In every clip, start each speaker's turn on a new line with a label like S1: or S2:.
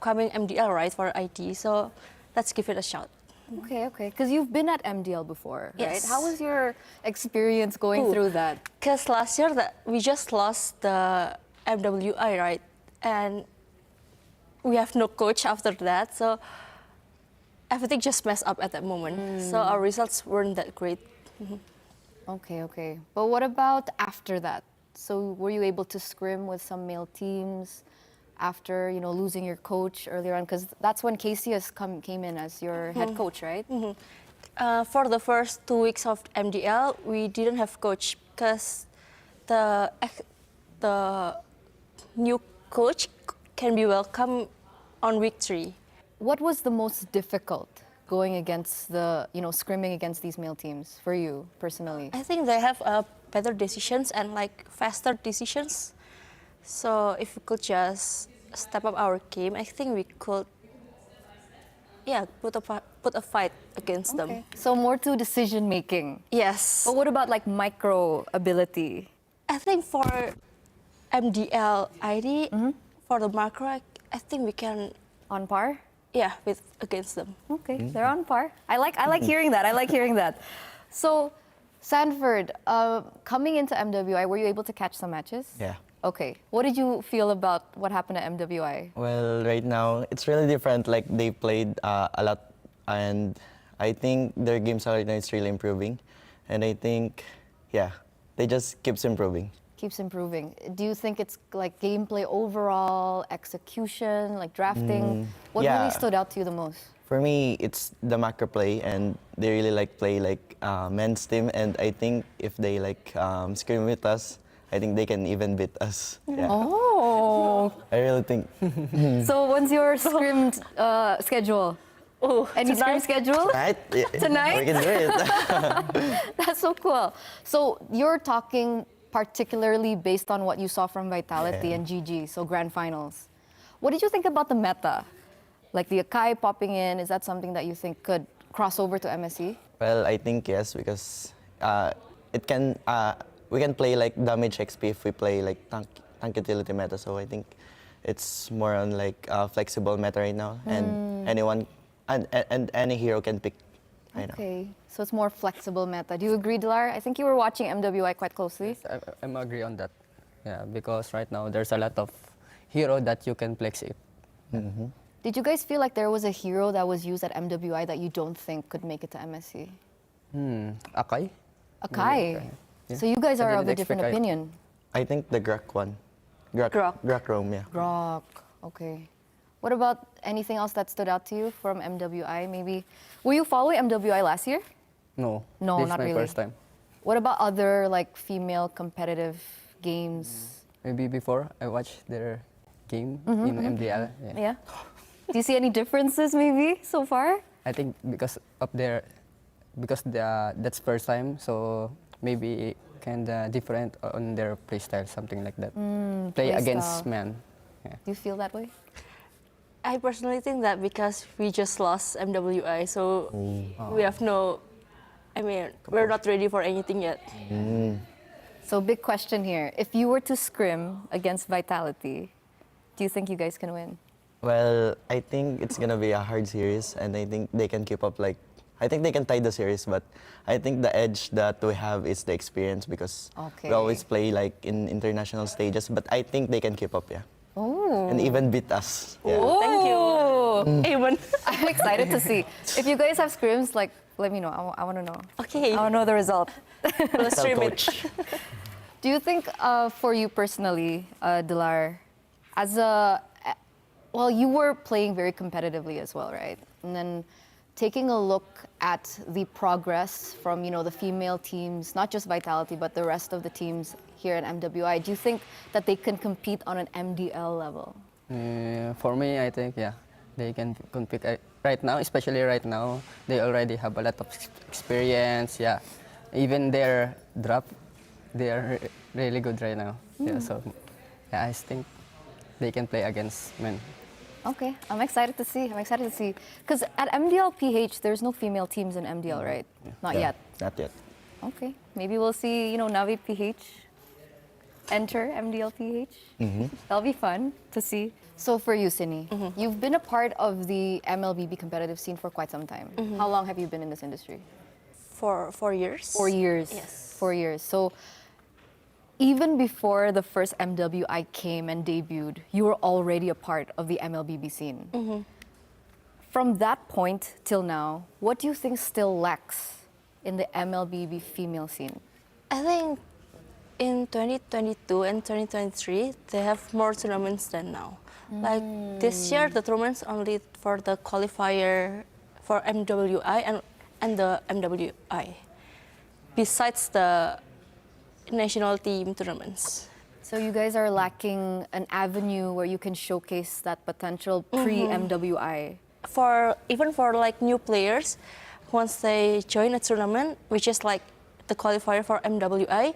S1: upcoming MDL, right, for IT. So let's give it a shot.
S2: Okay. Because you've been at MDL before, right?
S1: Yes.
S2: How was your experience going through that?
S1: Because last year we just lost the MWI, right? And we have no coach after that. So everything just messed up at that moment. So our results weren't that great.
S2: Okay. But what about after that? So were you able to scrim with some male teams after, losing your coach earlier on? Because that's when Cassius came in as your head coach, right?
S1: For the first 2 weeks of MDL, we didn't have coach because the new coach can be welcome on week 3.
S2: What was the most difficult going against scrimming against these male teams for you personally?
S1: I think they have better decisions and faster decisions. So if we could just step up our game, I think we could, put a fight against them.
S2: So more to decision making.
S1: Yes.
S2: But what about micro ability?
S1: I think for MDL ID, for the macro, I think we can.
S2: On par?
S1: Against them.
S2: Okay, they're on par. I like hearing that. So, Sanford, coming into MWI, were you able to catch some matches?
S3: Yeah.
S2: Okay. What did you feel about what happened at MWI?
S3: Well, right now, it's really different. They played a lot, and I think their game style right now is really improving. And I think, they just keeps improving.
S2: Keeps improving. Do you think it's gameplay overall, execution, drafting? What really stood out to you the most?
S3: For me, it's the macro play, and they really play men's team. And I think if they scrim with us, I think they can even beat us. Yeah.
S2: Oh.
S3: I really think.
S2: So when's your scrim schedule? Any scrim schedule? Tonight?
S3: We can do it.
S2: That's so cool. So you're talking particularly based on what you saw from Vitality and GG, so grand finals. What did you think about the meta? The Akai popping in, is that something that you think could cross over to MSC?
S3: Well, I think yes, because we can play damage XP if we play tank utility meta. So I think it's more on flexible meta right now, and anyone and any hero can pick right now.
S2: Okay, so it's more flexible meta. Do you agree, Dilar? I think you were watching MWI quite closely.
S4: Yes, I agree on that. Yeah, because right now there's a lot of hero that you can flex it.
S2: Did you guys feel like there was a hero that was used at MWI that you don't think could make it to MSC?
S4: Akai?
S2: Akai?
S4: Yeah.
S2: So you guys are of a
S4: didn't
S2: different
S4: expect
S2: opinion.
S3: I think the Grok one. Grok Rome, yeah.
S2: Grok, okay. What about anything else that stood out to you from MWI maybe? Were you following MWI last year?
S4: No.
S2: No,
S4: this
S2: not
S4: is my
S2: really.
S4: first time.
S2: What about other female competitive games?
S4: Maybe before I watched their game in MDL.
S2: Yeah. Do you see any differences maybe so far?
S4: I think because that's first time, so maybe kinda different on their play style, something like that. Play against
S2: style.
S4: man. Yeah.
S2: Do you feel that way?
S1: I personally think that because we just lost MWI, so we have we're not ready for anything yet.
S2: So big question here. If you were to scrim against Vitality, do you think you guys can win?
S3: Well, I think it's gonna be a hard series, and I think they can keep up. I think they can tie the series, but I think the edge that we have is the experience because we always play in international stages. But I think they can keep up,
S2: Oh.
S3: and even beat us. Yeah.
S2: Oh.
S1: Thank you. Even.
S2: I'm excited to see. If you guys have scrims, let me know. I want to know.
S1: Okay.
S2: I want to know the result.
S1: We'll
S3: Tell
S1: stream it.
S3: coach.
S2: Do you think, for you personally, Dilar, you were playing very competitively as well, right? And then taking a look at the progress from, the female teams, not just Vitality, but the rest of the teams here at MWI, do you think that they can compete on an MDL level?
S4: For me, I think, they can compete right now, especially right now. They already have a lot of experience, Even their draft, they are really good right now. So I think they can play against men.
S2: Okay, I'm excited to see. Because at MDL PH, there's no female teams in MDL, right? Not yet.
S3: Not yet.
S2: Okay, maybe we'll see, Navi PH enter MDL PH. That'll be fun to see. So for you, Sini, you've been a part of the MLBB competitive scene for quite some time. How long have you been in this industry?
S1: For 4 years.
S2: 4 years.
S1: Yes.
S2: 4 years. So even before the first MWI came and debuted, you were already a part of the MLBB scene. From that point till now, what do you think still lacks in the MLBB female scene?
S1: I think in 2022 and 2023, they have more tournaments than now. Like this year, the tournaments only for the qualifier for MWI and the MWI, besides the national team tournaments.
S2: So you guys are lacking an avenue where you can showcase that potential pre-MWI.
S1: Even for like new players, once they join a tournament, which is like the qualifier for MWI,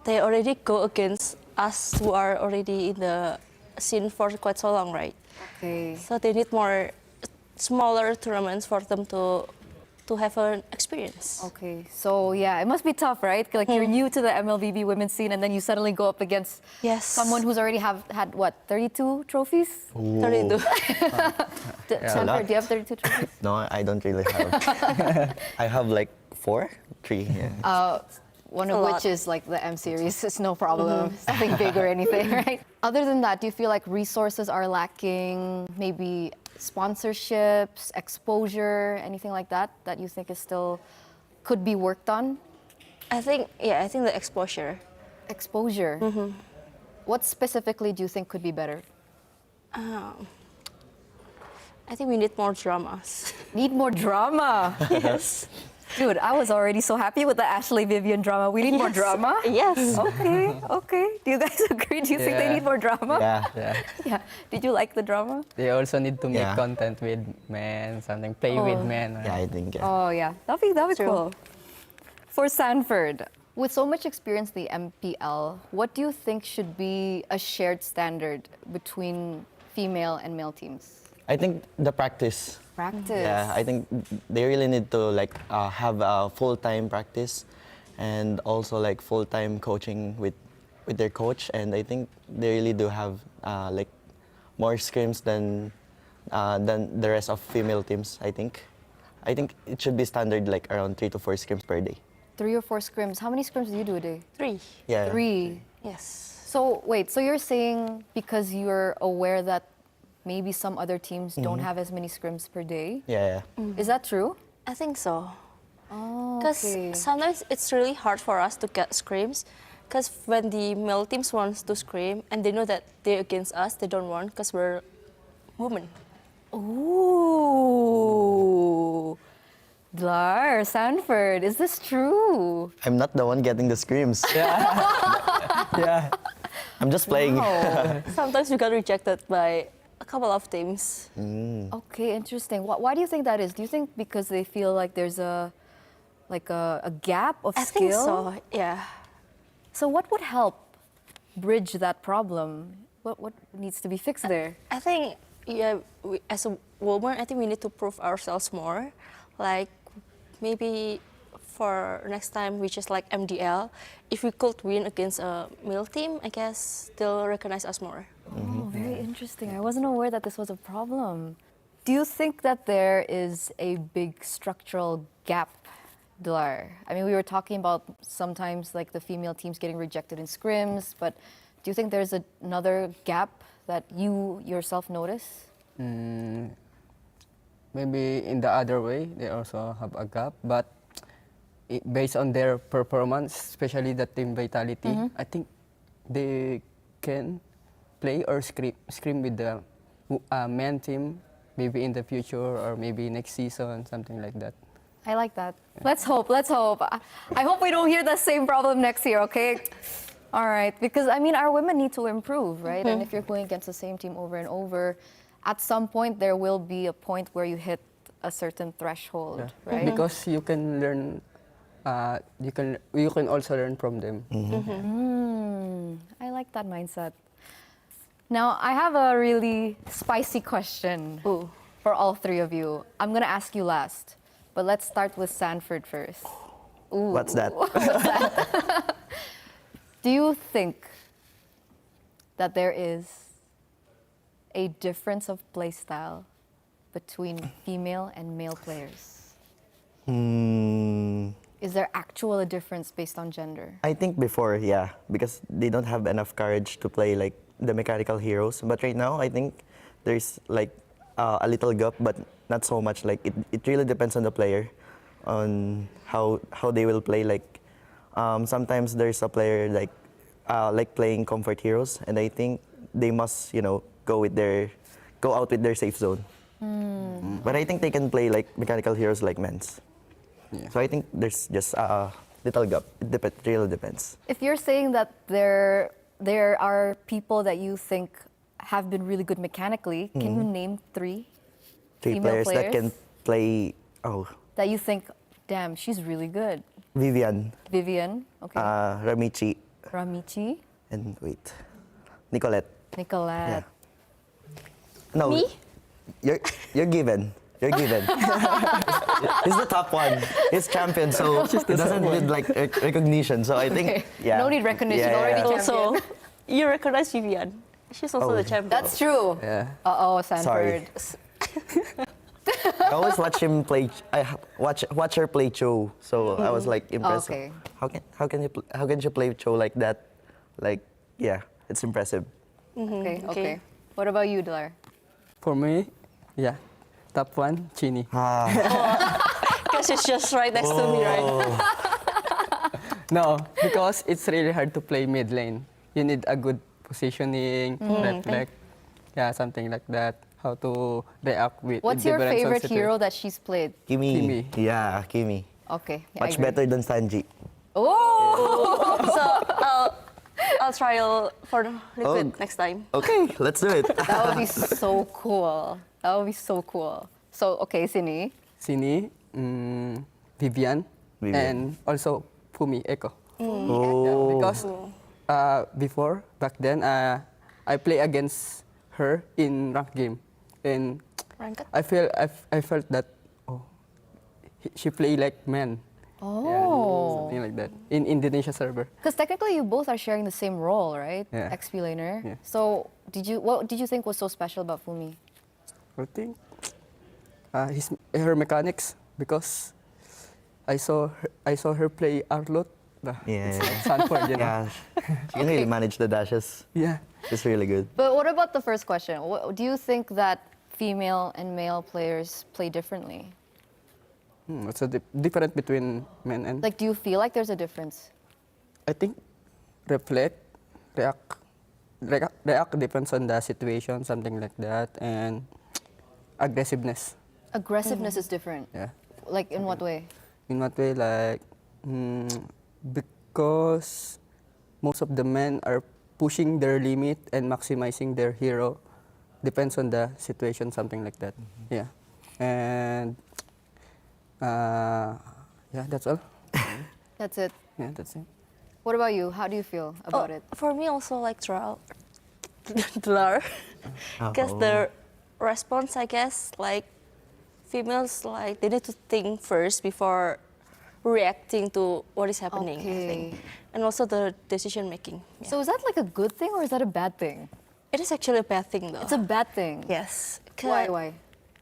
S1: they already go against us who are already in the scene for quite so long, right?
S2: Okay.
S1: So they need more smaller tournaments for them to have an experience.
S2: Okay, so yeah, it must be tough, right? Like you're new to the MLBB women's scene, and then you suddenly go up against
S1: Yes.
S2: someone who's already had what, 32 trophies?
S1: 32.
S2: Sanford, do you have 32 trophies?
S3: No, I don't really have. I have like 3. Yeah.
S2: One
S1: a
S2: of
S1: lot.
S2: which is like the M series. It's no problem. It's nothing big or anything, right? Other than that, do you feel like resources are lacking? Maybe sponsorships, exposure, anything like that that you think is still could be worked on?
S1: I think the exposure.
S2: Exposure. What specifically do you think could be better?
S1: I think we need more dramas.
S2: Need more drama.
S1: Yes.
S2: Dude, I was already so happy with the Ashley Vivian drama. We need more
S1: Yes.
S2: drama?
S1: Yes.
S2: Okay. Do you guys agree? Do you think they
S4: Yeah.
S2: need more drama?
S3: Yeah.
S4: Yeah.
S2: Yeah. Did you like the drama?
S4: They also need to make
S3: Yeah.
S4: content with men, something play with men.
S3: Yeah, I think. Yeah.
S2: Oh, yeah. That'd be
S1: True.
S2: cool. For Sanford, with so much experience in the MPL, what do you think should be a shared standard between female and male teams?
S3: I think the practice.
S2: Practice.
S3: Yeah, I think they really need to like have a full-time practice, and also like full-time coaching with their coach. And I think they really do have like more scrims than the rest of female teams. I think it should be standard like around 3 to 4 scrims per day.
S2: 3 or 4 scrims. How many scrims do you do a day?
S1: 3.
S3: Yeah.
S2: 3.
S1: Yes.
S2: So wait, so you're saying because you're aware that maybe some other teams don't have as many scrims per day?
S3: Yeah.
S2: Is that true?
S1: I think so.
S2: Oh,
S1: Because
S2: okay.
S1: sometimes it's really hard for us to get scrims. Because when the male teams wants to scrim and they know that they're against us, they don't want because we're women.
S2: Ooh. Dlar, Sanford, is this true?
S3: I'm not the one getting the screams.
S4: Yeah.
S3: I'm just playing.
S1: Sometimes we got rejected by a couple of teams.
S2: Okay, interesting. Why do you think that is? Do you think because they feel like there's a gap of
S1: I
S2: skill?
S1: think so, yeah.
S2: So what would help bridge that problem? What needs to be fixed there?
S1: I think, as a woman, I think we need to prove ourselves more. Like, maybe for next time, which is like MDL, if we could win against a male team, I guess they'll recognize us more.
S2: Oh, very interesting. I wasn't aware that this was a problem. Do you think that there is a big structural gap, Dlar? I mean, we were talking about sometimes like the female teams getting rejected in scrims, but do you think there's another gap that you yourself notice?
S4: Maybe in the other way, they also have a gap, but based on their performance, especially the team vitality, I think they can play or scrim with the men team, maybe in the future or maybe next season, something like that.
S2: I like that. Let's hope. I hope we don't hear the same problem next year, okay? All right, because I mean, our women need to improve, right? And if you're going against the same team over and over, at some point there will be a point where you hit a certain threshold, right?
S4: Because you can learn, you can also learn from them.
S2: I like that mindset. Now, I have a really spicy question for all 3 of you. I'm gonna ask you last, but let's start with Sanford first. Ooh.
S3: What's that?
S2: Do you think that there is a difference of play style between female and male players? Is there actual a difference based on gender?
S3: I think before, yeah, because they don't have enough courage to play like the mechanical heroes. But right now, I think there's like a little gap, but not so much. Like it really depends on the player, on how they will play. Like sometimes there's a player like playing comfort heroes, and I think they must go out with their safe zone. But I think they can play like mechanical heroes like men's.
S4: Yeah.
S3: So I think there's just a little gap. It really depends.
S2: If you're saying that there are people that you think have been really good mechanically, can you name three female
S3: Three players that can play. Oh,
S2: that you think, damn, she's really good?
S3: Vivian,
S2: Vivian, okay.
S3: Ramichi,
S2: Ramichi,
S3: and wait, Nicolette.
S2: Nicolette.
S3: No,
S1: Me?
S3: You're given. You're given. He's the top one. He's champion, so he doesn't need like recognition. So I think,
S2: Okay.
S3: yeah.
S2: No need recognition, already champion.
S1: Also, you recognize Vivian. She's also
S3: Oh.
S1: the champion.
S2: That's true.
S4: Yeah.
S2: Uh-oh, Sanford.
S3: I always watch him play. Watch her play Cho. So I was like impressed.
S2: Okay.
S3: How can you play Cho like that? Like, yeah, it's impressive.
S2: Okay, okay.
S1: Okay.
S2: What about you, Dilar?
S4: For me, yeah, top one, Chini.
S1: Because it's just right next to me, right?
S4: No, because it's really hard to play mid lane. You need a good positioning, reflect, yeah, something like that. How to react with.
S2: What's
S4: with
S2: your
S4: different
S2: favorite
S4: sensitive-
S2: hero that she's played?
S3: Kimi. Yeah, Kimi.
S2: Okay. yeah, I
S3: Much
S2: agree.
S3: better than Sanji.
S2: Oh!
S1: So I'll trial for the liquid
S3: Oh.
S1: next time.
S3: Okay, let's do it.
S2: That would be so cool. That would be so cool. So, okay, Sini.
S4: Sini, Vivian,
S3: Vivian.
S4: and also Fumi Echo.
S3: Oh.
S4: Because before, back then, I play against her in ranked game. And
S1: Ranked?
S4: I felt that, she play like man.
S2: Oh.
S4: Yeah, something like that. In Indonesia server.
S2: Because technically you both are sharing the same role, right?
S4: Yeah.
S2: XP laner.
S4: Yeah.
S2: So, what did you think was so special about Fumi?
S4: I think her mechanics, because I saw her play Arlot.
S3: Yeah.
S4: Sanford, you know.
S3: Yeah, she can really manage the dashes.
S4: Yeah.
S3: She's really good.
S2: But what about the first question? Do you think that female and male players play differently?
S4: What's the difference between men and?
S2: Like, do you feel like there's a difference?
S4: I think reflect, react depends on the situation, something like that, and aggressiveness.
S2: Aggressiveness is different.
S4: Yeah.
S2: Like, in what way?
S4: In what way? Like, because most of the men are pushing their limit and maximizing their hero. Depends on the situation, something like that. Yeah. And yeah, that's all.
S2: That's it.
S4: Yeah, that's it.
S2: What about you? How do you feel about it?
S1: For me, also like Drar, because the response, I guess, like females, like they need to think first before reacting to what is happening. I think.
S2: Okay.
S1: And also the decision making. Yeah.
S2: So is that like a good thing or is that a bad thing?
S1: It is actually a bad thing, though.
S2: It's a bad thing.
S1: yes.
S2: Why?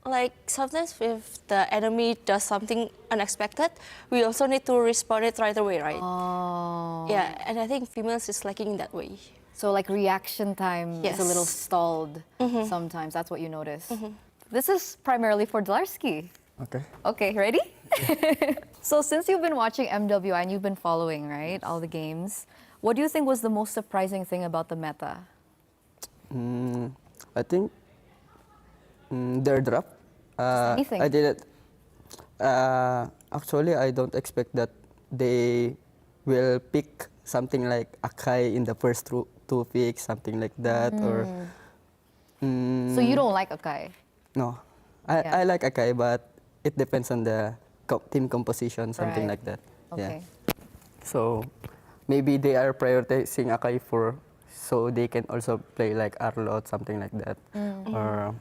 S1: Like sometimes if the enemy does something unexpected, we also need to respond it right away, right?
S2: Oh.
S1: Yeah, and I think females is lacking in that way.
S2: So like reaction time is a little
S1: Yes.
S2: stalled sometimes. That's what you notice. This is primarily for Dlarsky.
S4: Okay.
S2: Okay, ready? So since you've been watching MWI and you've been following, right, all the games, what do you think was the most surprising thing about the meta?
S4: I think their draft.
S2: anything.
S4: I didn't. Actually, I don't expect that they will pick something like Akai in the first two picks, something like that, or.
S2: So you don't like Akai?
S4: No,
S2: Yeah.
S4: I like Akai, but it depends on the team composition, something
S2: Right.
S4: like that.
S2: Okay.
S4: Yeah. So maybe they are prioritizing Akai so they can also play like Arlot, something like that. Or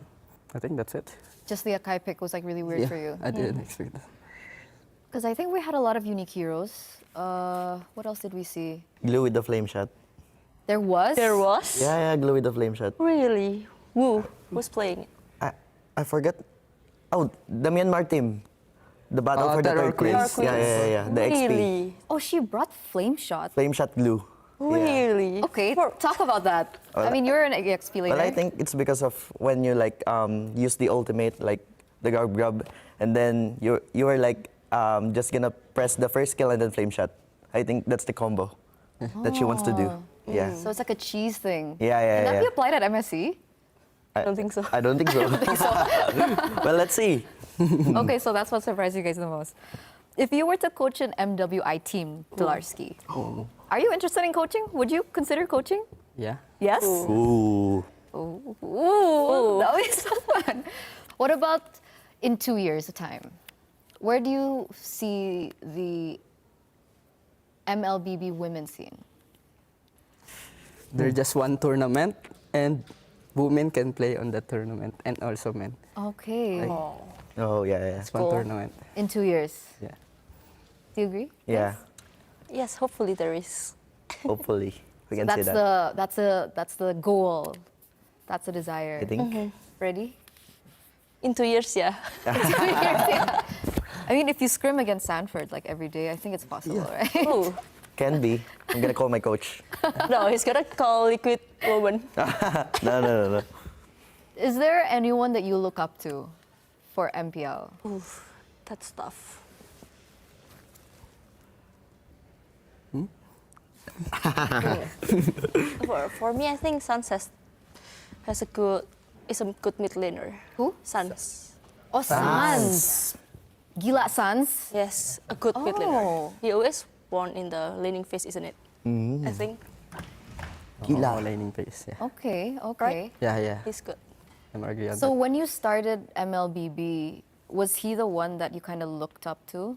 S4: I think that's it.
S2: Just the Akai pick was like really weird
S4: Yeah,
S2: for you.
S4: I didn't expect that.
S2: Because I think we had a lot of unique heroes. What else did we see?
S3: Glue with the flame shot.
S2: There was?
S1: There was?
S3: Yeah, glue with the flame shot.
S1: Really? who's playing it?
S3: I forgot. Oh, the Myanmar team. The battle
S4: Oh,
S3: for the
S4: the
S3: third
S4: Queens.
S3: place. Yeah. The XP.
S1: Really?
S2: Oh, she brought flame shot.
S3: Flame shot glue.
S1: Really?
S2: Okay, talk about that. I mean, you're an EXP later.
S3: Well, I think it's because of when you like use the ultimate, like the grub, and then you are like just gonna press the first skill and then flame shot. I think that's the combo that she wants to do. Yeah.
S2: So it's like a cheese thing.
S3: Yeah.
S2: Can that be applied at MSC?
S1: I don't think so.
S3: I don't think so. Well, let's see.
S2: Okay, so that's what surprised you guys the most. If you were to coach an MWI team, Dolarski, are you interested in coaching? Would you consider coaching?
S4: Yeah.
S2: Yes?
S3: Ooh.
S2: Ooh, that would be so fun. What about in 2 years' time? Where do you see the MLBB women's scene?
S4: There's just one tournament, and women can play on that tournament, and also men.
S2: Okay.
S3: Oh yeah.
S4: It's one
S2: Cool.
S4: tournament.
S2: In 2 years.
S4: Yeah.
S2: Do you agree?
S3: Yeah.
S1: Yes, hopefully there is.
S3: Hopefully we can
S2: That's
S3: say that.
S2: that's the goal. That's the desire.
S3: I think.
S2: Ready?
S1: In 2 years, yeah.
S2: 2 years, yeah. I mean, if you scrim against Sanford like every day, I think it's possible, right?
S1: Ooh.
S3: Can be. I'm gonna call my coach.
S1: No, he's gonna call Liquid Woman.
S3: No.
S2: Is there anyone that you look up to for MPL?
S1: Oof, that's tough. For me, I think Sans has a good mid laner.
S2: Who?
S1: Sans.
S2: Oh, Sans. Gila Sans.
S1: Yes, a good mid
S2: Oh.
S1: laner. He always won in the laning phase, isn't it? I think
S3: Gila.
S4: Laning pace. Yeah.
S2: Okay.
S1: Right?
S4: Yeah.
S1: he's good.
S4: I'm agree on
S2: So
S4: that.
S2: when you started MLBB, was he the one that you kind of looked up to?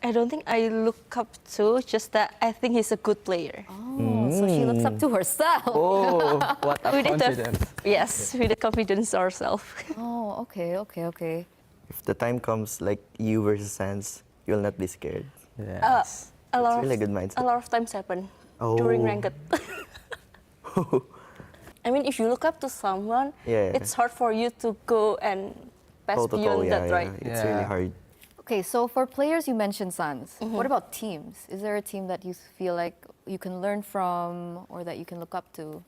S1: I don't think I look up to, just that I think he's a good player.
S2: Oh, so she looks up to herself.
S4: Oh, what a
S1: We need to-
S4: confidence.
S1: Yes, with the confidence ourselves.
S2: Oh, okay.
S3: If the time comes like you versus Sans, you'll not be scared.
S4: Yes.
S1: A lot
S3: really
S1: of,
S3: good mindset.
S1: A lot of times happen
S3: Oh.
S1: during ranked. I mean, if you look up to someone,
S3: Yeah.
S1: it's hard for you to go and pass
S3: Toe to toe,
S1: beyond that, right?
S3: It's really
S4: Yeah.
S3: hard.
S2: Okay, so for players, you mentioned Sans. What about teams? Is there a team that you feel like you can learn from or that you can look up to?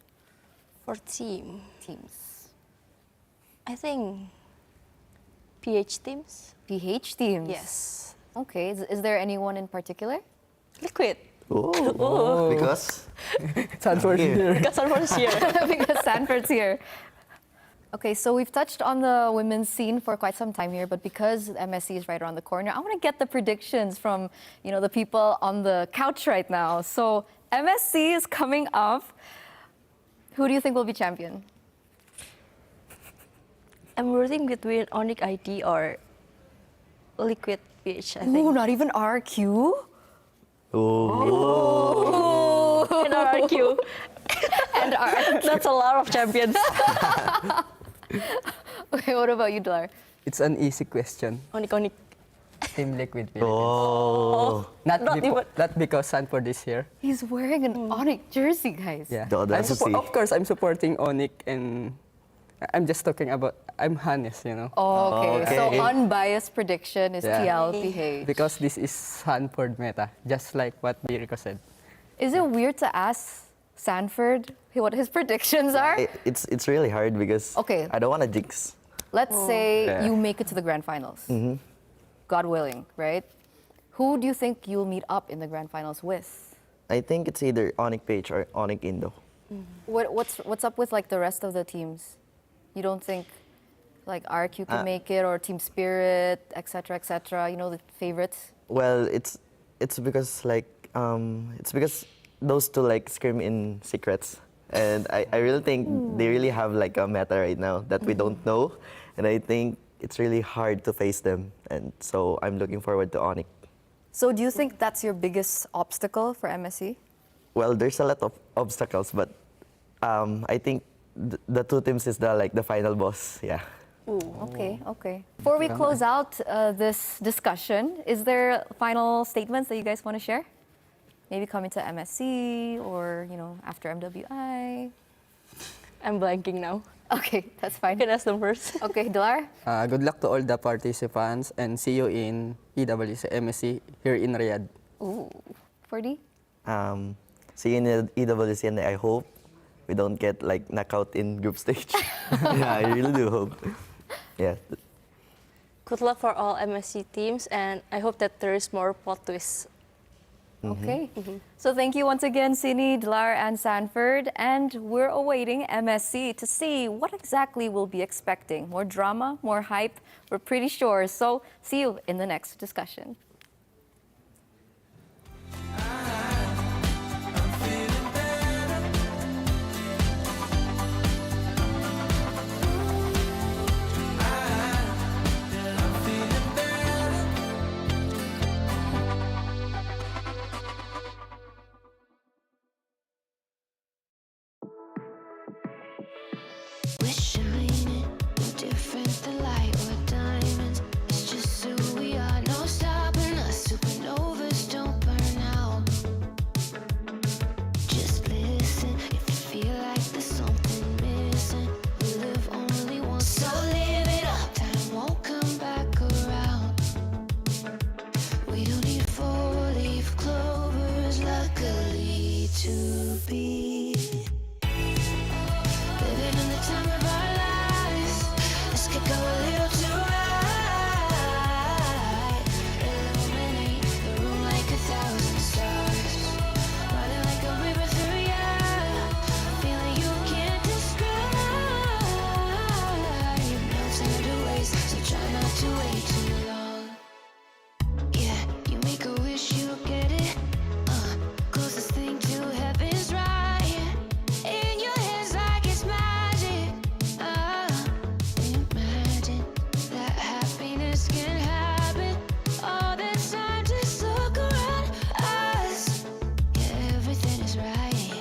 S1: For teams, I think PH teams.
S2: PH teams?
S1: Yes.
S2: Okay, is there anyone in particular?
S1: Liquid.
S3: Oh. Because
S4: Sanford
S3: Here.
S4: here.
S1: Because someone's here.
S2: Because Sanford's here. Okay, so we've touched on the women's scene for quite some time here, but because MSC is right around the corner, I want to get the predictions from, the people on the couch right now. So MSC is coming up. Who do you think will be champion?
S1: I'm rooting between Onic ID or Liquid PH, I think.
S2: Ooh, not even RQ?
S3: oh.
S1: And RRQ.
S2: And RQ.
S1: That's a lot of champions.
S2: Okay, what about you, Dolar?
S4: It's an easy question.
S1: Onic.
S4: Team Liquid Philippines.
S3: Oh.
S4: Not
S1: even-
S4: because Sanford is here.
S2: He's wearing an Onic jersey, guys.
S4: Yeah.
S3: The audacity.
S4: Of course, I'm supporting Onic, and I'm just talking about I'm honest,
S2: Oh, okay. So
S3: Okay.
S2: unbiased prediction is
S4: Yeah.
S2: TLPH.
S4: Because this is Sanford meta, just like what Birico said.
S2: Is it weird to ask Sanford what his predictions are?
S3: It's really hard because
S2: Okay.
S3: I don't want to jinx.
S2: Let's say
S4: Yeah.
S2: you make it to the grand finals. God willing, right? Who do you think you'll meet up in the grand finals with?
S3: I think it's either Onic Page or Onic Indo.
S2: What's up with like the rest of the teams? You don't think like RQ can make it or Team Spirit, etc., etc. The favorites.
S3: Well, it's because it's because those two like scream in secrets, and I really think they really have like a meta right now that we don't know, and I think it's really hard to face them, and so I'm looking forward to Onic.
S2: So do you think that's your biggest obstacle for MSC?
S3: Well, there's a lot of obstacles, but I think the two teams is the final boss. Yeah.
S2: Okay. Before we close out this discussion, is there final statements that you guys want to share? Maybe coming to MSC or, after MWI?
S1: I'm blanking now.
S2: Okay, that's
S1: You
S2: fine.
S1: can ask them first.
S2: Okay, Dilar?
S4: Good luck to all the participants and see you in EWC MSC here in Riyadh.
S2: Ooh, 40?
S3: See you in the EWC, and I hope we don't get like knockout in group stage. Yeah, I really do hope. Yeah.
S1: Good luck for all MSC teams, and I hope that there is more plot twists.
S2: Okay. So thank you once again, Sini, Dilar, and Sanford. And we're awaiting MSC to see what exactly we'll be expecting. More drama, more hype, we're pretty sure. So see you in the next discussion.
S5: We're shining, no different than light or diamonds. It's just who we are, no stopping us. Supernovas don't burn out. Just listen if you feel like there's something missing. We live only once, so live it up. Time won't come back around. We don't need four-leaf clovers, luckily to be. Living in the time of our lives. This could go a little too right. Illuminate the room like 1,000 stars. Running like a river through ya. Feeling you can't describe. You've no time to waste, so try not to wait too long. Yeah, you make a wish, you'll get it. Closest thing to heaven's right. In your hands like it's magic. Imagine that happiness can happen. All this time, just look around us. Yeah, everything is right.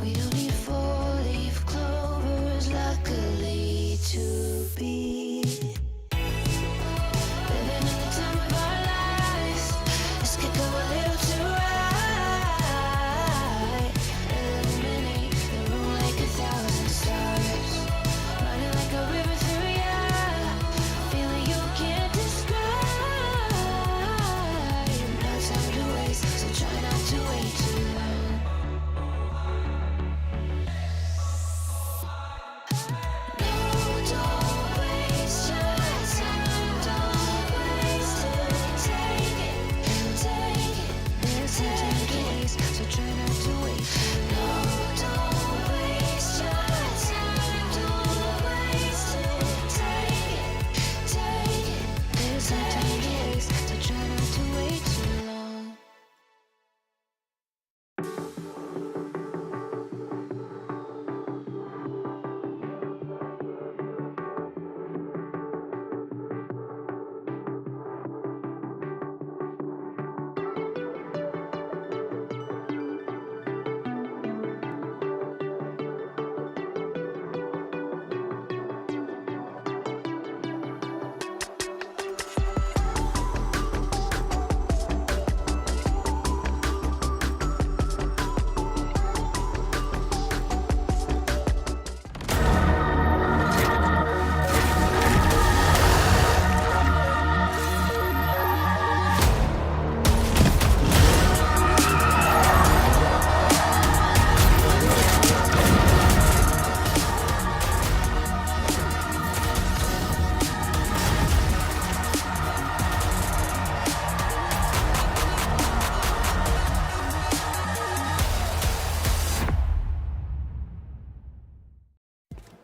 S5: We don't need four-leaf clovers, luckily to be. Living in the time of our lives. This could go a little too right. Illuminate the room like 1,000 stars. Running like a river through ya. Feeling you can't describe. You've no time to waste, so try not to wait too long. No, don't waste your time. Don't waste it. Take it, take it. There's no time to waste, so try not to wait. No, don't waste your time. Don't waste it. Take it, take it. There's no time to waste, so try not to wait too long.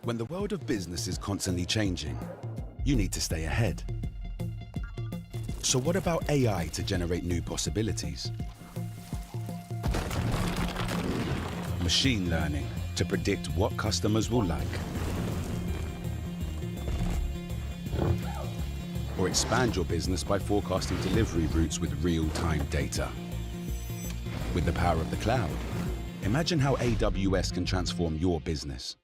S6: When the world of business is constantly changing, you need to stay ahead. So what about AI to generate new possibilities? Machine learning to predict what customers will like. Or expand your business by forecasting delivery routes with real-time data. With the power of the cloud, imagine how AWS can transform your business.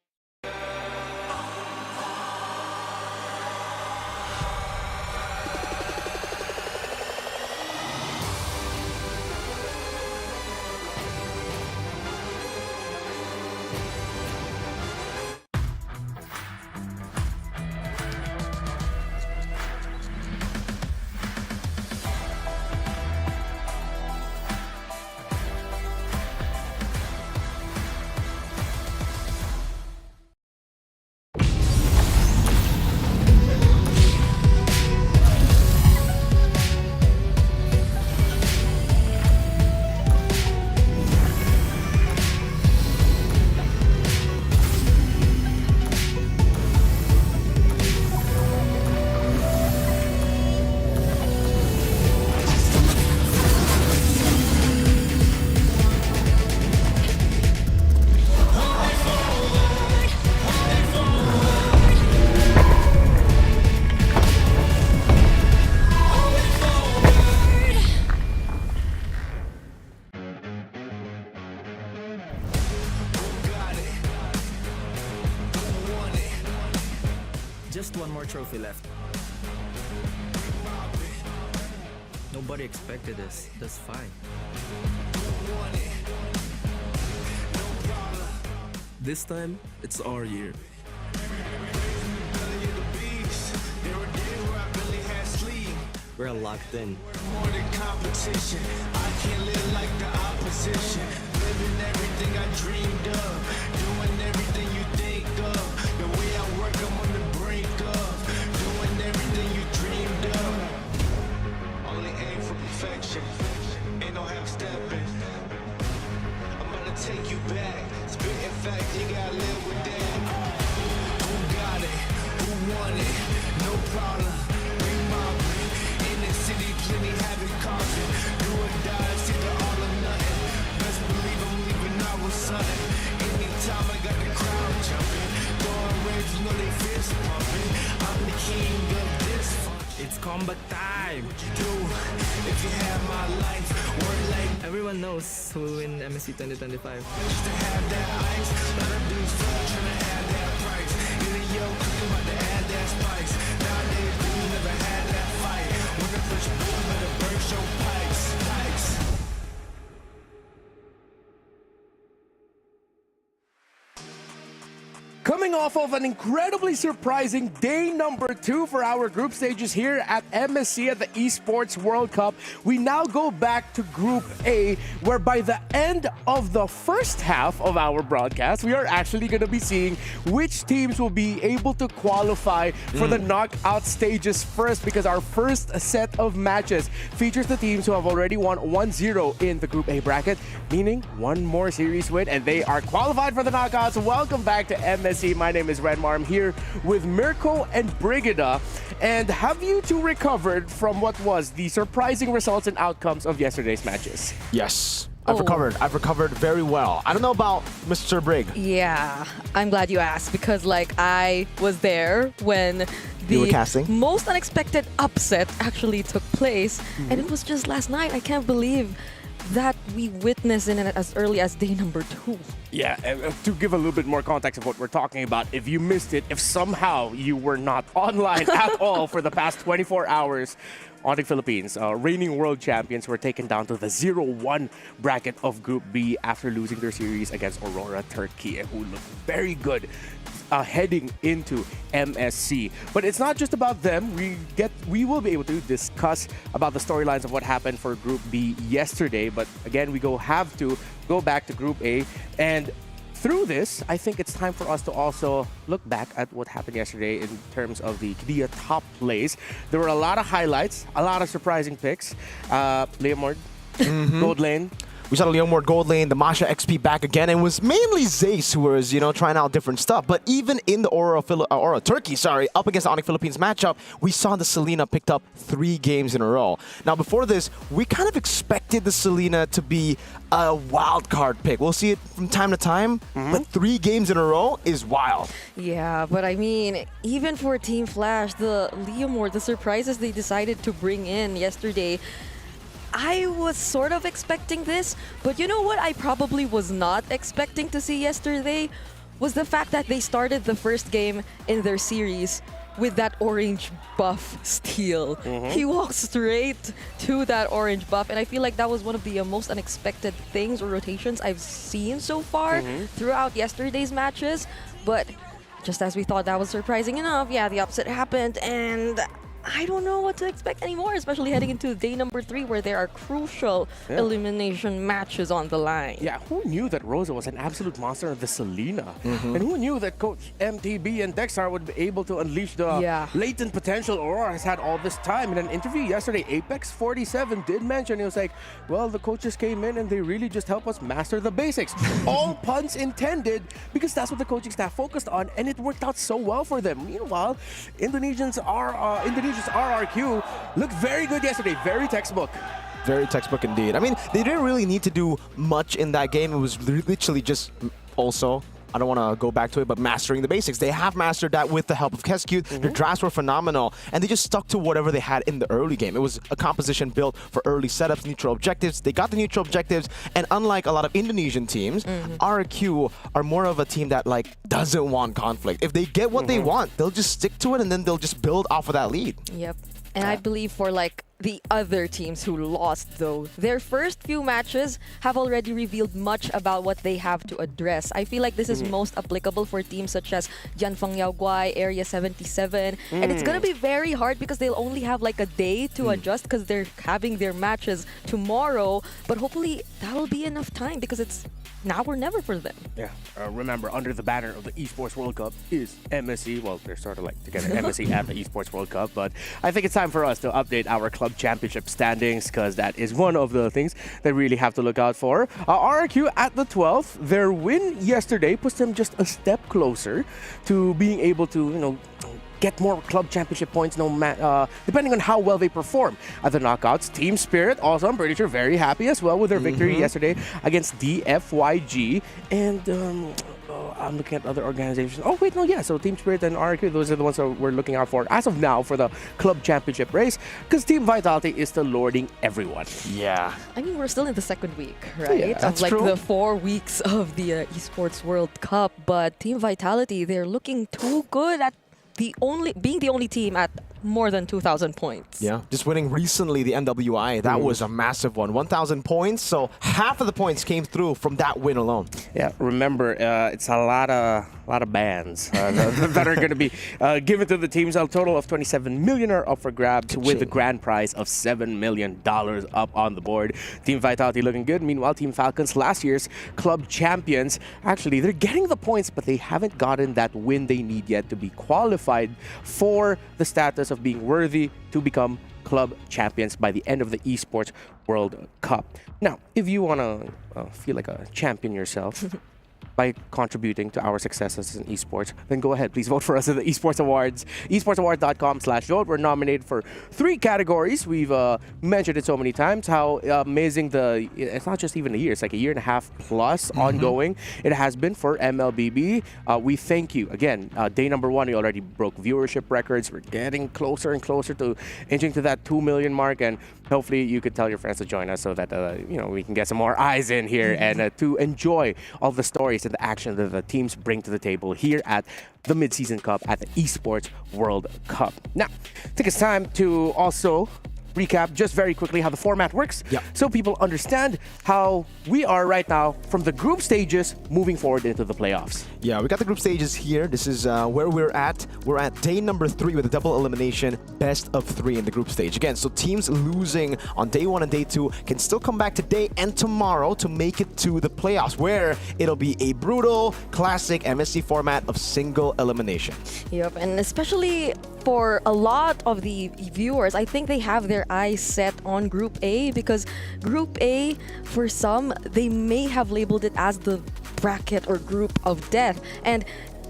S7: Just one more trophy left. Nobody expected this. That's fine. This time, it's our year. We're locked in.
S8: More than competition. I can't live like the opposition. Living everything I dreamed of. Doing everything you think of. The way I work, I'm on the brink of. Doing everything you dreamed of. Only aim for perfection. Ain't no half stepping. I'm gonna take you back. Spitting facts, you gotta live with that. Who got it? Who won it? No problem. We mobbing. In the city, plenty habit causing. Do or die, it's either all or nothing. Best believe I'm leaving out with something. Anytime I got the crowd jumping. Throwing rage, you know they fist pumping. I'm the king of this function.
S7: It's comeback time!
S8: What you do if you have my life? Work like
S7: Everyone knows who will win MSC 2025.
S8: used to have that ice. Lot of dudes fuck trying to have that price. Getting yo, cooking about to add that spice. Nowadays, dudes never had that fight. When the push boom, better burst your pipes. Pipes.
S9: Coming off of an incredibly surprising day number 2 for our group stages here at MSC at the Esports World Cup, we now go back to Group A, where by the end of the first half of our broadcast, we are actually going to be seeing which teams will be able to qualify for the knockout stages first, because our first set of matches features the teams who have already won 1-0 in the Group A bracket, meaning one more series win, and they are qualified for the knockouts. Welcome back to MSC. My name is Redmar. I'm here with Mirko and Brigida. And have you two recovered from what was the surprising results and outcomes of yesterday's matches?
S10: Yes, I've recovered. I've recovered very well. I don't know about Mr. Brig.
S11: Yeah, I'm glad you asked, because like I was there when
S10: You were
S11: the
S10: casting?
S11: most unexpected upset actually took place, and it was just last night. I can't believe that we witnessed it as early as day number 2.
S9: Yeah, to give a little bit more context of what we're talking about, if you missed it, if somehow you were not online at all for the past 24 hours, Onic Philippines, reigning world champions, were taken down to the 0-1 bracket of Group B after losing their series against Aurora, Turkey, who looked very good heading into MSC. But it's not just about them. We will be able to discuss about the storylines of what happened for Group B yesterday. But again, have to go back to Group A. And through this, I think it's time for us to also look back at what happened yesterday in terms of the Kia top plays. There were a lot of highlights, a lot of surprising picks. Leomord, Gold Lane.
S10: We saw the Leomord Gold Lane, the Masha XP back again, and it was mainly Zace who was, trying out different stuff. But even in the Aurora Turkey, up against the Onic Philippines matchup, we saw the Selena picked up 3 games in a row. Now, before this, we kind of expected the Selena to be a wild card pick. We'll see it from time to time, but 3 games in a row is wild.
S11: Yeah, but I mean, even for Team Flash, the Leomord, the surprises they decided to bring in yesterday, I was sort of expecting this, but you know what I probably was not expecting to see yesterday was the fact that they started the first game in their series with that orange buff steal. He walked straight to that orange buff, and I feel like that was one of the most unexpected things or rotations I've seen so far throughout yesterday's matches. But just as we thought that was surprising enough, yeah, the upset happened, and I don't know what to expect anymore, especially heading into day number 3 where there are crucial elimination matches on the line.
S9: Yeah, who knew that Rosa was an absolute monster of the Selena? And who knew that Coach MTB and Dexar would be able to unleash the latent potential Aurora has had all this time? In an interview yesterday, Apex 47 did mention, he was like, well, the coaches came in and they really just helped us master the basics. All puns intended, because that's what the coaching staff focused on, and it worked out so well for them. Meanwhile, Indonesia's RRQ looked very good yesterday, very textbook.
S10: Very textbook indeed. I mean, they didn't really need to do much in that game. It was literally just also I don't want to go back to it, but mastering the basics. They have mastered that with the help of Kescute. Their drafts were phenomenal, and they just stuck to whatever they had in the early game. It was a composition built for early setups, neutral objectives. They got the neutral objectives, and unlike a lot of Indonesian teams, RQ are more of a team that like doesn't want conflict. If they get what they want, they'll just stick to it, and then they'll just build off of that lead.
S11: Yep. And I believe for like the other teams who lost, though, their first few matches have already revealed much about what they have to address. I feel like this is most applicable for teams such as Jianfeng Yaoguai, Area 77, and it's gonna be very hard because they'll only have like a day to adjust because they're having their matches tomorrow. But hopefully that'll be enough time because it's now or never for them.
S9: Yeah. Remember, under the banner of the Esports World Cup is MSC. Well, they're sort of like together, MSC and the Esports World Cup. But I think it's time for us to update our club championship standings because that is one of the things that really have to look out for. RRQ at the 12th. Their win yesterday puts them just a step closer to being able to, you know, get more club championship points depending on how well they perform at the knockouts. Team Spirit also, I'm pretty sure, very happy as well with their victory yesterday against DFYG. And I'm looking at other organizations. Oh, wait, no, yeah. So Team Spirit and RQ, those are the ones that we're looking out for as of now for the club championship race because Team Vitality is still lording everyone.
S10: Yeah.
S11: I mean, we're still in the second week, right?
S9: Yeah,
S11: of like the 4 weeks of the Esports World Cup. But Team Vitality, they're looking too good at being the only team at more than 2,000 points.
S10: Yeah, just winning recently the MWI, that was a massive one. 1,000 points, so half of the points came through from that win alone.
S9: Yeah, remember, it's a lot of bands that are going to be given to the teams. A total of 27 million are up for grabs with the grand prize of $7 million up on the board. Team Vitality looking good. Meanwhile, Team Falcons, last year's club champions, actually, they're getting the points, but they haven't gotten that win they need yet to be qualified for the status of being worthy to become club champions by the end of the Esports World Cup. Now, if you want to feel like a champion yourself by contributing to our successes in esports, then go ahead. Please vote for us in the Esports Awards. esportsaward.com/vote. We're nominated for 3 categories. We've mentioned it so many times how amazing it's not just even a year, it's like a year and a half plus ongoing. It has been for MLBB. We thank you. Again, day number 1, we already broke viewership records. We're getting closer and closer to inching to that 2 million mark, and hopefully you could tell your friends to join us so that we can get some more eyes in here and to enjoy all the stories and the action that the teams bring to the table here at the Mid-Season Cup at the Esports World Cup. Now, I think it's time to also recap just very quickly how the format works so people understand how we are right now from the group stages moving forward into the playoffs.
S10: Yeah, we got the group stages here. This is where we're at. We're at day number 3 with a double elimination, best of 3 in the group stage. Again, so teams losing on day 1 and day 2 can still come back today and tomorrow to make it to the playoffs, where it'll be a brutal, classic MSC format of single elimination.
S11: Yep, and especially for a lot of the viewers, I think they have their eyes set on Group A because Group A, for some, they may have labeled it as the bracket or group of death. And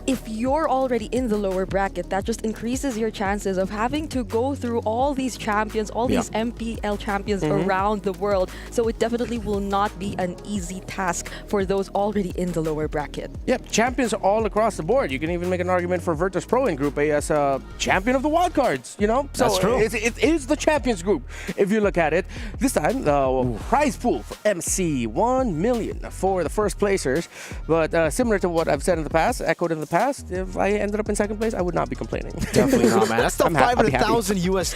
S11: if you're already in the lower bracket, that just increases your chances of having to go through all these champions, all these MPL champions around the world. So it definitely will not be an easy task for those already in the lower bracket.
S9: Yep, champions all across the board. You can even make an argument for Virtus Pro in Group A as a champion of the wildcards, you know? So
S10: that's true.
S9: It is the champions group, if you look at it. This time, the prize pool for MC, 1 million for the first placers. But similar to what I've said in the past, echoed in the past, if I ended up in second place, I would not be complaining.
S10: Definitely not, man. That's still $500,000
S9: happy.
S10: US.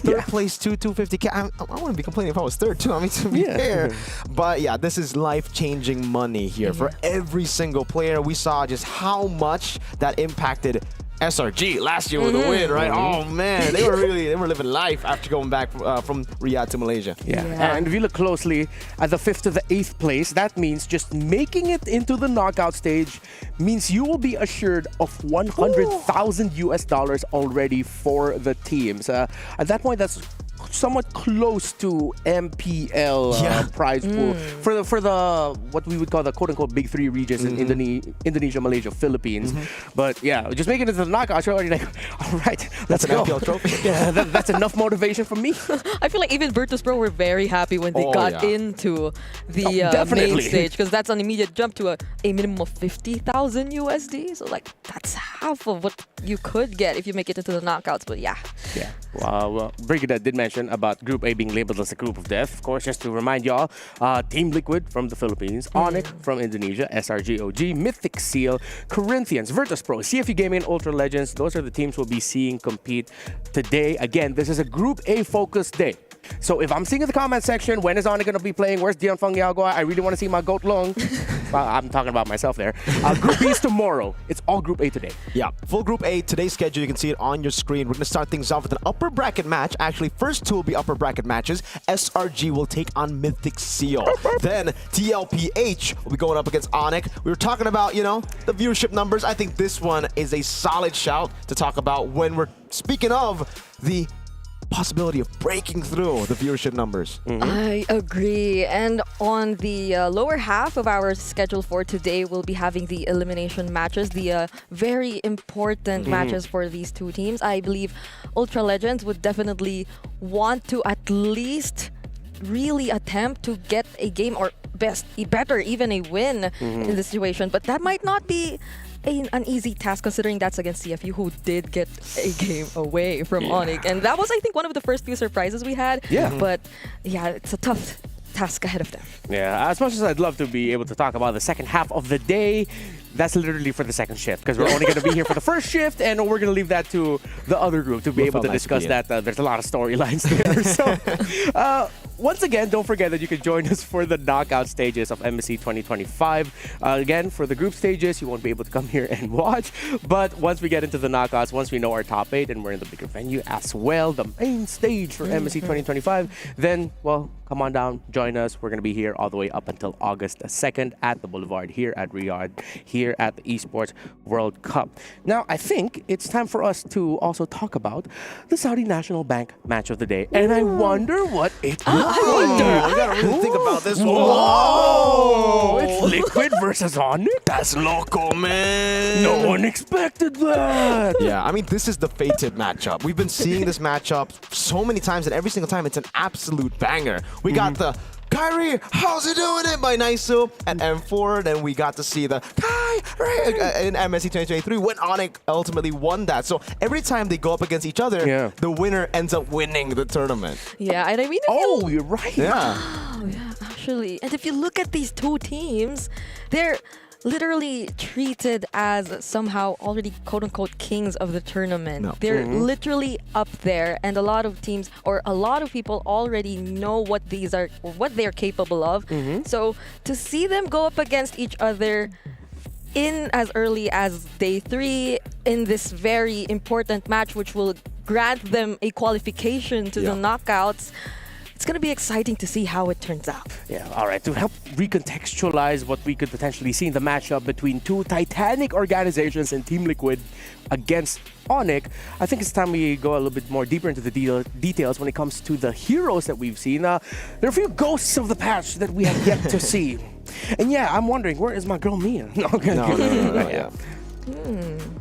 S10: Third place, 250K. I wouldn't be complaining if I was third too. I mean, to be fair. But yeah, this is life-changing money here for every single player. We saw just how much that impacted SRG last year with a win, right? Oh man, they were living life after going back from Riyadh to Malaysia.
S9: Yeah. And if you look closely at the 5th to the 8th place, that means just making it into the knockout stage means you will be assured of $100,000 US already for the teams. At that point, that's somewhat close to MPL prize pool for the what we would call the quote-unquote big three regions in Indonesia, Malaysia, Philippines. But yeah, just making it to the knockout, you're already like, all right, let's go.
S10: MPL trophy.
S9: Yeah, that's enough motivation for me.
S11: I feel like even Virtus Pro were very happy when they got into the main stage, because that's an immediate jump to a minimum of 50,000 USD. So like that's half of what you could get if you make it into the knockouts. But yeah.
S9: Well, Brigida did mention about Group A being labeled as a group of death. Of course, just to remind y'all, Team Liquid from the Philippines, Onic from Indonesia, SRGOG, Mythic Seal, Corinthians, Virtus Pro, CFU Gaming, and Ultra Legends. Those are the teams we'll be seeing compete today. Again, this is a Group A focused day. So if I'm seeing in the comment section, when is Onic going to be playing? Where's Dion Feng Yaogua? I really want to see my goat long. Well, I'm talking about myself there. Group B is tomorrow. It's all Group A today.
S10: Yeah, full Group A, today's schedule, you can see it on your screen. We're going to start things off with an upper bracket match. Actually, first two will be upper bracket matches. SRG will take on Mythic Seal. Then TLPH will be going up against Onic. We were talking about, you know, the viewership numbers. I think this one is a solid shout to talk about when we're speaking of the possibility of breaking through the viewership numbers.
S11: I agree. And on the lower half of our schedule for today, we'll be having the elimination matches, the very important matches for these two teams. I believe Ultra Legends would definitely want to at least really attempt to get a game, or better, even a win in this situation. But that might not be an easy task, considering that's against CFU, who did get a game away from Onic. And that was, I think, one of the first few surprises we had. But yeah, it's a tough task ahead of them.
S9: Yeah, as much as I'd love to be able to talk about the second half of the day, that's literally for the second shift, because we're only going to be here for the first shift, and we're going to leave that to the other group to be able to discuss that. There's a lot of storylines there. So, once again, don't forget that you can join us for the knockout stages of MSC 2025. Again, for the group stages, you won't be able to come here and watch. But once we get into the knockouts, once we know our top 8 and we're in the bigger venue as well, the main stage for MSC 2025, then, well, come on down, join us. We're going to be here all the way up until August 2nd at the Boulevard here at Riyadh, here at the Esports World Cup. Now, I think it's time for us to also talk about the Saudi National Bank match of the day. And I wonder what it will be.
S10: I gotta really think about this one.
S9: Whoa! It's Liquid versus Onic?
S10: That's loco, man.
S9: No one expected that.
S10: Yeah, I mean, this is the fated matchup. We've been seeing this matchup so many times, and every single time it's an absolute banger. We got the Kyrie, how's he doing it by Naisu at M4. Then we got to see the Kyrie in MSC 2023 when Onic ultimately won that. So every time they go up against each other, the winner ends up winning the tournament.
S11: Yeah, and I mean,
S9: you're right.
S10: Yeah.
S11: Oh, yeah, actually. And if you look at these two teams, they're literally treated as somehow already quote-unquote kings of the tournament.
S10: No.
S11: They're literally up there, and a lot of teams, or a lot of people, already know what these are, or what they're capable of. So to see them go up against each other in as early as day 3 in this very important match, which will grant them a qualification to the knockouts, it's going to be exciting to see how it turns out.
S9: Yeah, all right. To help recontextualize what we could potentially see in the matchup between two titanic organizations in Team Liquid against Onic, I think it's time we go a little bit more deeper into the details when it comes to the heroes that we've seen. There are a few ghosts of the past that we have yet to see. And yeah, I'm wondering, where is my girl Mia?
S10: No, yeah.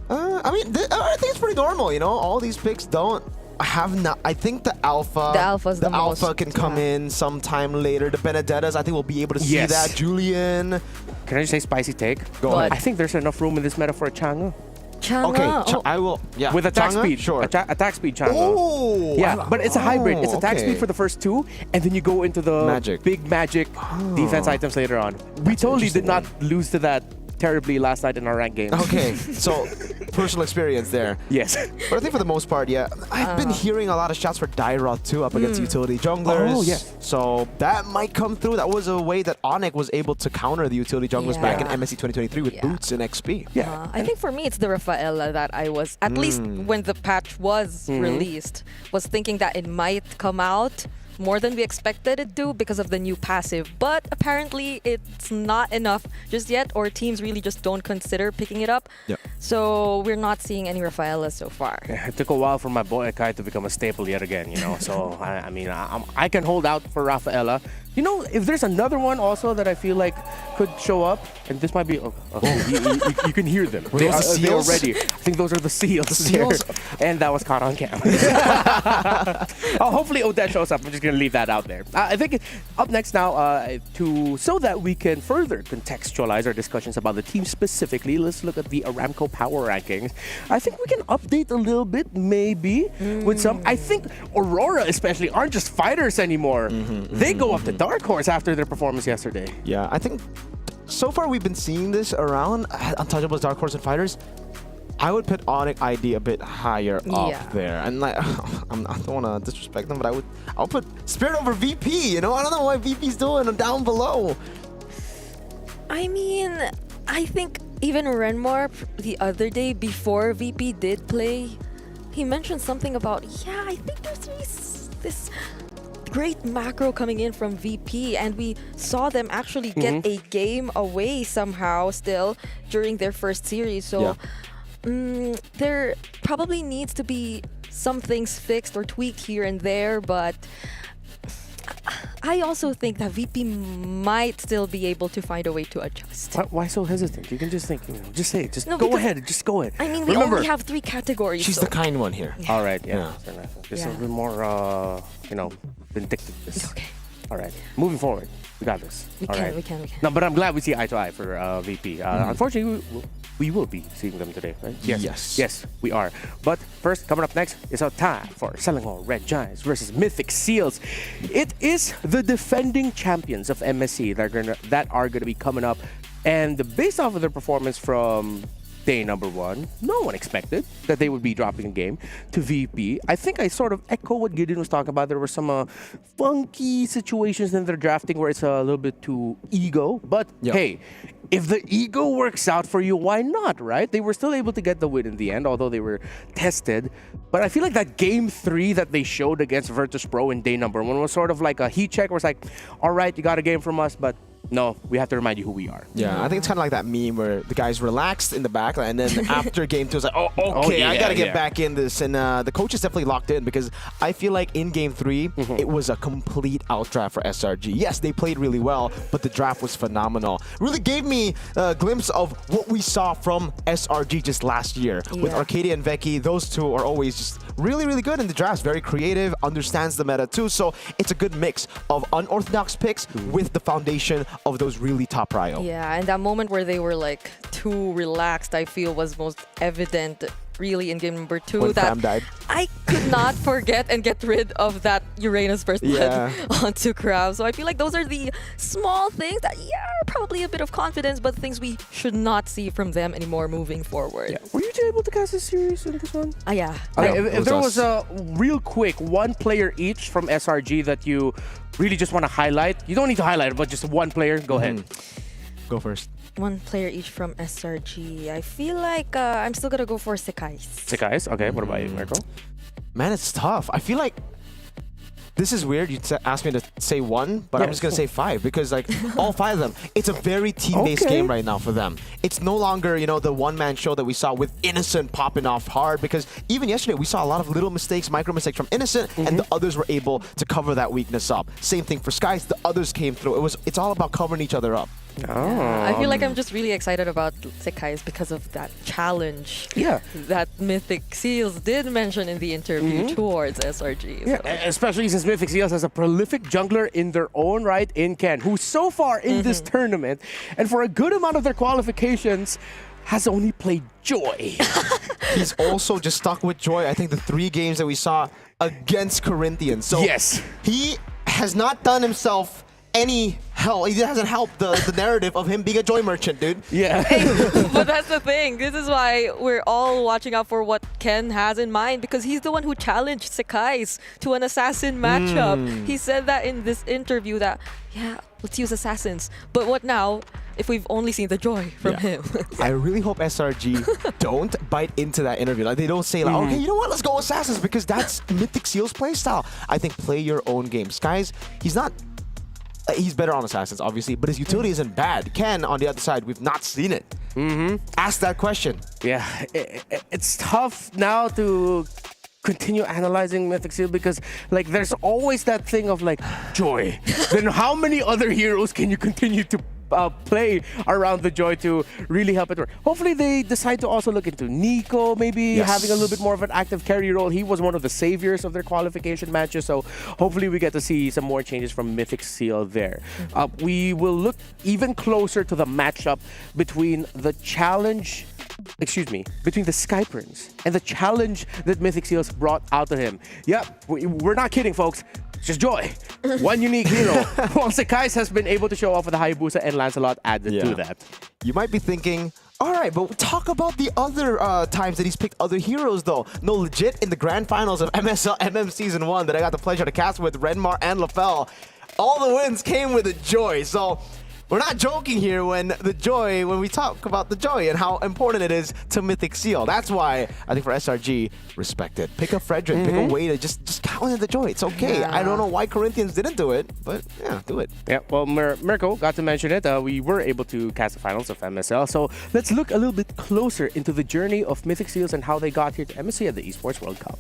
S10: I mean, I think it's pretty normal, you know? All these picks don't have not. I think the alpha.
S11: The
S10: alpha can come in sometime later. The Benedettas, I think we'll be able to see that. Julian.
S9: Can I just say spicy take?
S10: Go ahead.
S9: I think there's enough room in this meta for a Chang'e.
S11: Chang'e.
S10: I will. Yeah.
S9: With attack
S10: Chang'e?
S9: speed.
S10: Sure.
S9: Attack speed Chang'e.
S10: Oh.
S9: Yeah, but it's a hybrid. It's attack speed for the first 2, and then you go into the big magic defense items later on. We totally did not lose to that terribly last night in our ranked games.
S10: Okay, so personal experience there.
S9: Yes.
S10: But I think for the most part, yeah, I've been hearing a lot of shots for Dairot too up against utility junglers.
S9: Oh, yeah.
S10: So that might come through. That was a way that Onic was able to counter the utility junglers back in MSC 2023 with boots and XP.
S9: Yeah.
S11: I think for me, it's the Rafaela that I was, at least when the patch was released, was thinking that it might come out more than we expected it to because of the new passive. But apparently it's not enough just yet, or teams really just don't consider picking it up.
S10: Yep.
S11: So we're not seeing any Rafaela so far.
S9: Yeah, it took a while for my boy Akai to become a staple yet again, you know. So I mean, I can hold out for Rafaela. You know, if there's another one also that I feel like could show up, and this might be, you can hear them.
S10: Were those the
S9: They're
S10: seals?
S9: ready. I think those are the seals.
S10: The seals?
S9: There. And that was caught on camera. Hopefully Odette shows up. I'm just going to leave that out there. I think up next now, so that we can further contextualize our discussions about the team specifically, let's look at the Aramco Power Rankings. I think we can update a little bit, maybe, with some. I think Aurora especially aren't just fighters anymore. They go up to Dark Horse after their performance yesterday.
S10: Yeah, I think so far we've been seeing this around Untouchables, Dark Horse, and Fighters. I would put Onic ID a bit higher up there, and like I don't want to disrespect them, but I'll put Spirit over VP. You know, I don't know what VP's doing down below.
S11: I mean, I think even Renmar the other day before VP did play, he mentioned something about, yeah, I think there's this great macro coming in from VP, and we saw them actually get a game away somehow still during their first series. So there probably needs to be some things fixed or tweaked here and there, but I also think that VP might still be able to find a way to adjust.
S9: Why so hesitant? You can just think, just say it. Just
S11: No,
S9: go
S11: because-
S9: ahead. Just go ahead.
S11: I mean, we
S9: Remember,
S11: only have 3 categories.
S10: She's
S11: so.
S10: the kind one here.
S9: all right, yeah.
S10: Yeah.
S9: Just a
S11: Yeah.
S9: little more, vindictiveness.
S11: Okay.
S9: All right, moving forward. We got this.
S11: We
S9: All
S11: can,
S9: right.
S11: we can.
S9: No, but I'm glad we see eye to eye for VP. Unfortunately, we will be seeing them today, right?
S10: Yes.
S9: Yes, we are. But first, coming up next is our time for Selangor Red Giants versus Mythic Seals. It is the defending champions of MSC that are gonna be coming up, and based off of their performance from day number 1, no one expected that they would be dropping a game to VP. I think I sort of echo what Gideon was talking about. There were some funky situations in their drafting where it's a little bit too ego. But hey, if the ego works out for you, why not, right? They were still able to get the win in the end, although they were tested. But I feel like that game 3 that they showed against Virtus Pro in day number 1 was sort of like a heat check where it's like, all right, you got a game from us, but no, we have to remind you who we are.
S10: Yeah, I think it's kind of like that meme where the guy's relaxed in the back, and then after game 2, it's like, oh, okay, I got to get back in this. And the coach is definitely locked in, because I feel like in game 3, it was a complete outdraft for SRG. Yes, they played really well, but the draft was phenomenal. Really gave me a glimpse of what we saw from SRG just last year. With Arcadia and Veki, those two are always just really, really good in the drafts. Very creative, understands the meta too. So it's a good mix of unorthodox picks with the foundation of those really top prio.
S11: Yeah, and that moment where they were like too relaxed, I feel was most evident really in game number 2.
S10: When
S11: that
S10: Fram died.
S11: I could not forget and get rid of that Uranus First Blood onto Krav. So I feel like those are the small things that, are probably a bit of confidence, but things we should not see from them anymore moving forward.
S9: Were you able to cast a series in this one?
S11: Yeah.
S9: Okay,
S10: No,
S9: if there was a real quick one player each from SRG that you really just want to highlight, you don't need to highlight it, but just one player, go ahead.
S10: Go first.
S11: One player each from SRG. I feel like I'm still gonna go for Sekais.
S9: Sekais, okay, what about you, Marco?
S10: Man, it's tough. I feel like this is weird. You asked me to say one, but I'm just going to say 5 because like all 5 of them, it's a very team-based game right now for them. It's no longer, the one-man show that we saw with Innocent popping off hard, because even yesterday we saw a lot of little mistakes, micro mistakes from Innocent, and the others were able to cover that weakness up. Same thing for Skies. The others came through. It's all about covering each other up.
S11: I feel like I'm just really excited about Sekais because of that challenge that Mythic Seals did mention in the interview towards SRG.
S9: Yeah,
S11: So.
S9: especially since Mythic Seals has a prolific jungler in their own right in Ken, who so far in this tournament, and for a good amount of their qualifications, has only played Joy.
S10: He's also just stuck with Joy. I think the 3 games that we saw against Corinthians. So he has not done himself any help. He hasn't helped the narrative of him being a Joy merchant, dude.
S9: Yeah.
S11: But that's the thing. This is why we're all watching out for what Ken has in mind, because he's the one who challenged Sekais to an assassin matchup. He said that in this interview that, let's use assassins. But what now? if we've only seen the joy from him.
S10: I really hope SRG don't bite into that interview. Like they don't say like, okay, you know what, let's go Assassins, because that's Mythic Seals play style. I think play your own game. Skies, he's not. He's better on Assassins, obviously, but his utility isn't bad. Ken, on the other side, we've not seen it. Ask that question.
S9: Yeah, it's tough now to continue analyzing Mythic Seal because like there's always that thing of like joy. Then how many other heroes can you continue to play around the joy to really help it work? Hopefully they decide to also look into Nico, maybe having a little bit more of an active carry role. He was one of the saviors of their qualification matches, so hopefully we get to see some more changes from Mythic Seal there. We will look even closer to the matchup between the challenge, between the Skyperns and the challenge that Mythic Seals brought out to him. Yep, we're not kidding, folks. It's just joy. One unique hero. Well, Sekais has been able to show off with the Hayabusa and Lancelot added to that.
S10: You might be thinking, all right, but talk about the other times that he's picked other heroes, though. No, legit, in the grand finals of MSL MM Season 1 that I got the pleasure to cast with Renmar and LaFell, all the wins came with a joy. So we're not joking here when we talk about the joy and how important it is to Mythic Seal. That's why I think for SRG, respect it. Pick a Frederick, pick a way to just count in the joy. It's okay. I don't know why Corinthians didn't do it, but yeah, do it.
S9: Yeah, well, Mirko got to mention it. We were able to cast the finals of MSL. So let's look a little bit closer into the journey of Mythic Seals and how they got here to MSC at the Esports World Cup.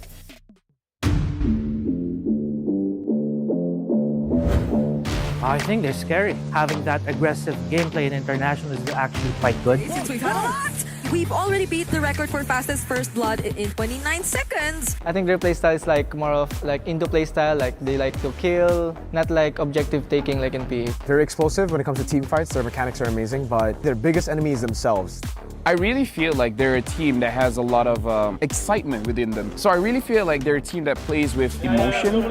S12: I think they're scary. Having that aggressive gameplay in international is actually quite good.
S11: Since we've had a lot, we've already beat the record for fastest first blood in 29 seconds.
S4: I think their playstyle is like more of like into playstyle, like they like to kill, not like objective taking like in PE.
S13: They're explosive when it comes to team fights. Their mechanics are amazing, but their biggest enemy is themselves.
S14: I really feel like they're a team that has a lot of excitement within them. So I really feel like they're a team that plays with emotion,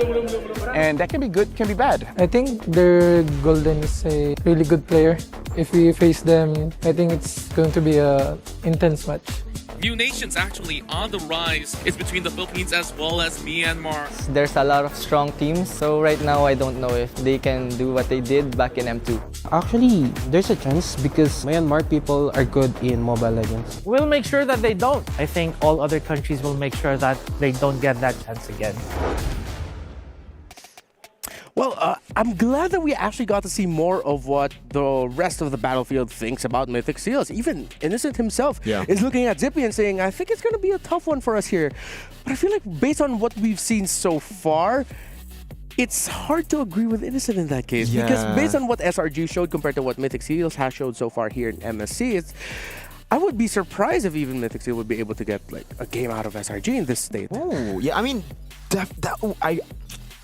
S14: and that can be good, can be bad.
S15: I think their Golden is a really good player. If we face them, I think it's going to be an intense match.
S16: New nations actually on the rise. It's between the Philippines as well as Myanmar.
S4: There's a lot of strong teams, so right now I don't know if they can do what they did back in M2.
S17: Actually, there's a chance because Myanmar people are good in Mobile Legends.
S12: We'll make sure that they don't. I think all other countries will make sure that they don't get that chance again.
S9: Well, I'm glad that we actually got to see more of what the rest of the battlefield thinks about Mythic Seals. Even Innocent himself is looking at Zippy and saying, I think it's going to be a tough one for us here. But I feel like based on what we've seen so far, it's hard to agree with Innocent in that case. Because based on what SRG showed compared to what Mythic Seals has showed so far here in MSC, I would be surprised if even Mythic Seal would be able to get like a game out of SRG in this state.
S10: Oh, yeah, I mean,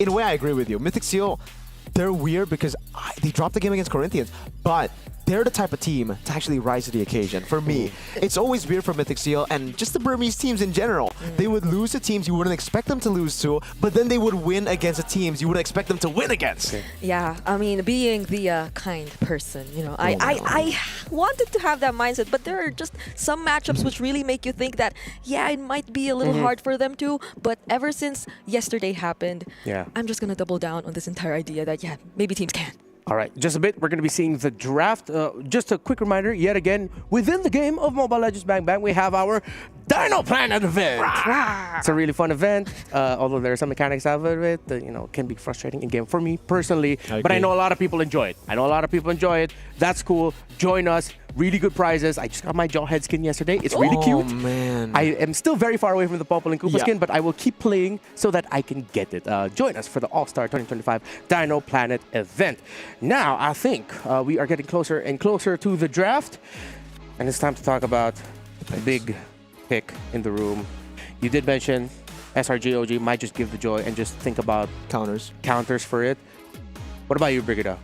S10: in a way, I agree with you. Mythic Seal, they're weird because they dropped the game against Corinthians, but they're the type of team to actually rise to the occasion. For me, it's always weird for Mythic Seal and just the Burmese teams in general. They would lose to teams you wouldn't expect them to lose to, but then they would win against the teams you wouldn't expect them to win against.
S11: Yeah, I mean, being the kind person, you know, I wanted to have that mindset, but there are just some matchups which really make you think that, yeah, it might be a little hard for them too, but ever since yesterday happened, I'm just going to double down on this entire idea that, yeah, maybe teams can.
S9: All right, just a bit, we're going to be seeing the draft. Just a quick reminder, yet again, within the game of Mobile Legends Bang Bang, we have our Dino Planet event. It's a really fun event, although there are some mechanics out of it that, you know, can be frustrating in game for me personally. But I know a lot of people enjoy it. That's cool. Join us. Really good prizes. I just got my Jawhead skin yesterday. It's really cute.
S10: Oh, man.
S9: I am still very far away from the Popple and Koopa skin, but I will keep playing so that I can get it. Join us for the All-Star 2025 Dino Planet event. Now, I think we are getting closer and closer to the draft, and it's time to talk about the big pick in the room. You did mention SRG OG might just give the joy and just think about counters for it. What about you, Brigida?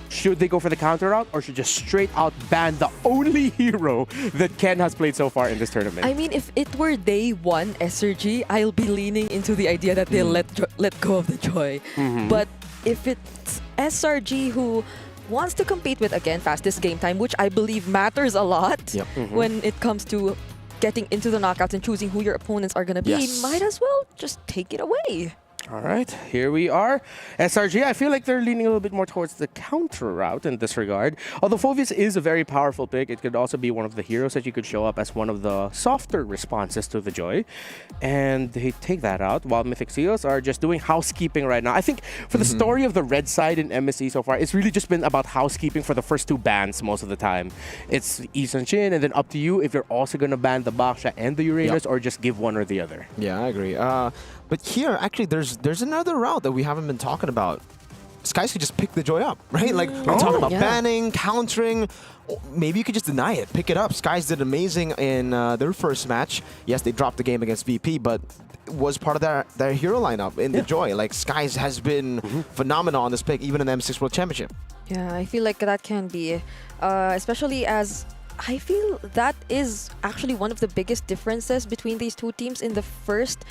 S9: Should they go for the counter route or should just straight out ban the only hero that Ken has played so far in this tournament?
S11: I mean, if it were day one SRG, I'll be leaning into the idea that they'll let go of the joy. But if it's SRG who wants to compete with, again, fastest game time, which I believe matters a lot when it comes to getting into the knockouts and choosing who your opponents are going to be, might as well just take it away.
S9: All right, here we are. SRG, I feel like they're leaning a little bit more towards the counter route in this regard. Although Phoveus is a very powerful pick, it could also be one of the heroes that you could show up as one of the softer responses to the Joy. And they take that out, while Mythic Seals are just doing housekeeping right now. I think for the story of the red side in MSC so far, it's really just been about housekeeping for the first two bans most of the time. It's Isun Shin, and then up to you if you're also going to ban the Baksha and the Uranus, or just give one or the other.
S10: Yeah, I agree. But here, actually, there's another route that we haven't been talking about. Skies could just pick the Joy up, right? Like, we're talking about banning, countering. Maybe you could just deny it, pick it up. Skies did amazing in their first match. Yes, they dropped the game against VP, but was part of their hero lineup in the Joy. Like, Skies has been phenomenal on this pick, even in the M6 World Championship.
S11: Yeah, I feel like that can be, especially as I feel that is actually one of the biggest differences between these two teams in the first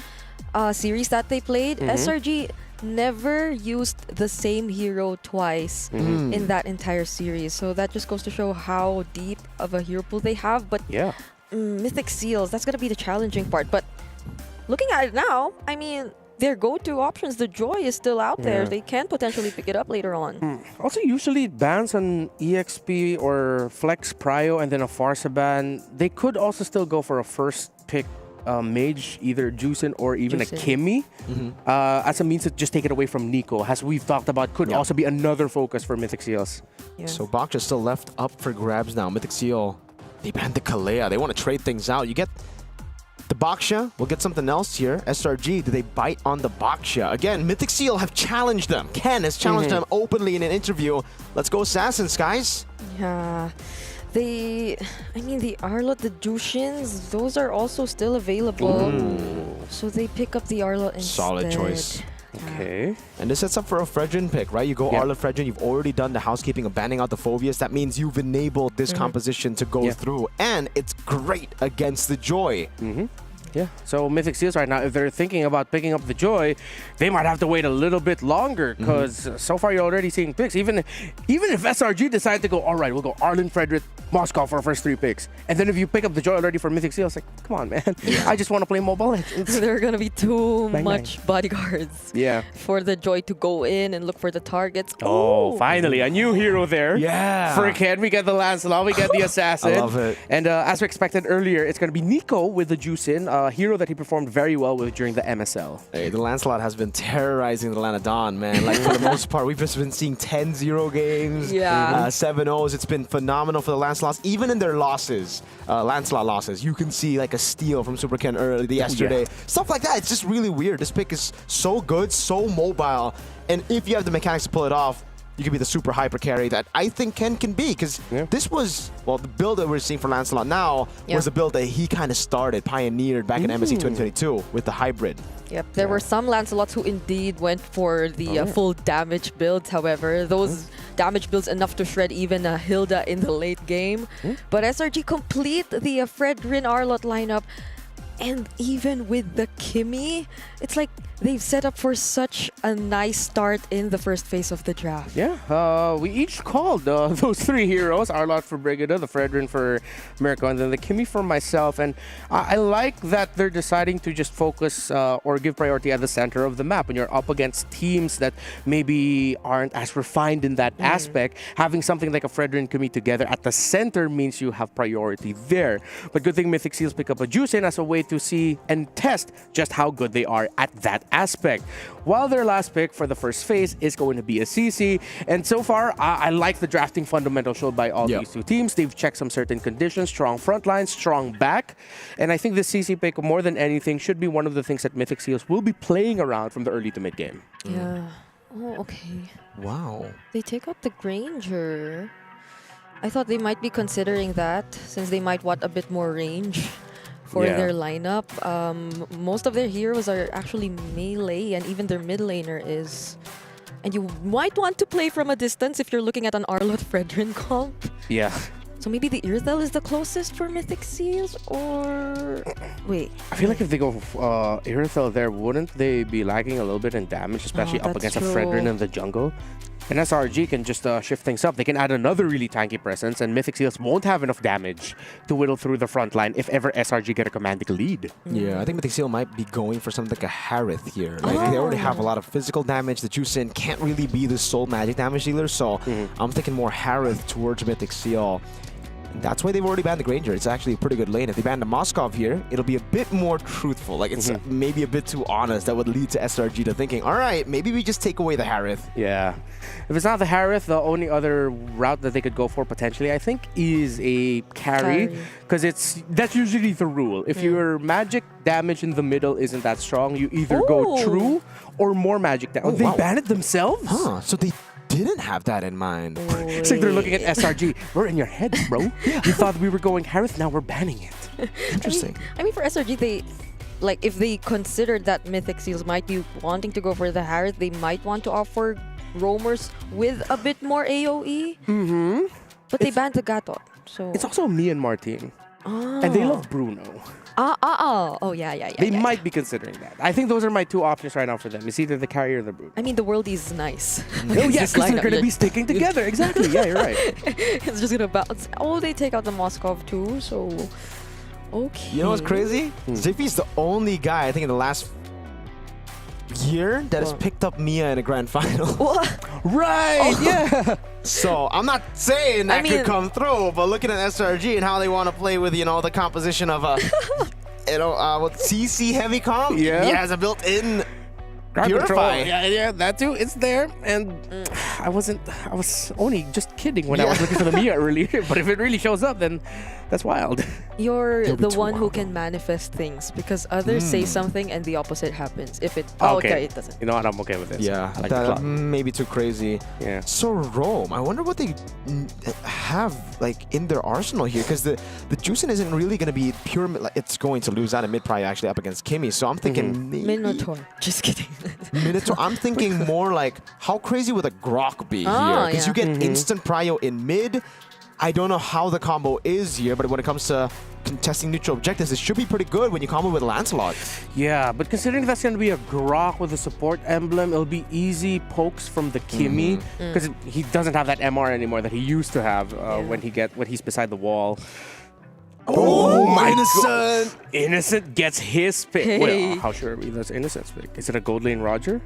S11: series that they played. SRG never used the same hero twice in that entire series. So that just goes to show how deep of a hero pool they have. But Mythic Seals, that's going to be the challenging part. But looking at it now, I mean, their go-to options, the Joy is still out there. They can potentially pick it up later on.
S9: Also, usually bans on EXP or Flex Prio and then a Farsa ban, they could also still go for a first pick mage, either Juicin or even a Kimmy, as a means to just take it away from Nico, as we've talked about, could also be another focus for Mythic Seals.
S10: So Baksha still left up for grabs now. Mythic Seal, they banned the Kalea. They want to trade things out. You get the Baksha, we'll get something else here. SRG, do they bite on the Baksha? Again, Mythic Seal have challenged them. Ken has challenged them openly in an interview. Let's go Assassins, guys.
S11: Yeah. I mean, the Arlot, the Jushins, those are also still available. So they pick up the Arlot instead.
S10: Solid choice.
S9: Okay.
S10: And this sets up for a Fredrin pick, right? You go Arlot Fredrin, you've already done the housekeeping of banning out the Phoveus. That means you've enabled this composition to go through. And it's great against the Joy.
S9: Yeah, so Mythic Seals right now, if they're thinking about picking up the Joy, they might have to wait a little bit longer, because so far you're already seeing picks. Even if SRG decide to go, all right, we'll go Arlen, Frederick, Moscow for our first 3 picks. And then if you pick up the Joy already for Mythic Seals, like, come on, man. I just want to play Mobile Legends.
S11: There are going to be too much bodyguards for the Joy to go in and look for the targets.
S9: Oh, finally, a new hero there.
S10: Yeah.
S9: For Ken, we get the Lancelot, we get the Assassin.
S10: I love it.
S9: And as we expected earlier, it's going to be Nico with the Juicin, a hero that he performed very well with during the MSL.
S10: Hey, the Lancelot has been terrorizing the Lanadon, man. Like, for the most part, we've just been seeing 10-0 games, 7-0s. It's been phenomenal for the Lancelots. Even in their losses, Lancelot losses, you can see like a steal from Super Ken early yesterday. Stuff like that. It's just really weird. This pick is so good, so mobile. And if you have the mechanics to pull it off, you can be the super hyper carry that I think Ken can be, because this was, well, the build that we're seeing for Lancelot now was the build that he kind of started, pioneered back in MSC 2022 with the hybrid.
S11: Yep, there were some Lancelots who indeed went for the full damage builds. However, those damage builds enough to shred even Hilda in the late game. But SRG complete the Fredrin Arlot lineup. And even with the Kimmy, it's like they've set up for such a nice start in the first phase of the draft.
S9: Yeah, we each called those 3 heroes, Arlot for Brigida, the Fredrin for Mirko, and then the Kimmy for myself. And I like that they're deciding to just focus or give priority at the center of the map. When you're up against teams that maybe aren't as refined in that aspect, having something like a Fredrin Kimmy together at the center means you have priority there. But good thing Mythic Seals pick up a Juicin as a way to see and test just how good they are at that aspect. While their last pick for the first phase is going to be a CC. And so far, I like the drafting fundamentals showed by all these two teams. They've checked some certain conditions, strong front line, strong back. And I think the CC pick, more than anything, should be one of the things that Mythic Seals will be playing around from the early to mid game.
S11: Yeah. Oh, okay.
S10: Wow.
S11: They take up the Granger. I thought they might be considering that, since they might want a bit more range for their lineup. Most of their heroes are actually melee, and even their mid laner is. And you might want to play from a distance if you're looking at an Arlot Fredrin comp.
S9: Yeah.
S11: So maybe the Irthel is the closest for Mythic Seals, or wait.
S9: I feel like if they go Irithel there, wouldn't they be lagging a little bit in damage, especially up against a Fredrin in the jungle? And SRG can just shift things up. They can add another really tanky presence, and Mythic Seals won't have enough damage to whittle through the front line if ever SRG get a commanding lead.
S10: Yeah, I think Mythic Seal might be going for something like a Harith here. Right? They already have a lot of physical damage. The Juicin can't really be the sole magic damage dealer, so I'm thinking more Harith towards Mythic Seal. That's why they've already banned the Granger. It's actually a pretty good lane. If they ban the Moskov here, it'll be a bit more truthful. Like, it's maybe a bit too honest. That would lead to SRG to thinking, all right, maybe we just take away the Harith.
S9: Yeah. If it's not the Harith, the only other route that they could go for potentially, I think, is a carry. Because that's usually the rule. If your magic damage in the middle isn't that strong, you either go true or more magic damage. They banned it themselves?
S10: Huh, so they didn't have that in mind.
S9: It's like they're looking at SRG. We're in your head, bro. You thought we were going Harith, now we're banning it.
S10: Interesting.
S11: I mean, for SRG, they, like, if they considered that Mythic Seals might be wanting to go for the Harith, they might want to offer roamers with a bit more AoE. But they banned the Gatot, so...
S9: It's also a Myanmar team. And they love Bruno.
S11: Oh, yeah.
S9: They might be considering that. I think those are my two options right now for them. It's either the carry or the Bruno.
S11: I mean, the world is nice.
S9: Oh, yes, because they're going to be sticking together. Exactly. Yeah, you're right.
S11: It's just going to bounce. Oh, they take out the Moskov too, so... Okay.
S10: You know what's crazy? Zippy's the only guy, I think, in the last year that has picked up Mia in a grand final.
S9: Right, yeah.
S10: So I'm not saying that could come through, but looking at SRG and how they want to play with, the composition of a, with CC heavy comp, he has a built-in Purify.
S9: Yeah, that too. It's there, and I was only just kidding when I was looking for the Mia earlier. But if it really shows up, then that's wild.
S11: You're the one who can manifest things because others say something and the opposite happens. If it it doesn't.
S9: You know what? I'm okay with this.
S10: Yeah,
S9: I like
S10: that may be too crazy.
S9: Yeah.
S10: So Rome, I wonder what they have like in their arsenal here, because the Juicin isn't really going to be pure. It's going to lose out in mid prio actually up against Kimmy. So I'm thinking
S11: Minotaur. Just kidding.
S10: Minotaur. I'm thinking more like how crazy would a Grok be here? Because you get instant prio in mid. I don't know how the combo is here, but when it comes to contesting neutral objectives, it should be pretty good when you combo with Lancelot.
S9: Yeah, but considering that's going to be a Grok with a support emblem, it'll be easy pokes from the Kimmy, because he doesn't have that MR anymore that he used to have when he's beside the wall.
S10: Oh my Innocent!
S9: God. Innocent gets his pick.
S11: Hey.
S9: Well, how sure are we that's Innocent's pick? Is it a gold lane Roger?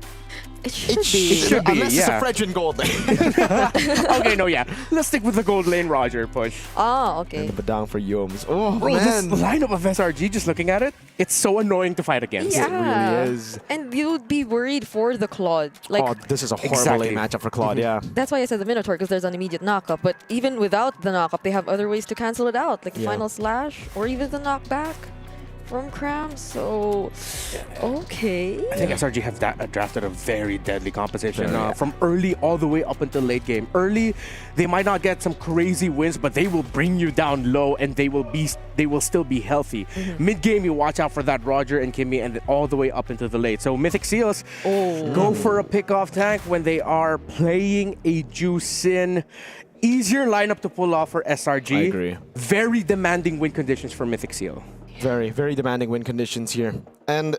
S11: It should be.
S10: It should be, unless it's a Fredrin gold lane.
S9: Okay, no, yeah. Let's stick with the gold lane Roger push.
S11: Oh, okay.
S10: And the Badang for Yomes. Oh,
S9: Bro,
S10: man.
S9: this lineup of SRG, just looking at it, it's so annoying to fight against.
S11: Yeah.
S10: It really is.
S11: And you'd be worried for the Claude. Like,
S10: Oh, this is a horrible lane matchup for Claude, yeah.
S11: that's why I said the Minotaur, because there's an immediate knockup. But even without the knockup, they have other ways to cancel it out, like the Final Slash or even the knockback from Cram. So, okay.
S9: I think SRG have drafted a very deadly composition from early all the way up until late game. Early, they might not get some crazy wins, but they will bring you down low and they will still be healthy. Mid game, you watch out for that Roger and Kimmy, and all the way up into the late. So Mythic Seals go for a pick-off tank when they are playing a Juicin. Easier lineup to pull off for SRG.
S10: I agree.
S9: Very demanding win conditions for Mythic Seal.
S10: Very, very demanding win conditions here. And,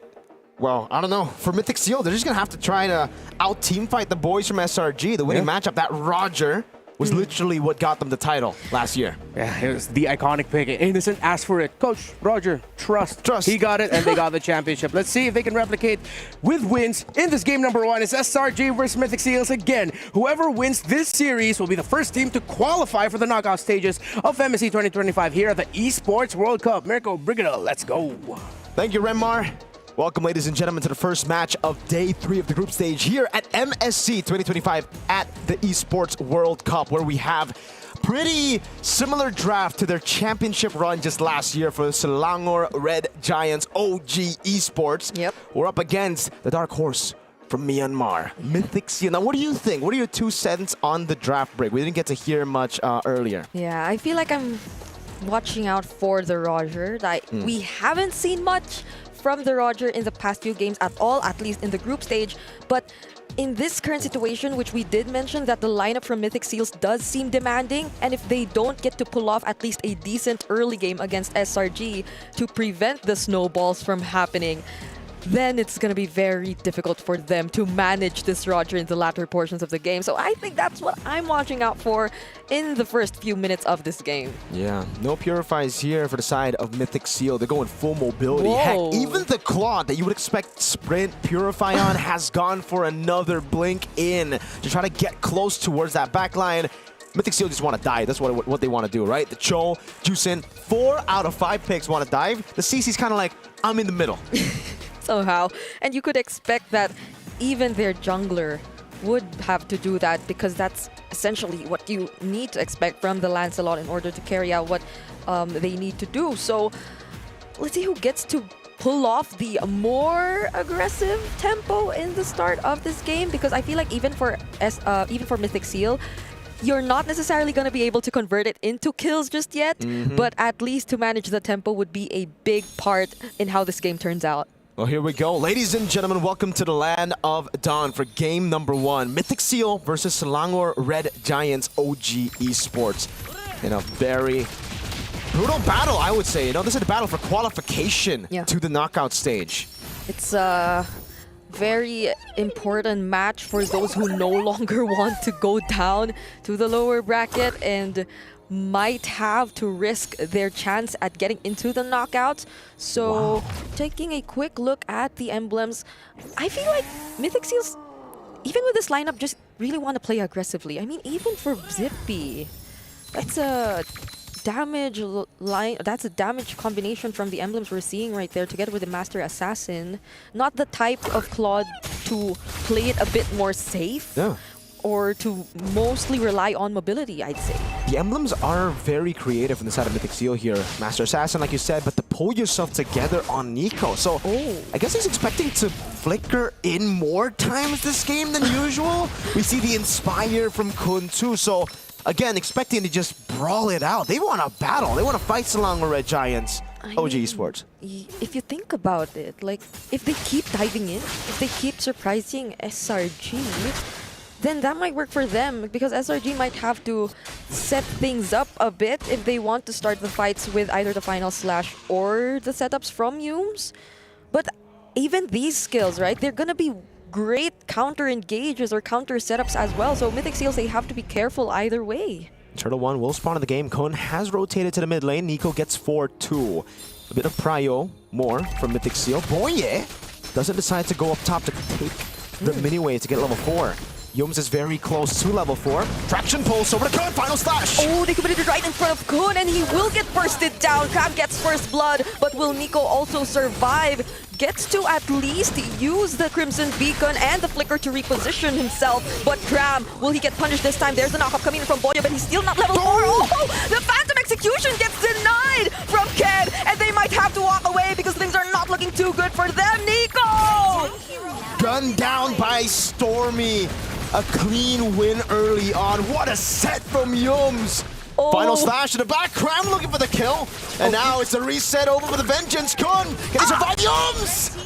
S10: well, I don't know. For Mythic Seal, they're just going to have to try to out-team fight the boys from SRG. The winning matchup, that Roger, was literally what got them the title last year.
S9: Yeah, it was the iconic pick. Innocent asked for it. Coach, Roger, trust. He got it, and they got the championship. Let's see if they can replicate with wins in this game number 1. It's SRG versus Mythic Seals again. Whoever wins this series will be the first team to qualify for the knockout stages of MSC 2025 here at the Esports World Cup. Mirko Brigida, let's go.
S10: Thank you, Renmar. Welcome, ladies and gentlemen, to the first match of Day 3 of the group stage here at MSC 2025 at the Esports World Cup, where we have pretty similar draft to their championship run just last year for Selangor Red Giants OG Esports.
S11: Yep.
S10: We're up against the dark horse from Myanmar, Mythic Seal. Now, what do you think? What are your 2 cents on the draft break? We didn't get to hear much earlier.
S11: Yeah, I feel like I'm watching out for the Roger. We haven't seen much from the Roger in the past few games at all, at least in the group stage. But in this current situation, which we did mention that the lineup from Mythic Seals does seem demanding, and if they don't get to pull off at least a decent early game against SRG to prevent the snowballs from happening, then it's going to be very difficult for them to manage this Roger in the latter portions of the game. So I think that's what I'm watching out for in the first few minutes of this game.
S10: Yeah, no purifies here for the side of Mythic Seal. They're going full mobility.
S11: Whoa.
S10: Heck, even the Claw that you would expect Sprint Purify on has gone for another blink in to try to get close towards that back line. Mythic Seal just want to dive. That's what they want to do, right? The Cho, Juicin, 4 out of 5 picks want to dive. The CC's kind of like, I'm in the middle.
S11: Somehow. And you could expect that even their jungler would have to do that, because that's essentially what you need to expect from the Lancelot in order to carry out what they need to do. So let's see who gets to pull off the more aggressive tempo in the start of this game, because I feel like even for Mythic Seal, you're not necessarily going to be able to convert it into kills just yet, but at least to manage the tempo would be a big part in how this game turns out.
S10: Well, here we go. Ladies and gentlemen, welcome to the Land of Dawn for game number 1. Mythic Seal versus Selangor Red Giants OG Esports. In a very brutal battle, I would say. You know, this is a battle for qualification to the knockout stage.
S11: It's a very important match for those who no longer want to go down to the lower bracket and might have to risk their chance at getting into the knockouts. So taking a quick look at the emblems, I feel like Mythic Seals, even with this lineup, just really want to play aggressively. I mean, even for Zippy, that's a damage line. That's a damage combination from the emblems we're seeing right there, together with the Master Assassin. Not the type of Claude to play it a bit more safe, or to mostly rely on mobility, I'd say.
S10: The emblems are very creative on the side of Mythic Seal here. Master Assassin, like you said, but to pull yourself together on Nico. So I guess he's expecting to flicker in more times this game than usual. We see the Inspire from Kun too. So again, expecting to just brawl it out. They want to battle. They want to fight Selangor Red Giants. OG Esports.
S11: If you think about it, like, if they keep diving in, if they keep surprising SRG, then that might work for them, because SRG might have to set things up a bit if they want to start the fights with either the final slash or the setups from Yumes. But even these skills, right, they're gonna be great counter engages or counter setups as well. So Mythic Seals, they have to be careful either way.
S10: Turtle 1 will spawn in the game. Kun has rotated to the mid lane. Nico gets 4-2. A bit of prio more from Mythic Seal. Boye doesn't decide to go up top to take the mini wave to get level 4. Yums is very close to level 4. Traction pulse over to Kun. Final slash.
S11: Oh, they committed it right in front of Kun, and he will get bursted down. Crab gets first blood, but will Nico also survive? Gets to at least use the Crimson Beacon and the Flicker to reposition himself. But Cram, will he get punished this time? There's the knockup coming in from Boya, but he's still not level 4. Oh, the Phantom Execution gets denied from Ked, and they might have to walk away because things are not looking too good for them. Nico!
S10: Gunned down by Stormy. A clean win early on. What a set from Yums. Final slash to the back. Cram looking for the kill. And now it's a reset over for the Vengeance. Kun, can he survive Yums?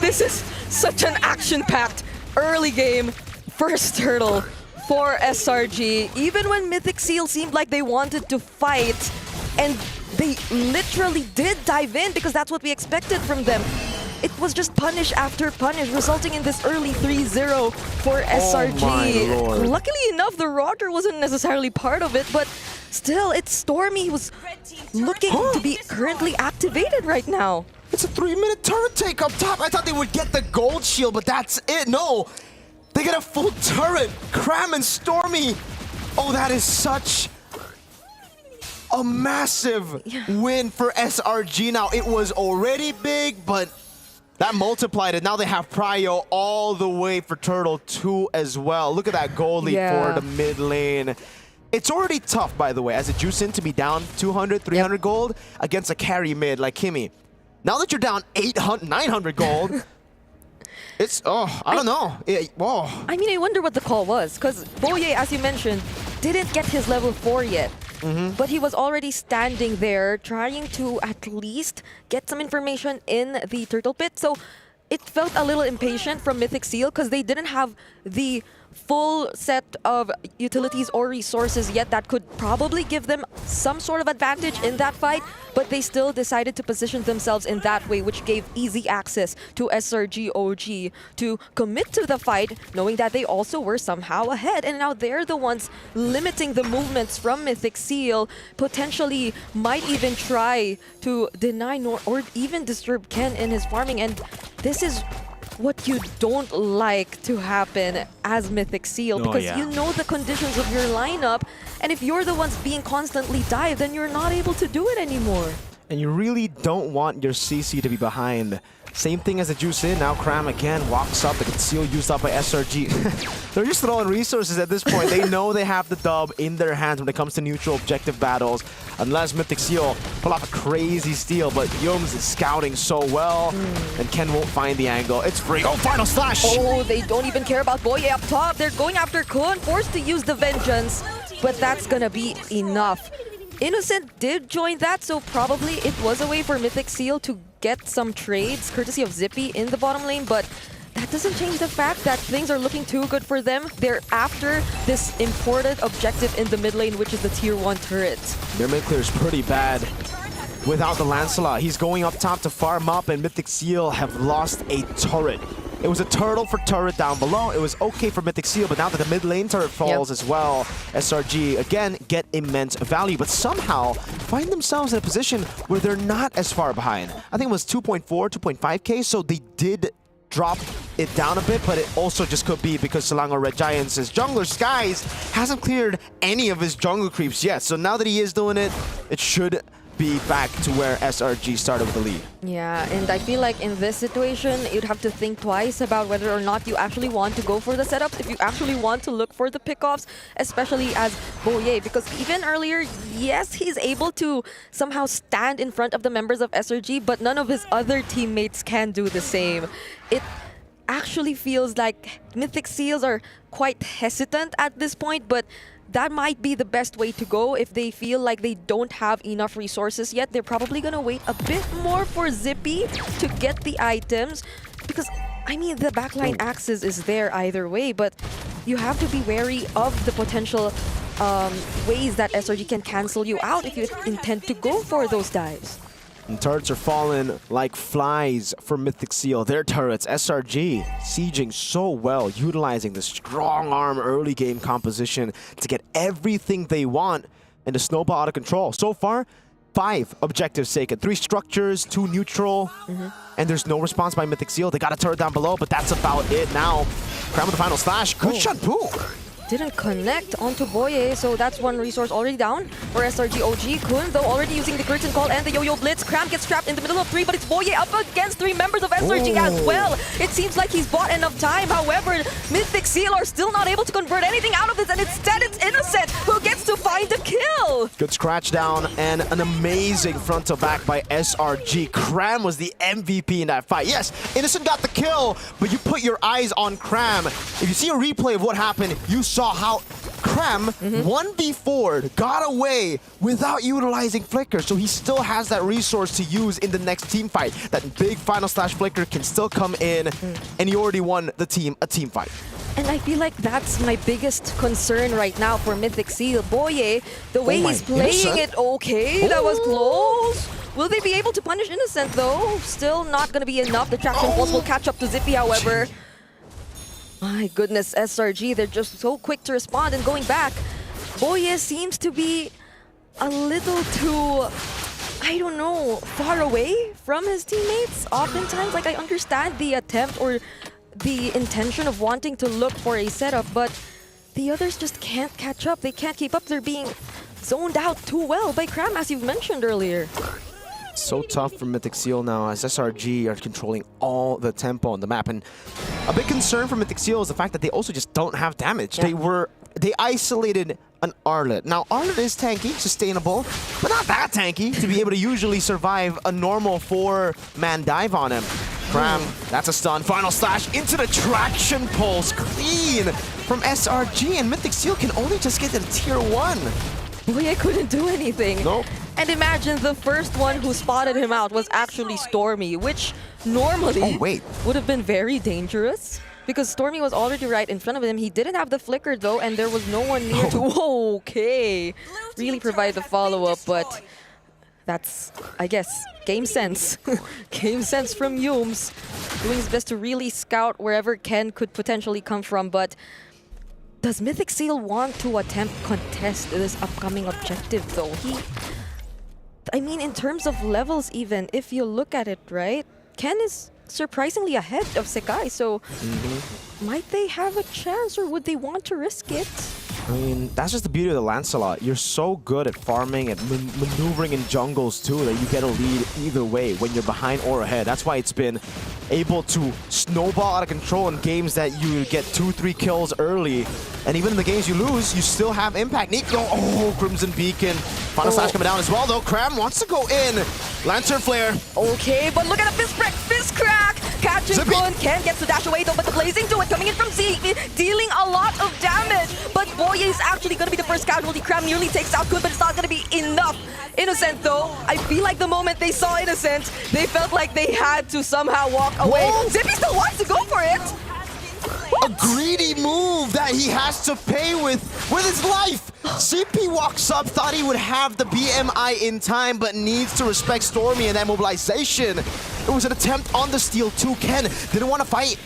S11: This is such an action-packed early game. First turtle for SRG. Even when Mythic Seal seemed like they wanted to fight, and they literally did dive in because that's what we expected from them. It was just punish after punish, resulting in this early 3-0 for SRG.
S10: Oh my Lord.
S11: Luckily enough, the Roger wasn't necessarily part of it, but still, it's Stormy who's looking to be currently activated right now.
S10: It's a 3-minute turret take up top. I thought they would get the gold shield, but that's it. No, they get a full turret. Cram and Stormy. Oh, that is such a massive win for SRG. Now, it was already big, but that multiplied it. Now they have prio all the way for Turtle 2 as well. Look at that gold lead for the mid lane. It's already tough, by the way, as a Juicin to be down 200, 300 gold against a carry mid like Kimmy. Now that you're down 800, 900 gold, it's, I don't know.
S11: I mean, I wonder what the call was, because Boye, as you mentioned, didn't get his level 4 yet. But he was already standing there trying to at least get some information in the turtle pit. So it felt a little impatient from Mythic Seal because they didn't have the full set of utilities or resources yet that could probably give them some sort of advantage in that fight, but they still decided to position themselves in that way, which gave easy access to SRG OG to commit to the fight, knowing that they also were somehow ahead. And now they're the ones limiting the movements from Mythic Seal, potentially might even try to deny or even disturb Ken in his farming. And this is what you don't like to happen as Mythic Seal, because you know the conditions of your lineup, and if you're the ones being constantly dived, then you're not able to do it anymore.
S10: And you really don't want your CC to be behind. Same thing as the juice in. Now Cram again walks up. The conceal used up by SRG. They're just throwing resources at this point. They know they have the dub in their hands when it comes to neutral objective battles. Unless Mythic Seal pull off a crazy steal, but Yums is scouting so well, and Ken won't find the angle. It's free. Oh, final slash!
S11: Oh, they don't even care about Boye up top. They're going after Kun, forced to use the Vengeance, but that's gonna be enough. Innocent did join that, so probably it was a way for Mythic Seal to get some trades courtesy of Zippy in the bottom lane, but that doesn't change the fact that things are looking too good for them. They're after this important objective in the mid lane, which is the tier 1 turret.
S10: Their mid clear is pretty bad without the Lancelot. He's going up top to farm up, and Mythic Seal have lost a turret. It was a turtle for turret down below. It was okay for Mythic Seal, but now that the mid lane turret falls as well, SRG, again, get immense value, but somehow find themselves in a position where they're not as far behind. I think it was 2.4, 2.5k, so they did drop it down a bit, but it also just could be because Selangor Red Giants' jungler, Skies, hasn't cleared any of his jungle creeps yet. So now that he is doing it, it should be back to where SRG started with the lead.
S11: Yeah, and I feel like in this situation, you'd have to think twice about whether or not you actually want to go for the setups, if you actually want to look for the pickoffs, especially as Boye, because even earlier, yes, he's able to somehow stand in front of the members of SRG, but none of his other teammates can do the same. It actually feels like Mythic Seals are quite hesitant at this point, but that might be the best way to go. If they feel like they don't have enough resources yet, they're probably gonna wait a bit more for Zippy to get the items, because I mean the backline access is there either way, but you have to be wary of the potential ways that SRG can cancel you out if you intend to go for those dives.
S10: And turrets are falling like flies for Mythic Seal. Their turrets, SRG, sieging so well, utilizing the strong arm early game composition to get everything they want and to snowball out of control. So far, 5 objectives taken, 3 structures, 2 neutral, and there's no response by Mythic Seal. They got a turret down below, but that's about it now. Cram with the final slash. Good shot, Boo.
S11: Didn't connect onto Boye, so that's one resource already down for SRG OG. Kun, though, already using the Curtain Call and the Yo-Yo Blitz. Cram gets trapped in the middle of 3, but it's Boye up against 3 members of SRG as well. It seems like he's bought enough time. However, Mythic Seal are still not able to convert anything out of this, and instead it's Innocent who gets to find the kill.
S10: Good scratch down and an amazing frontal back by SRG. Cram was the MVP in that fight. Yes, Innocent got the kill, but you put your eyes on Cram. If you see a replay of what happened, you saw how Cram 1v4 got away without utilizing Flicker, so he still has that resource to use in the next team fight. That big final slash Flicker can still come in, and he already won the team a team fight.
S11: And I feel like that's my biggest concern right now for Mythic Seal. Boye, the way he's playing it, okay, that was close. Will they be able to punish Innocent though? Still not going to be enough. The traction pulse will catch up to Zippy, however. My goodness, SRG, they're just so quick to respond and going back. Boye seems to be a little too, I don't know, far away from his teammates. Oftentimes, like, I understand the attempt or the intention of wanting to look for a setup, but the others just can't catch up. They can't keep up. They're being zoned out too well by Cram, as you've mentioned earlier.
S10: So tough for Mythic Seal now, as SRG are controlling all the tempo on the map. And a big concern for Mythic Seal is the fact that they also just don't have damage. They isolated an Arlet. Now, Arlet is tanky, sustainable, but not that tanky to be able to usually survive a normal 4-man dive on him. Cram, that's a stun. Final slash into the traction pulse. Clean from SRG, and Mythic Seal can only just get to tier 1.
S11: Boye couldn't do anything.
S10: Nope.
S11: And imagine the first one who spotted him out was actually Stormy, which normally would have been very dangerous. Because Stormy was already right in front of him. He didn't have the flicker though, and there was no one near to really provide the follow-up, but that's, I guess, game sense. Game sense from Yums, doing his best to really scout wherever Ken could potentially come from. But does Mythic Seal want to attempt contest this upcoming objective though? I mean, in terms of levels even, if you look at it, right? Ken is surprisingly ahead of Sekai, so might they have a chance, or would they want to risk it?
S10: I mean, that's just the beauty of the Lancelot. You're so good at farming and maneuvering in jungles too that you get a lead either way when you're behind or ahead. That's why it's been able to snowball out of control in games that you get 2-3 kills early. And even in the games you lose, you still have impact. Nico, Crimson Beacon. Final slash coming down as well though. Cram wants to go in. Lantern Flare.
S11: Okay, but look at the fist crack. Catching Kun. Ken gets to dash away though, but the Blazing Duet coming in from Z, dealing a lot of damage. But Boye is actually going to be the first casualty. Cram nearly takes out Kun, but it's not going to be enough. Innocent though, I feel like the moment they saw Innocent, they felt like they had to somehow walk away. Zippy still wants to go for it.
S10: A greedy move that he has to pay with his life. CP walks up, thought he would have the BMI in time, but needs to respect Stormy and that mobilization. It was an attempt on the steal too. Ken didn't want to fight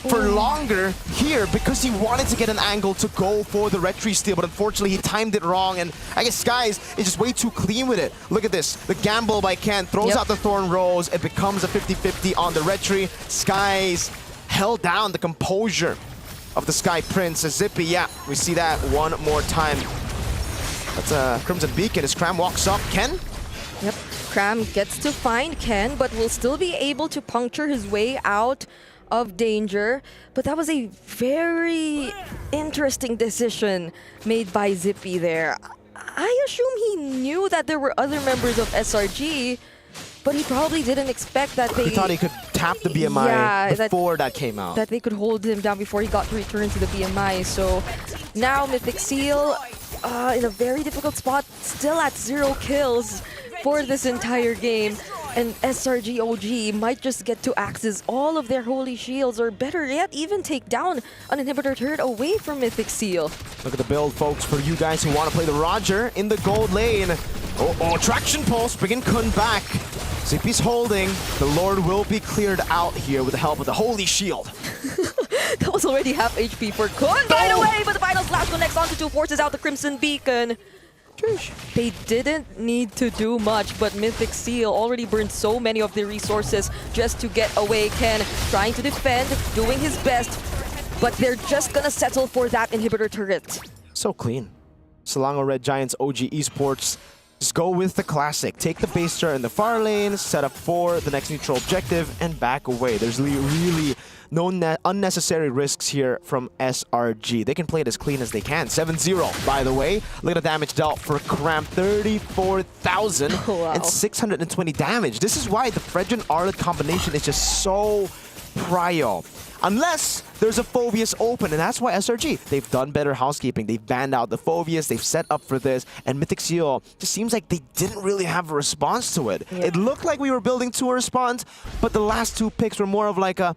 S10: for longer here because he wanted to get an angle to go for the retry steal, but unfortunately he timed it wrong, and I guess Skies is just way too clean with it. Look at this, the gamble by Ken, throws out the Thorn Rose, it becomes a 50-50 on the retry. Skies held down the composure of the Sky Prince. Zippy, yeah, we see that one more time. That's a Crimson Beacon as Cram walks up. Ken?
S11: Yep, Cram gets to find Ken, but will still be able to puncture his way out of danger. But that was a very interesting decision made by Zippy there. I assume he knew that there were other members of SRG, but he probably didn't expect that they...
S10: He thought he could tap the BMI before that came out.
S11: That they could hold him down before he got to return to the BMI. So now Mythic Seal in a very difficult spot, still at 0 kills for this entire game. And SRG OG might just get to access all of their holy shields, or better yet, even take down an inhibitor turret away from Mythic Seal.
S10: Look at the build, folks, for you guys who want to play the Roger in the gold lane. Traction Pulse, bringing Kun back. Zippy's holding. The Lord will be cleared out here with the help of the Holy Shield.
S11: That was already half HP for Kun right away, but the final slash connects onto 2, forces out the Crimson Beacon. They didn't need to do much, but Mythic Seal already burned so many of their resources just to get away. Ken trying to defend, doing his best, but they're just gonna settle for that inhibitor turret.
S10: So clean. Selangor Red Giants OG Esports. Just go with the classic. Take the base turret in the far lane, set up for the next neutral objective, and back away. There's really no unnecessary risks here from SRG. They can play it as clean as they can. 7-0, by the way. Look at the damage dealt for Cram. 34,000 and 620 damage. This is why the Fredrin Arlet combination is just so prio. Unless there's a Phoveus open, and that's why SRG, they've done better housekeeping. They've banned out the Phoveus, they've set up for this, and Mythic Seal just seems like they didn't really have a response to it. It looked like we were building to a response, but the last 2 picks were more of like a,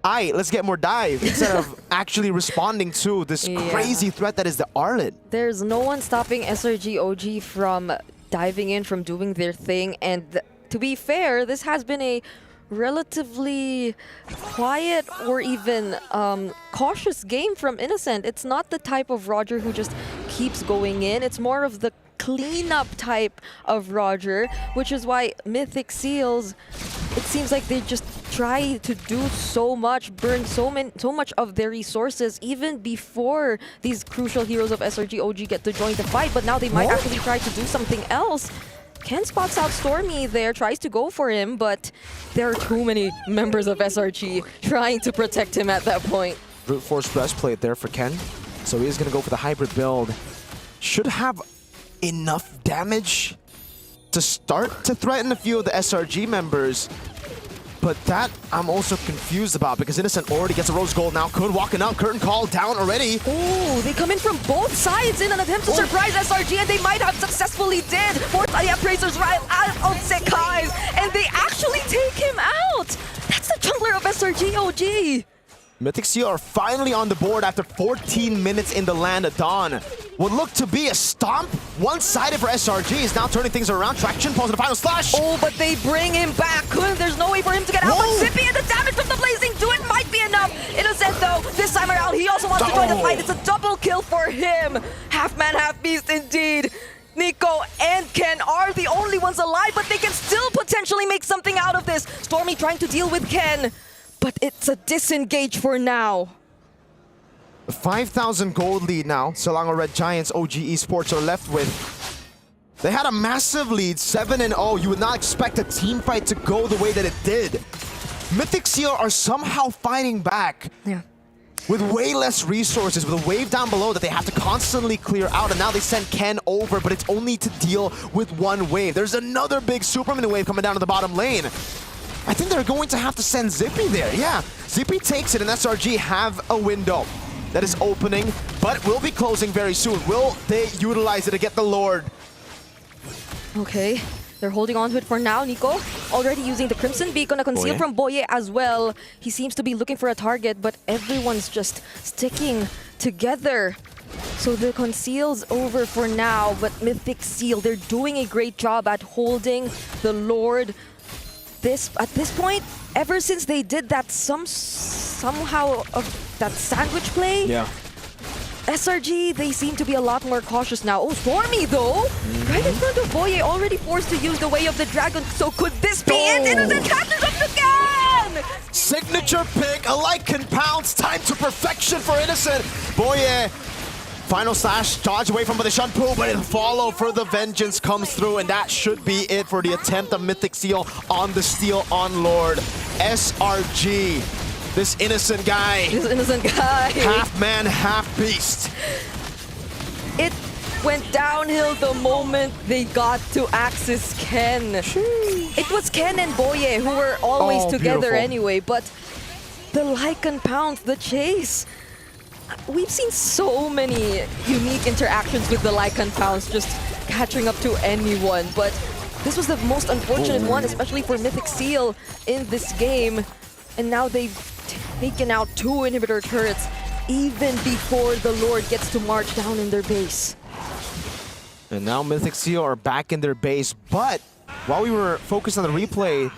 S10: aight, let's get more dive, instead of actually responding to this crazy threat that is the Arlet.
S11: There's no one stopping SRG OG from diving in, from doing their thing, and to be fair, this has been a relatively quiet or even cautious game from Innocent. It's not the type of Roger who just keeps going in. It's more of the cleanup type of Roger, which is why Mythic Seals, it seems like they just try to do so much, burn so much of their resources even before these crucial heroes of SRG OG get to join the fight, but now they might actually try to do something else. Ken spots out Stormy there, tries to go for him, but there are too many members of SRG trying to protect him at that point.
S10: Brute Force breastplate there for Ken. So he is going to go for the hybrid build. Should have enough damage to start to threaten a few of the SRG members. but that I'm also confused about because Innocent already gets a rose gold now. Kun walking up, curtain call down already.
S11: Oh, they come in from both sides in an attempt to surprise SRG, and they might have successfully did. Fourth Aya Praisers right out of Sekai's, and they actually take him out. That's the jungler of SRG OG.
S10: Mythic Seal are finally on the board after 14 minutes in the land of Dawn. What looked to be a stomp, one-sided for SRG, is now turning things around. Traction, pulls the final slash.
S11: Oh, but they bring him back. There's no way for him to get out. But Zippy and the damage from the Blazing Do It might be enough. Innocent, though, this time around, he also wants to join the fight. It's a double kill for him. Half man, half beast indeed. Nico and Ken are the only ones alive, but they can still potentially make something out of this. Stormy trying to deal with Ken, but it's a disengage for now.
S10: 5,000 gold lead now. Selangor Red Giants OG Esports are left with. They had a massive lead, 7-0. You would not expect a team fight to go the way that it did. Mythic Seal are somehow fighting back.
S11: Yeah.
S10: With way less resources, with a wave down below that they have to constantly clear out, and now they send Ken over, but it's only to deal with one wave. There's another big Superman wave coming down to the bottom lane. I think they're going to have to send Zippy there. Yeah, Zippy takes it, and SRG have a window that is opening, but will be closing very soon. Will they utilize it to get the Lord?
S11: Okay, they're holding on to it for now. Nico already using the Crimson Beacon, a conceal from Boye as well. He seems to be looking for a target, but everyone's just sticking together. So the conceal's over for now, but Mythic Seal, they're doing a great job at holding the Lord. At this point, ever since they did that somehow of that sandwich play, SRG, they seem to be a lot more cautious now. Oh, Stormy though, right in front of Boye, already forced to use the Way of the Dragon. So could this be it? Innocent catches up again!
S10: Signature pick, a Lycan pounce, time to perfection for Innocent. Boye, final slash, dodge away from the Shunpu, but the follow for the Vengeance comes through, and that should be it for the attempt of Mythic Seal on the steal on Lord. SRG, this innocent guy. Half man, half beast.
S11: It went downhill the moment they got to Axis Ken. It was Ken and Boye who were always together anyway, but the Lycan pounce, the chase. We've seen so many unique interactions with the Lycan pounce, just catching up to anyone, but this was the most unfortunate one, especially for Mythic Seal in this game. And now they've taken out 2 inhibitor turrets even before the Lord gets to march down in their base.
S10: And now Mythic Seal are back in their base, but while we were focused on the replay,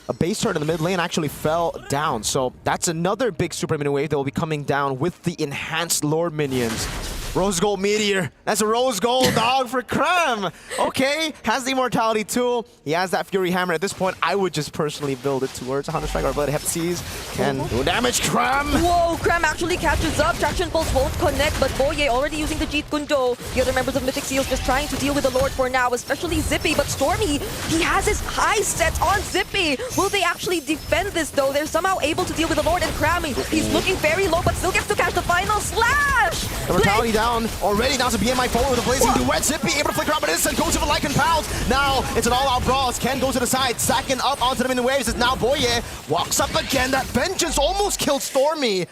S10: a base turret in the mid lane actually fell down. So that's another big super mini wave that will be coming down with the enhanced Lord minions. Rose Gold Meteor. That's a Rose Gold dog for Krem. Okay, has the Immortality tool. He has that Fury Hammer. At this point, I would just personally build it towards 100 Strike or Blood Hep Seas. Can do damage, Krem.
S11: Whoa, Krem actually catches up. Traction Pulse won't connect, but Boye already using the Jeet Gundo. The other members of Mythic Seals just trying to deal with the Lord for now, especially Zippy. But Stormy, he has his high sets on Zippy. Will they actually defend this though? They're somehow able to deal with the Lord, and Krem, he's looking very low, but still gets to catch the final slash.
S10: Immortality down already. Now it's a BMI forward with a Blazing Duet. Zippy able to flicker out, but Innocent goes to the Lycan pounce. Now it's an all-out brawl as Ken goes to the side, sacking up onto them in the waves. As now Boye walks up again. That Vengeance almost killed Stormy.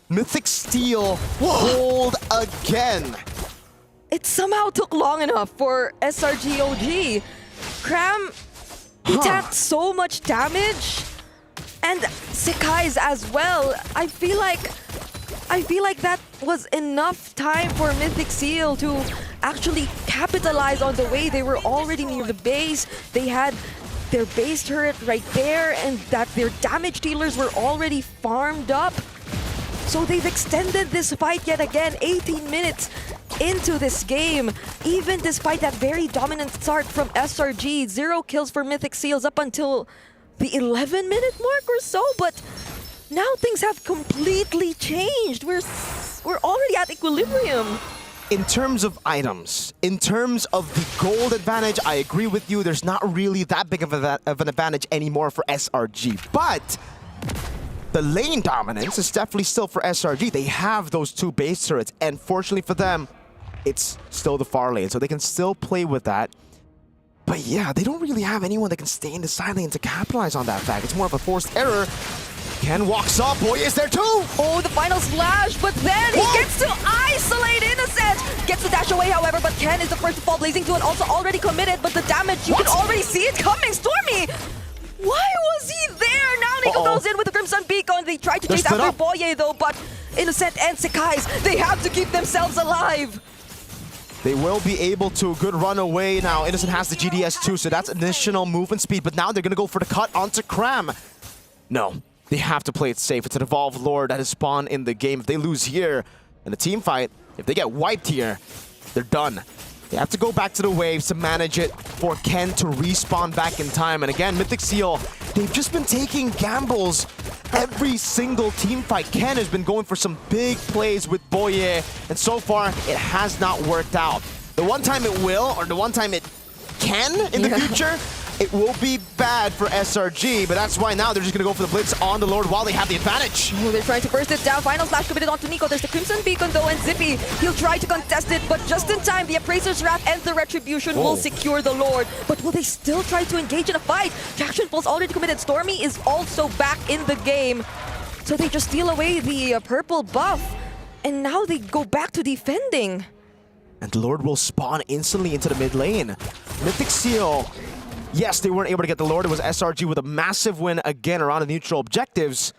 S10: Mythic Steel hold again.
S11: It somehow took long enough for SRG OG. Kram, he tanked so much damage, and Sekai's as well. I feel like that was enough time for Mythic Seal to actually capitalize on the way they were already near the base. They had their base turret right there, and that their damage dealers were already farmed up. So they've extended this fight yet again, 18 minutes into this game. Even despite that very dominant start from SRG, 0 kills for Mythic Seals up until the 11-minute mark or so, but now things have completely changed. We're already at equilibrium.
S10: In terms of items, in terms of the gold advantage, I agree with you. There's not really that big of an advantage anymore for SRG. But the lane dominance is definitely still for SRG. They have those 2 base turrets, and fortunately for them, it's still the far lane, so they can still play with that. But yeah, they don't really have anyone that can stay in the side lane to capitalize on that fact. It's more of a forced error. Ken walks up. Boy is there too.
S11: Oh, the final splash, but then he gets to isolate Innocent. Gets to dash away, however, but Ken is the first to fall. Blazing Duel also already committed, but the damage, you can already see it coming. Stormy! Why was he there? Now Nico goes in with the Crimson Beacon. They try to chase after Boye though, but Innocent and Sekai's, they have to keep themselves alive.
S10: They will be able to. Good run away now. Innocent has the GDS too, so that's additional movement speed, but now they're going to go for the cut onto Cram. No, they have to play it safe. It's an Evolved Lord that is spawned in the game. If they lose here in a team fight, if they get wiped here, they're done. They have to go back to the waves to manage it for Ken to respawn back in time. And again, Mythic Seal, they've just been taking gambles every single team fight. Ken has been going for some big plays with Boye, and so far, it has not worked out. The one time it will, or the one time it can in the future, it will be bad for SRG, but that's why now they're just going to go for the blitz on the Lord while they have the advantage.
S11: Oh, they're trying to burst it down. Final slash committed onto Nico. There's the Crimson Beacon though, and Zippy, he'll try to contest it, but just in time, the Appraiser's Wrath and the Retribution will secure the Lord. But will they still try to engage in a fight? Traction Pulse already committed. Stormy is also back in the game. So they just steal away the purple buff, and now they go back to defending.
S10: And the Lord will spawn instantly into the mid lane. Mythic Seal, yes, they weren't able to get the Lord. It was SRG with a massive win again around the neutral objectives.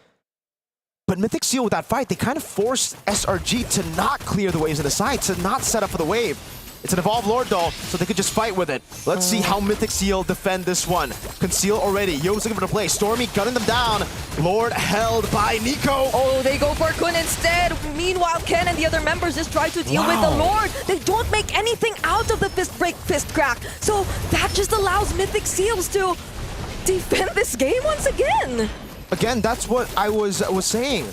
S10: But Mythic Seal with that fight, they kind of forced SRG to not clear the waves in the side, to not set up for the wave. It's an Evolved Lord though, so they could just fight with it. Let's see how Mythic Seal defend this one. Conceal already. Yo's looking for the play. Stormy gunning them down. Lord held by Nico.
S11: Oh, they go for Kun instead. Meanwhile, Ken and the other members just try to deal with the Lord. They don't make anything out of the fist break, fist crack. So that just allows Mythic Seals to defend this game once again.
S10: Again, that's what I was saying.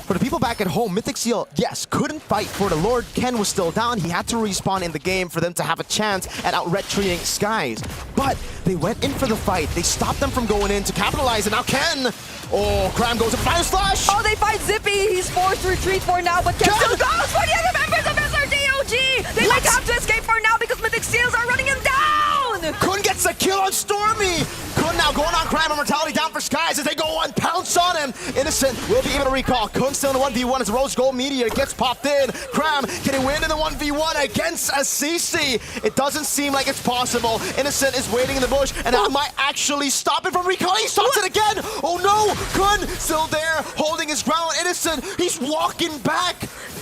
S10: For the people back at home, Mythic Seal, yes, couldn't fight for the Lord. Ken was still down. He had to respawn in the game for them to have a chance at out-retreating Skies. But they went in for the fight. They stopped them from going in to capitalize, and now Ken... Oh, Cram goes to final slash!
S11: Oh, they fight Zippy. He's forced to retreat for now, but Ken still goes for the other members of SRDOG! They might have to escape for now because Mythic Seals are running him down!
S10: Kun gets a kill on Stormy! Kun now going on Crime and Mortality down for Skies as they go and pounce on him. Innocent will be able to recall. Kun still in the 1v1 as Rose Gold Meteor gets popped in. Cram can he win in the 1v1 against a CC? It doesn't seem like it's possible. Innocent is waiting in the bush and that might actually stop it from recalling. He stops it again! Oh no! Kun still there holding his ground. Innocent, he's walking back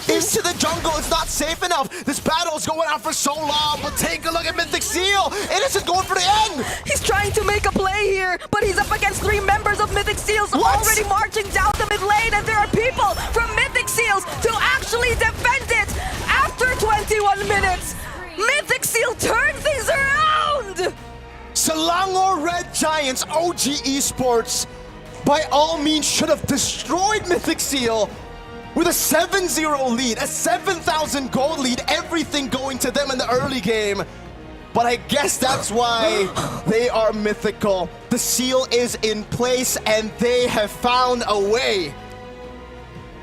S10: into the jungle. It's not safe enough. This battle is going on for so long, but take a look at Mythic Seal. Innocent going for the end.
S11: He's trying to make a play here, but he's up against 3 members of Mythic Seals already marching down the mid lane, and there are people from Mythic Seals to actually defend it after 21 minutes. Mythic Seal turned things around.
S10: Selangor Red Giants, OG Esports, by all means should have destroyed Mythic Seal with a 7-0 lead, a 7,000 gold lead, everything going to them in the early game. But I guess that's why they are mythical. The seal is in place and they have found a way.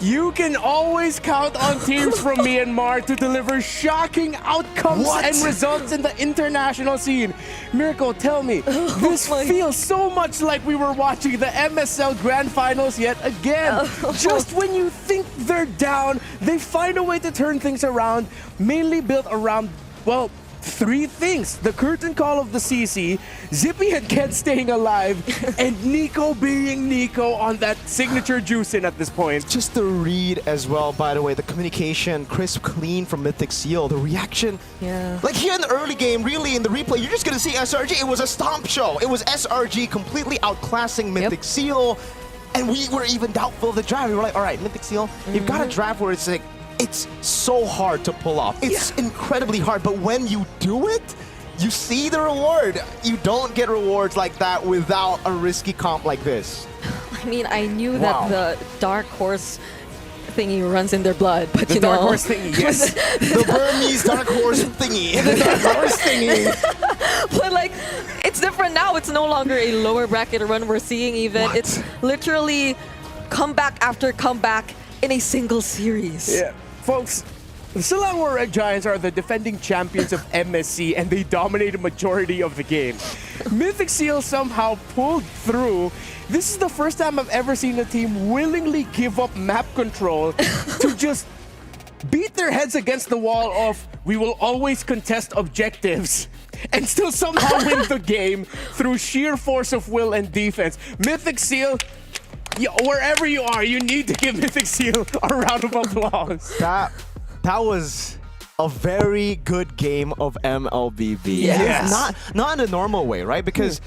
S9: You can always count on teams from Myanmar to deliver shocking outcomes and results in the international scene. Miracle, tell me, this feels so much like we were watching the MSL Grand Finals yet again. Just when you think they're down, they find a way to turn things around, mainly built around, well, 3 things. The curtain call of the CC, Zippy and Ken staying alive, and Nico being Nico on that signature juice in at this point.
S10: Just the read as well, by the way, the communication, crisp, clean from Mythic Seal, the reaction.
S11: Yeah.
S10: Like here in the early game, really in the replay, you're just gonna see SRG. It was a stomp show. It was SRG completely outclassing Mythic Seal. And we were even doubtful of the draft. We were like, all right, Mythic Seal, you've got a draft where it's like, it's so hard to pull off. It's incredibly hard, but when you do it, you see the reward. You don't get rewards like that without a risky comp like this.
S11: I mean, I knew that the Dark Horse thingy runs in their blood, but
S10: the Dark Horse thingy, yes. The Burmese Dark Horse thingy. The Dark Horse thingy.
S11: But like, it's different now. It's no longer a lower bracket run we're seeing even. It's literally comeback after comeback in a single series.
S9: Yeah, folks, The Selangor Red Giants are the defending champions of MSC, and they dominate a majority of the game. Mythic Seals somehow pulled through. This is the first time I've ever seen a team willingly give up map control to just beat their heads against the wall of, we will always contest objectives, and still somehow win the game through sheer force of will and defense. Mythic Seal, wherever you are, you need to give Mythic Seal a round of applause.
S10: That was a very good game of MLBB.
S9: Yes.
S10: Not in a normal way, right? Because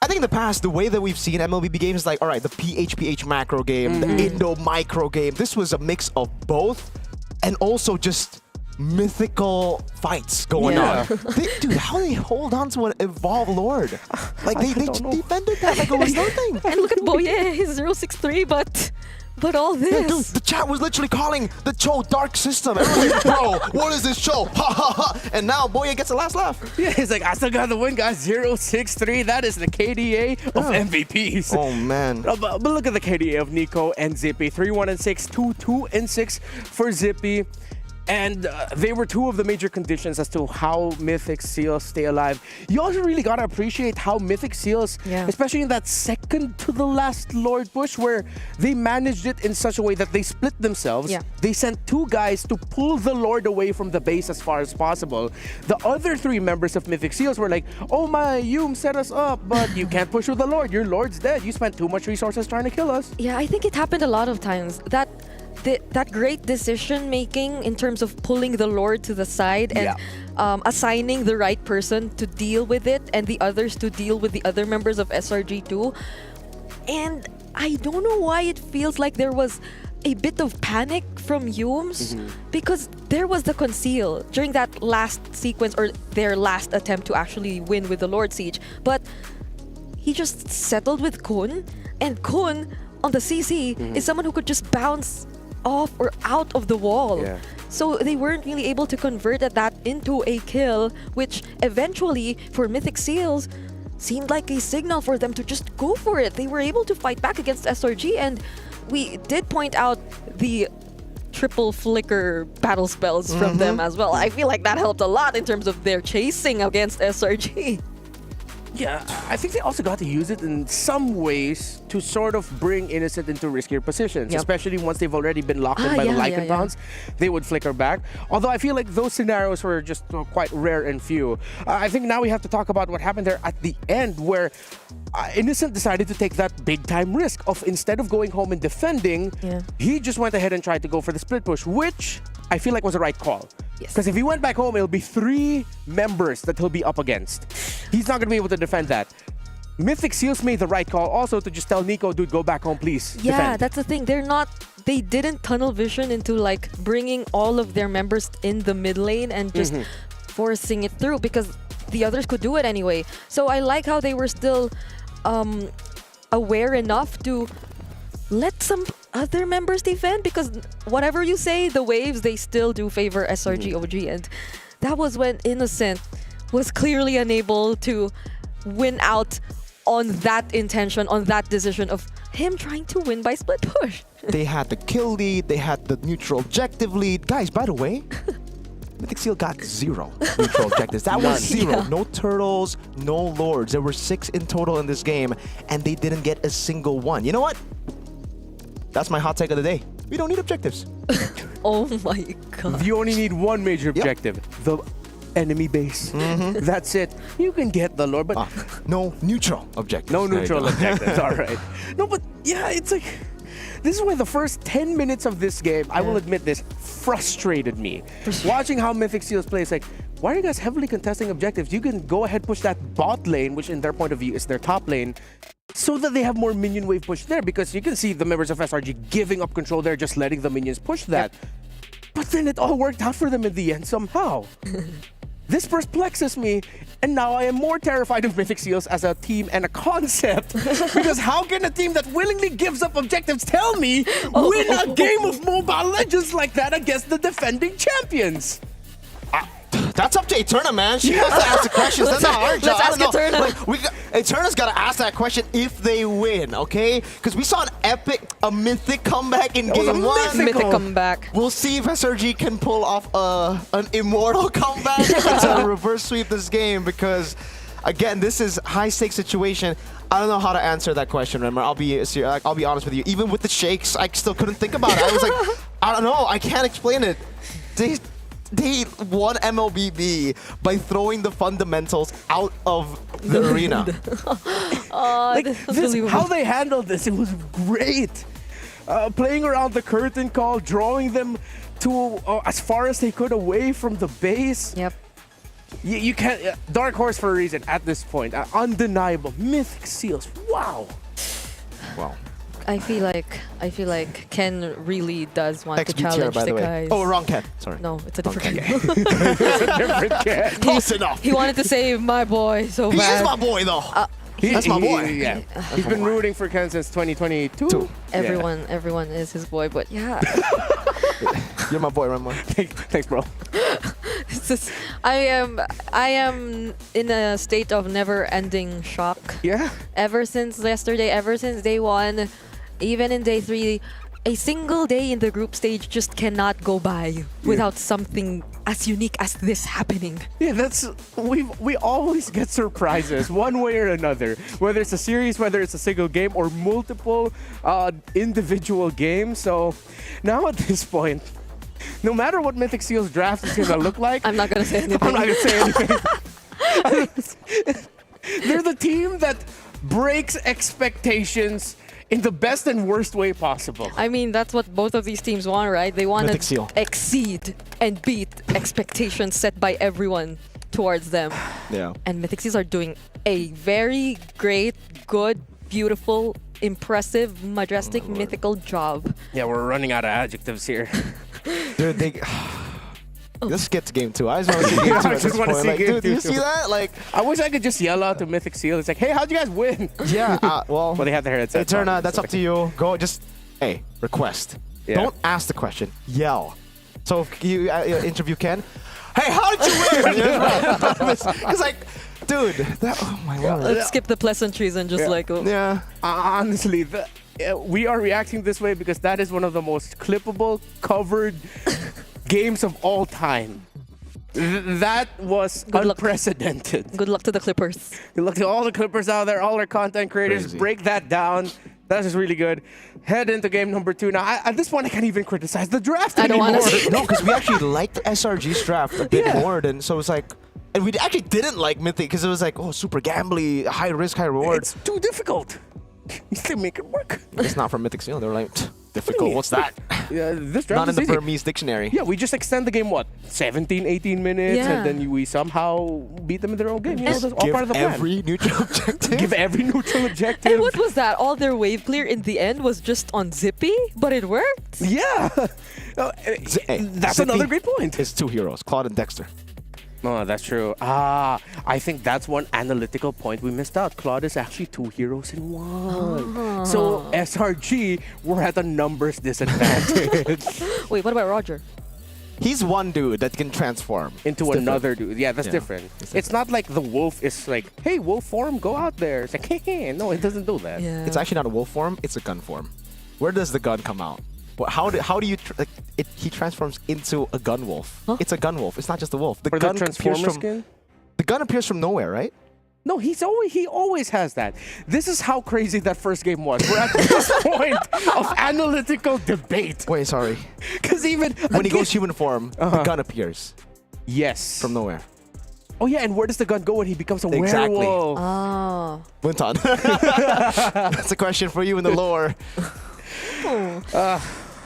S10: I think in the past, the way that we've seen MLBB games is like, all right, the PHPH macro game, the Indo micro game. This was a mix of both, and also just mythical fights going on. Dude, how they hold on to an Evolve Lord? Like, they defended that like it was nothing.
S11: And look at Boye, he's 063, but all this.
S10: Yeah, dude, the chat was literally calling the Cho dark system. Everyone's like, bro, what is this Cho? Ha ha ha. And now Boye gets the last laugh.
S9: Yeah, he's like, I still got the win, guys. 063. That is the KDA of MVPs.
S10: Oh, man.
S9: But look at the KDA of Nico and Zippy. 3-1-6, 2-2-6 for Zippy. And they were two of the major conditions as to how Mythic Seals stay alive. You also really gotta appreciate how Mythic Seals, especially in that second to the last Lord push, where they managed it in such a way that they split themselves. They sent two guys to pull the Lord away from the base as far as possible. The other three members of Mythic Seals were like, oh my, Yum set us up, but you can't push with the Lord. Your Lord's dead. You spent too much resources trying to kill us.
S11: Yeah, I think it happened a lot of times. That great decision making in terms of pulling the Lord to the side and assigning the right person to deal with it and the others to deal with the other members of SRG2. And I don't know why it feels like there was a bit of panic from Yums because there was the conceal during that last sequence or their last attempt to actually win with the Lord Siege. But he just settled with Kun, and Kun on the CC is someone who could just bounce off or out of the wall. So they weren't really able to convert that into a kill, which eventually for Mythic Seals seemed like a signal for them to just go for it. They were able to fight back against SRG, and we did point out the triple flicker battle spells from them as well. I feel like that helped a lot in terms of their chasing against SRG.
S9: Yeah, I think they also got to use it in some ways to sort of bring Innocent into riskier positions, especially once they've already been locked in by the Lycan Pounds. They would flicker back. Although I feel like those scenarios were just quite rare and few. I think now we have to talk about what happened there at the end, where Innocent decided to take that big time risk of, instead of going home and defending, he just went ahead and tried to go for the split push, which I feel like was the right call. Because if he went back home, it'll be 3 members that he'll be up against. He's not going to be able to defend that. Mythic Seals made the right call also to just tell Nico, dude, go back home, please.
S11: Yeah,
S9: defend.
S11: that's the thing. They didn't tunnel vision into like bringing all of their members in the mid lane and just forcing it through, because the others could do it anyway. So I like how they were still aware enough to let some other members defend, because whatever you say, the waves, they still do favor SRG OG, and that was when Innocent was clearly unable to win out on that intention, on that decision of him trying to win by split push.
S10: They had the kill lead, they had the neutral objective lead. Guys, by the way, Mythic Seal got 0 neutral objectives. That was 0. No turtles, no lords. There were 6 in total in this game, and they didn't get a single one. You know what? That's my hot take of the day. We don't need objectives.
S11: Oh my god.
S9: You only need one major objective. The enemy base. That's it. You can get the Lord, but
S10: no neutral objectives.
S9: No neutral objectives. All right. No, but yeah, it's like, this is why the first 10 minutes of this game, I will admit this, frustrated me. Watching how Mythic Seals play, it's like, why are you guys heavily contesting objectives? You can go ahead, push that bot lane, which in their point of view is their top lane, so that they have more minion wave push there, because you can see the members of SRG giving up control there, just letting the minions push that. But then it all worked out for them in the end somehow. This perplexes me, and now I am more terrified of Mythic Seals as a team and a concept. Because how can a team that willingly gives up objectives tell me win a game of Mobile Legends like that against the defending champions?
S10: That's up to Eterna, man. She has to ask the questions. That's not our job.
S11: Let's ask Eterna.
S10: Eterna's got to ask that question if they win, okay? Because we saw a mythic comeback in game one.
S11: Mythic comeback.
S10: We'll see if SRG can pull off an immortal comeback to reverse sweep this game because, again, this is high-stakes situation. I don't know how to answer that question, Remmer. I'll be honest with you. Even with the shakes, I still couldn't think about it. I was like, I don't know. I can't explain it. They won MLBB by throwing the fundamentals out of the arena.
S9: How they handled this, it was great. Playing around the curtain call, drawing them to as far as they could away from the base.
S11: Yep.
S9: You can't. Dark horse for a reason at this point. Undeniable. Mythic Seals. Wow.
S10: Wow.
S11: I feel like Ken really does want to
S10: XP tier,
S11: challenge
S10: by the way.
S11: guys.
S10: Oh, wrong Ken. Sorry.
S11: No, it's a different Ken.
S9: It's a different Ken.
S10: Close enough.
S11: He wanted to save my boy so
S10: He
S11: bad.
S10: is my boy, though. That's my boy.
S9: Yeah. He's been rooting for Ken since 2022.
S11: Everyone is his boy, but yeah.
S10: You're my boy, Remmer.
S9: Thanks, bro.
S11: It's just, I am in a state of never-ending shock.
S9: Yeah.
S11: Ever since yesterday, ever since day one, even in day 3, a single day in the group stage just cannot go by without something as unique as this happening.
S9: Yeah, we always get surprises one way or another. Whether it's a series, whether it's a single game, or multiple individual games. So now at this point, no matter what Mythic Seals draft is gonna look like,
S11: I'm not gonna say anything.
S9: I'm not gonna say anything. They're the team that breaks expectations in the best and worst way possible.
S11: I mean, that's what both of these teams want, right? They want
S10: Mythic
S11: to
S10: Seal.
S11: exceed and beat expectations set by everyone towards them.
S10: Yeah.
S11: And Mythic Seals are doing a very great, good, beautiful, impressive, majestic, mythical job.
S9: Yeah, we're running out of adjectives here.
S10: Dude, let's get to game 2. I just want to see game 2 at this point. Like, dude, do you see that? Like,
S9: I wish I could just yell out to Mythic Seal. It's like, hey, how'd you guys win?
S10: yeah, well,
S9: Well, they have their headsets on,
S10: Eterna, that's
S9: so
S10: up to you. Go, just, hey, request.
S9: Yeah.
S10: Don't ask the question. Yell. So if you interview Ken, hey, how did you win? Because like, dude, oh my lord.
S11: Let's skip the pleasantries and just
S10: Yeah.
S9: Honestly, we are reacting this way because that is one of the most clippable, covered games of all time. That was unprecedented.
S11: Good luck to the Clippers.
S9: Good luck to all the Clippers out there, all our content creators.
S10: Crazy.
S9: Break that down. That is really good. Head into game number 2. Now, at this point, I can't even criticize the draft
S11: I don't
S9: anymore.
S11: want to.
S10: No, because we actually liked SRG's draft a bit more than, so it's like, and we actually didn't like Mythic because it was like, oh, super gambly, high risk, high reward.
S9: It's too difficult. You still make it work.
S10: It's not from Mythic Seal. They're like, difficult. What's that?
S9: Yeah, this draft
S10: Not in
S9: is
S10: the
S9: easy.
S10: Burmese dictionary.
S9: Yeah, we just extend the game, what, 17, 18 minutes,
S11: Yeah.
S9: and then we somehow beat them in their own game. You know, that's all
S10: Give
S9: part of the plan.
S10: every neutral objective.
S9: Give every neutral objective.
S11: And what was that? All their wave clear in the end was just on Zippy, but it worked.
S9: Yeah. That's
S10: Zippy
S9: another great point.
S10: It's 2 heroes, Claude and Dexter.
S9: No, that's true. I think that's one analytical point we missed out. Claude is actually 2 heroes in 1. So SRG, we're at a numbers disadvantage.
S11: Wait, what about Roger?
S10: He's one dude that can transform
S9: Into
S10: It's
S9: another dude. Yeah, that's different. It's not like the wolf is like, hey, wolf form, go out there. It's like, hey, no, it doesn't do that.
S11: Yeah.
S10: It's actually not a wolf form, it's a gun form. Where does the gun come out? How do you he transforms into a gun wolf?
S11: Huh?
S10: It's a gun wolf. It's not just a wolf. The
S9: For
S10: gun
S9: the Transformer
S10: appears from
S9: skin?
S10: the gun appears from nowhere, right?
S9: No, he always has that. This is how crazy that first game was. We're at this point of analytical debate.
S10: Wait, sorry.
S9: Because even
S10: When he goes human form, the gun appears
S9: yes,
S10: from nowhere.
S9: Oh yeah, and where does the gun go when he becomes a
S10: Exactly.
S9: werewolf?
S11: Oh.
S10: Wunton. That's a question for you in the lore.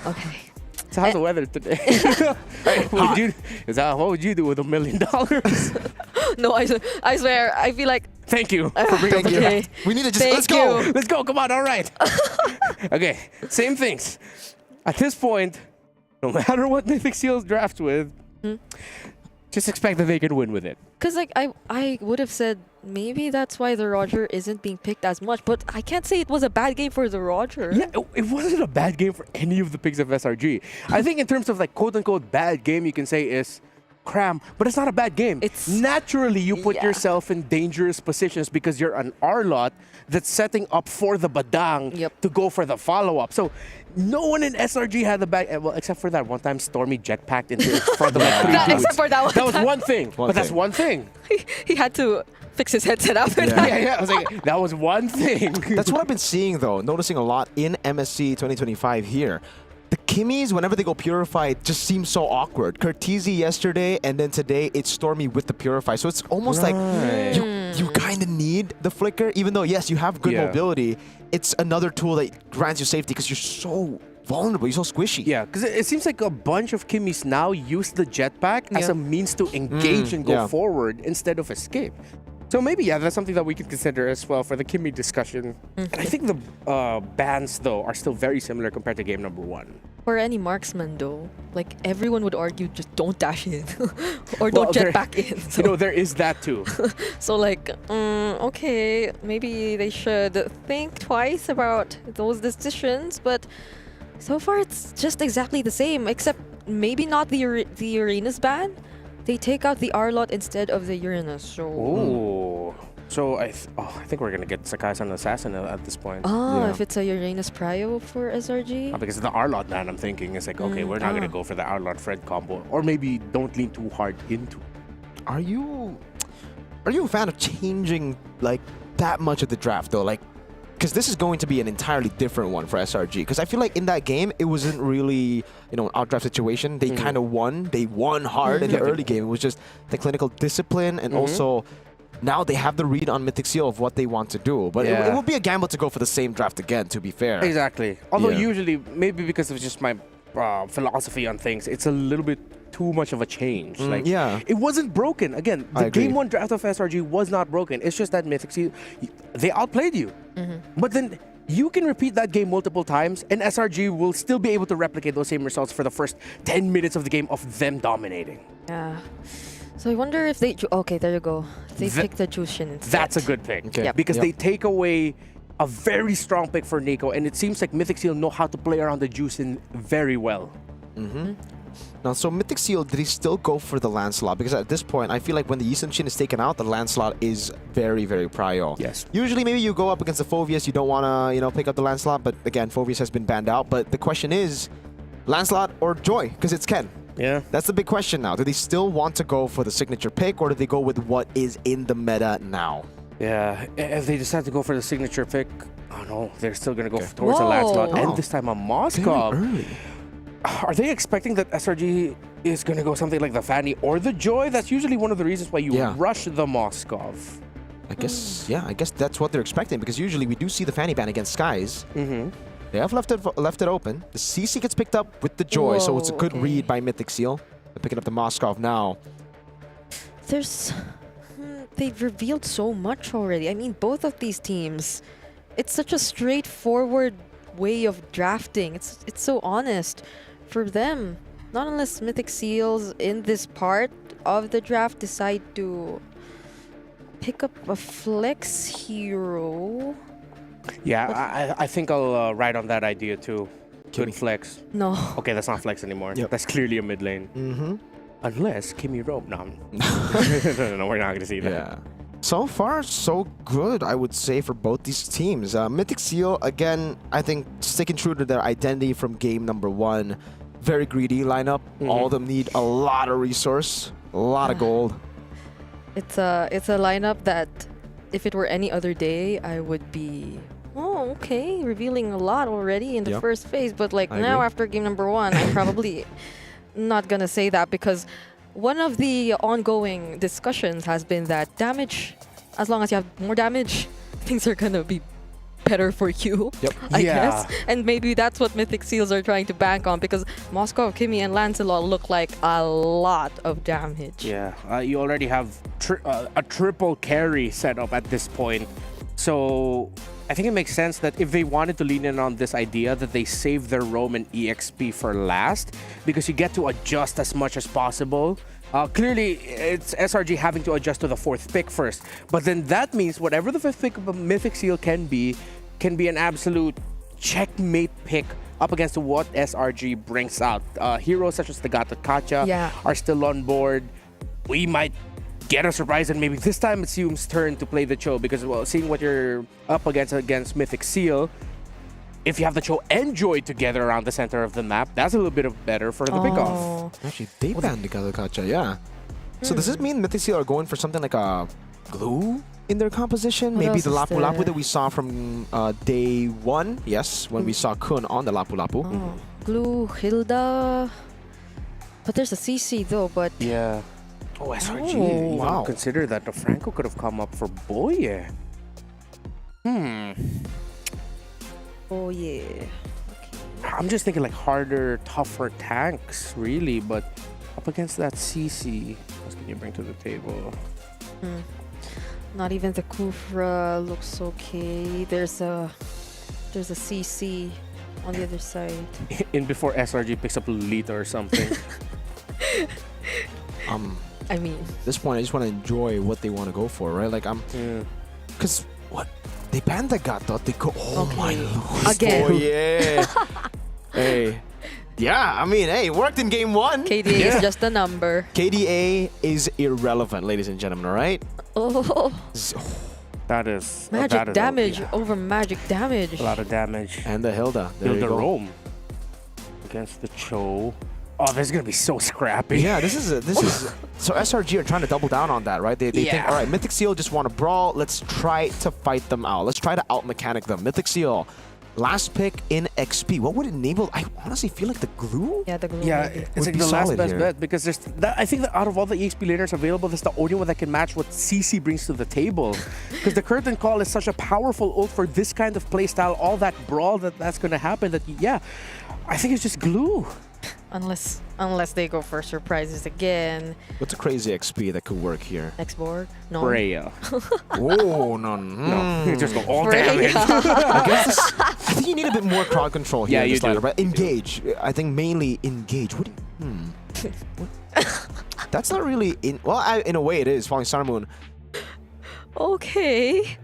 S11: Okay.
S9: So how's the weather today? what would you do with $1 million?
S11: No, I swear, I feel like.
S9: Thank you for bringing up the
S11: Okay.
S9: draft.
S10: We need to just
S11: Thank
S10: let's go.
S11: you.
S9: Let's go. Come on. All right. Okay. Same things. At this point, no matter what Mythic Seals drafts with, just expect that they can win with it.
S11: Because like I would have said maybe that's why the Roger isn't being picked as much, but I can't say it was a bad game for the Roger.
S9: Yeah, it wasn't a bad game for any of the picks of SRG. I think in terms of like quote-unquote bad game, you can say is cram, but it's not a bad game.
S11: It's
S9: naturally you put yourself in dangerous positions because you're an R-lot that's setting up for the badang to go for the follow-up. So no one in SRG had the bad, well, except for that one time Stormy jetpacked into front of like 3 dudes.
S11: Except for that one
S9: That was
S11: time.
S9: one thing, but that's one thing.
S11: He had to fix his headset after that.
S9: Yeah, I was like, that was one thing.
S10: That's what I've been seeing, though, noticing a lot in MSC 2025 here. The Kimmies, whenever they go Purify, it just seems so awkward. Curtizi yesterday, and then today it's Stormy with the Purify. So it's almost like you kind of need the Flicker, even though, yes, you have good mobility. It's another tool that grants you safety because you're so vulnerable, you're so squishy.
S9: Yeah, because it seems like a bunch of Kimmies now use the jetpack as a means to engage and go forward instead of escape. So maybe, that's something that we could consider as well for the Kimmy discussion. And I think the bans, though, are still very similar compared to game number 1.
S11: For any marksman, though, like everyone would argue, just don't dash in or don't jet back in. So.
S9: You know, there is that too.
S11: So like, okay, maybe they should think twice about those decisions. But so far, it's just exactly the same, except maybe not the Uranus ban. They take out the R-lot instead of the Uranus. So.
S9: Ooh. So I think we're gonna get Sakai-san Assassin at this point.
S11: Oh, if it's a Uranus Prio for SRG?
S9: Because the R-lot ban, I'm thinking, is like, okay, we're not gonna go for the R-lot Fred combo. Or maybe don't lean too hard into it.
S10: Are you a fan of changing like that much of the draft, though? Like, because this is going to be an entirely different one for SRG. Because I feel like in that game, it wasn't really, an outdraft situation. They kind of won. They won hard in the early game. It was just the clinical discipline and also now they have the read on Mythic Seal of what they want to do. But it will be a gamble to go for the same draft again, to be fair.
S9: Exactly. Although usually, maybe because of just my philosophy on things, it's a little bit too much of a change. It wasn't broken. Again, the game 1 draft of SRG was not broken. It's just that Mythic Seal, they outplayed you. But then you can repeat that game multiple times and SRG will still be able to replicate those same results for the first 10 minutes of the game of them dominating.
S11: Yeah. So I wonder if they... Okay, there you go. They pick the Jushin instead.
S9: That's a good pick. Because they take away a very strong pick for Nico, and it seems like Mythic Seal know how to play around the Jushin very well.
S10: Now, so Mythic Seal, did he still go for the Lancelot? Because at this point, I feel like when the Yi Sun-shin is taken out, the Lancelot is very, very prio.
S9: Yes.
S10: Usually, maybe you go up against the Phoveus, you don't want to, pick up the Lancelot, but again, Phoveus has been banned out. But the question is, Lancelot or Joy? Because it's Ken.
S9: Yeah.
S10: That's the big question now. Do they still want to go for the signature pick, or do they go with what is in the meta now?
S9: Yeah, if they decide to go for the signature pick, oh no, they're still going to go towards a Lancelot, and this time a Moskov.
S10: Very early.
S9: Are they expecting that SRG is going to go something like the Fanny or the Joy? That's usually one of the reasons why you rush the Moskov.
S10: I guess, I guess that's what they're expecting, because usually we do see the Fanny ban against Skies. They have left it open. The CC gets picked up with the Joy, so it's a good read by Mythic Seal. They're picking up the Moskov now.
S11: They've revealed so much already. I mean, both of these teams, it's such a straightforward way of drafting. It's so honest for them. Not unless Mythic Seals in this part of the draft decide to pick up a flex hero.
S9: Yeah, I think I'll ride on that idea too. Good flex.
S11: No.
S9: Okay, that's not flex anymore. That's clearly a mid lane. Unless Kimmy Rope. No, no, we're not going to see that.
S10: Yeah. So far, so good, I would say, for both these teams. Mythic Seal, again, I think sticking true to their identity from game number 1. Very greedy lineup. All of them need a lot of resource, a lot of gold.
S11: It's a lineup that, if it were any other day, I would be... Oh, okay, revealing a lot already in the first phase. But like now, after game number 1, I'm probably not gonna say that, because one of the ongoing discussions has been that damage, as long as you have more damage, things are gonna be better for you, I guess. And maybe that's what Mythic Seals are trying to bank on, because Moskov, Kimmy, and Lancelot look like a lot of damage.
S9: Yeah, you already have a triple carry set up at this point. So I think it makes sense that if they wanted to lean in on this idea, that they save their Roam and EXP for last, because you get to adjust as much as possible. Clearly, it's SRG having to adjust to the 4th pick first. But then that means whatever the 5th pick of a Mythic Seal can be an absolute checkmate pick up against what SRG brings out. Heroes such as the Gatot Kacha are still on board. We might get a surprise, and maybe this time it's Hume's turn to play the Cho, because, well, seeing what you're up against Mythic Seal, if you have the Cho and Joy together around the center of the map, that's a little bit better for the pickoff.
S10: Actually, they banned the Gatot Kacha, yeah. So does this mean Mythic Seal are going for something like a glue in their composition?
S11: What
S10: Maybe
S11: else
S10: the
S11: is
S10: Lapu Lapu
S11: there?
S10: that we saw from day 1, yes, when we saw Kun on the Lapu Lapu.
S11: Glue, Hilda. But there's a CC though, but...
S9: Yeah. Oh, SRG.
S11: Oh.
S10: Wow.
S9: Consider that the Franco could have come up for Boye.
S11: Oh, yeah.
S9: I'm just thinking like harder, tougher tanks, really, but up against that CC, what can you bring to the table?
S11: Not even the Kufra looks okay. There's a CC on the other side.
S9: In before SRG picks up Lolita or something.
S11: I mean,
S10: At this point, I just want to enjoy what they want to go for, right? Like, because what? They banned the Gatot. They go, oh my lord.
S11: Again.
S10: Oh, yeah. Hey. Yeah, I mean, hey, it worked in game 1.
S11: KDA is just a number.
S10: KDA is irrelevant, ladies and gentlemen, all right?
S11: Oh,
S9: That is
S11: magic damage over magic damage.
S9: A lot of damage.
S10: And the Hilda. There you
S9: Hilda
S10: go.
S9: Rome against the Cho. Oh, this is gonna be so scrappy.
S10: Yeah, this is so SRG are trying to double down on that, right? They think, all right, Mythic Seal just want to brawl. Let's try to fight them out. Let's try to out-mechanic them. Mythic Seal, last pick in XP. What would enable? I honestly feel like the glue.
S11: Yeah, the glue.
S9: Yeah,
S11: maybe.
S9: it's like the last best bet, because there's I think that out of all the EXP laners available, that's the only one that can match what CC brings to the table. Because the Curtain Call is such a powerful ult for this kind of playstyle, all that brawl that's going to happen. That I think it's just glue.
S11: Unless they go for surprises again.
S10: What's a crazy XP that could work here?
S11: Next board? No.
S9: Freya.
S10: Oh, no.
S9: No, you just go all
S11: Freya.
S9: damage.
S10: I think you need a bit more crowd control here.
S9: Yeah,
S10: in
S9: you
S10: this
S9: do.
S10: lineup, right? Engage. I think mainly engage. What do you... That's not really... in a way it is, Falling Star Moon.
S11: Okay.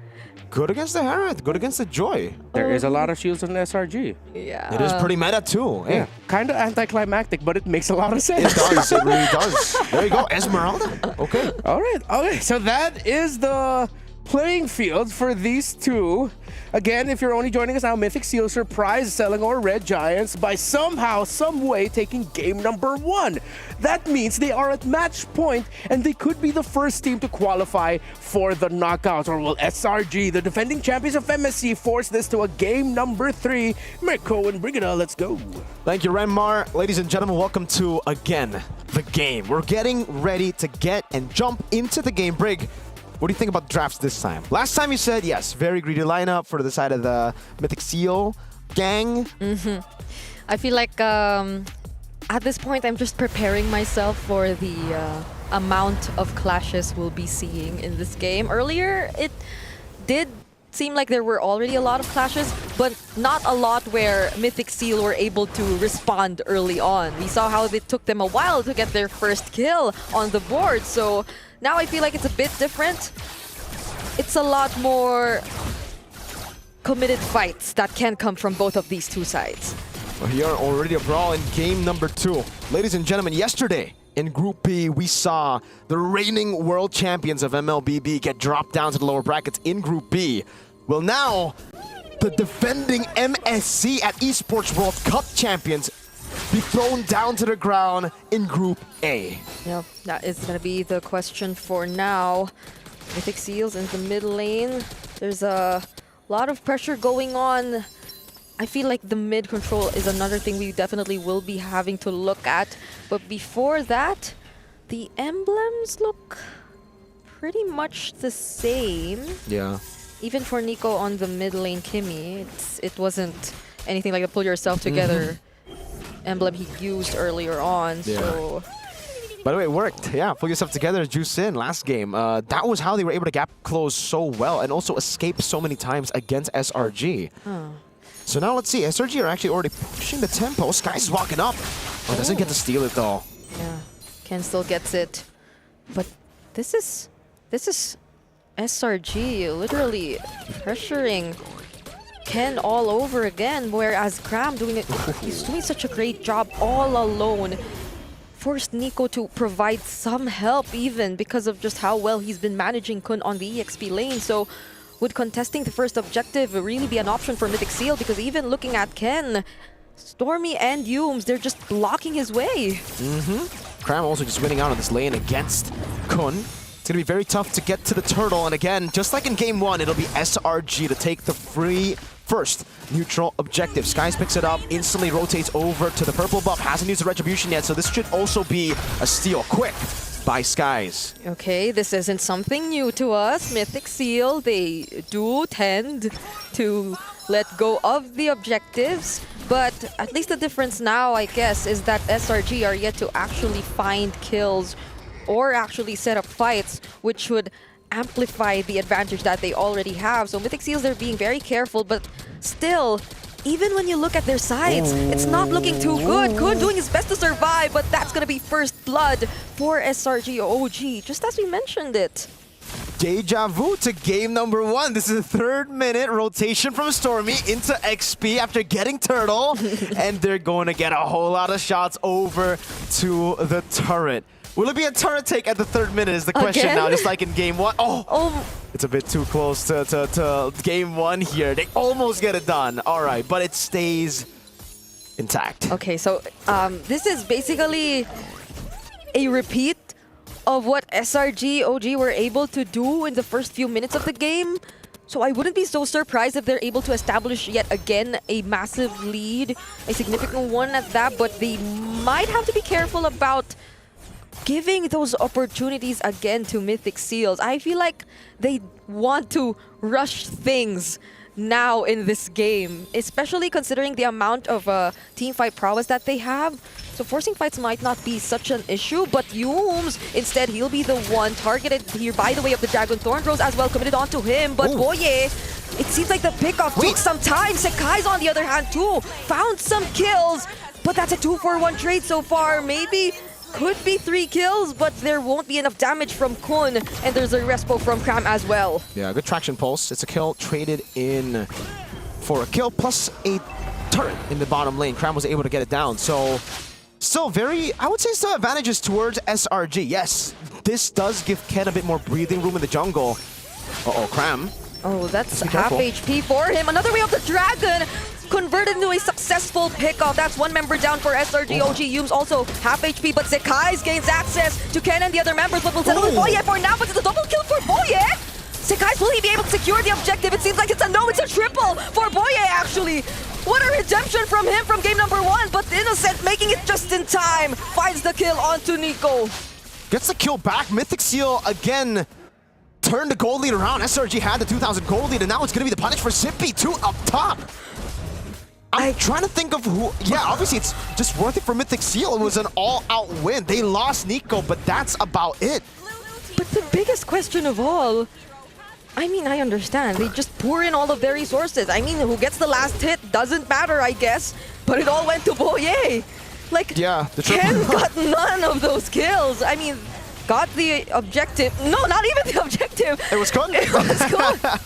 S10: Good against the Harith. Good against the Joy.
S9: There is a lot of shields on SRG.
S11: Yeah.
S10: It is pretty meta too.
S9: Yeah, kind of anticlimactic, but it makes a lot of sense.
S10: It does. It really does. There you go. Esmeralda. Okay.
S9: All right. Okay. So that is the playing field for these two. Again, if you're only joining us now, Mythic Seals surprise selling our Red Giants by somehow, some way taking game number 1. That means they are at match point and they could be the first team to qualify for the knockouts. Or will SRG, the defending champions of MSC, force this to a game number 3? Mirko and bring it on. Let's go.
S10: Thank you, Renmar. Ladies and gentlemen, welcome to, again, the game. We're getting ready to get and jump into the game. Brig, what do you think about the drafts this time? Last time you said, yes, very greedy lineup for the side of the Mythic Seal gang.
S11: I feel like at this point, I'm just preparing myself for the amount of clashes we'll be seeing in this game. Earlier, it did seem like there were already a lot of clashes, but not a lot where Mythic Seal were able to respond early on. We saw how it took them a while to get their first kill on the board, so now I feel like it's a bit different. It's a lot more committed fights that can come from both of these two sides.
S10: Well, here already a brawl in game number 2. Ladies and gentlemen, yesterday in Group B, we saw the reigning world champions of MLBB get dropped down to the lower brackets in Group B. Well, now, the defending MSC at Esports World Cup champions be thrown down to the ground in Group A.
S11: Yep, that is going to be the question for now. Mythic Seals in the mid lane. There's a lot of pressure going on. I feel like the mid control is another thing we definitely will be having to look at. But before that, the emblems look pretty much the same.
S10: Yeah.
S11: Even for Nico on the mid lane Kimmy, it wasn't anything like a pull yourself together emblem he used earlier on.
S10: Yeah.
S11: So
S10: By the way, it worked. Yeah, pull yourself together, juice in last game. That was how they were able to gap close so well and also escape so many times against SRG. So now let's see. SRG are actually already pushing the tempo. Sky's walking up. Oh, doesn't get to steal it though.
S11: yeah, Ken still gets it. But this is SRG literally pressuring Ken all over again, whereas Cram he's doing such a great job all alone. Forced Nico to provide some help even because of just how well he's been managing Kun on the EXP lane. So would contesting the first objective really be an option for Mythic Seal? Because even looking at Ken, Stormy and Yumes, they're just blocking his way.
S10: Cram also just winning out on this lane against Kun. It's going to be very tough to get to the turtle. And again, just like in game 1, it'll be SRG to take the free first neutral objective. Skies picks it up, instantly rotates over to the purple buff. Hasn't used the retribution yet, so this should also be a steal. Quick by Skies.
S11: Okay, this isn't something new to us. Mythic Seal, they do tend to let go of the objectives. But at least the difference now, I guess, is that SRG are yet to actually find kills or actually set up fights, which would amplify the advantage that they already have. So Mythic Seals, they're being very careful, but still, even when you look at their sides, it's not looking too good. Kun doing his best to survive, but that's gonna be first blood for SRG OG, just as we mentioned it.
S10: Deja vu to game number 1. This is the 3rd minute rotation from Stormy into XP after getting Turtle. And they're going to get a whole lot of shots over to the turret. Will it be a turret take at the 3rd minute is the question now, just like in game 1. Oh, it's a bit too close to game 1 here. They almost get it done. All right, but it stays intact.
S11: Okay, so this is basically a repeat of what SRG OG were able to do in the first few minutes of the game. So I wouldn't be so surprised if they're able to establish yet again a massive lead, a significant one at that, but they might have to be careful about giving those opportunities again to Mythic Seals. I feel like they want to rush things now in this game, especially considering the amount of team fight prowess that they have. So forcing fights might not be such an issue, but Yumes, instead, he'll be the one targeted here by the way of the Dragon Thorn Throws as well, committed onto him. But Boye, it seems like the pickoff took some time. Sekai's on the other hand too, found some kills, but that's a 2-for-1 trade so far. Maybe could be 3 kills, but there won't be enough damage from Kun, and there's a respo from Cram as well.
S10: Yeah, good traction pulse. It's a kill traded in for a kill plus a turret in the bottom lane. Cram was able to get it down, so still very, I would say still advantages towards SRG. Yes, this does give Ken a bit more breathing room in the jungle. Uh-oh, Cram.
S11: Oh, that's half HP for him. Another way of the Dragon converted into a successful pickoff. That's one member down for SRG. OG Yumes also half HP, but Sekai's gains access to Ken and the other members, but will settle with Boye for now, but it's a double kill for Boye. Sekai's will he be able to secure the objective? It seems like it's a no, it's a triple for Boye actually. What a redemption from him from game number 1, but Innocent making it just in time. Finds the kill onto Nico.
S10: Gets the kill back. Mythic Seal again turned the gold lead around. SRG had the 2,000 gold lead, and now it's going to be the punish for Zippy, 2 up top. I'm trying to think of who... Yeah, obviously it's just worth it for Mythic Seal. It was an all-out win. They lost Nico, but that's about it.
S11: But the biggest question of all, I mean, I understand. They just pour in all of their resources. I mean, who gets the last hit doesn't matter, I guess. But it all went to Boye. Like,
S10: yeah, the
S11: Ken got none of those kills. I mean, got the objective. No, not even the objective.
S10: It was Kun.
S11: It was Kun.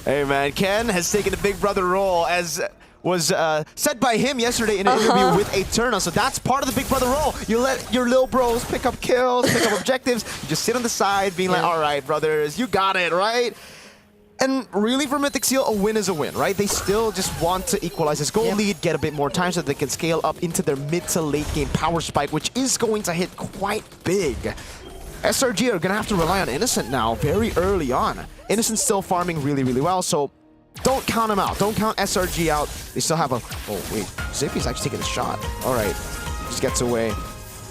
S10: Hey, man, Ken has taken a big brother role, as was said by him yesterday in an interview with Eterna. So that's part of the big brother role. You let your little bros pick up kills, pick up objectives. You just sit on the side being like, all right, brothers, you got it, right? And really for Mythic Seal, a win is a win, right? They still just want to equalize this goal lead, get a bit more time so that they can scale up into their mid to late game power spike, which is going to hit quite big. SRG are going to have to rely on Innocent now very early on. Innocent's still farming really, really well, so don't count him out. Don't count SRG out. They still have a... Oh, wait. Zippy's actually taking a shot. All right. Just gets away.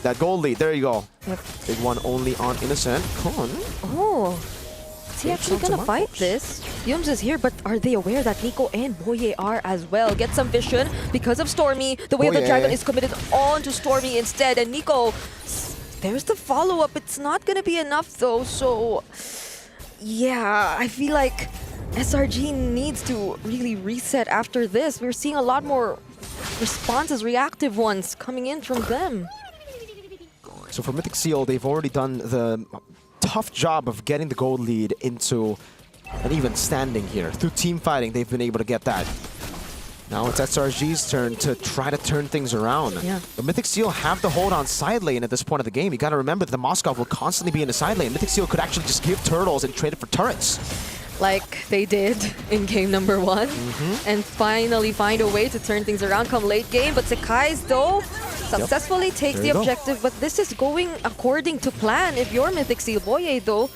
S10: That gold lead. There you go. Big one only on Innocent. Kun.
S11: Oh. Is he actually gonna fight this? Yumes is here, but are they aware that Nico and Boye are as well? Get some vision because of Stormy. The way of the Dragon is committed on to Stormy instead. And Nico, there's the follow-up. It's not gonna be enough though, so... Yeah, I feel like SRG needs to really reset after this. We're seeing a lot more responses, reactive ones, coming in from them.
S10: So for Mythic Seal, they've already done the tough job of getting the gold lead into And even standing here, through team fighting, they've been able to get that. Now it's SRG's turn to try to turn things around.
S11: Yeah.
S10: But Mythic Seal have the hold on side lane at this point of the game. You got to remember that the Moskov will constantly be in the side lane. Mythic Seal could actually just give turtles and trade it for turrets.
S11: Like they did in game number 1. And finally find a way to turn things around come late game. But Sekai's, though, successfully takes the objective. But this is going according to plan. If you're Mythic Seal, Boye, though,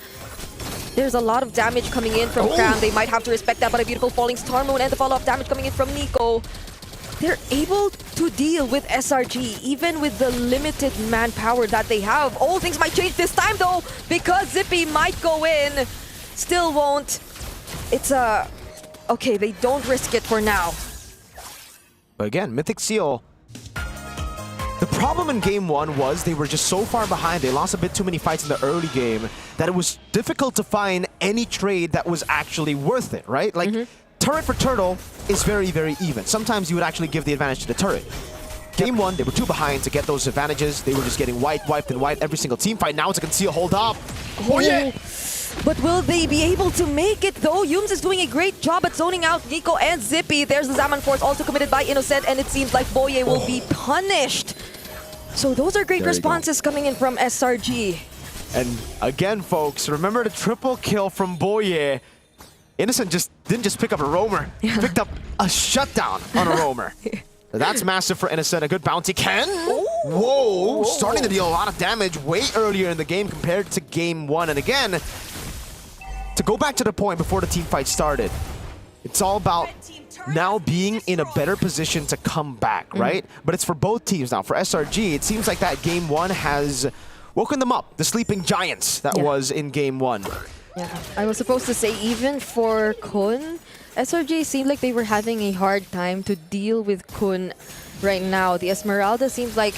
S11: there's a lot of damage coming in from Cram. They might have to respect that, but a beautiful falling Star Moon and the follow-up damage coming in from Nico. They're able to deal with SRG, even with the limited manpower that they have. All things might change this time, though, because Zippy might go in. Still won't. It's a... Okay, they don't risk it for now.
S10: But again, Mythic Seal... The problem in game 1 was they were just so far behind. They lost a bit too many fights in the early game that it was difficult to find any trade that was actually worth it, right? Like, turret for turtle is very, very even. Sometimes you would actually give the advantage to the turret. Game 1, they were too behind to get those advantages. They were just getting wiped and wiped every single team fight. Now it's a conceal hold up. Oh yeah!
S11: But will they be able to make it, though? Yums is doing a great job at zoning out Nico and Zippy. There's the Zaman Force also committed by Innocent, and it seems like Boye will be punished. So those are great responses coming in from SRG.
S10: And again, folks, remember the triple kill from Boye. Innocent didn't just pick up a roamer. He picked up a shutdown on a roamer. That's massive for Innocent. A good bounty. Ken? Whoa! Starting to deal a lot of damage way earlier in the game compared to game 1. And again, to go back to the point before the team fight started, it's all about now being in a better position to come back, right? But it's for both teams now. For SRG, it seems like that game 1 has woken them up, the sleeping giants that was in game 1.
S11: Yeah, I was supposed to say even for Kun, SRG seemed like they were having a hard time to deal with Kun right now. The Esmeralda seems like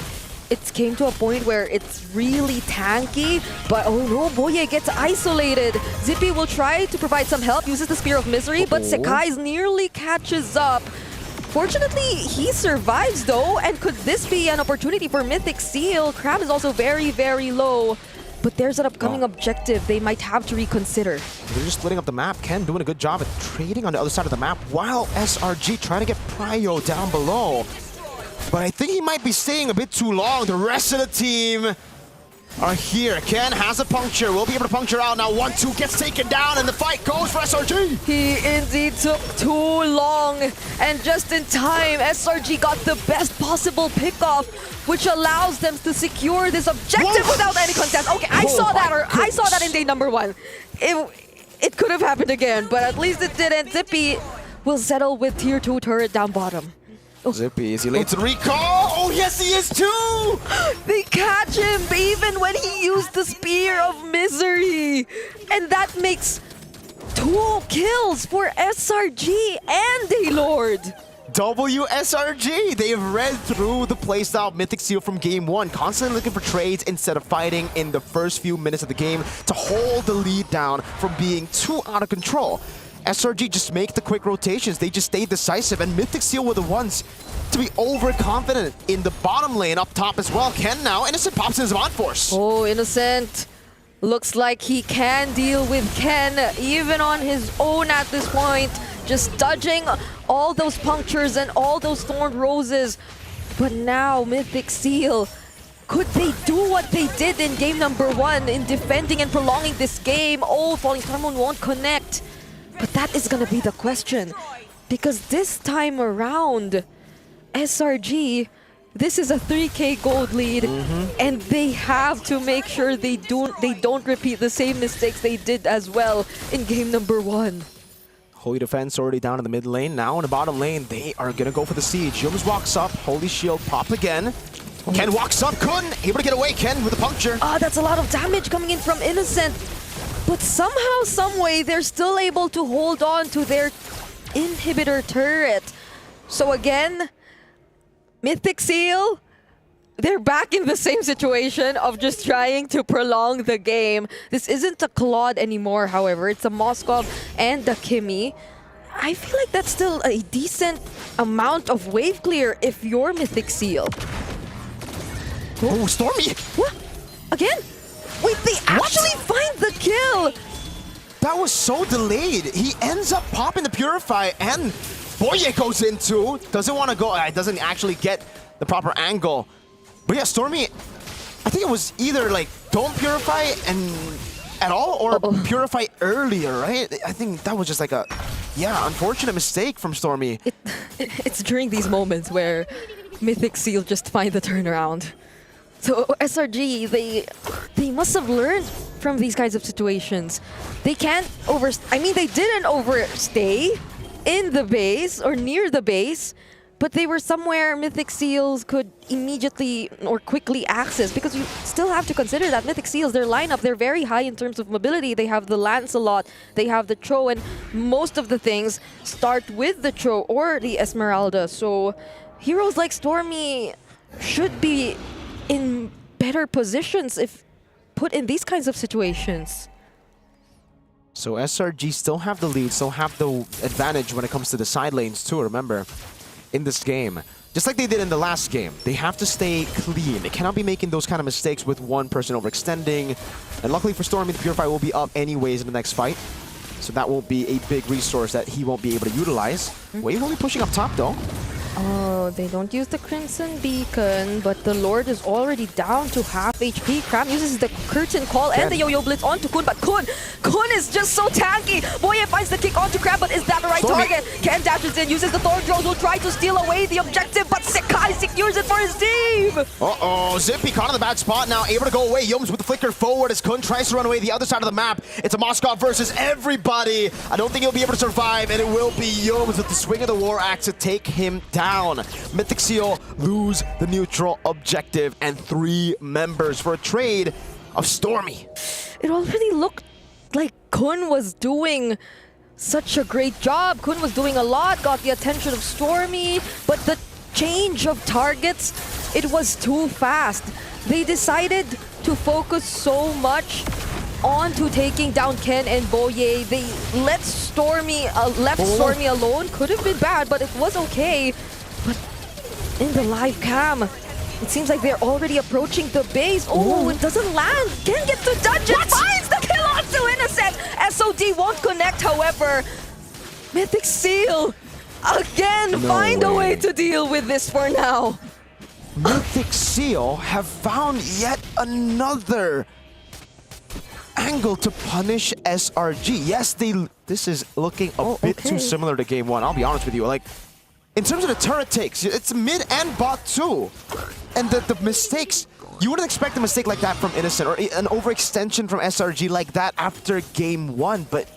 S11: it came to a point where it's really tanky, but oh no, Boye gets isolated. Zippy will try to provide some help, uses the Spear of Misery, but Sekai's nearly catches up. Fortunately, he survives though, and could this be an opportunity for Mythic Seal? Crab is also very, very low, but there's an upcoming objective they might have to reconsider.
S10: They're just splitting up the map. Ken doing a good job at trading on the other side of the map, while SRG trying to get Pryo down below. But I think he might be staying a bit too long. The rest of the team are here. Ken has a puncture. Will be able to puncture out now. 1-2 gets taken down, and the fight goes for SRG.
S11: He indeed took too long, and just in time, SRG got the best possible pickoff, which allows them to secure this objective without any contest. Okay, I saw that in day number 1. It could have happened again, but at least it didn't. Zippy will settle with tier 2 turret down bottom.
S10: Zippy, is he late to the recall? Oh, yes, he is too!
S11: They catch him even when he used the Spear of Misery. And that makes 2 kills for SRG and Daylord.
S10: WSRG, they've read through the playstyle of Mythic Seal from game 1, constantly looking for trades instead of fighting in the first few minutes of the game to hold the lead down from being too out of control. SRG just make the quick rotations. They just stay decisive, and Mythic Seal were the ones to be overconfident in the bottom lane up top as well. Ken now, Innocent pops in his Zaman Force.
S11: Oh, Innocent looks like he can deal with Ken even on his own at this point. Just dodging all those punctures and all those thorned roses. But now Mythic Seal, could they do what they did in game number 1 in defending and prolonging this game? Oh, Falling Star Moon won't connect. But that is going to be the question, because this time around, SRG, this is a 3K gold lead, and they have to make sure they don't repeat the same mistakes they did as well in game number 1.
S10: Holy Defense already down in the mid lane. Now in the bottom lane, they are going to go for the siege. Yums walks up, Holy Shield pop again. Ken walks up, Kun, able to get away, Ken, with a puncture.
S11: That's a lot of damage coming in from Innocent. But somehow, someway, they're still able to hold on to their inhibitor turret. So again, Mythic Seal, they're back in the same situation of just trying to prolong the game. This isn't a Claude anymore, however. It's a Moskov and a Kimi. I feel like that's still a decent amount of wave clear if you're Mythic Seal.
S10: Oh, Stormy!
S11: What? Again? Wait, they actually find the kill!
S10: that was so delayed. He ends up popping the Purify, and Boye goes in too. Doesn't want to go, doesn't actually get the proper angle. But yeah, Stormy, I think it was either like don't Purify and at all or Purify earlier, right? I think that was just like a, unfortunate mistake from Stormy.
S11: It's during these moments where Mythic Seal just find the turnaround. So SRG, they must have learned from these kinds of situations. They can't they didn't overstay in the base or near the base, but they were somewhere Mythic Seals could immediately or quickly access, because you still have to consider that Mythic Seals, their lineup, they're very high in terms of mobility. They have the Lancelot, they have the Cho, and most of the things start with the Cho or the Esmeralda. So heroes like Stormy should be in better positions if put in these kinds of situations.
S10: So SRG still have the lead, still have the advantage when it comes to the side lanes too, remember, in this game. Just like they did in the last game, they have to stay clean. They cannot be making those kind of mistakes with one person overextending. And luckily for Stormy, the Purify will be up anyways in the next fight. So that will be a big resource that he won't be able to utilize. Wave will be pushing up top though.
S11: Oh, they don't use the Crimson Beacon, but the Lord is already down to half HP. Cram uses the Curtain Call and the Yo-Yo Blitz onto Kun, but Kun is just so tanky. Boye finds the kick onto Cram, but is that the right target? Ken dashes in, uses the Thorn Drones, will try to steal away the objective, but Sekai secures it for his team!
S10: Uh-oh, Zippy caught in the bad spot now, able to go away. Yums with the flicker forward as Kun tries to run away the other side of the map. It's a Moskov versus everybody. I don't think he'll be able to survive, and it will be Yums with the swing of the War Axe to take him down. Mythic Seal lose the neutral objective and 3 members for a trade of Stormy.
S11: It already looked like Kun was doing such a great job. Kun was doing a lot, got the attention of Stormy, but the change of targets, it was too fast. They decided to focus so much onto taking down Ken and Boye. They left Stormy alone. Could have been bad, but it was okay. But in the live cam, it seems like they're already approaching the base. Oh, it doesn't land. Ken gets the dungeon, finds the kill onto Innocent. SOD won't connect, however. Mythic Seal again find a way to deal with this for now.
S10: Mythic Seal have found yet another angle to punish SRG. Yes, this is looking a bit too similar to game 1. I'll be honest with you. Like, in terms of the turret takes, it's mid and bot too. And the mistakes, you wouldn't expect a mistake like that from Innocent or an overextension from SRG like that after game 1, but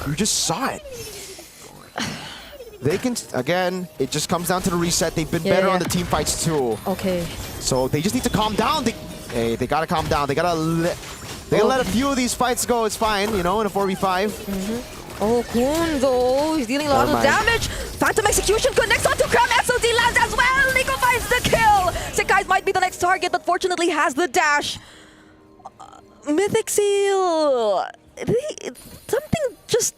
S10: you just saw it. They can, again, it just comes down to the reset. They've been better on the team fights too.
S11: Okay.
S10: So they just need to calm down. They gotta calm down. They gotta let a few of these fights go. It's fine, you know, in a 4v5.
S11: Oh, Kun though, he's dealing a lot of damage. Phantom Execution connects onto Cram. SOD lands as well. Nico finds the kill. Sekai might be the next target, but fortunately has the dash. Mythic Seal, something just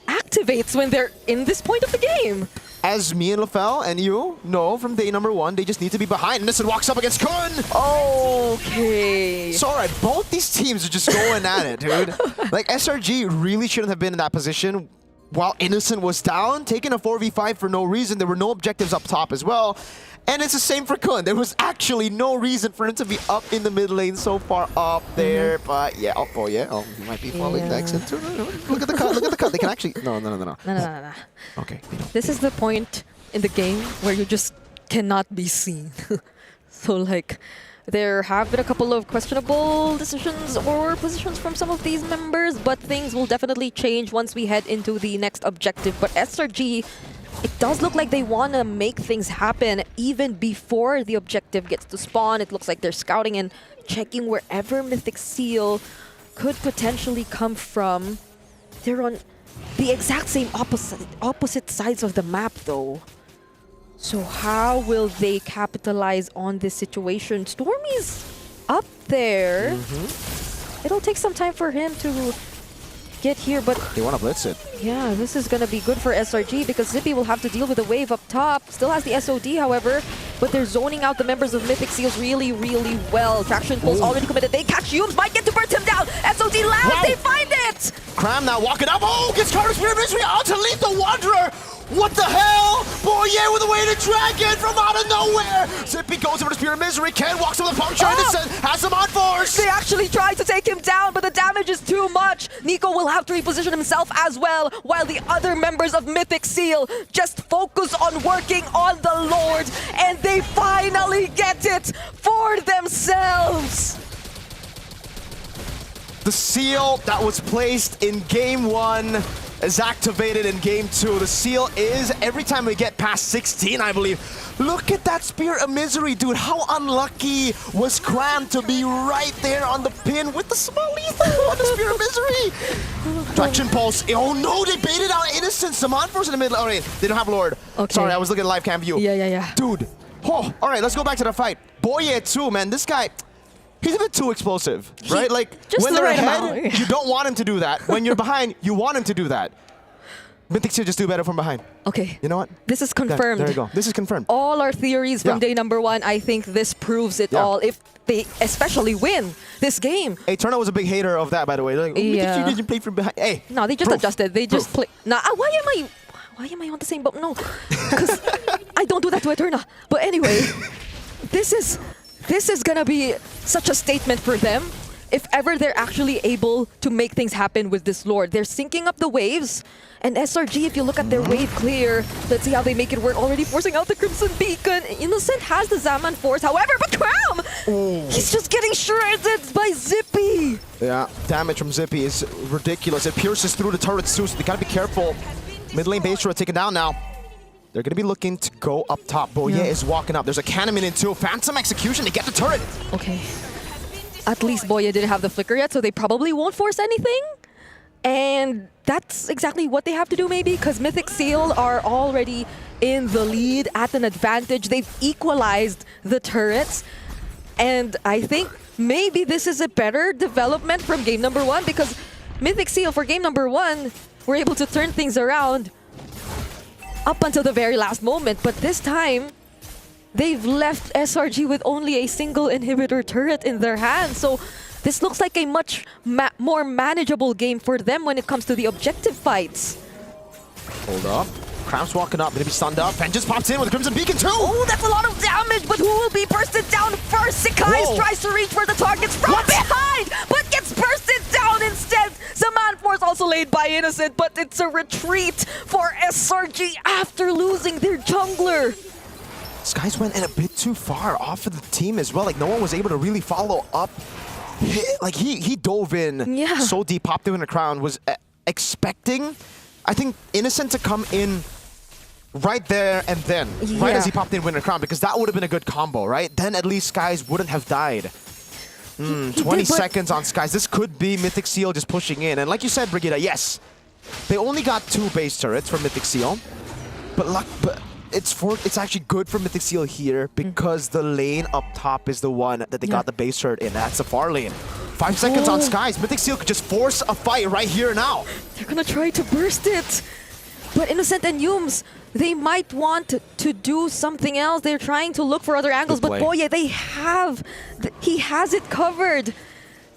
S11: activates when they're in this point of the game.
S10: As me and LaFell and you know from day number 1, they just need to be behind. Innocent walks up against Kun.
S11: Okay.
S10: It's alright, both these teams are just going at it, dude. Like, SRG really shouldn't have been in that position while Innocent was down, taking a 4v5 for no reason. There were no objectives up top as well. And it's the same for Kun. There was actually no reason for him to be up in the mid lane so far up there. But yeah, oh, he might be falling next into. Look at the cut, look at the cut. They can actually, no.
S11: No.
S10: Okay.
S11: This is the point in the game where you just cannot be seen. So like, there have been a couple of questionable decisions or positions from some of these members, but things will definitely change once we head into the next objective. But SRG, it does look like they want to make things happen even before the objective gets to spawn. It looks like they're scouting and checking wherever Mythic Seal could potentially come from. They're on the exact same opposite sides of the map though. So how will they capitalize on this situation? Stormy's up there. It'll take some time for him to get here, but
S10: they want to blitz it.
S11: Yeah, this is going to be good for SRG because Zippy will have to deal with a wave up top. Still has the SOD, however, but they're zoning out the members of Mythic Seals really, really well. Traction pulls already committed. They catch Yums, might get to burn him down. SOD lands, they find it! it!
S10: Cram now walking up. Oh, gets Carter's Spear of Misery out to Lethal Wanderer. What the hell? Boye with a way to dragon from out of nowhere. Zippy goes over to Spear of Misery. Ken walks over the puncture. Innocent has him on force.
S11: They actually tried to take him down, but the damage is too much. Nico will have to reposition himself as well, while the other members of Mythic Seal just focus on working on the Lord, and they finally get it for themselves.
S10: The seal that was placed in Game 1 is activated in Game 2. The seal is, every time we get past 16, I believe. Look at that Spear of Misery, dude. How unlucky was Cram to be right there on the pin with the small lethal on the Spear of Misery? Traction Pulse. Oh no, they baited out Innocent. Saman Force in the middle. All right, they don't have Lord.
S11: Okay.
S10: Sorry, I was looking at live cam view.
S11: Yeah.
S10: Dude. Oh, all right, let's go back to the fight. Boye too, man. This guy, he's a bit too explosive, right? Like,
S11: just
S10: when
S11: the
S10: they're
S11: right
S10: ahead,
S11: amount.
S10: you don't want him to do that. When you're behind, you want him to do that. Mythic Seal just do better from behind.
S11: Okay.
S10: You know what?
S11: This is confirmed.
S10: There you go. This is confirmed.
S11: All our theories from
S10: Yeah.
S11: day number 1, I think this proves it all. If they especially win this game.
S10: Hey, Turner was a big hater of that, by the way. Like, oh, Mythic Seal didn't play from behind. Hey.
S11: No, they just
S10: proof.
S11: adjusted. They just play. Nah, why am I on the same boat? No, because I don't do that to Eterna. But anyway, this is gonna be such a statement for them. If ever they're actually able to make things happen with this Lord. They're syncing up the waves. And SRG, if you look at their wave clear, let's see how they make it work. Already forcing out the Crimson Beacon. Innocent has the Zaman Force, however, but Cram! He's just getting shredded by Zippy.
S10: Yeah, damage from Zippy is ridiculous. It pierces through the turrets too, so they gotta be careful. Mid lane base turret taken down now. They're gonna be looking to go up top. Boye is walking up. There's a cannon in too. Phantom Execution to get the turret.
S11: Okay. At least Boye didn't have the flicker yet, so they probably won't force anything. And that's exactly what they have to do maybe, because Mythic Seal are already in the lead at an advantage. They've equalized the turrets. And I think maybe this is a better development from game number 1, because Mythic Seal for game number 1 were able to turn things around up until the very last moment. But this time, they've left SRG with only a single inhibitor turret in their hands. So this looks like a much more manageable game for them when it comes to the objective fights.
S10: Hold up. Cram's walking up, gonna be stunned up, and just pops in with a Crimson Beacon too!
S11: Oh, that's a lot of damage, but who will be bursted down first? Sakai tries to reach for the targets from behind, but gets bursted down instead! Zaman Force also laid by Innocent, but it's a retreat for SRG after losing their jungler.
S10: Skies went in a bit too far off of the team as well. Like, no one was able to really follow up. He dove in so deep, popped him in the crown, was expecting, I think, Innocent to come in right there and then, right as he popped in Winter Crown, because that would have been a good combo, right? Then at least Skies wouldn't have died. 20 seconds on Skies. This could be Mythic Seal just pushing in. And like you said, Brigitte, yes, they only got 2 base turrets from Mythic Seal, but it's actually good for Mythic Seal here because the lane up top is the one that they got the base turret in. That's the far lane. 5 seconds on Skies. Mythic Seal could just force a fight right here now.
S11: They're gonna try to burst it. But Innocent and Yumes, they might want to do something else. They're trying to look for other angles, but Boye, he has it covered.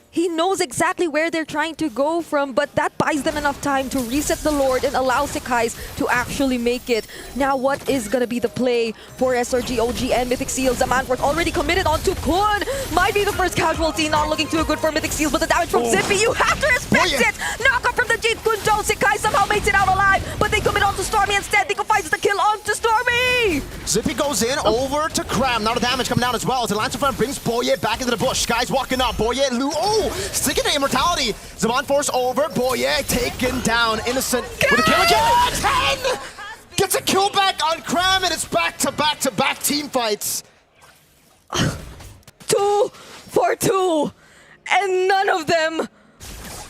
S11: He knows exactly where they're trying to go from, but that buys them enough time to reset the Lord and allow Sekais to actually make it. Now, what is going to be the play for SRG, OG, and Mythic Seals? Zamanforth already committed onto Kun. Might be the first casualty, not looking too good for Mythic Seals, but the damage from Zippy, you have to respect it! Knock up from the Jeet Kunjo. Sekai somehow makes it out alive, but they commit onto Stormy instead. Nico finds the kill onto Stormy!
S10: Zippy goes in, over to Cram. Now the damage coming down as well. The Lancer Front brings Boye back into the bush. Sky's walking up. Boye, sticking to Immortality. Zaman Force over. Boye taken down. Innocent with a kill again. 10! Gets a kill back on Cram, and it's back-to-back-to-back team fights.
S11: 2 for 2, and none of them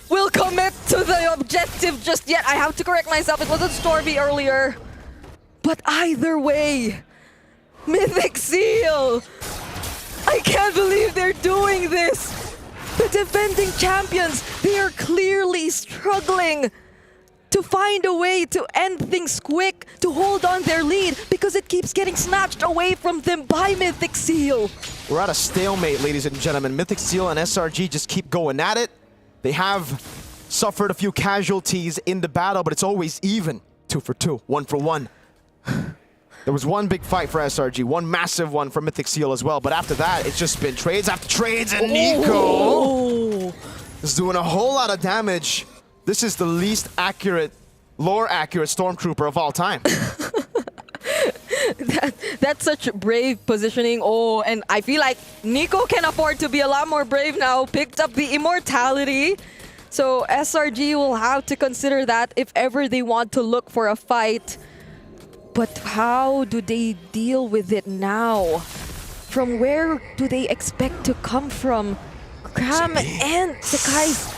S11: will commit to the objective just yet. I have to correct myself. It wasn't Stormy earlier. But either way, Mythic Seal, I can't believe they're doing this. The defending champions, they are clearly struggling to find a way to end things quick, to hold on their lead, because it keeps getting snatched away from them by Mythic Seal.
S10: We're at a stalemate, ladies and gentlemen. Mythic Seal and SRG just keep going at it. They have suffered a few casualties in the battle, but it's always even. 2 for 2, 1 for 1. There was one big fight for SRG, one massive one for Mythic Seal as well, but after that, it's just been trades after trades, and Nico is doing a whole lot of damage. This is the least accurate, lore-accurate Stormtrooper of all time.
S11: That's such brave positioning. Oh, and I feel like Nico can afford to be a lot more brave now. Picked up the immortality. So SRG will have to consider that if ever they want to look for a fight. But how do they deal with it now? From where do they expect to come from? Cram and Sakai's...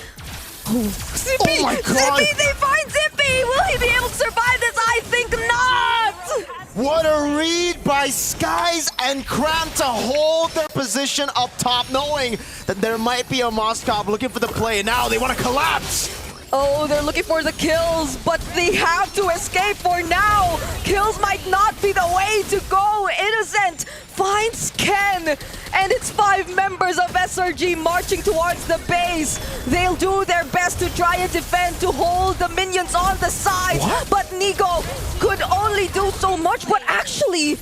S11: Oh, Zippy!
S10: Oh my God!
S11: Zippy, they find Zippy! Will he be able to survive this? I think not!
S10: What a read by Skies and Cram to hold their position up top, knowing that there might be a Moskov looking for the play. Now they want to collapse.
S11: Oh, they're looking for the kills, but they have to escape for now. Kills might not be the way to go. Innocent finds Ken, and it's 5 members of SRG marching towards the base. They'll do their best to try and defend, to hold the minions on the side. What? But Nico could only do so much, but actually,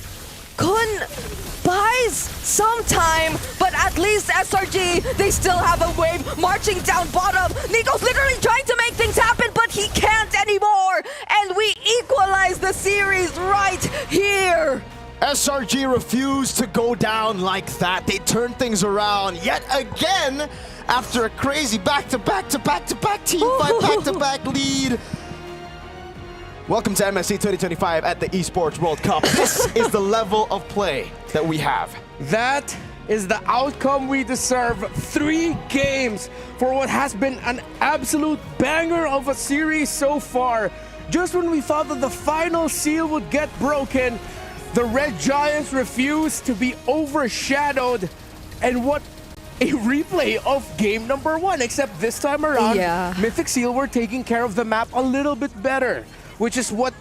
S11: Kun buys some time, but at least SRG, they still have a wave marching down bottom. Nico's literally trying to make things happen, but he can't anymore. And we equalize the series right here.
S10: SRG refused to go down like that. They turned things around yet again after a crazy back-to-back-to-back-to-back team fight, back-to-back lead. Welcome to MSC 2025 at the Esports World Cup. This is the level of play that we have.
S9: That is the outcome we deserve. 3 games for what has been an absolute banger of a series so far. Just when we thought that the final seal would get broken, the Red Giants refused to be overshadowed. And what a replay of game number 1, except this time around, Mythic Seal were taking care of the map a little bit better, which is what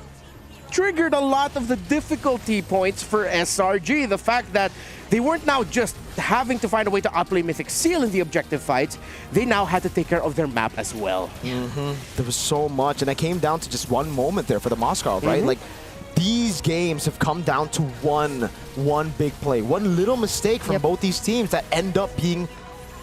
S9: triggered a lot of the difficulty points for SRG. The fact that they weren't now just having to find a way to outplay Mythic Seal in the objective fights, they now had to take care of their map as well.
S10: There was so much, and it came down to just one moment there for the Moskov, right? Like, these games have come down to one big play, one little mistake from both these teams that end up being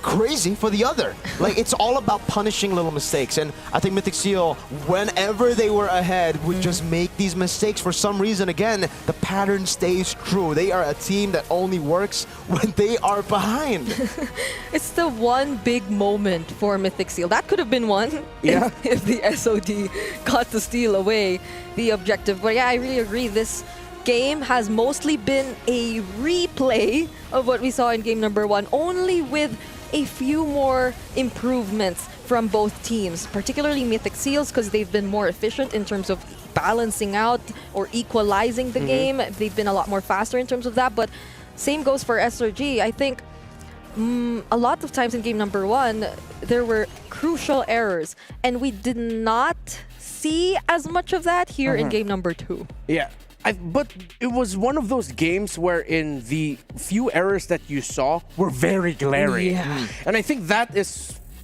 S10: crazy for the other. Like, it's all about punishing little mistakes, and I think Mythic Seal, whenever they were ahead, would just make these mistakes. For some reason, again, the pattern stays true. They are a team that only works when they are behind.
S11: It's the one big moment for Mythic Seal. That could have been one if the SOD got to steal away the objective. But yeah, I really agree. This game has mostly been a replay of what we saw in game number 1, only with a few more improvements from both teams, particularly Mythic Seals, because they've been more efficient in terms of balancing out or equalizing the game. They've been a lot more faster in terms of that, but same goes for SRG. I think a lot of times in game number 1, there were crucial errors, and we did not see as much of that here in game number 2.
S9: Yeah. But it was one of those games wherein the few errors that you saw were very glaring. And I think that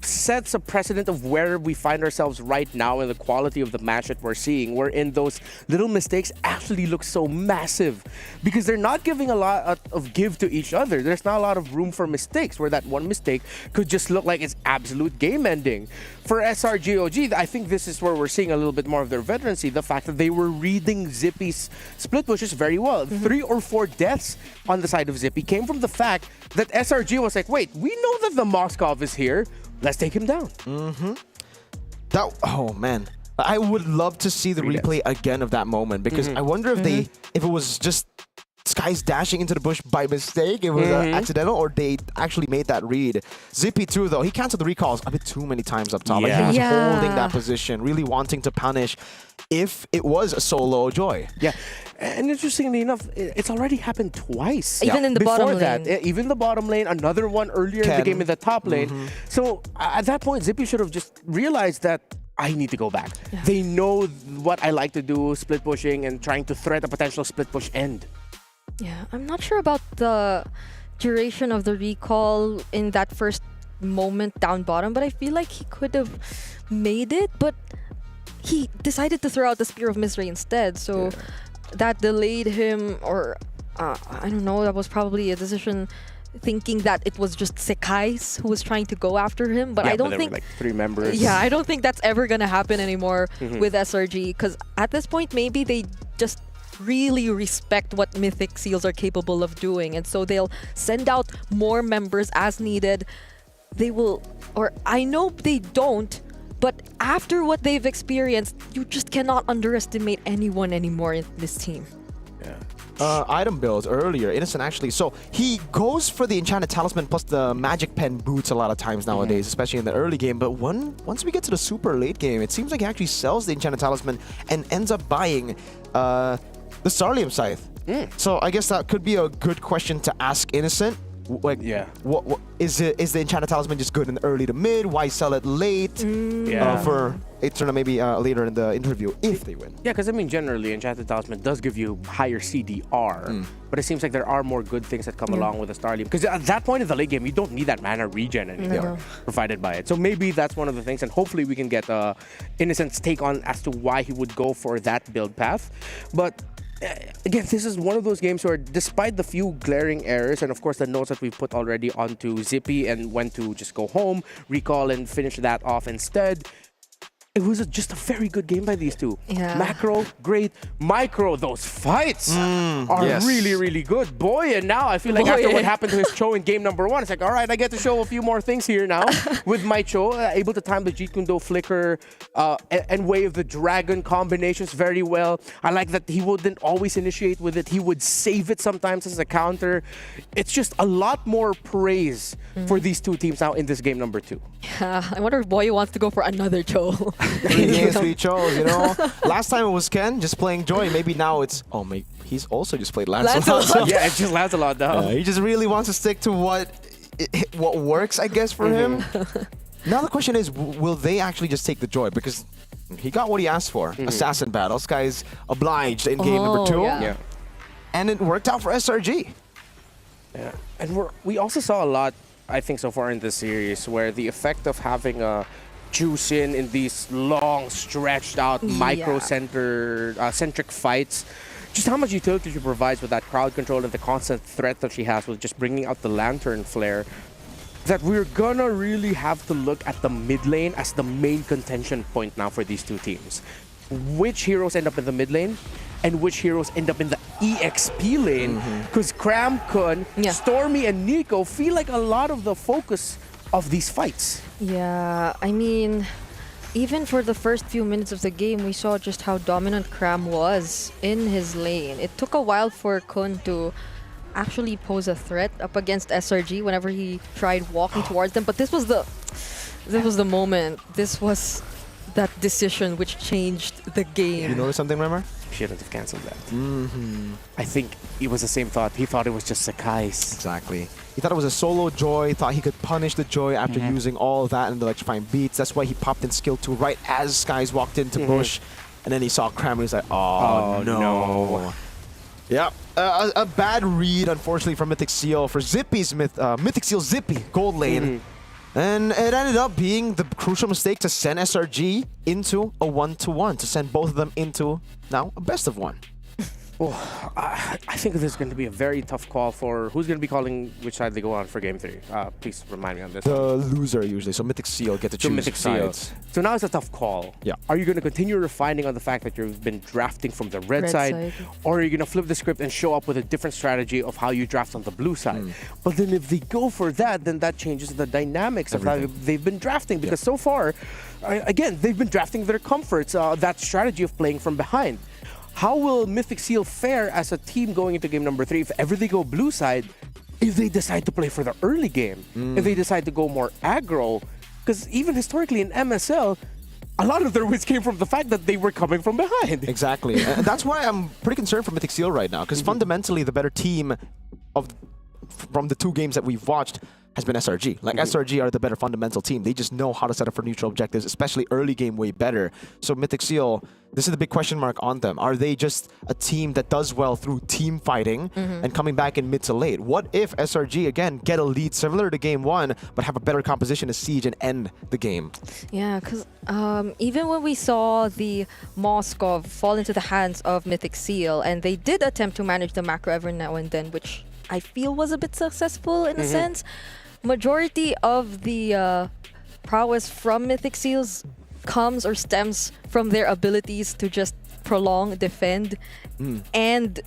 S9: sets a precedent of where we find ourselves right now and the quality of the match that we're seeing, wherein those little mistakes actually look so massive because they're not giving a lot of give to each other. There's not a lot of room for mistakes, where that one mistake could just look like it's absolute game ending. For SRGOG, I think this is where we're seeing a little bit more of their veterancy, the fact that they were reading Zippy's split pushes very well. 3 or 4 deaths on the side of Zippy came from the fact that SRG was like, wait, we know that the Moskov is here. Let's take him down.
S10: Oh man, I would love to see the replay again of that moment, because I wonder if if it was just Skies dashing into the bush by mistake, it was accidental, or they actually made that read. Zippy too, though, he canceled the recalls a bit too many times up top. Like, he was holding that position, really wanting to punish if it was a solo Joy.
S9: Yeah, and interestingly enough, it's already happened twice.
S11: Even in the bottom lane.
S9: Even the bottom lane, another one earlier in the game in the top lane. So at that point, Zippy should have just realized that I need to go back. They know what I like to do, split pushing and trying to threat a potential split push end.
S11: Yeah, I'm not sure about the duration of the recall in that first moment down bottom, but I feel like he could have made it, but he decided to throw out the Spear of Misery instead, so that delayed him, or I don't know, that was probably a decision thinking that it was just Sekai's who was trying to go after him, but I don't
S9: there
S11: think
S9: were like 3 members.
S11: yeah, I don't think that's ever gonna happen anymore with SRG, because at this point maybe they just really respect what Mythic Seals are capable of doing, and so they'll send out more members as needed. They will, or I know they don't, but after what they've experienced, you just cannot underestimate anyone anymore in this team.
S10: Item builds earlier, Innocent actually. So he goes for the Enchanted Talisman plus the Magic Pen boots a lot of times nowadays, especially in the early game. But once we get to the super late game, it seems like he actually sells the Enchanted Talisman and ends up buying the Starlium Scythe. So I guess that could be a good question to ask Innocent. Like, what is the Enchanted Talisman just good in the early to mid? Why sell it late? For Eternal maybe later in the interview if they win.
S9: Yeah, because I mean, generally, Enchanted Talisman does give you higher CDR, but it seems like there are more good things that come along with the Starlium. Because at that point in the late game, you don't need that mana regen anymore provided by it. So maybe that's one of the things, and hopefully we can get Innocent's take on as to why he would go for that build path. But again, this is one of those games where despite the few glaring errors and of course the notes that we've put already onto Zippy and when to just go home, recall and finish that off instead, it was just a very good game by these two. Macro, great. Micro, those fights are really, really good. Boy, and now I feel like after what happened to his Cho in game number 1, it's like, all right, I get to show a few more things here now with my Cho. Able to time the Jeet Kune Do flicker and Way of the Dragon combinations very well. I like that he wouldn't always initiate with it. He would save it sometimes as a counter. It's just a lot more praise for these two teams now in this game number 2.
S11: I wonder if Boy wants to go for another Cho.
S10: 3 games, 3 Chos, you know. Last time it was Ken just playing Joy. Maybe now it's he's also just played Lancelot. So
S9: yeah, it's just Lancelot now.
S10: He just really wants to stick to what works, I guess, for him. Now the question is, will they actually just take the Joy? Because he got what he asked for. Assassin battles. Guy's obliged in game number 2. And it worked out for SRG.
S9: Yeah. And we also saw a lot, I think, so far in this series where the effect of having a juice in these long, stretched out, micro-centric fights. Just how much utility she provides with that crowd control and the constant threat that she has with just bringing out the Lantern Flare. That we're gonna really have to look at the mid lane as the main contention point now for these two teams. Which heroes end up in the mid lane and which heroes end up in the EXP lane. Because Cram Kun, Stormy, and Nico feel like a lot of the focus of these fights.
S11: Yeah, I mean, even for the first few minutes of the game, we saw just how dominant Cram was in his lane. It took a while for Kun to actually pose a threat up against SRG whenever he tried walking towards them. But this was the moment. This was that decision which changed the game.
S10: You notice something, remember?
S9: Shouldn't have cancelled that. I think it was the same thought. He thought it was just Sekai's.
S10: Exactly. He thought it was a solo Joy, thought he could punish the Joy after using all of that and the electrifying beats. That's why he popped in skill 2 right as Skies walked into Bush. And then he saw Cram and he's like, oh no. Yeah, a bad read, unfortunately, from Mythic Seal for Zippy's Mythic Seal Zippy gold lane. And it ended up being the crucial mistake to send SRG into a 1-1, to send both of them into now a best of 1.
S9: I think this is going to be a very tough call for who's going to be calling which side they go on for game 3. Please remind me on this.
S10: The loser usually, so Mythic Seal get to choose
S9: Mythic
S10: sides.
S9: So now it's a tough call.
S10: Yeah.
S9: Are you going to continue refining on the fact that you've been drafting from the red side, or are you going to flip the script and show up with a different strategy of how you draft on the blue side? But then if they go for that, then that changes the dynamics of how they've been drafting, because so far, again, they've been drafting their comforts, that strategy of playing from behind. How will Mythic Seal fare as a team going into game number 3 if ever they go blue side, if they decide to play for the early game, if they decide to go more aggro? Because even historically in MSL, a lot of their wins came from the fact that they were coming from behind.
S10: Exactly. And that's why I'm pretty concerned for Mythic Seal right now, because fundamentally the better team of from the 2 games that we've watched has been SRG. Like SRG are the better fundamental team. They just know how to set up for neutral objectives, especially early game way better. So Mythic Seal, this is the big question mark on them. Are they just a team that does well through team fighting and coming back in mid to late? What if SRG, again, get a lead similar to game 1, but have a better composition to siege and end the game?
S11: Yeah, because even when we saw the Moskov fall into the hands of Mythic Seal, and they did attempt to manage the macro every now and then, which I feel was a bit successful in a sense, majority of the prowess from Mythic Seals comes or stems from their abilities to just prolong, defend, and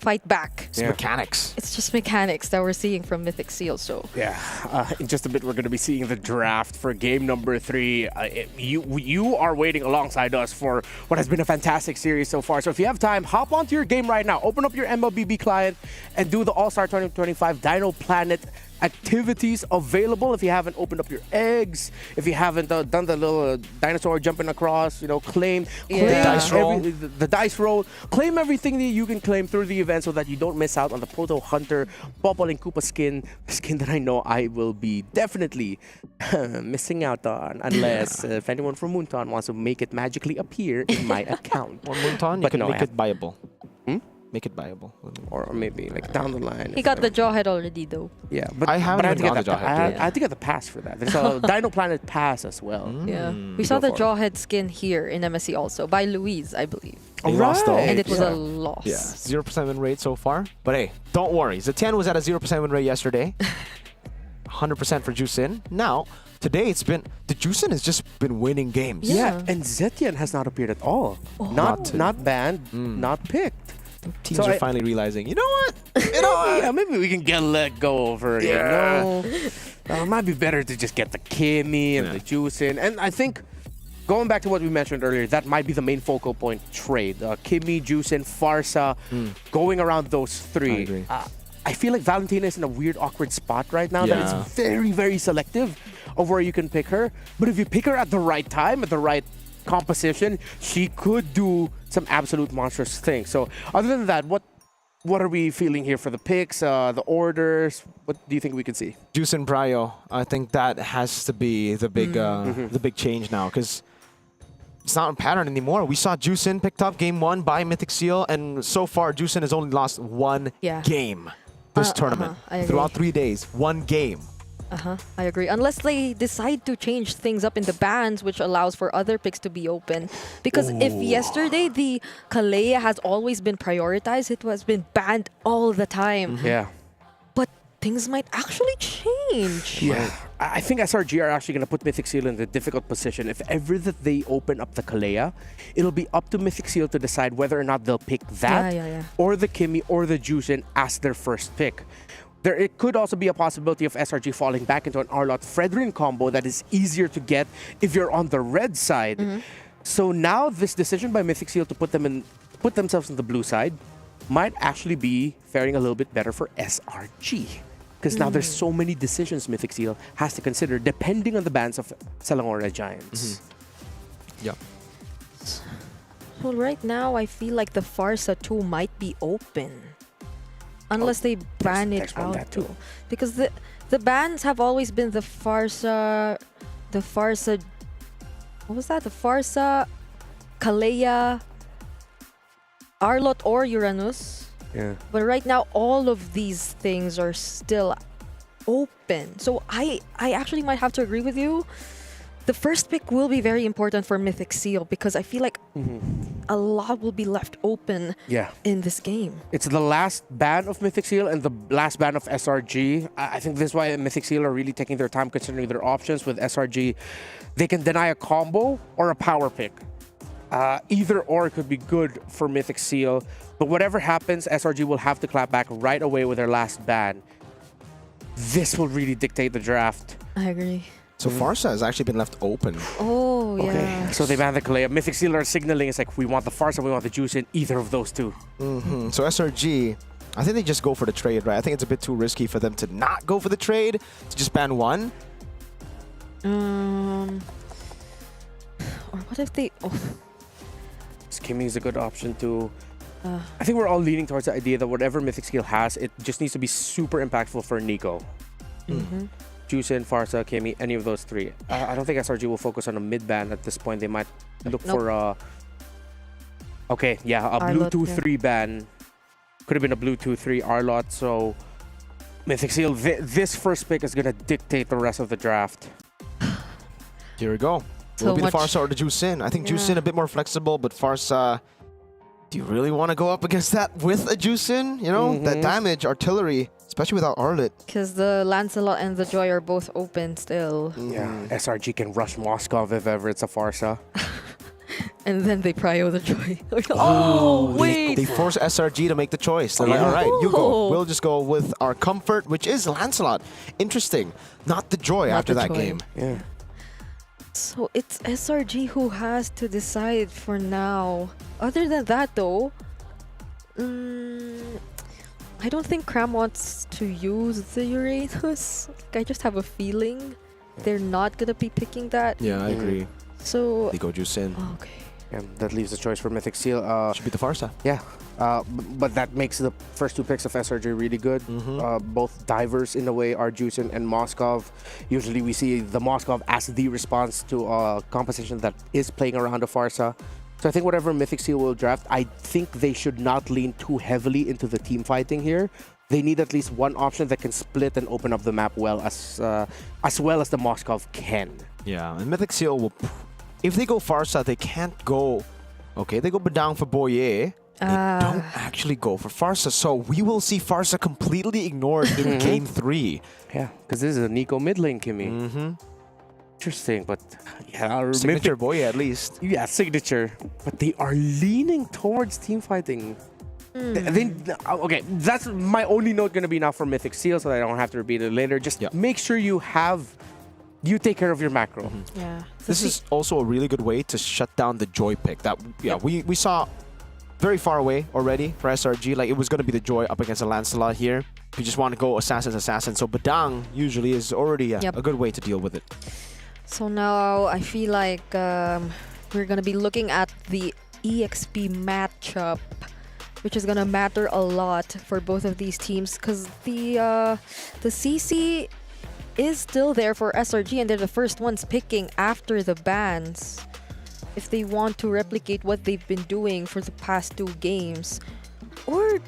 S11: fight back.
S10: It's mechanics.
S11: It's just mechanics that we're seeing from Mythic Seals. So
S9: yeah, in just a bit we're going to be seeing the draft for game number 3. You are waiting alongside us for what has been a fantastic series so far. So if you have time, hop onto your game right now. Open up your MLBB client and do the All-Star 2025 Dino Planet activities available. If you haven't opened up your eggs, if you haven't done the little dinosaur jumping across, claim the dice roll, claim everything that you can claim through the event so that you don't miss out on the Proto Hunter Popol and Koopa skin, the skin that I know I will be definitely missing out on unless if anyone from Moonton wants to make it magically appear in my account.
S10: Or Moonton, you can make it buyable. Make it buyable.
S9: Or maybe like down the line.
S11: he got the Jawhead already though.
S9: Yeah, but
S10: I haven't
S9: had to
S10: even
S9: get
S10: got the
S9: that.
S10: Jawhead.
S9: I had to get the pass for that. There's a Dino Planet pass as well.
S11: Yeah, we saw the Jawhead skin here in MSC also by Louise, I believe.
S10: They lost though.
S11: And it was a loss.
S10: Yeah, 0% win rate so far. But hey, don't worry. Zetian was at a 0% win rate yesterday. 100% for Juicin. Now, today it's been the Juicin has just been winning games.
S9: Yeah, and Zetian has not appeared at all. Not banned, not picked.
S10: Teams are finally realizing, you know what?
S9: Yeah, maybe we can let go of her. It might be better to just get the Kimmy and the Juicin. And I think, going back to what we mentioned earlier, that might be the main focal point trade. Kimmy, Juicin, Farsa, going around those 3.
S10: I agree.
S9: I feel like Valentina is in a weird, awkward spot right now that it's very, very selective of where you can pick her. But if you pick her at the right time, at the right composition, she could do some absolute monstrous things. So other than that, what are we feeling here for the picks, the orders? What do you think we could see?
S10: Juicin Prio, I think that has to be the big the big change now, because it's not a pattern anymore. We saw Juicin picked up game 1 by Mythic Seal, and so far Juicin has only lost 1 game this tournament. Throughout 3 days, 1 game.
S11: I agree. Unless they decide to change things up in the bans, which allows for other picks to be open. Because if yesterday the Kalea has always been prioritized, it has been banned all the time.
S9: Yeah.
S11: But things might actually change.
S9: Yeah. I think SRG are actually going to put Mythic Seal in the difficult position. If ever that they open up the Kalea, it'll be up to Mythic Seal to decide whether or not they'll pick that or the Kimmy or the Juicin as their first pick. It could also be a possibility of SRG falling back into an Arlott Fredrin combo that is easier to get if you're on the red side. So now this decision by Mythic Seal to put themselves on the blue side might actually be faring a little bit better for SRG. Because now there's so many decisions Mythic Seal has to consider depending on the bans of Selangor Giants.
S10: Yeah.
S11: Well, right now I feel like the Farsa 2 might be open. Unless they ban it out too. Because the bans have always been the Farsa, what was that? The Farsa, Kalea, Arlott or Uranus.
S9: Yeah.
S11: But right now all of these things are still open. So I actually might have to agree with you. The first pick will be very important for Mythic Seal because I feel like a lot will be left open in this game.
S9: It's the last ban of Mythic Seal and the last ban of SRG. I think this is why Mythic Seal are really taking their time considering their options. With SRG, they can deny a combo or a power pick. Either or could be good for Mythic Seal. But whatever happens, SRG will have to clap back right away with their last ban. This will really dictate the draft.
S11: I agree.
S10: So Farsa has actually been left open.
S11: Oh, yeah.
S9: Okay, so they banned the Kalea. Mythic Seal are signaling it's like, we want the Farsa, we want the Juicin, either of those two.
S10: So SRG, I think they just go for the trade, right? I think it's a bit too risky for them to not go for the trade, to just ban 1.
S11: Or what if they...
S9: Kimmy is a good option too. I think we're all leaning towards the idea that whatever Mythic Seal has, it just needs to be super impactful for Nico. Juicin, Farsa, Kemi, any of those three. I don't think SRG will focus on a mid ban at this point. They might look for a... Okay, yeah, a Bluetooth 3 ban. Could have been a Bluetooth 3 Arlot, so... Mythic Seal, this first pick is going to dictate the rest of the draft.
S10: Here we go.
S11: So
S10: Will it be the
S11: much-
S10: Farsa or the Juicin? I think Juicin a bit more flexible, but Farsa... Do you really want to go up against that with a Juicin? You know, that damage, artillery, especially without Arlet.
S11: Because the Lancelot and the Joy are both open still.
S9: Yeah, SRG can rush Moskov if ever it's a Farsa.
S11: And then they prio the Joy.
S10: They force SRG to make the choice. They're like, all right, you go. We'll just go with our comfort, which is Lancelot. Interesting. Not the Joy
S11: Not
S10: after
S11: the
S10: that
S11: Joy.
S10: game.
S9: Yeah.
S11: So it's SRG who has to decide for now. Other than that, though, I don't think Cram wants to use the Uranus. Like, I just have a feeling they're not gonna be picking that.
S10: Yeah, I agree.
S11: So
S10: They go Juicin.
S11: okay.
S9: And that leaves the choice for Mythic Seal.
S10: Should be the Farsa.
S9: Yeah, but that makes the first two picks of SRG really good. Both divers, in a way, are Juicin and Moskov. Usually we see the Moskov as the response to a composition that is playing around a Farsa. So I think whatever Mythic Seal will draft, I think they should not lean too heavily into the team fighting here. They need at least one option that can split and open up the map well as the Moskov can.
S10: Yeah, and Mythic Seal will... If they go Farsa, they can't go... Okay, they go Badang for Boye. They don't actually go for Farsa. So we will see Farsa completely ignored in Game 3.
S9: Yeah, because this is a Nico mid lane, Kimmy. Interesting, but yeah,
S10: Signature Boye at least.
S9: Yeah, signature. But they are leaning towards team fighting. Okay, that's my only note going to be now for Mythic Seal, so that I don't have to repeat it later. Just make sure you take care of your macro.
S11: Yeah.
S10: This is also a really good way to shut down the Joy pick. That we saw very far away already for SRG. Like, it was going to be the Joy up against a Lancelot here. We just want to go assassin. So Badang usually is already a good way to deal with it.
S11: So now I feel like we're gonna be looking at the EXP matchup, which is gonna matter a lot for both of these teams, because the CC is still there for SRG, and they're the first ones picking after the bans if they want to replicate what they've been doing for the past 2 games. Or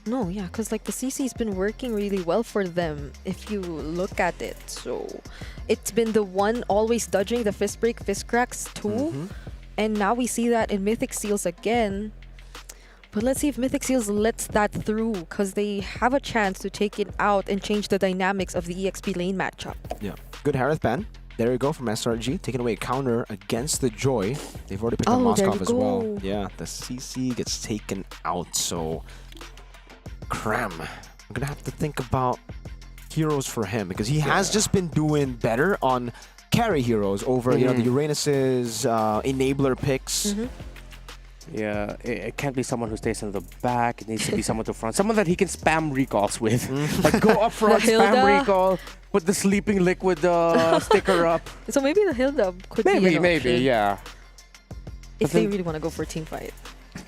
S11: no, yeah, because like the CC's been working really well for them if you look at it. So it's been the one always dodging the fist break, fist cracks too. And now we see that in Mythic Seals again. But let's see if Mythic Seals lets that through, because they have a chance to take it out and change the dynamics of the EXP lane matchup.
S10: Yeah, good Harith ban. There you go from SRG, taking away a counter against the Joy. They've already picked up Moskov as well. Yeah, the CC gets taken out, so... Cram. I'm gonna have to think about heroes for him, because he has just been doing better on carry heroes over, you know, the Uranus's enabler picks.
S9: Yeah, it can't be someone who stays in the back. It needs to be someone to front. Someone that he can spam recalls with. Like, go up front, spam recall, put the sleeping liquid sticker up.
S11: So maybe the Hilda could be an
S9: Maybe,
S11: option
S9: yeah.
S11: if they really want to go for a team fight.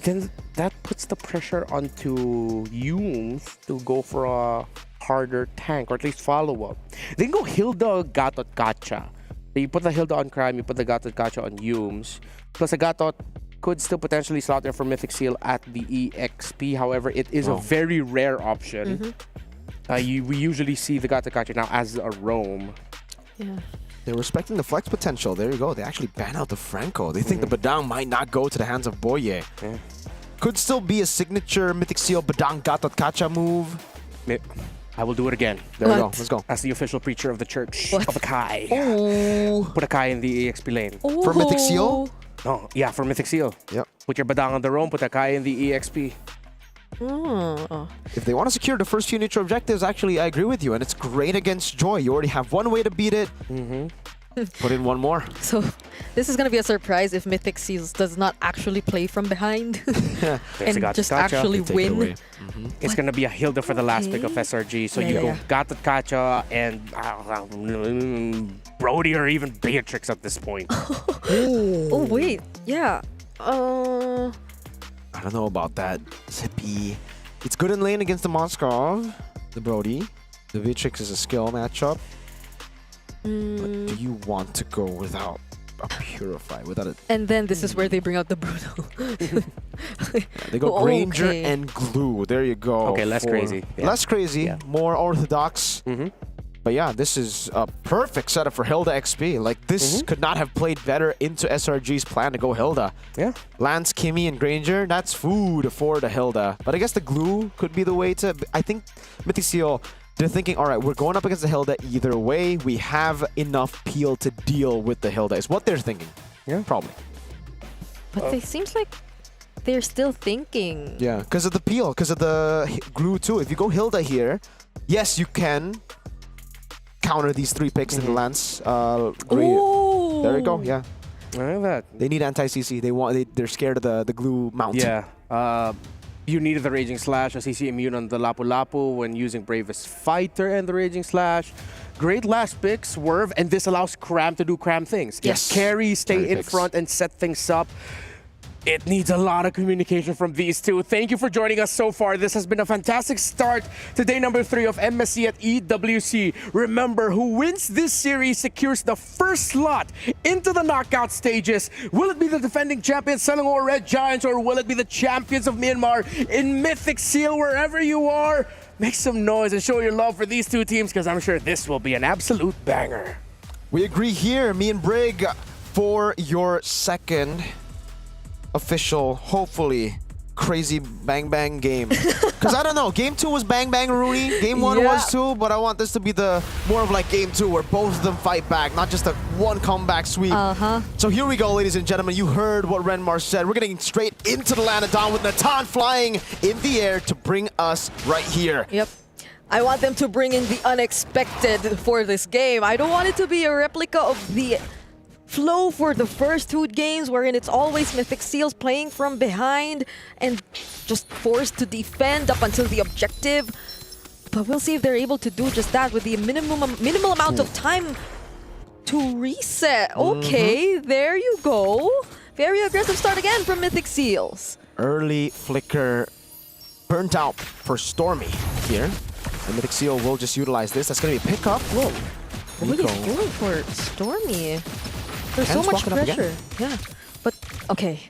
S9: Then that puts the pressure onto Yumes to go for a harder tank, or at least follow-up. They can go Hilda, Gatot, Gacha. So you put the Hilda on Crime, you put the Gatot, Gacha on Yumes. Plus a Gatot could still potentially slot there for Mythic Seal at the EXP. However, it is a very rare option. We usually see the Gatot, Gacha now as a roam.
S11: Yeah.
S10: They're respecting the flex potential. There you go. They actually ban out the Franco. They think the Badang might not go to the hands of Boye. Could still be a signature Mythic Seal Badang Gatot Kacha move.
S9: I will do it again.
S10: There we go. Let's go.
S9: As the official preacher of the Church of Akai.
S10: Oh.
S9: Put Akai in the EXP lane.
S10: For Mythic Seal?
S9: Oh, yeah, for Mythic Seal.
S10: Yep.
S9: Put your Badang on the roam, put Akai in the EXP.
S10: If they want to secure the first few neutral objectives, actually, I agree with you. And it's great against Joy. You already have one way to beat it. Put in one more.
S11: So this is going to be a surprise if Mythic Seals does not actually play from behind and just actually win.
S9: It's going to be a Hilda for the last pick of SRG. So you go Gatot Kacha and Brody or even Beatrix at this point.
S11: Oh, wait. Yeah.
S10: I don't know about that. Zippy. It's good in lane against the Moskov, the Brody. The Vitrix is a skill matchup. But do you want to go without a Purify? Without it?
S11: And then this is where they bring out the Bruno.
S10: They go Granger and Glue. There you go.
S9: Okay, less crazy. Yeah.
S10: Less crazy, more orthodox. But yeah, this is a perfect setup for Hilda XP. Like, this could not have played better into SRG's plan to go Hilda.
S9: Yeah.
S10: Lance, Kimmy, and Granger, that's food for the Hilda. But I guess the Glue could be the way to... I think Mythic Seal, they're thinking, all right, we're going up against the Hilda either way. We have enough peel to deal with the Hilda, is what they're thinking. Yeah, probably.
S11: But it seems like they're still thinking.
S10: Yeah, because of the peel, because of the Glue too. If you go Hilda here, yes, you can counter these 3 picks in the Lance. There you go, yeah. They need anti-CC. They're scared of the Glue mount.
S9: Yeah. You needed the Raging Slash, a CC immune on the Lapu Lapu when using Bravest Fighter and the Raging Slash. Great last pick, Swerve, and this allows Cram to do Cram things.
S11: Yes.
S9: Carry, stay in front, and set things up. It needs a lot of communication from these two. Thank you for joining us so far. This has been a fantastic start to day number 3 of MSC at EWC. Remember, who wins this series secures the first slot into the knockout stages. Will it be the defending champions Selangor Red Giants, or will it be the champions of Myanmar in Mythic Seal? Wherever you are, make some noise and show your love for these two teams, because I'm sure this will be an absolute banger.
S10: We agree here, me and Brig, for your second official, hopefully, crazy bang bang game. Because I don't know, game 2 was bang bang Rooney, game 1 was too, but I want this to be the more of like game 2 where both of them fight back, not just a one comeback sweep. So here we go, ladies and gentlemen. You heard what Renmar said. We're getting straight into the land of Dawn with Natan flying in the air to bring us right here.
S11: Yep. I want them to bring in the unexpected for this game. I don't want it to be a replica of the flow for the first 2 games, wherein it's always Mythic Seals playing from behind and just forced to defend up until the objective. But we'll see if they're able to do just that with the minimal amount of time to reset. Okay, there you go. Very aggressive start again from Mythic Seals.
S10: Early flicker burnt out for Stormy here. And Mythic Seal will just utilize this. That's going to be a pickup. Whoa.
S11: What are you going for Stormy? There's so much pressure. Yeah, but okay,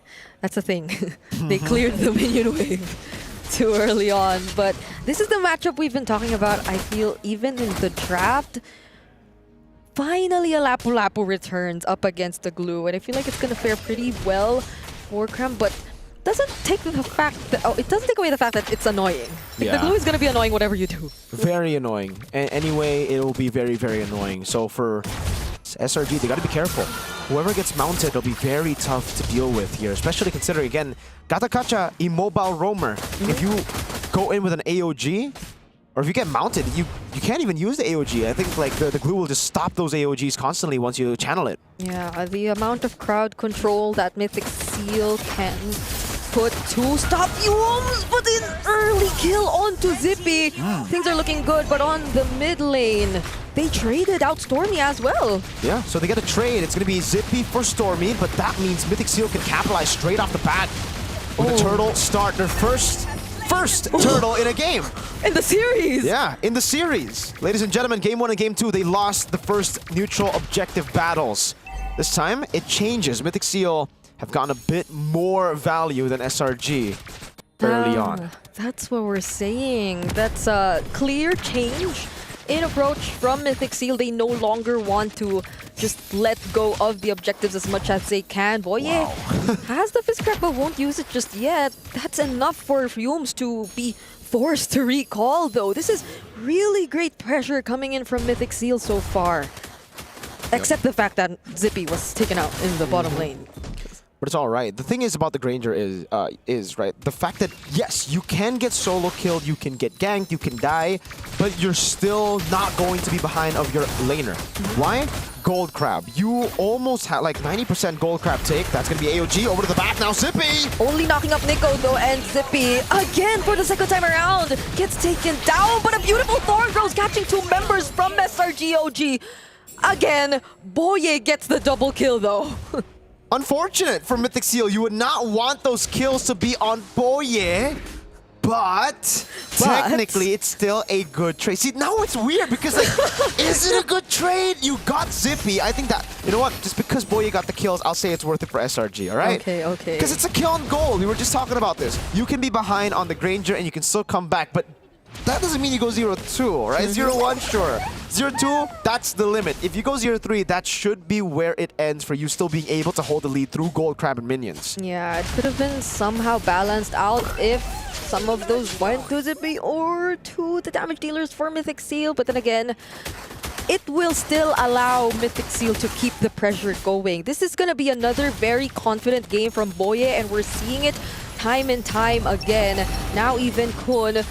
S11: that's the thing. They cleared the minion wave too early on, but this is the matchup we've been talking about. I feel even in the draft, finally a Lapu Lapu returns up against the Glue, and I feel like it's gonna fare pretty well for Cram, but doesn't take the fact that it doesn't take away the fact that it's annoying. Like, the Glue is gonna be annoying whatever you do.
S10: Very annoying. Anyway, it will be very, very annoying. So for SRG, they got to be careful. Whoever gets mounted will be very tough to deal with here, especially considering, again, Gatakacha, immobile roamer. If you go in with an AOG, or if you get mounted, you can't even use the AOG. I think like the Glue will just stop those AOGs constantly once you channel it.
S11: Yeah, the amount of crowd control that Mythic Seal can put to stop. You almost put in early kill onto Zippy. Things are looking good, but on the mid lane, they traded out Stormy as well.
S10: Yeah, so they get a trade. It's going to be Zippy for Stormy, but that means Mythic Seal can capitalize straight off the bat with a Turtle start their first Turtle in a game.
S11: In the series.
S10: Yeah, in the series. Ladies and gentlemen, game 1 and game 2, they lost the first neutral objective battles. This time, it changes. Mythic Seal have gotten a bit more value than SRG early on.
S11: That's what we're saying. That's a clear change in approach from Mythic Seal. They no longer want to just let go of the objectives as much as they can. Boye has the Fizz Crack but won't use it just yet. That's enough for Fumes to be forced to recall though. This is really great pressure coming in from Mythic Seal so far. Except the fact that Zippy was taken out in the bottom lane.
S10: But it's all right. The thing is about the Granger is right, the fact that, yes, you can get solo killed, you can get ganked, you can die, but you're still not going to be behind of your laner. Why? Gold Crab. You almost had like 90% Gold Crab take. That's going to be AOG. Over to the back now, Zippy!
S11: Only knocking up Nico though, and Zippy, again for the second time around, gets taken down, but a beautiful Thorn Throws catching 2 members from SRG OG. Again, Boye gets the double kill though.
S10: unfortunate for Mythic Seal. You would not want those kills to be on Boye. But technically, it's still a good trade. See, now it's weird because, like, is it a good trade? You got Zippy. I think that, you know what? Just because Boye got the kills, I'll say it's worth it for SRG, all right?
S11: Okay, okay.
S10: Because it's a kill on goal. We were just talking about this. You can be behind on the Granger and you can still come back, but that doesn't mean you go 0-2, right? 0-1, sure. 0-2, that's the limit. If you go 0-3, that should be where it ends for you still being able to hold the lead through gold, crab, and minions.
S11: Yeah, it could have been somehow balanced out if some of those went to Zippy or to the damage dealers for Mythic Seal. But then again, it will still allow Mythic Seal to keep the pressure going. This is going to be another very confident game from Boye, and we're seeing it time and time again. Now even Kun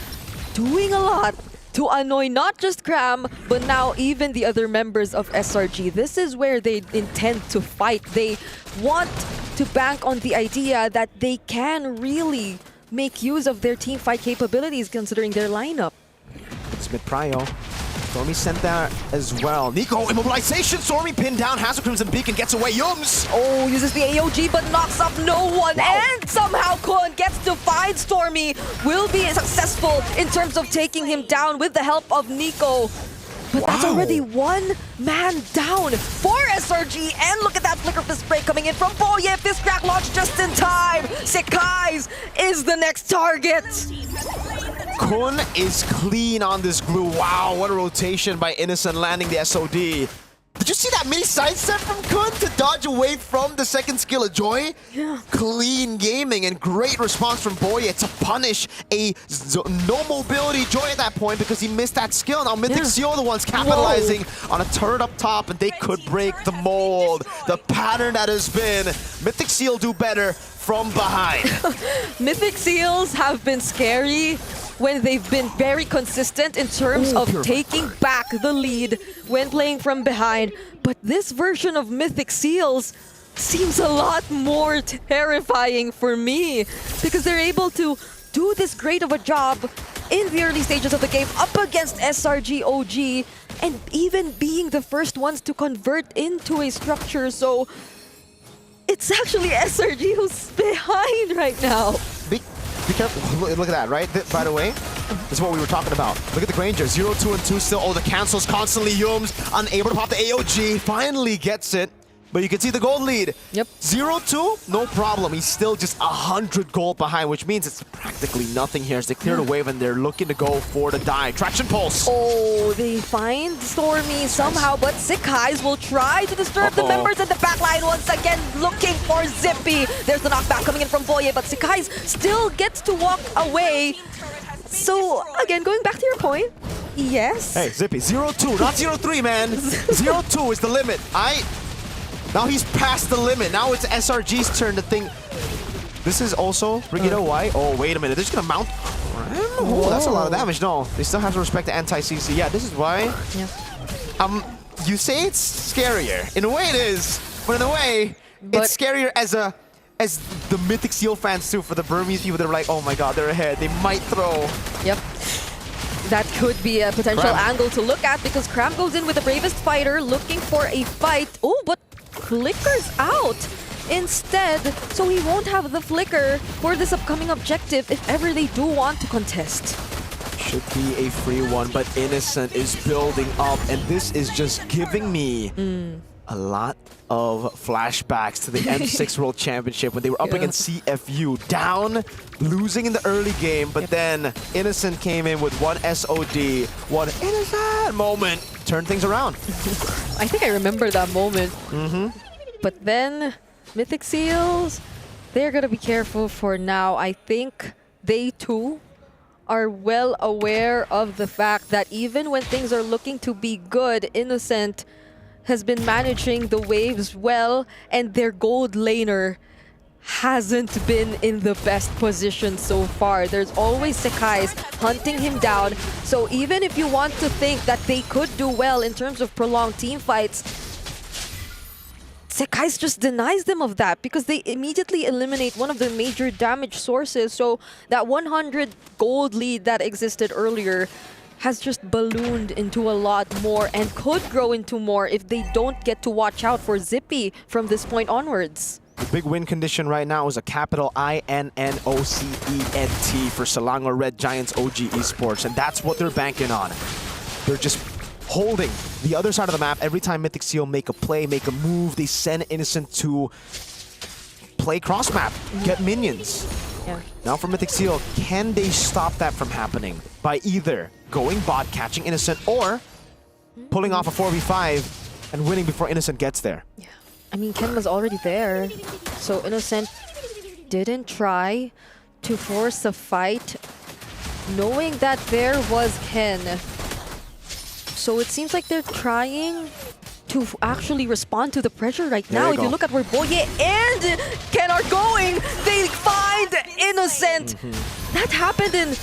S11: doing a lot to annoy not just Cram, but now even the other members of SRG. This is where they intend to fight. They want to bank on the idea that they can really make use of their team fight capabilities considering their lineup.
S10: It's mid-prio. Stormy sent that as well. Nico, immobilization. Stormy pinned down, has a Crimson Beacon, gets away. Yums!
S11: Oh, uses the AOG but knocks up no one. Wow. And somehow Kun gets to find Stormy. Will be successful in terms of taking him down with the help of Nico. But that's already one man down for SRG. And look at that Flicker Fist Spray coming in from Boye. Fist Crack launch just in time. Sekai's is the next target.
S10: Kun is clean on this glue. Wow, what a rotation by Innocent landing the SOD. Did you see that mini sidestep from Kun to dodge away from the second skill of Joy?
S11: Yeah.
S10: Clean gaming and great response from Boye to punish a no mobility Joy at that point because he missed that skill. Now Mythic Seal the ones capitalizing on a turret up top, and they could break the mold. The pattern that has been Mythic Seal do better from behind.
S11: Mythic Seals have been scary when they've been very consistent in terms of taking back the lead when playing from behind. But this version of Mythic Seals seems a lot more terrifying for me because they're able to do this great of a job in the early stages of the game up against SRG OG and even being the first ones to convert into a structure. So it's actually SRG who's behind right now.
S10: Be careful. Look at that, right? By the way, this is what we were talking about. Look at the Granger. 0-2 and 2 still. Oh, the cancels constantly. Yums unable to pop the AOG. Finally gets it. But you can see the gold lead.
S11: Yep.
S10: 0-2, no problem. He's still just 100 gold behind, which means it's practically nothing here as they clear the wave and they're looking to go for the dive. Traction Pulse.
S11: Oh, they find Stormy somehow, but Sekai's will try to disturb the members in the backline once again, looking for Zippy. There's the knockback coming in from Boye, but Sekai's still gets to walk away. So, again, going back to your point, yes.
S10: Hey, Zippy, 0-2, not 0-3, man. 0-2 is the limit. Now he's past the limit. Now it's SRG's turn to think. This is also Brigido White. Oh, wait a minute. They're just going to mount. Oh, that's a lot of damage. No, they still have to respect the anti-CC. Yeah, this is why.
S11: Yeah.
S10: You say it's scarier. In a way it is. But in a way, it's scarier as the Mythic Seal fans too, for the Burmese people that are like, oh my god, they're ahead. They might throw.
S11: Yep. That could be a potential angle to look at because Cram goes in with the bravest fighter looking for a fight. Oh, but Flicker's out instead, so he won't have the Flicker for this upcoming objective if ever they do want to contest.
S10: Should be a free one, but Innocent is building up, and this is just giving me a lot of flashbacks to the M6 World Championship when they were up against CFU, down, losing in the early game, but then Innocent came in with one SOD, one Innocent moment, turned things around.
S11: I think I remember that moment. But then Mythic Seals, they're gonna be careful for now. I think they too are well aware of the fact that even when things are looking to be good, Innocent has been managing the waves well, and their gold laner hasn't been in the best position so far. There's always Sekai's hunting him down. So even if you want to think that they could do well in terms of prolonged team fights, Sekai's just denies them of that because they immediately eliminate one of the major damage sources. So that 100 gold lead that existed earlier has just ballooned into a lot more and could grow into more if they don't get to watch out for Zippy from this point onwards.
S10: The big win condition right now is a capital INNOCENT for Selangor Red Giants OG Esports, and that's what they're banking on. They're just holding the other side of the map. Every time Mythic Seal make a play, make a move, they send Innocent to play cross map, get minions.
S11: Yeah.
S10: Now for Mythic Seal, can they stop that from happening by either going bot, catching Innocent, or pulling off a 4v5 and winning before Innocent gets there?
S11: Yeah. I mean, Ken was already there, so Innocent didn't try to force a fight, knowing that there was Ken. So it seems like they're trying to actually respond to the pressure right now. If you look at where Boye and Ken are going, they find Innocent. That happened in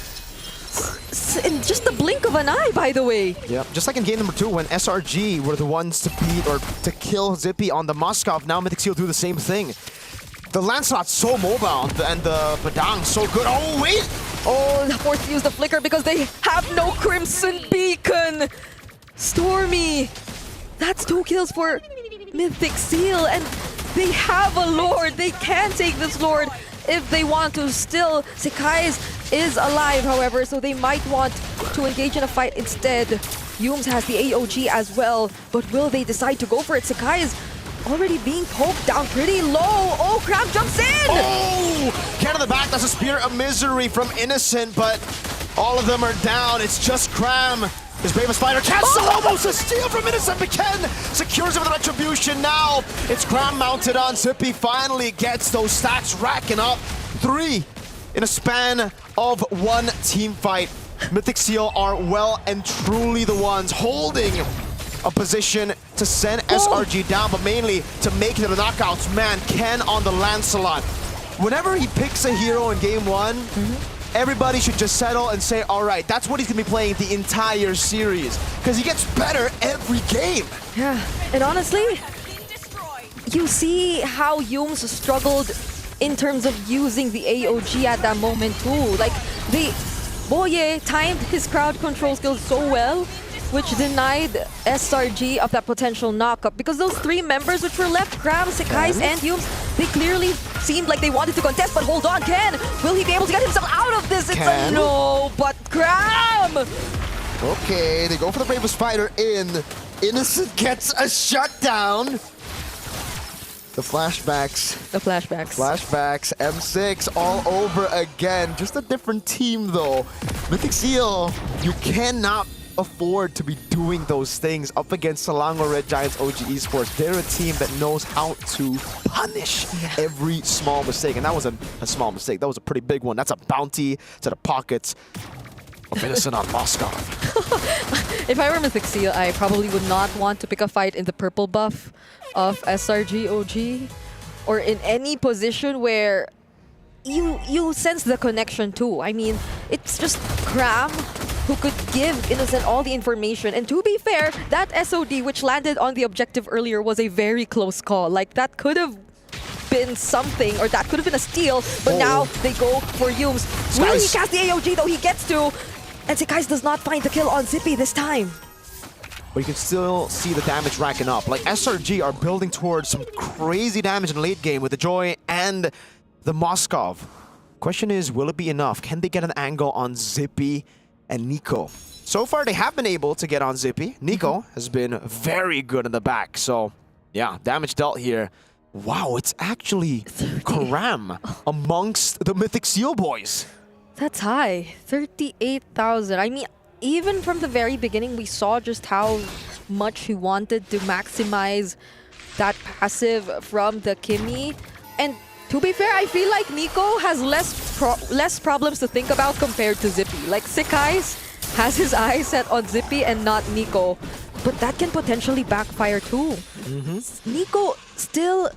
S11: just the blink of an eye, by the way.
S10: Yep, just like in game number 2 when SRG were the ones to beat or to kill Zippy on the Moskov, now Mythic Seal do the same thing. The Lancelot's so mobile and the Badang so good. Oh, wait!
S11: Oh, forced to use the flicker because they have no Crimson Beacon. Stormy, that's 2 kills for Mythic Seal, and they have a Lord. They can take this Lord if they want to. Still, Sekai's is alive, however, so they might want to engage in a fight instead. Yums has the AOG as well, but will they decide to go for it? Sekai is already being poked down pretty low. Oh, Crab jumps in!
S10: Oh! Cat in the back, that's a Spirit of Misery from Innocent, but all of them are down. It's just Cram. His bravest fighter cancel almost a steal from Innocent, but Ken secures it with Retribution. Now it's Cram mounted on Zippy, finally gets those stats racking up. 3 in a span of 1 team fight. Mythic Seal are well and truly the ones holding a position to send SRG down, but mainly to make it to the knockouts. Man, Ken on the Lancelot. Whenever he picks a hero in game 1, everybody should just settle and say, all right, that's what he's going to be playing the entire series, because he gets better every game.
S11: Yeah, and honestly, you see how Yums struggled in terms of using the AOG at that moment too. Like, Boye timed his crowd control skills so well, which denied SRG of that potential knockup, because those 3 members which were left, Cram, Sekais, and Yums, they clearly seemed like they wanted to contest, but hold on, Ken! Will he be able to get himself out of this? It's a no, but Cram!
S10: Okay, they go for the bravest fighter in. Innocent gets a shutdown. The flashbacks. Flashbacks, M6 all over again. Just a different team though. Mythic Seal, you cannot afford to be doing those things up against Selangor Red Giants OG Esports. They're a team that knows how to punish every small mistake. And that wasn't a small mistake. That was a pretty big one. That's a bounty to the pockets of Innocent on Moskov.
S11: If I were Mythic Seal, I probably would not want to pick a fight in the purple buff of SRG OG, or in any position where you sense the connection too. I mean, it's just Cram who could give Innocent all the information. And to be fair, that SOD which landed on the objective earlier was a very close call. Like, that could have been something, or that could have been a steal, but now they go for Yums. Will he cast the AOG though? He gets to, and Sekais does not find the kill on Zippy this time.
S10: But you can still see the damage racking up. Like, SRG are building towards some crazy damage in the late game with the Joy and the Moskov. Question is, will it be enough? Can they get an angle on Zippy and Nico? So far, they have been able to get on Zippy. Nico has been very good in the back. So, yeah, damage dealt here. Wow, it's actually Karam amongst the Mythic Seal boys.
S11: That's high. 38,000. I mean, even from the very beginning, we saw just how much he wanted to maximize that passive from the Kimmy. And to be fair, I feel like Nico has less problems to think about compared to Zippy. Like, Sekais has his eyes set on Zippy and not Nico. But that can potentially backfire too. Nico still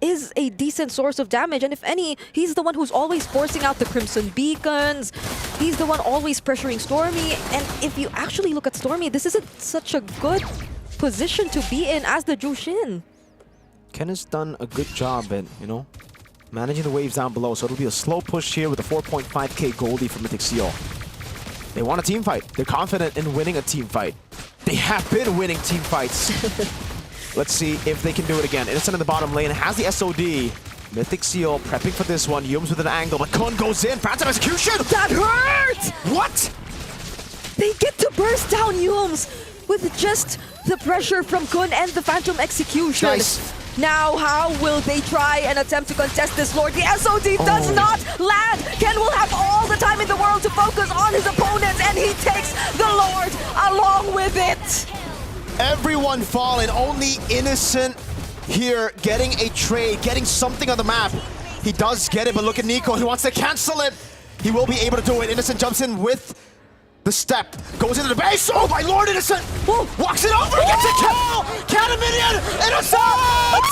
S11: is a decent source of damage, and if any, he's the one who's always forcing out the Crimson Beacons. He's the one always pressuring Stormy, and if you actually look at Stormy, this isn't such a good position to be in as the Jushin.
S10: Ken has done a good job at, managing the waves down below, so it'll be a slow push here with a 4.5k Goldie from Mythic Seal. They want a team fight. They're confident in winning a team fight. They have been winning team fights. Let's see if they can do it again. Innocent in the bottom lane has the SOD. Mythic Seal prepping for this one. Yums with an angle, but Kun goes in. Phantom execution!
S11: That hurt!
S10: What?
S11: They get to burst down Yums with just the pressure from Kun and the Phantom execution.
S10: Nice.
S11: Now, how will they try and attempt to contest this Lord? The SOD does not land. Ken will have all the time in the world to focus on his opponents, and he takes the Lord along with it.
S10: Everyone falling, only Innocent here getting a trade, getting something on the map. He does get it, but look at Nico, he wants to cancel it. He will be able to do it. Innocent jumps in with the step, goes into the base. Oh, my Lord, Innocent! Walks it over, gets a kill! Cannon minion! Innocent!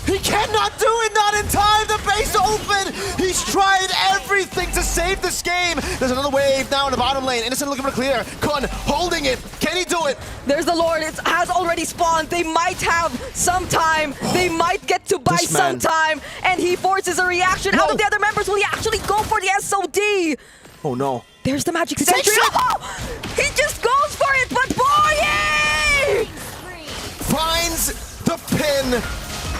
S10: He cannot do it, not in time! The base open! He's tried everything to save this game! There's another wave now in the bottom lane. Innocent looking for clear. Kun holding it. Can he do it?
S11: There's the Lord. It has already spawned. They might have some time. They might get to buy some time. And he forces a reaction out of the other members. Will he actually go for the SOD?
S10: Oh, no.
S11: There's the magic sentry. Oh, he just goes for it, but boy!
S10: Finds the pin.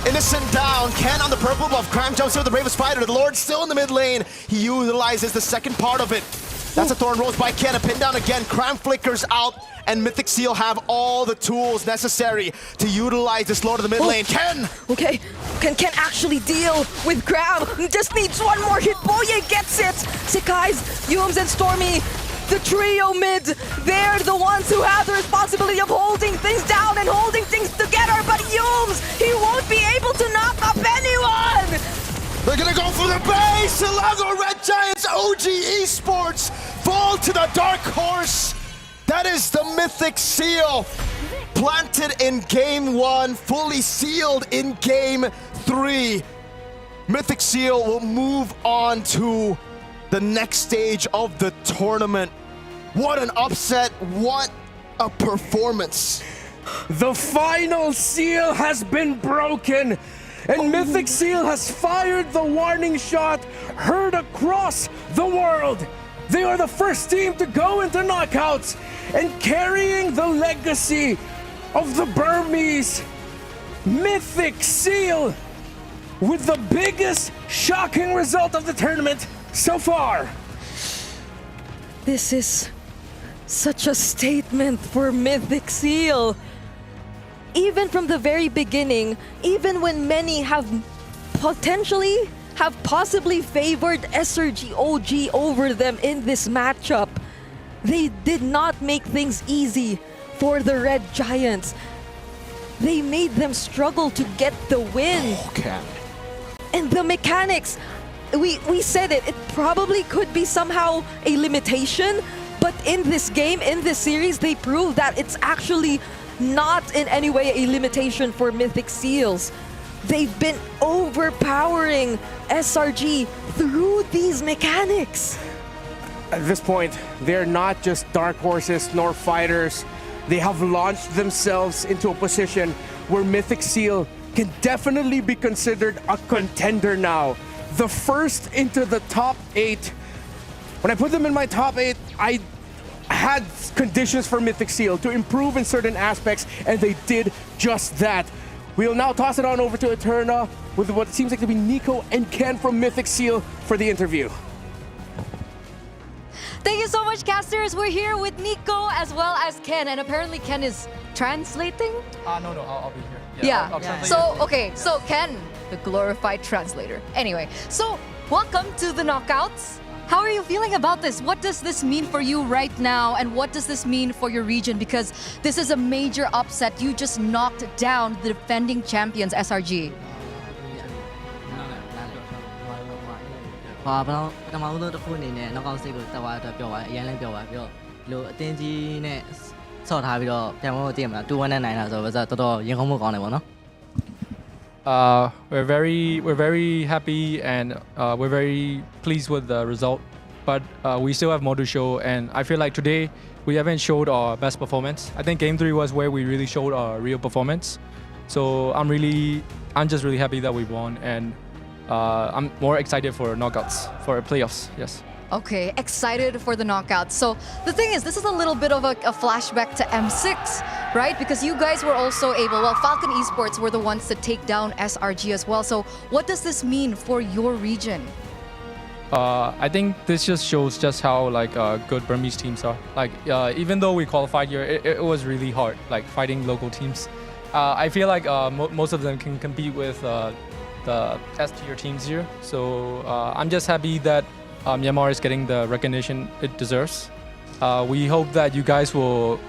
S10: Innocent down. Ken on the purple buff. Cram jumps in with the Brave Spider. The Lord still in the mid lane. He utilizes the second part of it. That's a Thorn Rose by Ken. A pin down again. Cram flickers out. And Mythic Seal have all the tools necessary to utilize this Lord of the mid lane. Ken!
S11: Okay, Ken can actually deal with Cram. Just needs one more hit. Boye gets it. Sekai's, Yums, and Stormy, the trio mid, they're the ones who have the responsibility of holding things down and holding things together. But Yums, he won't be able to knock up anyone.
S10: They're gonna go for the base! Ilago Red Giants OG Esports fall to the dark horse! That is the Mythic Seal! Planted in Game 1, fully sealed in Game 3. Mythic Seal will move on to the next stage of the tournament. What an upset, what a performance.
S9: The final seal has been broken, and Mythic Seal has fired the warning shot heard across the world. They are the first team to go into knockouts and carrying the legacy of the Burmese. Mythic Seal with the biggest shocking result of the tournament so far.
S11: This is such a statement for Mythic Seal. Even from the very beginning, even when many have possibly favored SRG OG over them in this matchup, they did not make things easy for the Red Giants. They made them struggle to get the win.
S10: Okay.
S11: And the mechanics, we said it probably could be somehow a limitation, but in this game, in this series, they proved that it's actually not in any way a limitation for Mythic Seals. They've been overpowering SRG through these mechanics.
S9: At this point, they're not just dark horses nor fighters. They have launched themselves into a position where Mythic Seal can definitely be considered a contender now. The first into the top 8. When I put them in my top 8, I had conditions for Mythic Seal to improve in certain aspects, and they did just that. We'll now toss it on over to Eterna with what seems like to be Nico and Ken from Mythic Seal for the interview.
S2: Thank you so much, casters. We're here with Nico as well as Ken, and apparently Ken is translating?
S18: No, I'll be here.
S2: Yeah.
S18: I'll translate
S2: So,
S18: it.
S2: okay, so Ken, the glorified translator. Anyway, so welcome to the knockouts. How are you feeling about this? What does this mean for you right now, and what does this mean for your region? Because this is a major upset. You just knocked down the defending champions, SRG.
S7: ပထမဆုံးတစ်ခုအနေနဲ့နောက်ကောက်စိတ်ကိုတက်သွားတော့ပြောပါအရင်လည်းပြောပါပြီးတော့လို့အတင်းကြီးနဲ့ဆော့ထားပြီးတော့ပြန်မလို့တည်မလား2-1နဲ့နိုင်တာဆိုတော့တော်တော်ရင်ခုန်မှုကောင်းတယ်ပေါ့နော်
S19: We're very happy and we're very pleased with the result, but we still have more to show. And I feel like today we haven't showed our best performance. I think Game 3 was where we really showed our real performance. So I'm just really happy that we won, and I'm more excited for knockouts, for playoffs. Yes.
S2: Okay, excited for the knockouts. So the thing is, this is a little bit of a flashback to M6, right? Because you guys were also able, well, Falcon Esports were the ones to take down SRG as well. So what does this mean for your region?
S19: I think this just shows just how good Burmese teams are. Even though we qualified here, it was really hard, fighting local teams. I feel like most of them can compete with the S tier teams here. So I'm just happy that Myanmar is getting the recognition it deserves. We hope that you guys will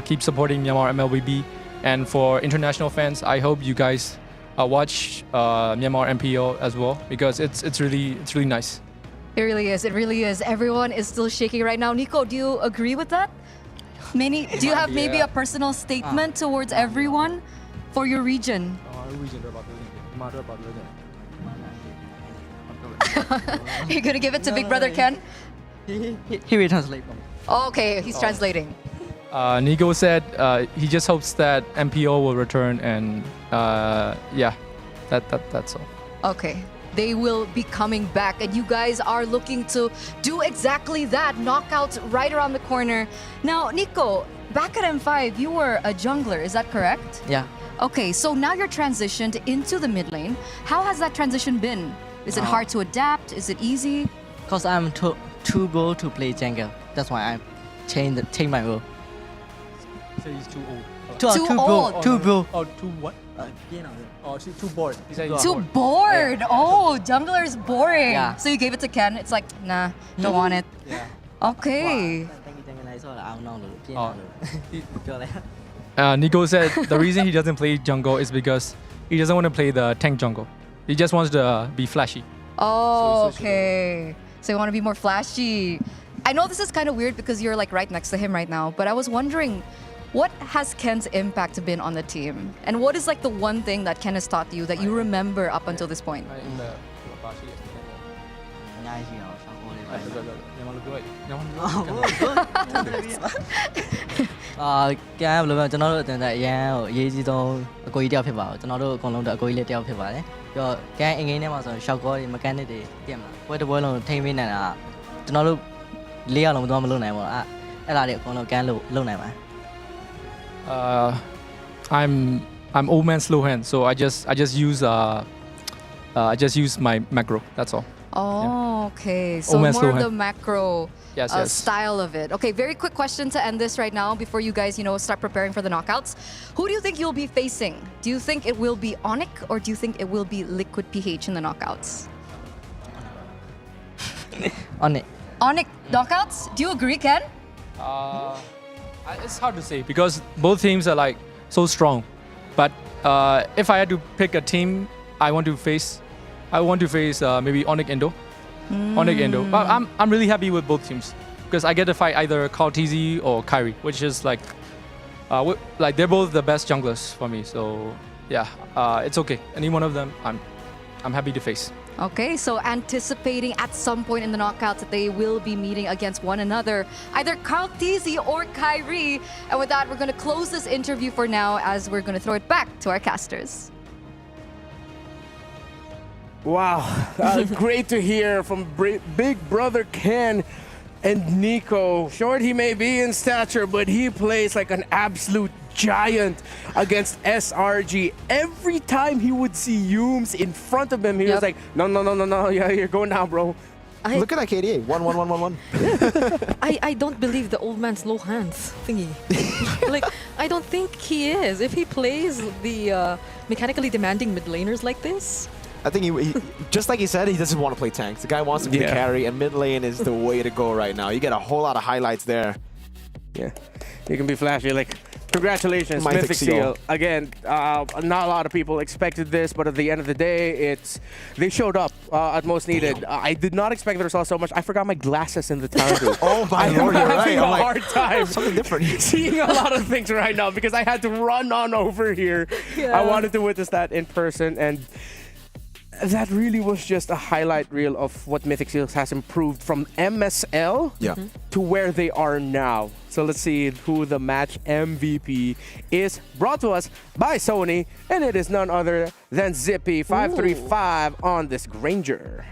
S19: keep supporting Myanmar MLBB. And for international fans, I hope you guys watch Myanmar MPO as well, because it's really nice.
S2: It really is. It really is. Everyone is still shaking right now. Nico, do you agree with that? Do you have maybe a personal statement towards everyone for your region? You're gonna give it to Big Brother Ken?
S7: He will translate for me.
S2: Okay, he's translating.
S19: Nico said he just hopes that MPO will return, and that's all.
S2: Okay. They will be coming back, and you guys are looking to do exactly that. Knockouts right around the corner. Now, Nico, back at M5, you were a jungler, is that correct?
S7: Yeah.
S2: Okay, so now you're transitioned into the mid lane. How has that transition been? Is it hard to adapt? Is it easy?
S7: Because I'm too bold to play jungle. That's why I change my role.
S19: So he's too old.
S2: Too old?
S7: Too bro.
S19: Oh, too what? Oh, too bored. He said
S2: Too bored. Oh, jungler is boring.
S7: Yeah.
S2: So you gave it to Ken. It's like, nah, don't want it.
S7: Yeah.
S2: Okay.
S19: Nico said the reason he doesn't play jungle is because he doesn't want to play the tank jungle. He just wants to be flashy.
S2: Oh, okay. So you want to be more flashy. I know this is kind of weird because you're right next to him right now, but I was wondering, what has Ken's impact been on the team? And what is the one thing that Ken has taught you that you remember up until this point?
S19: I'm old man slow hand, so I just use my macro. That's all.
S2: Oh, okay. So
S19: Old man
S2: more
S19: slow
S2: of the
S19: hand.
S2: macro
S19: Yes.
S2: style of it. Okay, very quick question to end this right now before you guys, start preparing for the knockouts. Who do you think you'll be facing? Do you think it will be Onic, or do you think it will be Liquid PH in the knockouts?
S7: Onic.
S2: Onic knockouts? Do you agree, Ken?
S19: It's hard to say because both teams are so strong. But if I had to pick a team, I want to face maybe Onic Indo. Onic Indo. But I'm really happy with both teams because I get to fight either Kaltizi or Kyrie, which is they're both the best junglers for me. So yeah, it's okay. Any one of them, I'm happy to face.
S2: Okay, so anticipating at some point in the knockouts that they will be meeting against one another, either Kaltizi or Kyrie. And with that, we're going to close this interview for now as we're going to throw it back to our casters.
S9: Wow, great to hear from Big Brother Ken and Nico. Short he may be in stature, but he plays like an absolute giant against SRG. Every time he would see Yooms in front of him, he was like, no, yeah, you're going now, bro.
S10: Look at that KDA, 1-1-1-1-1.
S11: I don't believe the old man's low hands thingy. I don't think he is. If he plays the mechanically demanding mid laners like this,
S10: I think he just like he said, he doesn't want to play tanks. The guy wants to be the carry, and mid lane is the way to go right now. You get a whole lot of highlights there.
S9: Yeah, you can be flashy. Congratulations,
S10: Mythic Seal.
S9: Again, not a lot of people expected this, but at the end of the day, they showed up at most needed. I did not expect the result so much. I forgot my glasses in the town group.
S10: Oh my lord, you're right.
S9: I'm having a hard time
S10: something different.
S9: seeing a lot of things right now because I had to run on over here.
S11: Yeah.
S9: I wanted to witness that in person, and that really was just a highlight reel of what Mythic Seals has improved from MSL to where they are now. So let's see who the match MVP is. Brought to us by Sony, and it is none other than Zippy 535 on this Granger.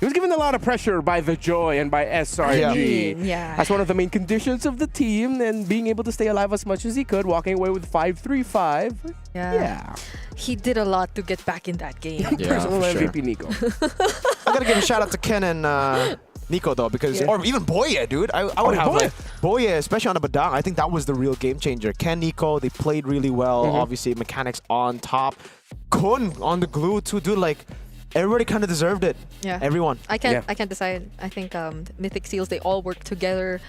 S9: He was given a lot of pressure by the Joy and by SRG.
S11: Yeah.
S9: As one of the main conditions of the team, and being able to stay alive as much as he could, walking away with 5-3-5. Yeah.
S11: He did a lot to get back in that game.
S9: Personal
S10: for sure.
S9: MVP Nico.
S10: I gotta give a shout out to Ken and Nico though, because or even Boye, dude. I would have
S9: Boye.
S10: like Boye, especially on the Badang. I think that was the real game changer. Ken, Nico, they played really well. Obviously, mechanics on top. Kun on the glue too, dude. Like everybody kind of deserved it.
S11: Yeah.
S10: Everyone.
S11: I can't decide. I think Mythic Seals, they all work together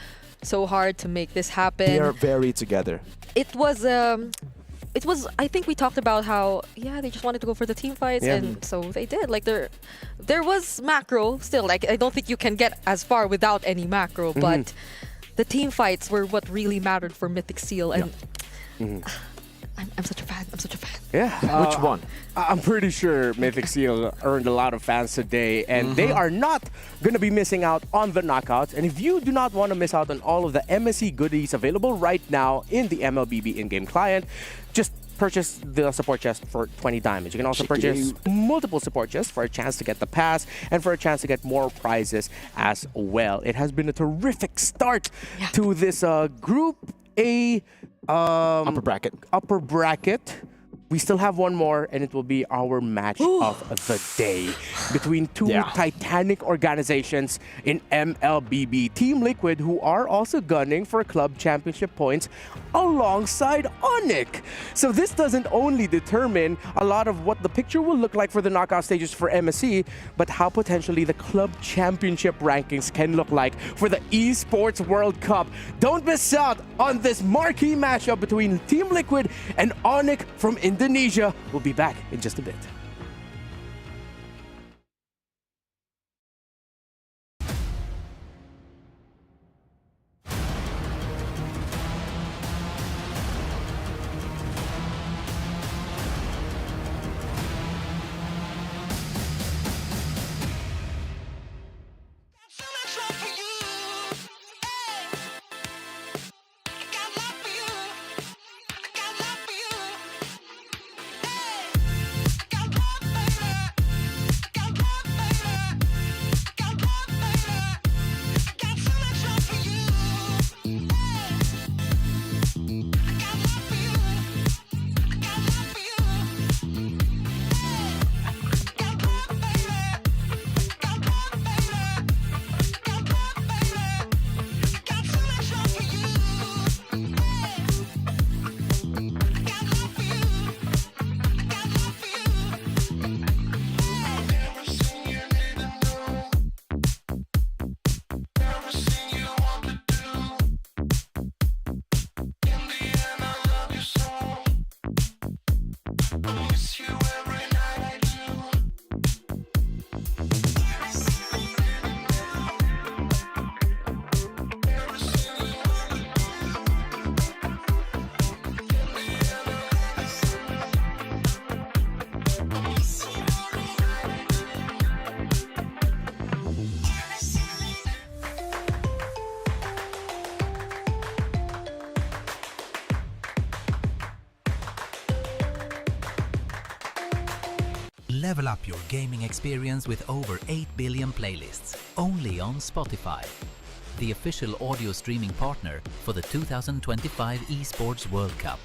S11: so hard to make this happen.
S10: They are very together.
S11: It was I think we talked about how they just wanted to go for the team fights, and so they did. Like there was macro still. Like I don't think you can get as far without any macro, but the team fights were what really mattered for Mythic Seal, and I'm such a fan. I'm such a fan.
S9: Yeah.
S10: Which one?
S9: I'm pretty sure Mythic Seal earned a lot of fans today, and they are not going to be missing out on the knockouts. And if you do not want to miss out on all of the MSC goodies available right now in the MLBB in-game client, just purchase the support chest for 20 diamonds. You can also purchase multiple support chests for a chance to get the pass and for a chance to get more prizes as well. It has been a terrific start to this Group A
S10: upper bracket.
S9: We still have one more, and it will be our match of the day between two titanic organizations in MLBB. Team Liquid, who are also gunning for club championship points alongside Onic. So this doesn't only determine a lot of what the picture will look like for the knockout stages for MSC, but how potentially the club championship rankings can look like for the Esports World Cup. Don't miss out on this marquee matchup between Team Liquid and Onic from Indonesia. We'll be back in just a bit.
S18: Level up your gaming experience with over 8 billion playlists, only on Spotify, the official audio streaming partner for the 2025 Esports World Cup.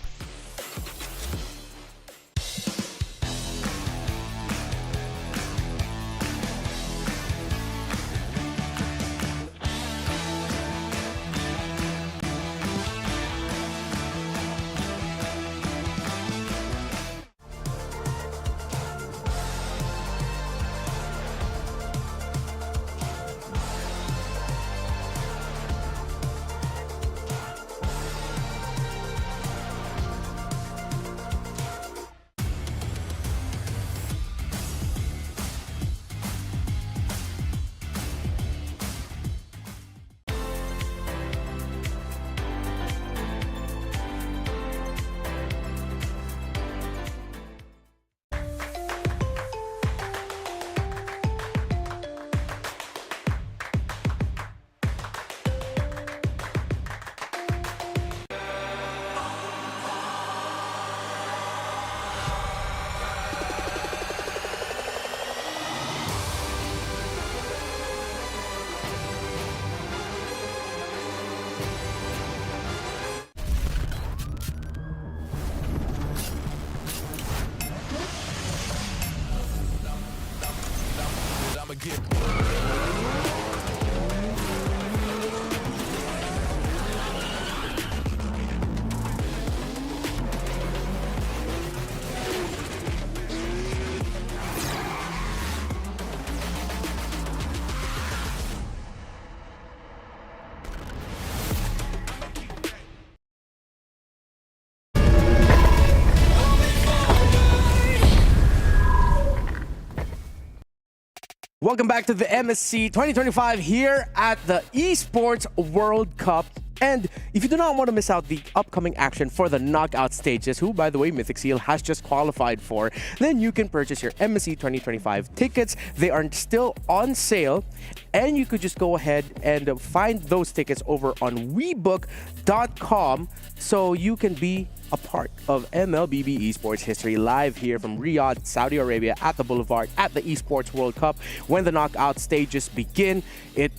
S9: Welcome back to the MSC 2025 here at the Esports World Cup. And if you do not want to miss out the upcoming action for the knockout stages, who, by the way, Mythic Seal has just qualified for, then you can purchase your MSC 2025 tickets. They are still on sale, and you could just go ahead and find those tickets over on webook.com so you can be a part of MLBB Esports history live here from Riyadh, Saudi Arabia at the Boulevard at the Esports World Cup. When the knockout stages begin, it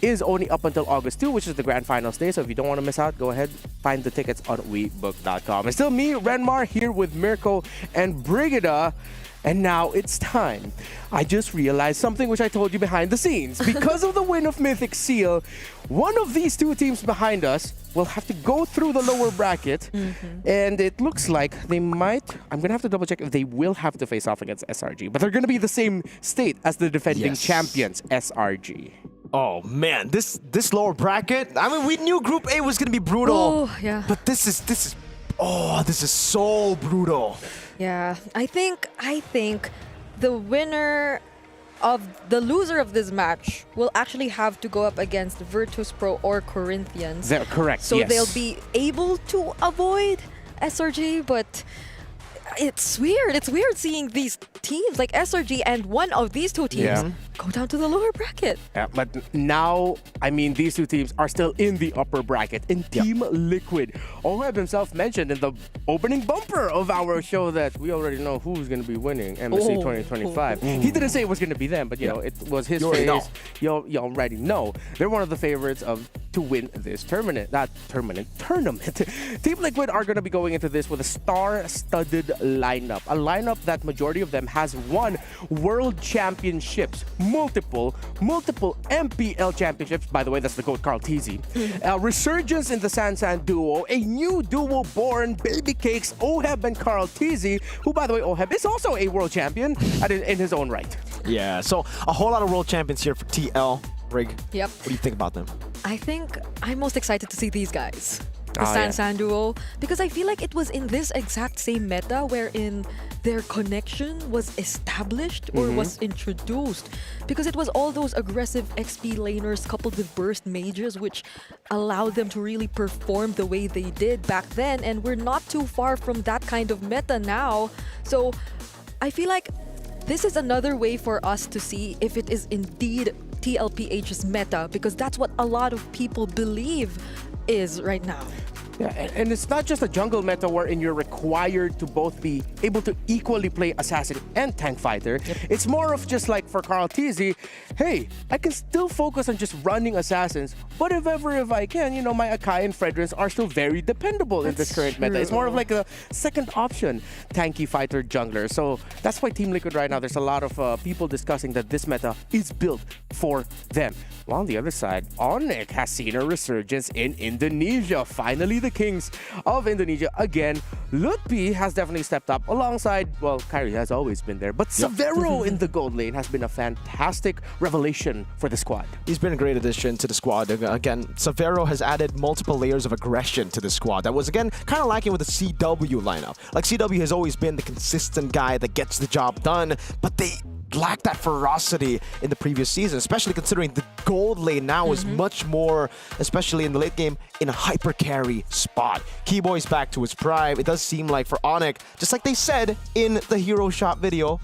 S9: is only up until August 2, which is the grand finals day. So if you don't want to miss out, go ahead, find the tickets on webook.com. It's still me, Renmar, here with Mirko and Brigida. And now it's time. I just realized something which I told you behind the scenes. Because of the win of Mythic Seal, one of these two teams behind us will have to go through the lower bracket. And it looks like they might, I'm going to have to double check if they will have to face off against SRG. But they're going to be the same state as the defending champions, SRG.
S10: Oh man, this lower bracket. I mean, we knew Group A was gonna be brutal.
S11: Oh, yeah.
S10: But this is so brutal.
S11: Yeah, I think the loser of this match will actually have to go up against Virtus Pro or Corinthians.
S9: They're correct.
S11: So they'll be able to avoid SRG, but it's weird. It's weird seeing these teams like SRG and one of these two teams go down to the lower bracket.
S9: Yeah, but now, I mean, these two teams are still in the upper bracket. And Team Liquid, Oheb himself mentioned in the opening bumper of our show that we already know who's going to be winning MSC 2025. He didn't say it was going to be them, but you know, it was his face. You already know. They're one of the favorites to win this tournament. Team Liquid are going to be going into this with a star-studded lineup. A lineup that majority of them has won world championships, multiple MPL championships. By the way, that's the GOAT Carl Teasy. Resurgence in the Sansan duo, a new duo born, Baby Cakes, Oheb and Carl Teasy, who, by the way, Oheb is also a world champion in his own right.
S10: Yeah, so a whole lot of world champions here for TL. Rig,
S11: yep.
S10: What do you think about them?
S11: I think I'm most excited to see these guys. The Sansan duo, because I feel like it was in this exact same meta wherein their connection was established or was introduced, because it was all those aggressive XP laners coupled with burst mages which allowed them to really perform the way they did back then, and we're not too far from that kind of meta now. So I feel like this is another way for us to see if it is indeed TLPH's meta, because that's what a lot of people believe is right now.
S9: Yeah, and it's not just a jungle meta wherein you're required to both be able to equally play assassin and tank fighter. It's more of just like for Carl Teasy, hey, I can still focus on just running assassins, but if I can, you know, my Akai and Fredrins are still very dependable in this current meta. It's more of like a second option tanky fighter jungler. So that's why Team Liquid right now, there's a lot of people discussing that this meta is built for them. While on the other side, Onic has seen a resurgence in Indonesia. Finally, the kings of Indonesia again. Lutpi has definitely stepped up alongside, well, Kyrie has always been there, but Severo in the gold lane has been a fantastic revelation for the squad.
S10: He's been a great addition to the squad. Again, Severo has added multiple layers of aggression to the squad that was, again, kind of lacking with the CW lineup. Like, CW has always been the consistent guy that gets the job done, but they lacked that ferocity in the previous season, especially considering the gold lane now is much more, especially in the late game, in a hyper carry spot. Keyboy's back to his prime. It does seem like for Onic, just like they said in the hero shot video,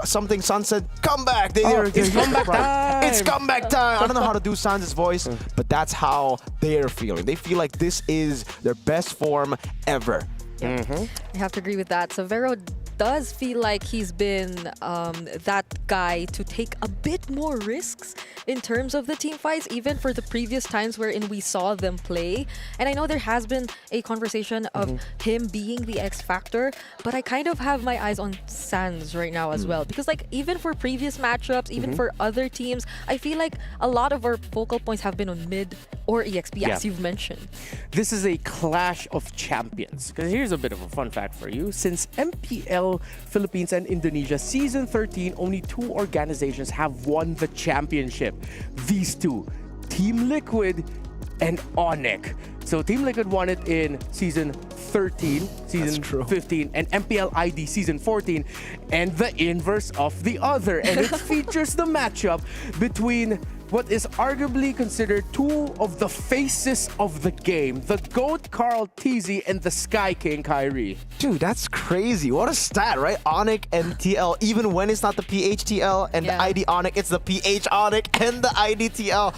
S10: Sun said, come back.
S9: It's comeback time.
S10: It's comeback time. I don't know how to do Sans' voice, but that's how they're feeling. They feel like this is their best form ever.
S11: I have to agree with that. Severo does feel like he's been that guy to take a bit more risks in terms of the team fights, even for the previous times wherein we saw them play. And I know there has been a conversation of him being the X factor, but I kind of have my eyes on Sans right now as well, because like even for previous matchups, even for other teams, I feel like a lot of our focal points have been on mid or EXP, as you've mentioned.
S9: This is a clash of champions, because here's a bit of a fun fact for you. Since MPL Philippines and Indonesia Season 13, only 2 organizations have won the championship. These two, Team Liquid and Onic. So Team Liquid won it in season 13, season 15, and MPL ID season 14, and the inverse of the other. And it features the matchup between what is arguably considered two of the faces of the game, the GOAT Carl TZ and the Sky King Kyrie.
S10: Dude, that's crazy. What a stat, right? Onic and TL, even when it's not the PHTL and the ID Onic, it's the PH Onic and the ID TL.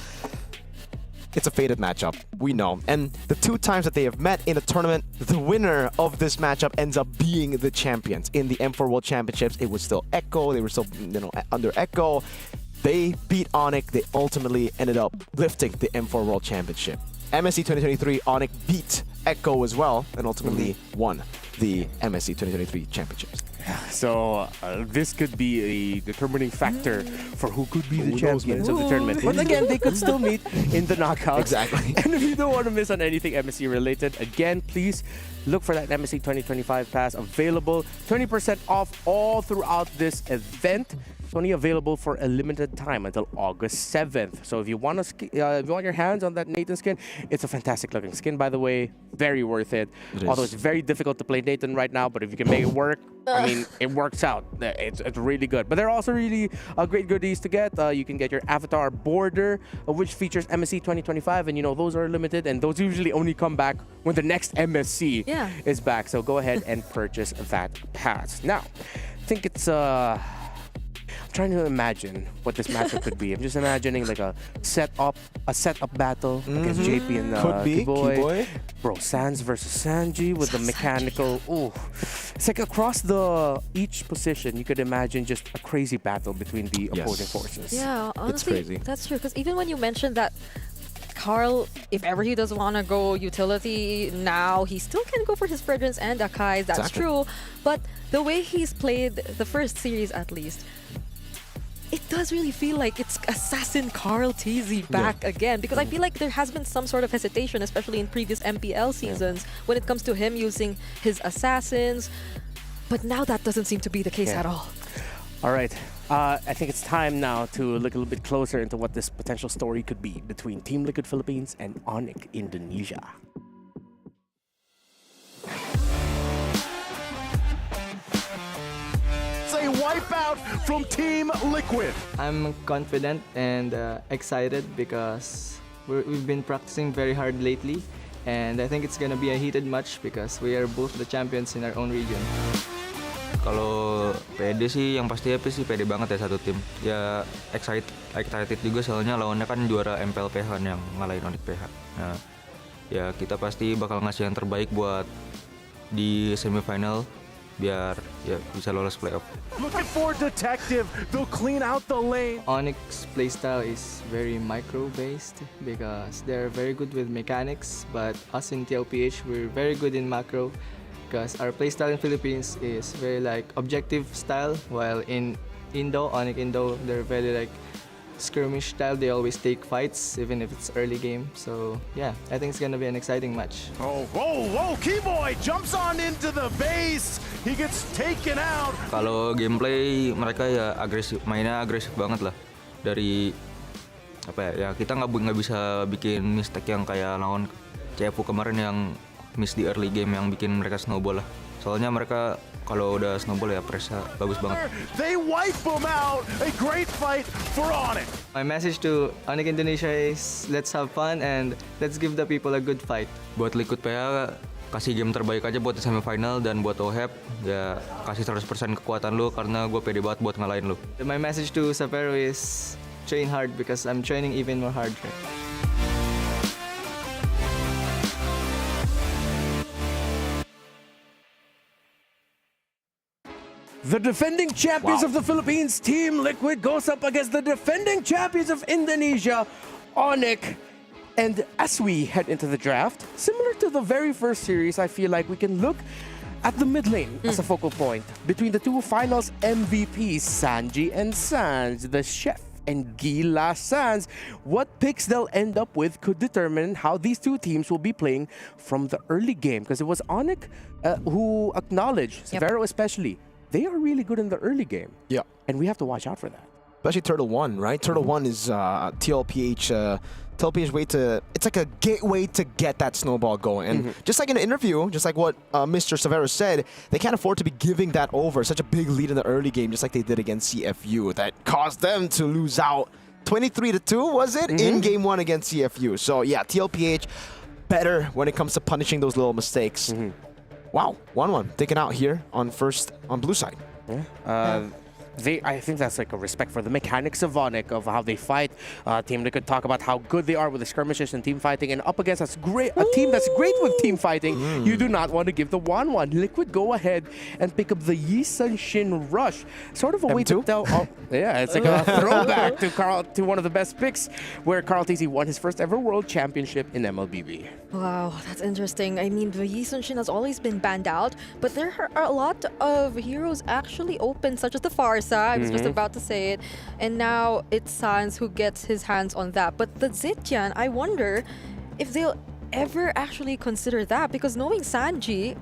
S10: It's a fated matchup, we know. And the two times that they have met in a tournament, the winner of this matchup ends up being the champions. In the M4 World Championships, it was still Echo. They were still, under Echo. They beat Onic. They ultimately ended up lifting the M4 World Championship. MSC 2023, Onic beat Echo as well and ultimately won the MSC 2023 championships.
S9: So this could be a determining factor for who could be the champions of the tournament. But again, they could still meet in the knockouts.
S10: Exactly.
S9: And if you don't want to miss on anything MSC related, again, please look for that MSC 2025 pass available. 20% off all throughout this event. It's only available for a limited time until August 7th. So if you want your hands on that Nathan skin, it's a fantastic looking skin, by the way. Very worth it. Although it's very difficult to play Nathan right now, but if you can make it work, I mean, it works out. It's really good. But there are also really great goodies to get. You can get your avatar border, which features MSC 2025, and those are limited, and those usually only come back when the next MSC is back. So go ahead and purchase that pass. Now, I think it's trying to imagine what this matchup could be. I'm just imagining like a setup battle against JP and Keyboy. Bro, Sans versus Sanji with the mechanical. Ooh, it's like across each position, you could imagine just a crazy battle between the opposing forces.
S11: Yeah, honestly,
S10: it's crazy.
S11: That's true. Because even when you mentioned that Carl, if ever he doesn't want to go utility now, he still can go for his Fragrance and Akai's. That's true. But the way he's played the first series, at least, it does really feel like it's Assassin Carl TZ back again, because I feel like there has been some sort of hesitation, especially in previous MPL seasons, when it comes to him using his assassins. But now that doesn't seem to be the case at all.
S9: All right. I think it's time now to look a little bit closer into what this potential story could be between Team Liquid Philippines and Onic Indonesia.
S8: A wipeout from Team Liquid.
S20: I'm confident and excited because we've been practicing very hard lately, and I think it's gonna be a heated match because we are both the champions in our own region.
S21: Kalau pede sih yang pasti happy sih, pede banget ya satu tim. Ya excited juga soalnya lawannya kan juara MPL PH yang ngalahin Onic PH. Nah, ya kita pasti bakal ngasih yang terbaik buat di semifinal biar ya bisa lolos playoff.
S8: Looking for Detective, they'll clean out the lane.
S20: Onyx playstyle is very micro based because they're very good with mechanics, but us in TLPH we're very good in macro because our playstyle in Philippines is very like objective style, while in Onic Indo, they're very like skirmish style. They always take fights even if it's early game. So yeah, I think it's gonna be an exciting match.
S8: Oh, Keyboy jumps on into the base. He gets taken out.
S21: Kalau gameplay mereka ya mainnya agresif banget lah. Dari ya kita nggak bisa bikin mistake yang kayak lawan CFU kemarin yang miss di early game yang bikin mereka snowball lah. Soalnya mereka kalau udah snowball ya pressnya bagus banget.
S8: They wipe them out. A great fight for Onic.
S20: My message to Onic Indonesia is let's have fun and let's give the people a good fight.
S21: Buat Liquid PH kasih game terbaik aja buat semifinal, dan buat OHEP ya kasih 100% kekuatan lu karena gue pede banget buat ngalahin lu.
S20: My message to Sapero is train hard because I'm training even more hard.
S9: The defending champions of the Philippines, Team Liquid, goes up against the defending champions of Indonesia, Onic. And as we head into the draft, similar to the very first series, I feel like we can look at the mid lane as a focal point between the two finals MVPs, Sanji and Sans, the chef and Gila Sans. What picks they'll end up with could determine how these two teams will be playing from the early game, because it was Onic who acknowledged, Severo especially, they are really good in the early game.
S10: Yeah.
S9: And we have to watch out for that.
S10: Especially Turtle 1, right? Turtle 1 is TLPH TLPH way to, it's like a gateway to get that snowball going. And just like in an interview, just like what Mr. Severus said, they can't afford to be giving that over. Such a big lead in the early game, just like they did against CFU, that caused them to lose out 23-2, was it? In game 1 against CFU. So yeah, TLPH better when it comes to punishing those little mistakes. Wow, 1-1 taken out here on blue side.
S9: I think that's like a respect for the mechanics of Onic, of how they fight. Team Liquid talk about how good they are with the skirmishes and team fighting, and up against a team that's great with team fighting, you do not want to give the 1-1. Liquid go ahead and pick up the Yisun Shin Rush. Sort of a way to tell... yeah, it's like a throwback to one of the best picks, where Carl TC won his first ever world championship in MLBB.
S11: Wow, that's interesting. I mean, the Yisun Shin has always been banned out, but there are a lot of heroes actually open, such as the Farsa. I was just about to say it. And now it's Sans who gets his hands on that. But the Zetian, I wonder if they'll ever actually consider that, because knowing Sanji,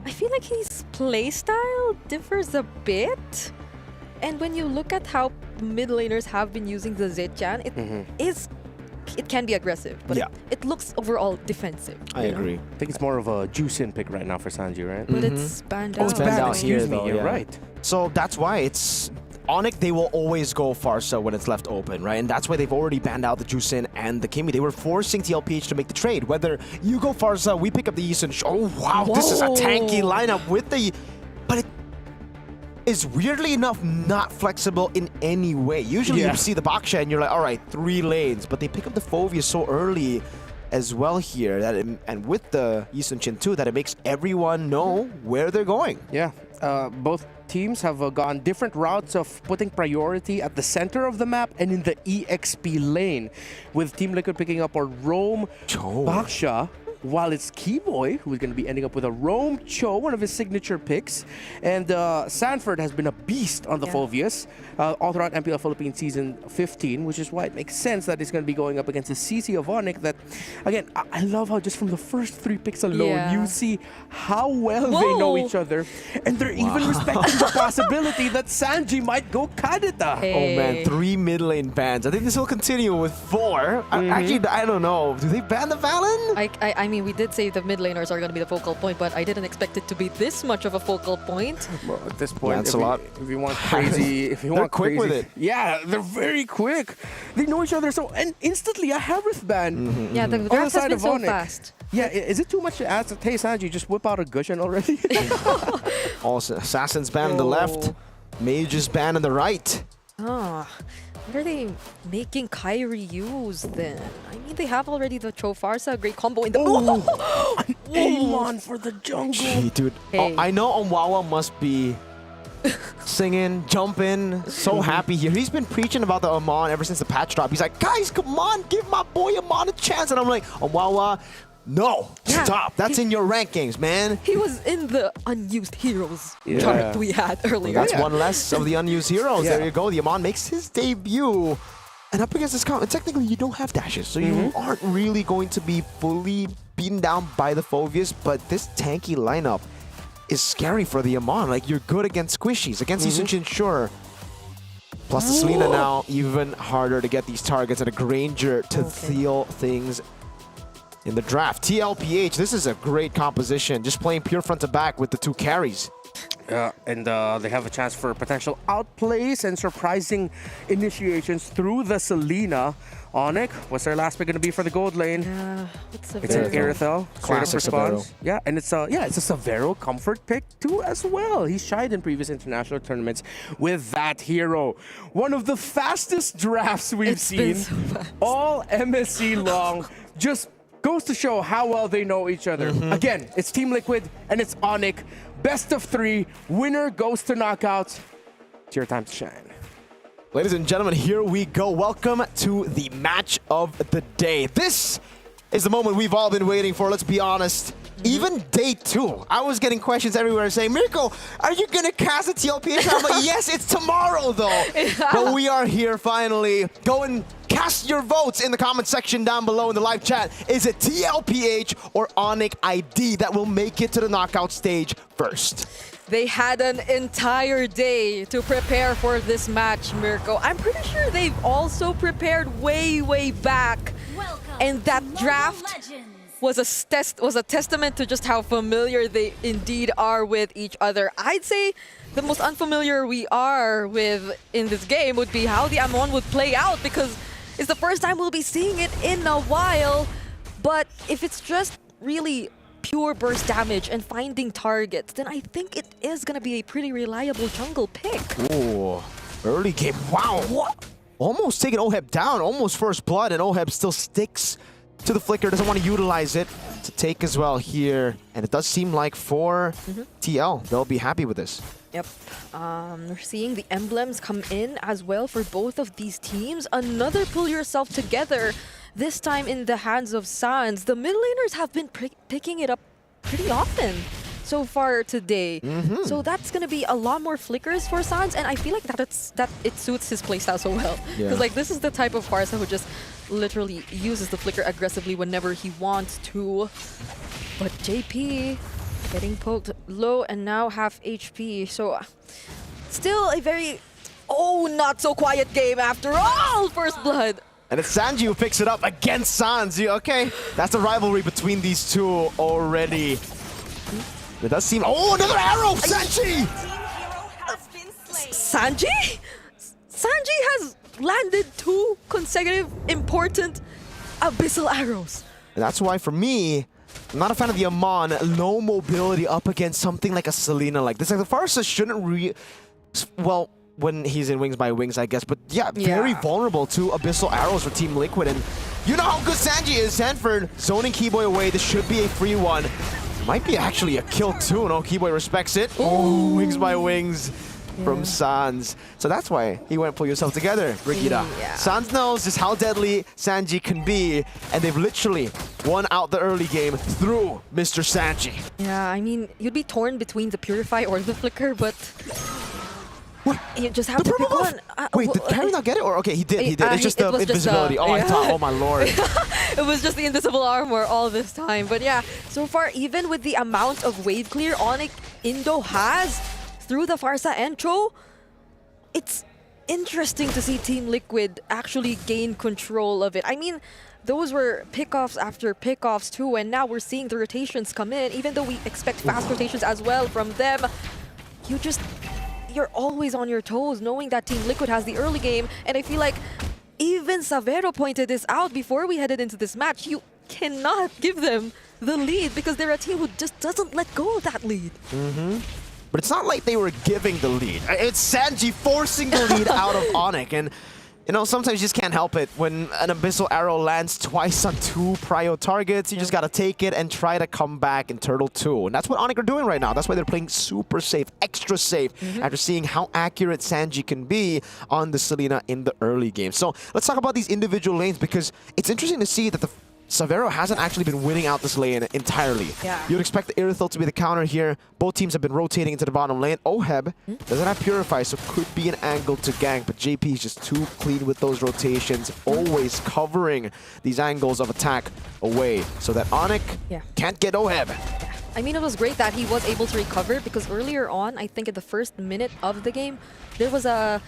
S11: I feel like his playstyle differs a bit. And when you look at how mid laners have been using the Zetian, it can be aggressive, but it looks overall defensive.
S10: I agree.
S9: I think it's more of a juice-in pick right now for Sanji, right?
S11: But it's banned out.
S10: It's banned out here,
S9: Excuse me,
S10: though,
S9: you're
S10: yeah.
S9: right.
S10: So that's why it's Onic, they will always go Farsa when it's left open, right? And that's why they've already banned out the Juicin and the Kimi. They were forcing TLPH to make the trade. Whether you go Farsa, we pick up the Yisun. Oh, wow, this is a tanky lineup with the... But it is weirdly enough not flexible in any way. Usually you see the Baksha and you're like, all right, 3 lanes. But they pick up the Fovea so early as well here, that and with the Yisun Chin too, that it makes everyone know where they're going.
S9: Yeah, both teams have gone different routes of putting priority at the center of the map and in the EXP lane, with Team Liquid picking up a Roam Baksha, while it's Keyboy who is going to be ending up with a Roam Cho, one of his signature picks. And Sanford has been a beast on the Foveas all throughout MPL Philippines Season 15, which is why it makes sense that he's going to be going up against the CC of Onic. That, again, I love how just from the first 3 picks alone, you see how well they know each other. And they're even respecting the possibility that Sanji might go Kadita.
S10: Oh man, 3 mid lane bans. I think this will continue with 4. Actually, I don't know. Do they ban the Valen?
S11: I mean, we did say the mid laners are going to be the focal point, but I didn't expect it to be this much of a focal point.
S9: Well, at this point,
S10: that's a lot.
S9: If you want crazy, if you want
S10: quick
S9: crazy,
S10: with it.
S9: Yeah, they're very quick. They know each other so, and instantly a Harith ban.
S11: Yeah, the draft has been so fast.
S9: Yeah, is it too much to ask? Hey, Sanji, just whip out a Gushin already?
S10: Also, Assassin's ban on the left, Mage's ban on the right.
S11: Ah, what are they making Kyrie use then? I mean, they have already the Chofarsa, great combo in the...
S9: An Amon for the jungle.
S10: Gee, dude.
S11: Hey.
S10: I know Onwawa must be singing, jumping, so happy here. He's been preaching about the Amon ever since the patch drop. He's like, guys, come on, give my boy Amon a chance. And I'm like, Onwawa, no, stop. That's in your rankings, man.
S11: He was in the unused heroes chart we had earlier.
S10: Well, that's one less of the unused heroes. There you go. The Amon makes his debut. And up against this count, technically you don't have dashes, so you aren't really going to be fully beaten down by the Foveas, but this tanky lineup is scary for the Amon. Like, you're good against squishies. Against Yisun, sure. Plus the Selena now, even harder to get these targets, and a Granger to seal things in the draft. TLPH, this is a great composition. Just playing pure front to back with the 2 carries.
S9: And they have a chance for potential outplays and surprising initiations through the Selena. Onic, what's their last pick going to be for the gold lane?
S11: It's
S9: an Irithel.
S10: Classic
S9: response. Yeah, and it's a Severo comfort pick too as well. He's shied in previous international tournaments with that hero. One of the fastest drafts we've seen. All MSC long. Just goes to show how well they know each other. Again, it's Team Liquid and it's Onic. Best of 3. Winner goes to knockouts. It's your time to shine.
S10: Ladies and gentlemen, here we go. Welcome to the match of the day. This is the moment we've all been waiting for, let's be honest. Even day 2, I was getting questions everywhere saying, Mirko, are you going to cast a TLPH? I'm like, yes, it's tomorrow though. But we are here finally. Go and cast your votes in the comment section down below in the live chat. Is it TLPH or Onic ID that will make it to the knockout stage first?
S11: They had an entire day to prepare for this match, Mirko. I'm pretty sure they've also prepared way back And that draft was a testament to just how familiar they indeed are with each other. I'd say the most unfamiliar we are with in this game would be how the Amon would play out, because it's the first time we'll be seeing it in a while. But if it's just really pure burst damage and finding targets, then I think it is going to be a pretty reliable jungle pick.
S10: Ooh, early game. Wow. What? Almost taking Oheb down, almost first blood, and Oheb still sticks to the flicker, doesn't want to utilize it to take as well here. And it does seem like for TL, they'll be happy with this.
S11: Yep. We're seeing the emblems come in as well for both of these teams. Another pull yourself together, this time in the hands of Sans. The mid laners have been picking it up pretty often so far today. So that's going to be a lot more flickers for Sans, and I feel like that it suits his playstyle so well. Because like this is the type of Farsa who just literally uses the flicker aggressively whenever he wants to. But JP getting poked low and now half HP. So still a very, not so quiet game after all. First blood.
S10: And it's Sanji who picks it up against Sans. Okay, that's the rivalry between these two already. It does seem... Oh, another arrow! Sanji!
S11: Sanji? Sanji has landed 2 consecutive important abyssal arrows.
S10: And that's why, for me, I'm not a fan of the Amon. Low mobility up against something like a Selena like this. Like, the Farsa shouldn't well, when he's in Wings by Wings, I guess. But yeah, very vulnerable to abyssal arrows for Team Liquid. And you know how good Sanji is. Sanford zoning Keyboy away. This should be a free one. Might be actually a kill too. No, Keyboy respects it. Oh, Wings by Wings from Sans. So that's why he went pull yourself together, Brigida. Sans knows just how deadly Sanji can be, and they've literally won out the early game through Mr. Sanji.
S11: Yeah, I mean, you'd be torn between the Purify or the Flicker, but you just have to pick one.
S10: Wait, did Carry not get it? Or okay, he did. It's just the invisibility. I thought, oh my lord.
S11: It was just the invisible armor all this time. But yeah, so far, even with the amount of wave clear Onic Indo has through the Farsa intro, it's interesting to see Team Liquid actually gain control of it. I mean, those were pickoffs after pickoffs too, and now we're seeing the rotations come in. Even though we expect fast rotations as well from them, you're always on your toes knowing that Team Liquid has the early game. And I feel like even Savero pointed this out before we headed into this match. You cannot give them the lead because they're a team who just doesn't let go of that lead.
S10: But it's not like they were giving the lead. It's Sanji forcing the lead out of Onic. And you know, sometimes you just can't help it. When an Abyssal Arrow lands twice on 2 prio targets, you just gotta take it and try to come back in Turtle 2. And that's what Onic are doing right now. That's why they're playing super safe, extra safe, after seeing how accurate Sanji can be on the Selena in the early game. So let's talk about these individual lanes, because it's interesting to see that the Savero hasn't actually been winning out this lane entirely. You'd expect the Irithil to be the counter here. Both teams have been rotating into the bottom lane. Oheb doesn't have Purify, so could be an angle to gank, but JP is just too clean with those rotations, always covering these angles of attack away so that Onic can't get Oheb.
S11: I mean, it was great that he was able to recover, because earlier on, I think in the first minute of the game, there was an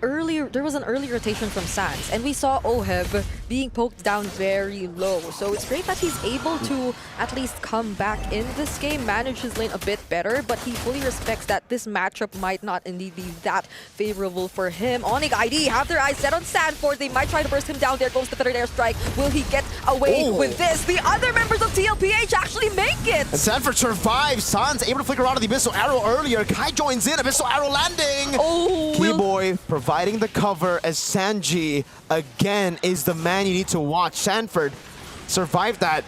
S11: early rotation from Sans, and we saw Oheb being poked down very low. So it's great that he's able to at least come back in this game, manage his lane a bit better, but he fully respects that this matchup might not indeed be that favorable for him. Onic ID have their eyes set on Sanford. They might try to burst him down. There goes the third airstrike. Will he get away with this? The other members of TLPH actually make it!
S10: And Sanford survives. Sans able to flicker out of the Abyssal Arrow earlier. Kai joins in. Abyssal Arrow landing! Keyboy providing the cover as Sanji again is the man you need to watch. Sanford survived that,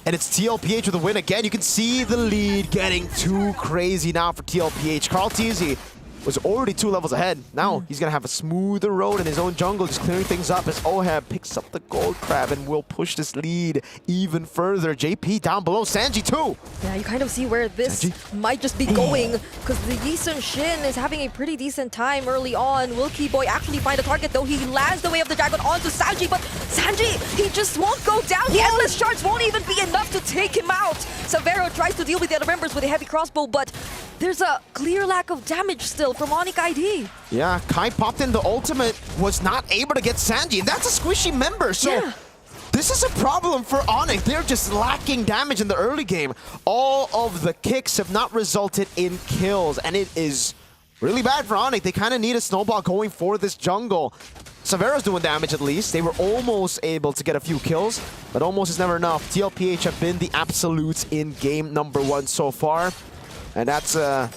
S10: and it's TLPH with a win again. You can see the lead getting too crazy now for TLPH. Carl Teasy was already 2 levels ahead. Now he's gonna have a smoother road in his own jungle, just clearing things up as Oheb picks up the gold crab and will push this lead even further. JP down below, Sanji too.
S11: Yeah, you kind of see where this might just be going, because the Yisun Shin is having a pretty decent time early on. Will Keyboy actually find a target, though? He lands the way of the dragon onto Sanji, but Sanji, he just won't go down. The endless shards won't even be enough to take him out. Savero tries to deal with the other members with a heavy crossbow, but there's a clear lack of damage still from Onic ID.
S10: Yeah, Kai popped in the ultimate, was not able to get Sanji, and that's a squishy member, so this is a problem for Onic. They're just lacking damage in the early game. All of the kicks have not resulted in kills, and it is really bad for Onic. They kind of need a snowball going for this jungle. Savero's doing damage at least. They were almost able to get a few kills, but almost is never enough. TLPH have been the absolutes in game number 1 so far, and that's a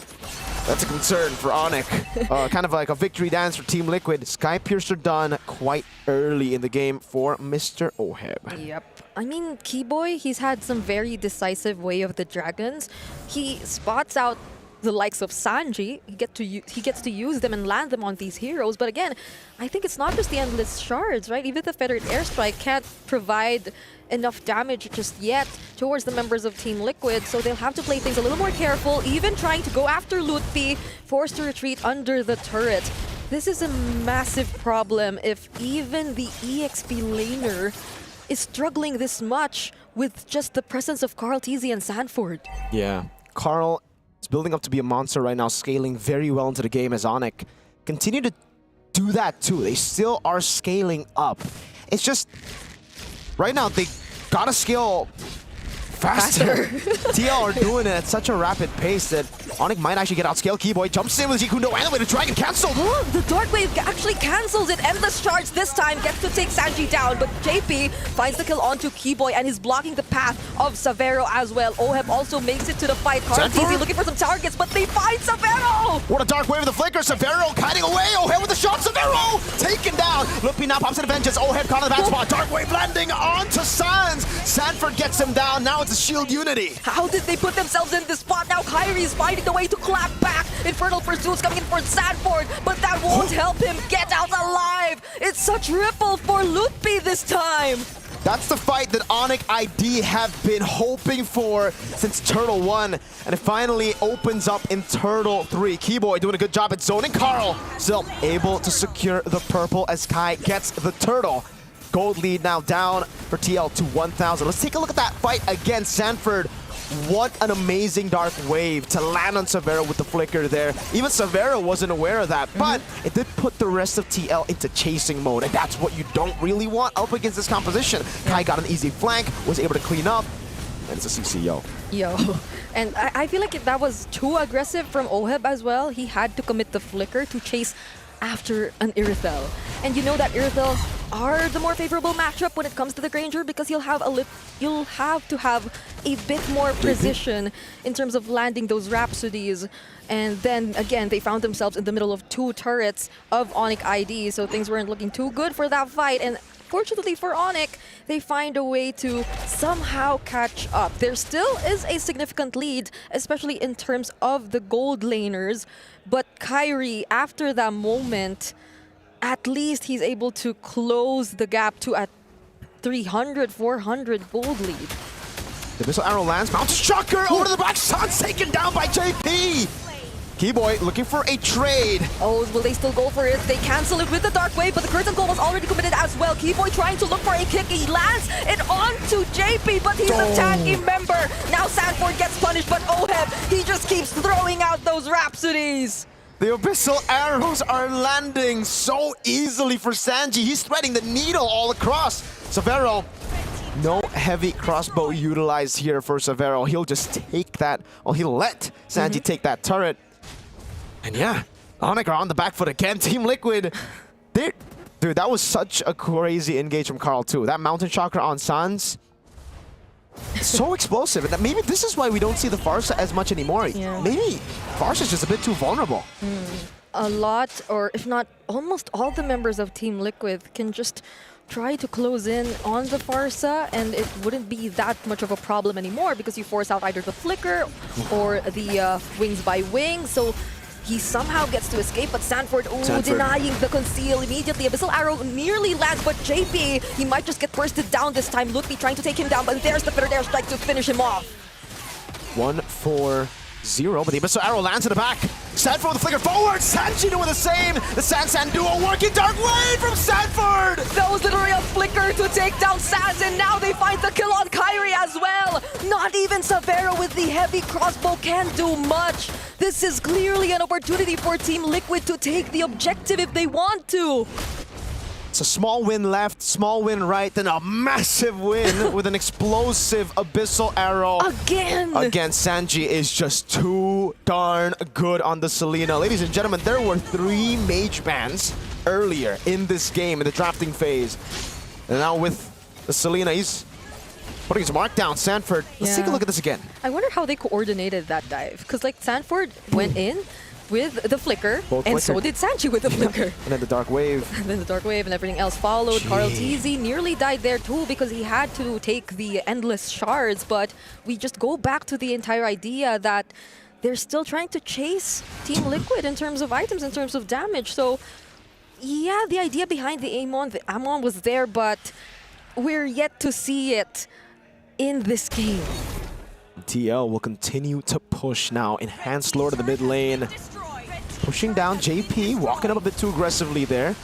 S10: concern for Onic. Kind of like a victory dance for Team Liquid. Sky Piercer done quite early in the game for Mr. Oheb.
S11: Yep. I mean, Keyboy, he's had some very decisive way of the dragons. He spots out the likes of Sanji. He gets to use them and land them on these heroes. But again, I think it's not just the endless shards, right? Even the Feathered Airstrike can't provide enough damage just yet towards the members of Team Liquid, so they'll have to play things a little more careful, even trying to go after Lutfi, forced to retreat under the turret. This is a massive problem if even the EXP laner is struggling this much with just the presence of Carl TZ and Sanford.
S10: Yeah, Carl is building up to be a monster right now, scaling very well into the game as Onic continue to do that too. They still are scaling up. It's just, right now, they gotta scale faster. TL are doing it at such a rapid pace that Onic might actually get outscaled. Keyboy jumps in with Jikundo and the way the dragon cancelled.
S11: The Dark Wave actually cancels it. Endless Charge this time gets to take Sanji down, but JP finds the kill onto Keyboy and is blocking the path of Savero as well. Oheb also makes it to the fight. Karl looking for some targets, but they find Savero!
S10: What a Dark Wave with the flicker. Savero kiting away. Oheb with the shot. Savero taken down. Luppi now pops into vengeance. Oheb caught in the bad spot. Dark Wave landing onto Sans. Sanford gets him down. Now it's a shield unity.
S11: How did they put themselves in this spot? Now Kyrie is finding the way to clap back. Infernal Pursuits coming in for Sanford, but that won't help him get out alive. It's such ripple for Lutfi this time.
S10: That's the fight that Onic ID have been hoping for since Turtle 1, and it finally opens up in Turtle 3. Keyboy doing a good job at zoning. Carl still able to secure the purple as Kai gets the turtle. Gold lead now down for TL to 1,000. Let's take a look at that fight against Sanford. What an amazing Dark Wave to land on Savero with the flicker there. Even Savero wasn't aware of that, but it did put the rest of TL into chasing mode, and that's what you don't really want up against this composition. Kai got an easy flank, was able to clean up, and it's a CCO.
S11: And I feel like that was too aggressive from Oheb as well. He had to commit the flicker to chase after an Irithel. And you know that Irithel are the more favorable matchup when it comes to the Granger, because you'll have to have a bit more precision in terms of landing those Rhapsodies. And then again, they found themselves in the middle of 2 turrets of Onic ID, so things weren't looking too good for that fight. And fortunately for Onic, they find a way to somehow catch up. There still is a significant lead, especially in terms of the gold laners. But Kyrie, after that moment, at least he's able to close the gap to a 300, 400 gold lead.
S10: The missile arrow lands, mounts shocker over to the back, Sans taken down by JP. Keyboy looking for a trade.
S11: Oh, will they still go for it? They cancel it with the Dark Wave, but the Curtain Call was already committed as well. Keyboy trying to look for a kick. He lands it onto JP, but he's a tanky member. Now Sanford gets punished, but Oheb, he just keeps throwing out those Rhapsodies.
S10: The Abyssal Arrows are landing so easily for Sanji. He's threading the needle all across. Savero, no heavy crossbow utilized here for Savero. He'll just take that, or he'll let Sanji take that turret. And yeah, Onic are on the back foot again. Team Liquid, dude, that was such a crazy engage from Carl too. That Mountain Chakra on Sans, so explosive. And maybe this is why we don't see the Farsa as much anymore. Maybe Farsa's just a bit too vulnerable.
S11: A lot, or if not almost all the members of Team Liquid can just try to close in on the Farsa, and it wouldn't be that much of a problem anymore because you force out either the flicker or the wings by wing. So he somehow gets to escape, but Sanford, denying the conceal immediately. Abyssal Arrow nearly lands, but JP, he might just get bursted down this time. Lutfi trying to take him down, but there's the Feathered Airstrike to finish him off.
S10: 1-4-0, but the Abyssal Arrow lands in the back. Sanford with the flicker forward, Sanji doing the same. The San duo working. Dark Wave from Sanford!
S11: That was literally a flicker to take down Sans, and now they find the kill on Kyrie as well. Not even Savero with the heavy crossbow can do much. This is clearly an opportunity for Team Liquid to take the objective if they want to.
S10: It's a small win left, small win right, then a massive win with an explosive Abyssal Arrow. Again, Sanji is just too darn good on the Selena. Ladies and gentlemen, there were 3 mage bans earlier in this game, in the drafting phase. And now with the Selena, he's putting his mark down. Sanford, let's take a look at this again.
S11: I wonder how they coordinated that dive. Because like Sanford went in with the flicker, and so did Sanji with the flicker.
S10: And then the Dark Wave.
S11: And then the Dark Wave and everything else followed. Carl TZ nearly died there too because he had to take the endless shards. But we just go back to the entire idea that they're still trying to chase Team Liquid in terms of items, in terms of damage. So yeah, the idea behind the Amon was there, but we're yet to see it in this game.
S10: TL will continue to push now. Enhanced Lord of the mid lane. Pushing down JP, walking up a bit too aggressively there.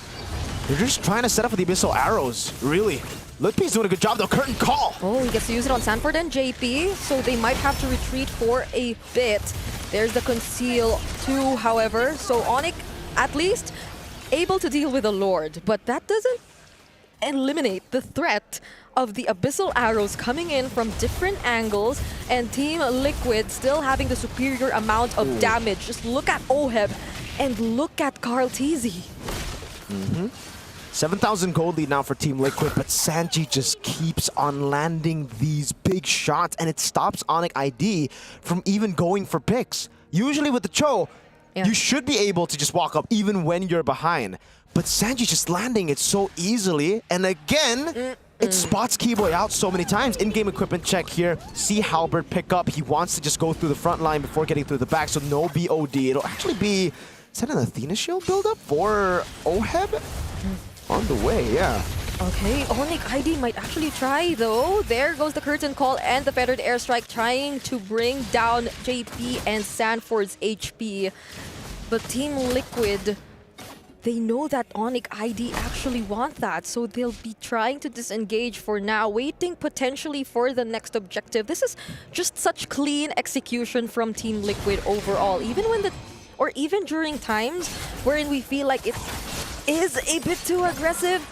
S10: They're just trying to set up for the Abyssal Arrows, really. Lutpi's doing a good job though, curtain call!
S11: Oh, he gets to use it on Sanford and JP, so they might have to retreat for a bit. There's the Conceal too, however, so Onic at least able to deal with the Lord, but that doesn't eliminate the threat of the Abyssal Arrows coming in from different angles and Team Liquid still having the superior amount of damage. Just look at Oheb and look at Carl TZ.
S10: 7,000 gold lead now for Team Liquid, but Sanji just keeps on landing these big shots and it stops Onic ID from even going for picks. Usually with the Cho, you should be able to just walk up even when you're behind. But Sanji just landing it so easily, and again, it spots Keyboy out so many times. In-game equipment check here. See Halberd pick up. He wants to just go through the front line before getting through the back, so no BOD. It'll actually be, is that an Athena shield buildup for Oheb? On the way, yeah.
S11: Okay, Onic ID might actually try though. There goes the curtain call and the feathered airstrike trying to bring down JP and Sanford's HP. But Team Liquid, they know that Onic ID actually want that, so they'll be trying to disengage for now, waiting potentially for the next objective. This is just such clean execution from Team Liquid overall, even during times wherein we feel like it is a bit too aggressive.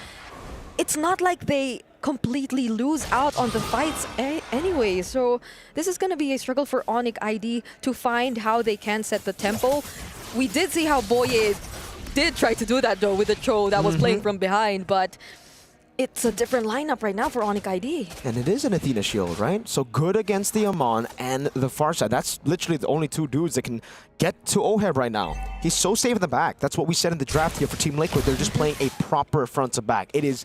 S11: It's not like they completely lose out on the fights anyway, so this is going to be a struggle for Onic ID to find how they can set the tempo. We did see how Boye did try to do that though with the Cho that was playing from behind, but it's a different lineup right now for Onic ID.
S10: And it is an Athena shield, right? So good against the Amon and the Farsight. That's literally the only 2 dudes that can get to Oheb right now. He's so safe in the back. That's what we said in the draft here for Team Liquid. They're just playing a proper front to back. It is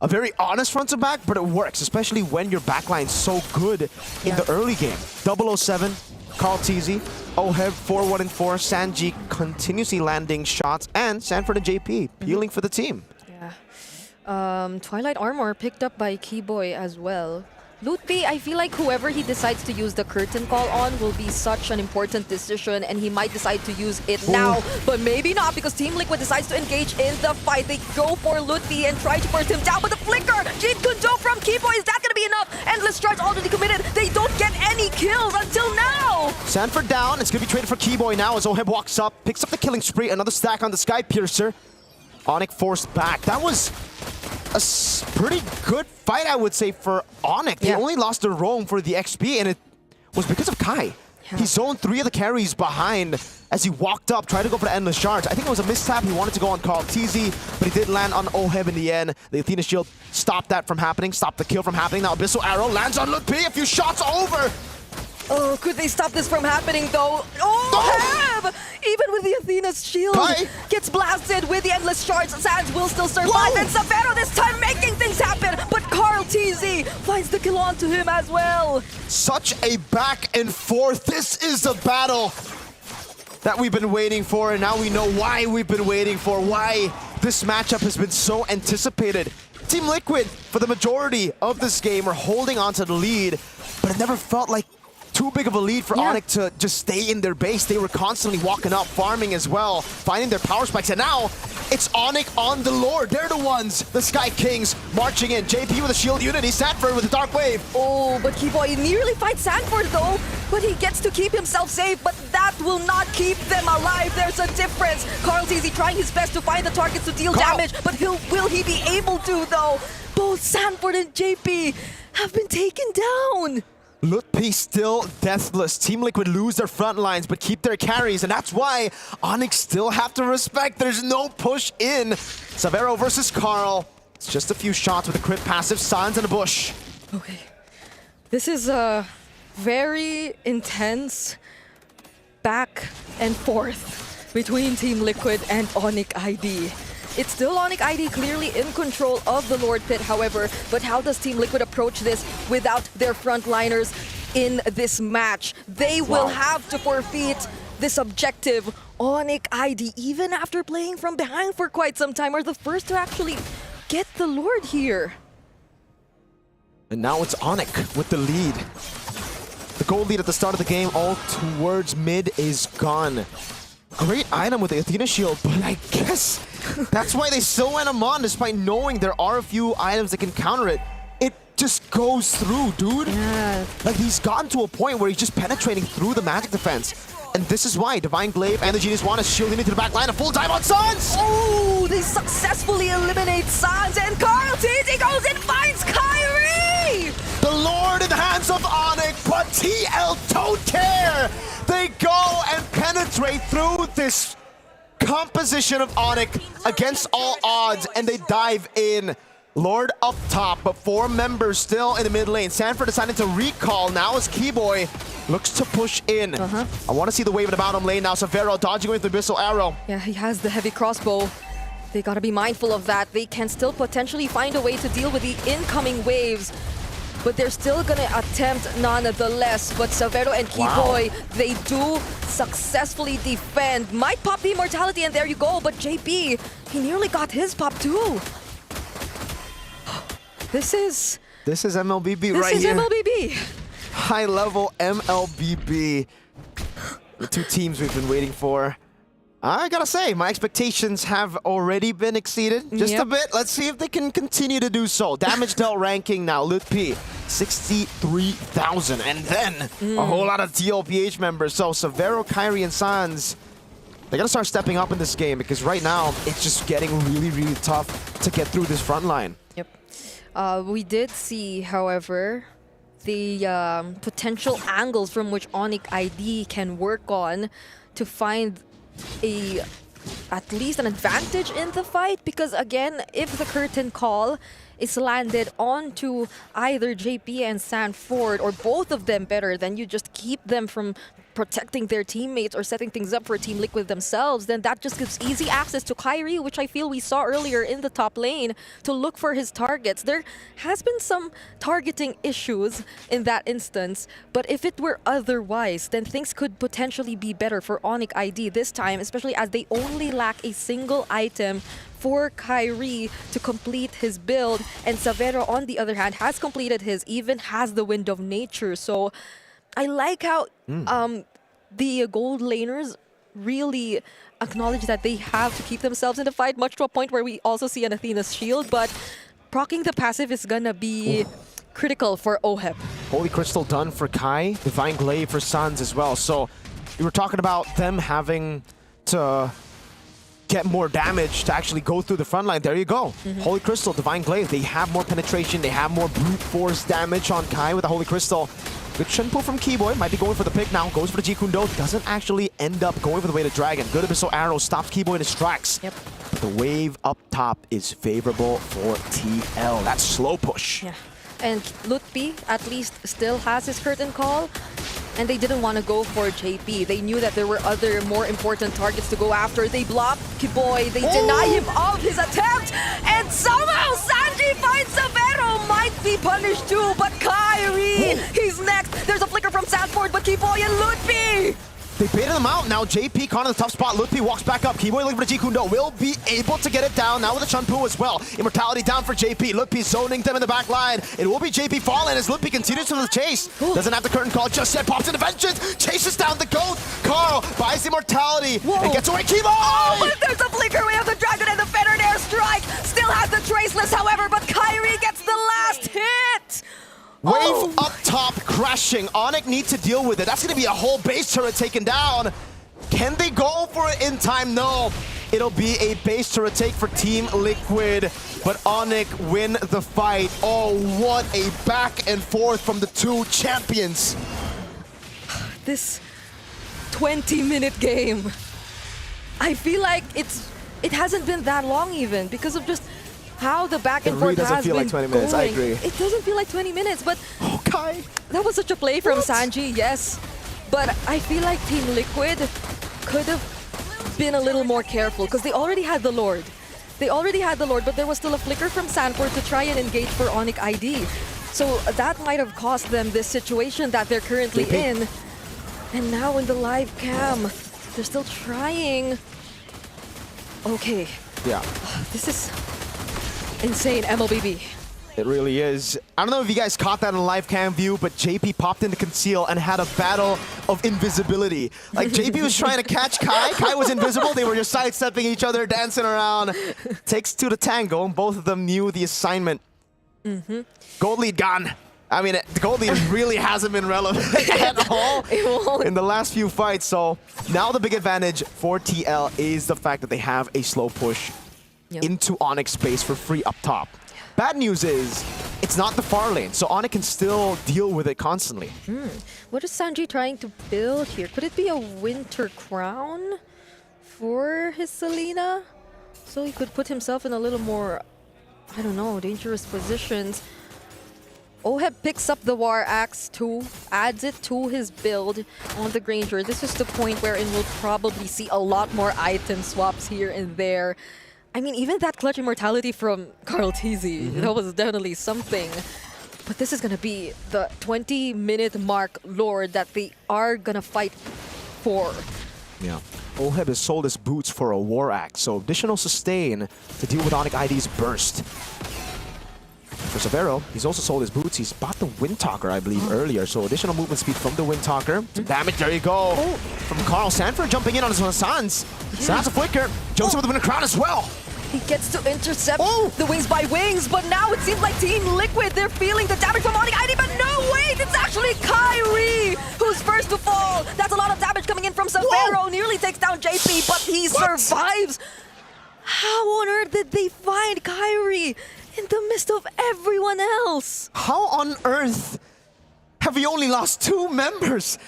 S10: a very honest front to back, but it works, especially when your backline's so good in the early game. 007, Carl TZ, Oheb 4-1 and 4, Sanji continuously landing shots, and Sanford and JP peeling for the team.
S11: Twilight Armor picked up by Keyboy as well. Lutpi, I feel like whoever he decides to use the curtain call on will be such an important decision, and he might decide to use it now, but maybe not because Team Liquid decides to engage in the fight. They go for Lutpi and try to burst him down with the flicker. Jade Kundo from Keyboy, is that going to be enough? Endless Charge already committed. They don't get any kills until now.
S10: Sanford down. It's going to be traded for Keyboy now as Oheb walks up, picks up the killing spree, another stack on the Sky Piercer. Onic forced back. That was a pretty good fight, I would say, for Onic. They only lost their roam for the XP, and it was because of Kai. He zoned 3 of the carries behind as he walked up, tried to go for the Endless Charge. I think it was a mishap. He wanted to go on Carl TZ, but he did land on Oheb in the end. The Athena shield stopped that from happening, stopped the kill from happening. Now Abyssal Arrow lands on Lutpi. A few shots over.
S11: Oh, could they stop this from happening though? Oh, even with the Athena's shield, gets blasted with the Endless Charge. Sands will still survive, and Savero this time making things happen, but Carl TZ finds the kill onto him as well.
S10: Such a back and forth. This is the battle that we've been waiting for, and now we know why we've been waiting for, why this matchup has been so anticipated. Team Liquid, for the majority of this game, are holding onto the lead, but it never felt like too big of a lead for Onic to just stay in their base. They were constantly walking up, farming as well, finding their power spikes, and now it's Onic on the Lord. They're the ones, the Sky Kings, marching in. JP with a shield unity, Sanford with a Dark Wave.
S11: Oh, but Keyboy nearly fights Sanford though. but he gets to keep himself safe, but that will not keep them alive. There's a difference. Carl Tizzy trying his best to find the targets to deal damage, but will he be able to, though? Both Sanford and JP have been taken down.
S10: Lutpi still deathless. Team Liquid lose their front lines, but keep their carries, and that's why Onic still have to respect. There's no push in. Savero versus Carl. It's just a few shots with a crit passive. Sans in the bush.
S11: Okay. This is a very intense back and forth between Team Liquid and Onic ID. It's still Onic ID clearly in control of the Lord Pit, however, but how does Team Liquid approach this without their frontliners in this match? They will have to forfeit this objective. Onic ID, even after playing from behind for quite some time, are the first to actually get the Lord here.
S10: And now it's Onic with the lead. The gold lead at the start of the game, all towards mid, is gone. Great item with the Athena shield, but I guess that's why they still went him on, despite knowing there are a few items that can counter it. It just goes through, dude.
S11: Yeah.
S10: Like, he's gotten to a point where he's just penetrating through the magic defense. And this is why Divine Glaive and the Genius Wand is shielding into the back line. A full dive on Sans!
S11: Oh, they successfully eliminate Sans, and Carl Tizzy goes and finds Kyrie!
S10: The Lord in the hands of Onic, but TL don't care! They go and penetrate through this composition of Onic against all odds, and they dive in. Lord up top, but 4 members still in the mid lane. Sanford decided to recall now as Keyboy looks to push in. I want to see the wave in the bottom lane now. Savero dodging with the Abyssal Arrow.
S11: Yeah, he has the heavy crossbow. They gotta be mindful of that. They can still potentially find a way to deal with the incoming waves, but they're still gonna attempt nonetheless. But Savero and Keyboy, they do successfully defend. Might pop the immortality, and there you go. But JP, he nearly got his pop too. This is
S10: MLBB right here.
S11: This is MLBB.
S10: High level MLBB. The two teams we've been waiting for. I gotta say, my expectations have already been exceeded just a bit. Let's see if they can continue to do so. Damage dealt ranking now, Lutpi, 63,000. And then a whole lot of TLPH members. So Savero, Kyrie, and Sans, they gotta start stepping up in this game, because right now, it's just getting really, really tough to get through this front line.
S11: Yep. We did see, however, the potential angles from which Onic ID can work on to find at least an advantage in the fight, because again, if the curtain call is landed onto either JP and Sanford, or both of them better, then you just keep them from protecting their teammates or setting things up for Team Liquid themselves, then that just gives easy access to Kyrie, which I feel we saw earlier in the top lane, to look for his targets. There has been some targeting issues in that instance, but if it were otherwise, then things could potentially be better for Onic ID this time, especially as they only lack a single item for Kyrie to complete his build, and Savero, on the other hand, has completed his, even has the Wind of Nature. So I like how the gold laners really acknowledge that they have to keep themselves in the fight, much to a point where we also see an Athena's shield, but proccing the passive is gonna be critical for OHEP.
S10: Holy Crystal done for Kai, Divine Glaive for Sans as well. So we were talking about them having to get more damage to actually go through the front line. There you go. Holy Crystal, Divine Glaive, they have more penetration, they have more brute force damage on Kai with the Holy Crystal. Good Shenpu from Keyboy, might be going for the pick now, goes for the Jikundo, doesn't actually end up going for the way to Dragon. Good Abyssal Arrow stops Keyboy in his tracks.
S11: Yep.
S10: But the wave up top is favorable for TL. That's slow push.
S11: Yeah. And Lutpi at least still has his curtain call, and they didn't want to go for JP. They knew that there were other more important targets to go after. They block Keyboy, they deny him of his attempt, and somehow Sanji finds Savero, might be punished too, but Kyrie, he's next. There's a flicker from Sanford, but Keyboy and Lutpi,
S10: they baited him out. Now JP caught in the tough spot. Lutpi walks back up. Keyboy looking for the Jikundo. Will be able to get it down now with the Shenpu as well. Immortality down for JP. Lutpi zoning them in the back line. It will be JP falling as Lutpi continues to the chase. Doesn't have the curtain call just yet. Pops into vengeance. Chases down the goat. Carl buys the immortality and gets away. Keyboy!
S11: Oh, but there's a flicker. We have the Dragon and the Fettered Airstrike. Still has the Traceless, however, but Kyrie gets the last hit.
S10: Wave up top crashing. Onic need to deal with it. That's going to be a whole base turret taken down. Can they go for it in time? No. It'll be a base turret take for Team Liquid, but Onic win the fight. Oh, what a back and forth from the two champions.
S11: This 20-minute game. I feel like it hasn't been that long even because of just how the back and forth has been
S10: feel like 20 minutes,
S11: going.
S10: I agree.
S11: It doesn't feel like 20 minutes, but
S10: Kai.
S11: That was such a play from Sanji, yes. But I feel like Team Liquid could have been a little more careful because they already had the Lord. But there was still a flicker from Sanford to try and engage for Onic ID. So that might have cost them this situation that they're currently in. And now in the live cam, they're still trying. Okay.
S10: Yeah.
S11: This is insane, MLBB.
S10: It really is. I don't know if you guys caught that on live cam view, but JP popped into conceal and had a battle of invisibility. Like JP was trying to catch Kai. Kai was invisible. They were just sidestepping each other, dancing around. Takes two to tango. Both of them knew the assignment. Gold lead gone. I mean, the gold lead really hasn't been relevant at all in the last few fights. So now the big advantage for TL is the fact that they have a slow push into Onyx space for free up top. Bad news is, it's not the far lane, so Onic can still deal with it constantly.
S11: What is Sanji trying to build here? Could it be a winter crown for his Selena? So he could put himself in a little more, I don't know, dangerous positions. Oheb picks up the War Axe too, adds it to his build on the Granger. This is the point wherein we'll probably see a lot more item swaps here and there. I mean, even that clutch immortality from Carl TZ, that was definitely something. But this is going to be the 20-minute mark Lord that they are going to fight for.
S10: Yeah. Oheb has sold his boots for a War Axe, so additional sustain to deal with Onic ID's burst. For Severo, he's also sold his boots. He's bought the Windtalker, I believe, earlier. So additional movement speed from the Windtalker. Some damage, there you go. From Carl Sanford jumping in on his Sans. Sans a flicker. Jumps with the Winter Crown as well.
S11: He gets to intercept the Wings by Wings, but now it seems like Team Liquid, they're feeling the damage from Onic ID, but no, wait, it's actually Kyrie who's first to fall. That's a lot of damage coming in from Severo. Nearly takes down JP, but he survives. How on earth did they find Kyrie in the midst of everyone else?
S10: How on earth have we only lost 2 members?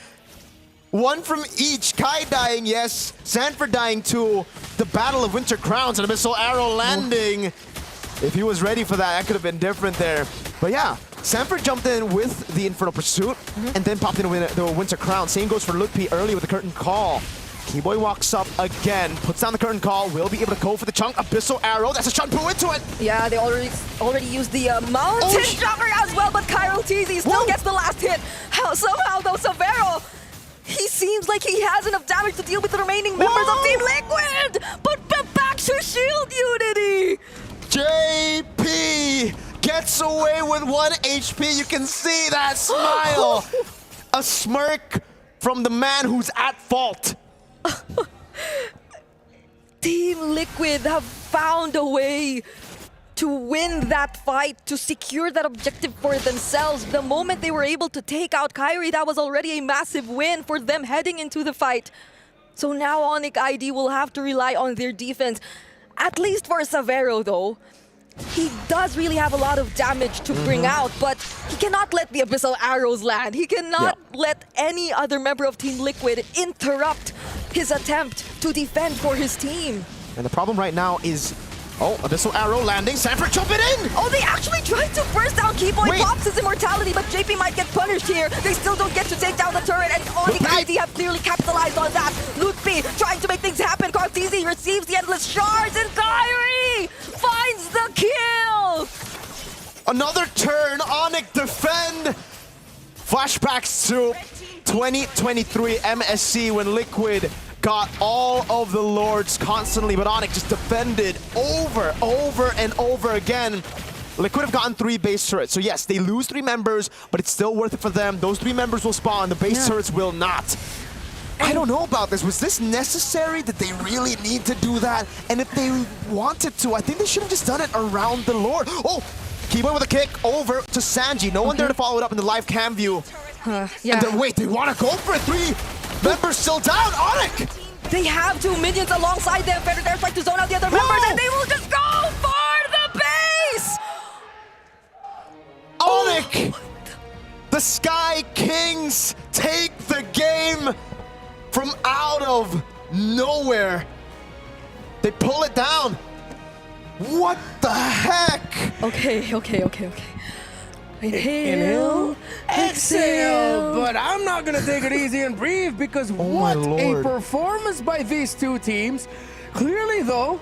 S10: One from each. Kai dying, yes. Sanford dying too. The Battle of Winter Crowns and a missile arrow landing. If he was ready for that, that could have been different there. But yeah, Sanford jumped in with the Infernal Pursuit and then popped in with the Winter Crown. Same goes for Lutpi early with the Curtain Call. Keyboy walks up again, puts down the Curtain Call, will be able to go for the chunk. Abyssal Arrow, that's a shot poo into it!
S11: Yeah, they already used the Mountain Jumper as well, but Cairo TZ still gets the last hit. Somehow though, Severo, he seems like he has enough damage to deal with the remaining members of Team Liquid! But back to Shield Unity!
S10: JP gets away with 1 HP, you can see that smile! A smirk from the man who's at fault.
S11: Team Liquid have found a way to win that fight, to secure that objective for themselves. The moment they were able to take out Kyrie, that was already a massive win for them heading into the fight. So now Onic ID will have to rely on their defense. At least for Severo though. He does really have a lot of damage to bring out, but he cannot let the Abyssal Arrows land. He cannot let any other member of Team Liquid interrupt his attempt to defend for his team.
S10: And the problem right now is, Abyssal Arrow landing, Sanford jumping in!
S11: Oh, they actually tried to burst down Keyboy, pops his immortality, but JP might get punished here. They still don't get to take down the turret, and Onic ID have clearly capitalized on that. Lutpi trying to make things happen. Cartesi receives the endless shards, and Kyrie finds the kill!
S10: Another turn, Onic defend! Flashbacks to 2023 MSC when Liquid got all of the Lords constantly, but Onic just defended over and over again. Liquid have gotten 3 base turrets, so yes, they lose 3 members, but it's still worth it for them. Those 3 members will spawn, the base turrets will not. I don't know about this. Was this necessary? Did they really need to do that? And if they wanted to, I think they should have just done it around the Lord. Oh, Keyboy with a kick over to Sanji. No one there to follow it up in the live cam view.
S11: Yeah.
S10: And then, wait, they want to go for it. 3 members still down. Onic!
S11: They have 2 minions alongside them. Feathered Airstrike to zone out the other members, and they will just go for the base!
S10: Onic! The Sky Kings take the game from out of nowhere. They pull it down. What the heck?
S11: Okay.
S9: Inhale, exhale. But I'm not gonna take it easy and breathe because what a performance by these two teams. Clearly though,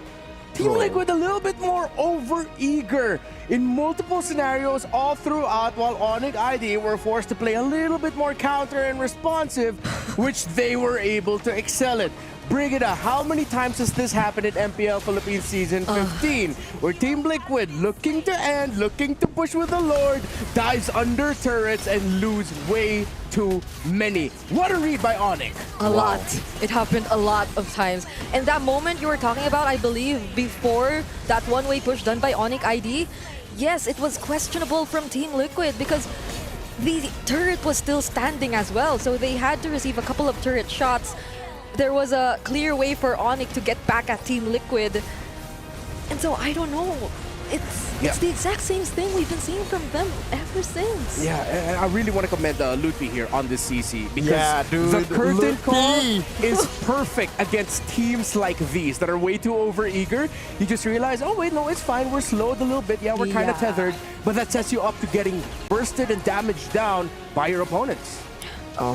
S9: Team Liquid a little bit more over-eager in multiple scenarios all throughout, while Onic ID were forced to play a little bit more counter and responsive, which they were able to excel at. Brigida, how many times has this happened in MPL Philippines Season 15? Where Team Liquid, looking to end, looking to push with the Lord, dives under turrets and lose way too many. What a read by Onic.
S11: A lot. It happened a lot of times. And that moment you were talking about, I believe, before that one-way push done by Onic ID, yes, it was questionable from Team Liquid because the turret was still standing as well. So they had to receive a couple of turret shots. There was a clear way for Onic to get back at Team Liquid. And so I don't know. It's the exact same thing we've been seeing from them ever since.
S9: Yeah, and I really want to commend Ludwig here on this CC because the curtain call is perfect against teams like these that are way too over-eager. You just realize, oh wait, no, it's fine. We're slowed a little bit. Yeah, we're kind of tethered. But that sets you up to getting bursted and damaged down by your opponents.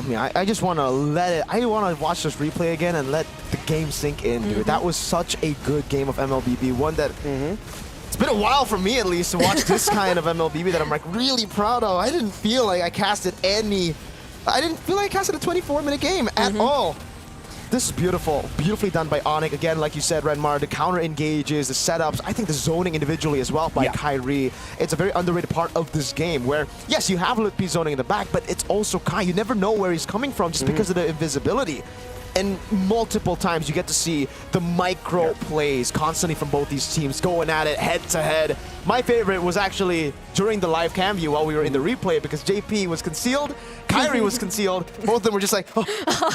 S10: Yeah, I just want to I want to watch this replay again and let the game sink in, dude. That was such a good game of MLBB. One that it's been a while for me, at least, to watch this kind of MLBB that I'm like really proud of. I didn't feel like I casted I didn't feel like I casted a 24-minute game at all. This is beautiful. Beautifully done by Onic. Again, like you said, Renmar, the counter engages, the setups, I think the zoning individually as well by Kyrie. It's a very underrated part of this game where, yes, you have Litpi zoning in the back, but it's also Kai. You never know where he's coming from just because of the invisibility. And multiple times you get to see the micro plays constantly from both these teams going at it head to head. My favorite was actually during the live cam view while we were in the replay because JP was concealed, Kyrie was concealed. Both of them were just like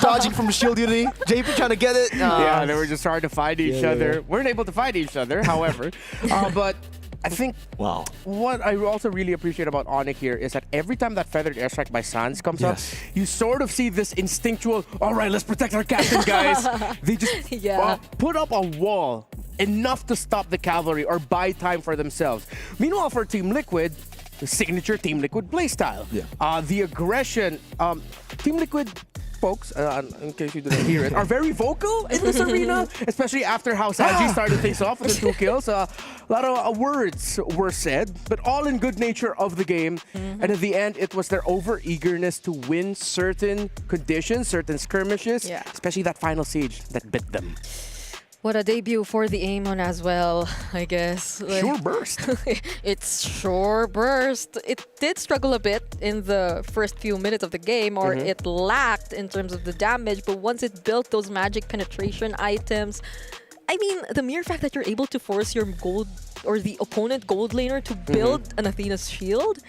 S10: dodging from the shield unity. JP trying to get it.
S9: Yeah, they were just trying to fight each other. Weren't able to fight each other, however. But I think what I also really appreciate about Onic here is that every time that feathered airstrike by Sans comes up, you sort of see this instinctual, all right, let's protect our captain, guys. They just put up a wall enough to stop the cavalry or buy time for themselves. Meanwhile, for Team Liquid, the signature Team Liquid playstyle. The aggression, Team Liquid folks, in case you didn't hear it, are very vocal in this arena, especially after how Sanji started things off with the 2 kills. A lot of words were said, but all in good nature of the game. And at the end, it was their over-eagerness to win certain conditions, certain skirmishes, especially that final siege that bit them.
S11: What a debut for the Amon as well, I guess.
S9: Sure burst.
S11: It's sure burst. It did struggle a bit in the first few minutes of the game, or it lacked in terms of the damage, but once it built those magic penetration items, I mean, the mere fact that you're able to force your gold or the opponent gold laner to build an Athena's shield,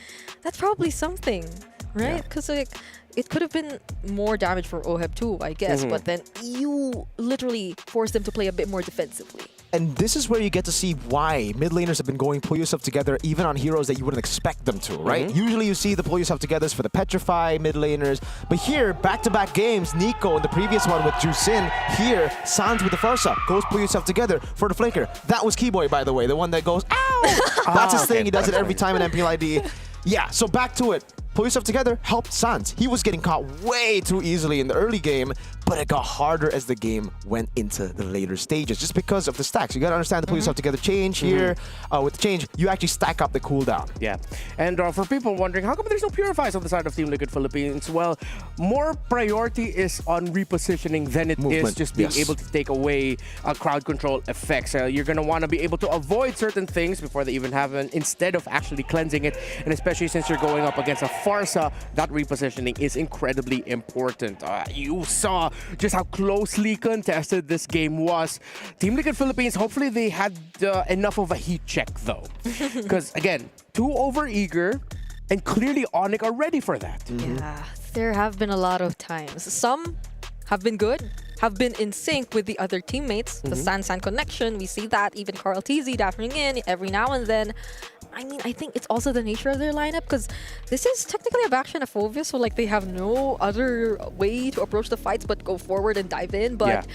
S11: that's probably something, right? Because it could have been more damage for Oheb too, I guess, but then you literally forced them to play a bit more defensively.
S10: And this is where you get to see why mid laners have been going pull yourself together even on heroes that you wouldn't expect them to, right? Usually you see the pull yourself togethers for the Petrify mid laners, but here, back-to-back games, Nico in the previous one with Jusin, here, Sans with the Farsa, goes pull yourself together for the flicker. That was Keyboy, by the way, the one that goes, ow! That's his thing, he does it every time in MPLID. Yeah, so back to it. Pull yourself together helped Sans. He was getting caught way too easily in the early game, but it got harder as the game went into the later stages just because of the stacks. You gotta understand the pull yourself together change here. With the change, you actually stack up the cooldown.
S9: Yeah, and for people wondering, how come there's no Purifies on the side of Team Liquid Philippines? Well, more priority is on repositioning than it is just being able to take away crowd control effects. You're gonna wanna be able to avoid certain things before they even happen instead of actually cleansing it, and especially since you're going up against a Farsa, that repositioning is incredibly important. You saw just how closely contested this game was. Team Liquid Philippines, hopefully they had enough of a heat check though. Because again, too over-eager, and clearly Onic are ready for that.
S11: Yeah, there have been a lot of times. Some have been good, have been in sync with the other teammates. The San connection, we see that. Even Carl TZ dashing in every now and then. I mean, I think it's also the nature of their lineup because this is technically a back xenophobia, so like they have no other way to approach the fights but go forward and dive in. But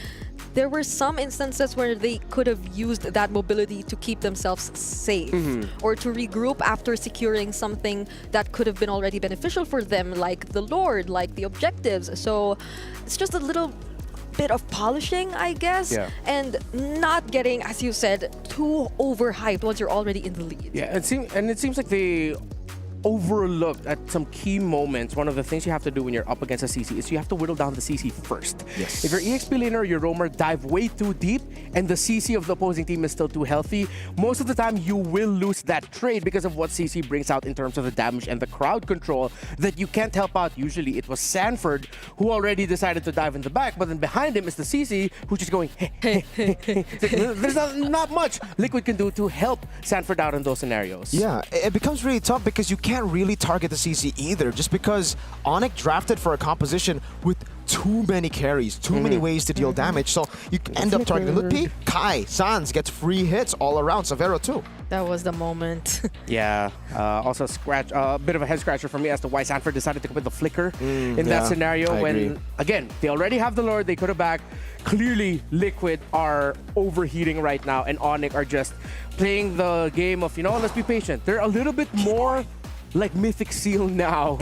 S11: there were some instances where they could have used that mobility to keep themselves safe or to regroup after securing something that could have been already beneficial for them, like the Lord, like the objectives. So it's just a little bit of polishing, I guess, and not getting, as you said, too overhyped once you're already in the lead.
S9: Yeah, it seems like they overlooked at some key moments. One of the things you have to do when you're up against a CC is you have to whittle down the CC first.
S10: Yes.
S9: If your EXP laner or your roamer dive way too deep and the CC of the opposing team is still too healthy, most of the time you will lose that trade because of what CC brings out in terms of the damage and the crowd control that you can't help out. Usually it was Sanford who already decided to dive in the back, but then behind him is the CC who's just going, hey. There's not much Liquid can do to help Sanford out in those scenarios.
S10: Yeah, it becomes really tough because you can't really target the CC either, just because Onic drafted for a composition with too many carries, too many ways to deal damage, so you end up targeting Lutpi, Kai, Sans gets free hits all around, Severo too.
S11: That was the moment.
S9: Yeah, also a bit of a head scratcher for me as to why Sanford decided to go with the flicker in that scenario when, again, they already have the Lord, they could have backed. Clearly, Liquid are overheating right now, and Onic are just playing the game of, let's be patient. They're a little bit more like Mythic Seal now.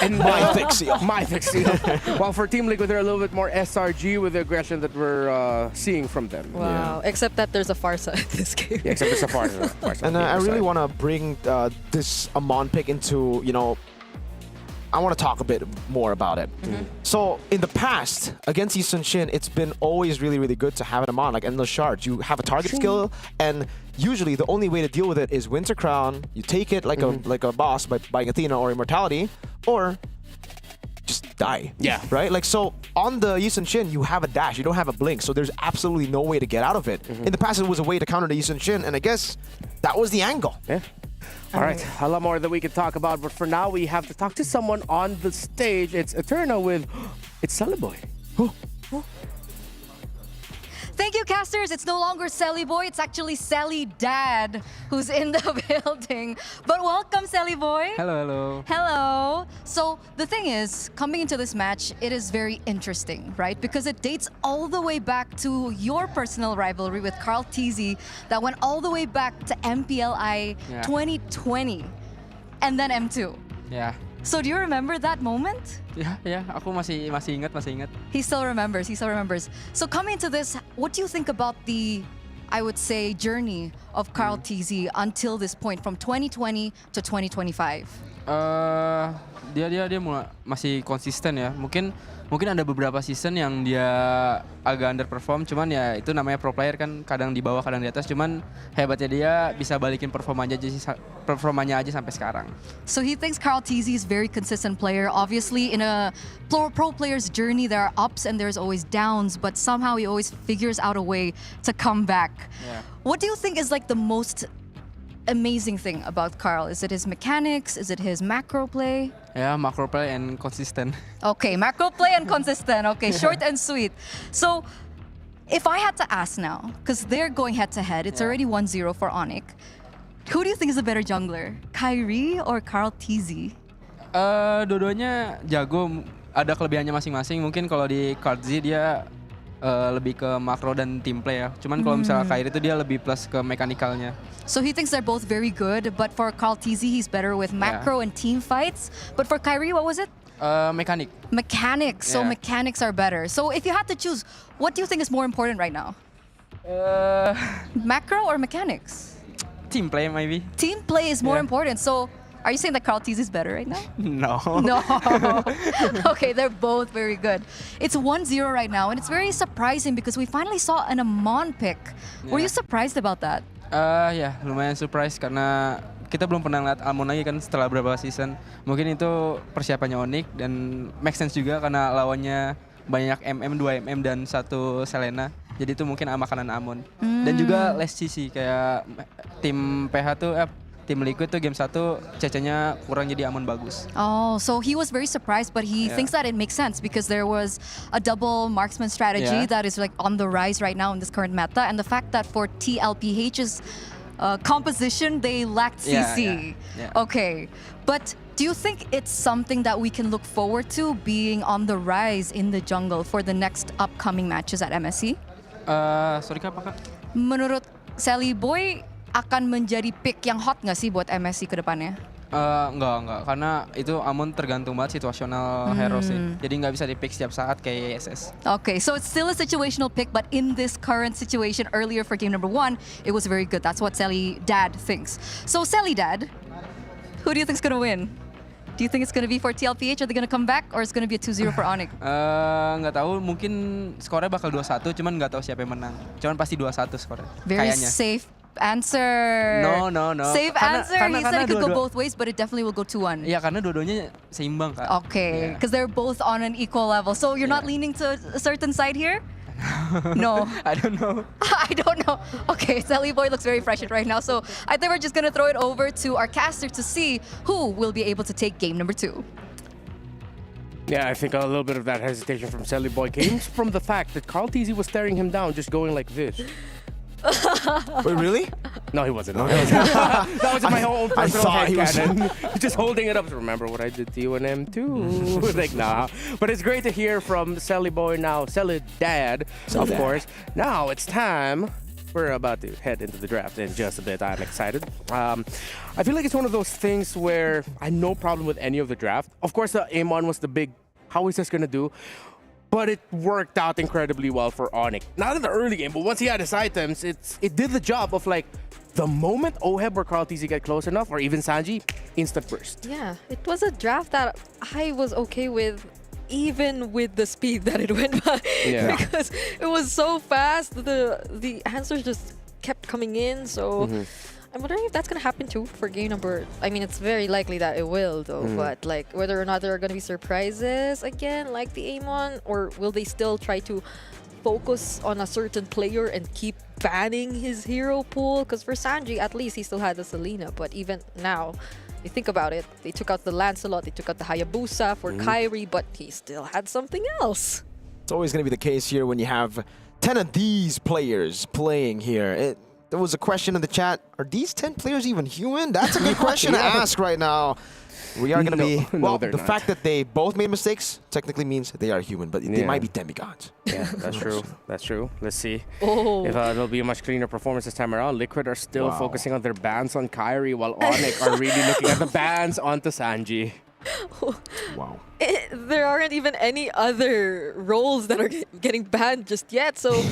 S9: And
S10: Mythic Seal.
S9: Mythic Seal. While for Team Liquid, they're a little bit more SRG with the aggression that we're seeing from them.
S11: Wow, except that there's a Farsa in this game.
S9: Yeah, except there's a Farsa.
S10: And I really want to bring this Amon pick into, I want to talk a bit more about it. So in the past, against Yi Sun-shin, it's been always really, really good to have an Amon, like Endless Shards. You have a target skill, and usually the only way to deal with it is Winter Crown. You take it like a boss by buying Athena or Immortality, or just die.
S9: Yeah.
S10: Right? Like, so on the Yi Sun-shin, you have a dash, you don't have a blink, so there's absolutely no way to get out of it. In the past, it was a way to counter the Yi Sun-shin, and I guess that was the angle.
S9: Yeah. All right, a lot more that we can talk about, but for now, we have to talk to someone on the stage. It's Eterna with, it's Celiboy.
S2: Thank you, casters. It's no longer Sally Boy. It's actually Sally Dad who's in the building. But welcome, Sally Boy.
S4: Hello, hello.
S2: Hello. So the thing is, coming into this match, it is very interesting, right? Because it dates all the way back to your personal rivalry with Carl TZ that went all the way back to MPLI 2020 and then M2.
S4: Yeah.
S2: So do you remember that moment?
S4: Yeah. Aku masih ingat.
S2: He still remembers. So coming into this, what do you think about the, I would say, journey of Carl TZ until this point from 2020 to 2025?
S4: Dia masih konsisten ya. Mungkin ada beberapa season yang dia agak underperform, cuman ya itu namanya pro player kan, kadang di bawah kadang di atas, cuman hebatnya dia bisa balikin performanya aja sampai sekarang.
S2: So he thinks Carl TZ is a very consistent player. Obviously in a pro player's journey there are ups and there's always downs, but somehow he always figures out a way to come back.
S4: Yeah.
S2: What do you think is like the most amazing thing about Carl? Is it his mechanics? Is it his macro play?
S4: Yeah, macro play and consistent.
S2: Okay, macro play and consistent. Okay, short and sweet. So if I had to ask now, because they're going head to head, it's already 1-0 for Onic. Who do you think is a better jungler? Kyrie or Carl TZ?
S4: Dua-duanya jago, ada kelebihannya masing-masing. Mungkin kalau di KZ dia lebih ke makro dan team play ya. Cuman kalau misalnya Kyrie itu dia lebih plus ke mekanikalnya.
S2: So he thinks they're both very good, but for Carl TZ, he's better with macro and team fights. But for Kyrie, what was it?
S4: Mechanic.
S2: Mechanics. So mechanics are better. So if you had to choose, what do you think is more important right now? Macro or mechanics?
S4: Team play maybe.
S2: Team play is more important. So are you saying that Carl TZ is better right now?
S4: No.
S2: No. Okay, they're both very good. It's 1-0 right now, and it's very surprising because we finally saw an Amon pick. Were you surprised about that?
S4: Ya, lumayan surprise karena
S3: kita belum pernah lihat Amon lagi kan setelah beberapa season. Mungkin itu persiapannya Onic dan make sense juga karena lawannya banyak 2 dan 1 Selena. Jadi itu mungkin makanan Amon. Dan juga less CC kayak tim PH tuh tim Liquid tuh game 1 CC-nya kurang jadi Amon bagus.
S22: Oh, so he was very surprised, but he thinks that it makes sense because there was a double marksman strategy that is like on the rise right now in this current meta, and the fact that for TLPH's composition they lacked CC. Okay, but do you think it's something that we can look forward to being on the rise in the jungle for the next upcoming matches at MSC?
S3: Sorry Kak, apa Kak?
S22: Menurut Sally Boy, akan menjadi pick yang hot nggak sih buat MSC ke depannya?
S3: Enggak, karena itu Amon tergantung banget situasional hero sih. Jadi nggak bisa di-pick setiap saat kayak ISS.
S22: Okay, so it's still a situational pick, but in this current situation earlier for game number 1, it was very good. That's what Sally Dad thinks. So Sally Dad, who do you think is going to win? Do you think it's going to be for TLPH? Are they going to come back, or it's going to be a 2-0 for Onic?
S3: Nggak tahu, mungkin skornya bakal 2-1, cuman nggak tahu siapa yang menang. Cuman pasti 2-1 skornya.
S22: Very
S3: kayaknya.
S22: safe answer.
S3: No.
S22: Safe answer. He said it could go both ways, but it definitely will go 2-1.
S3: Iya, karena dua-duanya seimbang, Kak.
S22: Okay, because they're both on an equal level. So you're not leaning to a certain side here? No.
S3: I don't know.
S22: I don't know. Okay, Sally Boy looks very fresh right now. So I think we're just going to throw it over to our caster to see who will be able to take game number 2.
S9: Yeah, I think a little bit of that hesitation from Sally Boy came from the fact that Carl TZ was staring him down, just going like this.
S10: Wait, really?
S9: No, he wasn't. That was in my own personal headcanon. Just holding it up. Remember what I did to you and M too? Like, nah. But it's great to hear from Sally Boy now, Sally Dad, of course. Now it's time. We're about to head into the draft in just a bit. I'm excited. I feel like it's one of those things where I had no problem with any of the draft. Of course, the Amon was the big, how is this going to do? But it worked out incredibly well for Onic. Not in the early game, but once he had his items, it did the job of like, the moment Oheb or Carl TZ get close enough, or even Sanji, instant burst.
S11: Yeah, it was a draft that I was okay with, even with the speed that it went by.
S9: Yeah.
S11: Because it was so fast, the answers just kept coming in, so... I'm wondering if that's going to happen too for game number... I mean, it's very likely that it will, though. But like, whether or not there are going to be surprises again, like the Amon, or will they still try to focus on a certain player and keep banning his hero pool? Because for Sanji, at least he still had the Selena. But even now, you think about it, they took out the Lancelot, they took out the Hayabusa for Kyrie, but he still had something else.
S10: It's always going to be the case here when you have 10 of these players playing here. There was a question in the chat, are these 10 players even human? That's a good question to ask right now. We are going to be... Well, the fact that they both made mistakes technically means they are human, but they might be demigods.
S9: Yeah, that's true. That's true. Let's see if it'll be a much cleaner performance this time around. Liquid are still focusing on their bans on Kyrie, while Onic are really looking at the bans onto Sanji.
S10: Wow.
S11: There aren't even any other roles that are getting banned just yet, so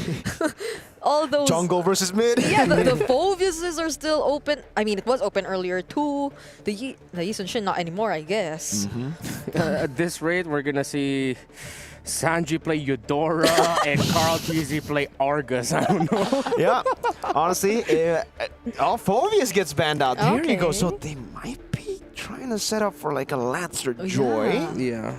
S11: all those...
S10: Jungle versus mid.
S11: Yeah, the Phoviuses are still open. I mean, it was open earlier too. The Yi Sun Shin, not anymore, I guess.
S9: At this rate, we're going to see Sanji play Eudora and Carl TZ play Argus. I don't know.
S10: Yeah, honestly, Phovius gets banned out. There you go. So they might be trying to set up for like a Lancer Joy.
S9: Yeah.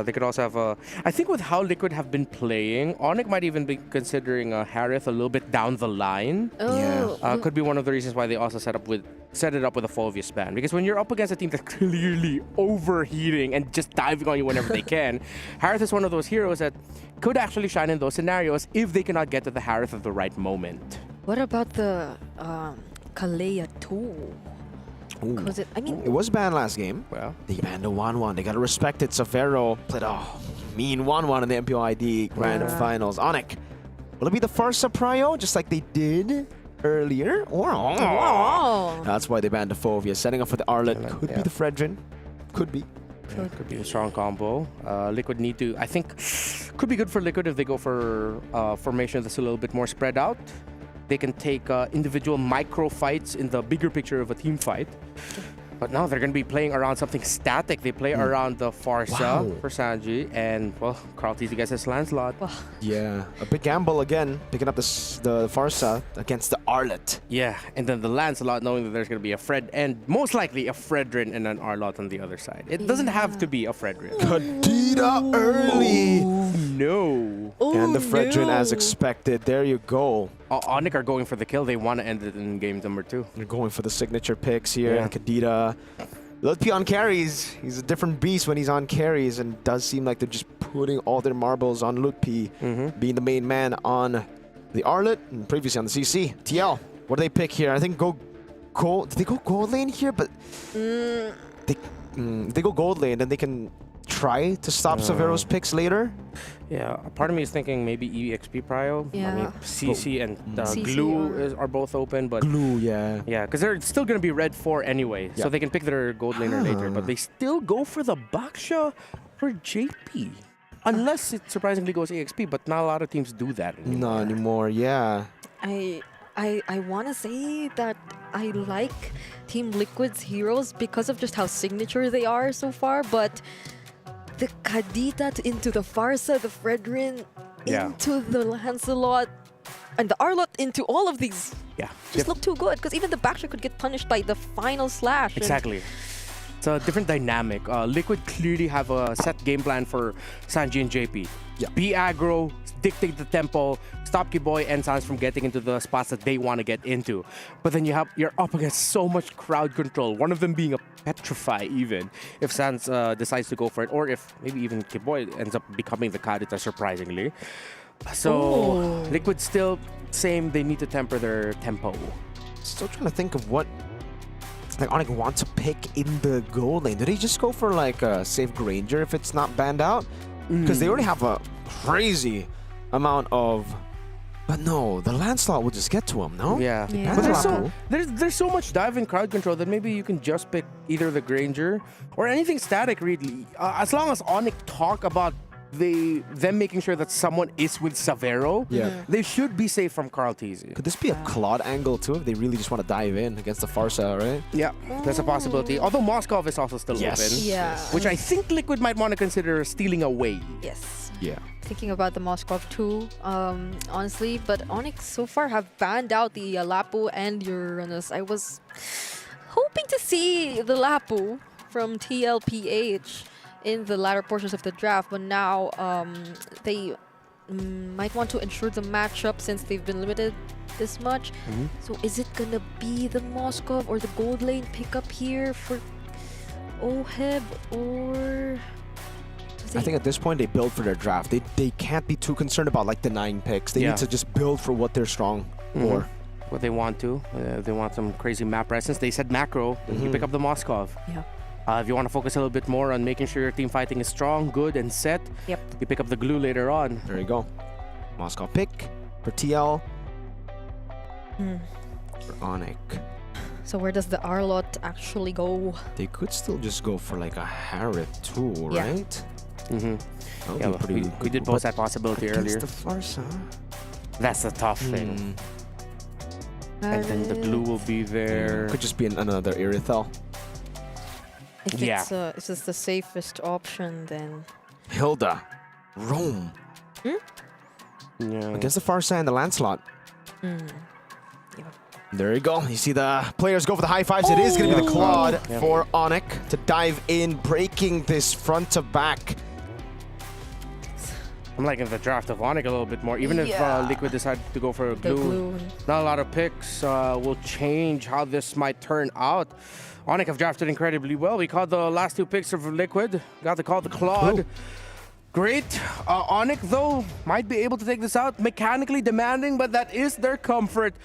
S9: They could also have a... I think with how Liquid have been playing, Onic might even be considering Harith a little bit down the line. Could be one of the reasons why they also set it up with a Phovius ban. Because when you're up against a team that's clearly overheating and just diving on you whenever they can, Harith is one of those heroes that could actually shine in those scenarios if they cannot get to the Harith at the right moment.
S11: What about the Kalea 2?
S10: It was banned last game.
S9: Well,
S10: they banned the 1-1. They gotta respect it. Savero played a mean 1-1 in the MPOID Grand Finals. Onic, will it be the first Prio, just like they did earlier? Or that's why they banned the Phovia. Setting up for the Arlet. Could be the Fredrin. Could be.
S9: Could be a strong combo. Liquid need to... I think could be good for Liquid if they go for formation that's a little bit more spread out. They can take individual micro fights in the bigger picture of a team fight. But now they're going to be playing around something static. They play around the Farsa for Sanji, and well, Carl TZ gets his Lancelot.
S10: Yeah, a big gamble again, picking up the Farsa against the Arlet.
S9: Yeah, and then the Lancelot, knowing that there's going to be a Fred, and most likely a Fredrin and an Arlot on the other side. It doesn't have to be a Fredrin.
S10: Kadita early.
S9: Oh, no.
S10: And the Fredrin as expected. There you go.
S9: Onic are going for the kill. They want to end it in game number 2.
S10: They're going for the signature picks here.
S9: Yeah.
S10: Kadita. Lutpi on carries. He's a different beast when he's on carries, and does seem like they're just putting all their marbles on Lutpi, being the main man on the Arlet and previously on the CC. TL, what do they pick here? I think go gold. Did they go gold lane here? But they go gold lane, then they can try to stop Severo's picks later.
S9: Yeah, part of me is thinking maybe EXP Prio. I mean, CC and
S11: CC
S9: Glue are both open, but
S10: Glue, yeah.
S9: Yeah, because they're still going to be red 4 anyway, so they can pick their gold laner later, but they still go for the Baksha for JP. Unless it surprisingly goes EXP, but not a lot of teams do that anymore.
S10: Not anymore, yeah.
S11: I want to say that I like Team Liquid's heroes because of just how signature they are so far, but the Kadita into the Farsa, the Fredrin, into the Lancelot, and the Arlot into all of these just look too good, because even the Baksha could get punished by the final slash.
S9: Exactly. It's a different dynamic. Liquid clearly have a set game plan for Sanji and JP. Be aggro, dictate the tempo, stop Kiboy and Sans from getting into the spots that they want to get into. But then you're up against so much crowd control, one of them being a Petrify even, if Sans decides to go for it, or if maybe even Kiboy ends up becoming the Kadita surprisingly. So Liquid still same, they need to temper their tempo.
S10: Still trying to think of what like Onic want to pick in the gold lane. Do they just go for like a safe Granger if it's not banned out? Because they already have a crazy amount of... But no, the Lancelot will just get to him, no?
S9: Yeah. But there's so much dive in crowd control that maybe you can just pick either the Granger or anything static really. As long as Onic talk about them making sure that someone is with Severo, they should be safe from Carl TZ.
S10: Could this be a Claude angle too if they really just want to dive in against the Farsa, right?
S9: Yeah, that's a possibility. Although Moskov is also still open.
S11: Yeah.
S9: Which I think Liquid might want to consider stealing away.
S11: Yes.
S10: Yeah.
S11: Thinking about the Moskov too, honestly, but Onyx so far have banned out the Lapu and Uranus. I was hoping to see the Lapu from TLPH in the latter portions of the draft, but now they might want to ensure the matchup since they've been limited this much. So is it gonna be the Moskov or the gold lane pickup here for Oheb, or...
S10: I think at this point they build for their draft. They can't be too concerned about like the 9 picks. They need to just build for what they're strong for.
S9: What they want to. They want some crazy map presence. They said macro, you pick up the Moskov.
S11: Yeah.
S9: If you want to focus a little bit more on making sure your team fighting is strong, good, and set, you pick up the glue later on.
S10: There you go. Moskov pick for TL. For Onic.
S11: So where does the Arlot actually go?
S10: They could still just go for like a Harith too, right?
S9: Yeah, we did pose that possibility earlier.
S10: The Farsa.
S9: That's the tough thing. And then the glue will be there.
S10: Could just be another Irithel.
S11: If it's just the safest option, then...
S10: Hilda. Rome.
S9: Yeah.
S10: Against the Farsa and the Lancelot. There you go. You see the players go for the high fives. It is going to be the Claude for Onic to dive in, breaking this front to back.
S9: I'm liking the draft of Onic a little bit more. Even if Liquid decide to go for a glue, not a lot of picks will change how this might turn out. Onic have drafted incredibly well. We called the last 2 picks of Liquid. Got to call the Claude. Great. Onic, though, might be able to take this out. Mechanically demanding, but that is their comfort.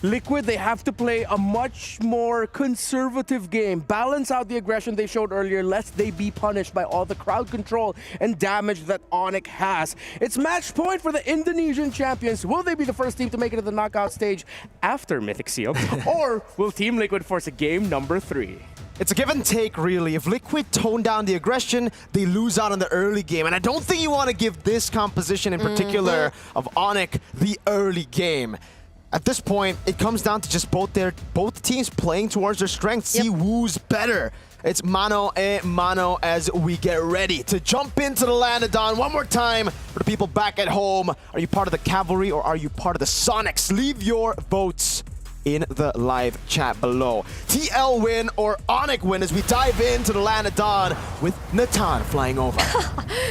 S9: Liquid, they have to play a much more conservative game. Balance out the aggression they showed earlier, lest they be punished by all the crowd control and damage that Onic has. It's match point for the Indonesian champions. Will they be the first team to make it to the knockout stage after Mythic Seal? Or will Team Liquid force a game number 3?
S10: It's a give and take, really. If Liquid tone down the aggression, they lose out on the early game. And I don't think you want to give this composition in particular of Onic the early game. At this point, it comes down to just both teams playing towards their strengths. See who's better. It's mano a mano as we get ready to jump into the Lanadon one more time for the people back at home. Are you part of the Cavalry or are you part of the Sonics? Leave your votes in the live chat below. TL win or Onic win as we dive into the Lanadon with Natan flying over.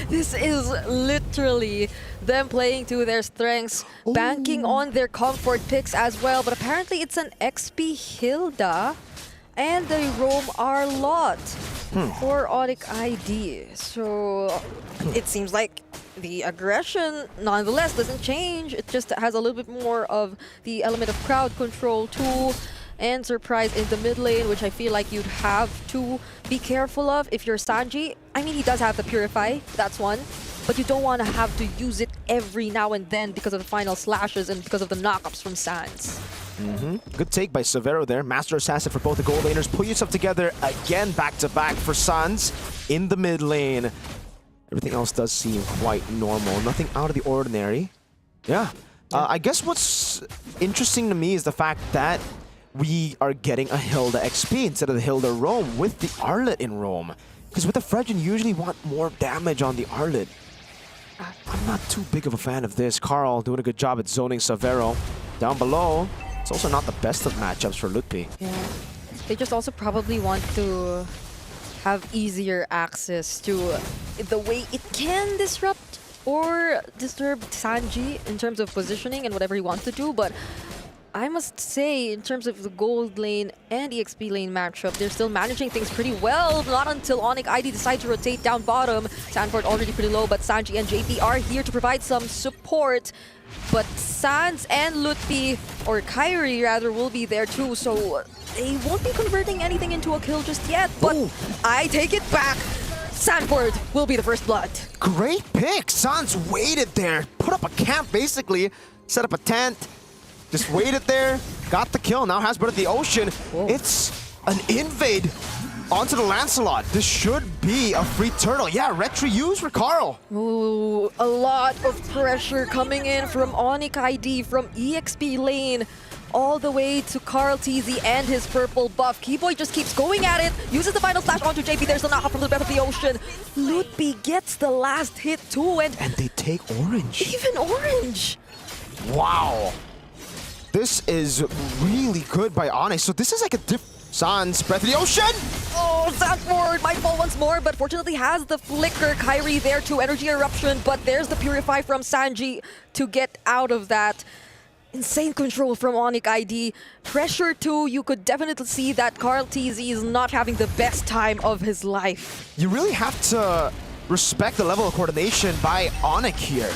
S11: This is literally them playing to their strengths, banking on their comfort picks as well, but apparently it's an XP Hilda and they roam our lot for Onic ID. So it seems like the aggression nonetheless doesn't change. It just has a little bit more of the element of crowd control too, and surprise in the mid lane, which I feel like you'd have to be careful of if you're Sanji. I mean, he does have the Purify, that's one, but you don't want to have to use it every now and then because of the final slashes and because of the knockups from Sans.
S10: Good take by Severo there. Master Assassin for both the gold laners. Pull yourself together again back-to-back for Sans in the mid lane. Everything else does seem quite normal. Nothing out of the ordinary. Yeah. I guess what's interesting to me is the fact that we are getting a Hilda XP instead of the Hilda Roam with the Arlet in Roam. Because with the Fredgen, you usually want more damage on the Arlet. I'm not too big of a fan of this. Carl doing a good job at zoning Severo. Down below, it's also not the best of matchups for Lutpi.
S11: Yeah. They just also probably want to have easier access to the way it can disrupt or disturb Sanji in terms of positioning and whatever he wants to do, but I must say, in terms of the gold lane and EXP lane matchup, they're still managing things pretty well. Not until Onic ID decide to rotate down bottom. Sanford already pretty low, but Sanji and JP are here to provide some support. But Sans and Lutpi, or Kyrie rather, will be there too, so they won't be converting anything into a kill just yet. But I take it back. Sanford will be the first blood.
S10: Great pick. Sans waited there, put up a camp basically, set up a tent. Just waited there, got the kill, now has Bird of the Ocean. It's an invade onto the Lancelot. This should be a free turtle. Yeah, retro use for Carl.
S11: Ooh, a lot of pressure coming in from Onic ID, from EXP lane, all the way to Carl TZ and his purple buff. Keyboy just keeps going at it, uses the final slash onto JP. There's the knock from the Breath of the Ocean. Lutpi gets the last hit too, and
S10: they take orange.
S11: Even orange.
S10: Wow. This is really good by Onic. So this is like a Sans, Breath of the Ocean!
S11: Oh, Sanford might fall once more, but fortunately has the Flicker. Kyrie there too, Energy Eruption, but there's the Purify from Sanji to get out of that. Insane control from Onic ID. Pressure too, you could definitely see that Carl TZ is not having the best time of his life.
S10: You really have to respect the level of coordination by Onic here.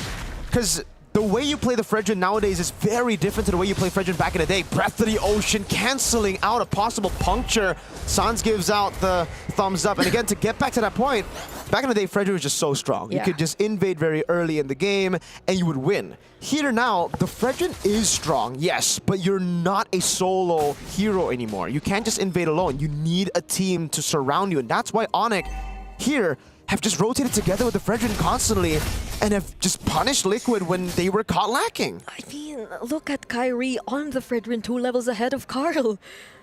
S10: Because the way you play the Fredgen nowadays is very different to the way you play Fredgen back in the day. Breath of the Ocean canceling out a possible puncture. Sans gives out the thumbs up. And again, to get back to that point, back in the day, Fredgen was just so strong. You could just invade very early in the game and you would win. Here now, the Fredgen is strong, yes, but you're not a solo hero anymore. You can't just invade alone. You need a team to surround you. And that's why Onic here have just rotated together with the Fredgen constantly and have just punished Liquid when they were caught lacking.
S11: I mean, look at Kyrie on the Fredgen 2 levels ahead of Carl.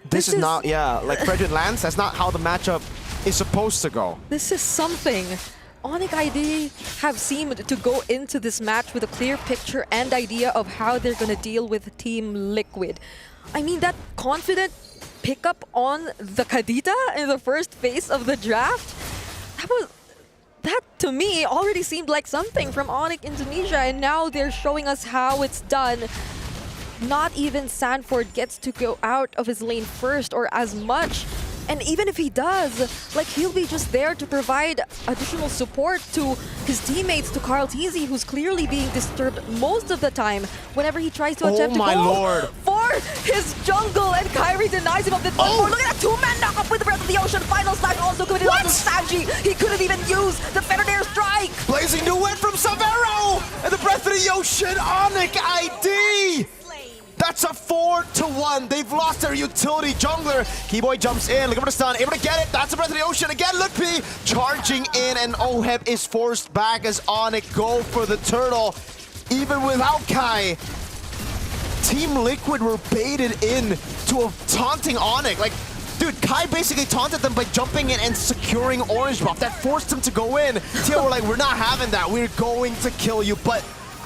S10: This is not, like Fredgen Lance, that's not how the matchup is supposed to go.
S11: This is something. Onic ID have seemed to go into this match with a clear picture and idea of how they're going to deal with Team Liquid. I mean, that confident pickup on the Kadita in the first phase of the draft, that to me already seemed like something from Onic Indonesia, and now they're showing us how it's done. Not even Sanford gets to go out of his lane first or as much. And even if he does, like, he'll be just there to provide additional support to his teammates, to Carl TZ, who's clearly being disturbed most of the time whenever he tries to attempt to go for his jungle, and Kyrie denies him of this. Oh, look at that two-man knock-up with the Breath of the Ocean. Final slash also committed onto Sanji. He couldn't even use the Fenrir Strike.
S10: Blazing duet from Severo! And the Breath of the Ocean, Onic ID! That's a 4-1. They've lost their utility jungler. Keyboy jumps in, looking for the stun, able to get it. That's a Breath of the Ocean again. Lutpi charging in, and Oheb is forced back as Onic go for the turtle. Even without Kai, Team Liquid were baited in to a taunting Onic. Like, dude, Kai basically taunted them by jumping in and securing orange buff. That forced him to go in. TL were like, we're not having that. We're going to kill you. But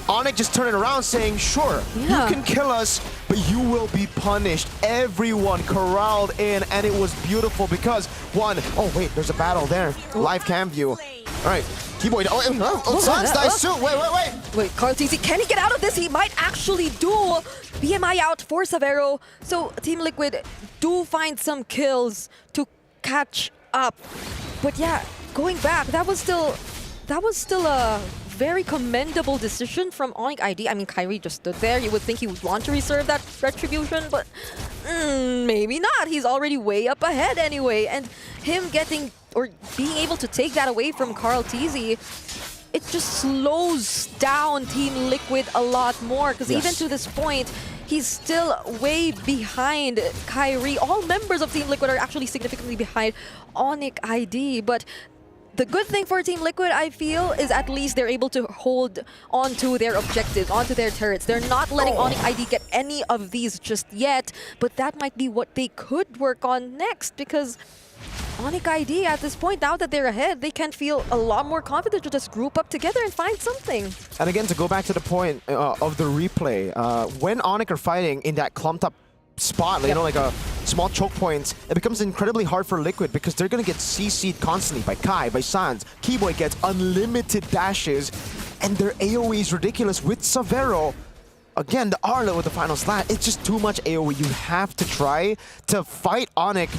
S10: Onic just turned it around saying, sure, you can kill us, but you will be punished. Everyone corralled in, and it was beautiful because oh wait, there's a battle there. Live cam view. All right, Keyboy, Sun's nice too.
S11: Wait, Carl TZ, can he get out of this? He might actually do BMI out for Savero. So Team Liquid do find some kills to catch up. But yeah, going back, that was still a very commendable decision from Onic ID. I mean, Kyrie just stood there. You would think he would want to reserve that retribution, but maybe not. He's already way up ahead anyway. And him getting or being able to take that away from Carl TZ, it just slows down Team Liquid a lot more. Because even to this point, he's still way behind Kyrie. All members of Team Liquid are actually significantly behind Onic ID, but the good thing for Team Liquid, I feel, is at least they're able to hold onto their objectives, onto their turrets. They're not letting Onic ID get any of these just yet, but that might be what they could work on next, because Onic ID at this point, now that they're ahead, they can feel a lot more confident to just group up together and find something.
S10: And again, to go back to the point of the replay, when Onic are fighting in that clumped up spot, you know, like a small choke points, it becomes incredibly hard for Liquid because they're gonna get CC'd constantly by Kai, by Sans. Keyboy gets unlimited dashes, and their AoE is ridiculous with Savero. Again, the Arlo with the final slat, it's just too much AoE. You have to try to fight Onic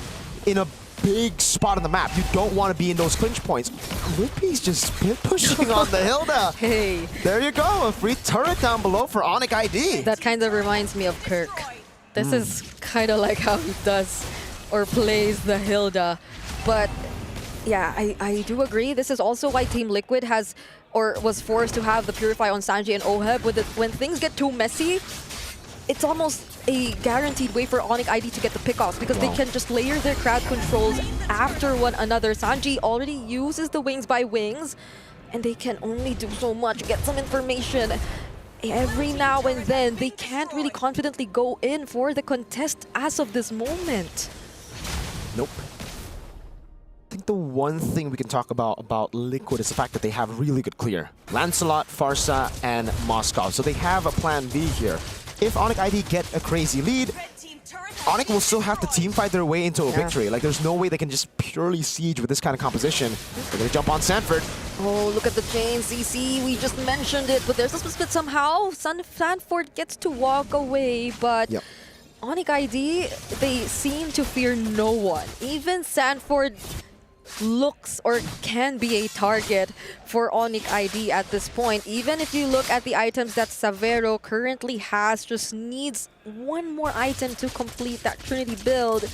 S10: in a big spot on the map. You don't want to be in those clinch points. Lippy's just split pushing on the Hilda.
S11: Hey.
S10: There you go, a free turret down below for Onic ID.
S11: That kind of reminds me of Kirk. This is kind of like how he does or plays the Hilda. But yeah, I do agree. This is also why Team Liquid has or was forced to have the Purify on Sanji and Oheb. When things get too messy, it's almost a guaranteed way for Onic ID to get the pickoffs because they can just layer their crowd controls after one another. Sanji already uses the wings by wings, and they can only do so much, get some information. Every now and then, they can't really confidently go in for the contest as of this moment.
S10: Nope. I think the one thing we can talk about Liquid is the fact that they have really good clear. Lancelot, Farsa, and Moscow. So they have a plan B here. If Onic ID get a crazy lead, Onic will still have to team fight their way into a victory. Like, there's no way they can just purely siege with this kind of composition. They're gonna jump on Sanford.
S11: Oh, look at the chain, CC. We just mentioned it, but there's a split somehow. Sanford gets to walk away, but Onic ID, they seem to fear no one. Even Sanford looks or can be a target for Onic ID at this point. Even if you look at the items that Savero currently has, just needs one more item to complete that Trinity build,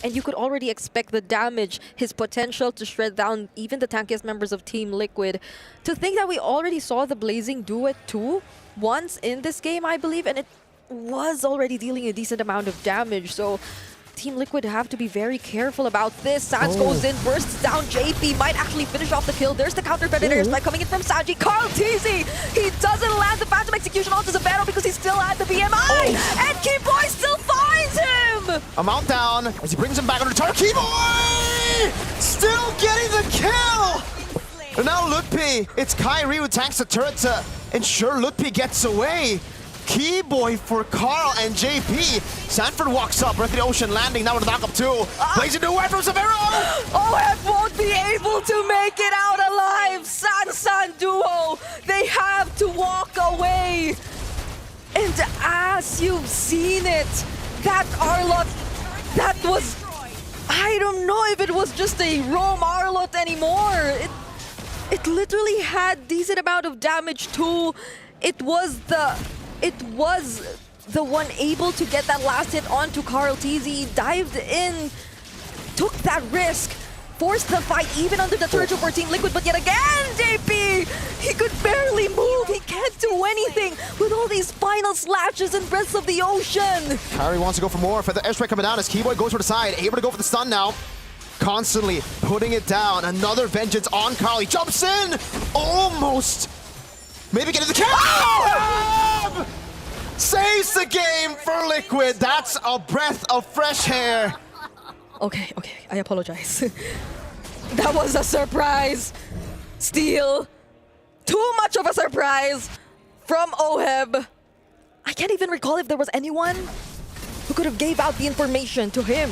S11: and you could already expect the damage, his potential to shred down even the tankiest members of Team Liquid. To think that we already saw the Blazing do it too once in this game, I believe, and it was already dealing a decent amount of damage, so Team Liquid have to be very careful about this. Sans goes in, bursts down JP, might actually finish off the kill. There's the counter predator strike coming in from Sanji. Carl TZ, he doesn't land the Phantom Execution onto Zavero because he's still at the BMI, and Keyboy still finds him!
S10: A mount down as he brings him back under target. Keyboy still getting the kill! And now Lutpi, it's Kyrie who tanks the turret to ensure Lutpi gets away. Keyboy for Carl and JP. Sanford walks up, Breath of the Ocean landing, now with a knockup too. Blazing away from Savero!
S11: OF won't be able to make it out alive! San duo, they have to walk away! And as you've seen it, that Arlot, that was... I don't know if it was just a roam Arlot anymore. It literally had decent amount of damage too. It was the one able to get that last hit onto Carl TZ, dived in, took that risk, forced the fight even under the turret for Team Liquid, but yet again, JP, he could barely move, he can't do anything with all these final slashes and Breaths of the Ocean.
S10: Kyrie wants to go for more, for the airstrike coming down as Keyboy goes for the side, able to go for the stun now. Constantly putting it down, another vengeance on Carl, he jumps in, almost. Maybe getting the kill! Save saves the game for Liquid. That's a breath of fresh air.
S11: Okay, I apologize. That was a surprise steal. Too much of a surprise from Oheb. I can't even recall if there was anyone who could have gave out the information to him.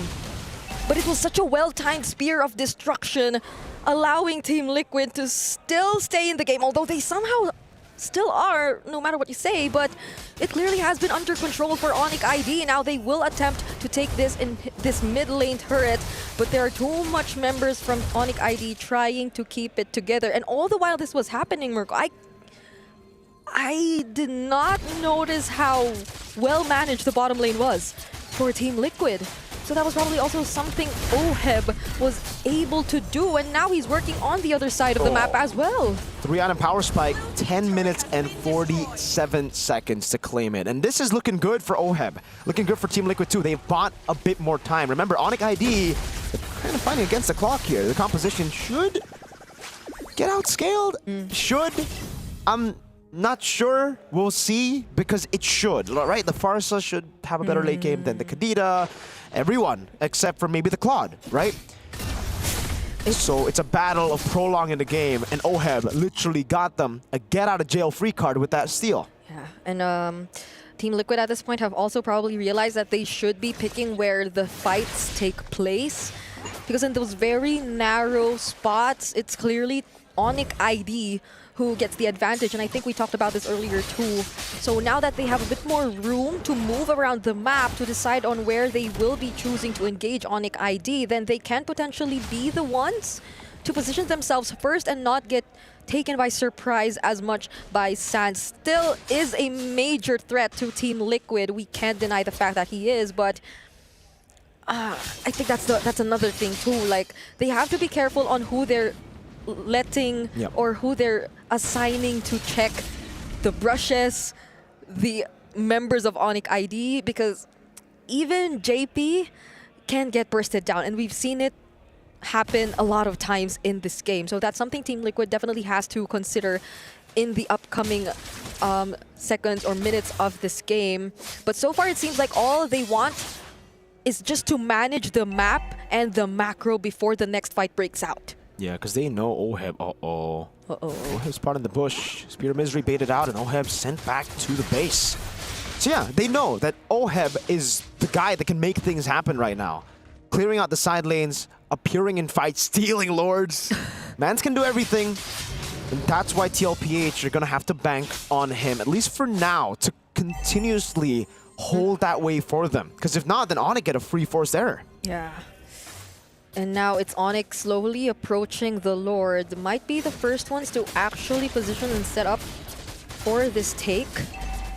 S11: But it was such a well-timed spear of destruction, allowing Team Liquid to still stay in the game, although they somehow still are, no matter what you say, but it clearly has been under control for Onic ID. Now they will attempt to take this in this mid lane turret, but there are too much members from Onic ID trying to keep it together. And all the while this was happening, Mirko, I did not notice how well managed the bottom lane was for Team Liquid. So that was probably also something Oheb was able to do, and now he's working on the other side of the map as well.
S10: 3-item power spike, 10 minutes and 47 seconds to claim it. And this is looking good for Oheb. Looking good for Team Liquid too. They've bought a bit more time. Remember, Onic ID, they're kind of fighting against the clock here. The composition should get outscaled. Should. I'm not sure. We'll see, because it should, right? The Farsa should have a better late game than the Kadita. Everyone, except for maybe the Claude, right? So it's a battle of prolonging the game, and Oheb literally got them a get-out-of-jail-free card with that steal.
S11: Yeah, and Team Liquid at this point have also probably realized that they should be picking where the fights take place, because in those very narrow spots, it's clearly Onic ID who gets the advantage, and I think we talked about this earlier too. So now that they have a bit more room to move around the map to decide on where they will be choosing to engage Onic ID, then they can potentially be the ones to position themselves first and not get taken by surprise as much by Sans. Still is a major threat to Team Liquid. We can't deny the fact that he is, but I think that's another thing too. Like, they have to be careful on who they're letting or who they're assigning to check the brushes, the members of Onic ID, because even JP can get bursted down, and we've seen it happen a lot of times in this game. So that's something Team Liquid definitely has to consider in the upcoming seconds or minutes of this game. But so far it seems like all they want is just to manage the map and the macro before the next fight breaks out.
S10: Yeah, because they know Oheb. Oheb's spotted in the bush. Spear of Misery baited out, and Oheb sent back to the base. So yeah, they know that Oheb is the guy that can make things happen right now. Clearing out the side lanes, appearing in fights, stealing lords. Mans can do everything. And that's why TLPH are going to have to bank on him, at least for now, to continuously hold that way for them. Because if not, then Onic get a free forced error.
S11: Yeah. And now it's Onic slowly approaching the Lord. Might be the first ones to actually position and set up for this take.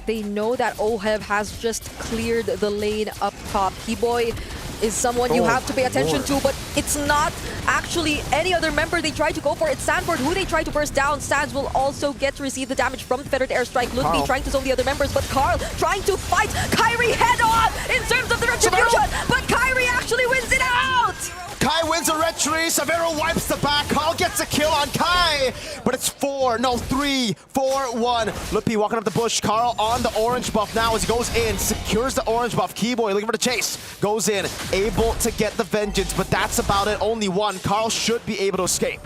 S11: They know that Oheb has just cleared the lane up top. Keyboy is someone you have to pay attention to, but it's not actually any other member they try to go for. It's Sanford who they try to burst down. Sands will also get to receive the damage from the Fettered Airstrike. Ludwig trying to zone the other members, but Carl trying to fight Kyrie head on in terms of the retribution, but Kyrie actually wins it out!
S10: Kai wins a retry, Severo wipes the back, Carl gets a kill on Kai, but it's 3, 4, 1. Lupi walking up the bush, Carl on the orange buff now as he goes in, secures the orange buff. Keyboy looking for the chase, goes in, able to get the vengeance, but that's about it, only one. Carl should be able to escape.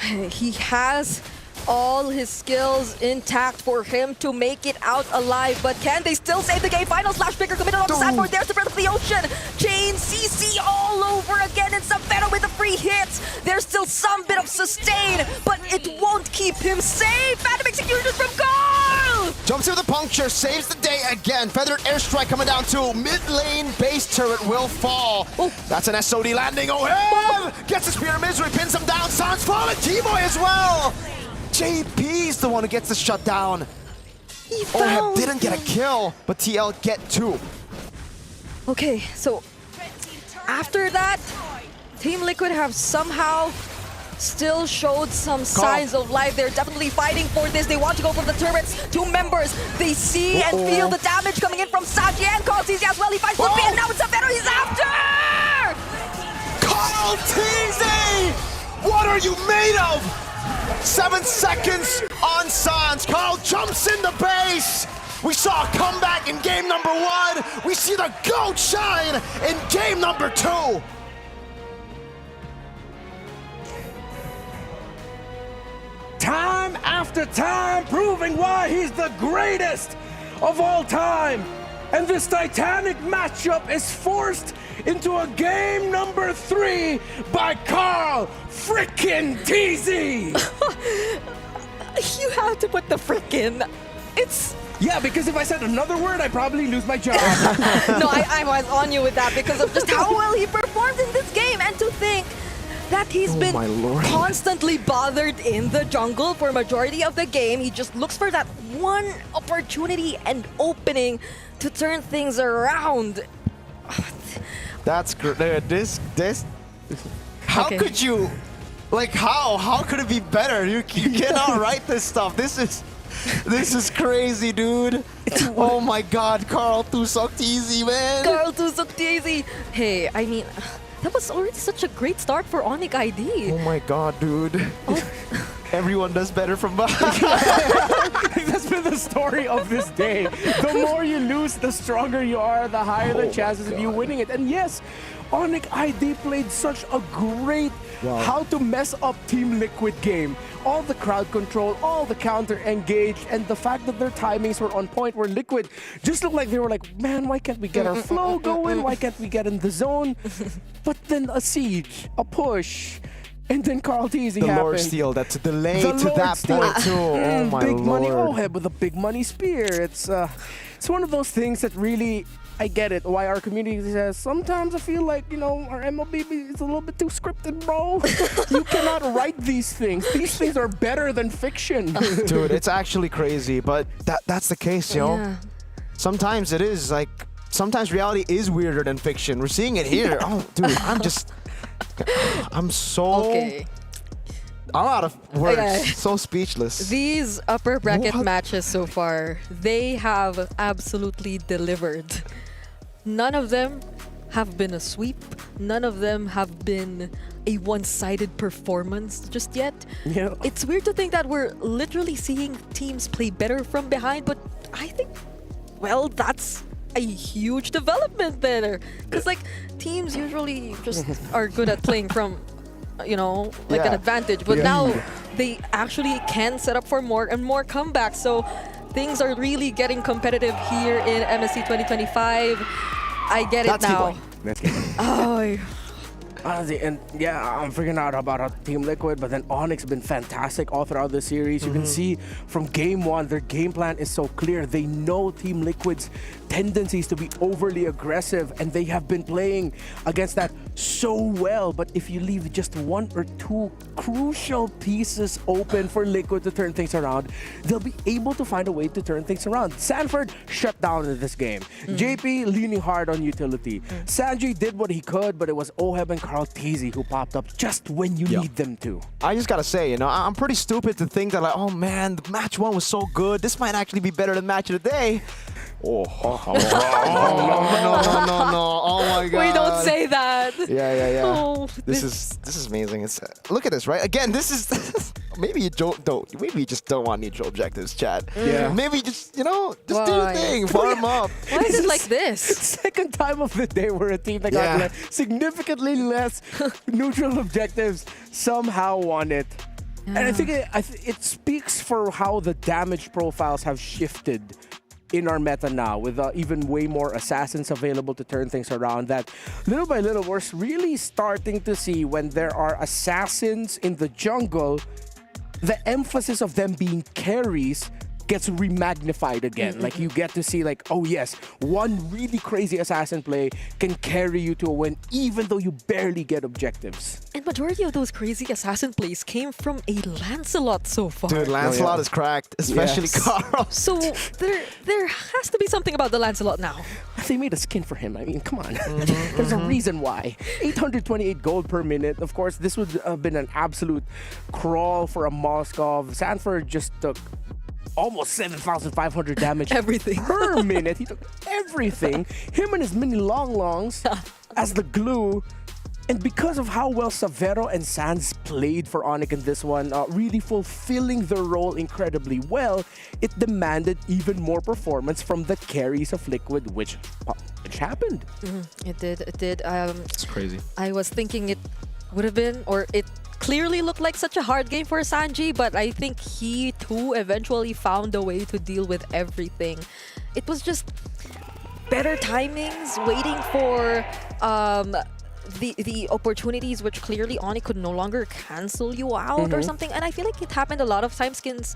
S11: He has all his skills intact for him to make it out alive, but can they still save the game? Final slash picker committed on the Sanford. There's the Breath of the Ocean. Chain CC all over again, and Savero with the free hits. There's still some bit of sustain, but it won't keep him safe. Phantom Execution from Carl!
S10: Jumps in with a puncture, saves the day again. Feathered Airstrike coming down too. Mid lane base turret will fall. That's an SOD landing. Gets a Spear of Misery, pins him down. Sans falling. T-Boy as well. JP's the one who gets the shutdown. Oheb didn't get a kill, but TL get 2.
S11: Okay, so after that, Team Liquid have somehow still showed some signs of life. They're definitely fighting for this. They want to go for the turrets. 2 members. They see and feel the damage coming in from Saji, and Carl sees as well. He fights Lupi, and now it's Savero. He's after!
S10: Carl TZ! What are you made of? 7 seconds on Sans. Carl jumps in the base. We saw a comeback in game number 1. We see the GOAT shine in game number 2.
S9: Time after time, proving why he's the greatest of all time. And this titanic matchup is forced into a game number 3 by Carl frickin' TZ.
S11: You have to put the frickin'. It's...
S9: Yeah, because if I said another word, I'd probably lose my job.
S11: No, I was on you with that because of just how well he performed in this game. And to think that he's been constantly bothered in the jungle for majority of the game. He just looks for that one opportunity and opening to turn things around.
S10: That's great. This. How could you? Like how could it be better? You cannot write this stuff. This is crazy, dude. Oh my God, Carl Tusok TZ, man.
S11: Carl Tusok TZ. Hey, I mean, that was already such a great start for Onic ID.
S10: Oh my God, dude. Everyone does better from behind.
S9: That's been the story of this day. The more you lose, the stronger you are, the higher the chances of you winning it. And yes, Onic ID played such a great how to mess up Team Liquid game. All the crowd control, all the counter engage, and the fact that their timings were on point, where Liquid just looked like they were like, man, why can't we get our flow going? Why can't we get in the zone? But then a siege, a push, and then Carl TZ happened.
S10: The Lord Steel, that's a delay to that point too. Oh my
S9: big money
S10: Lord.
S9: Oheb with a big money spear. It's one of those things that really, I get it, why our community says, sometimes I feel like, our MLBB is a little bit too scripted, bro. You cannot write these things. These things are better than fiction.
S10: Dude, it's actually crazy, but that's the case, yo.
S11: Yeah.
S10: Sometimes it is, like, sometimes reality is weirder than fiction. We're seeing it here. Oh, dude, I'm so...
S11: Okay.
S10: I'm out of words.
S11: Okay.
S10: So speechless.
S11: These upper bracket matches so far, they have absolutely delivered. None of them have been a sweep. None of them have been a one-sided performance just yet.
S9: Yeah.
S11: It's weird to think that we're literally seeing teams play better from behind, but I think, well, that's a huge development there. Because, like, teams usually just are good at playing from, an advantage. But now they actually can set up for more and more comebacks. So things are really getting competitive here in MSC 2025. I get it now. Oh,
S9: Honestly, and yeah, I'm figuring out about Team Liquid, but then Onyx been fantastic all throughout the series. You can see from game 1, their game plan is so clear. They know Team Liquid's tendencies to be overly aggressive, and they have been playing against that so well. But if you leave just 1 or 2 crucial pieces open for Liquid to turn things around, they'll be able to find a way to turn things around. Sanford shut down in this game. JP leaning hard on utility. Sanji did what he could, but it was Oheb and Carl TZ who popped up just when you need them to.
S10: I just gotta say, I'm pretty stupid to think that, like, oh man, the match 1 was so good. This might actually be better than match of the day. No. Oh my God.
S11: we don't say that.
S10: Yeah.
S11: Oh,
S10: this is amazing. It's look at this, right? Again, this is maybe you maybe you just don't want neutral objectives, chat.
S9: Yeah.
S10: Maybe just do your thing, farm up.
S11: Why is it like this?
S9: Second time of the day where a team that got significantly less neutral objectives somehow won it. And I think it speaks for how the damage profiles have shifted in our meta now, with even way more assassins available to turn things around, that little by little we're really starting to see when there are assassins in the jungle, the emphasis of them being carries gets remagnified again. Like, you get to see, like, oh yes, one really crazy assassin play can carry you to a win even though you barely get objectives.
S11: And majority of those crazy assassin plays came from a Lancelot so far.
S10: Dude, Lancelot is cracked, especially Carl.
S11: So there has to be something about the Lancelot now.
S9: They made a skin for him. I mean, come on. There's a reason why. 828 gold per minute. Of course, this would have been an absolute crawl for a Moskov. Sanford just took almost 7,500 damage per minute. He took everything. Him and his mini longs as the glue. And because of how well Savero and Sans played for Onic in this one, really fulfilling their role incredibly well, it demanded even more performance from the carries of Liquid, which happened.
S11: It did.
S10: It's crazy.
S11: I was thinking it would have been, or it clearly looked like such a hard game for Sanji, but I think he too eventually found a way to deal with everything. It was just better timings, waiting for the opportunities which clearly Onic could no longer cancel you out or something. And I feel like it happened a lot of times since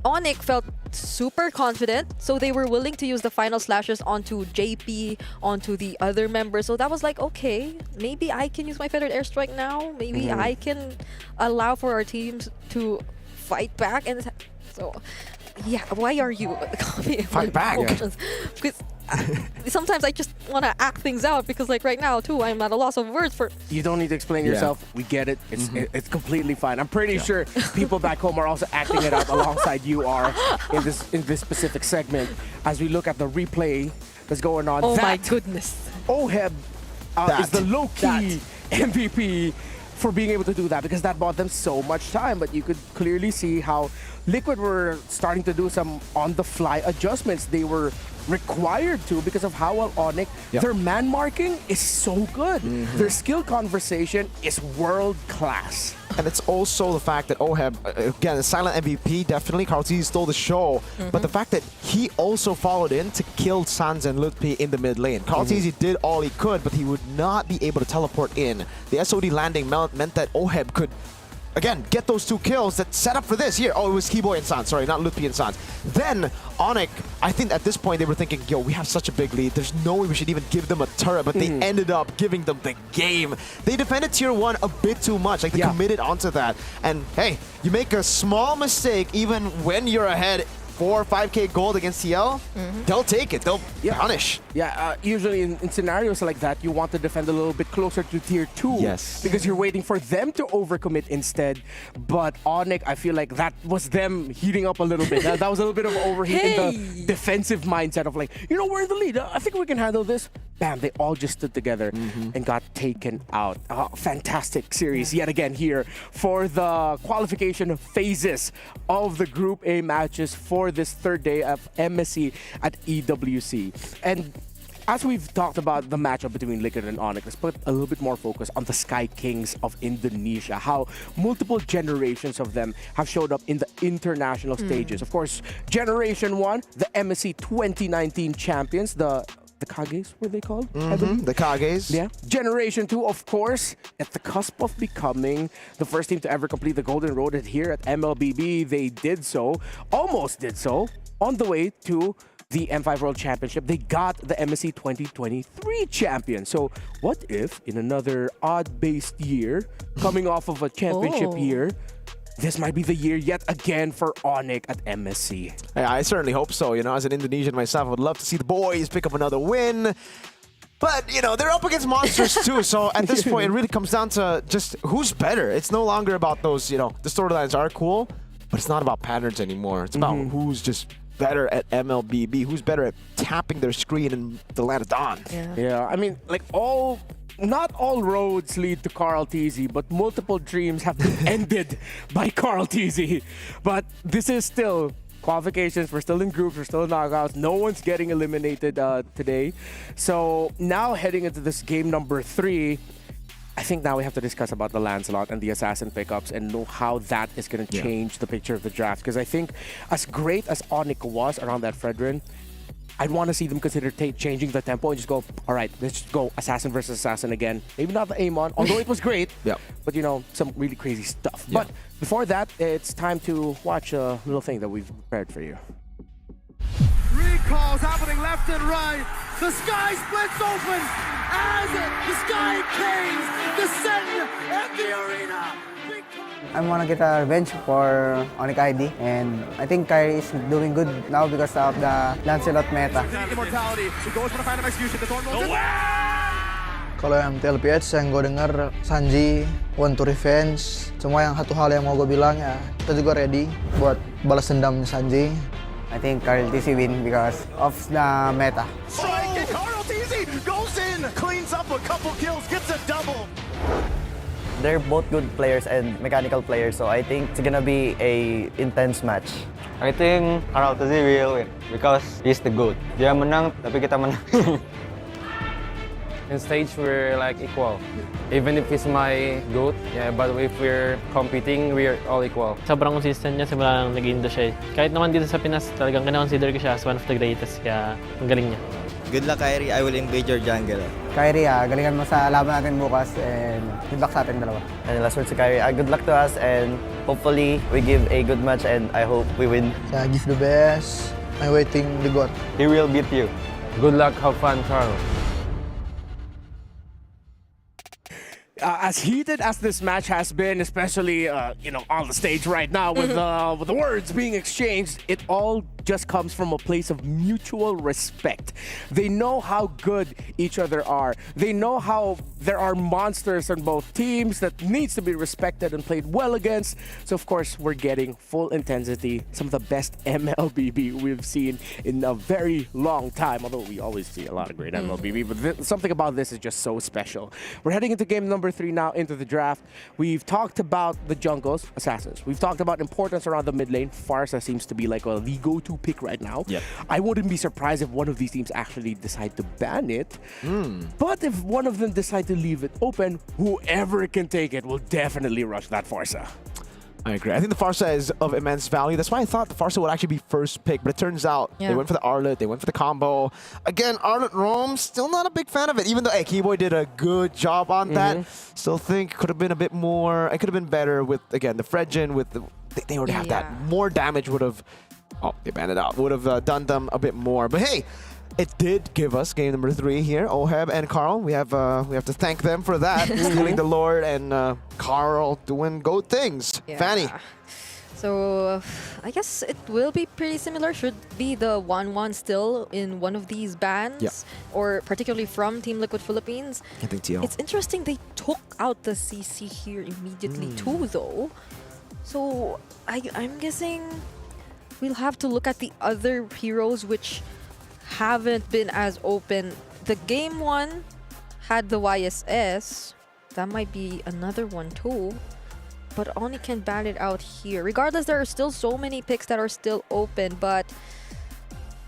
S11: Onic felt super confident, so they were willing to use the final slashes onto JP, onto the other members. So that was like, okay, maybe I can use my feathered airstrike now. Maybe I can allow for our teams to fight back. And so, yeah, why are you
S10: Fight back?
S11: Because sometimes I just want to act things out, because like right now too, I'm at a loss of words for...
S9: You don't need to explain yourself. We get it. It's completely fine. I'm pretty sure people back home are also acting it out alongside you are in this specific segment. As we look at the replay that's going on.
S11: Oh my goodness.
S9: Oheb is the low-key MVP for being able to do that, because that bought them so much time. But you could clearly see how Liquid were starting to do some on-the-fly adjustments. They were required to, because of how well Onic, their man marking is so good. Their skill conversation is world class.
S10: And it's also the fact that Oheb, again, a silent MVP, definitely. Karltzy stole the show. But the fact that he also followed in to kill Sans and Lutpi in the mid lane. Karltzy did all he could, but he would not be able to teleport in. The SOD landing meant that Oheb could, again, get those 2 kills that set up for this. Here, oh, it was Keyboy and Sans, sorry, not Lutpi and Sans. Then, Onic, I think at this point they were thinking, yo, we have such a big lead. There's no way we should even give them a turret, but they ended up giving them the game. They defended tier 1 a bit too much, like they committed onto that. And hey, you make a small mistake even when you're ahead 4 or 5k gold against TL, they'll take it. They'll punish.
S9: Usually in scenarios like that, you want to defend a little bit closer to tier 2.
S10: Yes.
S9: Because you're waiting for them to overcommit instead. But Onic, I feel like that was them heating up a little bit. That was a little bit of overheat in the defensive mindset of like, you know, we're in the lead. I think we can handle this. Bam, they all just stood together and got taken out. Fantastic series yet again here for the qualification phases of the Group A matches for this 3rd day of MSC at EWC. And as we've talked about the matchup between Liquid and Onic, let's put a little bit more focus on the Sky Kings of Indonesia, how multiple generations of them have showed up in the international stages. Of course, Generation 1, the MSC 2019 champions, the Kages, were they called?
S10: The Kages.
S9: Yeah. Generation 2, of course, at the cusp of becoming the first team to ever complete the Golden Road here at MLBB. They did so, almost did so, on the way to the M5 World Championship. They got the MSC 2023 champion. So what if in another odd-based year, coming off of a championship year, this might be the year yet again for Onic at MSC.
S10: Yeah, I certainly hope so. You know, as an Indonesian myself, I would love to see the boys pick up another win. But, you know, they're up against monsters too. So at this point, it really comes down to just who's better. It's no longer about those, you know, the storylines are cool, but it's not about patterns anymore. It's about who's just better at MLBB, who's better at tapping their screen in the land of dawn.
S9: Yeah, I mean, like not all roads lead to Karltzy, but multiple dreams have been ended by Karltzy. But this is still qualifications. We're still in groups. We're still in knockouts. No one's getting eliminated today. So now heading into this game number 3, I think now we have to discuss about the Lancelot and the Assassin pickups and know how that is going to change the picture of the draft. Because I think as great as Onic was around that Fredrin, I'd want to see them consider changing the tempo and just go, all right, let's just go Assassin versus Assassin again. Maybe not the Amon, although it was great, but you know, some really crazy stuff. But before that, it's time to watch a little thing that we've prepared for you.
S8: Recalls happening left and right. The sky splits open as the Sky Kings descend at the arena.
S1: I want to get a revenge for Onic ID, and I think Kyrie is doing good now because of the Lancelot meta.
S8: Immortality, he goes for the final execution. The Thorn rolls
S5: Kalau yang TLPH yang gue dengar Sanji, want to revenge, semua yang satu hal yang mau gue bilang ya kita juga ready buat balas dendamnya Sanji.
S1: I think Karltzy win because of the meta.
S8: Strike,
S10: easy. Goes in, cleans up a couple kills, gets a double.
S6: They're both good players and mechanical players, so I think it's gonna be a intense match.
S21: I think Arauto will win because he's the GOAT. Dia menang, tapi kita menang. In stage, we're like equal. Even if he's my GOAT, yeah, but if we're competing, we're all equal.
S13: Sobrang consistent niya simula nang nag-Indo siya. Kahit naman dito sa Pinas, talagang kina-consider ko siya as one of the greatest, kaya ang galing niya.
S6: Good luck, Kyrie. I will invade your jungle.
S1: Kyrie, galingan mo sa laban natin bukas and good luck sa ating dalawa.
S6: And last words to Kyrie, good luck to us and hopefully we give a good match and I hope we win.
S5: I give the best. I'm waiting the God.
S21: He will beat you. Good luck, have fun, Carl.
S9: As heated as this match has been, especially on the stage right now with the words being exchanged, it all just comes from a place of mutual respect. They know how good each other are. They know how there are monsters on both teams that needs to be respected and played well against. So of course, we're getting full intensity, some of the best MLBB we've seen in a very long time, although we always see a lot of great MLBB, but something about this is just so special. We're heading into game number 3 now, into the draft. We've talked about the jungles, Assassins. We've talked about importance around the mid lane. Pharsa seems to be like the go-to pick right now.
S10: Yep.
S9: I wouldn't be surprised if one of these teams actually decide to ban it. But if one of them decide to leave it open, whoever can take it will definitely rush that Pharsa.
S10: I agree. I think the Pharsa is of immense value. That's why I thought the Pharsa would actually be first pick, but it turns out they went for the Arlet, they went for the combo. Again, Arlet roam, still not a big fan of it, even though Keyboy did a good job on that. Still think could have been a bit more, it could have been better with, again, the Fredgen, with the, they already have that. More damage would have, they banned it out, would have done them a bit more. But hey, it did give us game number 3 here. Oheb and Carl, we have to thank them for that. Stealing the Lord and Carl doing good things. Fanny.
S11: So I guess it will be pretty similar. Should be the 1-1 still in one of these bans, or particularly from Team Liquid Philippines.
S10: I think TL.
S11: It's interesting they took out the CC here immediately too, though. So I'm guessing we'll have to look at the other heroes which haven't been as open. The game 1 had the YSS. That might be another one too. But Onic can ban it out here. Regardless, there are still so many picks that are still open. But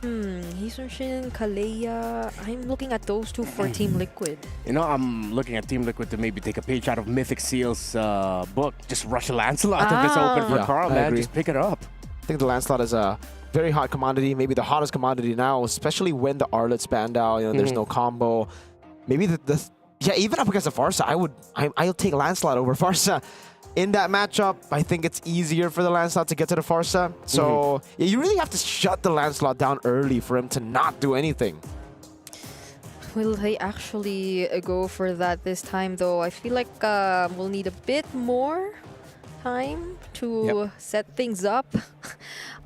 S11: Hisunshin, Kalea, I'm looking at those two for Team Liquid.
S9: I'm looking at Team Liquid to maybe take a page out of Mythic Seals' book. Just rush a Lancelot if it's open for Carl, man. Just pick it up.
S10: I think the Lancelot is a very hot commodity, maybe the hottest commodity now, especially when the Arlet's banned out. There's no combo. Maybe even up against the Pharsa, I'll take Lancelot over Pharsa. In that matchup, I think it's easier for the Lancelot to get to the Pharsa. So you really have to shut the Lancelot down early for him to not do anything.
S11: Will they actually go for that this time, though? I feel like we'll need a bit more time to set things up.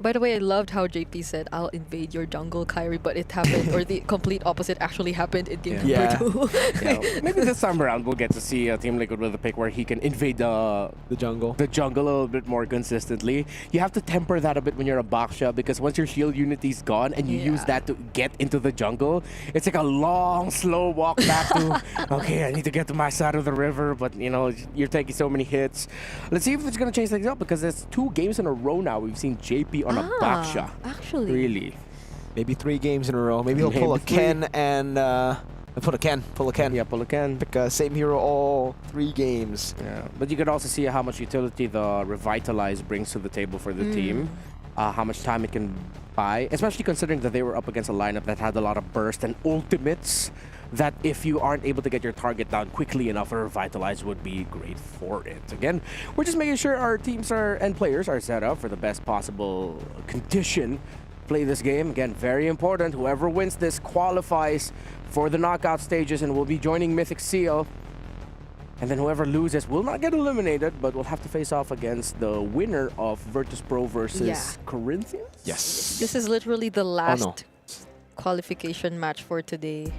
S11: By the way, I loved how JP said, "I'll invade your jungle, Kyrie," but it happened, or the complete opposite actually happened in game number 2.
S9: Maybe this time around we'll get to see Team Liquid with a pick where he can invade the jungle a little bit more consistently. You have to temper that a bit when you're a Baksha, because once your shield unity's gone and you use that to get into the jungle, it's like a long, slow walk back to, okay, I need to get to my side of the river, but you're taking so many hits. Let's see if it's going to change things up, because there's 2 games in a row now we've seen JP on a Baksha.
S11: Actually.
S9: Really?
S10: Maybe 3 games in a row. Maybe he'll pull a Ken and... pull a Ken.
S9: Yeah, pull a Ken.
S10: Pick same hero all 3 games.
S9: Yeah, but you could also see how much utility the Revitalize brings to the table for the team. How much time it can buy, especially considering that they were up against a lineup that had a lot of burst and ultimates, that if you aren't able to get your target down quickly enough, a Revitalize would be great for it. Again, we're just making sure our teams and players are set up for the best possible condition. Play this game. Again, very important. Whoever wins this qualifies for the knockout stages and will be joining Mythic Seal. And then whoever loses will not get eliminated, but will have to face off against the winner of Virtus Pro versus Corinthians?
S10: Yes.
S11: This is literally the last qualification match for today.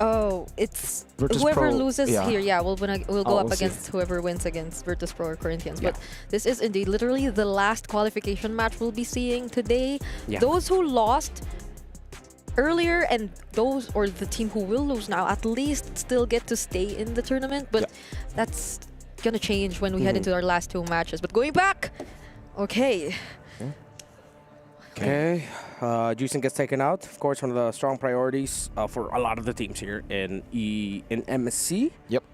S11: Oh, it's
S10: Virtus
S11: whoever
S10: Pro,
S11: loses here. Yeah, we'll go up
S10: we'll
S11: against
S10: see.
S11: whoever wins against Virtus Pro or Corinthians. But this is indeed literally the last qualification match we'll be seeing today. Those who lost earlier, and those or the team who will lose now at least still get to stay in the tournament. But that's gonna change when we head into our last 2 matches. But going back, okay.
S9: Okay, Juicing gets taken out. Of course, one of the strong priorities for a lot of the teams here in MSC.
S10: Yep.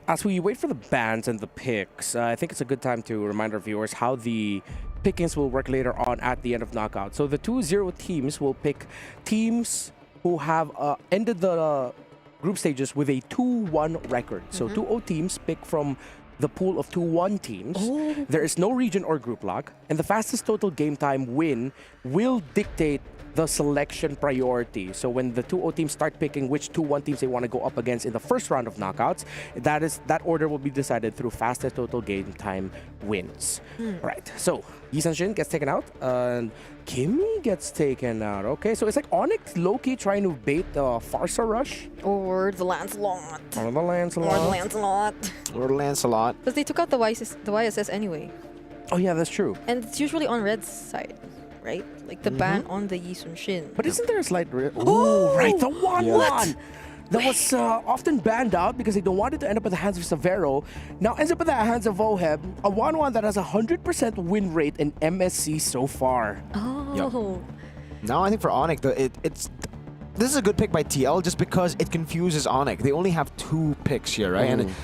S9: As we wait for the bans and the picks, I think it's a good time to remind our viewers how the pickings will work later on at the end of knockout. So the 2-0 teams will pick teams who have ended the group stages with a 2-1 record. So 2-0 teams pick from the pool of 2-1 teams. There is no region or group lock, and the fastest total game time win will dictate the selection priority. So when the 2-0 teams start picking which 2-1 teams they want to go up against in the first round of knockouts, that order will be decided through fastest total game time wins. Right. So Yi San-shin gets taken out, and Kimmy gets taken out. Okay, so it's like Onic low-key trying to bait the Farsa rush.
S11: Or the Lancelot.
S9: Or the Lancelot.
S11: Or the Lancelot.
S10: Or Lancelot.
S11: Because they took out the YSS anyway.
S9: Oh yeah, that's true.
S11: And it's usually on Red's side, right? Like the ban on the Yi Sun-shin.
S9: But isn't there a slight... Oh, right, the 1-1! That was often banned out because they don't want it to end up in the hands of Severo. Now ends up in the hands of Oheb, a 1-1 that has a 100% win rate in MSC so far.
S11: Oh.
S10: Now I think for Onic, this is a good pick by TL just because it confuses Onic. They only have 2 picks here, right? And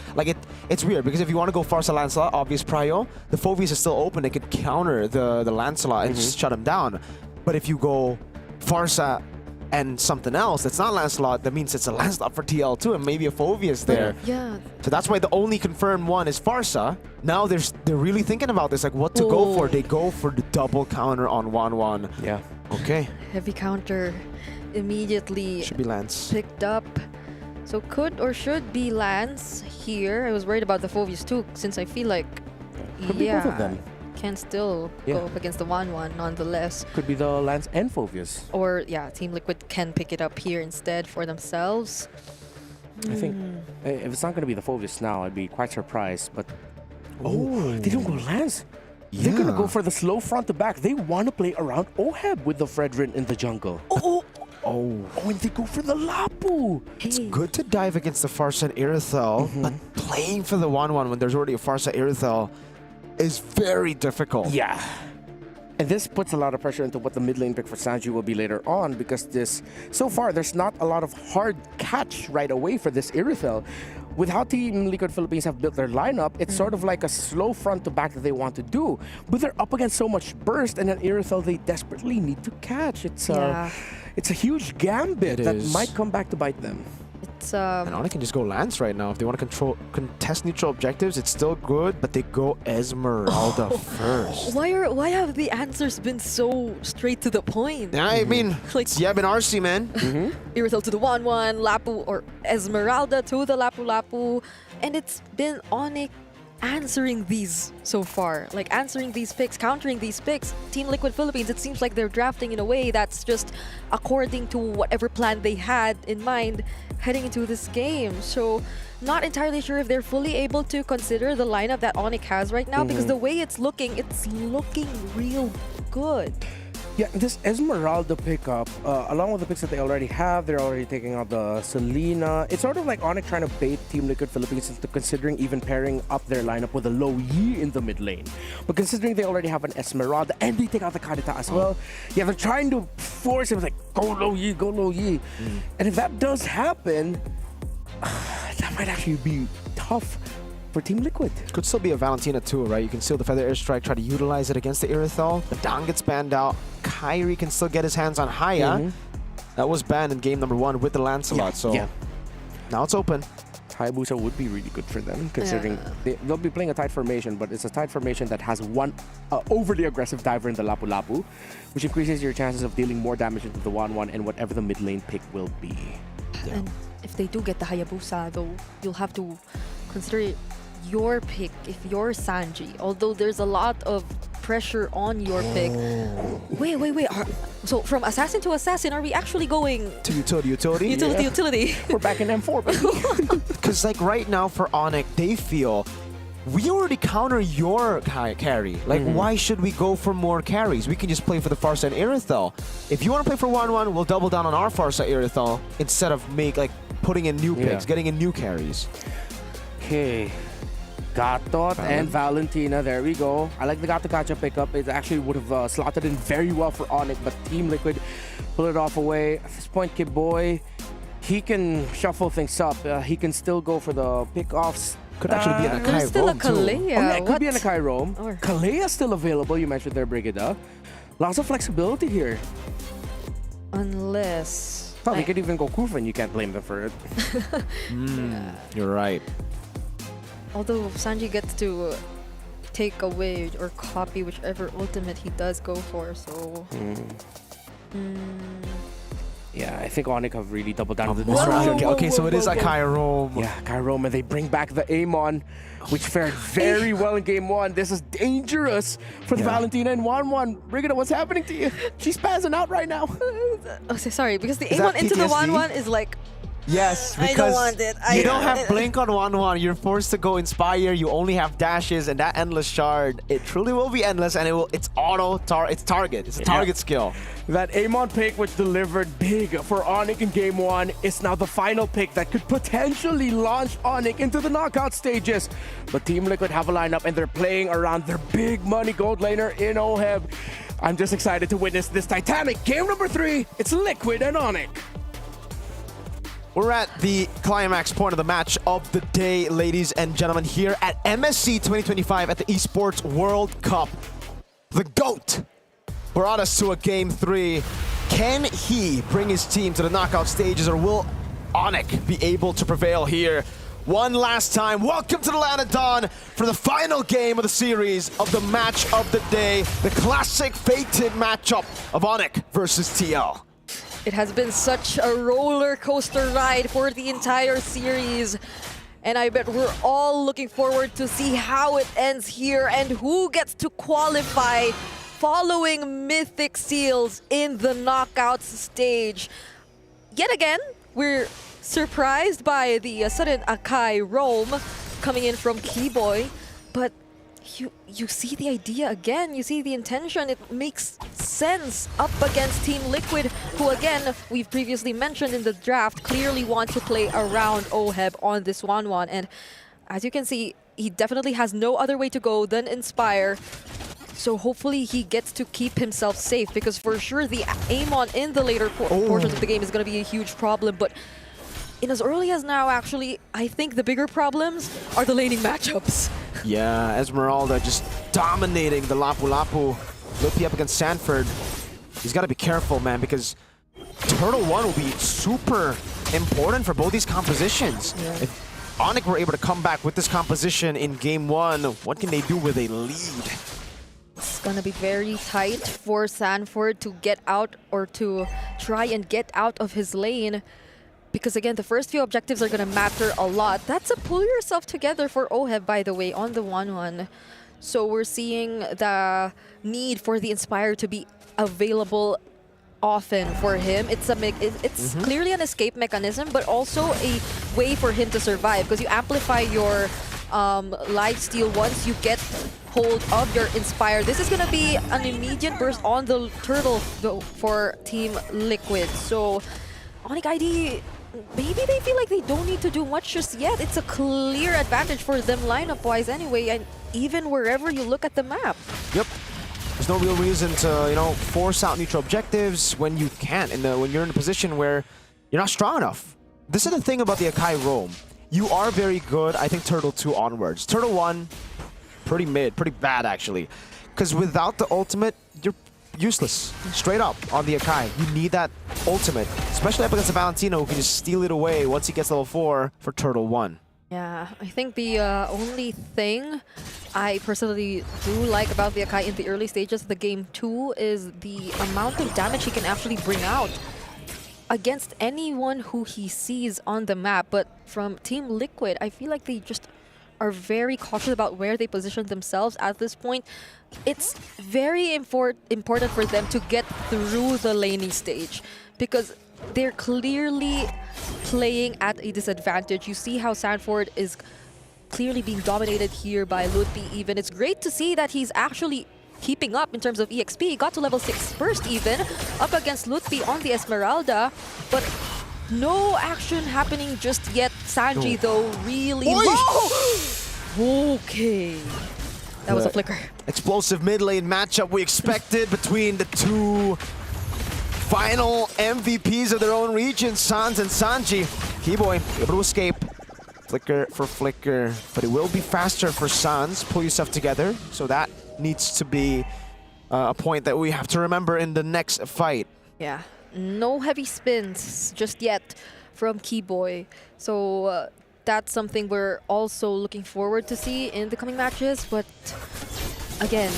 S10: it's weird because if you want to go Farsa Lancelot, obvious prio, the Phoveus is still open. They could counter the Lancelot and just shut him down. But if you go Farsa and something else that's not Lancelot, that means it's a Lancelot for TL too, and maybe a Phoveus there.
S11: Yeah.
S10: So that's why the only confirmed one is Farsa. Now they're really thinking about this, like what to go for. They go for the double counter on 1-1.
S9: Yeah.
S10: Okay.
S11: Heavy counter immediately
S10: should be Lance
S11: picked up. So could or should be Lance here. I was worried about the Phoveus too, since I feel like
S9: Could be both of them.
S11: Can still go up against the 1-1 nonetheless.
S9: Could be the Lance and Phoveus.
S11: Or Team Liquid can pick it up here instead for themselves.
S9: I think if it's not going to be the Phoveus now, I'd be quite surprised. But they don't go Lance. They're going to go for the slow front to back. They want to play around Oheb with the Fredrin in the jungle. And they go for the Lapu.
S10: It's good to dive against the Farsa and Irithel, but playing for the 1-1 when there's already a Farsa Irithel is very difficult.
S9: Yeah. And this puts a lot of pressure into what the mid lane pick for Sanji will be later on, because so far there's not a lot of hard catch right away for this Irithel. With how Team Liquid Philippines have built their lineup, it's sort of like a slow front to back that they want to do. But they're up against so much burst and an Irithel they desperately need to catch. It's a huge gambit that might come back to bite them.
S10: And Onic can just go Lance right now. If they want to contest neutral objectives, it's still good, but they go Esmeralda first.
S11: Why have the answers been so straight to the point?
S10: I mean,
S11: like
S10: Yab and RC, man.
S11: Irithel to the 1-1, Lapu or Esmeralda to the Lapu-Lapu. And it's been Onic answering these so far. Like answering these picks, countering these picks. Team Liquid Philippines, it seems like they're drafting in a way that's just according to whatever plan they had in mind heading into this game. So not entirely sure if they're fully able to consider the lineup that Onic has right now, because the way it's looking real good.
S9: Yeah, this Esmeralda pickup, along with the picks that they already have, they're already taking out the Selena. It's sort of like Onic trying to bait Team Liquid Philippines into considering even pairing up their lineup with a low Yi in the mid lane. But considering they already have an Esmeralda and they take out the Karita as well, yeah, they're trying to force him like, go low Yi, go low Yi. And if that does happen, that might actually be tough for Team Liquid.
S10: Could still be a Valentina too, right? You can steal the Feather Airstrike, try to utilize it against the Irithel. The Dang gets banned out. Kyrie can still get his hands on Haya. That was banned in game number 1 with the Lancelot, so now it's open.
S9: Hayabusa would be really good for them, considering they'll be playing a tight formation, but it's a tight formation that has one overly aggressive diver in the Lapu-Lapu, which increases your chances of dealing more damage into the 1-1 and whatever the mid lane pick will be.
S11: And if they do get the Hayabusa, though, you'll have to consider your pick if you're Sanji, although there's a lot of pressure on your pick. Wait. So from assassin to assassin, are we actually going
S10: to utility?
S11: Utility.
S9: We're back in M4,
S10: because like right now for Onic, they feel we already counter your carry. Like, why should we go for more carries? We can just play for the far side Irithel. If you want to play for 1-1, we'll double down on our far side Irithel instead of putting in new picks, getting in new carries.
S9: Okay. Gatot and Valentina, there we go. I like the Gato Gacha pickup. It actually would have slotted in very well for Onic, but Team Liquid pull it off away. At this point, Kid Boy, he can shuffle things up. He can still go for the pickoffs.
S10: Could actually be an Akai
S11: There's still a
S10: Roam, too.
S11: Kalea.
S9: Oh, yeah, it could be an
S11: What?
S9: Akai Roam.
S11: Or-
S9: Kalea still available. You mentioned there, Brigida. Lots of flexibility here.
S11: Unless...
S9: Well, they could even go Kufa and you can't blame them for it.
S10: You're right.
S11: Although Sanji gets to take away or copy whichever ultimate he does go for, so...
S9: Yeah, I think Onic have really doubled down on the
S10: Whoa,
S9: disruption.
S10: okay, so it is Akai Roam.
S9: Yeah, Akai Roam, and they bring back the Amon, which fared very well in game 1. This is dangerous for the Valentina in 1-1. Brigida, what's happening to you? She's passing out right now.
S11: Oh, sorry, because the
S10: Is
S11: Amon
S10: that
S11: into the
S10: PTSD?
S11: 1-1 is like...
S10: Yes,
S11: I
S10: because
S11: don't want it.
S10: you don't have Blink on 1-1. You're forced to go Inspire. You only have dashes, and that Endless Shard, it truly will be endless, and it's it's target. It's a target skill.
S9: That Amon pick, which delivered big for Onic in game 1, is now the final pick that could potentially launch Onic into the knockout stages. But Team Liquid have a lineup, and they're playing around their big money gold laner in Oheb. I'm just excited to witness this titanic game number 3. It's Liquid and Onic.
S10: We're at the climax point of the match of the day, ladies and gentlemen, here at MSC 2025 at the Esports World Cup. The GOAT brought us to a game 3. Can he bring his team to the knockout stages, or will Onic be able to prevail here? One last time, welcome to the Land of Dawn for the final game of the series of the match of the day, the classic fated matchup of Onic versus TL.
S11: It has been such a roller coaster ride for the entire series. And I bet we're all looking forward to see how it ends here and who gets to qualify following Mythic Seals in the knockouts stage. Yet again, we're surprised by the sudden Akai Roam coming in from Keyboy, but you see the idea again, you see the intention, it makes sense up against Team Liquid, who again, we've previously mentioned in the draft, clearly want to play around Oheb on this 1-1. And as you can see, he definitely has no other way to go than Inspire. So hopefully he gets to keep himself safe, because for sure the Amon in the later portions of the game is going to be a huge problem. But in as early as now, actually, I think the bigger problems are the laning matchups.
S10: Yeah, Esmeralda just dominating the Lapu Lapu. Lippy up against Sanford. He's got to be careful, man, because Turtle 1 will be super important for both these compositions.
S11: Yeah.
S10: If Onic were able to come back with this composition in game 1, what can they do with a lead?
S11: It's gonna be very tight for Sanford to get out, or to try and get out of his lane. Because again, the first few objectives are going to matter a lot. That's a pull yourself together for Oheb, by the way, on the 1-1. So we're seeing the need for the Inspire to be available often for him. It's clearly an escape mechanism, but also a way for him to survive, because you amplify your lifesteal once you get hold of your Inspire. This is going to be an immediate burst on the Turtle though, for Team Liquid. So Onic ID, maybe they feel like they don't need to do much just yet. It's a clear advantage for them lineup-wise anyway, and even wherever you look at the map.
S10: Yep. There's no real reason to, force out neutral objectives when you can't, when you're in a position where you're not strong enough. This is the thing about the Akai Roam. You are very good, I think, Turtle 2 onwards. Turtle 1, pretty mid, pretty bad, actually. Because without the ultimate, you're useless, straight up, on the Akai. You need that ultimate, especially up against a Valentino who can just steal it away once he gets level 4 for Turtle 1.
S11: Yeah, I think the only thing I personally do like about the Akai in the early stages of the game 2 is the amount of damage he can actually bring out against anyone who he sees on the map. But from Team Liquid, I feel like they just are very cautious about where they position themselves at this point. It's very important for them to get through the laning stage, because they're clearly playing at a disadvantage. You see how Sanford is clearly being dominated here by Lutpi even. It's great to see that he's actually keeping up in terms of EXP. He got to level 6 first even, up against Lutpi on the Esmeralda, but no action happening just yet. Sanji, though, really low. Okay. That was a flicker.
S10: Explosive mid lane matchup we expected between the two final MVPs of their own region, Sans and Sanji. Keyboy able to escape. Flicker for flicker, but it will be faster for Sans. Pull yourself together. So that needs to be a point that we have to remember in the next fight.
S11: Yeah, no heavy spins just yet from Keyboy. So that's something we're also looking forward to see in the coming matches. But again,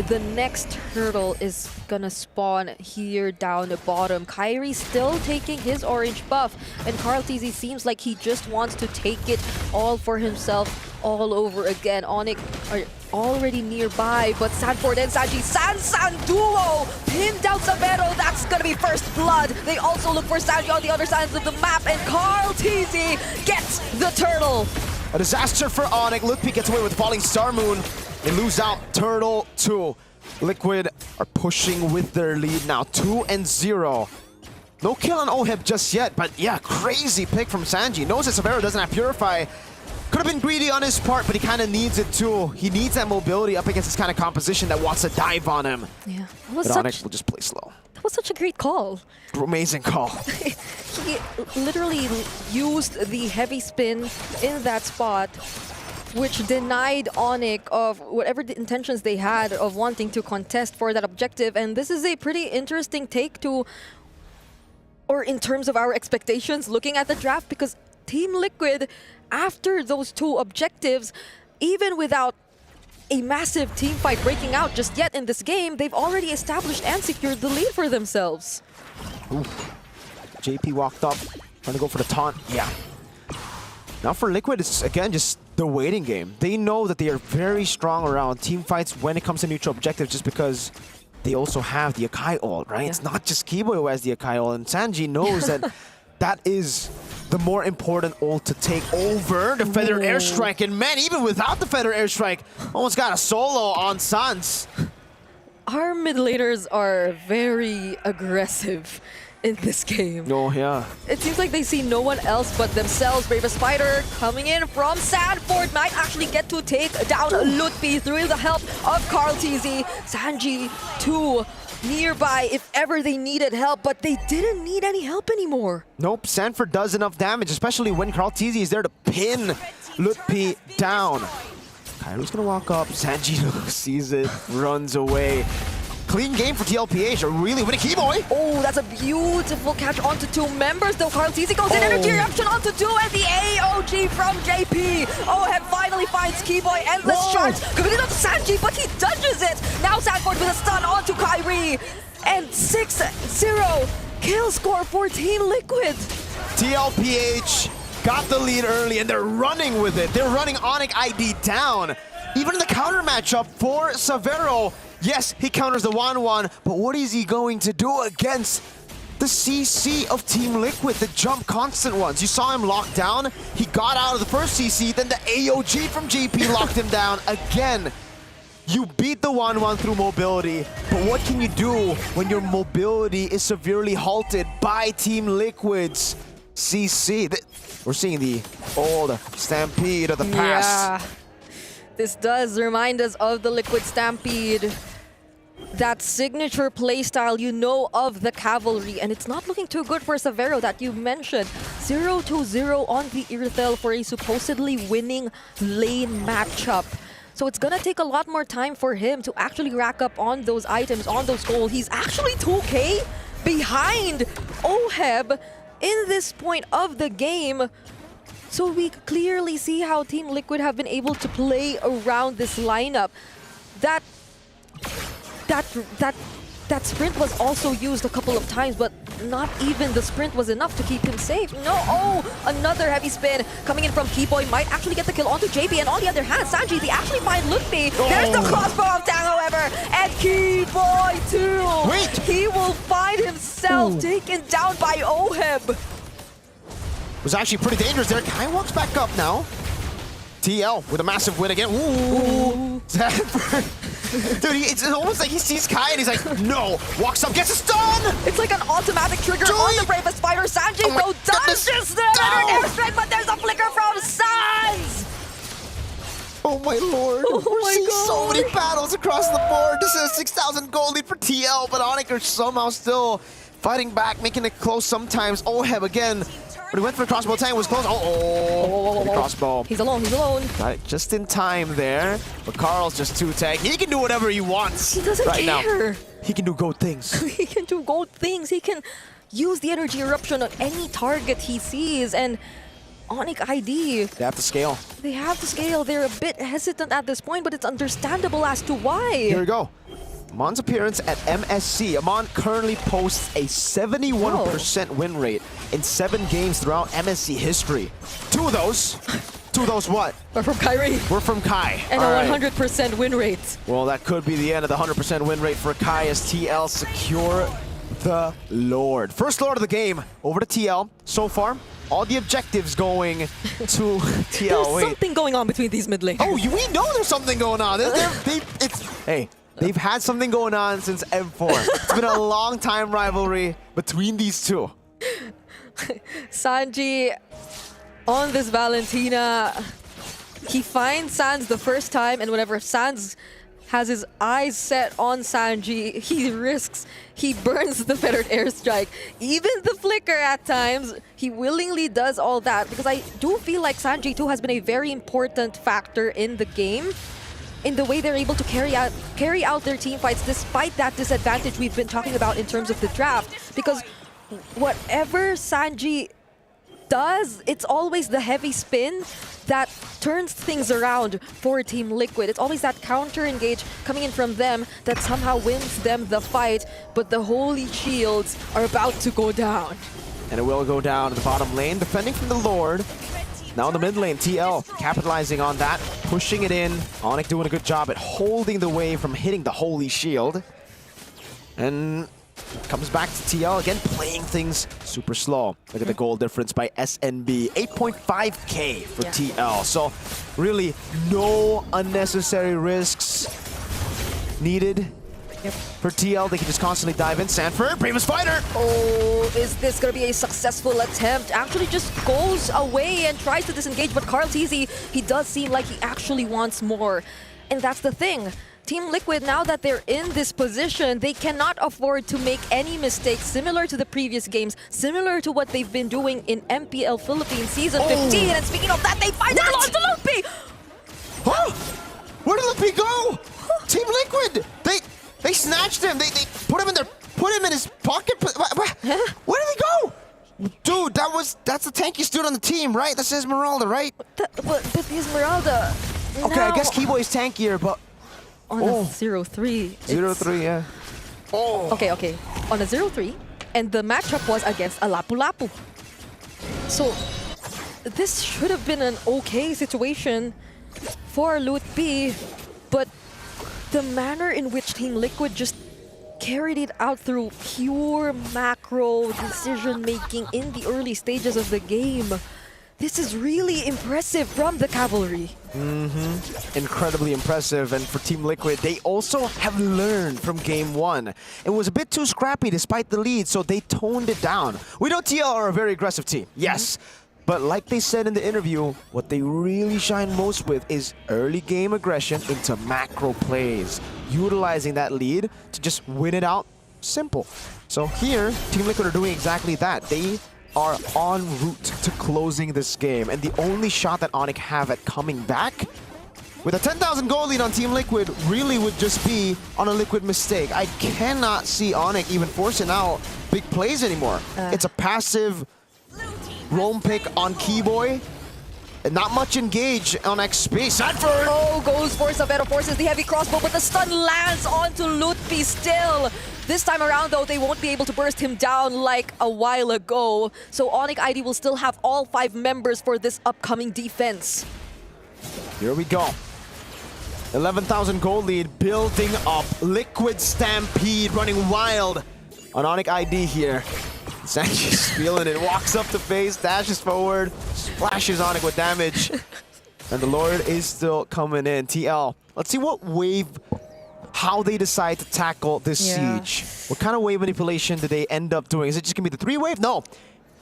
S11: the next hurdle is gonna spawn here down the bottom. Kyrie still taking his orange buff, and Carl TZ seems like he just wants to take it all for himself all over again. Onic are already nearby, but Sanford and Sanji, San duo pin down Savero. That's gonna be first blood. They also look for Sanji on the other side of the map, and Carl TZ gets the turtle.
S10: A disaster for Onic. Lutpi gets away with Falling Star Moon. They lose out Turtle 2. Liquid are pushing with their lead now, 2-0. No kill on Oheb just yet, but yeah, crazy pick from Sanji. Knows that Savero doesn't have Purify. Could have been greedy on his part, but he kind of needs it too. He needs that mobility up against this kind of composition that wants to dive on him.
S11: Yeah,
S10: but Onic will just play slow.
S11: That was such a great call.
S10: Amazing call.
S11: He literally used the heavy spin in that spot, which denied Onic of whatever the intentions they had of wanting to contest for that objective. And this is a pretty interesting take to, or in terms of our expectations looking at the draft, because Team Liquid, after those two objectives, even without a massive team fight breaking out just yet in this game, they've already established and secured the lead for themselves.
S10: Oof. JP walked up, trying to go for the taunt. Yeah. Now for Liquid, it's again just the waiting game. They know that they are very strong around team fights when it comes to neutral objectives, just because they also have the Akai ult, right? Yeah. It's not just Keyboy who has the Akai ult, and Sanji knows that that is the more important ult to take over the Feather Airstrike. And man, even without the Feather Airstrike, almost got a solo on Sans.
S11: Our mid laners are very aggressive in this game.
S10: Oh, yeah.
S11: It seems like they see no one else but themselves. Bravest Spider coming in from Sanford might actually get to take down Lutpi through the help of Carl TZ. Sanji, too, nearby if ever they needed help, but they didn't need any help anymore.
S10: Nope, Sanford does enough damage, especially when Carl TZ is there to pin Lutpi down. Kyrie's gonna walk up, Sanji sees it, runs away. Clean game for TLPH, are really winning. Keyboy!
S11: Oh, that's a beautiful catch onto two members, though. Carl TZ goes in energy reaction onto two, and the AOG from JP. Oheb finally finds Keyboy. Endless shots coming in on Sanji, but he dodges it. Now Sanford with a stun onto Kyrie. And 6-0 kill score for Team Liquid.
S10: TLPH got the lead early, and they're running with it. They're running Onic ID down. Even in the counter matchup for Savero, yes, he counters the 1-1, but what is he going to do against the CC of Team Liquid, the jump constant ones? You saw him locked down. He got out of the first CC, then the AOG from JP locked him down again. You beat the 1-1 through mobility, but what can you do when your mobility is severely halted by Team Liquid's CC? We're seeing the old Stampede of the past.
S11: Yeah. This does remind us of the Liquid Stampede. That signature playstyle, you know, of the Cavalry, and it's not looking too good for Savero that you mentioned. 0-0 on the Irithel for a supposedly winning lane matchup. So it's gonna take a lot more time for him to actually rack up on those items, on those goals. He's actually 2K behind Oheb in this point of the game. So we clearly see how Team Liquid have been able to play around this lineup. That sprint was also used a couple of times, but not even the sprint was enough to keep him safe. No, another heavy spin coming in from Keyboy might actually get the kill onto JP, and on the other hand, Sanji, they actually find Lutpi. There's the crossbow of Tang, however, and Keyboy too.
S10: Wait!
S11: He will find himself taken down by Oheb.
S10: Was actually pretty dangerous there. Kai walks back up now. TL with a massive win again. Ooh. Zanford. Dude, it's almost like he sees Kai and he's like, no. Walks up, gets a stun.
S11: It's like an automatic trigger on the bravest fighter. Sanji though does just another airstrike, but there's a flicker from Sans.
S10: Oh my lord.
S11: Oh
S10: We're
S11: my
S10: seeing
S11: God.
S10: so many battles across the board. This is a 6,000 gold lead for TL, but Onic are somehow still fighting back, making it close sometimes. Oheb again. But he went for the crossbow tank, was close. The crossbow.
S11: He's alone, he's alone.
S10: Got it just in time there. But Carl's just 2-tag. He can do whatever he wants.
S11: He doesn't
S10: right
S11: care.
S10: Now. He can do gold things.
S11: He can do gold things. He can use the energy eruption on any target he sees. And Onic ID,
S10: They have to scale.
S11: they have to scale. They're a bit hesitant at this point, but it's understandable as to why.
S10: Here we go. Amon's appearance at MSC. Amon currently posts a 71% win rate in 7 games throughout MSC history. Two of those what?
S11: We're from Kyrie.
S10: We're from Kai.
S11: And
S10: All
S11: a
S10: right.
S11: 100% win rate.
S10: Well, that could be the end of the 100% win rate for Kai as TL secure the Lord. First Lord of the game over to TL. So far, all the objectives going to TL.
S11: There's something going on between these mid laners.
S10: Oh, we know there's something going on. They've had something going on since M4. It's been a long time rivalry between these two.
S11: Sanji on this Valentina, he finds Sans the first time, and whenever Sans has his eyes set on Sanji, he burns the fettered airstrike. Even the flicker at times, he willingly does all that, because I do feel like Sanji too has been a very important factor in the game, in the way they're able to carry out their team fights despite that disadvantage we've been talking about in terms of the draft. Because whatever Sanji does, it's always the heavy spin that turns things around for Team Liquid. It's always that counter engage coming in from them that somehow wins them the fight, but the holy shields are about to go down.
S10: And it will go down to the bottom lane, defending from the Lord. Now in the mid lane, TL capitalizing on that, pushing it in. Onic doing a good job at holding the way from hitting the holy shield. And comes back to TL again, playing things super slow. Look at the goal difference by SNB, 8.5k for TL. So really no unnecessary risks needed for TL. They can just constantly dive in. Sanford, Primus Fighter!
S11: Oh, is this gonna be a successful attempt? Actually just goes away and tries to disengage, but Carl Teasy, he does seem like he actually wants more. And that's the thing. Team Liquid, now that they're in this position, they cannot afford to make any mistakes similar to the previous games, similar to what they've been doing in MPL Philippines Season 15. And speaking of that, they find it along to Lumpy!
S10: Huh? Where did Lumpy go? Team Liquid! They snatched him. They put him in his pocket. Where did he go? Dude, that's the tankiest dude on the team, right? That's Esmeralda, right?
S11: But the Esmeralda.
S10: Okay,
S11: now,
S10: I guess Keyboy's tankier, but
S11: on a 0-3.
S10: 0-3, yeah. Oh.
S11: Okay. On a 0-3, and the matchup was against a Lapu-Lapu. So this should have been an okay situation for Loot B, but the manner in which Team Liquid just carried it out through pure macro decision-making in the early stages of the game. This is really impressive from the Cavalry.
S10: Incredibly impressive. And for Team Liquid, they also have learned from Game 1. It was a bit too scrappy despite the lead, so they toned it down. We know TL are a very aggressive team, yes. But like they said in the interview, what they really shine most with is early game aggression into macro plays, utilizing that lead to just win it out simple. So here, Team Liquid are doing exactly that. They are en route to closing this game, and the only shot that Onic have at coming back with a 10,000 gold lead on Team Liquid really would just be on a Liquid mistake. I cannot see Onic even forcing out big plays anymore. It's a passive roam pick on Keyboy. And not much engage on XP. Sanford!
S11: Oh, goes for Savero, forces the heavy crossbow, but the stun lands onto Lutfi still. This time around, though, they won't be able to burst him down like a while ago. So Onic ID will still have all 5 members for this upcoming defense.
S10: Here we go. 11,000 gold lead building up. Liquid Stampede running wild on Onic ID here. Sanji's feeling it, walks up to face, dashes forward, splashes Onic with damage. And the Lord is still coming in. TL, let's see what wave, how they decide to tackle this siege. What kind of wave manipulation do they end up doing? Is it just going to be the 3-wave? No.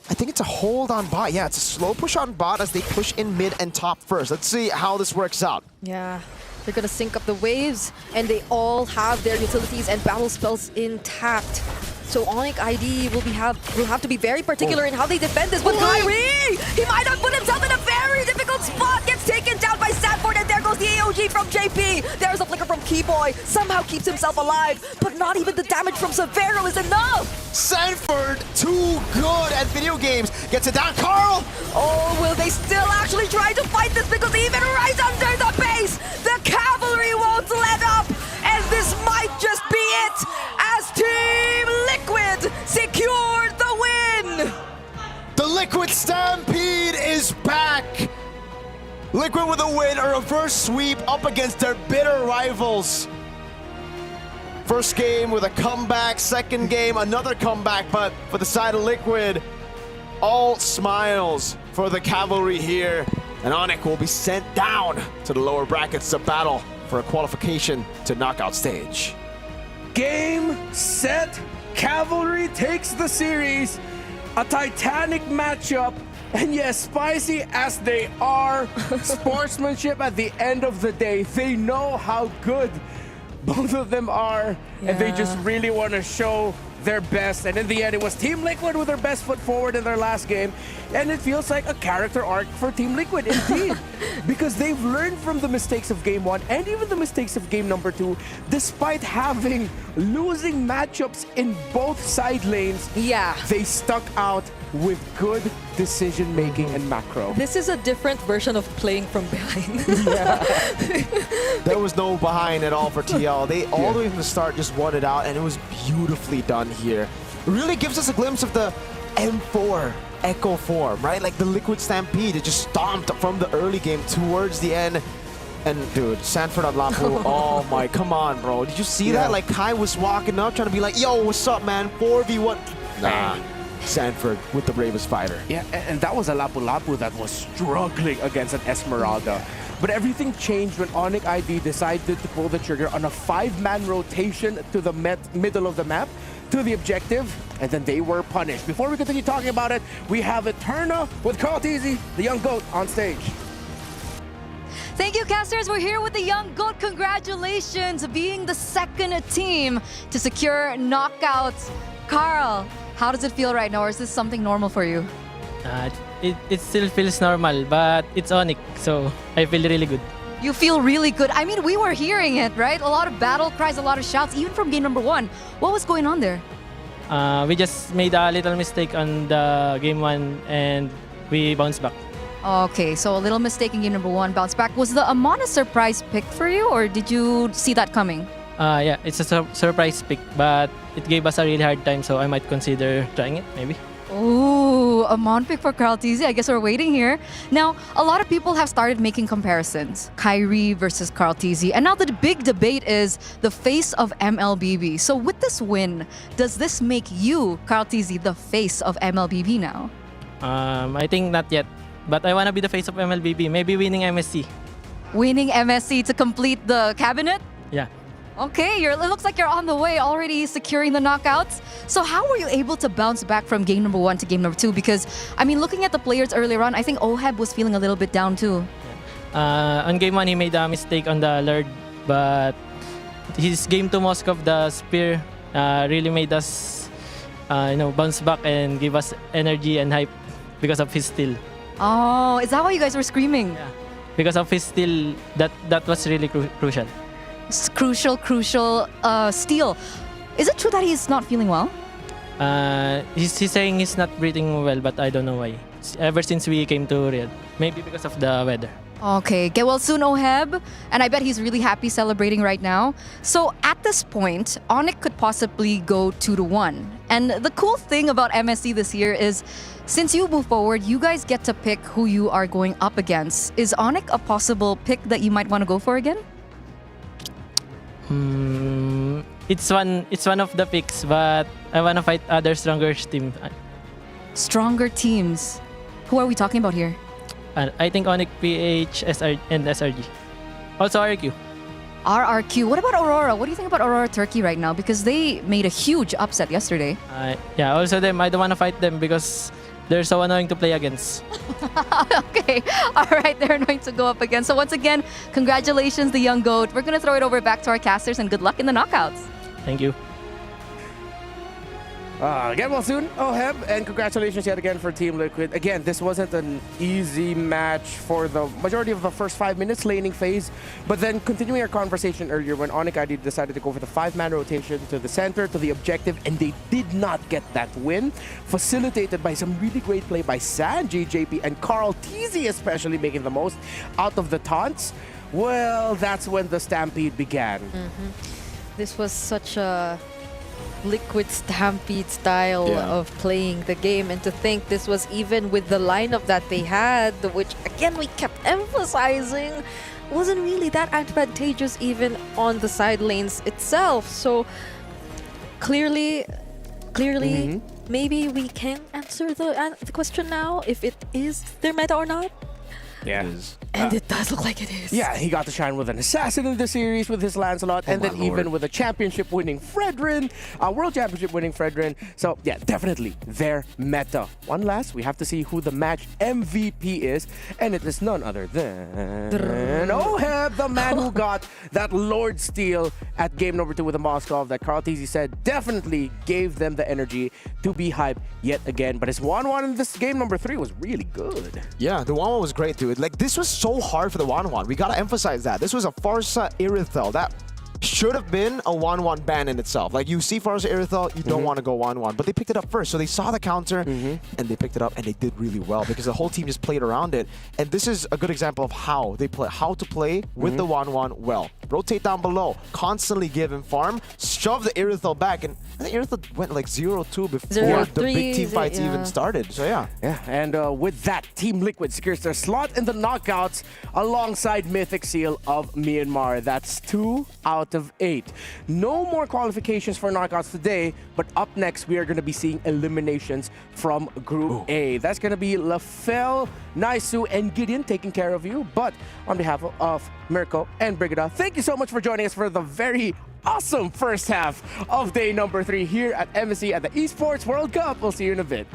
S10: I think it's a hold on bot. Yeah, it's a slow push on bot as they push in mid and top first. Let's see how this works out.
S11: Yeah, they're gonna sync up the waves, and they all have their utilities and battle spells intact. So Onic ID will have to be very particular in how they defend this. But Kyrie, he might have put himself in a very difficult spot. Gets taken down by Sanford, and there goes the AOG from JP. There's a flicker from Keyboy. Somehow keeps himself alive, but not even the damage from Severo is enough.
S10: Sanford, too good at video games. Gets it down, Carl.
S11: Oh, will they still actually try to fight this? Because even right under the base, the cavalry won't let up. And this might just be it as Team Liquid secured the win.
S10: The Liquid Stampede is back. Liquid with a win, a reverse sweep up against their bitter rivals. First game with a comeback, second game, another comeback, but for the side of Liquid, all smiles for the Cavalry here. And Onic will be sent down to the lower brackets to battle for a qualification to knockout stage.
S9: Game, set, Cavalry takes the series. A titanic matchup. And yes, spicy as they are, sportsmanship at the end of the day. They know how good both of them are, and they just really want to show their best. And in the end, it was Team Liquid with their best foot forward in their last game. And it feels like a character arc for Team Liquid, indeed. Because they've learned from the mistakes of Game 1 and even the mistakes of Game number 2, despite having losing matchups in both side lanes. They stuck out with good decision-making and macro.
S11: This is a different version of playing from behind.
S10: There was no behind at all for TL. They all the way from the start just won it out, and it was beautifully done here. It really gives us a glimpse of the M4 Echo form, right? Like the Liquid Stampede, it just stomped from the early game towards the end. And dude, Sanford on Lapu, oh my, come on, bro. Did you see that? Like Kai was walking up trying to be like, yo, what's up, man? 4v1. Nah. Sanford with the bravest fighter.
S9: Yeah, and that was a Lapu-Lapu that was struggling against an Esmeralda. But everything changed when Onic ID decided to pull the trigger on a 5-man rotation to the middle of the map, to the objective, and then they were punished. Before we continue talking about it, we have Eterna with Carl Teasy, the young GOAT, on stage.
S22: Thank you, casters. We're here with the young GOAT. Congratulations being the second team to secure knockouts. Carl, how does it feel right now, or is this something normal for you?
S7: It still feels normal, but it's Onic, so I feel really good.
S22: You feel really good. I mean, we were hearing it, right? A lot of battle cries, a lot of shouts, even from game number 1. What was going on there?
S7: We just made a little mistake on the game 1, and we bounced back.
S22: Okay, so a little mistake in game number 1, bounce back. Was the Amon a surprise pick for you, or did you see that coming?
S7: Yeah, it's a surprise pick, but it gave us a really hard time, so I might consider trying it, maybe.
S22: Ooh, a Mon pick for Carl Teasy. I guess we're waiting here. Now, a lot of people have started making comparisons. Kyrie versus Carl Teasy. And now the big debate is the face of MLBB. So with this win, does this make you, Carl Teasy, the face of MLBB now?
S7: I think not yet, but I want to be the face of MLBB. Maybe winning MSC.
S22: Winning MSC to complete the cabinet?
S7: Yeah.
S22: Okay, it looks like you're on the way, already securing the knockouts. So how were you able to bounce back from game number 1 to game number 2? Because, I mean, looking at the players earlier on, I think Oheb was feeling a little bit down too.
S7: On game 1, he made a mistake on the Lord, but his game 2 Moskov, the spear, really made us bounce back and give us energy and hype because of his steal.
S22: Oh, is that why you guys were screaming?
S7: Yeah. Because of his steal, that was really crucial.
S22: Crucial steal. Is it true that he's not feeling well?
S7: He's saying he's not breathing well, but I don't know why. Ever since we came to Riyadh. Maybe because of the weather.
S22: Okay, get well soon, Oheb. And I bet he's really happy celebrating right now. So at this point, Onic could possibly go 2-1. And the cool thing about MSC this year is, since you move forward, you guys get to pick who you are going up against. Is Onic a possible pick that you might want to go for again?
S7: It's one of the picks, but I want to fight other stronger team.
S22: Stronger teams. Who are we talking about here?
S7: I think Onic, PH, and SRG. Also RQ.
S22: RRQ. What about Aurora? What do you think about Aurora Turkey right now? Because they made a huge upset yesterday.
S7: Yeah, also them. I don't want to fight them because they're so annoying to play against.
S22: Okay. All right. They're going to go up again. So once again, congratulations, the young goat. We're going to throw it over back to our casters and good luck in the knockouts.
S7: Thank you.
S9: Get well soon, Oheb, and congratulations yet again for Team Liquid. Again, this wasn't an easy match for the majority of the first 5 minutes laning phase, but then continuing our conversation earlier when Onic ID decided to go for the 5-man rotation to the center, to the objective, and they did not get that win, facilitated by some really great play by Sanji, JP, and Carl TZ especially making the most out of the taunts. Well, that's when the stampede began.
S11: This was such a Liquid Stampede style of playing the game, and to think this was even with the lineup that they had, which again we kept emphasizing wasn't really that advantageous even on the side lanes itself. So clearly maybe we can answer the question now if it is their meta or not.
S9: Yeah.
S11: And it does look like it is.
S9: Yeah, he got to shine with an assassin in the series with his Lancelot, and then even with a championship-winning Fredrin, World Championship-winning Fredrin. So yeah, definitely their meta. One last, we have to see who the match MVP is, and it is none other than Oheb, the man who got that Lord Steal at game number 2 with the Moskov that Carl TZ said definitely gave them the energy to be hyped yet again. But his 1-1 in this game number 3 was really good.
S10: Yeah, the 1-1 was great, dude. Like, this was so hard for the 1-1. We gotta emphasize that. This was a Farsa Irithel. That should have been a 1-1 ban in itself. Like, you see Farsa Irithel, you don't want to go 1-1, but they picked it up first. So they saw the counter, and they picked it up, and they did really well because the whole team just played around it. And this is a good example of how they play, how to play with the 1-1 well. Rotate down below, constantly give him farm, shove the Irithel back, and I think Irithel went like 0-2 before the big team fights even started. So yeah.
S9: Yeah, and with that, Team Liquid secures their slot in the knockouts alongside Mythic Seal of Myanmar. That's 2 out of 8. No more qualifications for knockouts today, but up next we are going to be seeing eliminations from Group A. That's going to be Lafel, Naisu, and Gideon taking care of you. But on behalf of Mirko and Brigida, thank you so much for joining us for the very awesome first half of day number 3 here at MSC at the Esports World Cup. We'll see you in a bit.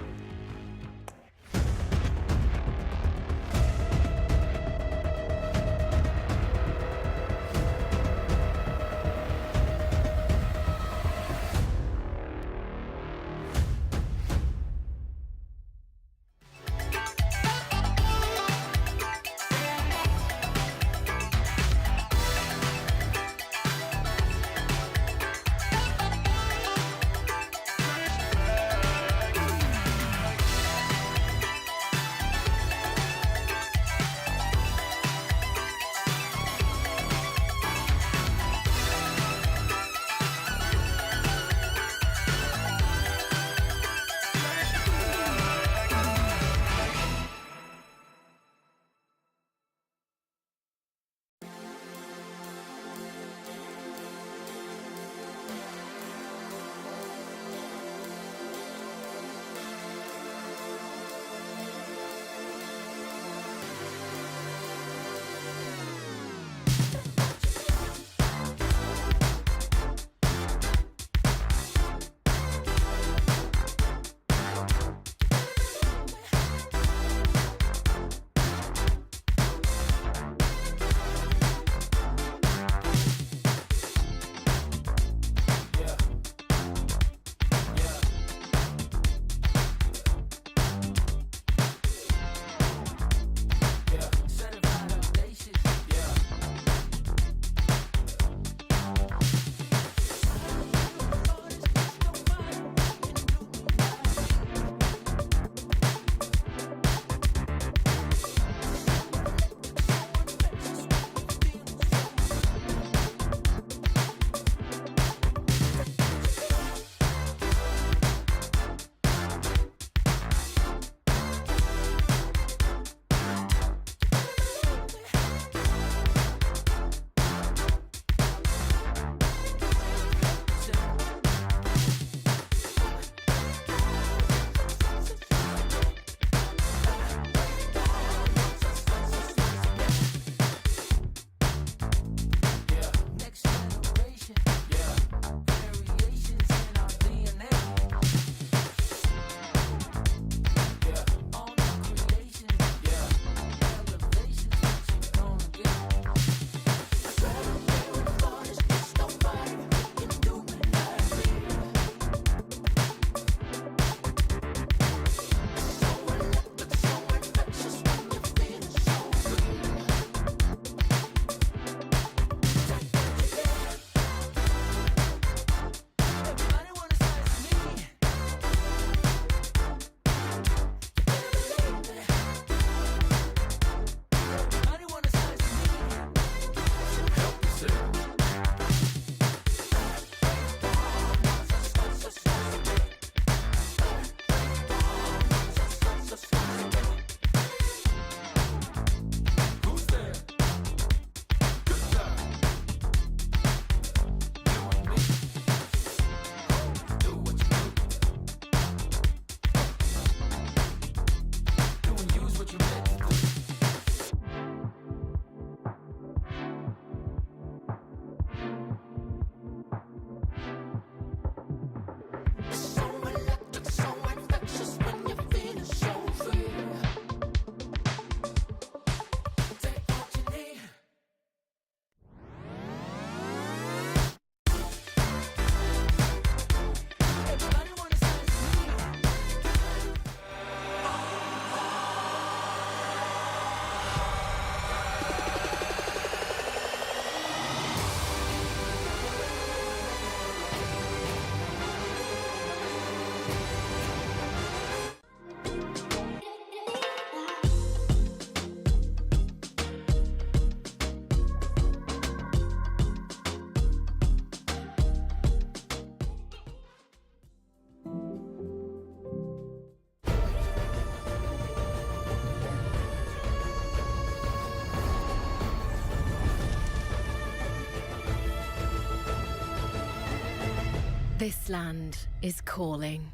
S14: This land is calling.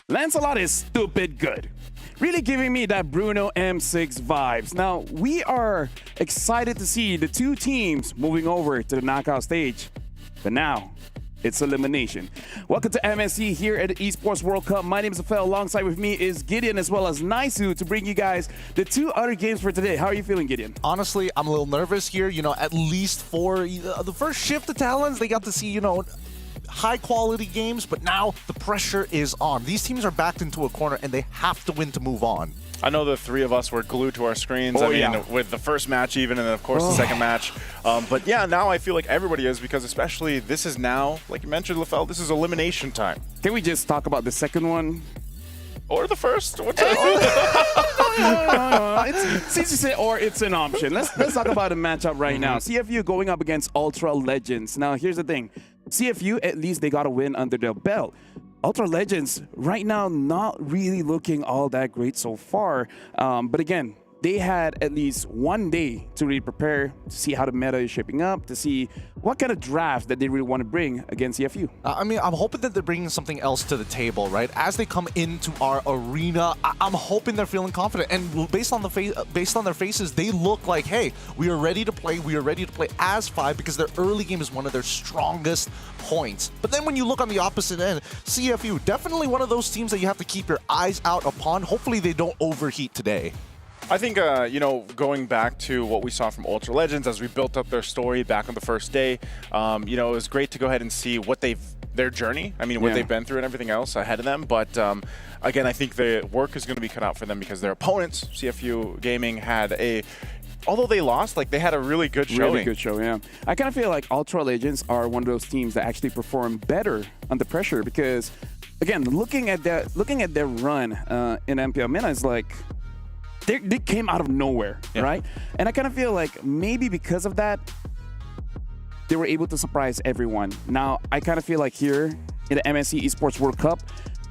S15: Lancelot is stupid good. Really giving me that Bruno M6 vibes. Now, we are excited to see the two teams moving over to the knockout stage. But now, it's elimination. Welcome to MSC here at the Esports World Cup. My name is Afel. Alongside with me is Gideon as well as Naisu to bring you guys the two other games for today. How are you feeling, Gideon?
S10: Honestly, I'm a little nervous here. You know, at least for the first shift of Talons, they got to see, you know, high-quality games, but now the pressure is on. These teams are backed into a corner, and they have to win to move on.
S23: I know the three of us were glued to our screens. With the first match even, and then of course the second match. But yeah, now I feel like everybody is, because especially this is now, like you mentioned, LaFell, this is elimination time.
S15: Can we just talk about the second one?
S23: Or the first?
S15: It's since you say or, it's an option. Let's talk about the matchup right now. CFU going up against Ultra Legends. Now, here's the thing. CFU, at least they got a win under their belt. Ultra Legends, right now, not really looking all that great so far. But again, they had at least one day to really prepare, to see how the meta is shaping up, to see what kind of draft that they really want to bring against CFU.
S10: I mean, I'm hoping that they're bringing something else to the table, right? As they come into our arena, I'm hoping they're feeling confident. And based on their faces, they look like, hey, we are ready to play. We are ready to play as 5 because their early game is one of their strongest points. But then when you look on the opposite end, CFU, definitely one of those teams that you have to keep your eyes out upon. Hopefully they don't overheat today.
S23: I think, you know, going back to what we saw from Ultra Legends as we built up their story back on the first day, you know, it was great to go ahead and see what their journey, I mean, what they've been through and everything else ahead of them. But again, I think the work is going to be cut out for them because their opponents, CFU Gaming, had although they lost, like, they had a really good showing.
S15: Really good show, yeah. I kind of feel like Ultra Legends are one of those teams that actually perform better under pressure because, again, looking at their run in MPL MENA is like, they came out of nowhere, right? And I kind of feel like maybe because of that, they were able to surprise everyone. Now, I kind of feel like here in the MSC Esports World Cup,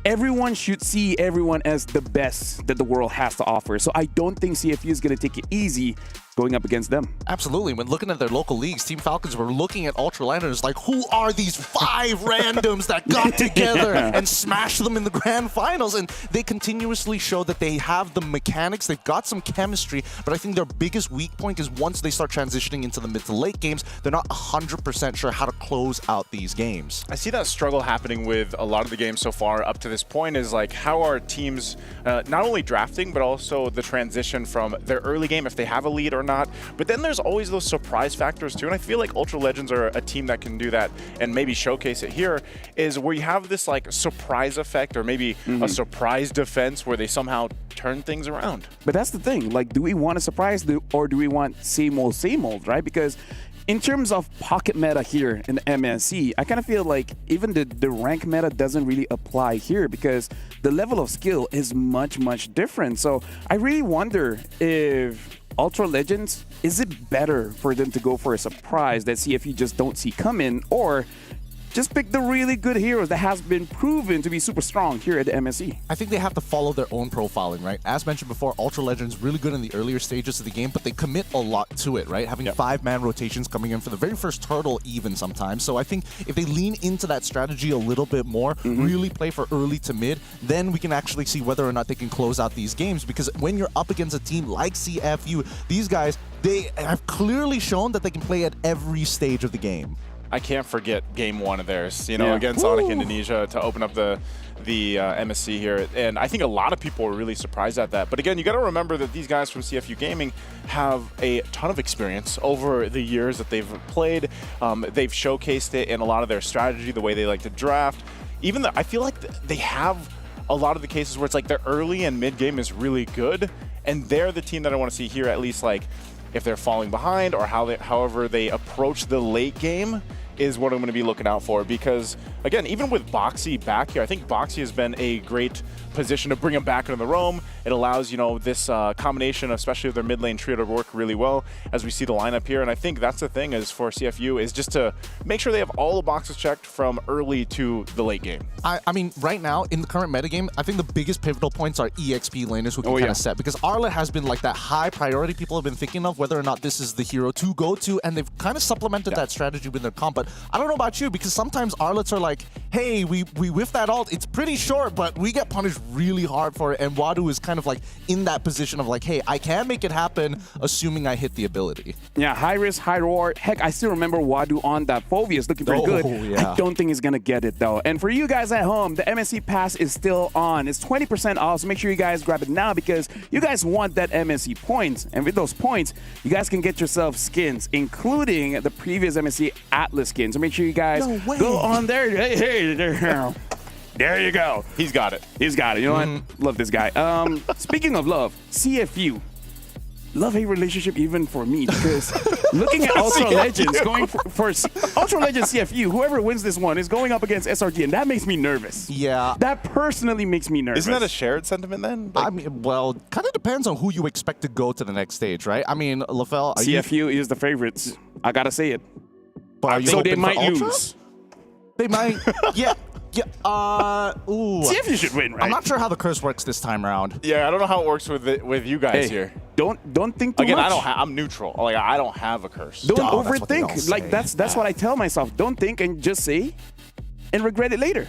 S15: everyone should see everyone as the best that the world has to offer. So I don't think CFU is going to take it easy going up against them.
S10: Absolutely. When looking at their local leagues, Team Falcons were looking at Ultra Legends like, who are these 5 randoms that got together and smashed them in the grand finals? And they continuously show that they have the mechanics, they've got some chemistry, but I think their biggest weak point is once they start transitioning into the mid to late games, they're not 100% sure how to close out these games.
S23: I see that struggle happening with a lot of the games so far up to this point is like how are teams not only drafting, but also the transition from their early game, if they have a lead or not. But then there's always those surprise factors too. And I feel like Ultra Legends are a team that can do that and maybe showcase it here, is where you have this like surprise effect or maybe a surprise defense where they somehow turn things around.
S15: But that's the thing, like, do we want a surprise or do we want same old, right? Because in terms of pocket meta here in the MSC, I kind of feel like even the rank meta doesn't really apply here because the level of skill is much different. So I really wonder if Ultra Legends, is it better for them to go for a surprise that CFU just don't see coming, or just pick the really good heroes that has been proven to be super strong here at the MSC?
S10: I think they have to follow their own profiling, right? As mentioned before, Ultra Legends really good in the earlier stages of the game, but they commit a lot to it, right? Having 5-man rotations coming in for the very first turtle even sometimes. So I think if they lean into that strategy a little bit more, really play for early to mid, then we can actually see whether or not they can close out these games. Because when you're up against a team like CFU, these guys, they have clearly shown that they can play at every stage of the game.
S23: I can't forget game 1 of theirs, you know, against Onic Indonesia to open up the MSC here. And I think a lot of people were really surprised at that. But again, you got to remember that these guys from CFU Gaming have a ton of experience over the years that they've played. They've showcased it in a lot of their strategy, the way they like to draft. Even I feel like they have a lot of the cases where it's like their early and mid game is really good. And they're the team that I want to see here, at least like if they're falling behind or however they approach the late game is what I'm going to be looking out for. Because again, even with Boxy back here, I think Boxy has been a great position to bring him back into the roam. It allows, you know, this combination, especially of their mid lane trio, to work really well as we see the lineup here. And I think that's the thing is for CFU is just to make sure they have all the boxes checked from early to the late game.
S10: I mean, right now in the current metagame, I think the biggest pivotal points are EXP laners who can kind of set, because Arla has been like that high priority people have been thinking of whether or not this is the hero to go to, and they've kind of supplemented that strategy with their comp. But I don't know about you, because sometimes Arlets are like, hey, we whiff that ult, it's pretty short, but we get punished really hard for it, and Wadu is kind of like in that position of like, hey, I can make it happen, assuming I hit the ability.
S15: Yeah, high risk, high reward. Heck, I still remember Wadu on that Phoveus looking pretty good.
S10: Yeah.
S15: I don't think he's gonna get it though. And for you guys at home, the MSC pass is still on. It's 20% off, so make sure you guys grab it now because you guys want that MSC points. And with those points, you guys can get yourself skins, including the previous MSC Atlas skins. So make sure you guys go on there. Hey, there you go.
S23: He's got it.
S15: He's got it. You know what? Love this guy. Speaking of love, CFU. Love-hate relationship even for me, because looking at Ultra Legends going for Ultra Legends CFU, whoever wins this one is going up against SRG, and that makes me nervous.
S10: Yeah.
S15: That personally makes me nervous.
S23: Isn't that a shared sentiment then?
S10: I mean, well, kind of depends on who you expect to go to the next stage, right? I mean, LaFell,
S15: CFU is the favorites. I gotta say it.
S10: But
S15: so they might lose.
S10: They might. Yeah. Ooh.
S15: CFU should win, right?
S10: I'm not sure how the curse works this time around.
S23: Yeah, I don't know how it works with you guys here.
S15: Don't think too
S23: Again,
S15: much.
S23: I'm neutral. Like I don't have a curse.
S15: Don't overthink. Like that's what I tell myself. Don't think and just say, and regret it later.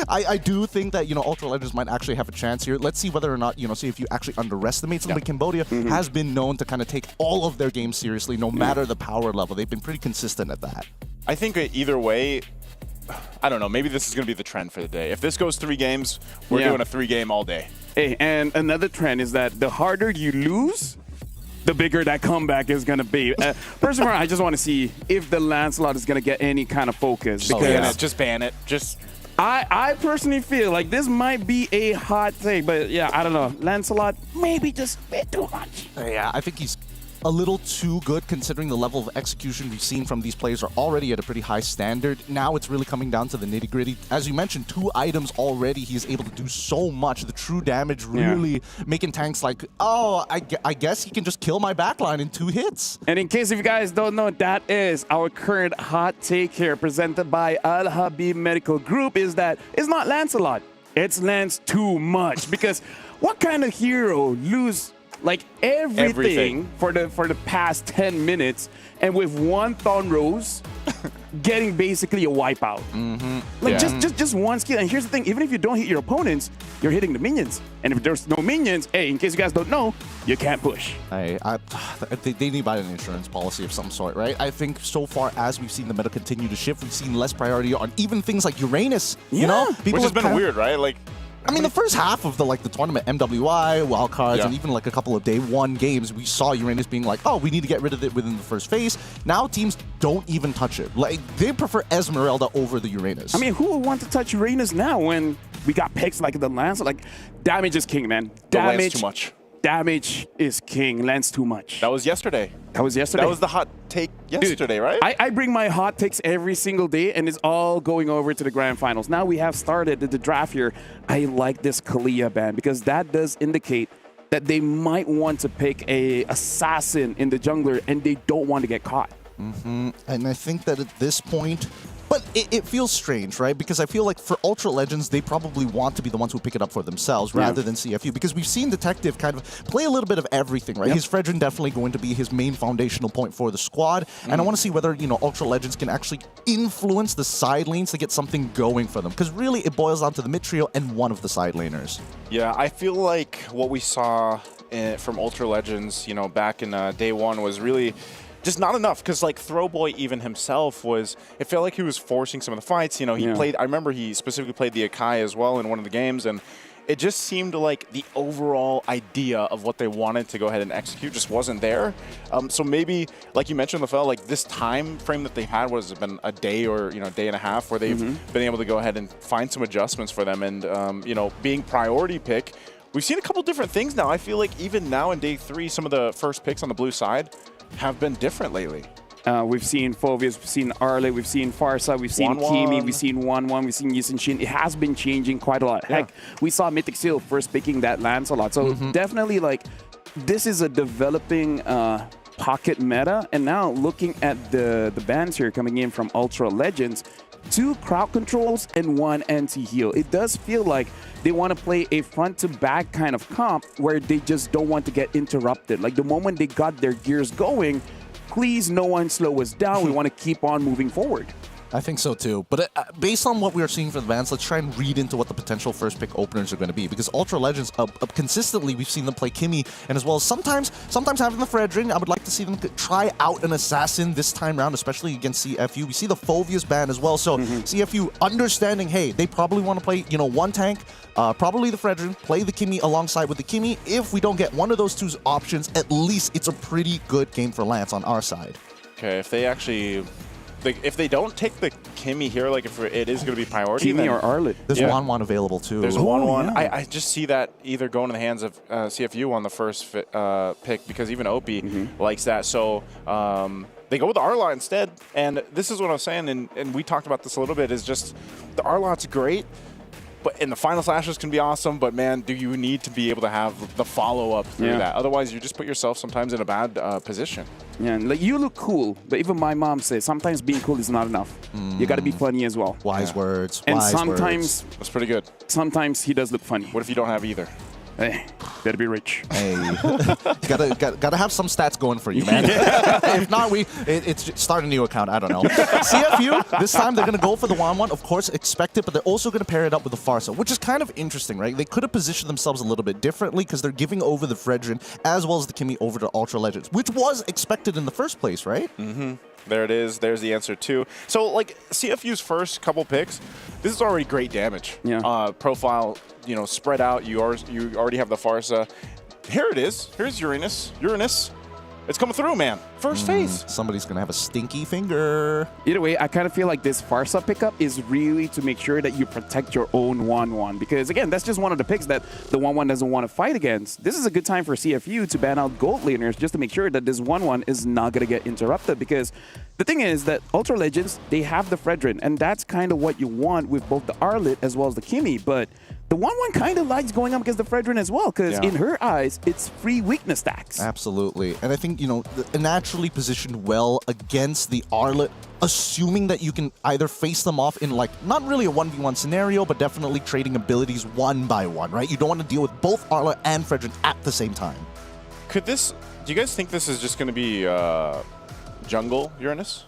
S10: I do think that, you know, Ultra Legends might actually have a chance here. Let's see whether or not, you know, see if you actually underestimate something. Cambodia has been known to kind of take all of their games seriously, no matter the power level. They've been pretty consistent at that.
S23: I think either way, I don't know, maybe this is going to be the trend for the day. If this goes 3 games, we're doing a 3-game all day.
S15: Hey, and another trend is that the harder you lose, the bigger that comeback is going to be. Personally, I just want to see if the Lancelot is going to get any kind of focus. Because
S23: just ban it. Just
S15: I personally feel like this might be a hot take, but yeah, I don't know. Lancelot, maybe just a bit too much.
S10: Yeah, I think he's a little too good considering the level of execution we've seen from these players are already at a pretty high standard. Now it's really coming down to the nitty-gritty. As you mentioned, 2 items already, he's able to do so much. The true damage really making tanks like, oh, I guess he can just kill my backline in 2 hits.
S15: And in case if you guys don't know, that is our current hot take here presented by Al Habib Medical Group, is that it's not Lancelot, it's Lance too much. Because what kind of hero like everything. for the past 10 minutes, and with one Thorn Rose getting basically a wipeout. Like just one skill. And here's the thing, even if you don't hit your opponents, you're hitting the minions. And if there's no minions, hey, in case you guys don't know, you can't push.
S10: They need to buy an insurance policy of some sort, right? I think so far as we've seen the meta continue to shift, we've seen less priority on even things like Uranus. You know,
S23: which has been weird, right? Like,
S10: I mean, the first half of the tournament, MWI, wildcards, and even like a couple of day one games, we saw Uranus being like, oh, we need to get rid of it within the first phase. Now teams don't even touch it. Like, they prefer Esmeralda over the Uranus.
S15: I mean, who would want to touch Uranus now when we got picks like the Lance? Like, damage is king, man. Damage
S23: too much.
S15: Damage is king. Lance too much.
S23: That was yesterday.
S15: That was yesterday.
S23: That was the hot take yesterday, right?
S15: I bring my hot takes every single day, and it's all going over to the grand finals. Now we have started the draft here. I like this Kalia ban because that does indicate that they might want to pick a assassin in the jungler, and they don't want to get caught.
S10: And I think that at this point, but it feels strange, right? Because I feel like for Ultra Legends, they probably want to be the ones who pick it up for themselves rather than CFU. Because we've seen Detective kind of play a little bit of everything, right? His Fredrin definitely going to be his main foundational point for the squad. And I want to see whether, Ultra Legends can actually influence the side lanes to get something going for them. Because really, it boils down to the mid trio and one of the side laners.
S23: Yeah, I feel like what we saw from Ultra Legends, back in day one was really just not enough, because like Throwboy even himself it felt like he was forcing some of the fights. He played, I remember he specifically played the Akai as well in one of the games, and it just seemed like the overall idea of what they wanted to go ahead and execute just wasn't there. So maybe, like you mentioned, LaFell, like this time frame that they had was been a day or day and a half where they've been able to go ahead and find some adjustments for them, and being priority pick. We've seen a couple different things now. I feel like even now in day 3, some of the first picks on the blue side have been different lately.
S15: We've seen Phoveus, we've seen Arlet, we've seen Farsa, we've seen Kimi, we've seen 1-1, we've seen Yisun Shin. It has been changing quite a lot. Heck, we saw Mythic Seals first picking that Lance a lot. So definitely, like, this is a developing pocket meta. And now looking at the bans here coming in from Ultra Legends, 2 crowd controls and 1 anti-heal. It does feel like they want to play a front-to-back kind of comp where they just don't want to get interrupted. Like, the moment they got their gears going, please no one slow us down. We want to keep on moving forward.
S10: I think so too. But based on what we are seeing for the bans, let's try and read into what the potential first pick openers are going to be. Because Ultra Legends, consistently, we've seen them play Kimi, and as well as sometimes having the Fredrin. I would like to see them try out an assassin this time around, especially against CFU. We see the Phoveus ban as well. So CFU understanding, hey, they probably want to play, one tank, probably the Fredrin, play the Kimi alongside with the Kimi. If we don't get one of those 2 options, at least it's a pretty good game for Lance on our side.
S23: Okay, if they actually... if they don't take the Kimi here, like if it is going to be priority,
S15: Kimi or Arlet.
S10: There's 1-1 available too.
S23: There's 1-1. I just see that either going in the hands of CFU on the first pick, because even OP likes that. So they go with the Arlot instead. And this is what I was saying, and we talked about this a little bit, is just the Arlot's great. But in the final slashes can be awesome, but man, do you need to be able to have the follow-up through that? Otherwise, you just put yourself sometimes in a bad position.
S15: Yeah, like, you look cool, but even my mom says sometimes being cool is not enough. You got to be funny as well.
S10: Wise words.
S15: And
S10: wise
S15: sometimes
S10: words.
S23: That's pretty good.
S15: Sometimes he does look funny.
S23: What if you don't have either?
S15: Hey, better be rich.
S10: Hey, gotta have some stats going for you, man. If not, it's start a new account. I don't know. CFU this time they're gonna go for the 1-1. Of course, expect it, but they're also gonna pair it up with the Farsa, which is kind of interesting, right? They could have positioned themselves a little bit differently because they're giving over the Fredrin as well as the Kimi over to Ultra Legends, which was expected in the first place, right?
S23: There it is. There's the answer too. So like CFU's first couple picks, this is already great damage. Profile, spread out. You already have the Farsa. Here it is. Here's Uranus. It's coming through, man. First phase.
S10: Somebody's going to have a stinky finger.
S15: Either way, I kind of feel like this Farsa pickup is really to make sure that you protect your own 1-1. Because, again, that's just one of the picks that the 1-1 doesn't want to fight against. This is a good time for CFU to ban out gold laners just to make sure that this 1-1 is not going to get interrupted. Because the thing is that Ultra Legends, they have the Fredrin. And that's kind of what you want with both the Arlet as well as the Kimi. But the 1-1 kind of likes going up against the Fredrin as well, because in her eyes, it's free weakness stacks.
S10: Absolutely. And I think, naturally positioned well against the Arlet, assuming that you can either face them off in, like, not really a 1v1 scenario, but definitely trading abilities 1 by 1, right? You don't want to deal with both Arlet and Fredrin at the same time.
S23: Could this? Do you guys think this is just going to be jungle Uranus?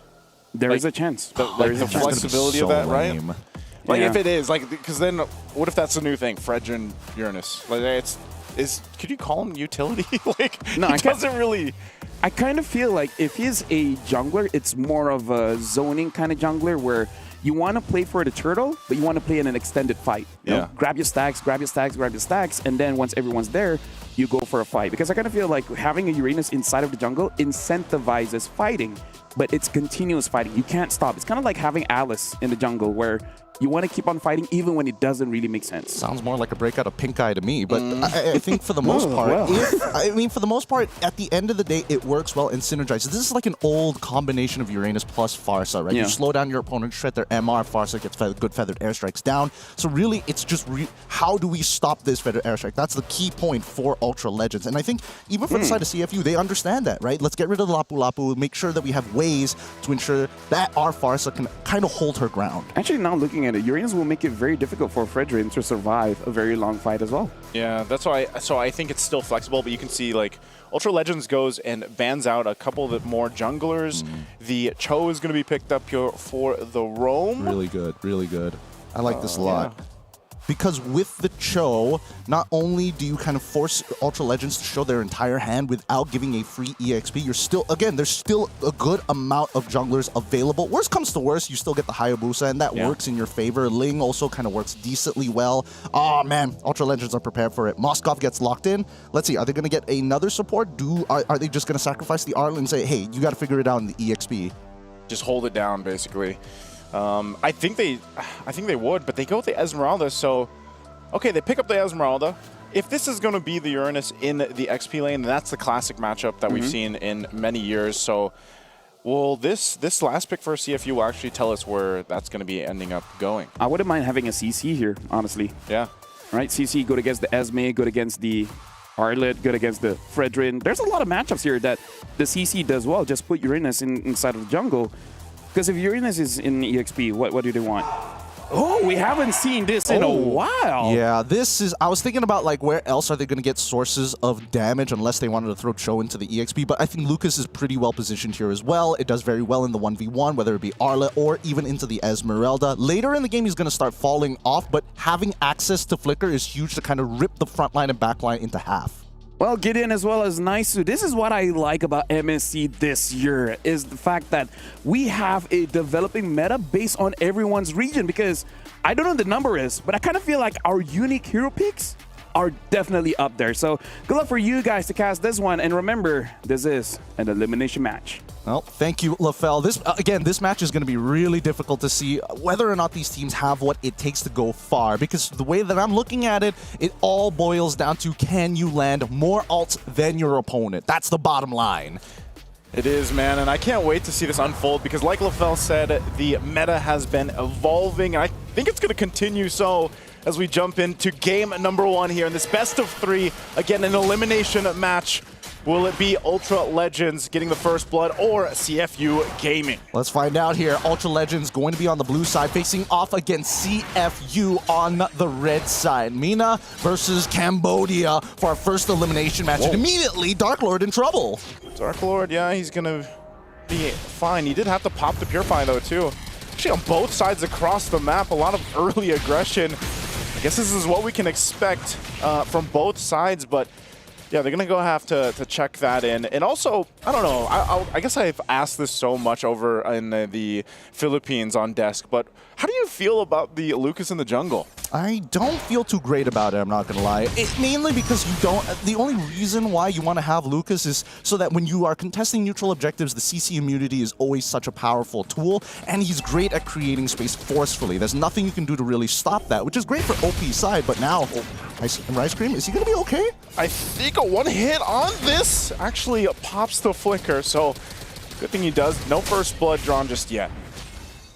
S15: There is a chance.
S23: There is the flexibility of that, right? Like
S15: Yeah.
S23: if it is, like, because then what if that's a new thing, Fredrin Uranus? Like could you call him utility? Like
S15: No,
S23: he doesn't really.
S15: I kind of feel like if he's a jungler, it's more of a zoning kind of jungler where you want to play for the turtle, but you want to play in an extended fight. You know, grab your stacks, grab your stacks, grab your stacks, and then once everyone's there, you go for a fight. Because I kind of feel like having a Uranus inside of the jungle incentivizes fighting, but it's continuous fighting. You can't stop. It's kind of like having Alice in the jungle where you want to keep on fighting even when it doesn't really make sense.
S10: Sounds more like a breakout of Pink Eye to me, but I think for the most part, for the most part, at the end of the day, it works well and synergizes. This is like an old combination of Uranus plus Farsa, right?
S23: Yeah.
S10: You slow down your opponent, shred their MR, Farsa gets good feathered airstrikes down. So really, it's just how do we stop this feathered airstrike? That's the key point for Ultra Legends. And I think even for the side of CFU, they understand that, right? Let's get rid of the Lapu Lapu, make sure that we have ways to ensure that our Farsa can kind of hold her ground.
S15: Actually, now looking at it, Uranus will make it very difficult for Fredrin to survive a very long fight as well.
S23: Yeah, that's why. So I think it's still flexible, but you can see like Ultra Legends goes and bans out a couple of more junglers. The Cho is going to be picked up here for the roam.
S10: Really good, really good. I like this a lot. Because with the Cho, not only do you kind of force Ultra Legends to show their entire hand without giving a free EXP, you're still, again, there's still a good amount of junglers available. Worst comes to worst, you still get the Hayabusa, and that works in your favor. Ling also kind of works decently well. Oh man, Ultra Legends are prepared for it. Moskov gets locked in. Let's see, are they going to get another support? Are they just going to sacrifice the Arlen and say, hey, you got to figure it out in the EXP?
S23: Just hold it down, basically. I think they would, but they go with the Esmeralda, so okay, they pick up the Esmeralda. If this is going to be the Uranus in the XP lane, then that's the classic matchup that we've seen in many years. So, well, this last pick for CFU will actually tell us where that's going to be ending up going.
S15: I wouldn't mind having a CC here, honestly.
S23: Yeah.
S15: Right, CC good against the Esme, good against the Arlet, good against the Fredrin. There's a lot of matchups here that the CC does well. Just put Uranus inside of the jungle. Because if Uranus is in EXP, what do they want? Oh, we haven't seen this in a while.
S10: Yeah, this is... I was thinking about, like, where else are they going to get sources of damage unless they wanted to throw Cho into the EXP, but I think Lucas is pretty well positioned here as well. It does very well in the 1v1, whether it be Arla or even into the Esmeralda. Later in the game, he's going to start falling off, but having access to Flicker is huge to kind of rip the front line and back line into half.
S15: Well, Gideon as well as Naisu. This is what I like about MSC this year, is the fact that we have a developing meta based on everyone's region, because I don't know what the number is, but I kind of feel like our unique hero picks are definitely up there. So good luck for you guys to cast this one. And remember, this is an elimination match.
S10: Well, thank you, LaFell. This match is going to be really difficult to see whether or not these teams have what it takes to go far, because the way that I'm looking at it, it all boils down to, can you land more ults than your opponent? That's the bottom line.
S23: It is, man, and I can't wait to see this unfold, because like LaFell said, the meta has been evolving, and I think it's going to continue so as we jump into game number 1 here in this best of 3. Again, an elimination match. Will it be Ultra Legends getting the first blood or CFU Gaming?
S10: Let's find out here. Ultra Legends going to be on the blue side, facing off against CFU on the red side. Mina versus Cambodia for our first elimination match. And immediately, Dark Lord in trouble.
S23: Dark Lord, yeah, he's going to be fine. He did have to pop the Purify, though, too. Actually, on both sides across the map, a lot of early aggression. I guess this is what we can expect from both sides, but yeah, they're going to have to check that in. And also, I don't know, I guess I've asked this so much over in the Philippines on desk, but how do you feel about the Lucas in the jungle?
S10: I don't feel too great about it, I'm not going to lie. Mainly because you don't... The only reason why you want to have Lucas is so that when you are contesting neutral objectives, the CC immunity is always such a powerful tool, and he's great at creating space forcefully. There's nothing you can do to really stop that, which is great for OP side, but now... Rice Cream, is he going to be okay?
S23: I think a one hit on this actually pops the Flicker, so good thing he does. No first blood drawn just yet.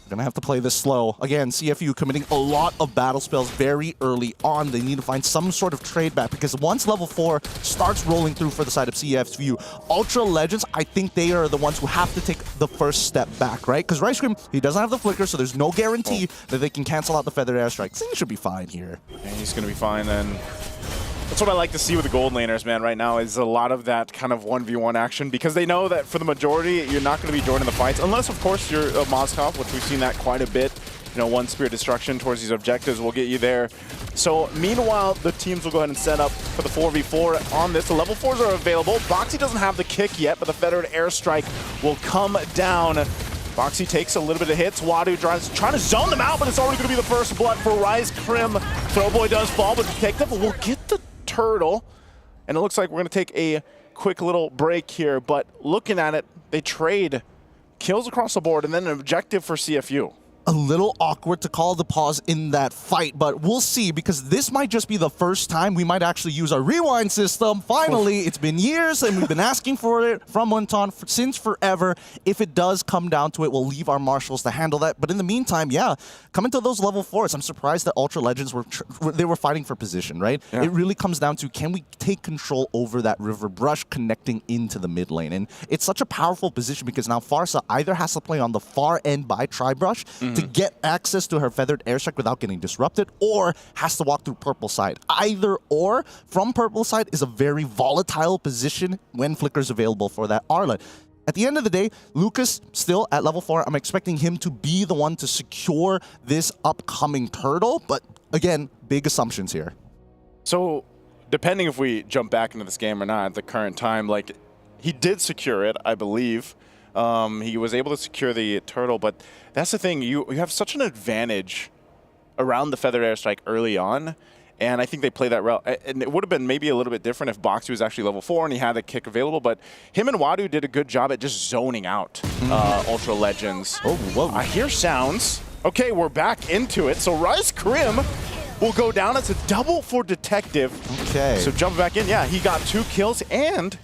S10: Gonna have to play this slow. Again, CFU committing a lot of battle spells very early on. They need to find some sort of trade back, because once level 4 starts rolling through for the side of CFU, Ultra Legends, I think they are the ones who have to take the first step back, right? Because Rice Cream, he doesn't have the Flicker, so there's no guarantee that they can cancel out the Feather Airstrike. I think he should be fine here.
S23: And he's gonna be fine then. That's what I like to see with the gold laners, man, right now, is a lot of that kind of 1v1 action, because they know that for the majority, you're not going to be joining the fights, unless, of course, you're a Moskov, which we've seen that quite a bit. You know, one Spear Destruction towards these objectives will get you there. So, meanwhile, the teams will go ahead and set up for the 4v4 on this. The level 4s are available. Boxy doesn't have the kick yet, but the Fettered Airstrike will come down. Boxy takes a little bit of hits. Wadu trying to zone them out, but it's already going to be the first blood for Rise Crim. Throwboy does fall, but Detective will get the turtle. And it looks like we're going to take a quick little break here, but looking at it, they trade kills across the board and then an objective for CFU.
S10: A little awkward to call the pause in that fight, but we'll see, because this might just be the first time we might actually use our rewind system. Finally, it's been years and we've been asking for it from Monton since forever. If it does come down to it, we'll leave our marshals to handle that. But in the meantime, yeah, coming to those level 4s, I'm surprised that Ultra Legends were fighting for position, right? Yeah. It really comes down to, can we take control over that river brush connecting into the mid lane? And it's such a powerful position because now Farsa either has to play on the far end by Tri-Brush to get access to her Feathered Airstrike without getting disrupted, or has to walk through Purple Side. Either or from Purple Side is a very volatile position when Flicker's available for that Arlet. At the end of the day, Lucas still at level 4. I'm expecting him to be the one to secure this upcoming turtle, but again, big assumptions here.
S23: So, depending if we jump back into this game or not at the current time, like, he did secure it, I believe. He was able to secure the turtle, but that's the thing. You have such an advantage around the Feathered Airstrike early on, and I think they play that route. And it would have been maybe a little bit different if Boxy was actually level 4 and he had the kick available, but him and Wadu did a good job at just zoning out Ultra Legends.
S10: Oh, whoa.
S23: I hear sounds. Okay, we're back into it. So Rise Crim will go down. It's a double for Detective.
S10: Okay.
S23: So jumping back in, yeah, he got 2 kills and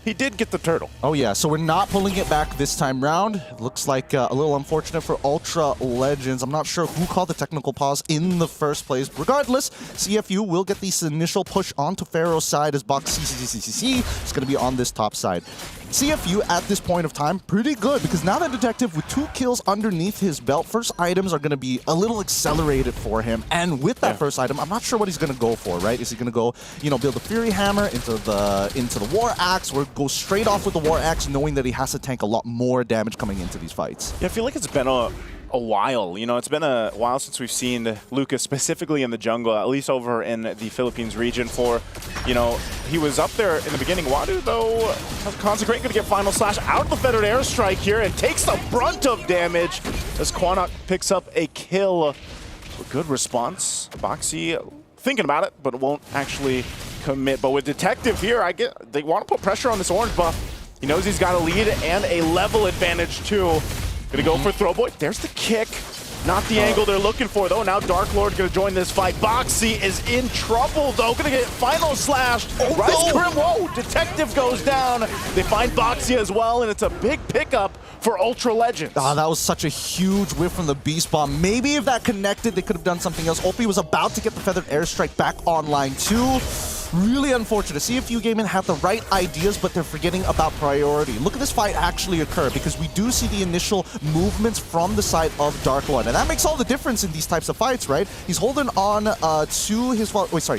S23: he did get the turtle.
S10: Oh yeah, so we're not pulling it back this time round. Looks like a little unfortunate for Ultra Legends. I'm not sure who called the technical pause in the first place. Regardless, CFU will get this initial push onto Pharaoh's side as Box CCCCC is going to be on this top side. CFU at this point of time, pretty good, because now that Detective with 2 kills underneath his belt, first items are going to be a little accelerated for him. And with that first item, I'm not sure what he's going to go for, right? Is he going to go, you know, build the Fury Hammer into the War Axe, or go straight off with the War Axe, knowing that he has to tank a lot more damage coming into these fights?
S23: Yeah, I feel like it's been a while. You know, it's been a while since we've seen Lucas specifically in the jungle, at least over in the Philippines region. For, you know, he was up there in the beginning. Wadu, though, Consecrate going to get Final Slash out of the Feathered Airstrike here and takes the brunt of damage as Quanok picks up a kill. A good response. Boxy thinking about it, but won't actually commit. But with Detective here, they want to put pressure on this orange buff. He knows he's got a lead and a level advantage too. Gonna go for Throwboy. There's the kick. Not the angle they're looking for, though. Now Dark Lord gonna join this fight. Boxy is in trouble, though. Gonna get Final Slash. Rise Crim, whoa! Detective goes down. They find Boxy as well, and it's a big pickup for Ultra Legends.
S10: Ah, that was such a huge whiff from the Beast Bomb. Maybe if that connected, they could have done something else. Opie was about to get the Feathered Airstrike back online, too. Really unfortunate. CFU Gaming have the right ideas, but they're forgetting about priority. Look at this fight actually occur, because we do see the initial movements from the side of Dark Lord, and that makes all the difference in these types of fights, right? He's holding on to his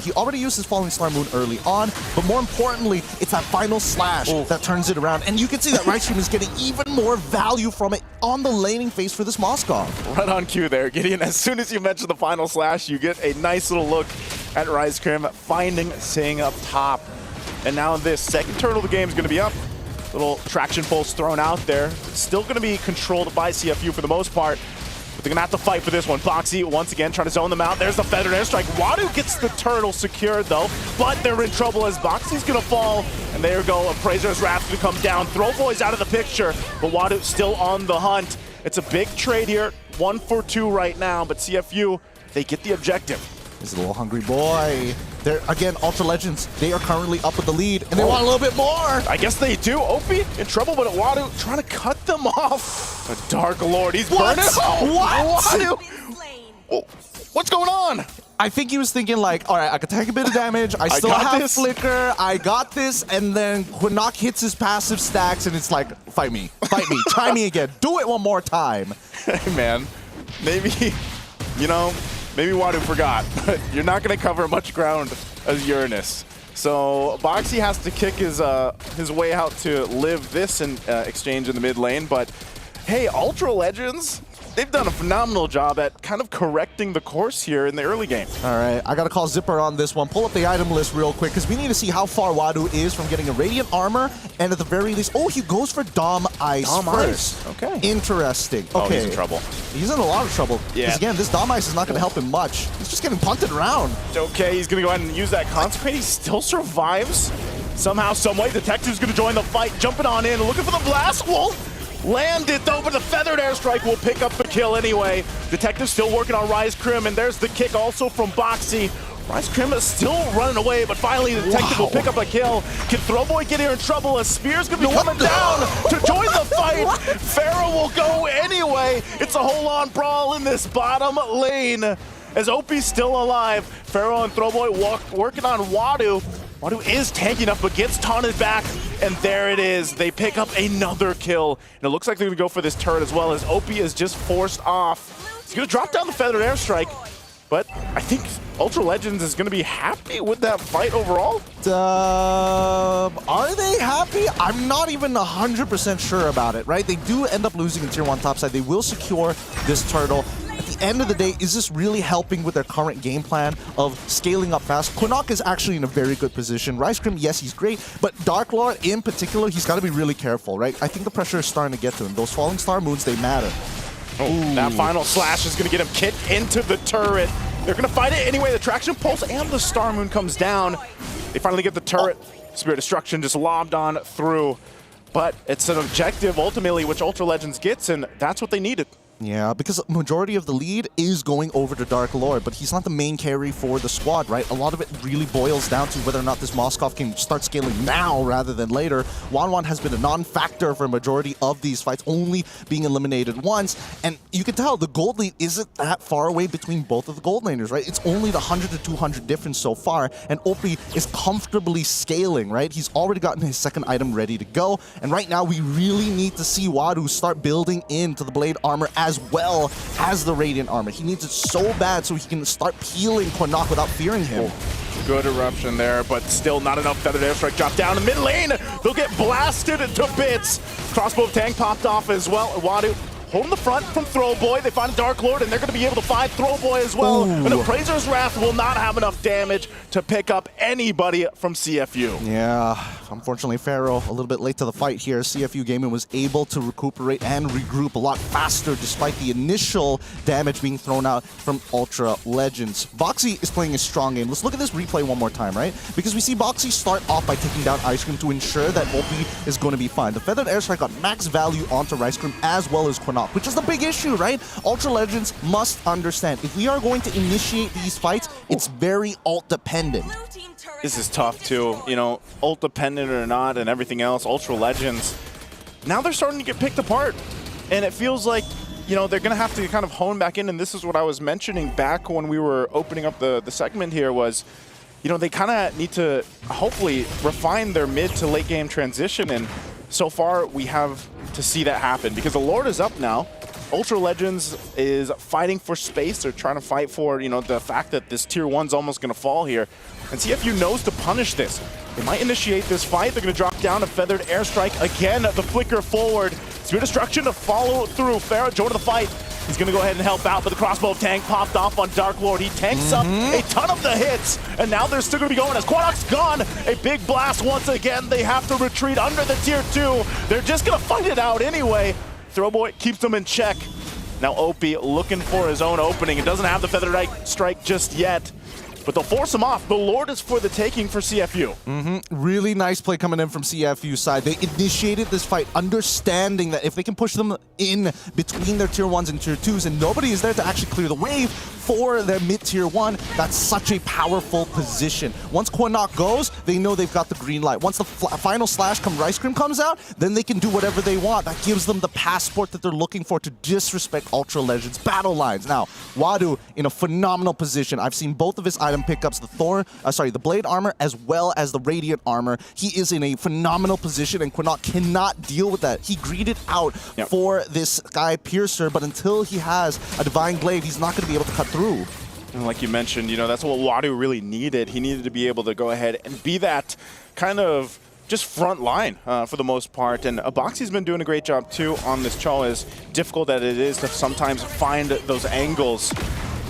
S10: he already used his Falling Star Moon early on, but more importantly, it's that Final Slash that turns it around, and you can see that Rise Crim is getting even more value from it on the laning phase for this Moskov.
S23: Right on cue there, Gideon. As soon as you mention the Final Slash, you get a nice little look at Rise Crim finding Sing up top. And now this second turtle of the game is going to be up. Little traction pulse thrown out there. Still going to be controlled by CFU for the most part. But they're going to have to fight for this one. Boxy once again trying to zone them out. There's the Feathered Airstrike. Wadu gets the turtle secured though, but they're in trouble as Boxy's going to fall. And there you go. Appraiser's Wrath going to come down. Throwboy's out of the picture, but Wadu still on the hunt. It's a big trade here. 1 for 2 right now, but CFU, they get the objective.
S10: He's a little hungry boy. They're, again, Ultra Legends, they are currently up with the lead, and they want a little bit more.
S23: I guess they do. Opie in trouble, but Wadu trying to cut them off. The Dark Lord, he's burning.
S10: What?
S23: Wadu. What's going on?
S10: I think he was thinking like, all right, I could take a bit of damage. I still have Flicker. I got this. And then Quinnock hits his passive stacks, and it's like, fight me. Fight me. Try me again. Do it one more time.
S23: Hey, man. Maybe, you know, maybe Wadu forgot, but you're not going to cover much ground as Uranus. So Boxy has to kick his way out to live this exchange in the mid lane, but hey, Ultra Legends, they've done a phenomenal job at kind of correcting the course here in the early game.
S10: All right, I got to call Zipper on this one. Pull up the item list real quick because we need to see how far Wadu is from getting a Radiant Armor, and at the very least, oh, he goes for Dom Ice first.
S23: Okay.
S10: Interesting. Okay.
S23: Oh, he's in trouble.
S10: He's in a lot of trouble.
S23: Yeah.
S10: Because again, this Dom Ice is not going to help him much. He's just getting punted around.
S23: Okay, he's going to go ahead and use that Consecrate. He still survives. Somehow, someway, Detective's going to join the fight, jumping on in, looking for the Blast Wolf. Landed though, but the Feathered Airstrike will pick up the kill anyway. Detective still working on Rise Crim, and there's the kick also from Boxy. Rise Crim is still running away, but finally the Detective will pick up a kill. Can Throwboy get here in trouble as Spear's gonna be coming down to join the fight? Pharaoh will go anyway. It's a whole-on brawl in this bottom lane. As Opie's still alive, Pharaoh and Throwboy working on Wadu. Wadu is tanking up, but gets taunted back, and there it is. They pick up another kill, and it looks like they're gonna go for this turret as well, as Opie is just forced off. He's gonna drop down the Feathered Airstrike, but I think Ultra Legends is gonna be happy with that fight overall.
S10: Are they happy? I'm not even 100% sure about it, right? They do end up losing in Tier 1 topside. They will secure this turtle. At the end of the day, is this really helping with their current game plan of scaling up fast? Quinnock is actually in a very good position. Rice Crim, yes, he's great, but Dark Lord in particular, he's got to be really careful, right? I think the pressure is starting to get to him. Those Falling Star moons, they matter.
S23: Oh, that final slash is going to get him kicked into the turret. They're going to fight it anyway. The Traction Pulse and the Star Moon comes down. They finally get the turret. Spirit Destruction just lobbed on through. But it's an objective, ultimately, which Ultra Legends gets, and that's what they needed.
S10: Yeah, because majority of the lead is going over to Dark Lord, but he's not the main carry for the squad, right? A lot of it really boils down to whether or not this Moskov can start scaling now rather than later. Wanwan has been a non-factor for a majority of these fights, only being eliminated once, and you can tell the gold lead isn't that far away between both of the gold laners, right? It's only the 100 to 200 difference so far, and Opie is comfortably scaling, right? He's already gotten his second item ready to go, and right now we really need to see Wadu start building into the Blade Armor as well as the Radiant Armor. He needs it so bad so he can start peeling Quinnock without fearing him.
S23: Good eruption there, but still not enough. Feathered Airstrike dropped down in mid lane. They'll get blasted to bits. Crossbow tank popped off as well. Wadu holding the front from Throwboy. They find Dark Lord, and they're going to be able to find Throwboy as well.
S10: Ooh.
S23: And Appraiser's Wrath will not have enough damage to pick up anybody from CFU.
S10: Yeah, unfortunately, Pharaoh a little bit late to the fight here. CFU Gaming was able to recuperate and regroup a lot faster despite the initial damage being thrown out from Ultra Legends. Boxy is playing a strong game. Let's look at this replay one more time, right? Because we see Boxy start off by taking down Ice Cream to ensure that Opie is going to be fine. The Feathered Airstrike got max value onto Rice Cream as well as Quinnock, which is the big issue, right? Ultra Legends must understand, if we are going to initiate these fights, it's very ult dependent.
S23: This is tough too, you know, ult dependent or not and everything else. Ultra Legends, now they're starting to get picked apart. And it feels like, you know, they're going to have to kind of hone back in. And this is what I was mentioning back when we were opening up the segment here was, you know, they kind of need to hopefully refine their mid to late game transition. And so far we have to see that happen because the Lord is up now. Ultra Legends is fighting for space. They're trying to fight for, you know, the fact that this Tier 1's almost going to fall here. And CFU knows to punish this. They might initiate this fight. They're going to drop down a Feathered Airstrike. Again, the flicker forward. Spirit Destruction to follow through. Pharaoh joining the fight. He's going to go ahead and help out, but the crossbow tank popped off on Dark Lord. He tanks up a ton of the hits, and now they're still going to be going as Quinnock's gone. A big blast once again. They have to retreat under the Tier 2. They're just going to fight it out anyway. Throwboy keeps them in check. Now Opie looking for his own opening. It doesn't have the Feathered Strike just yet, but they'll force him off. The Lord is for the taking for CFU.
S10: Really nice play coming in from CFU side. They initiated this fight understanding that if they can push them in between their Tier 1s and Tier 2s and nobody is there to actually clear the wave for their mid-Tier 1, that's such a powerful position. Once Quinnock goes, they know they've got the green light. Once the final slash Rice Cream comes out, then they can do whatever they want. That gives them the passport that they're looking for to disrespect Ultra Legends battle lines. Now, Wadu in a phenomenal position. I've seen both of his item pickups, the Blade Armor as well as the Radiant Armor. He is in a phenomenal position and Quinnock cannot deal with that. He greeted out for this guy Piercer, but until he has a Divine Glaive, he's not going to be able to cut through.
S23: And like you mentioned, that's what Wadu really needed. He needed to be able to go ahead and be that kind of just front line for the most part. And Aboxy's been doing a great job too on this Cho, as difficult that it is to sometimes find those angles.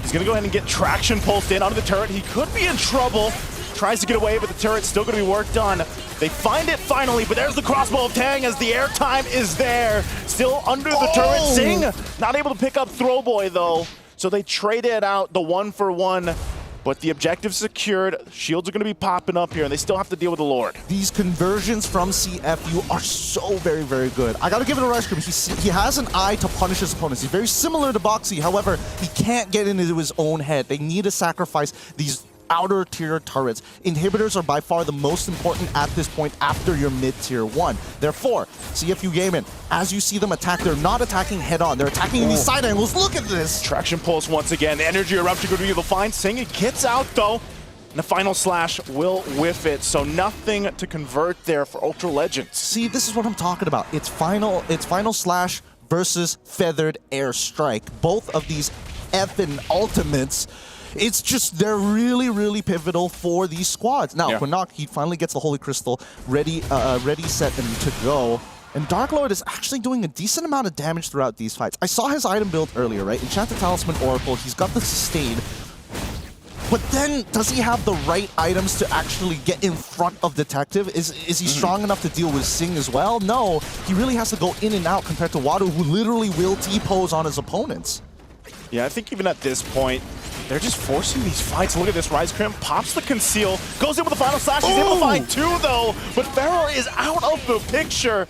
S23: He's going to go ahead and get traction pulsed in onto the turret. He could be in trouble. Tries to get away, but the turret's still going to be work done. They find it finally, but there's the crossbow of Tang as the airtime is there. Still under the turret. Sing not able to pick up Throwboy though. So they traded out the 1-for-1, but the objective's secured. Shields are going to be popping up here, and they still have to deal with the Lord.
S10: These conversions from CFU are so very, very good. I got to give it a Rice Cream. He has an eye to punish his opponents. He's very similar to Boxy. However, he can't get into his own head. They need to sacrifice these outer tier turrets. Inhibitors are by far the most important at this point after your mid-tier 1. Therefore, CFU Gaming, as you see them attack, they're not attacking head-on. They're attacking in these side angles. Look at this!
S23: Traction pulse once again. The energy eruption going to be able to find Sing. It gets out though. And the final slash will whiff it. So nothing to convert there for Ultra Legends.
S10: See, this is what I'm talking about. It's final slash versus feathered airstrike. Both of these effing ultimates. It's just, they're really, really pivotal for these squads. Now, Onic, he finally gets the Holy Crystal ready, set, and to go. And Dark Lord is actually doing a decent amount of damage throughout these fights. I saw his item build earlier, right? Enchanted Talisman Oracle, he's got the Sustain. But then, does he have the right items to actually get in front of Detective? Is he strong enough to deal with Sing as well? No, he really has to go in and out compared to Wadu, who literally will T-pose on his opponents.
S23: Yeah, I think even at this point, they're just forcing these fights. Look at this. Rise Crimp pops the conceal, goes in with the final slash. He's able to find 2 though, but Pharaoh is out of the picture.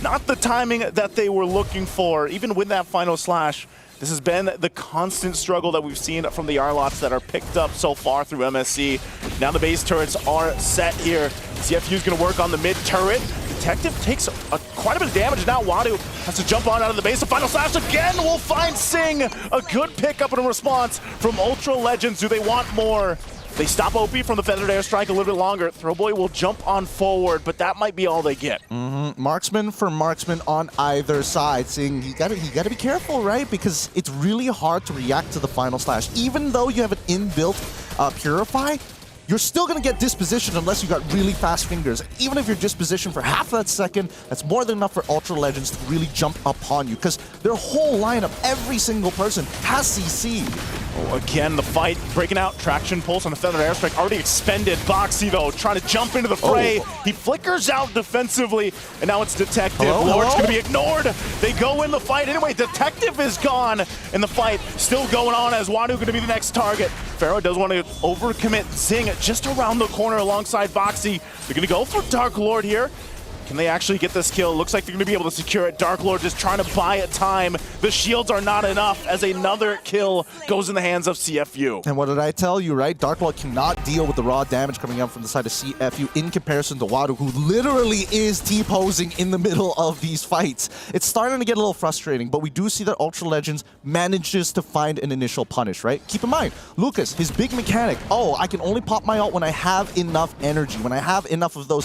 S23: Not the timing that they were looking for. Even with that final slash, this has been the constant struggle that we've seen from the Arlots that are picked up so far through MSC. Now the base turrets are set here. CFU's going to work on the mid turret. Detective takes quite a bit of damage. Now Wadu has to jump on out of the base. The final slash again will find Sing. A good pickup and a response from Ultra Legends. Do they want more? They stop OP from the feathered airstrike a little bit longer. Throwboy will jump on forward, but that might be all they get.
S10: Marksman for marksman on either side. Seeing you gotta be careful, right? Because it's really hard to react to the final slash. Even though you have an inbuilt Purify, you're still going to get disposition unless you got really fast fingers. Even if you're dispositioned for half that second, that's more than enough for Ultra Legends to really jump upon you, because their whole lineup, every single person, has CC.
S23: Oh, again, the fight breaking out. Traction pulse on the feathered airstrike already expended. Boxy, though, trying to jump into the fray. He flickers out defensively, and now it's Detective. Lord's going to be ignored. They go in the fight anyway. Detective is gone, and the fight still going on as Wadu going to be the next target. Pharaoh does want to overcommit. Zing just around the corner alongside Boxy. They're going to go for Dark Lord here. Can they actually get this kill? Looks like they're going to be able to secure it. Dark Lord just trying to buy it time. The shields are not enough as another kill goes in the hands of CFU.
S10: And what did I tell you, right? Dark Lord cannot deal with the raw damage coming out from the side of CFU in comparison to Wadu, who literally is T-posing in the middle of these fights. It's starting to get a little frustrating, but we do see that Ultra Legends manages to find an initial punish, right? Keep in mind, Lucas, his big mechanic, I can only pop my ult when I have enough energy, when I have enough of those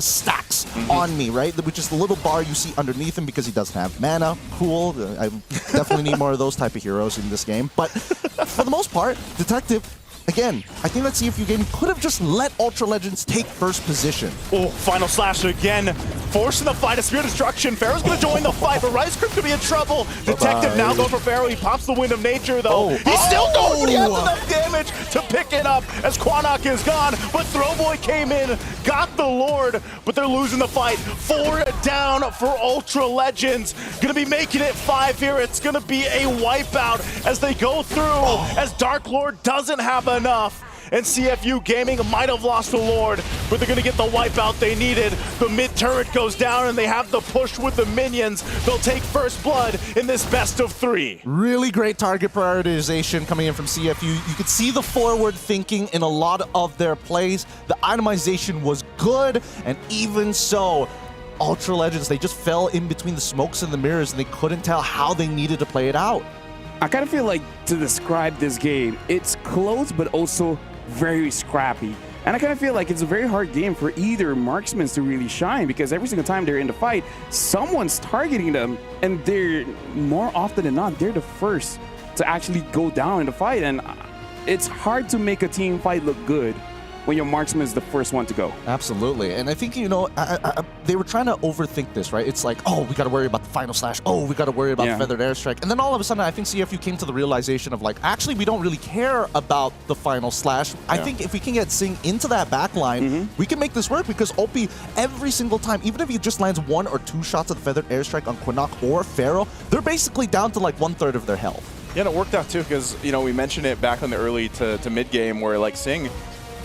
S10: stacks on me, right? Which is the little bar you see underneath him because he doesn't have mana. Cool. I definitely need more of those type of heroes in this game. But for the most part, Detective, again, I think that CFU game could have just let Ultra Legends take first position.
S23: Oh, final slash again. Forcing the fight, a Spear Destruction. Pharaoh's going to join the fight, but Rice Crimp could be in trouble. Detective now going for Pharaoh. He pops the Wind of Nature, though. He's still going, but he has enough damage to pick it up as Quanok is gone. But Throwboy came in, got the Lord, but they're losing the fight. 4 down for Ultra Legends. Going to be making it 5 here. It's going to be a wipeout as they go through, as Dark Lord doesn't have enough. And CFU Gaming might have lost the Lord, but they're going to get the wipeout they needed. The mid turret goes down, and they have the push with the minions. They'll take first blood in this best of 3.
S10: Really great target prioritization coming in from CFU. You could see the forward thinking in a lot of their plays. The itemization was good, and even so, Ultra Legends, they just fell in between the smokes and the mirrors, and they couldn't tell how they needed to play it out.
S15: I kind of feel like, to describe this game, it's close but also very scrappy. And I kind of feel like it's a very hard game for either marksmen to really shine, because every single time they're in the fight, someone's targeting them, and they're, more often than not, they're the first to actually go down in the fight. And it's hard to make a team fight look good when your marksman is the first one to go.
S10: Absolutely. And I think, you know, they were trying to overthink this, right? It's like, oh, we got to worry about the final slash. Oh, we got to worry about the feathered airstrike. And then all of a sudden, I think CFU came to the realization of like, actually, we don't really care about the final slash. I think if we can get Zing into that back line, we can make this work because OP, every single time, even if he just lands 1 or 2 shots of the feathered airstrike on Quinnok or Pharaoh, they're basically down to like 1/3 of their health.
S23: Yeah, and it worked out too because, you know, we mentioned it back in the early to mid game where like Zing,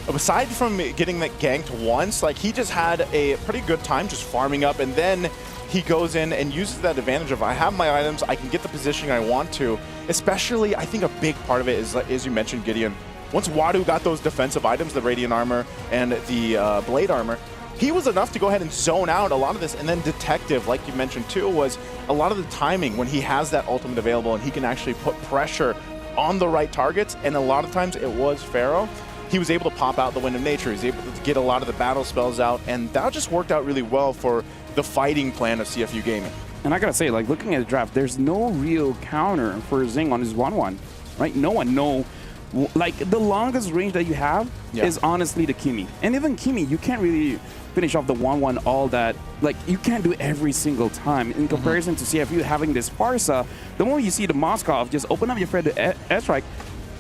S23: aside from getting that ganked once, like he just had a pretty good time just farming up, and then he goes in and uses that advantage of I have my items, I can get the positioning I want to. Especially, I think a big part of it is, as you mentioned, Gideon, once Wadu got those defensive items, the Radiant Armor and the Blade Armor, he was enough to go ahead and zone out a lot of this. And then Detective, like you mentioned too, was a lot of the timing when he has that ultimate available and he can actually put pressure on the right targets. And a lot of times it was Pharaoh. He was able to pop out the Wind of Nature. He was able to get a lot of the battle spells out. And that just worked out really well for the fighting plan of CFU Gaming.
S15: And I gotta say, like, looking at the draft, there's no real counter for Zing on his 1-1, right? No one know. Like, the longest range that you have is honestly the Kimi. And even Kimi, you can't really finish off the 1-1 all that. Like, you can't do it every single time. In comparison to CFU having this Farsa, the moment you see the Moskov, just open up your feathered airstrike,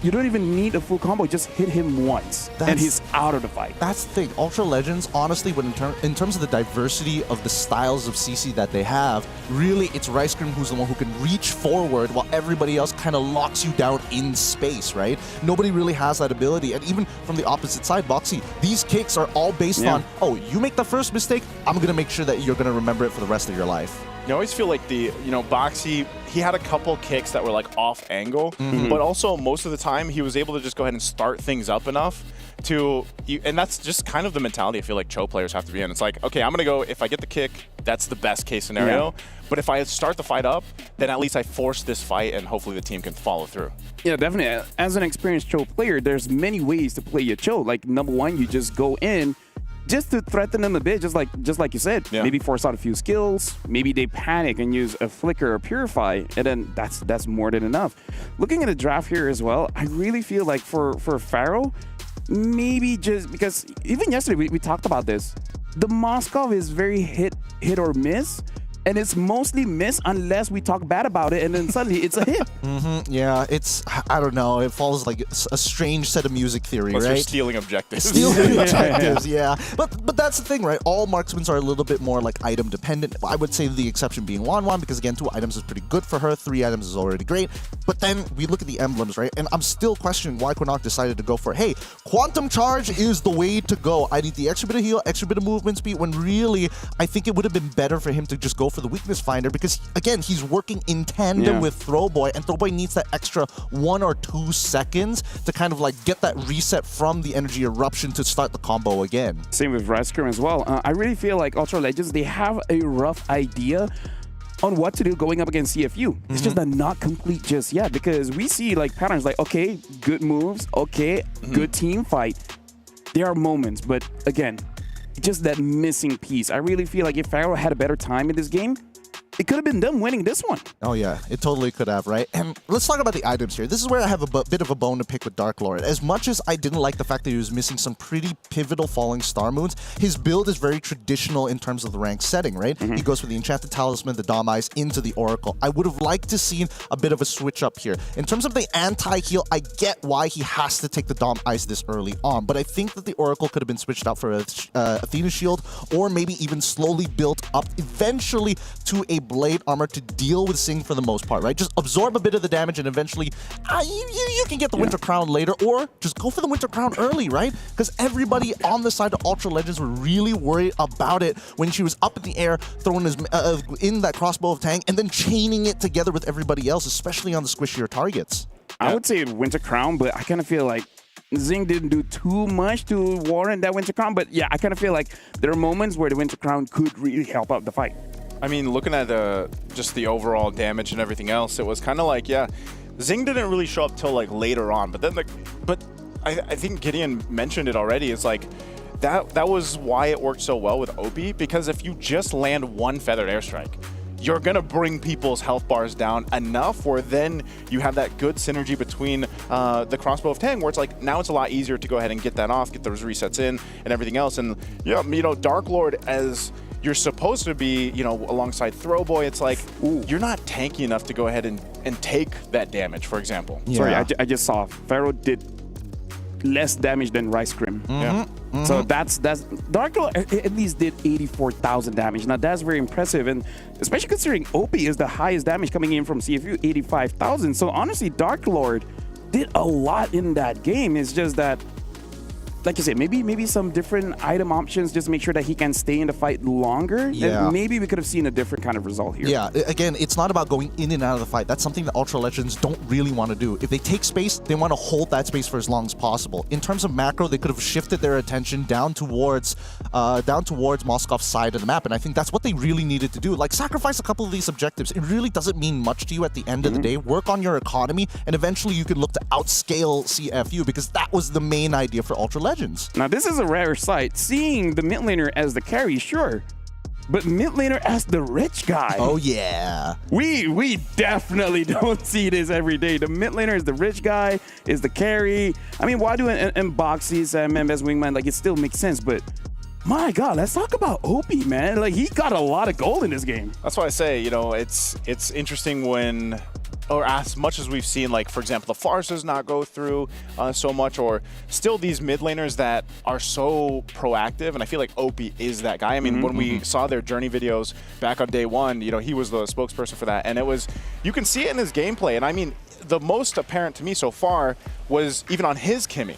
S15: you don't even need a full combo, just hit him once, and he's out of the fight.
S10: That's the thing. Ultra Legends, honestly, when in terms of the diversity of the styles of CC that they have, really it's Rice Cream who's the one who can reach forward while everybody else kind of locks you down in space, right? Nobody really has that ability. And even from the opposite side, Boxy, these kicks are all based on, oh, you make the first mistake, I'm going to make sure that you're going to remember it for the rest of your life.
S23: I always feel like Boxy, he had a couple kicks that were like off angle, but also most of the time he was able to just go ahead and start things up enough to, and that's just kind of the mentality I feel like Cho players have to be in. It's like, okay, I'm going to go, if I get the kick, that's the best case scenario. But if I start the fight up, then at least I force this fight and hopefully the team can follow through.
S15: Yeah, definitely. As an experienced Cho player, there's many ways to play your Cho. Like, number one, you just go in just to threaten them a bit, just like you said. Maybe force out a few skills. Maybe they panic and use a Flicker or Purify, and then that's more than enough. Looking at the draft here as well, I really feel like for Pharaoh, maybe just because even yesterday we talked about this, the Moskov is very hit or miss. And it's mostly miss unless we talk bad about it, and then suddenly it's a hit.
S10: Yeah, it's, I don't know, it follows like a strange set of music theory,
S23: Plus
S10: right?
S23: you're stealing objectives.
S10: Stealing objectives, yeah. But that's the thing, right? All marksmen are a little bit more like item dependent. I would say the exception being Wanwan, because again, 2 items is pretty good for her, 3 items is already great. But then we look at the emblems, right? And I'm still questioning why Quinnok decided to go for, hey, Quantum Charge is the way to go. I need the extra bit of heal, extra bit of movement speed, when really, I think it would have been better for him to just go for the weakness finder, because again, he's working in tandem with Throwboy, and Throwboy needs that extra 1 or 2 seconds to kind of like get that reset from the energy eruption to start the combo again.
S15: Same with Rescrim as well. I really feel like Ultra Legends, they have a rough idea on what to do going up against CFU. It's just not complete just yet, because we see like patterns like, okay, good moves, okay, good team fight. There are moments, but again, just that missing piece. I really feel like if Pharaoh had a better time in this game, it could have been them winning this one.
S10: Oh yeah, it totally could have, right? And let's talk about the items here. This is where I have a bit of a bone to pick with Dark Lord. As much as I didn't like the fact that he was missing some pretty pivotal falling star moons, his build is very traditional in terms of the rank setting, right? He goes for the Enchanted Talisman, the Dom Eyes, into the Oracle. I would have liked to see a bit of a switch up here. In terms of the anti-heal, I get why he has to take the Dom Eyes this early on, but I think that the Oracle could have been switched out for a Athena Shield, or maybe even slowly built up eventually to a Blade Armor to deal with Zing for the most part, right? Just absorb a bit of the damage and eventually you can get the Winter Crown later, or just go for the Winter Crown early, right? Because everybody on the side of Ultra Legends were really worried about it when she was up in the air, throwing his, in that crossbow of Tang, and then chaining it together with everybody else, especially on the squishier targets.
S15: I would say Winter Crown, but I kind of feel like Zing didn't do too much to warrant that Winter Crown. But yeah, I kind of feel like there are moments where the Winter Crown could really help out the fight.
S23: I mean, looking at just the overall damage and everything else, it was kind of like, yeah, Zing didn't really show up till like later on. But then, I think Gideon mentioned it already. It's like that was why it worked so well with OP, because if you just land 1 feathered airstrike, you're going to bring people's health bars down enough where then you have that good synergy between the crossbow of Tang, where it's like now it's a lot easier to go ahead and get that off, get those resets in and everything else. And, Dark Lord, as you're supposed to be, alongside Throwboy, it's like, you're not tanky enough to go ahead and take that damage, for example.
S15: Yeah. Sorry, I just saw Pharaoh did less damage than Rice Cream. So that's Dark Lord at least did 84,000 damage. Now that's very impressive, and especially considering OP is the highest damage coming in from CFU, 85,000. So honestly, Dark Lord did a lot in that game. It's just that, like you said, maybe some different item options just to make sure that he can stay in the fight longer.
S10: Yeah.
S15: And maybe we could have seen a different kind of result here.
S10: Yeah, again, it's not about going in and out of the fight. That's something that Ultra Legends don't really want to do. If they take space, they want to hold that space for as long as possible. In terms of macro, they could have shifted their attention down towards Moscow's side of the map, and I think that's what they really needed to do. Like, sacrifice a couple of these objectives. It really doesn't mean much to you at the end of the day. Work on your economy, and eventually you can look to outscale CFU, because that was the main idea for Ultra Legends.
S15: Now, this is a rare sight. Seeing the mid laner as the carry, sure. But mid laner as the rich guy.
S10: Oh, yeah.
S15: We definitely don't see this every day. The mid laner is the rich guy, is the carry. I mean, why do an Boxies and as wingman? Like, it still makes sense, but my God, let's talk about OP, man. Like, he got a lot of gold in this game.
S23: That's why I say, it's interesting when, or as much as we've seen, like, for example, the Farces not go through so much, or still these mid laners that are so proactive, and I feel like OP is that guy. I mean, when we saw their journey videos back on day one, he was the spokesperson for that, and you can see it in his gameplay, and I mean, the most apparent to me so far was even on his Kimmy.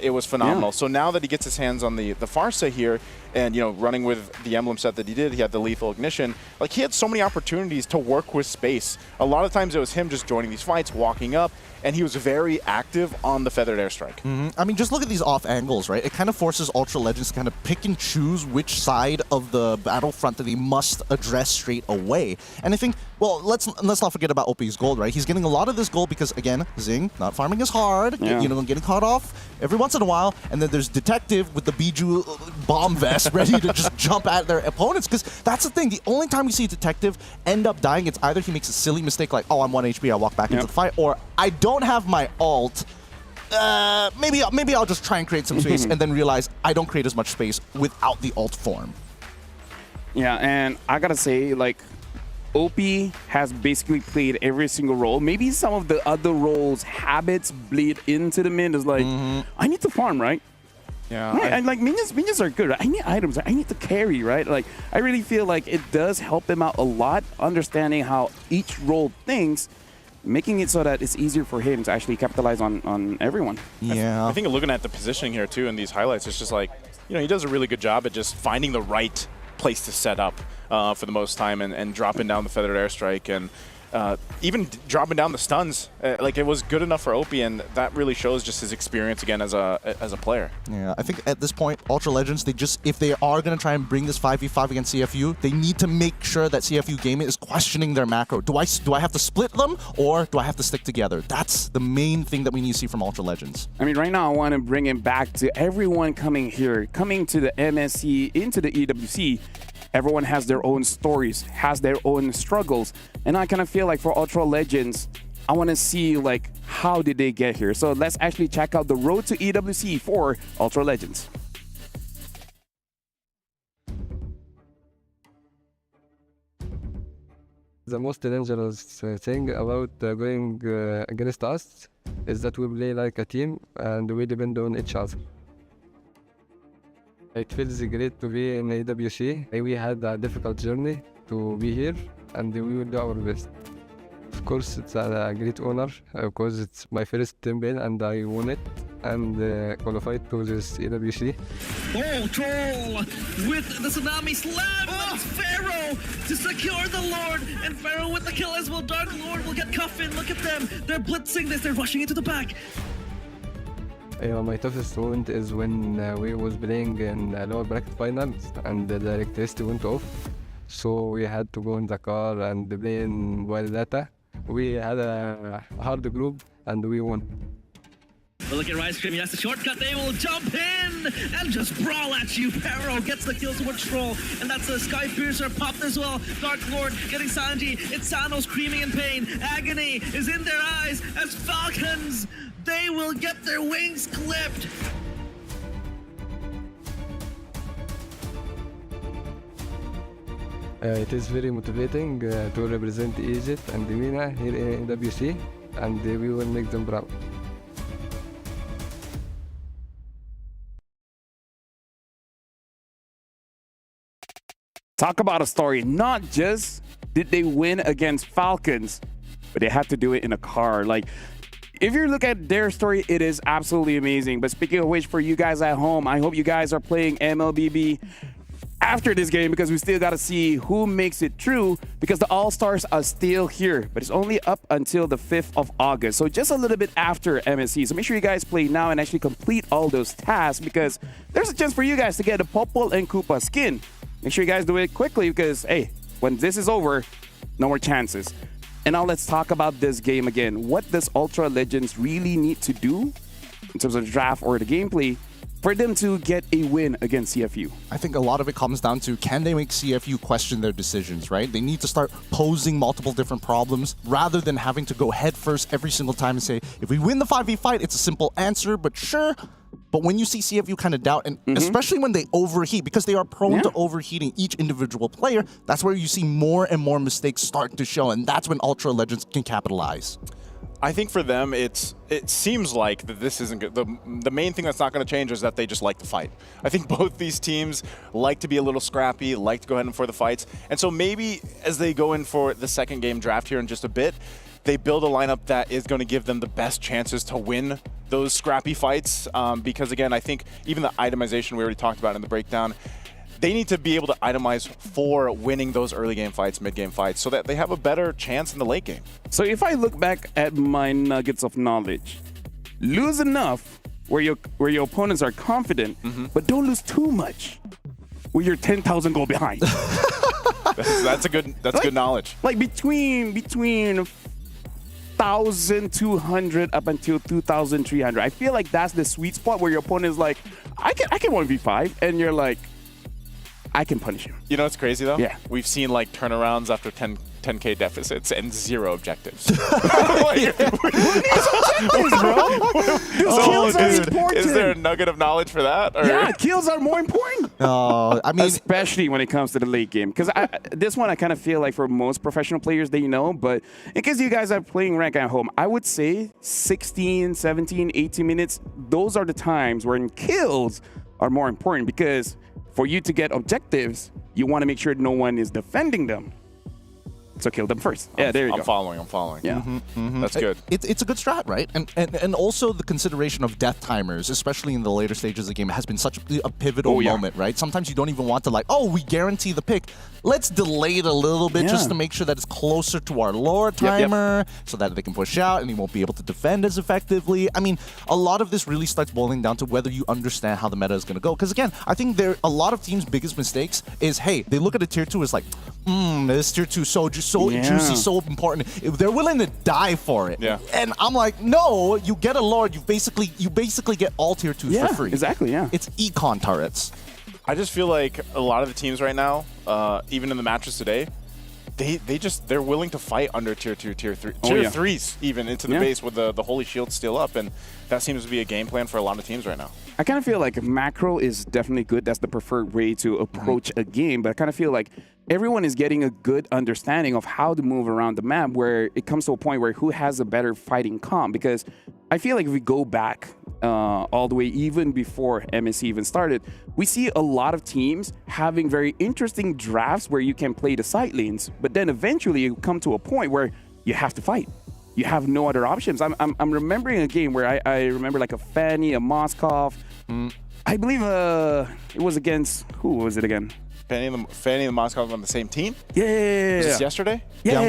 S23: It was phenomenal. So now that he gets his hands on the Farsa here, and running with the emblem set that he did, he had the lethal ignition. Like, he had so many opportunities to work with space. A lot of times it was him just joining these fights, walking up, and he was very active on the feathered airstrike.
S10: I mean, just look at these off angles, right? It kind of forces Ultra Legends to kind of pick and choose which side of the battlefront that he must address straight away. And I think, well, let's not forget about OP's gold, right? He's getting a lot of this gold because, again, Zing not farming as hard, getting caught off every once in a while, and then there's Detective with the Biju bomb vest ready to just jump at their opponents, because that's the thing. The only time we see Detective end up dying, it's either he makes a silly mistake like, oh, I'm 1 HP, I'll walk back into the fight, or I don't have my ult, maybe I'll just try and create some space and then realize I don't create as much space without the ult form.
S15: Yeah, and I gotta say, like, OP has basically played every single role. Maybe some of the other roles, habits bleed into the mid. Is like, I need to farm, right?
S23: Yeah.
S15: Right, and like minions are good, right? I need items, I need to carry, right? Like, I really feel like it does help him out a lot, understanding how each role thinks, making it so that it's easier for him to actually capitalize on everyone.
S10: Yeah.
S23: I think looking at the positioning here too in these highlights, it's just like, he does a really good job at just finding the right place to set up for the most time, and dropping down the feathered airstrike, and even dropping down the stuns. Like, it was good enough for OP, and that really shows just his experience again as a player.
S10: Yeah, I think at this point, Ultra Legends, if they are going to try and bring this 5v5 against CFU, they need to make sure that CFU Gaming is questioning their macro. Do I have to split them, or do I have to stick together? That's the main thing that we need to see from Ultra Legends.
S15: I mean, right now I want to bring it back to everyone coming here, coming to the MSC, into the EWC. Everyone has their own stories, has their own struggles. And I kind of feel like for Ultra Legends, I want to see, like, how did they get here? So let's actually check out the road to EWC for Ultra Legends.
S12: The most dangerous thing about going against us is that we play like a team and we depend on each other. It feels great to be in EWC. We had a difficult journey to be here, and we will do our best. Of course, it's a great honor because it's my first team win and I won it and qualified to this EWC.
S16: Oh, Troll with the Tsunami Slam! It's Pharaoh to secure the Lord, and Pharaoh with the kill as well. Dark Lord will get Coffin. Look at them. They're blitzing this. They're rushing into the back.
S12: My toughest moment is when we was playing in lower bracket finals and the electricity went off. So we had to go in the car and play in wild data. We had a hard group and we won.
S16: But look at Rice Cream, he has the shortcut, they will jump in and just brawl at you. Pero gets the kill towards Troll, and that's a Sky Piercer popped as well. Dark Lord getting Sanji, it's Sano screaming in pain. Agony is in their eyes as Falcons, they will get their wings clipped.
S12: It is very motivating to represent Egypt and MENA here in EWC, and we will make them proud.
S15: Talk about a story. Not just did they win against Falcons, but they had to do it in a car. Like, if you look at their story, it is absolutely amazing. But speaking of which, for you guys at home, I hope you guys are playing MLBB after this game, because we still got to see who makes it through, because the All-Stars are still here, but it's only up until the 5th of August. So just a little bit after MSC. So make sure you guys play now and actually complete all those tasks, because there's a chance for you guys to get a Popol and Koopa skin. Make sure you guys do it quickly, because, hey, when this is over, no more chances. And now let's talk about this game again. What does Ultra Legends really need to do in terms of the draft or the gameplay for them to get a win against CFU?
S10: I think a lot of it comes down to, can they make CFU question their decisions, right? They need to start posing multiple different problems rather than having to go head first every single time and say, if we win the 5v fight, it's a simple answer, but sure. But when you see CFU kind of doubt, and especially when they overheat, because they are prone to overheating each individual player, that's where you see more and more mistakes start to show, and that's when Ultra Legends can capitalize.
S23: I think for them, it seems like that this isn't good. The main thing that's not going to change is that they just like to fight. I think both these teams like to be a little scrappy, like to go ahead and for the fights. And so maybe as they go in for the second game draft here in just a bit, they build a lineup that is going to give them the best chances to win those scrappy fights. Because again, I think even the itemization we already talked about in the breakdown, they need to be able to itemize for winning those early game fights, mid game fights, so that they have a better chance in the late game.
S15: So if I look back at my nuggets of knowledge, lose enough where your opponents are confident, but don't lose too much where you're 10,000 goal behind.
S23: That's good knowledge.
S15: Like between 1,200 up until 2,300. I feel like that's the sweet spot where your opponent is like, I can 1v5, and you're like, I can punish you.
S23: You know what's crazy though?
S15: Yeah.
S23: We've seen like turnarounds after 10K deficits and 0 objectives.
S15: Kills are important.
S23: Is there a nugget of knowledge for that? Or?
S15: Yeah, kills are more important.
S10: I mean,
S15: especially when it comes to the late game. Because this one I kind of feel like for most professional players, they know. But in case you guys are playing rank at home, I would say 16, 17, 18 minutes, those are the times when kills are more important, because for you to get objectives, you want to make sure no one is defending them. So kill them first. Yeah, there you go.
S23: I'm following.
S15: Yeah.
S23: That's good.
S10: It's a good strat, right? And also the consideration of death timers, especially in the later stages of the game, has been such a pivotal moment, right? Sometimes you don't even want to like, oh, we guarantee the pick. Let's delay it a little bit just to make sure that it's closer to our lore timer so that they can push out and he won't be able to defend as effectively. I mean, a lot of this really starts boiling down to whether you understand how the meta is going to go. Because again, I think a lot of teams' biggest mistakes is, hey, they look at a tier 2 as like, this tier 2 so juicy, so important. They're willing to die for it.
S23: Yeah.
S10: And I'm like, no, you get a lord, you basically get all tier 2s for free.
S15: Exactly, yeah.
S10: It's econ turrets.
S23: I just feel like a lot of the teams right now, even in the matches today, they're willing to fight under tier 2, tier 3, tier 3s even into the base with the Holy Shield still up, and that seems to be a game plan for a lot of teams right now.
S15: I kind of feel like macro is definitely good. That's the preferred way to approach a game, but I kind of feel like everyone is getting a good understanding of how to move around the map, where it comes to a point where who has a better fighting comp. Because I feel like if we go back all the way even before MSC even started, we see a lot of teams having very interesting drafts where you can play the side lanes, but then eventually you come to a point where you have to fight. You have no other options. I'm remembering a game where I remember like a Fanny, a Moskov. I believe it was against, who was it again?
S23: Fanny and the Moskov on the same team?
S15: Yeah.
S23: Was this yesterday?
S10: Yeah.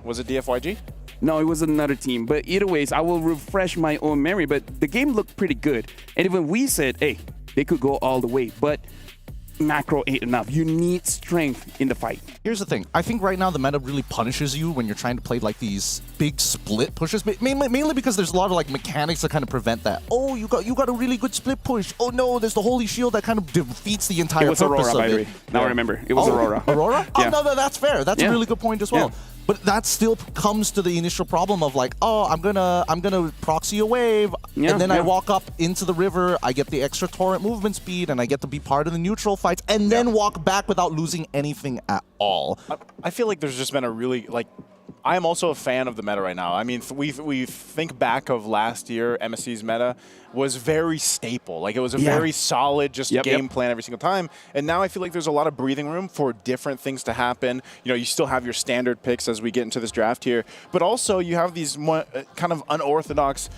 S23: Was it DFYG?
S15: No, it was another team. But either ways, I will refresh my own memory. But the game looked pretty good. And even we said, hey, they could go all the way. But macro ain't enough. You need strength in the fight.
S10: Here's the thing. I think right now the meta really punishes you when you're trying to play like these big split pushes, mainly because there's a lot of like mechanics that kind of prevent that. Oh, you got a really good split push. Oh no, there's the holy shield that kind of defeats the entire purpose
S15: Aurora,
S10: of
S15: by the
S10: it.
S15: way. Now I remember. It was Aurora.
S10: Aurora?
S15: Yeah.
S10: Oh no, that's fair. That's a really good point as well.
S15: Yeah.
S10: But that still comes to the initial problem of like, oh, I'm gonna proxy a wave, and then I walk up into the river, I get the extra torrent movement speed, and I get to be part of the neutral fights, and then walk back without losing anything at all.
S23: I feel like there's just been a really, like, I am also a fan of the meta right now. I mean, we think back of last year, MSC's meta was very staple. Like, it was a very solid just game plan every single time. And now I feel like there's a lot of breathing room for different things to happen. You know, you still have your standard picks as we get into this draft here, but also you have these more, kind of unorthodox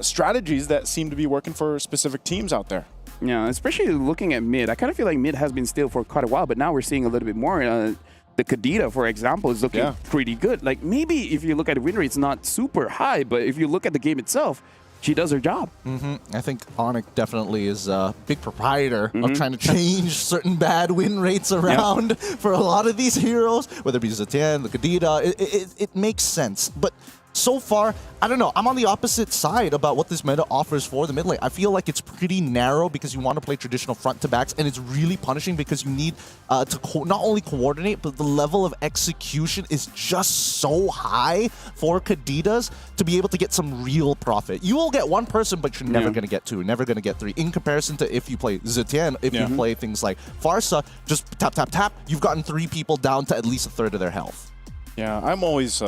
S23: strategies that seem to be working for specific teams out there.
S15: Yeah, especially looking at mid. I kind of feel like mid has been still for quite a while, but now we're seeing a little bit more. The Kadita, for example, is looking pretty good. Like, maybe if you look at the win rate, it's not super high, but if you look at the game itself, she does her job.
S10: I think Onic definitely is a big proprietor of trying to change certain bad win rates around for a lot of these heroes, whether it be Zetian, the Kadita. It makes sense. But so far, I don't know. I'm on the opposite side about what this meta offers for the mid lane. I feel like it's pretty narrow because you want to play traditional front-to-backs, and it's really punishing because you need to not only coordinate, but the level of execution is just so high for Kaditas to be able to get some real profit. You will get one person, but you're never going to get two, never going to get three. In comparison to if you play Zetian, if you play things like Farsa, just tap, tap, tap, you've gotten 3 people down to at least a third of their health.
S23: Yeah, I'm always...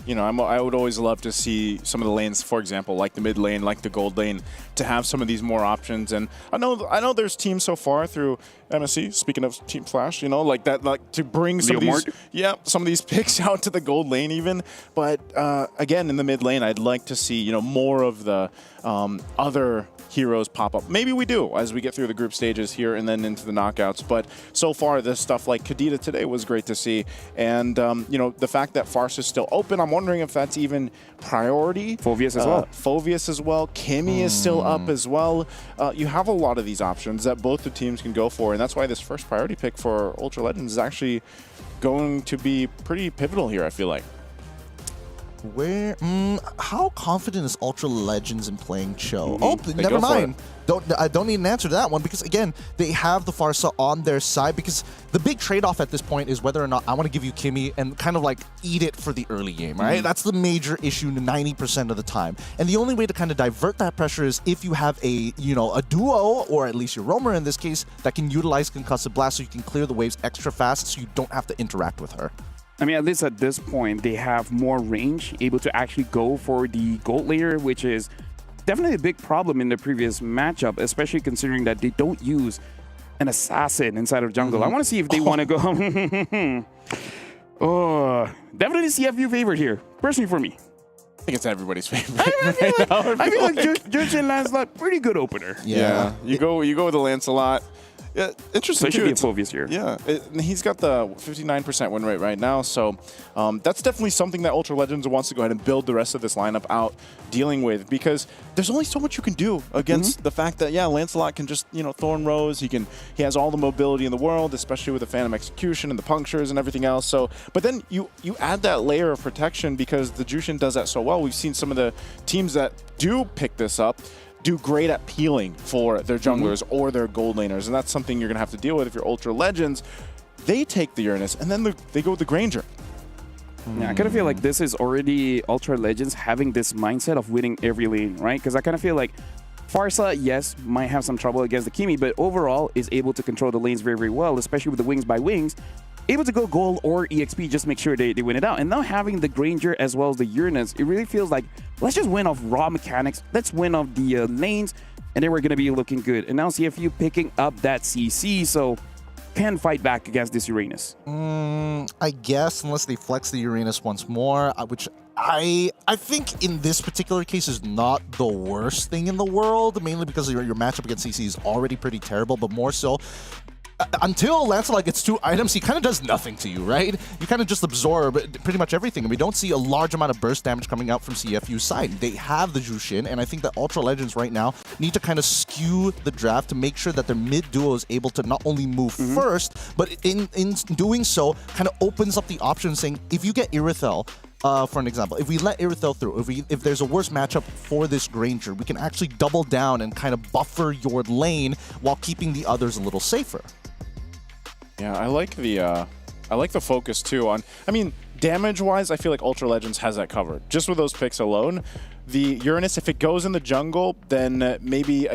S23: you know, I would always love to see some of the lanes, for example, like the mid lane, like the gold lane, to have some of these more options. And I know there's teams so far through MSC, speaking of Team Flash, you know, like that, like to bring some of these picks out to the gold lane even. But again, in the mid lane, I'd like to see, you know, more of the other heroes pop up. Maybe we do as we get through the group stages here and then into the knockouts. But so far, this stuff like Kadita today was great to see. And, you know, the fact that Farce is still open, I'm wondering if that's even priority.
S15: Phoveus as well.
S23: Phoveus as well. Kimmy is still up as well. You have a lot of these options that both the teams can go for. And that's why this first priority pick for Ultra Legends is actually going to be pretty pivotal here, I feel like.
S10: Where? How confident is Ultra Legends in playing Cho?
S23: Mm-hmm.
S10: Oh,
S23: They
S10: never
S23: go for
S10: mind. I don't need an answer to that one because, again, they have the Farsa on their side because the big trade-off at this point is whether or not I want to give you Kimmy and kind of like eat it for the early game, right?
S23: Mm-hmm.
S10: That's the major issue 90% of the time. And the only way to kind of divert that pressure is if you have a duo, or at least your roamer in this case, that can utilize Concussive Blast so you can clear the waves extra fast so you don't have to interact with her.
S15: I mean, at least at this point, they have more range, able to actually go for the gold layer, which is definitely a big problem in the previous matchup, especially considering that they don't use an assassin inside of jungle. I want to see if they want to go... Oh, definitely CFU favorite here, personally for me.
S23: I think it's everybody's favorite.
S15: I feel like Jujin Lancelot, pretty good opener.
S23: Yeah. You go with the Lancelot. Yeah, interesting.
S15: Especially Phoveus here.
S23: Yeah, he's got the 59% win rate right now, so that's definitely something that Ultra Legends wants to go ahead and build the rest of this lineup out dealing with, because there's only so much you can do against the fact that Lancelot can just Thorn Rose. He has all the mobility in the world, especially with the Phantom Execution and the punctures and everything else. So, but then you add that layer of protection because the Jushin does that so well. We've seen some of the teams that do pick this up do great at peeling for their junglers or their gold laners, and that's something you're going to have to deal with if you're Ultra Legends. They take the Uranus, and then they go with the Granger.
S15: Yeah, I kind of feel like this is already Ultra Legends having this mindset of winning every lane, right? Because I kind of feel like Farsa, yes, might have some trouble against the Kimi, but overall is able to control the lanes very, very well, especially with the wings by wings. Able to go gold or EXP, just make sure they win it out. And now having the Granger as well as the Uranus, it really feels like, let's just win off raw mechanics. Let's win off the lanes, and then we're going to be looking good. And now CFU picking up that CC, so can fight back against this Uranus.
S10: I guess, unless they flex the Uranus once more, which I think in this particular case is not the worst thing in the world, mainly because your matchup against CC is already pretty terrible, but more so until Lancelot gets 2 items, he kind of does nothing to you, right? You kind of just absorb pretty much everything, and we don't see a large amount of burst damage coming out from CFU's side. They have the Jushin, and I think that Ultra Legends right now need to kind of skew the draft to make sure that their mid duo is able to not only move first, but in doing so, kind of opens up the option saying, if you get Irithel, for an example, if we let Irithel through, if there's a worse matchup for this Granger, we can actually double down and kind of buffer your lane while keeping the others a little safer.
S23: Yeah, I like the focus too on. I mean, damage-wise, I feel like Ultra Legends has that covered. Just with those picks alone, the Uranus, if it goes in the jungle, then maybe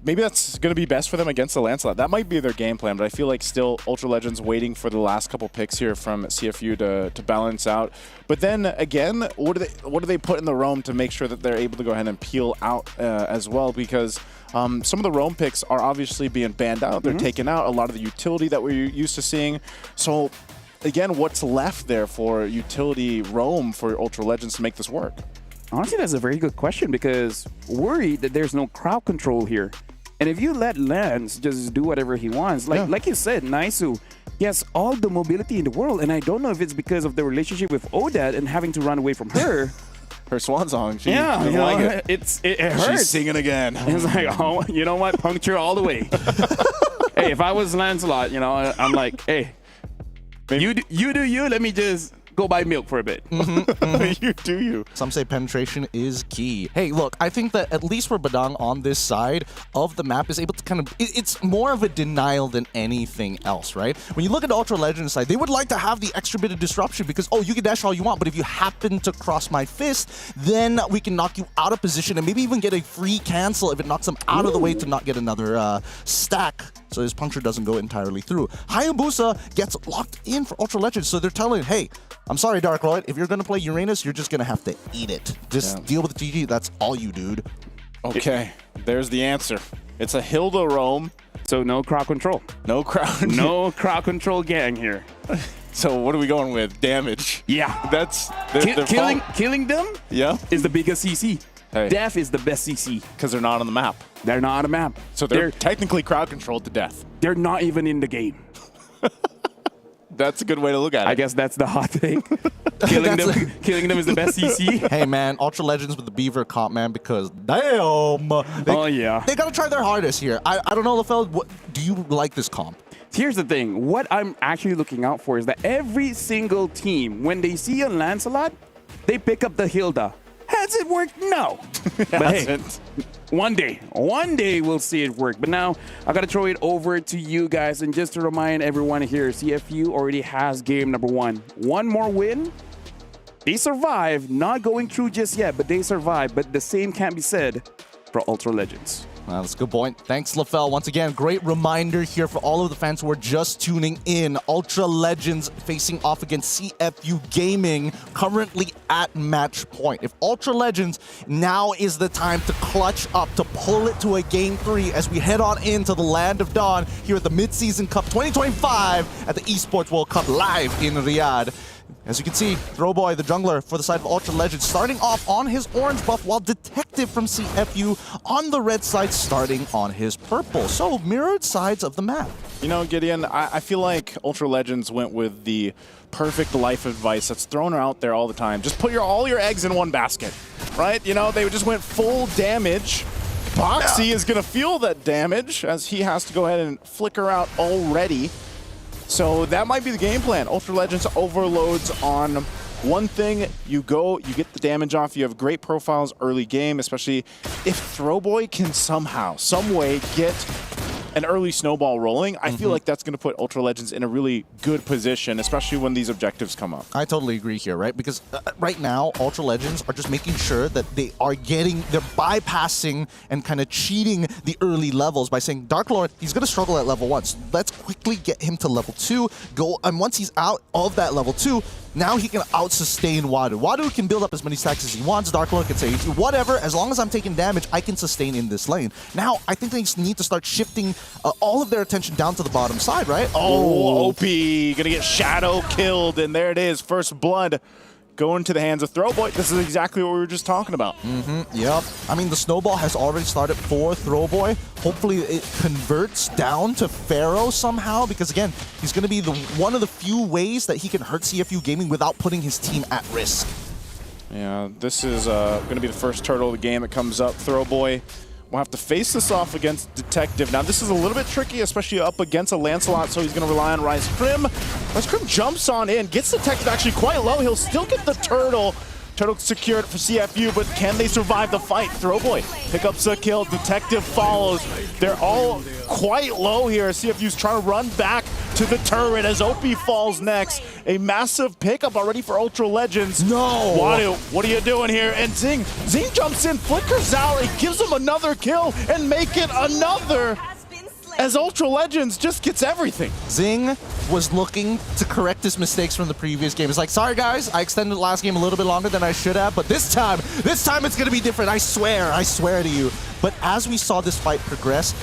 S23: that's going to be best for them against the Lancelot. That might be their game plan, but I feel like still Ultra Legends waiting for the last couple picks here from CFU to balance out. But then again, what do they put in the roam to make sure that they're able to go ahead and peel out as well? Because some of the roam picks are obviously being banned out. They're taking out a lot of the utility that we're used to seeing. So again, what's left there for utility roam for Ultra Legends to make this work?
S15: Honestly, that's a very good question because worried that there's no crowd control here. And if you let Lance just do whatever he wants, like you said, Naisu, he has all the mobility in the world. And I don't know if it's because of the relationship with Odette and having to run away from her.
S23: Her swan song. She
S15: doesn't
S23: like
S15: it hurts.
S23: She's singing again.
S15: It's like, oh, you know what? Puncture all the way. Hey, if I was Lancelot, I'm like, hey, you do you. Let me just go buy milk for a bit.
S23: You do you.
S10: Some say penetration is key. Hey, look, I think that at least for Badang on this side of the map is able to kind of, it's more of a denial than anything else, right? When you look at the Ultra Legends side, they would like to have the extra bit of disruption because, oh, you can dash all you want, but if you happen to cross my fist, then we can knock you out of position and maybe even get a free cancel if it knocks them out of the way to not get another stack. So his puncture doesn't go entirely through. Hayabusa gets locked in for Ultra Legends, so they're telling, hey, I'm sorry, Dark Lord, if you're going to play Uranus, you're just going to have to eat it. Just deal with GG, that's all you, dude.
S23: Okay, there's the answer. It's a Hilda roam.
S15: So no crowd control.
S23: No crowd.
S15: No crowd control gang here.
S23: So what are we going with? Damage.
S15: Yeah.
S23: That's...
S15: Killing them is the biggest CC.
S23: Hey.
S15: Death is the best CC.
S23: Because they're not on the map.
S15: They're not on the map.
S23: So they're technically crowd controlled to death.
S15: They're not even in the game.
S23: That's a good way to look at it.
S15: I guess that's the hot take. Killing them is the best CC.
S10: Hey, man, Ultra Legends with the Beaver comp, man, because damn. They got to try their hardest here. I don't know, LaFell, do you like this comp?
S15: Here's the thing. What I'm actually looking out for is that every single team, when they see a Lancelot, they pick up the Hilda. Has it worked? No. But hey, one day we'll see it work. But now I got to throw it over to you guys. And just to remind everyone here, CFU already has game number 1. One more win. They survive, not going through just yet, but they survive. But the same can't be said for Ultra Legends.
S10: Well, that's a good point. Thanks, LaFell. Once again, great reminder here for all of the fans who are just tuning in. Ultra Legends facing off against CFU Gaming, currently at match point. If Ultra Legends, now is the time to clutch up, to pull it to a Game 3 as we head on into the Land of Dawn here at the Mid-Season Cup 2025 at the Esports World Cup live in Riyadh. As you can see, Throwboy, the jungler for the side of Ultra Legends, starting off on his orange buff, while Detective from CFU on the red side starting on his purple. So, mirrored sides of the map.
S23: You know, Gideon, I feel like Ultra Legends went with the perfect life advice that's thrown out there all the time. Just put all your eggs in one basket, right? You know, they just went full damage. Boxy is going to feel that damage as he has to go ahead and flicker out already. So that might be the game plan. Ultra Legends overloads on one thing. You get the damage off. You have great profiles early game, especially if Throwboy can somehow, some way get an early snowball rolling. I feel like that's going to put Ultra Legends in a really good position, especially when these objectives come up.
S10: I totally agree here, right? Because right now, Ultra Legends are just making sure that they're bypassing and kind of cheating the early levels by saying, Dark Lord, he's going to struggle at level 1. So let's quickly get him to level 2. And once he's out of that level 2, now he can out-sustain Wadu. Wadu can build up as many stacks as he wants. Dark Lord can say, whatever, as long as I'm taking damage, I can sustain in this lane. Now, I think they need to start shifting all of their attention down to the bottom side, right?
S23: Oh, OP, gonna get Shadow killed, and there it is, first blood. go into the hands of Throwboy. This is exactly what we were just talking about.
S10: Yep. I mean, the snowball has already started for Throwboy. Hopefully it converts down to Pharaoh somehow, because again, he's going to be one of the few ways that he can hurt CFU Gaming without putting his team at risk.
S23: Yeah, this is going to be the first turtle of the game that comes up. Throwboy will have to face this off against Detective. Now, this is a little bit tricky, especially up against a Lancelot, so he's going to rely on Rise Crim. Rise Crim jumps on in, gets Detective actually quite low. He'll still get the turtle. Turtle secured for CFU, but can they survive the fight? Throwboy picks up a kill. Detective follows. They're all quite low here. CFU's trying to run back to the turret as OP falls next. A massive pickup already for Ultra Legends.
S10: No!
S23: Wadu, what are you doing here? And Zing jumps in, flickers out, it gives him another kill, and make it another. As Ultra Legends just gets everything.
S10: Zing was looking to correct his mistakes from the previous game. It's like, sorry guys, I extended the last game a little bit longer than I should have, but this time it's going to be different. I swear to you. But as we saw this fight progress,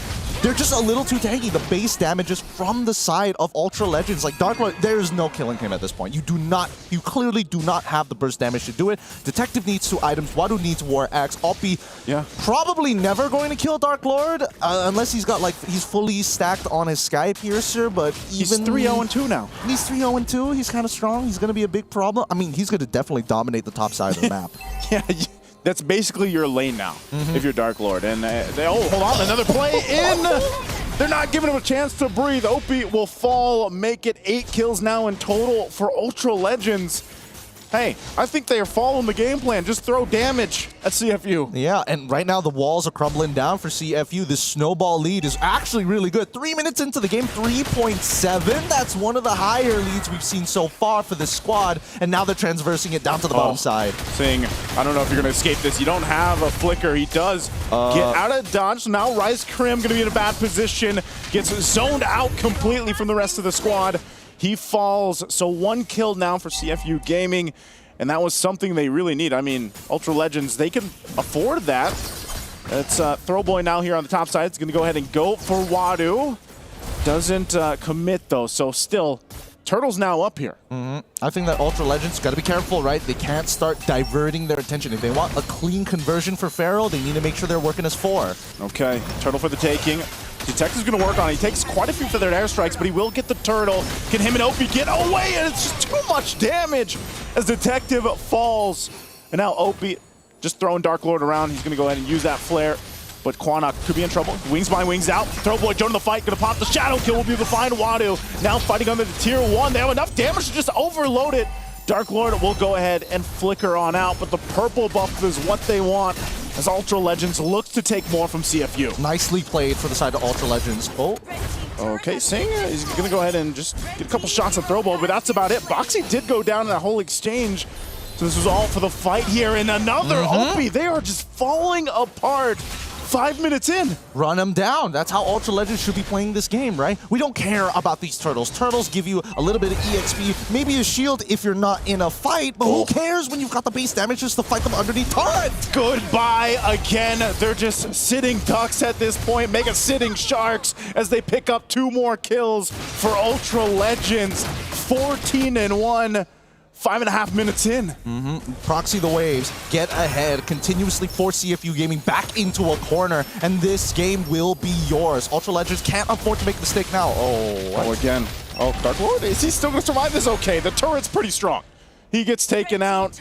S10: they're just a little too tanky. The base damages from the side of Ultra Legends, like Dark Lord, there is no killing him at this point. You clearly do not have the burst damage to do it. Detective needs 2 items. Wadu needs War Axe. Alpi, probably never going to kill Dark Lord unless he's got he's fully stacked on his Sky Piercer. But
S23: he's 3-0-2 now.
S10: He's 3-0-2. He's kind of strong. He's going to be a big problem. I mean, he's going to definitely dominate the top side of the map.
S23: Yeah. That's basically your lane now, if you're Dark Lord. And hold on, another play in. They're not giving him a chance to breathe. OP will fall, make it 8 kills now in total for Ultra Legends. Hey, I think they are following the game plan. Just throw damage at CFU.
S10: Yeah, and right now the walls are crumbling down for CFU. This snowball lead is actually really good. 3 minutes into the game, 3.7. That's one of the higher leads we've seen so far for this squad. And now they're transversing it down to the bottom side.
S23: Sing, I don't know if you're going to escape this. You don't have a flicker. He does get out of dodge. So now Rise Crim going to be in a bad position. Gets zoned out completely from the rest of the squad. He falls, so 1 kill now for CFU Gaming, and that was something they really need. I mean, Ultra Legends, they can afford that. It's Throwboy now here on the top side. It's going to go ahead and go for Wadu. Doesn't commit, though, so still, Turtle's now up here.
S10: I think that Ultra Legends got to be careful, right? They can't start diverting their attention. If they want a clean conversion for Pharaoh, they need to make sure they're working as 4.
S23: Okay, Turtle for the taking. Detective's going to work on it. He takes quite a few feathered airstrikes, but he will get the turtle. Can him and Opie get away? And it's just too much damage as Detective falls. And now Opie just throwing Dark Lord around. He's going to go ahead and use that flare. But Quanok could be in trouble. Wings by wings out. Throwboy joining the fight. Going to pop the shadow kill. Will be able to find Wadu. Now fighting under the tier 1. They have enough damage to just overload it. Dark Lord will go ahead and flicker on out. But the purple buff is what they want, as Ultra Legends looks to take more from CFU.
S10: Nicely played for the side of Ultra Legends. Oh.
S23: Okay, Sing is going to go ahead and just get a couple shots of Throwball, but that's about it. Boxy did go down in that whole exchange. So this was all for the fight here. And another Opie. They are just falling apart. 5 minutes in.
S10: Run them down. That's how Ultra Legends should be playing this game, right? We don't care about these turtles. Turtles give you a little bit of EXP, maybe a shield if you're not in a fight, but who cares when you've got the base damage just to fight them underneath turret?
S23: Goodbye again. They're just sitting ducks at this point, mega sitting sharks as they pick up 2 more kills for Ultra Legends. 14-1. 5.5 minutes in.
S10: Proxy the waves, get ahead, continuously force CFU Gaming back into a corner, and this game will be yours. Ultra Legends can't afford to make a mistake now.
S23: Oh, again. Oh, Dark Lord, is he still going to survive this? Okay, the turret's pretty strong. He gets taken out.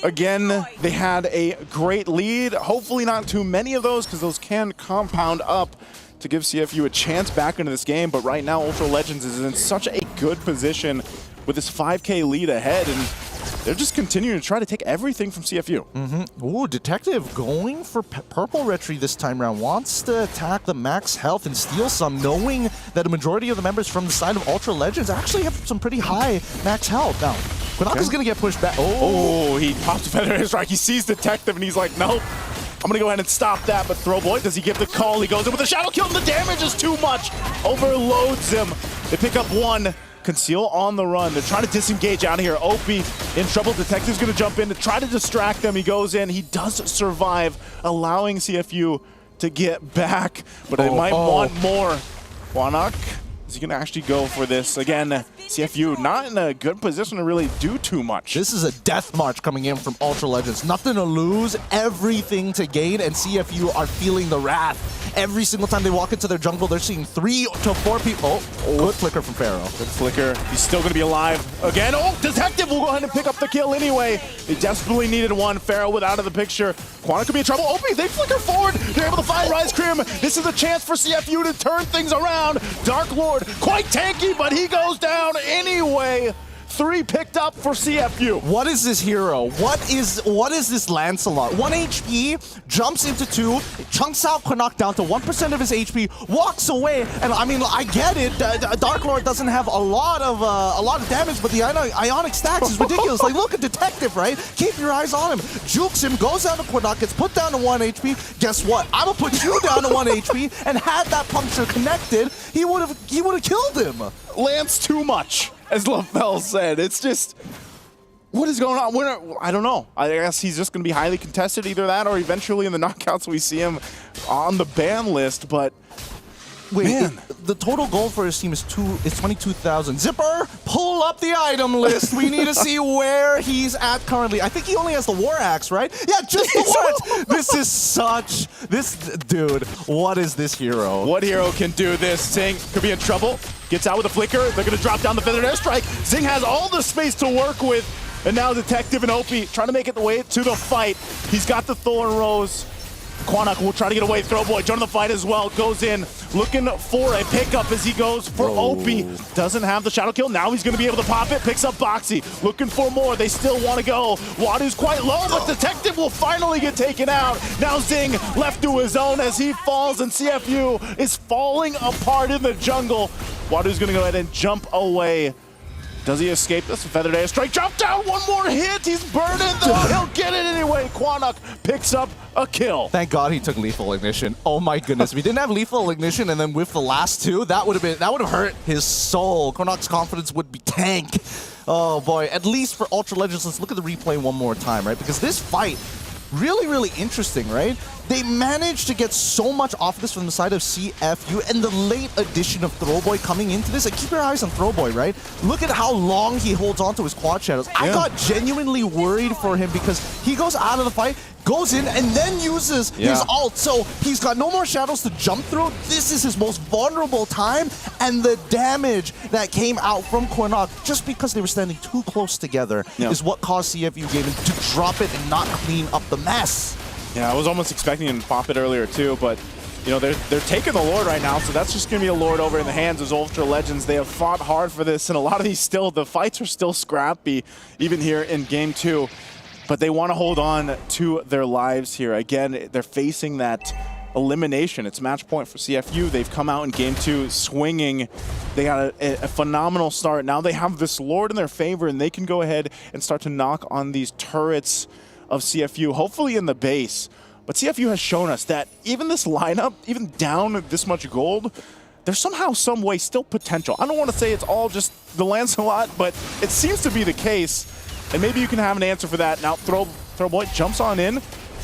S23: Again, they had a great lead. Hopefully not too many of those, because those can compound up to give CFU a chance back into this game. But right now, Ultra Legends is in such a good position with this 5K lead ahead, and they're just continuing to try to take everything from CFU.
S10: Ooh, Detective going for Purple Retry this time around. Wants to attack the max health and steal some, knowing that a majority of the members from the side of Ultra Legends actually have some pretty high max health. Now, Quanaka's going to get pushed back.
S23: Oh, he pops a feather in his strike. He sees Detective, and he's like, nope. I'm going to go ahead and stop that, but Throwboy, does he give the call? He goes in with a shadow kill, and the damage is too much. Overloads him. They pick up 1. Conceal on the run. They're trying to disengage out of here. Opie in trouble. Detective's going to jump in to try to distract them. He goes in. He does survive, allowing CFU to get back, but they might want more. Quanok Is he going to actually go for this? Again, CFU not in a good position to really do too much.
S10: This is a death march coming in from Ultra Legends. Nothing to lose, everything to gain, and CFU are feeling the wrath. Every single time they walk into their jungle, they're seeing 3 to 4 people. Oh, good flicker from Pharaoh.
S23: Good flicker. He's still going to be alive again. Oh, Detective will go ahead and pick up the kill anyway. They desperately needed one. Pharaoh with out of the picture. Quantic could be in trouble. Opie, they flicker forward. They're able to find Rise Cream. This is a chance for CFU to turn things around. Dark Lord, quite tanky, but he goes down anyway. 3 picked up for CFU.
S10: What is this hero? What is this Lancelot? 1 HP, jumps into 2, chunks out Quantic down to 1% of his HP, walks away, and I mean, I get it. Dark Lord doesn't have a lot of damage, but the Ionic stacks is ridiculous. Like, look at Detective, right? Keep your eyes on him. Jukes him, goes down to Quantic, gets put down to 1 HP. Guess what? I'm gonna put you down to 1 HP, and had that puncture connected, he would have killed him.
S23: Lance too much, as LaFell said. It's just, what is going on? I don't know. I guess he's just going to be highly contested, either that or eventually in the knockouts we see him on the ban list, but
S10: wait,
S23: man.
S10: The total goal for his team is 22,000. Zipper, pull up the item list. We need to see where he's at currently. I think he only has the War Axe, right? Yeah, just the War Axe. Dude, what is this hero?
S23: What hero can do this? Zing could be in trouble. Gets out with a flicker. They're going to drop down the Feathered Airstrike. Zing has all the space to work with. And now Detective and Opie trying to make it the way to the fight. He's got the Thorn Rose. Quantic will try to get away. Throwboy joining the fight as well. Goes in, looking for a pickup as he goes for Opie. Doesn't have the shadow kill. Now he's going to be able to pop it. Picks up Boxy. Looking for more. They still want to go. Wadu's quite low, but Detective will finally get taken out. Now Zing left to his own as he falls, and CFU is falling apart in the jungle. Wadu's going to go ahead and jump away. Does he escape this? Feathered Airstrike, drop down, one more hit. He's burning though, he'll get it anyway. Quantic picks up a kill.
S10: Thank God he took Lethal Ignition. Oh my goodness, if he didn't have Lethal Ignition and then with the last 2, that would have hurt his soul. Quantic's confidence would be tank. Oh boy, at least for Ultra Legends, let's look at the replay one more time, right? Because this fight, really interesting, right? They managed to get so much off this from the side of CFU, and the late addition of Throwboy coming into this. Like, keep your eyes on Throwboy, right? Look at how long he holds on to his quad shadows. I got genuinely worried for him because he goes out of the fight, goes in, and then uses his ult. So he's got no more shadows to jump through. This is his most vulnerable time, and the damage that came out from Quantic, just because they were standing too close together, is what caused CFU Gaming to drop it and not clean up the mess.
S23: Yeah, I was almost expecting him to pop it earlier too, but you know, they're taking the Lord right now, so that's just going to be a Lord over in the hands of Ultra Legends. They have fought hard for this, and a lot of these the fights are still scrappy, even here in Game 2. But they want to hold on to their lives here. Again, they're facing that elimination. It's match point for CFU. They've come out in Game 2 swinging. They got a phenomenal start. Now they have this Lord in their favor, and they can go ahead and start to knock on these turrets of CFU, hopefully in the base. But CFU has shown us that even this lineup, even down this much gold, there's somehow, some way still potential. I don't want to say it's all just the Lancelot, but it seems to be the case. And maybe you can have an answer for that. Now Throwboy jumps on in.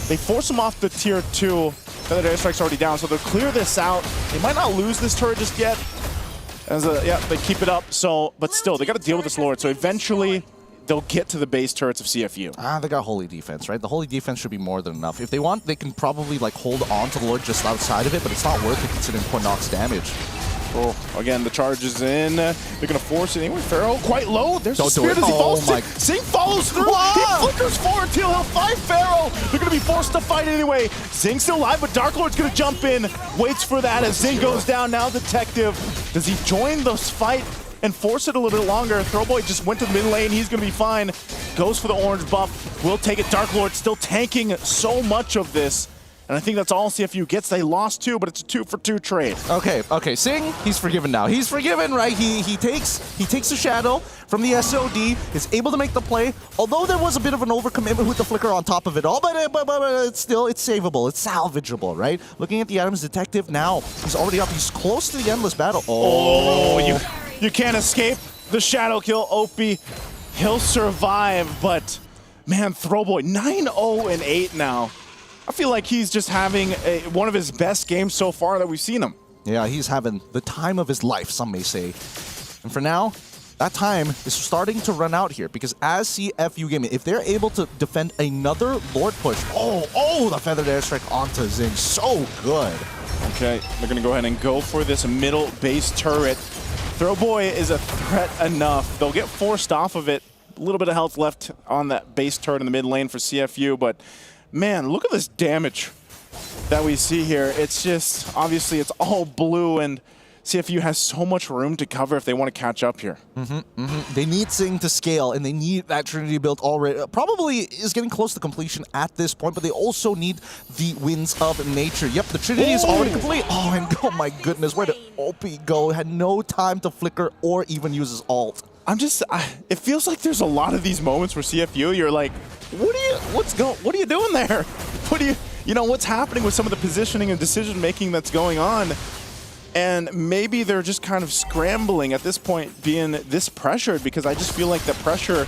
S23: They force him off the tier 2. Feathered Airstrike's already down, so they'll clear this out. They might not lose this turret just yet. They keep it up. So, but still, they got to deal with this Lord. So eventually, they'll get to the base turrets of CFU.
S10: They got Holy Defense, right? The Holy Defense should be more than enough. If they want, they can probably like hold on to the Lord just outside of it, but it's not worth it considering Quantic's damage.
S23: Oh, again, the charge is in. They're going to force it anyway. Pharaoh quite low. There's a spear. Does he fall? Zing follows through. He flickers forward till he'll fight Pharaoh. They're going to be forced to fight anyway. Zing's still alive, but Dark Lord's going to jump in. Waits for that as Zing goes down. Now Detective. Does he join this fight and force it a little bit longer? Throwboy just went to the mid lane. He's going to be fine. Goes for the orange buff. Will take it. Dark Lord still tanking so much of this. And I think that's all CFU gets. They lost 2, but it's a 2-for-2 trade.
S10: Okay. Zing, he's forgiven now. He's forgiven, right? He takes the shadow from the SOD, is able to make the play. Although there was a bit of an overcommitment with the flicker on top of it all, but it's savable. It's salvageable, right? Looking at the items, Detective now, he's already up. He's close to the endless battle.
S23: You can't escape the shadow kill. Opie, he'll survive, but man, Throwboy 9-0-8 now. I feel like he's just having one of his best games so far that we've seen him.
S10: Yeah, he's having the time of his life, some may say. And for now, that time is starting to run out here because as CFU Gaming, if they're able to defend another Lord push, the feathered airstrike onto Zing, so good.
S23: Okay, they're going to go ahead and go for this middle base turret. Throwboy is a threat enough. They'll get forced off of it. A little bit of health left on that base turret in the mid lane for CFU, but man, look at this damage that we see here. It's just, obviously, it's all blue, and CFU has so much room to cover if they want to catch up here.
S10: They need Sing to scale, and they need that Trinity build already. Probably is getting close to completion at this point, but they also need the Winds of Nature. Yep, the Trinity is already complete. Oh, and oh my goodness, where did Opie go? Had no time to flicker or even use his ult.
S23: It feels like there's a lot of these moments where CFU, you're like, what are you doing there? What's happening with some of the positioning and decision making that's going on? And maybe they're just kind of scrambling at this point, being this pressured, because I just feel like the pressure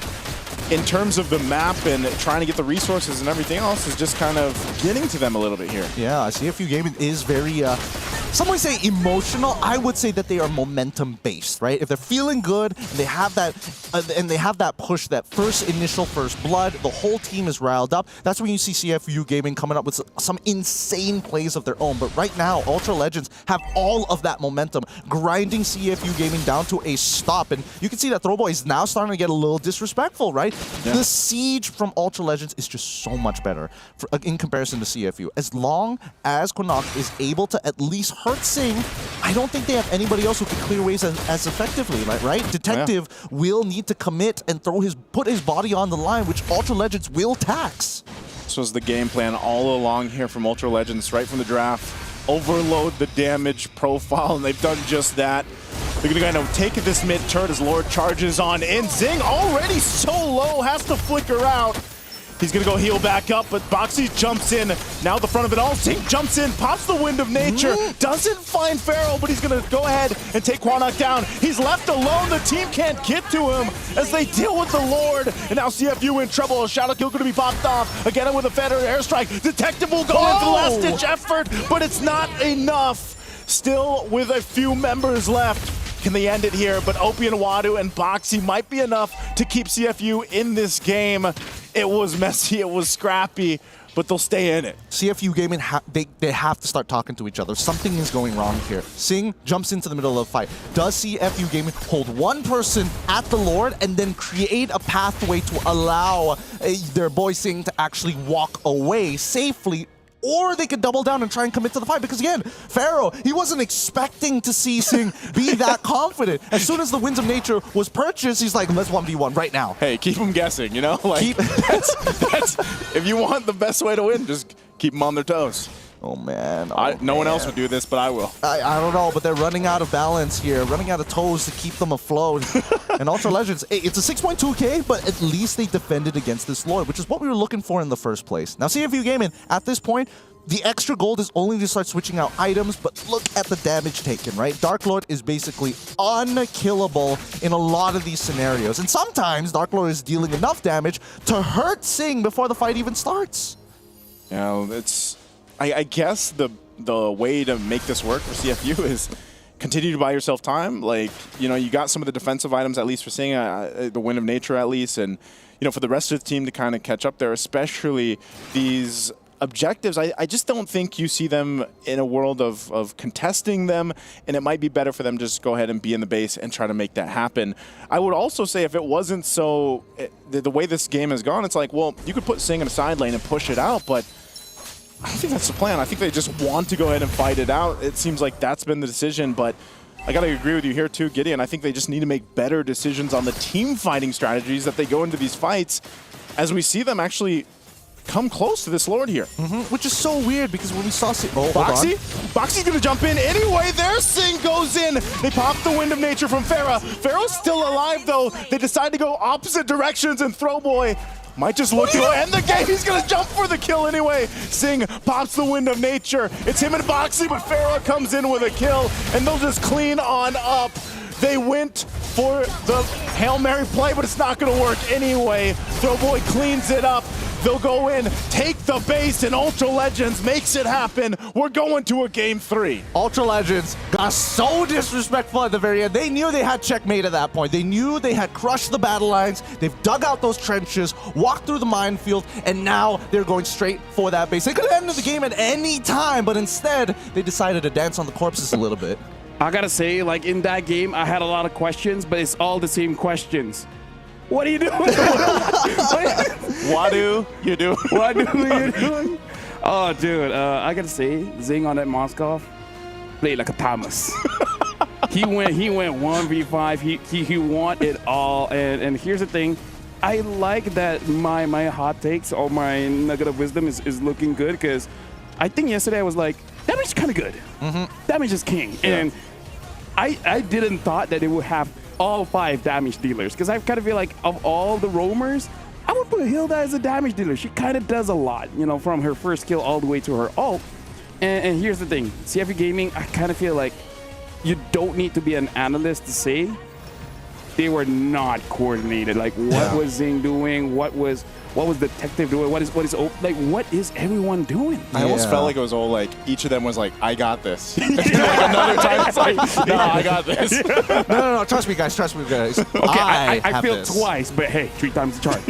S23: in terms of the map and trying to get the resources and everything else is just kind of getting to them a little bit here.
S10: Yeah, CFU Gaming is very, some would say emotional. I would say that they are momentum based, right? If they're feeling good and they have that push, that initial first blood, the whole team is riled up. That's when you see CFU Gaming coming up with some insane plays of their own. But right now, Ultra Legends have all of that momentum, grinding CFU Gaming down to a stop. And you can see that Throwboy is now starting to get a little disrespectful, right? Yeah. The siege from Ultra Legends is just so much better in comparison to CFU. As long as Connacht is able to at least hurt Sing, I don't think they have anybody else who can clear waves as effectively, right? Detective will need to commit and put his body on the line, which Ultra Legends will tax.
S23: This was the game plan all along here from Ultra Legends, right from the draft. Overload the damage profile, and they've done just that. They're going to kind of take this mid turret as Lord charges on in. Zing already so low, has to flicker out. He's going to go heal back up, but Boxy jumps in. Now the front of it all. Zing jumps in, pops the Wind of Nature. Doesn't find Pharaoh, but he's going to go ahead and take Quanok down. He's left alone. The team can't get to him as they deal with the Lord. And now CFU in trouble. A shadow kill going to be popped off. Again with a feather airstrike. Detective will go in for the last-ditch effort, but it's not enough. Still with a few members left. Can they end it here? But Opie and Wadu and Boxy might be enough to keep CFU in this game. It was messy, it was scrappy, but they'll stay in it.
S10: CFU Gaming, they have to start talking to each other. Something is going wrong here. Sing jumps into the middle of the fight. Does CFU Gaming hold one person at the Lord and then create a pathway to allow their boy Sing to actually walk away safely? Or they could double down and try and commit to the fight. Because again, Pharaoh, he wasn't expecting to see Sing be that confident. As soon as the Winds of Nature was purchased, he's like, let's 1v1 right now.
S23: Hey, keep them guessing, you know? Like, that's if you want the best way to win, just keep them on their toes.
S10: Oh, man.
S23: No one else would do this, but I will.
S10: I don't know, but they're running out of balance here, running out of toes to keep them afloat. And Ultra Legends, it's a 6.2k, but at least they defended against this Lord, which is what we were looking for in the first place. Now, CFU Gaming, at this point, the extra gold is only to start switching out items, but look at the damage taken, right? Dark Lord is basically unkillable in a lot of these scenarios. And sometimes Dark Lord is dealing enough damage to hurt Sing before the fight even starts.
S23: Yeah, it's... I guess the way to make this work for CFU is continue to buy yourself time. Like, you know, you got some of the defensive items at least for seeing the Wind of Nature at least, and you know, for the rest of the team to kind of catch up there, especially these objectives. I just don't think you see them in a world of contesting them, and it might be better for them to just go ahead and be in the base and try to make that happen. I would also say if it wasn't so, the way this game has gone, it's like, well, you could put Sing in a side lane and push it out, but I don't think that's the plan. I think they just want to go ahead and fight it out. It seems like that's been the decision, but I got to agree with you here too, Gideon. I think they just need to make better decisions on the team fighting strategies that they go into these fights as we see them actually come close to this Lord here.
S10: Which is so weird because when we saw
S23: Boxy's going to jump in anyway. Their Sing goes in. They pop the Wind of Nature from Pharah. Pharaoh's still alive though. They decide to go opposite directions, and Throwboy might just look to end the game. He's going to jump for the kill anyway. Sing pops the Wind of Nature. It's him and Boxy, but Pharah comes in with a kill, and they'll just clean on up. They went for the Hail Mary play, but it's not going to work anyway. Throwboy cleans it up. They'll go in, take the base, and Ultra Legends makes it happen. We're going to a Game 3.
S10: Ultra Legends got so disrespectful at the very end. They knew they had checkmate at that point. They knew they had crushed the battle lines. They've dug out those trenches, walked through the minefield, and now they're going straight for that base. They could have ended the game at any time, but instead, they decided to dance on the corpses a little bit.
S15: I gotta say, like in that game, I had a lot of questions, but it's all the same questions. What are you doing?
S23: What do you do?
S15: What do you doing? Oh, dude, I gotta say, Zing on that Moskov played like a Thomas. he went 1v5. He won it all. And here's the thing, I like that my hot takes or my nugget of wisdom is looking good, because I think yesterday I was like, damage is kind of good. Damage is king.
S23: Yeah.
S15: And I didn't thought that they would have all 5 damage dealers, because I kind of feel like of all the roamers, I would put Hilda as a damage dealer. She kind of does a lot, you know, from her first kill all the way to her ult. And here's the thing, CFU Gaming, I kind of feel like you don't need to be an analyst to say they were not coordinated. Like, what was Zing doing? What was Detective doing? What is everyone doing?
S23: I almost felt like it was all like, each of them was like, I got this. And like another time it's like, no, I got this.
S10: No, trust me, guys.
S15: Okay, I failed twice, but hey, 3 times the charge.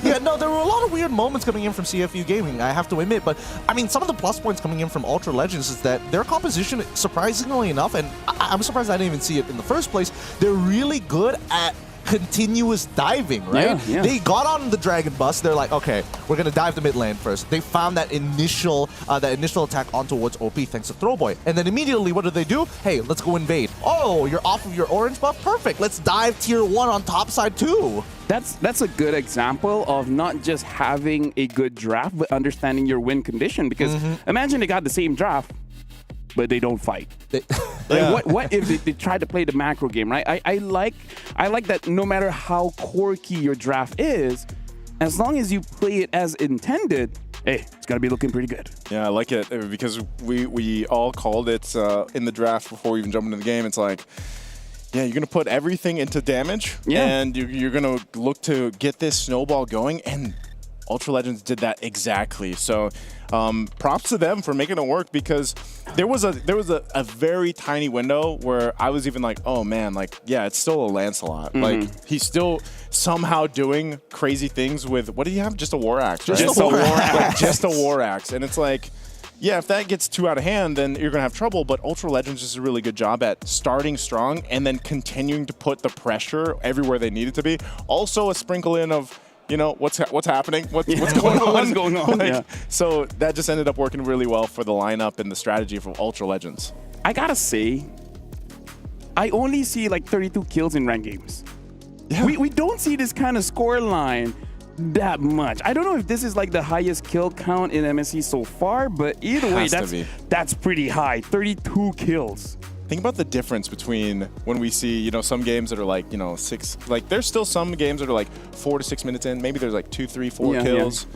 S10: Yeah, no, there were a lot of weird moments coming in from CFU Gaming, I have to admit, but I mean, some of the plus points coming in from Ultra Legends is that their composition, surprisingly enough, and I'm surprised I didn't even see it in the first place, they're really good at continuous diving, right?
S15: Yeah.
S10: They got on the Dragon Bus. They're like, okay, we're gonna dive the mid lane first. They found that initial attack on towards OP thanks to Throwboy, and then immediately, what do? Hey, let's go invade. Oh, you're off of your orange buff. Perfect. Let's dive tier 1 on top side too.
S15: That's a good example of not just having a good draft, but understanding your win condition. Because imagine they got the same draft, but they don't fight. Like, what if they try to play the macro game, right? I like that no matter how quirky your draft is, as long as you play it as intended, hey, it's gonna be looking pretty good.
S23: Yeah, I like it because we all called it in the draft before we even jumped into the game. It's like, yeah, you're gonna put everything into damage, and you're gonna look to get this snowball going, and Ultra Legends did that exactly. So props to them for making it work, because there was a very tiny window where I was even like, oh man, like, yeah, it's still a Lancelot. Like, he's still somehow doing crazy things with, what do you have? Just a War Axe, right?
S15: Just a War Axe.
S23: Like, just a War Axe. And it's like, yeah, if that gets too out of hand, then you're going to have trouble. But Ultra Legends does a really good job at starting strong and then continuing to put the pressure everywhere they need it to be. Also a sprinkle in of, you know, what's happening? What's going on?
S15: What's going on?
S23: Like, so that just ended up working really well for the lineup and the strategy for Ultra Legends.
S15: I gotta say, I only see like 32 kills in ranked games. Yeah. We don't see this kind of score line that much. I don't know if this is like the highest kill count in MSC so far, but either way, that's pretty high. 32 kills.
S23: Think about the difference between when we see, you know, some games that are like, you know, 6, like there's still some games that are like 4 to 6 minutes in. Maybe there's like 2, 3, 4 kills.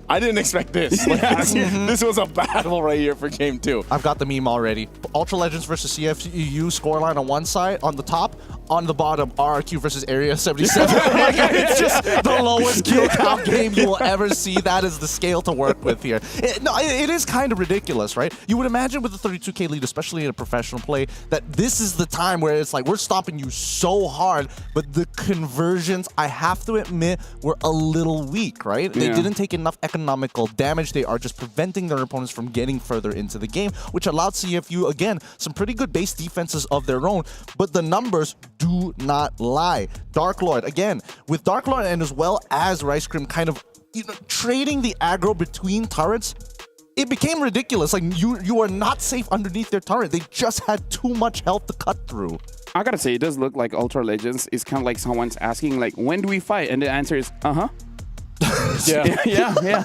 S23: I didn't expect this. Like, this was a battle right here for game 2.
S10: I've got the meme already. Ultra Legends versus CFU scoreline on one side, on the top, on the bottom, RRQ versus Area 77. Like, it's just the lowest kill count game you will ever see. That is the scale to work with here. It is kind of ridiculous, right? You would imagine with the 32K lead, especially in a professional play, that this is the time where it's like, we're stopping you so hard, but the conversions, I have to admit, were a little weak, right? They didn't take enough economical damage. They are just preventing their opponents from getting further into the game, which allowed CFU, again, some pretty good base defenses of their own, but the numbers do not lie. Dark Lord, again, with Dark Lord and as well as Rice Cream kind of, you know, trading the aggro between turrets, it became ridiculous. Like, you are not safe underneath their turret. They just had too much health to cut through.
S15: I gotta say, it does look like Ultra Legends is kind of like someone's asking, like, when do we fight? And the answer is, yeah.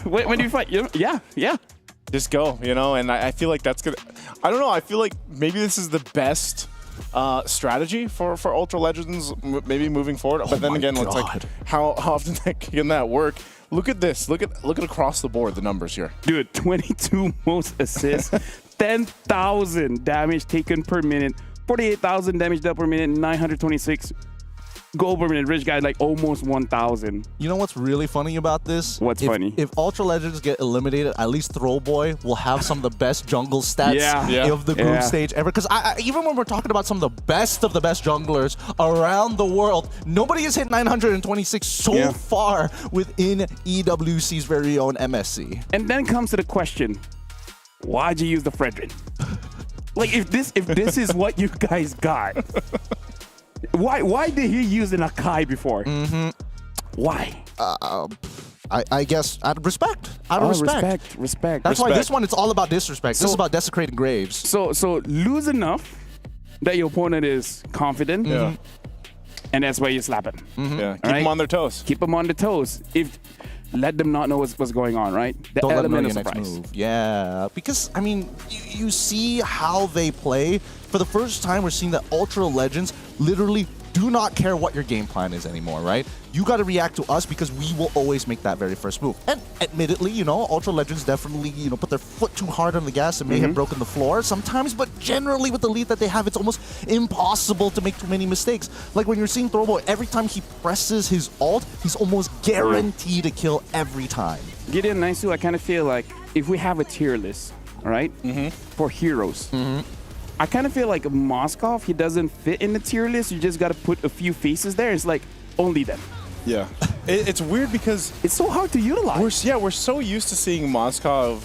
S15: When do you fight? Yeah.
S23: Just go, you know, and I feel like that's gonna, I don't know, I feel like maybe this is the best strategy for Ultra Legends maybe moving forward. But then again, it's like, how often can that work? Look at this. Look at across the board the numbers here.
S15: Dude, 22 most assists, 10,000 damage taken per minute, 48,000 damage dealt per minute, 926 gold per minute. Rich guy like almost 1,000.
S17: You know what's really funny about this?
S15: What's funny?
S17: If Ultra Legends get eliminated, at least Throwboy will have some of the best jungle stats of the group stage ever. Because I even when we're talking about some of the best junglers around the world, nobody has hit 926 so far within EWC's very own MSC.
S15: And then comes to the question, why'd you use the Fredrin? Like if this is what you guys got, why did he use an Akai before? Why?
S17: I guess out of respect. Out of
S15: respect.
S17: That's why this one, it's all about disrespect. This is about desecrating graves.
S15: So lose enough that your opponent is confident.
S23: Yeah.
S15: And that's why you slap him.
S23: Yeah, keep them on their toes.
S15: Keep them on their toes. Let them not know what's going on, right? The
S17: Don't let them know
S15: element
S17: your
S15: of
S17: next
S15: surprise.
S17: move. Yeah, because, I mean, you see how they play. For the first time, we're seeing that Ultra Legends literally do not care what your game plan is anymore, right? You got to react to us because we will always make that very first move. And admittedly, you know, Ultra Legends definitely, you know, put their foot too hard on the gas and may have broken the floor sometimes, but generally with the lead that they have, it's almost impossible to make too many mistakes. Like when you're seeing Throwboy, every time he presses his ult, he's almost guaranteed to kill every time.
S15: Gideon Naisu, I kind of feel like if we have a tier list, all right, for heroes, I kind of feel like Moskov, he doesn't fit in the tier list. You just got to put a few faces there. It's like only them.
S23: Yeah. It's weird because
S15: it's so hard to utilize.
S23: We're so used to seeing Moskov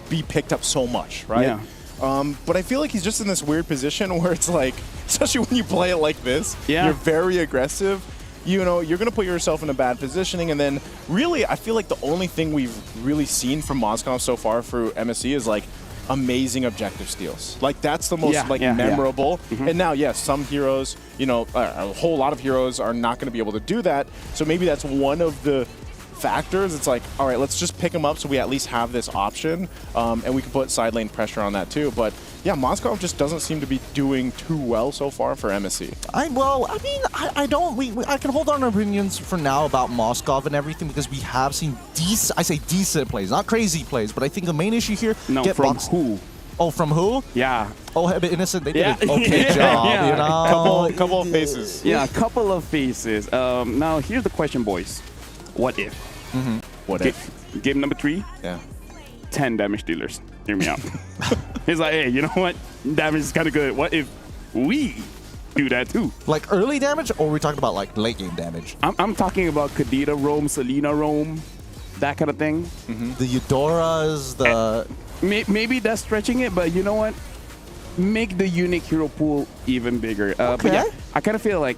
S23: be picked up so much, right?
S15: Yeah.
S23: But I feel like he's just in this weird position where it's like, especially when you play it like this,
S15: Yeah.
S23: you're very aggressive. You know, you're going to put yourself in a bad positioning. And then really, I feel like the only thing we've really seen from Moskov so far through MSC is like amazing objective steals. Like that's the most memorable. And now, yes, some heroes, you know, a whole lot of heroes are not going to be able to do that. So maybe that's one of the factors. It's like, all right, let's just pick them up so we at least have this option, and we can put side lane pressure on that too. But yeah, Moskov just doesn't seem to be doing too well so far for MSC.
S17: I can hold on to opinions for now about Moskov and everything because we have seen decent plays, not crazy plays, but I think the main issue here.
S15: Who?
S17: Oh, from who?
S15: Yeah.
S17: Oh, Heavy Innocent, they did an okay job, you know?
S23: Couple of faces.
S15: Yeah, a couple of faces. Now, here's the question, boys. What if?
S23: What if?
S15: Game number 3?
S23: Yeah.
S15: 10 damage dealers. Hear me out. He's like, hey, you know what? Damage is kind of good. What if we do that too?
S17: Like early damage, or are we talking about like late game damage?
S15: I'm talking about Kadita roam, Selena roam, that kind of thing.
S17: The Eudoras, the...
S15: Maybe that's stretching it, but you know what? Make the unique hero pool even bigger. But yeah, I kind of feel like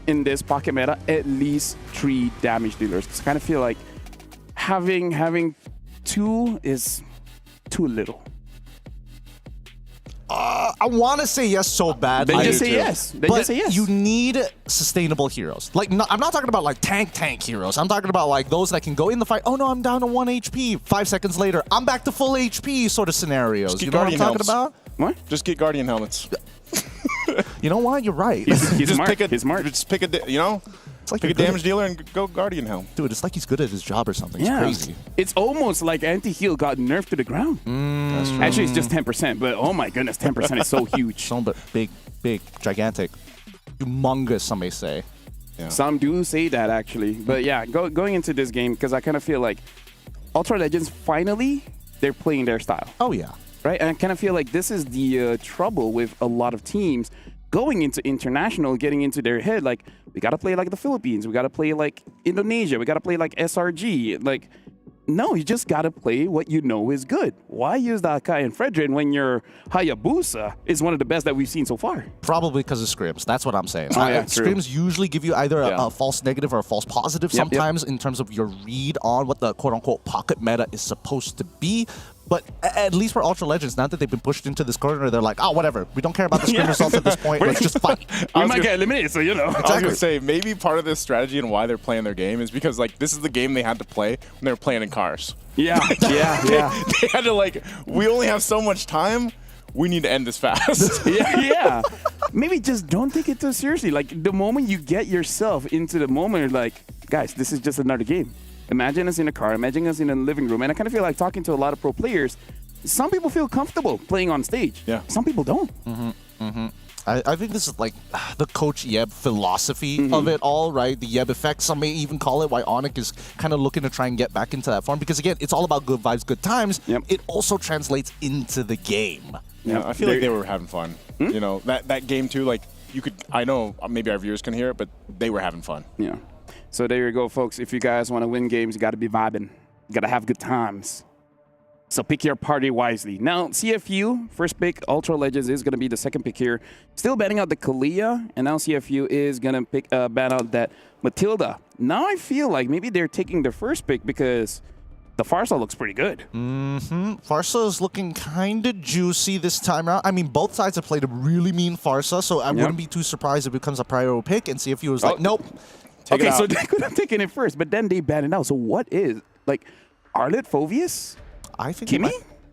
S15: in this pocket meta, at least 3 damage dealers. Because I kind of feel like having 2 is too little.
S17: I want to say yes so bad.
S15: They just say yes. They just say yes.
S17: You need sustainable heroes. Like, I'm not talking about like tank heroes. I'm talking about like those that can go in the fight. Oh no, I'm down to 1 HP. 5 seconds later, I'm back to full HP sort of scenarios. You know what I'm talking about?
S15: What?
S23: Just get Guardian helmets.
S17: You know what? You're right.
S15: He's
S23: just
S15: smart.
S23: Just pick a, you know?
S17: It's like
S23: pick a damage dealer and go Guardian helm.
S17: Dude, it's like he's good at his job or something. It's crazy.
S15: It's almost like anti-heal got nerfed to the ground.
S23: That's true.
S15: Actually, it's just 10%, but oh my goodness, 10% is so huge.
S17: So big, gigantic, humongous, some may say.
S23: Yeah.
S15: Some do say that, actually. But yeah, going into this game, because I kind of feel like Ultra Legends, finally, they're playing their style.
S17: Oh, yeah.
S15: Right? And I kind of feel like this is the trouble with a lot of teams going into international, getting into their head, like, we got to play like the Philippines. We got to play like Indonesia. We got to play like SRG. Like, no, you just got to play what you know is good. Why use the Akai and Fredrin when your Hayabusa is one of the best that we've seen so far?
S17: Probably because of scrims. That's what I'm saying.
S15: Oh, yeah, true.
S17: Scrims usually give you either a false negative or a false positive sometimes in terms of your read on what the quote-unquote pocket meta is supposed to be. But at least for Ultra Legends, now that they've been pushed into this corner, they're like, oh, whatever. We don't care about the scrim results at this point. Let's just fight.
S15: We might get eliminated, so you know.
S23: I was going to say, maybe part of this strategy and why they're playing their game is because, like, this is the game they had to play when they were playing in cars.
S15: Yeah, yeah.
S23: They had to, like, we only have so much time. We need to end this fast.
S15: yeah. Maybe just don't take it too seriously. Like, the moment you get yourself into the moment, you're like, guys, this is just another game. Imagine us in a car, imagine us in a living room. And I kind of feel like talking to a lot of pro players, some people feel comfortable playing on stage.
S17: Yeah.
S15: Some people don't.
S17: I think this is like the Coach Yeb philosophy of it all, right? The Yeb effect, some may even call it, why Onic is kind of looking to try and get back into that form. Because again, it's all about good vibes, good times. It also translates into the game.
S23: Yeah, I feel like they were having fun. You know, that game too, like you could, I know maybe our viewers can hear it, but they were having fun.
S15: Yeah. So there you go, folks. If you guys want to win games, you got to be vibing. You got to have good times. So pick your party wisely. Now, CFU, first pick, Ultra Legends is going to be the second pick here. Still banning out the Kalia, and now CFU is going to pick ban out that Matilda. Now I feel like maybe they're taking the first pick because the Farsa looks pretty good.
S17: Farsa is looking kind of juicy this time around. I mean, both sides have played a really mean Farsa, so I wouldn't be too surprised if it becomes a prior pick, and CFU was like, nope.
S15: Okay, so they could have taken it first, but then they banned it out. So what is, like, Arlet, Phoveus?
S17: I think
S15: Kimmy?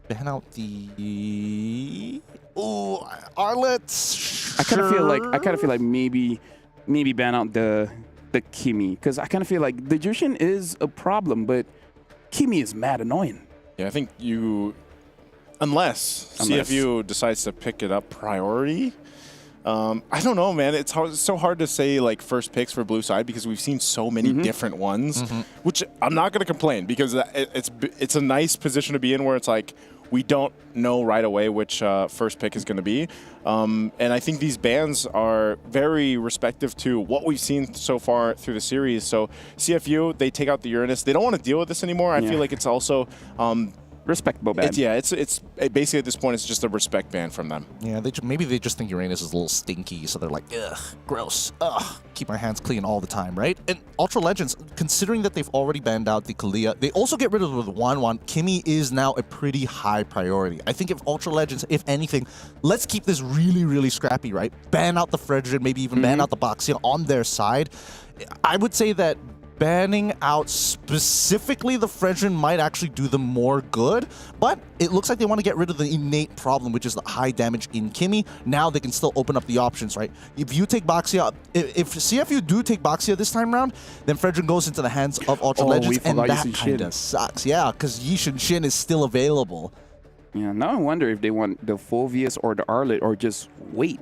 S17: Ban out the Arlet.
S15: I kind of feel like maybe ban out the Kimmy, because I kind of feel like the Jushin is a problem, but Kimmy is mad annoying.
S23: Yeah, I think unless CFU decides to pick it up priority. I don't know, man. It's so hard to say like first picks for blue side because we've seen so many different ones, which I'm not going to complain because it's a nice position to be in where it's like we don't know right away which first pick is going to be. And I think these bans are very respective to what we've seen so far through the series. So CFU, they take out the Uranus. They don't want to deal with this anymore. I feel like it's also
S15: respectable ban.
S17: It's
S23: basically at this point it's just a respect ban from them.
S17: Yeah, maybe they just think Uranus is a little stinky, so they're like, ugh, gross, ugh, keep my hands clean all the time, right? And Ultra Legends, considering that they've already banned out the Kalia, they also get rid of the Wan. Kimmy is now a pretty high priority. I think if Ultra Legends, if anything, let's keep this really, really scrappy, right? Ban out the Fredrin, maybe even ban out the Boxia on their side. I would say that banning out specifically the Fredrin might actually do them more good, but it looks like they want to get rid of the innate problem, which is the high damage in Kimmy. Now they can still open up the options, right? If you take Boxia, if CFU do take Boxia this time around, then Fredrin goes into the hands of Ultra Legends, and that kind of sucks. Yeah, because Yishin Shin is still available.
S15: Yeah, now I wonder if they want the Phoveus or the Arlet or just wait.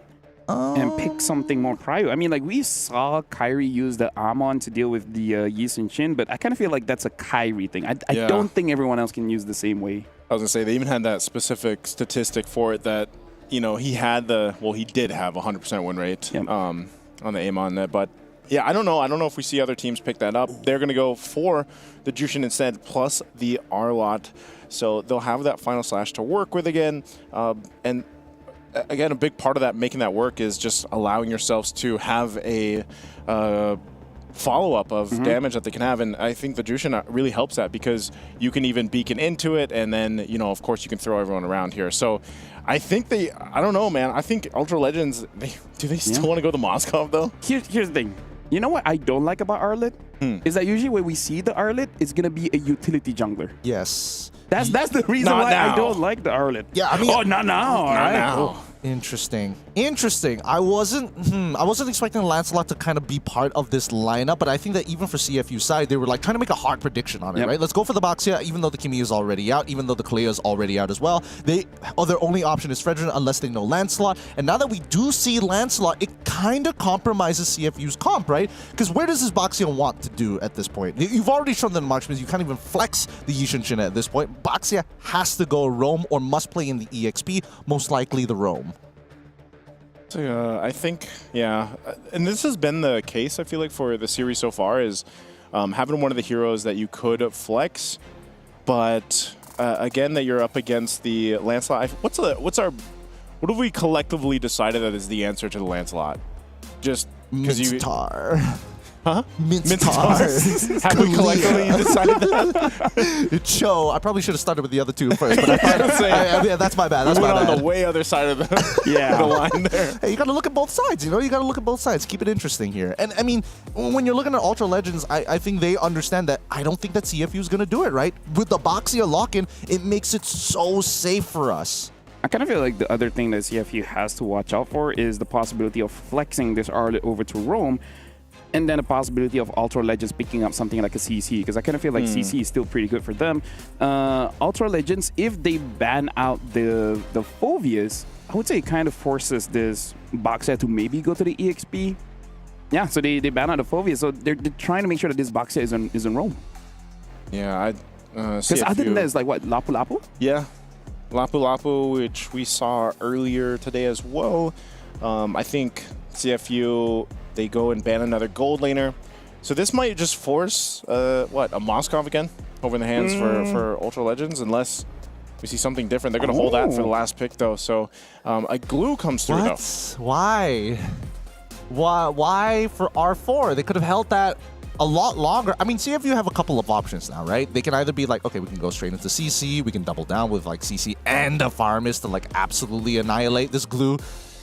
S15: And pick something more prior. I mean, like, we saw Kyrie use the Amon to deal with the Yishin Shin, but I kind of feel like that's a Kyrie thing. I don't think everyone else can use the same way.
S23: I was going to say, they even had that specific statistic for it that, you know, he did have a 100% win rate on the Amon net. But, yeah, I don't know. I don't know if we see other teams pick that up. They're going to go for the Jushin instead, plus the Arlot. So they'll have that final slash to work with again. And again, a big part of that, making that work, is just allowing yourselves to have a follow-up of damage that they can have. And I think the Jushin really helps that because you can even beacon into it, and then, you know, of course, you can throw everyone around here. So I think I don't know, man. I think Ultra Legends, do they still want to go to Moscow, though?
S15: Here's the thing. You know what I don't like about Arlet? Is that usually when we see the Arlet, it's going to be a utility jungler.
S17: Yes.
S15: That's the reason why I don't like the Arlet.
S17: Yeah, I mean,
S15: not now.
S17: Not now. Interesting. I wasn't expecting Lancelot to kind of be part of this lineup, but I think that even for CFU side, they were like trying to make a hard prediction on it, right? Let's go for the Boxia, even though the Kimmy is already out, even though the Kalia is already out as well. Their only option is Fredrin unless they know Lancelot. And now that we do see Lancelot, it kind of compromises CFU's comp, right? Because where does this Boxia want to do at this point? You've already shown the marksman, you can't even flex the Yishin Shin at this point. Boxia has to go Roam or must play in the EXP, most likely the Roam.
S23: So, I think, and this has been the case, I feel like, for the series so far, is having one of the heroes that you could flex, but again, that you're up against the Lancelot. What have we collectively decided that is the answer to the Lancelot? Just because you... Huh?
S17: Mincetar.
S23: Have we collectively decided that?
S17: Cho. I probably should have started with the other two first, but I thought, that's my bad. That's my bad.
S23: On the way other side of the line there.
S17: Hey, you got to look at both sides, you know? You got to look at both sides. Keep it interesting here. And, I mean, when you're looking at Ultra Legends, I think they understand that I don't think that CFU is going to do it, right? With the Boxia lock-in, it makes it so safe for us.
S15: I kind of feel like the other thing that CFU has to watch out for is the possibility of flexing this Arlet over to Roam. and then a possibility of Ultra Legends picking up something like a CC, because I kind of feel like CC is still pretty good for them. Ultra Legends, if they ban out the Phobias, I would say it kind of forces this Boxia to maybe go to the EXP. Yeah, so they ban out the Phobias, so they're trying to make sure that this Boxia is in Rome.
S23: Yeah,
S15: because other than that, it's like what, Lapu Lapu?
S23: Yeah, Lapu Lapu, which we saw earlier today as well. I think CFU, they go and ban another gold laner. So this might just force, a Moskov again over in the hands for Ultra Legends, unless we see something different. They're going to hold that for the last pick, though. So a glue comes through, though.
S10: Why? Why for R4? They could have held that a lot longer. I mean, CFU have a couple of options now, right? They can either be like, okay, we can go straight into CC. We can double down with like CC and a Farmist to like absolutely annihilate this glue.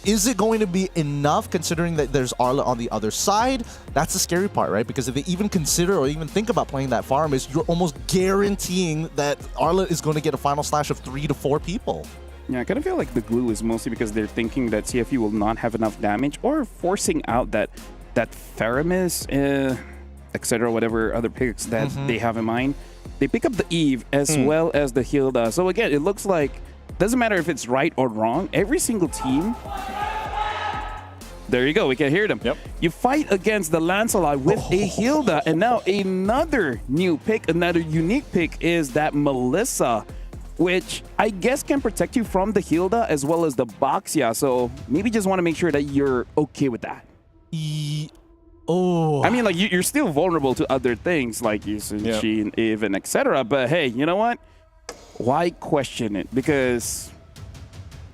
S10: Is it going to be enough considering that there's Arla on the other side? That's the scary part, right? Because if they even consider or even think about playing that Farmist, you're almost guaranteeing that Arla is going to get a final slash of 3 to 4 people.
S15: Yeah, I kind of feel like the glue is mostly because they're thinking that CFU will not have enough damage, or forcing out that Faramis, etc., whatever other picks that they have in mind. They pick up the Eve as well as the Hilda. So again, it looks like, doesn't matter if it's right or wrong, every single team. There you go, we can hear them.
S23: Yep.
S15: You fight against the Lancelot with a Hilda, and now another new pick, another unique pick is that Melissa, which I guess can protect you from the Hilda as well as the Boxia. So maybe just want to make sure that you're okay with that. I mean, like, you're still vulnerable to other things like Yusuchi and Eve and etc. But hey, you know what? Why question it? Because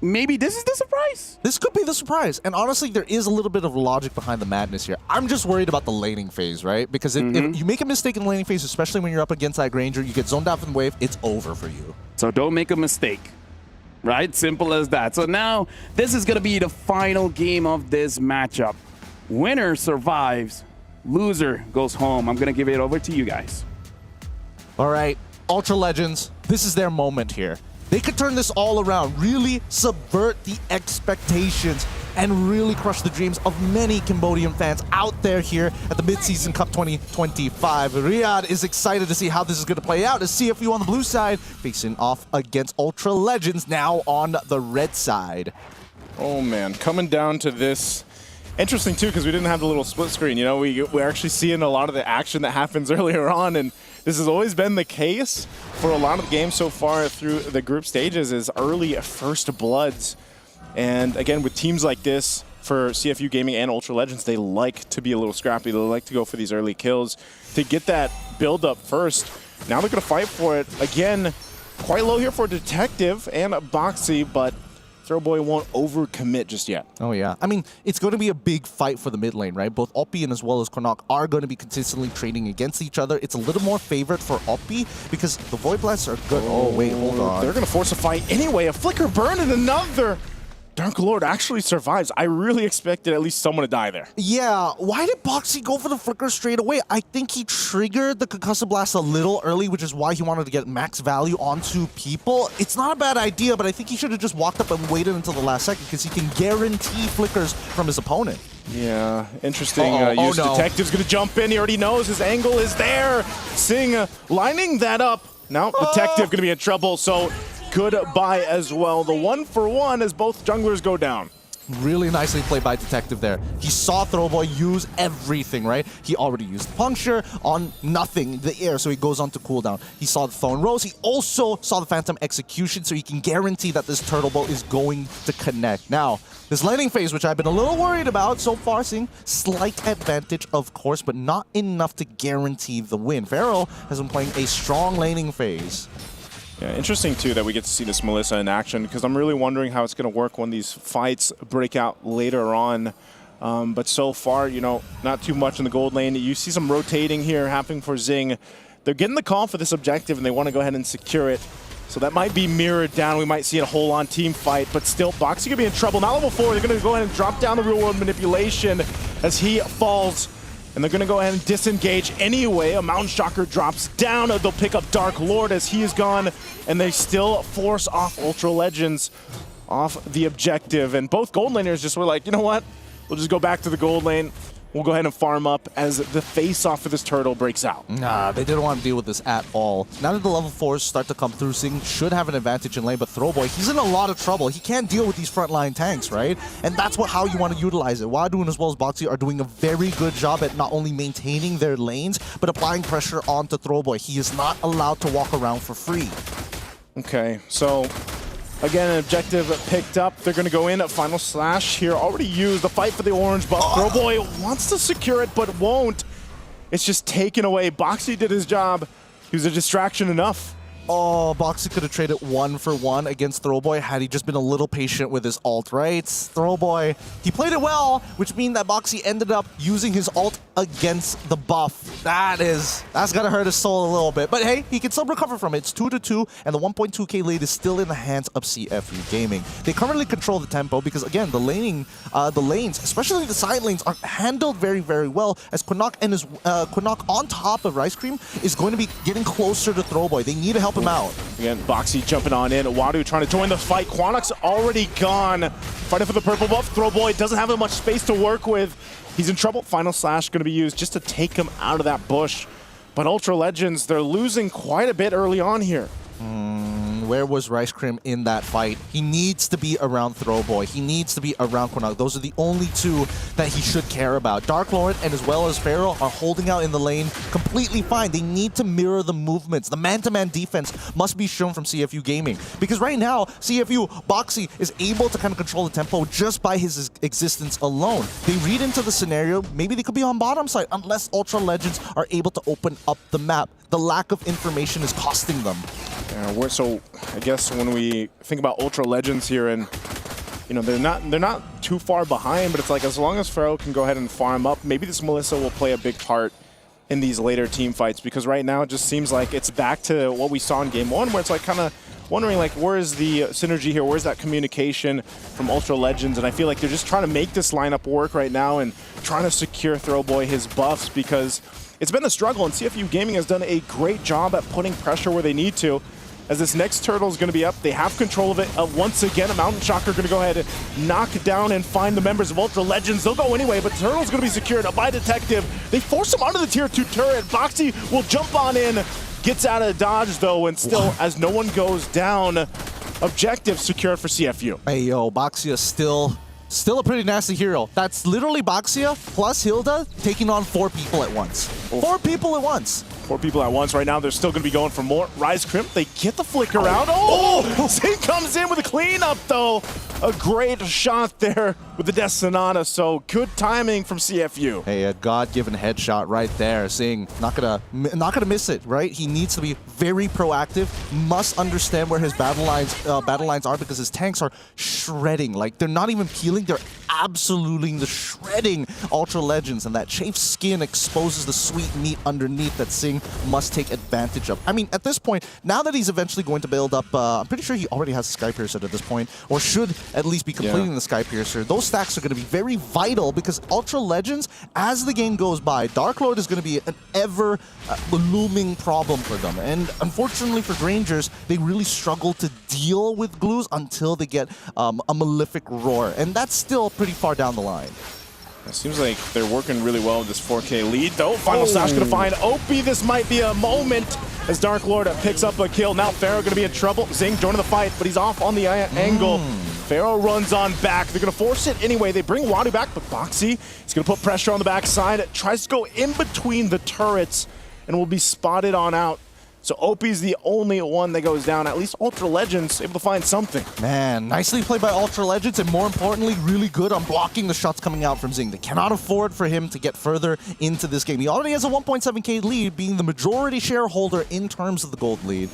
S15: maybe this is the surprise.
S10: This could be the surprise. And honestly, there is a little bit of logic behind the madness here. I'm just worried about the laning phase, right? Because if you make a mistake in the laning phase, especially when you're up against that Granger, you get zoned out from the wave, it's over for you.
S15: So don't make a mistake, right? Simple as that. So now this is going to be the final game of this matchup. Winner survives, loser goes home. I'm going to give it over to you guys.
S10: All right, Ultra Legends, this is their moment here. They could turn this all around, really subvert the expectations, and really crush the dreams of many Cambodian fans out there here at the Mid-Season Cup 2025. Riyadh is excited to see how this is going to play out as CFU on the blue side facing off against Ultra Legends now on the red side.
S23: Oh man, coming down to this. Interesting too, because we didn't have the little split screen. You know, we're actually seeing a lot of the action that happens earlier on, and this has always been the case for a lot of the games so far through the group stages, is early first bloods. And again, with teams like this, for CFU Gaming and Ultra Legends, they like to be a little scrappy. They like to go for these early kills to get that build up first. Now they're going to fight for it. Again, quite low here for Detective and Boxy, but Throwboy won't overcommit just yet.
S10: Oh yeah, I mean, it's going to be a big fight for the mid lane, right? Both Oppi and as well as Konok are going to be consistently trading against each other. It's a little more favored for Oppi because the Void Blasts are good. Oh wait, hold on.
S23: They're going to force a fight anyway. A Flicker Burn and another. Dark Lord actually survives. I really expected at least someone to die there.
S10: Yeah, why did Boxy go for the Flicker straight away? I think he triggered the Concussive Blast a little early, which is why he wanted to get max value onto people. It's not a bad idea, but I think he should have just walked up and waited until the last second because he can guarantee flickers from his opponent.
S23: Yeah, interesting. Detective's going to jump in. He already knows his angle is there. Sing lining that up. Now Detective going to be in trouble, so goodbye as well. The 1-for-1 as both junglers go down.
S10: Really nicely played by Detective there. He saw Throwboy use everything, right? He already used Puncture on nothing, the air, so he goes on to cooldown. He saw the Thorn Rose. He also saw the Phantom Execution, so he can guarantee that this Turtle Bow is going to connect. Now, this laning phase, which I've been a little worried about so far, seeing slight advantage, of course, but not enough to guarantee the win. Pharaoh has been playing a strong laning phase.
S23: Yeah, interesting too that we get to see this Melissa in action, because I'm really wondering how it's going to work when these fights break out later on. But so far, you know, not too much in the gold lane. You see some rotating here happening for Zing. They're getting the call for this objective, and they want to go ahead and secure it. So that might be mirrored down. We might see a whole-on team fight, but still, Boxy going to be in trouble. Now level 4, they're going to go ahead and drop down the real-world manipulation as he falls. And they're going to go ahead and disengage anyway. A Mountain Shocker drops down. They'll pick up Dark Lord as he is gone. And they still force off Ultra Legends off the objective. And both gold laners just were like, you know what? We'll just go back to the gold lane. will go ahead and farm up as the face-off for this turtle breaks out.
S17: Nah, they didn't want to deal with this at all. Now that the level 4s start to come through, Zing should have an advantage in lane, but Throwboy, he's in a lot of trouble. He can't deal with these frontline tanks, right? And that's how you want to utilize it. Wadu as well as Boxy are doing a very good job at not only maintaining their lanes, but applying pressure onto Throwboy. He is not allowed to walk around for free.
S23: Okay, so again, an objective picked up. They're going to go in at Final Slash here. Already used the fight for the orange buff. Throwboy wants to secure it, but won't. It's just taken away. Boxy did his job. He was a distraction enough.
S17: Oh, Boxy could have traded 1-for-1 against Throwboy had he just been a little patient with his ult, right? Throwboy, he played it well, which means that Boxy ended up using his ult against the buff. That's gonna hurt his soul a little bit. But hey, he can still recover from it. It's 2-2, and the 1.2k lead is still in the hands of CFU Gaming. They currently control the tempo because, again, the lanes, especially the side lanes, are handled very, very well, as Onic and his Onic on top of Rice Cream is going to be getting closer to Throwboy. They need to help him out.
S23: Again, Boxy jumping on in. Wadu trying to join the fight. Quanok's already gone. Fighting for the purple buff. Throwboy doesn't have much space to work with. He's in trouble. Final Slash going to be used just to take him out of that bush. But Ultra Legends, they're losing quite a bit early on here.
S17: Where was Rice Cream in that fight? He needs to be around Throwboy. He needs to be around Onic. Those are the only two that he should care about. Dark Lord and as well as Pharaoh are holding out in the lane completely fine. They need to mirror the movements. The man-to-man defense must be shown from CFU Gaming. Because right now, CFU Boxy is able to kind of control the tempo just by his existence alone. They read into the scenario. Maybe they could be on bottom side unless Ultra Legends are able to open up the map. The lack of information is costing them.
S23: So I guess when we think about Ultra Legends here, and you know they're not too far behind, but it's like as long as Pharaoh can go ahead and farm up, maybe this Melissa will play a big part in these later team fights, because right now it just seems like it's back to what we saw in Game 1, where it's like kind of wondering like where is the synergy here, where's that communication from Ultra Legends, and I feel like they're just trying to make this lineup work right now and trying to secure Throwboy his buffs, because it's been a struggle, and CFU Gaming has done a great job at putting pressure where they need to. As this next turtle is going to be up, they have control of it. Once again, a Mountain Shocker going to go ahead and knock down and find the members of Ultra Legends. They'll go anyway, but Turtle's going to be secured by Detective. They force him onto the tier 2 turret. Boxy will jump on in, gets out of dodge though, and still, as no one goes down, objective secured for CFU.
S17: Hey yo, Boxia still a pretty nasty hero. That's literally Boxia plus Hilda taking on 4 people at once. 4 people at once.
S23: 4 people at once right now. They're still going to be going for more. Rise Crimp, they get the flicker out. Oh! Zing comes in with a cleanup, though. A great shot there with the Death Sonata, so good timing from CFU.
S17: Hey, a God-given headshot right there. Zing, not gonna miss it, right? He needs to be very proactive, must understand where his battle lines are, because his tanks are shredding. Like, they're not even peeling, they're absolutely shredding Ultra Legends, and that chafed skin exposes the sweet meat underneath that Zing must take advantage of. I mean, at this point, now that he's eventually going to build up, I'm pretty sure he already has a Sky Piercer at this point, or should at least be completing the Sky Piercer. Those stacks are going to be very vital, because Ultra Legends, as the game goes by, Dark Lord is going to be an ever looming problem for them. And unfortunately for Grangers, they really struggle to deal with glues until they get a Malefic Roar. And that's still pretty far down the line.
S23: It seems like they're working really well with this 4K lead, though. Final Slash going to find Opie. This might be a moment as Dark Lord picks up a kill. Now Pharaoh going to be in trouble. Zing joining the fight, but he's off on the angle. Pharaoh runs on back. They're going to force it anyway. They bring Wadu back, but Boxy is going to put pressure on the backside. Tries to go in between the turrets and will be spotted on out. So Opie's the only one that goes down. At least Ultra Legends able to find something.
S17: Man, nicely played by Ultra Legends, and more importantly, really good on blocking the shots coming out from Zing. They cannot afford for him to get further into this game. He already has a 1.7k lead, being the majority shareholder in terms of the gold lead.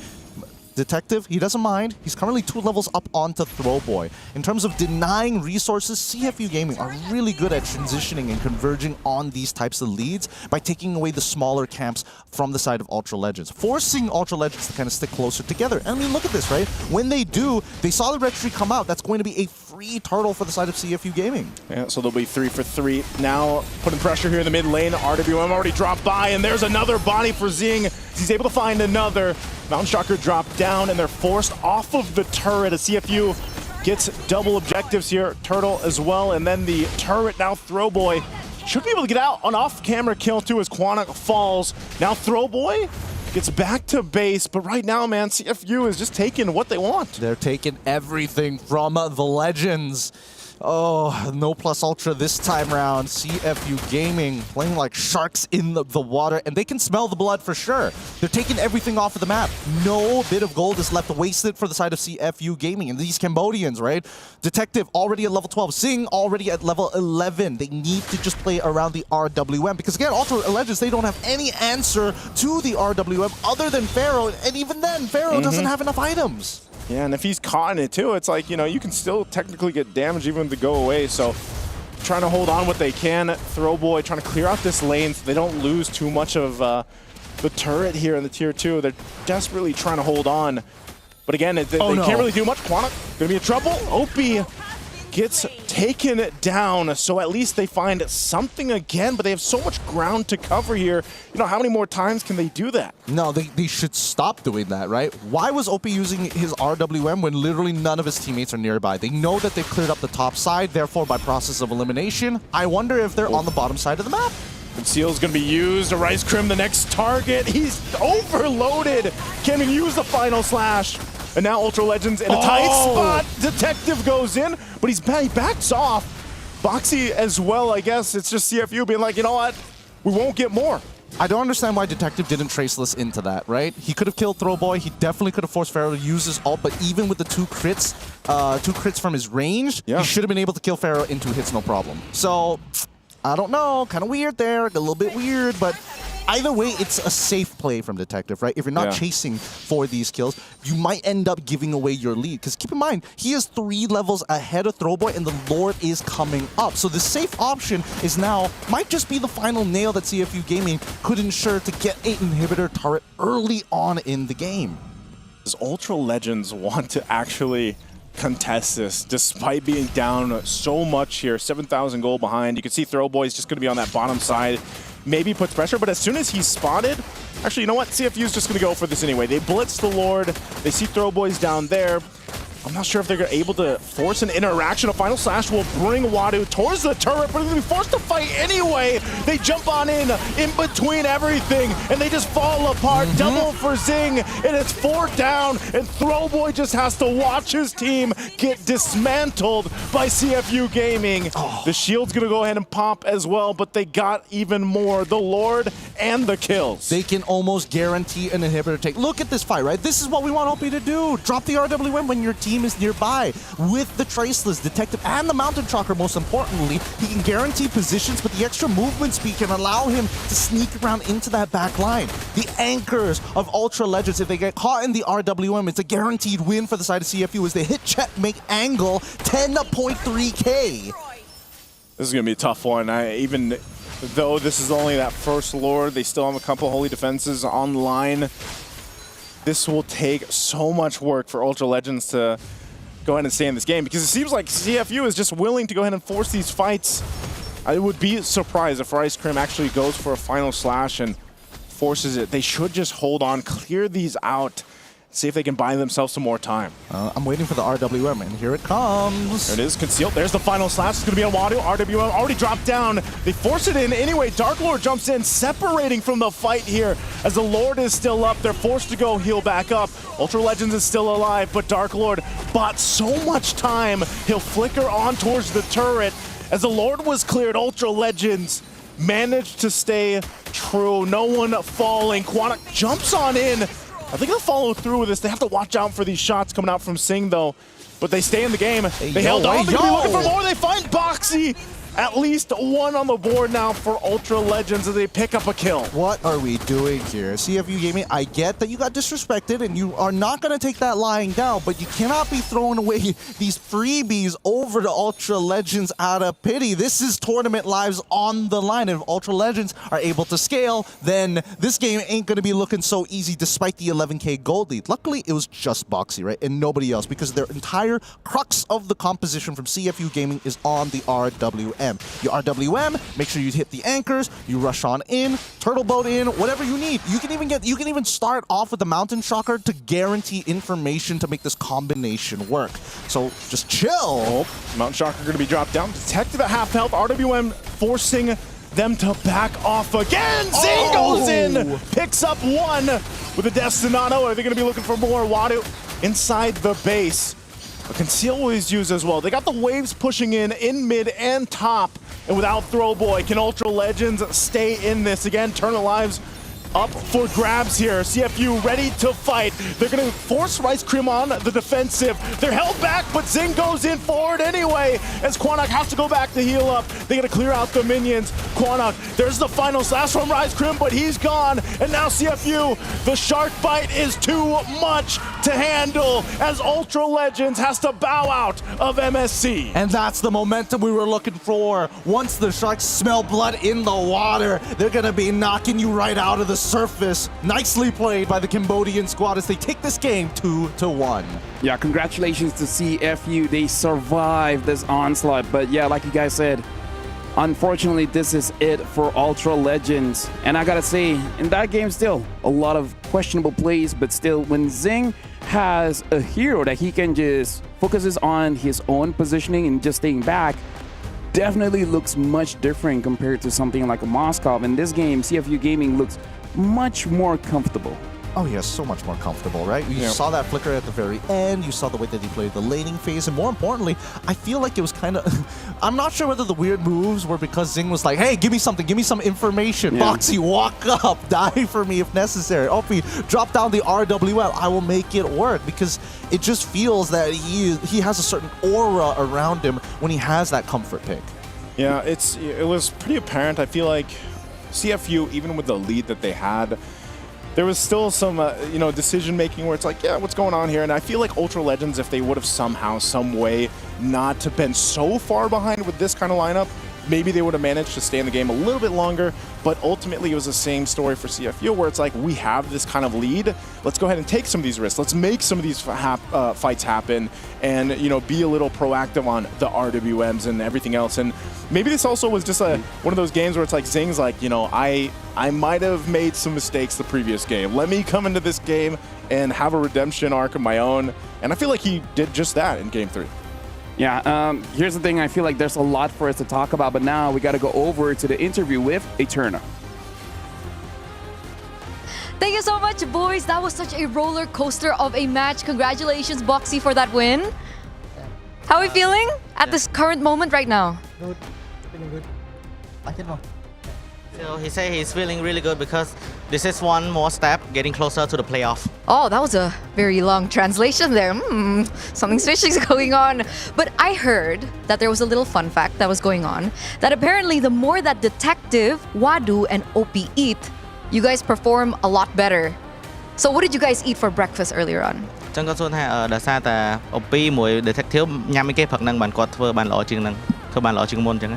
S17: Detective, he doesn't mind. He's currently 2 levels up onto Throwboy. In terms of denying resources, CFU Gaming are really good at transitioning and converging on these types of leads by taking away the smaller camps from the side of Ultra Legends, forcing Ultra Legends to kind of stick closer together. I mean, look at this, right? When they do, they saw the registry come out. That's going to be a free turtle for the side of CFU Gaming.
S23: Yeah, so they'll be 3 for 3. Now putting pressure here in the mid lane. RWM already dropped by, and there's another body for Zing. He's able to find another. Mountain Shocker dropped down, and they're forced off of the turret as CFU gets double objectives here. Turtle as well, and then the turret now Throwboy
S17: should be able to get out. An off-camera kill too as Quanok falls. Now Throwboy gets back to base, but right now, man, CFU is just taking what they want.
S10: They're taking everything from the Legends. Oh, no plus ultra this time round. CFU Gaming playing like sharks in the water, and they can smell the blood for sure. They're taking everything off of the map. No bit of gold is left wasted for the side of CFU Gaming. And these Cambodians, right? Detective already at level 12. Sing already at level 11. They need to just play around the RWM. Because again, Ultra Legends, they don't have any answer to the RWM other than Pharaoh. And even then, Pharaoh doesn't have enough items.
S23: Yeah, and if he's caught in it too, it's like, you know, you can still technically get damage even if they go away. So trying to hold on what they can. Throwboy trying to clear out this lane so they don't lose too much of the turret here in the tier 2. They're desperately trying to hold on. But again, they can't really do much. Quanok gonna be in trouble. Opie gets taken down, so at least they find something again, but they have so much ground to cover here. You know, how many more times can they do that?
S10: No, they should stop doing that, right? Why was OP using his RWM when literally none of his teammates are nearby? They know that they've cleared up the top side, therefore by process of elimination, I wonder if they're on the bottom side of the map.
S23: And Seal's gonna be used. Rice Crim, the next target. He's overloaded. Can't even use the final slash. And now Ultra Legends in a tight spot. Detective goes in, but he backs off. Boxy as well, I guess. It's just CFU being like, you know what? We won't get more.
S10: I don't understand why Detective didn't traceless into that, right? He could have killed Throwboy. He definitely could have forced Pharaoh to use his ult, but even with the two crits from his range, he should have been able to kill Pharaoh in 2 hits, no problem. So, I don't know. Kind of weird there. A little bit weird, but either way, it's a safe play from Detective, right? If you're not chasing for these kills, you might end up giving away your lead. Because keep in mind, he is 3 levels ahead of Throwboy, and the Lord is coming up. So the safe option is now, might just be the final nail that CFU Gaming could ensure to get an inhibitor turret early on in the game.
S23: Does Ultra Legends want to actually contest this despite being down so much here? 7,000 gold behind. You can see Throwboy's just going to be on that bottom side. Maybe puts pressure, but as soon as he's spotted, actually, you know what? CFU's just going to go for this anyway. They blitz the Lord. They see Throwboys down there. I'm not sure if they're able to force an interaction. A final slash will bring Wadu towards the turret, but they're going to be forced to fight anyway. They jump on in between everything, and they just fall apart. Double for Zing, and it's 4 down, and Throwboy just has to watch his team get dismantled by CFU Gaming. The shield's going to go ahead and pop as well, but they got even more. The Lord and the kills.
S10: They can almost guarantee an inhibitor take. Look at this fight, right? This is what we want OP to do. Drop the RWM when your team is nearby. With the Traceless, Detective, and the Mountain Chalker, most importantly, he can guarantee positions, but the extra movement speed can allow him to sneak around into that back line. The anchors of Ultra Legends, if they get caught in the RWM, it's a guaranteed win for the side of CFU as they hit checkmate angle 10.3k.
S23: This is going to be a tough one. Even though this is only that first Lord, they still have a couple Holy Defenses online. This will take so much work for Ultra Legends to go ahead and stay in this game, because it seems like CFU is just willing to go ahead and force these fights. I would be surprised if Rice Crim actually goes for a final slash and forces it. They should just hold on, clear these out, see if they can buy themselves some more time.
S10: I'm waiting for the RWM, and here it comes.
S23: There it is, concealed. There's the final slash. It's going to be on Wadu. RWM already dropped down. They force it in anyway. Dark Lord jumps in, separating from the fight here. As the Lord is still up, they're forced to go heal back up. Ultra Legends is still alive, but Dark Lord bought so much time. He'll flicker on towards the turret. As the Lord was cleared, Ultra Legends managed to stay true. No one falling. Quanok jumps on in. I think they'll follow through with this. They have to watch out for these shots coming out from Sing, though. But they stay in the game. They held on. They're looking for more. They find Boxy. At least 1 on the board now for Ultra Legends as they pick up a kill.
S10: What are we doing here? CFU Gaming, I get that you got disrespected and you are not going to take that lying down, but you cannot be throwing away these freebies over to Ultra Legends out of pity. This is tournament lives on the line. If Ultra Legends are able to scale, then this game ain't going to be looking so easy despite the 11k gold lead. Luckily, it was just Boxy, right? And nobody else, because their entire crux of the composition from CFU Gaming is on the RWM. You RWM, make sure you hit the anchors, you rush on in, turtle boat in, whatever you need. You can even start off with the Mountain Shocker to guarantee information to make this combination work. So just chill.
S23: Mountain Shocker going to be dropped down. Detective at half health. RWM forcing
S17: them to back off again. Zing goes in, picks up one with a Destinado. Are they going to be looking for more? Wadu inside the base. But Conceal was used as well. They got the waves pushing in mid and top. And without Throwboy, can Ultra Legends stay in this? Again, Turn Lives up for grabs here. CFU ready to fight. They're going to force Rice Cream on the defensive. They're held back, but Zing goes in forward anyway as Quanok has to go back to heal up. They got to clear out the minions. Quanok, there's the final slash from Rice Cream, but he's gone. And now CFU, the shark bite is too much to handle as Ultra Legends has to bow out of MSC.
S10: And that's the momentum we were looking for. Once the sharks smell blood in the water, they're going to be knocking you right out of the surface. Nicely played by the Cambodian squad as they take this game 2-1.
S15: Yeah, congratulations to CFU. They survived this onslaught. But yeah, like you guys said, unfortunately, this is it for Ultra Legends. And I gotta say, in that game still, a lot of questionable plays, but still, when Zing has a hero that he can just focuses on his own positioning and just staying back, definitely looks much different compared to something like a Moskov. In this game, CFU Gaming looks much more comfortable.
S17: Oh yeah, so much more comfortable, right? You saw that flicker at the very end. You saw the way that he played the laning phase. And more importantly, I feel like it was kind of... I'm not sure whether the weird moves were because Zing was like, hey, give me something. Give me some information. Boxy, walk up. Die for me if necessary. Opie, drop down the RWL. I will make it work. Because it just feels that he has a certain aura around him when he has that comfort pick.
S23: Yeah, it was pretty apparent. I feel like CFU, even with the lead that they had, there was still some, decision making where it's like, yeah, what's going on here? And I feel like Ultra Legends, if they would have somehow, some way, not to been so far behind with this kind of lineup, maybe they would have managed to stay in the game a little bit longer. But ultimately, it was the same story for CFU, where it's like, we have this kind of lead. Let's go ahead and take some of these risks. Let's make some of these fights happen, and be a little proactive on the RWMs and everything else. And maybe this also was just one of those games where it's like Zing's like, I might have made some mistakes the previous game. Let me come into this game and have a redemption arc of my own. And I feel like he did just that in Game 3.
S15: Yeah, here's the thing. I feel like there's a lot for us to talk about, but now we got to go over to the interview with Eterna.
S2: Thank you so much, boys. That was such a roller coaster of a match. Congratulations, Boxy, for that win. How are we feeling at this current moment right now?
S18: Good, feeling good. So he said he's feeling really good because this is one more step getting closer to the playoff.
S2: Oh, that was a very long translation there. Something fishy is going on. But I heard that there was a little fun fact that was going on, that apparently the more that Detective, Wadu, and OP eat, you guys perform a lot better. So what did you guys eat for breakfast earlier on?
S18: ចឹងគាត់សួរថាដោយសារតែ OP មួយ Detective ញ៉ាំអីគេព្រឹកហ្នឹងបានគាត់ធ្វើបានល្អជាងហ្នឹងធ្វើបានល្អជាងមុនអញ្ចឹង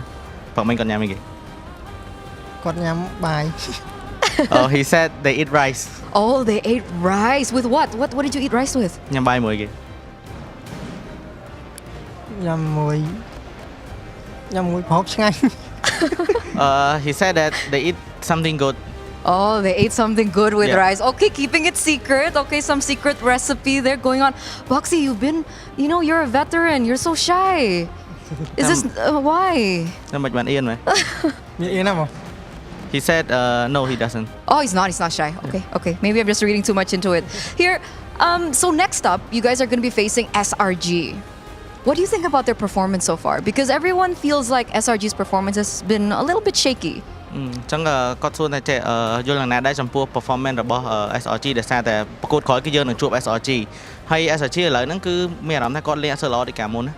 S18: ព្រឹកមិញគាត់ញ៉ាំអីគេ គាត់ញ៉ាំបាយ Oh, he said they eat rice.
S2: Oh, they ate rice. With what? What did you eat rice with?
S18: ញ៉ាំបាយមួយគេញ៉ាំមួយប្រហុកឆ្ងាញ់ He said that they eat something good.
S2: Oh, they ate something good with rice. Okay, keeping it secret. Okay, some secret recipe there going on. Boxy, you've been, you're a veteran. You're so shy. Is this, why?
S18: He said, no, he doesn't.
S2: Oh, he's not shy. Okay. Maybe I'm just reading too much into it. Here, so next up, you guys are going to be facing SRG. What do you think about their performance so far? Because everyone feels like SRG's performance has been a little bit shaky.
S18: ចឹងគាត់សួរថាយល់យ៉ាងណាដែរចំពោះ performance របស់ SRG ដែលសារតែប្រកួតក្រោយគឺយើងនឹងជួប SRG ហើយ SRG ឥឡូវហ្នឹងគឺមានអារម្មណ៍ថាគាត់លេងអត់សូវល្អដូចកាលមុនណា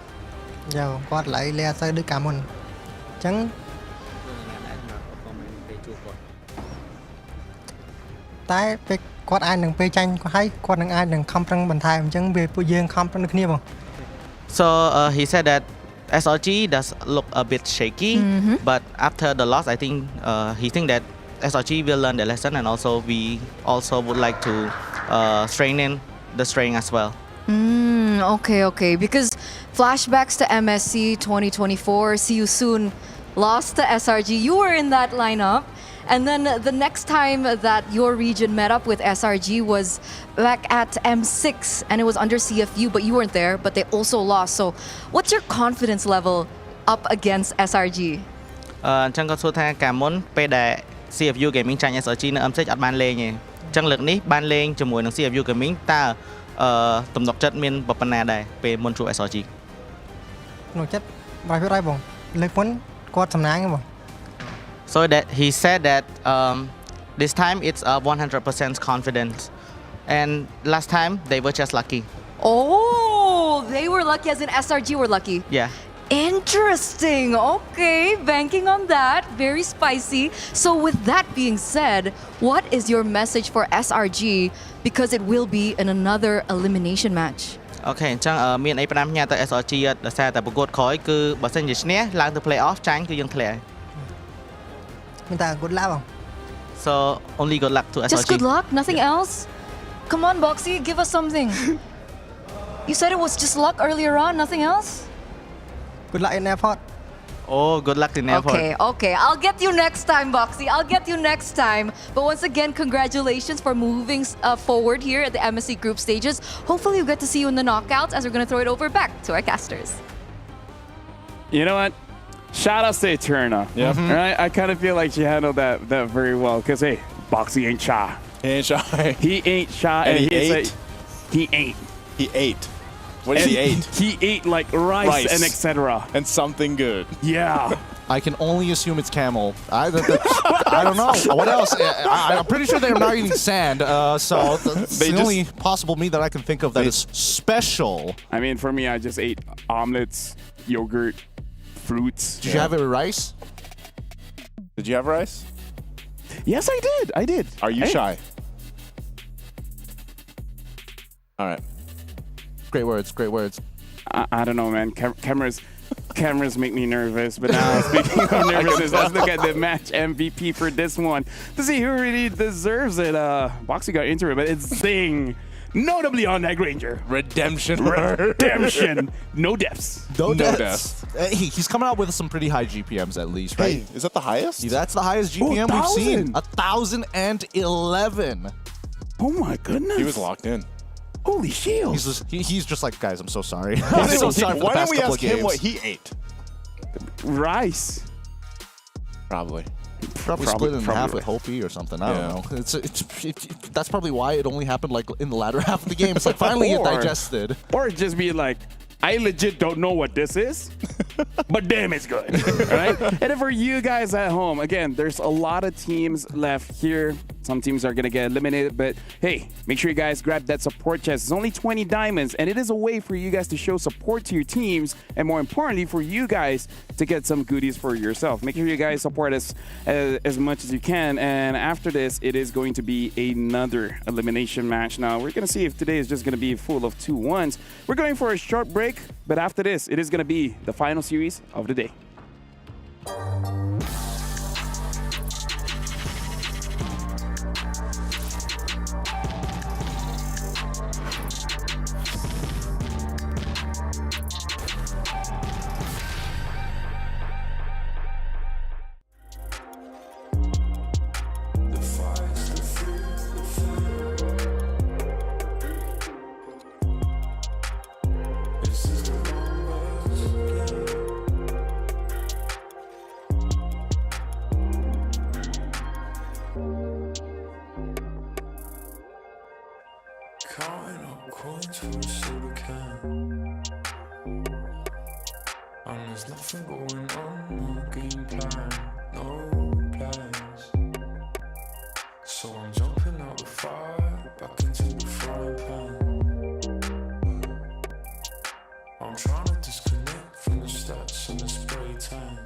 S18: យ៉ាគាត់ឥឡូវលេងអត់សូវដូចកាលមុនអញ្ចឹងតែពេលគាត់អាចនឹងពេលចាញ់ហើយគាត់នឹងអាចនឹងខំប្រឹងបន្ថែមអញ្ចឹងវាពួកយើងខំប្រឹងដូចគ្នាបង So he said that SRG does look a bit shaky, but after the loss, I think he think that SRG will learn the lesson, and also we also would like to strengthen the strength as well.
S2: Okay. Because flashbacks to MSC 2024, see you soon, lost to SRG. You were in that lineup. And then the next time that your region met up with SRG was back at M6, and it was under CFU, but you weren't there, but they also lost. So what's your confidence level up against SRG?
S18: អញ្ចឹងគាត់សួរថាកាលមុនពេលដែល CFU Gaming ចាញ់ SRG នៅ M6 អត់បានលេងទេអញ្ចឹងលើកនេះបានលេងជាមួយនឹង CFU Gaming តើទំនុកចិត្តមានប៉ុណ្ណាដែរពេលមុនជួប SRG
S1: ទំនុកចិត្ត100%បងលើកមុនគាត់សំណាងបង
S18: So that he said that this time it's 100% confidence and last time they were just lucky.
S22: Oh, they were lucky as in SRG were lucky.
S18: Yeah.
S22: Interesting. Okay, banking on that. Very spicy. So with that being said, what is your message for SRG because it will be in another elimination match?
S18: Okay អញ្ចឹងមានអីផ្ដាំផ្ញើទៅ SRG ដោយសារតែប្រកួតក្រោយគឺបើសិនជាឈ្នះឡើងទៅ play off ចាញ់គឺយើងធ្លាក់ហើយមានតែ good luck បង So only good luck to SRG.
S22: Just good luck, nothing else? Come on, Boxy, give us something. You said it was just luck earlier on, nothing else?
S1: Good luck in airport.
S18: Oh, good luck in airport.
S22: Okay. I'll get you next time, Boxy. I'll get you next time. But once again, congratulations for moving forward here at the MSC group stages. Hopefully we'll get to see you in the knockouts as we're going to throw it over back to our casters.
S15: You know what? Shout out to Eterna.
S23: Yep.
S15: Right? I kind of feel like she handled that very well. Because, hey, Boxy ain't shy.
S23: He ain't shy.
S15: He ain't shy.
S23: And he ate.
S15: Like, he ain't.
S23: He ate. What did he eat?
S15: He ate like rice and etc.
S23: And something good.
S15: Yeah.
S17: I can only assume it's camel. I don't know. What else? I'm pretty sure they're not eating sand. So that's the only possible meat that I can think of that is special.
S15: I mean, for me, I just ate omelets, yogurt, fruits.
S17: Did you have it with rice?
S23: Did you have rice?
S15: Yes, I did. I did.
S23: Are you shy? All right.
S17: Great words. Great words.
S15: I don't know, man. Cameras make me nervous. But now, speaking of nervousness, let's look at the match MVP for this one to see who really deserves it. Boxy got into it, but it's Zing. Notably on that Granger.
S23: Redemption.
S15: No deaths.
S17: No deaths. He's coming out with some pretty high GPMs at least, right?
S23: Hey, is that the highest?
S17: That's the highest GPM we've seen. 1,011.
S15: Oh my goodness.
S23: He was locked in.
S15: Holy shield.
S17: He's just like, guys, I'm so sorry. I'm so sorry for the past couple of games.
S23: Why don't we ask him what he ate?
S15: Rice.
S23: Probably
S17: split in half with Hopi or something. I don't know. That's probably why it only happened like in the latter half of the game. It's like finally it digested.
S15: Or just be like, I legit don't know what this is, but damn, it's good. Right? And then for you guys at home, again, there's a lot of teams left here. Some teams are going to get eliminated, but hey, make sure you guys grab that support chest. It's only 20 diamonds, and it is a way for you guys to show support to your teams, and more importantly, for you guys to get some goodies for yourself. Make sure you guys support us as much as you can, and after this, it is going to be another elimination match. Now, we're going to see if today is just going to be full of 2-1s. We're going for a short break, but after this, it is going to be the final series of the day.
S8: Counting up coins for a soda can. And there's nothing going on, no game plan, no plans. So I'm jumping out the fire, back into the frying pan. I'm trying to disconnect from the stats and the spray tan.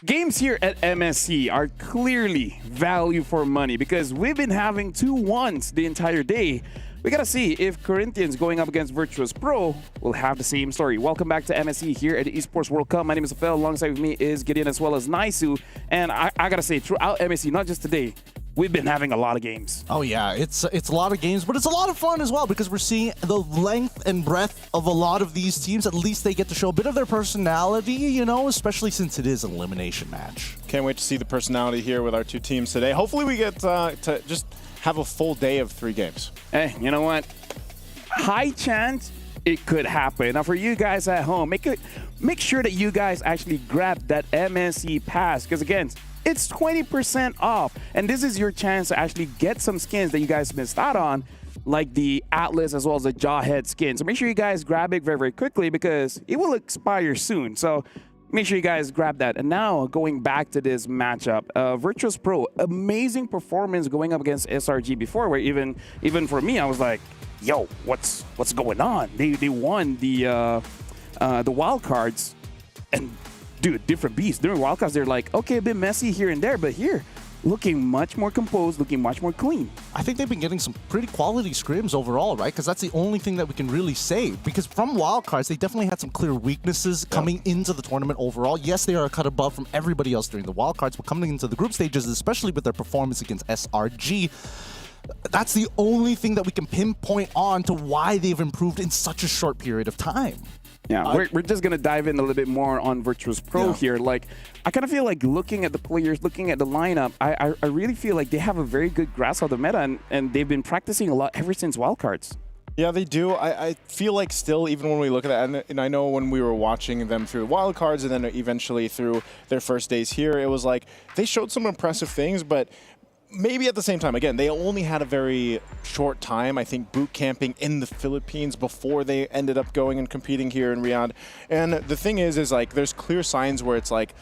S15: Games here at MSC are clearly value for money because we've been having 2-1s the entire day. We gotta see if Corinthians going up against Virtus Pro will have the same story. Welcome back to MSC here at the Esports World Cup. My name is Phil. Alongside with me is Gideon as well as Naisu. And I gotta say, throughout MSC, not just today, we've been having a lot of games.
S17: Oh yeah, it's a lot of games, but it's a lot of fun as well because we're seeing the length and breadth of a lot of these teams. At least they get to show a bit of their personality, you know, especially since it is an elimination match.
S23: Can't wait to see the personality here with our two teams today. Hopefully we get to just have a full day of 3 games.
S15: Hey, you know what? High chance it could happen. Now for you guys at home, make sure that you guys actually grab that MSC pass because again, it's 20% off. And this is your chance to actually get some skins that you guys missed out on, like the Atlas as well as the Jawhead skin. So make sure you guys grab it very, very quickly because it will expire soon. So make sure you guys grab that. And now going back to this matchup, Virtus Pro, amazing performance going up against SRG before, where even for me, I was like, yo, what's going on? They won the wild cards and dude, different beast. During wildcards, they're like, okay, a bit messy here and there, but here, looking much more composed, looking much more clean.
S17: I think they've been getting some pretty quality scrims overall, right? Because that's the only thing that we can really say. Because from wildcards, they definitely had some clear weaknesses coming into the tournament overall. Yes, they are a cut above from everybody else during the wildcards, but coming into the group stages, especially with their performance against SRG, that's the only thing that we can pinpoint on to why they've improved in such a short period of time.
S15: Yeah, we're just going to dive in a little bit more on Virtus Pro here. Like, I kind of feel like looking at the players, looking at the lineup, I really feel like they have a very good grasp of the meta, and they've been practicing a lot ever since wildcards.
S23: Yeah, they do. I feel like still, even when we look at that, and I know when we were watching them through wildcards and then eventually through their first days here, it was like they showed some impressive things, but maybe at the same time, again, they only had a very short time, I think, boot camping in the Philippines before they ended up going and competing here in Riyadh. And the thing is like, there's clear signs where it's like,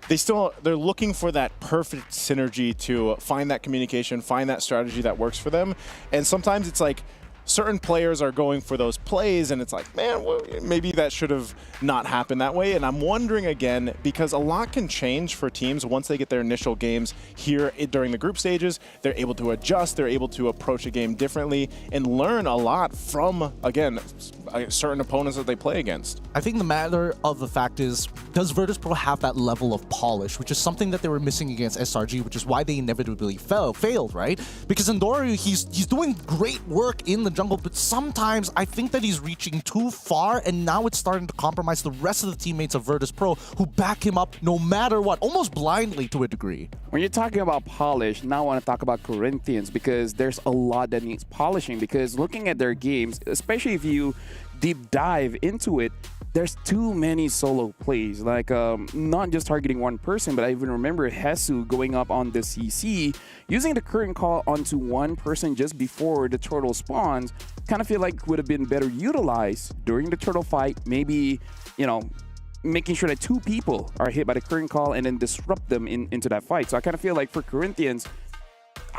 S23: they're looking for that perfect synergy to find that communication, find that strategy that works for them. And sometimes it's like, certain players are going for those plays and it's like, man, well, maybe that should have not happened that way. And I'm wondering again, because a lot can change for teams once they get their initial games here during the group stages. They're able to adjust, they're able to approach a game differently and learn a lot from, again, certain opponents that they play against.
S17: I think the matter of the fact is, does Virtus.pro have that level of polish, which is something that they were missing against SRG, which is why they inevitably failed, right? Because Endoryu, he's doing great work in the jungle, but sometimes I think that he's reaching too far, and now it's starting to compromise the rest of the teammates of Virtus.pro who back him up no matter what, almost blindly to a degree.
S15: When you're talking about polish, now I want to talk about Corinthians, because there's a lot that needs polishing, because looking at their games, especially if you deep dive into it, there's too many solo plays, like not just targeting one person, but I even remember Hesu going up on the CC, using the current call onto one person just before the turtle spawns. Kind of feel like would have been better utilized during the turtle fight, maybe, you know, making sure that two people are hit by the current call and then disrupt them into that fight. So I kind of feel like for Corinthians,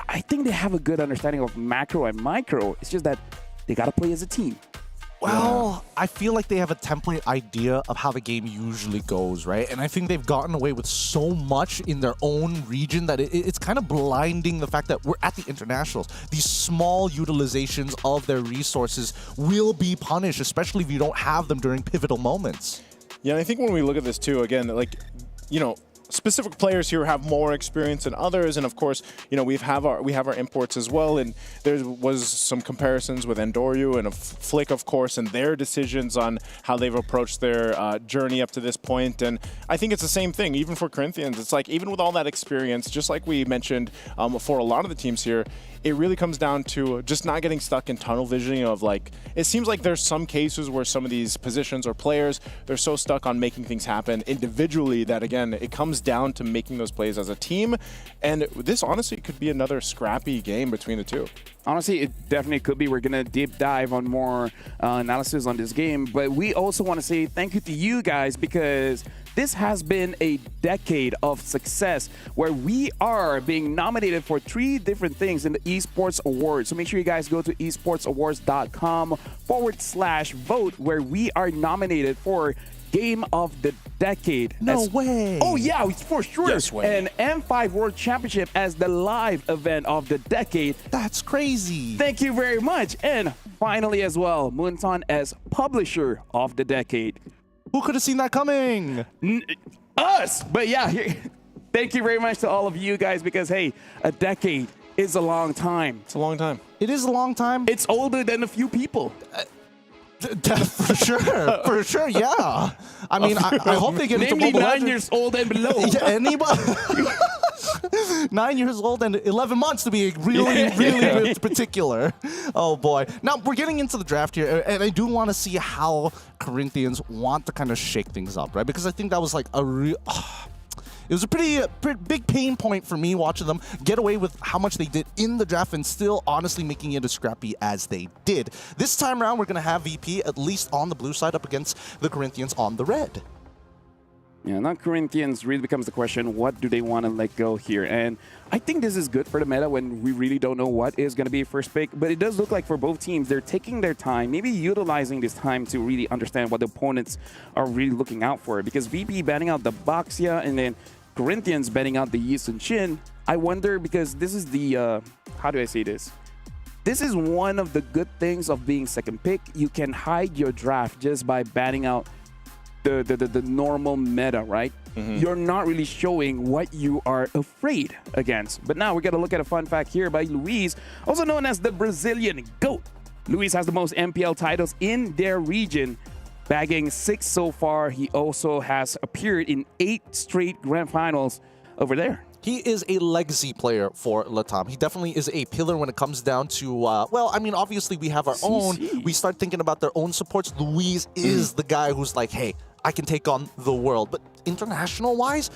S15: I think they have a good understanding of macro and micro. It's just that they got to play as a team.
S17: Well, I feel like they have a template idea of how the game usually goes, right? And I think they've gotten away with so much in their own region that it's kind of blinding the fact that we're at the internationals. These small utilizations of their resources will be punished, especially if you don't have them during pivotal moments.
S23: Yeah, and I think when we look at this too, again, like, you know, specific players here have more experience than others, and of course, you know, we have our imports as well, and there was some comparisons with Endoryu and Flick, of course, and their decisions on how they've approached their journey up to this point. And I think it's the same thing, even for Corinthians. It's like, even with all that experience, just like we mentioned for a lot of the teams here, it really comes down to just not getting stuck in tunnel visioning of like, it seems like there's some cases where some of these positions or players, they're so stuck on making things happen individually that, again, it comes down to making those plays as a team. And this honestly could be another scrappy game between the two.
S15: Honestly, it definitely could be. We're going to deep dive on more analysis on this game. But we also want to say thank you to you guys, because this has been a decade of success where we are being nominated for 3 different things in the Esports Awards. So make sure you guys go to esportsawards.com/vote, where we are nominated for Game of the Decade.
S17: No way.
S15: Oh, yeah, for sure.
S23: Yes way.
S15: And M5 World Championship as the live event of the decade.
S17: That's crazy.
S15: Thank you very much. And finally as well, Moonton as Publisher of the Decade.
S17: Who could have seen that coming?
S15: Us! But yeah, thank you very much to all of you guys, because, hey, a decade is a long time.
S23: It's a long time.
S17: It is a long time.
S15: It's older than a few people.
S17: For sure, yeah. I mean, I hope they get into
S15: Namely
S17: Mobile
S15: 9
S17: Legends.
S15: years old and below.
S17: Yeah, anybody? 9 years old and 11 months to be really particular. Oh boy. Now we're getting into the draft here, and I do want to see how Corinthians want to kind of shake things up, right? Because I think that was like a real... it was a pretty big pain point for me watching them get away with how much they did in the draft and still honestly making it as scrappy as they did. This time around, we're going to have VP at least on the blue side up against the Corinthians on the red.
S15: Yeah, now Corinthians really becomes the question, what do they want to let go here? And I think this is good for the meta when we really don't know what is going to be first pick. But it does look like for both teams, they're taking their time, maybe utilizing this time to really understand what the opponents are really looking out for. Because VP banning out the Baxia and then Corinthians banning out the Yi Sun Shin. I wonder, because this is the, how do I say this? This is one of the good things of being second pick. You can hide your draft just by banning out the normal meta, right? You're not really showing what you are afraid against. But now we got to look at a fun fact here by Luis, also known as the Brazilian GOAT. Luis has the most MPL titles in their region, bagging 6 so far. He also has appeared in 8 straight grand finals over there.
S17: He is a legacy player for Latam. He definitely is a pillar when it comes down to, well, I mean, obviously we have our own. We start thinking about their own supports. Luis is the guy who's like, hey, I can take on the world. But international-wise,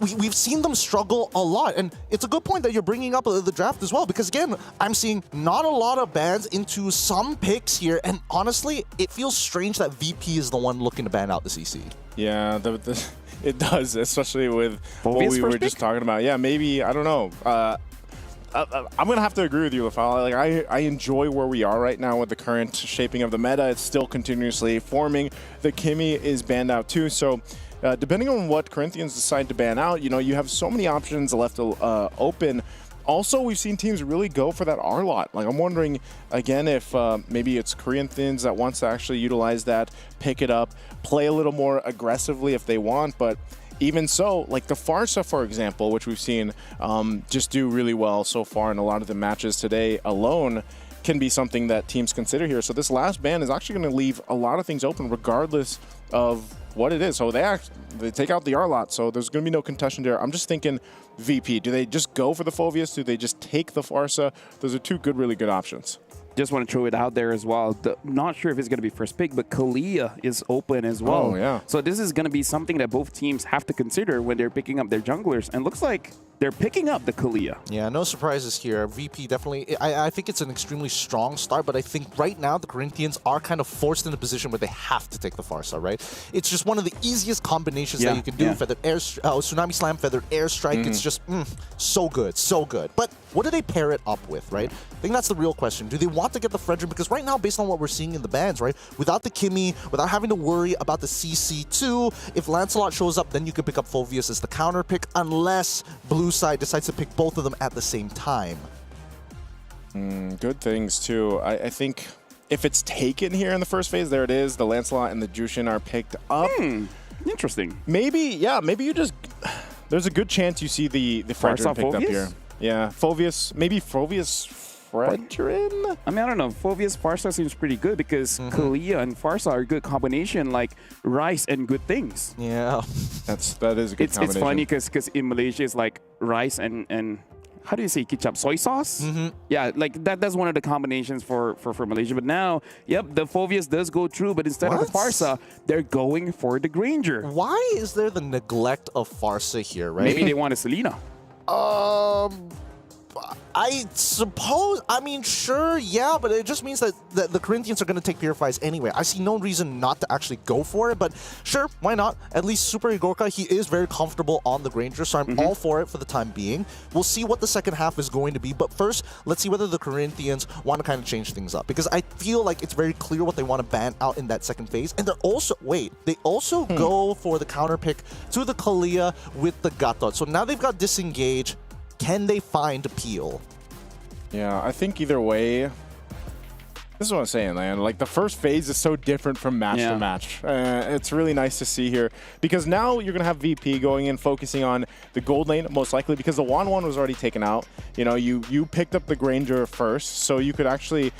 S17: we've seen them struggle a lot. And it's a good point that you're bringing up the draft as well, because again, I'm seeing not a lot of bans into some picks here. And honestly, it feels strange that VP is the one looking to ban out the CC.
S23: Yeah, it does, especially with what we were just talking about. Yeah, maybe, I don't know. I'm going to have to agree with you, Lafal. Like, I enjoy where we are right now with the current shaping of the meta. It's still continuously forming. The Kimmy is banned out too. So depending on what Corinthians decide to ban out, you know, you have so many options left open. Also, we've seen teams really go for that R-Lot. Like, I'm wondering, again, if maybe it's Corinthians that wants to actually utilize that, pick it up, play a little more aggressively if they want. But even so, like the Farsa, for example, which we've seen just do really well so far in a lot of the matches today alone, can be something that teams consider here. So this last ban is actually going to leave a lot of things open regardless of what it is. So they take out the R-Lot, so there's going to be no contestation there. I'm just thinking VP. Do they just go for the Phoveus? Do they just take the Farsa? Those are two really good options.
S15: Just want to throw it out there as well. Not sure if it's going to be first pick, but Kalia is open as well.
S23: Oh, yeah.
S15: So this is going to be something that both teams have to consider when they're picking up their junglers. And looks like they're picking up the Kalia.
S17: Yeah, no surprises here. VP definitely, I think it's an extremely strong start, but I think right now the Corinthians are kind of forced in a position where they have to take the Farsa, right? It's just one of the easiest combinations that you can do. Feathered air, Tsunami Slam, Feathered Airstrike. It's just so good, so good. But what do they pair it up with, right? I think that's the real question. Do they want to get the Frederick? Because right now, based on what we're seeing in the bans, right, without the Kimmy, without having to worry about the CC2, if Lancelot shows up, then you can pick up Phoveus as the counter pick, unless Blue side decides to pick both of them at the same time.
S23: Good things too. I think if it's taken here in the first phase, there it is. The Lancelot and the Jushin are picked up.
S15: Interesting.
S23: Maybe, yeah, maybe you just... There's a good chance you see the Fredrin picked up here. Yeah, Phoveus, maybe Phoveus Fredrin?
S15: I mean, I don't know. Phoveus Farsa seems pretty good because Kalia and Farsa are a good combination, like rice and good things.
S17: Yeah.
S23: That is a good combination.
S15: It's funny because in Malaysia it's like rice and how do you say ketchup? Soy sauce? Yeah, like that's one of the combinations for Malaysia. But now, yep, the Phoveus does go through, but instead of the Farsa, they're going for the Granger.
S17: Why is there the neglect of Farsa here, right?
S15: Maybe they want a Selena.
S17: I suppose, I mean, sure, yeah, but it just means that the Corinthians are going to take Purifies anyway. I see no reason not to actually go for it, but sure, why not? At least Super Igorka, he is very comfortable on the Granger, so I'm all for it for the time being. We'll see what the second half is going to be, but first, let's see whether the Corinthians want to kind of change things up, because I feel like it's very clear what they want to ban out in that second phase, and they're also, they also go for the counter pick to the Kalia with the Gatot. So now they've got Disengage. Can they find Appeal?
S23: Yeah, I think either way, this is what I'm saying, man. Like, the first phase is so different from match to match. It's really nice to see here because now you're going to have VP going in, focusing on the gold lane, most likely, because the 1-1 was already taken out. You know, you picked up the Granger first, so you could actually,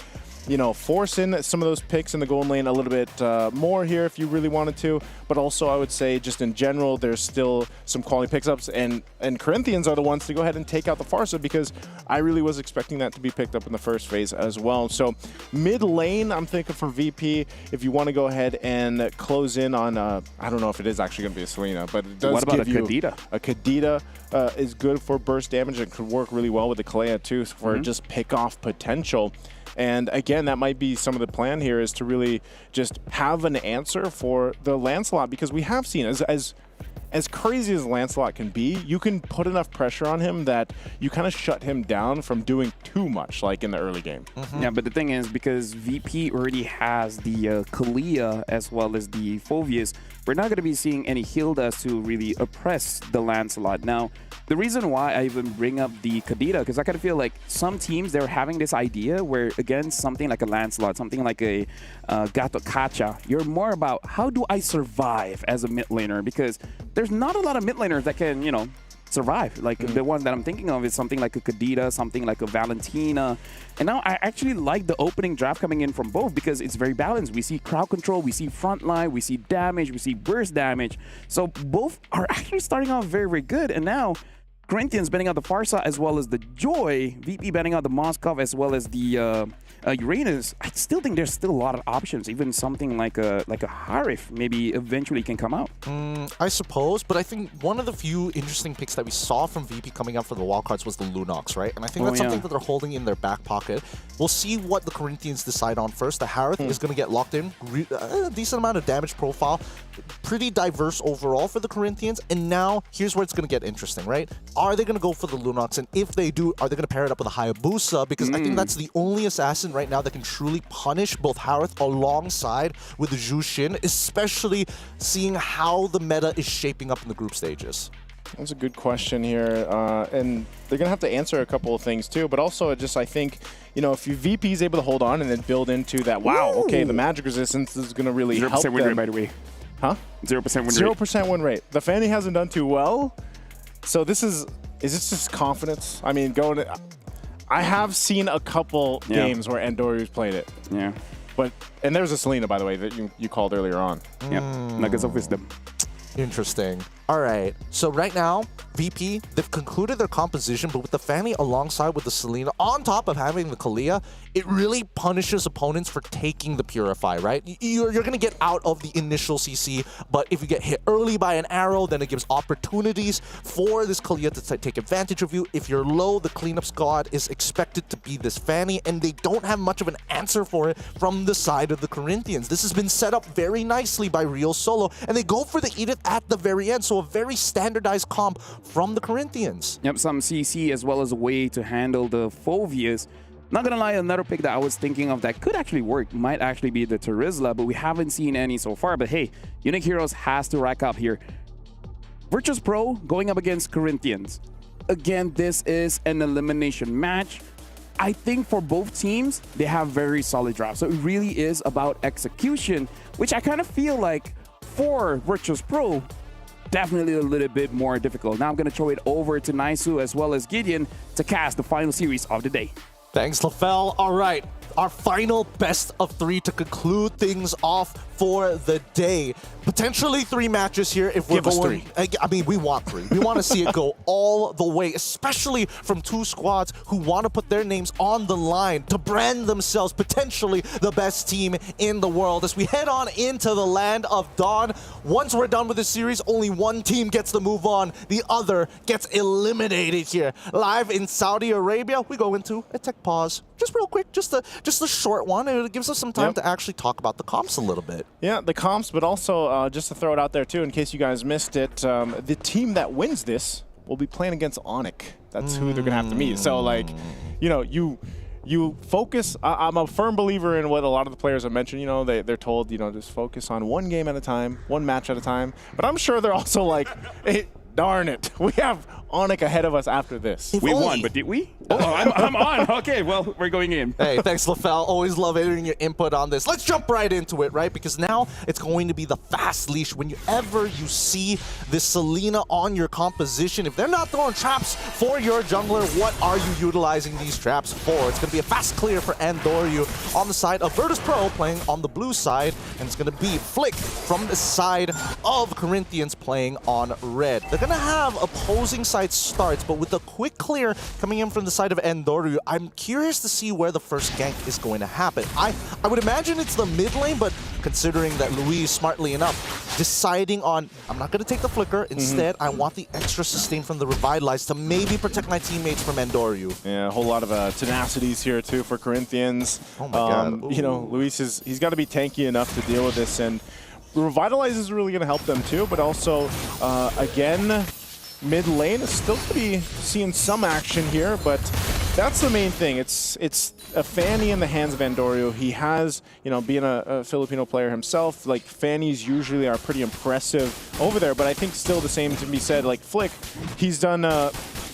S23: you know, force in some of those picks in the gold lane a little bit more here if you really wanted to. But also, I would say, just in general, there's still some quality picks-ups, and Corinthians are the ones to go ahead and take out the Farsa because I really was expecting that to be picked up in the first phase as well. So mid lane, I'm thinking for VP, if you want to go ahead and close in on, I don't know if it is actually going to be a Selena, but it does give you
S15: Kadita?
S23: A Kadita is good for burst damage and could work really well with the Kalea too for just pick-off potential. And again, that might be some of the plan here, is to really just have an answer for the Lancelot, because we have seen as crazy as Lancelot can be, you can put enough pressure on him that you kind of shut him down from doing too much, like in the early game.
S15: Yeah, but the thing is, because VP already has the Kalia as well as the Phoveus, we're not going to be seeing any Hildas to really oppress the Lancelot. Now, the reason why I even bring up the Kadita, because I kind of feel like some teams, they're having this idea where, again, something like a Lancelot, something like a Gato Kacha, you're more about how do I survive as a mid laner, because there's not a lot of mid laners that can, you know, survive. Like the ones that I'm thinking of is something like a Kadita, something like a Valentina. And now I actually like the opening draft coming in from both because it's very balanced. We see crowd control, we see frontline, we see damage, we see burst damage. So both are actually starting off very, very good. And now Corinthians banning out the Farsa as well as the Joy. VP banning out the Moskov as well as the Uranus. I still think there's still a lot of options. Even something like a Harif maybe eventually can come out.
S17: I suppose, but I think one of the few interesting picks that we saw from VP coming out for the wildcards was the Lunox, right? And I think that's something that they're holding in their back pocket. We'll see what the Corinthians decide on first. The Harith is going to get locked in. A decent amount of damage profile. Pretty diverse overall for the Corinthians. And now, here's where it's going to get interesting, right? Are they going to go for the Lunox? And if they do, are they going to pair it up with a Hayabusa? Because I think that's the only assassin right now that can truly punish both Harith alongside with the Zhu Xin, especially seeing how the meta is shaping up in the group stages.
S4: That's a good question here, and they're going to have to answer a couple of things too, but also I think, you know, if your VP is able to hold on and then build into that, wow, okay, the magic resistance is going to really help them.
S15: 0% win rate, by the way.
S4: Huh?
S15: 0% win rate.
S4: 0% win rate. The Fanny hasn't done too well, so is this just confidence? I mean, I have seen a couple games where Endoryu's played it.
S15: Yeah.
S4: And there's a Selena, by the way, that you called earlier on.
S15: Yeah, Nuggets of Wisdom.
S17: Interesting. All right, so right now, VP, they've concluded their composition, but with the Fanny alongside with the Selena, on top of having the Kalia, it really punishes opponents for taking the Purify, right? You're going to get out of the initial CC, but if you get hit early by an arrow, then it gives opportunities for this Kalia to take advantage of you. If you're low, the cleanup squad is expected to be this Fanny, and they don't have much of an answer for it from the side of the Corinthians. This has been set up very nicely by Real Solo, and they go for the Edith at the very end, so a very standardized comp from the Corinthians.
S15: Yep, some CC as well as a way to handle the Phovias. Not gonna lie, another pick that I was thinking of that could actually work might actually be the Terizla, but we haven't seen any so far. But hey, Unique Heroes has to rack up here. Virtus Pro going up against Corinthians. Again, this is an elimination match. I think for both teams, they have very solid drafts. So it really is about execution, which I kind of feel like for Virtus Pro, definitely a little bit more difficult. Now I'm going to throw it over to Naisu as well as Gideon to cast the final series of the day.
S17: Thanks, LaFell. All right, our final best of 3 to conclude things off for the day. Potentially 3 matches here if we're going. I mean, we want 3. We want to see it go all the way, especially from 2 squads who want to put their names on the line to brand themselves potentially the best team in the world. As we head on into the land of Dawn, once we're done with this series, only one team gets to move on. The other gets eliminated here. Live in Saudi Arabia, we go into a tech pause. Just real quick, just a short one. It gives us some time to actually talk about the comps a little bit.
S4: Yeah, the comps, but also just to throw it out there too, in case you guys missed it, the team that wins this will be playing against Onic. That's who they're gonna have to meet. So like, you know, you focus. I'm a firm believer in what a lot of the players have mentioned. You know, they're told, you know, just focus on one game at a time, one match at a time. But I'm sure they're also like, hey, darn it, we have Onic ahead of us after this.
S15: We won, but did we? Oh, I'm on. Okay, well, we're going in.
S17: Hey, thanks, LaFell. Always love hearing your input on this. Let's jump right into it, right? Because now it's going to be the fast leash. Whenever you see this Selena on your composition, if they're not throwing traps for your jungler, what are you utilizing these traps for? It's going to be a fast clear for Andoryu on the side of Virtus Pro playing on the blue side, and it's going to be Flick from the side of Corinthians playing on red. They're going to have opposing side starts, but with a quick clear coming in from the side of Andoryu, I'm curious to see where the first gank is going to happen. I would imagine it's the mid lane, but considering that Luis, smartly enough, deciding on, I'm not going to take the flicker, instead I want the extra sustain from the Revitalize to maybe protect my teammates from Andoryu.
S4: Yeah, a whole lot of tenacities here too for Corinthians.
S17: Oh my god.
S4: You know, Luis he's got to be tanky enough to deal with this, and Revitalize is really going to help them too, but also, again, mid lane is still going to be seeing some action here, but that's the main thing. It's a Fanny in the hands of Andoryu. He has, you know, being a Filipino player himself, like Fannies usually are pretty impressive over there, but I think still the same to be said, like Flick, he's done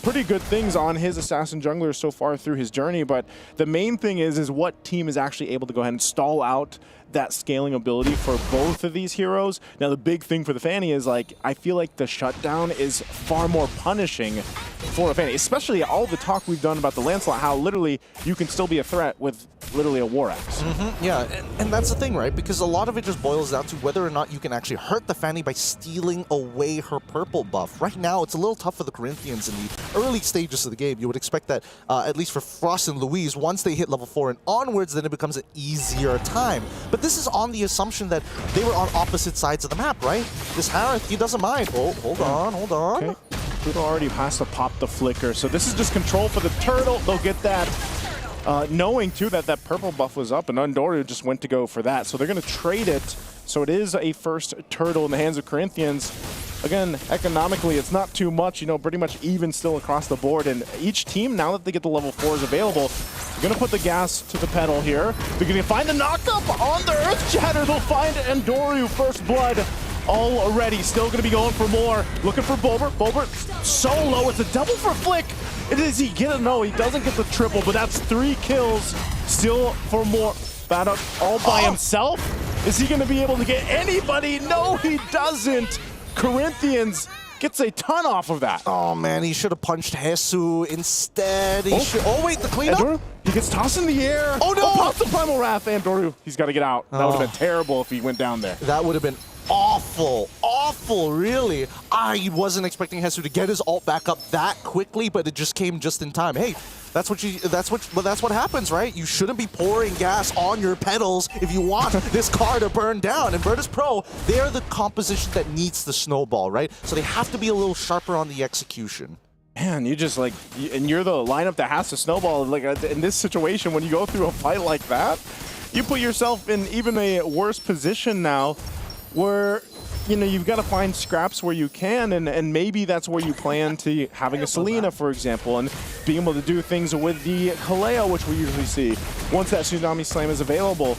S4: pretty good things on his assassin jungler so far through his journey, but the main thing is what team is actually able to go ahead and stall out that scaling ability for both of these heroes. Now the big thing for the Fanny is, like, I feel like the shutdown is far more punishing for a Fanny, especially all the talk we've done about the Lancelot, how literally you can still be a threat with literally a War Axe.
S17: Yeah, and that's the thing, right? Because a lot of it just boils down to whether or not you can actually hurt the Fanny by stealing away her purple buff. Right now, it's a little tough for the Corinthians in the early stages of the game. You would expect that, at least for Frost and Louise, once they hit level 4 and onwards, then it becomes an easier time. But this is on the assumption that they were on opposite sides of the map, right? This Harith, he doesn't mind. Oh, hold on.
S4: Okay. Pluto already has to pop the flicker, so this is just control for the turtle. They'll get that. Knowing too that that purple buff was up and Undoru just went to go for that. So they're going to trade it. So it is a first turtle in the hands of Corinthians. Again, economically, it's not too much, you know, pretty much even still across the board. And each team, now that they get the level 4s available, they're going to put the gas to the pedal here. They're going to find the knockup on the Earth Shatter. They'll find Endoru, first blood already. Still going to be going for more. Looking for Bulber. Bulber so low. It's a double for Flick. Does he get it? No, he doesn't get the triple, but that's 3 kills. Still for more. Bad all by himself. Is he going to be able to get anybody? No, he doesn't. Corinthians gets a ton off of that.
S17: Oh man, he should have punched Hesu instead. Oh wait, the cleanup?
S4: Endoru, he gets tossed in the air.
S17: Oh no!
S4: Pops the Primal Wrath. Endoru, he's got to get out. That would have been terrible if he went down there.
S17: That would have been awful, really. I wasn't expecting Hesu to get his ult back up that quickly, but it just came just in time. Hey, that's what happens, right? You shouldn't be pouring gas on your pedals if you want this car to burn down. And Virtus Pro, they are the composition that needs the snowball, right? So they have to be a little sharper on the execution.
S4: Man, you just and you're the lineup that has to snowball. Like in this situation, when you go through a fight like that, you put yourself in even a worse position now, where you know you've got to find scraps where you can, and maybe that's where you plan to having a Selena, for example, and being able to do things with the Kaleo, which we usually see once that Tsunami Slam is available.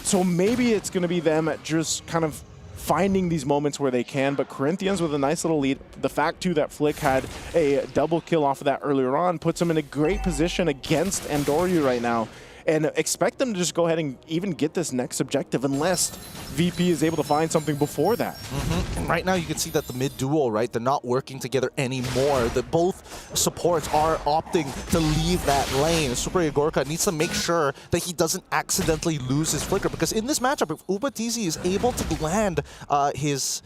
S4: So maybe it's going to be them just kind of finding these moments where they can, but Corinthians with a nice little lead. The fact too that Flick had a double kill off of that earlier on puts him in a great position against Endoru right now. And expect them to just go ahead and even get this next objective unless VP is able to find something before that.
S17: And right now you can see that the mid duo, right, they're not working together anymore. That both supports are opting to leave that lane. Super Igorka needs to make sure that he doesn't accidentally lose his flicker, because in this matchup, if Ubatizi is able to land his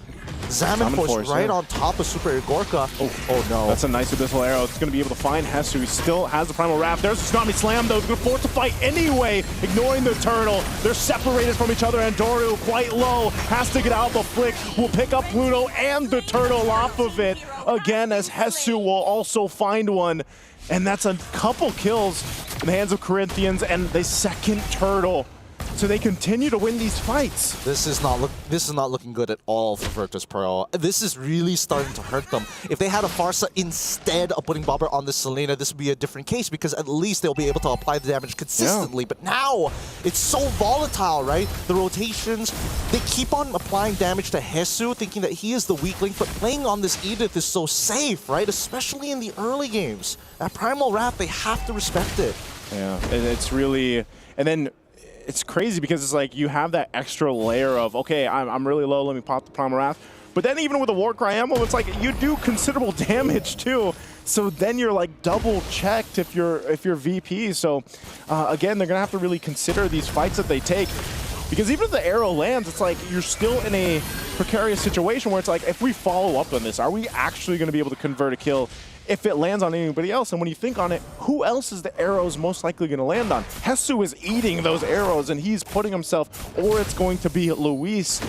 S17: Zaman Force right on top of Super Igorka, oh no.
S4: That's a nice Abyssal Arrow. It's going to be able to find Hesu. He still has the Primal Wrath. There's the Tsunami Slam, though. He's going to force a fight anyway, ignoring the turtle. They're separated from each other. Endoru quite low, has to get out. The Flick will pick up Pluto and the turtle off of it again, as Hesu will also find one. And that's a couple kills in the hands of Corinthians and the second turtle. So they continue to win these fights.
S17: This is not looking good at all for Virtus Pro. This is really starting to hurt them. If they had a Farsa instead of putting Bobber on the Selena, this would be a different case, because at least they'll be able to apply the damage consistently. But now, it's so volatile, right? The rotations, they keep on applying damage to Hesu, thinking that he is the weak link, but playing on this Edith is so safe, right? Especially in the early games. That Primal Wrath, they have to respect it.
S4: Yeah, and it's really... And then it's crazy because it's like you have that extra layer of, okay, I'm really low, let me pop the Primal Wrath. But then even with the Warcry ammo, it's like you do considerable damage too. So then you're like double checked if you're VP. So again, they're gonna have to really consider these fights that they take. Because even if the arrow lands, it's like you're still in a precarious situation where it's like, if we follow up on this, are we actually gonna be able to convert a kill if it lands on anybody else? And when you think on it, who else is the arrows most likely going to land on? Hesu is eating those arrows and he's putting himself, or it's going to be Luis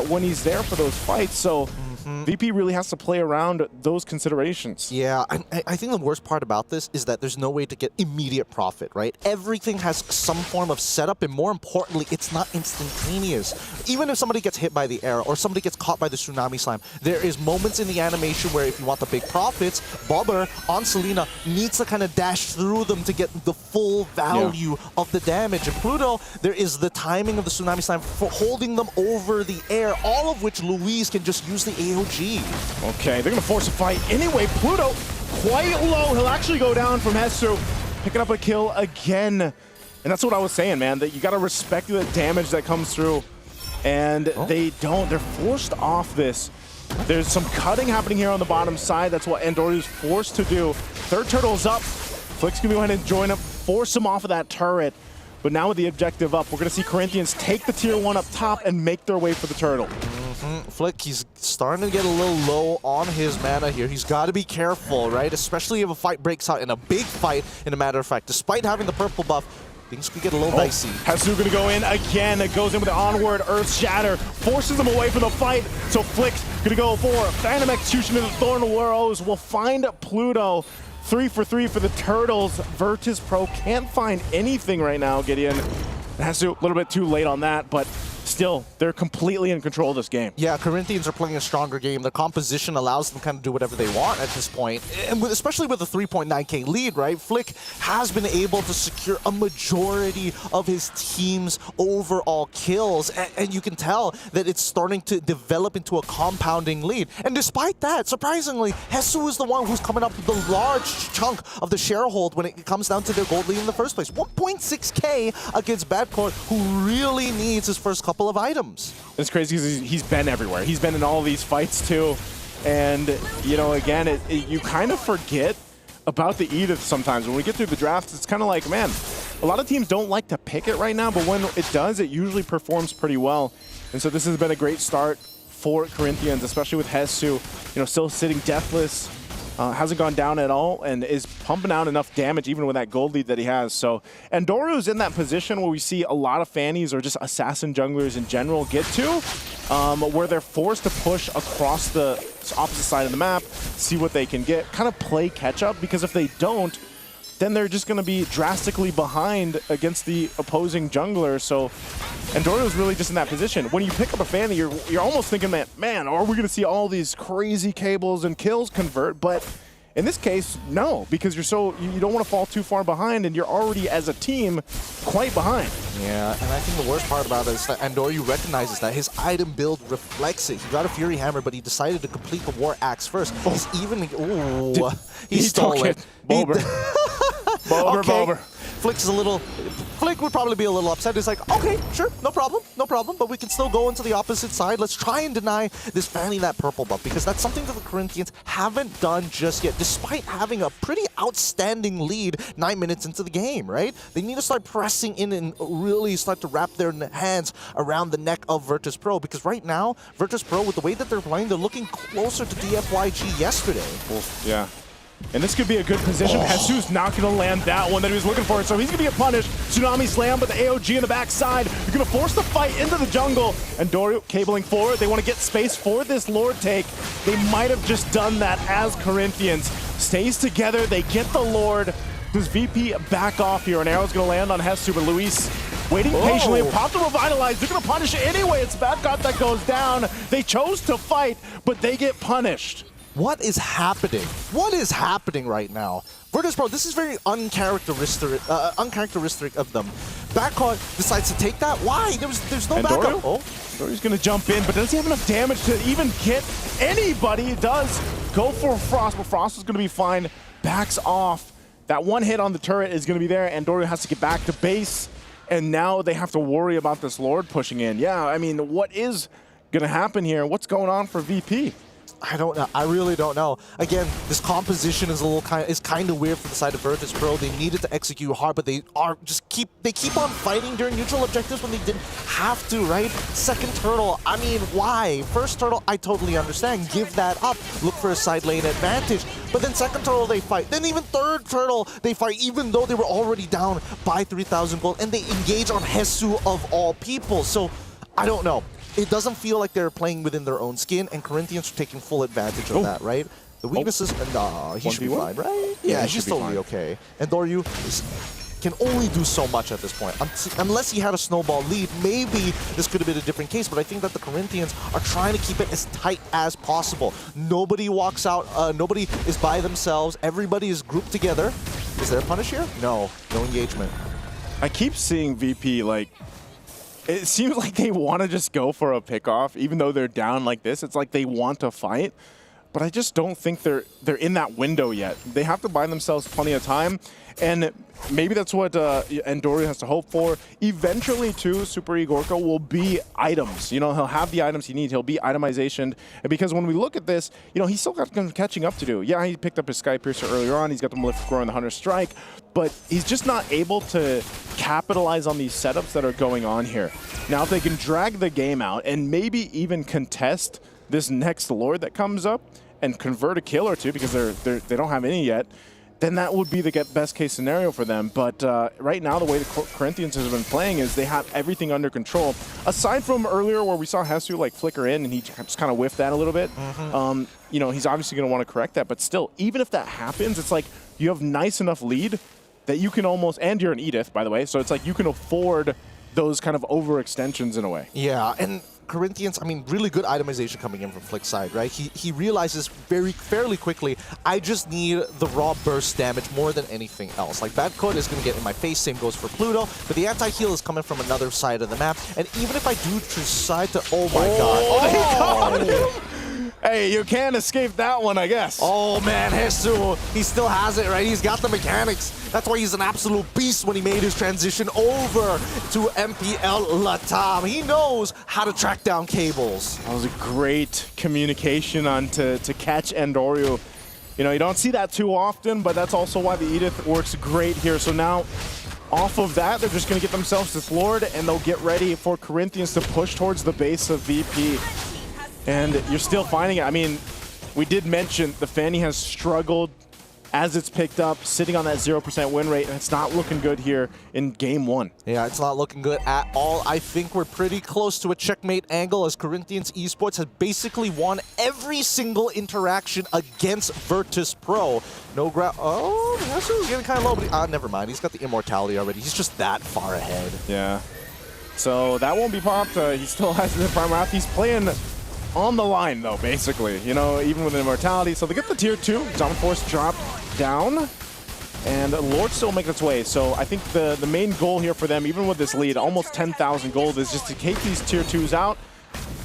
S4: when he's there for those fights. So VP really has to play around those considerations.
S17: Yeah, I think the worst part about this is that there's no way to get immediate profit, right? Everything has some form of setup, and more importantly, it's not instantaneous. Even if somebody gets hit by the arrow or somebody gets caught by the Tsunami Slam, there is moments in the animation where if you want the big profits, Bobber on Selena needs to kind of dash through them to get the full value of the damage. And Pluto, there is the timing of the Tsunami Slam for holding them over the air, all of which Louise can just use the AoG.
S4: Okay, they're going to force a fight anyway. Pluto quite low. He'll actually go down from Hesu, picking up a kill again. And that's what I was saying, man, that you got to respect the damage that comes through. And they don't. They're forced off this. There's some cutting happening here on the bottom side. That's what Andoriu's forced to do. Third turtle's up. Flick's gonna go ahead and join up, force him off of that turret. But now with the objective up, we're gonna see Corinthians take the tier 1 up top and make their way for the turtle.
S17: Flick, he's starting to get a little low on his mana here. He's got to be careful, right? Especially if a fight breaks out in a big fight, in a matter of fact. Despite having the purple buff, things could get a little dicey.
S4: Hasu gonna go in again. It goes in with the onward Earth Shatter, forces him away from the fight. So Flick's gonna go for Phantom Execution in the Thorn Rose. Will find Pluto. 3 for 3 for the Turtles. Virtus Pro can't find anything right now, Gideon. Hasu a little bit too late on that, but still, they're completely in control of this game.
S17: Yeah, Corinthians are playing a stronger game. Their composition allows them to kind of do whatever they want at this point. And especially with a 3.9k lead, right? Flick has been able to secure a majority of his team's overall kills. And you can tell that it's starting to develop into a compounding lead. And despite that, surprisingly, Hesu is the one who's coming up with the large chunk of the sharehold when it comes down to their gold lead in the first place. 1.6k against Badcourt, who really needs his first couple of items.
S4: It's crazy because he's been everywhere. He's been in all these fights too. And, you know, again, you kind of forget about the Edith sometimes. When we get through the drafts, it's kind of like, man, a lot of teams don't like to pick it right now, but when it does, it usually performs pretty well. And so this has been a great start for Corinthians, especially with Hesu, you know, still sitting deathless. Hasn't gone down at all and is pumping out enough damage even with that gold lead that he has. So Andoru's in that position where we see a lot of Fannies or just assassin junglers in general get to, where they're forced to push across the opposite side of the map, see what they can get, kind of play catch up, because if they don't, then they're just going to be drastically behind against the opposing jungler. So Andoru's really just in that position. When you pick up a Fanny, you're almost thinking, man, are we going to see all these crazy cables and kills convert? But in this case, no, because you don't want to fall too far behind, and you're already, as a team, quite behind.
S17: Yeah, and I think the worst part about it is that Andoru recognizes that his item build reflects it. He got a Fury Hammer, but he decided to complete the War Axe first. He's even... Ooh, he stole it.
S4: Bulber. Bulber.
S17: Flick's a little... Flick would probably be a little upset. He's like, okay, sure, no problem, but we can still go into the opposite side. Let's try and deny this Fanny that purple buff, because that's something that the Corinthians haven't done just yet, despite having a pretty outstanding lead 9 minutes into the game, right? They need to start pressing in and really start to wrap their hands around the neck of Virtus Pro, because right now, Virtus Pro, with the way that they're playing, they're looking closer to DFYG yesterday.
S4: Yeah. And this could be a good position. Hesu's not going to land that one that he was looking for, so he's going to get punished. Tsunami Slam, but the AOG in the backside. You're going to force the fight into the jungle. And Dorio cabling forward. They want to get space for this Lord take. They might have just done that as Corinthians. Stays together. They get the Lord. Does VP back off here? An arrow's going to land on Hesu, but Luis waiting patiently. Pop the Revitalize. They're going to punish it anyway. It's Badcott that goes down. They chose to fight, but they get punished.
S17: What is happening? What is happening right now? Virtus Pro, this is very uncharacteristic of them. Backcourt decides to take that. Why? There's no backup.
S4: Dori's going to jump in, but does he have enough damage to even get anybody? He does go for Frost, but Frost is going to be fine. Backs off. That one hit on the turret is going to be there, and Dorio has to get back to base. And now they have to worry about this Lord pushing in. Yeah, I mean, what is going to happen here? What's going on for VP?
S17: I don't know. I really don't know. Again, this composition is kind of weird for the side of Virtus Pro. They needed to execute hard, but they keep on fighting during neutral objectives when they didn't have to, right? Second turtle, I mean, why? First turtle, I totally understand. Give that up. Look for a side lane advantage. But then second turtle, they fight. Then even third turtle, they fight, even though they were already down by 3,000 gold, and they engage on Hesu of all people. So, I don't know. It doesn't feel like they're playing within their own skin, and Corinthians are taking full advantage of that, right? The weaknesses, he should be fine, right? Yeah, he's totally okay. And Doryu can only do so much at this point. Unless he had a snowball lead, maybe this could have been a different case, but I think that the Corinthians are trying to keep it as tight as possible. Nobody walks out, nobody is by themselves, everybody is grouped together. Is there a punish here? No engagement.
S4: I keep seeing VP, like, it seems like they want to just go for a pickoff, even though they're down like this. It's like they want to fight.
S23: but I just don't think they're in that window yet. They have to buy themselves plenty of time, and maybe that's what Endorio has to hope for. Eventually, too, Super Igorka will be items. You know, he'll have the items he needs. He'll be itemization. And because when we look at this, you know, he's still got some catching up to do. Yeah, he picked up his Sky Piercer earlier on. He's got the Malefic Roar and the Hunter Strike, but he's just not able to capitalize on these setups that are going on here. Now, if they can drag the game out and maybe even contest this next Lord that comes up and convert a kill or two, because they don't have any yet, then that would be the best case scenario for them. But right now, the way the Corinthians have been playing is they have everything under control. Aside from earlier where we saw Hesu like flicker in and he just kind of whiffed that a little bit, you know, he's obviously going to want to correct that. But still, even if that happens, it's like you have nice enough lead that you can almost, and you're an Edith, by the way, so it's like you can afford those kind of overextensions in a way.
S17: Yeah, and Corinthians, I mean, really good itemization coming in from Flick's side, right? He realizes fairly quickly, I just need the raw burst damage more than anything else. Like, Bad Code is going to get in my face, same goes for Pluto, but the anti-heal is coming from another side of the map, and even if I do decide to, oh my god.
S23: They got him! Hey, you can't escape that one, I guess.
S17: Oh man, Hesu, he still has it, right? He's got the mechanics. That's why he's an absolute beast when he made his transition over to MPL Latam. He knows how to track down cables.
S23: That was a great communication on to catch Endorio. You know, you don't see that too often, but that's also why the Edith works great here. So now, off of that, they're just going to get themselves this Lord, and they'll get ready for Corinthians to push towards the base of VP. And you're still finding it. I mean, we did mention the Fanny has struggled as it's picked up, sitting on that 0% win rate, and it's not looking good here in game one.
S17: Yeah, it's not looking good at all. I think we're pretty close to a checkmate angle as Corinthians Esports has basically won every single interaction against Virtus Pro. No ground. Oh, Hesu getting kind of low, but never mind. He's got the immortality already. He's just that far ahead.
S23: Yeah. So that won't be popped. He still has the prime wrath. He's playing on the line, though, basically, you know, even with immortality. So they get the tier 2. Dominant Force dropped down, and Lord still making its way. So I think the main goal here for them, even with this lead, almost 10,000 gold, is just to take these tier 2s out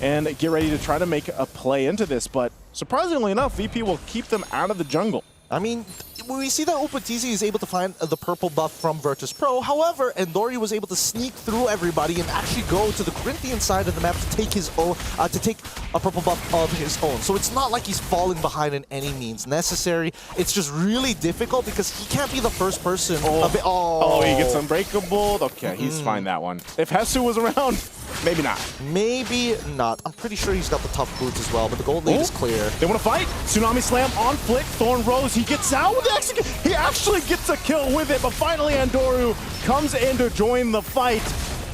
S23: and get ready to try to make a play into this. But surprisingly enough, VP will keep them out of the jungle.
S17: I mean, we see that Opatizi is able to find the purple buff from Virtus Pro. However, Endori was able to sneak through everybody and actually go to the Corinthian side of the map to take his own, to take a purple buff of his own. So it's not like he's falling behind in any means necessary. It's just really difficult because he can't be the first person.
S23: Oh, he gets unbreakable. Okay, he's fine that one. If Hesu was around, maybe not.
S17: Maybe not. I'm pretty sure he's got the tough boots as well, but the gold lead is clear.
S23: They want to fight. Tsunami Slam on Flick. Thorn Rose, he gets out with the execute. He actually gets a kill with it, but finally Endoru comes in to join the fight.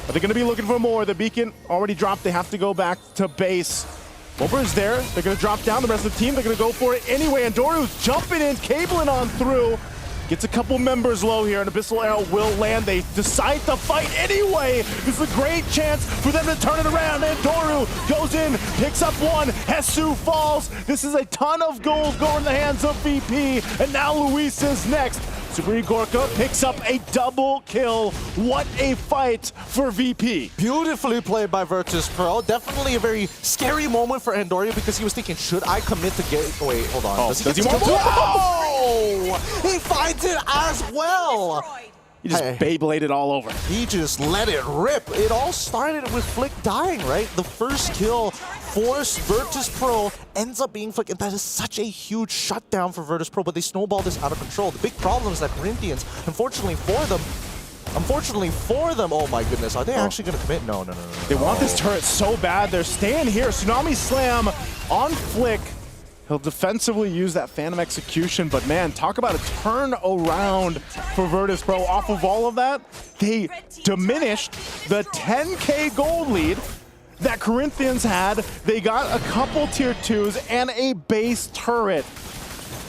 S23: Are they going to be looking for more? The beacon already dropped. They have to go back to base. Wilbur is there. They're going to drop down. The rest of the team, they're going to go for it anyway. Endoru's jumping in, cabling on through. Gets a couple members low here, and Abyssal Arrow will land. They decide to fight anyway. This is a great chance for them to turn it around. And Doru goes in, picks up one. Hesu falls. This is a ton of gold going in the hands of VP. And now Luis is next. Super Igorka picks up a double kill. What a fight for VP.
S17: Beautifully played by Virtus Pro. Definitely a very scary moment for Endoria because he was thinking, should I commit to get... Wait, hold on.
S23: Oh,
S17: does he want to? Oh! He finds it as well.
S23: He just Beybladed all over.
S17: He just let it rip. It all started with Flick dying, right? The first kill forced Virtus Pro, ends up being Flick, and that is such a huge shutdown for Virtus Pro, but they snowballed this out of control. The big problem is that Corinthians, unfortunately for them, oh my goodness, are they actually going to commit? No.
S23: They want this turret so bad. They're staying here. Tsunami Slam on Flick. He'll defensively use that Phantom Execution, but man, talk about a turn around for Virtus Pro. Off of all of that, they diminished the 10K gold lead that Corinthians had. They got a couple tier 2s and a base turret.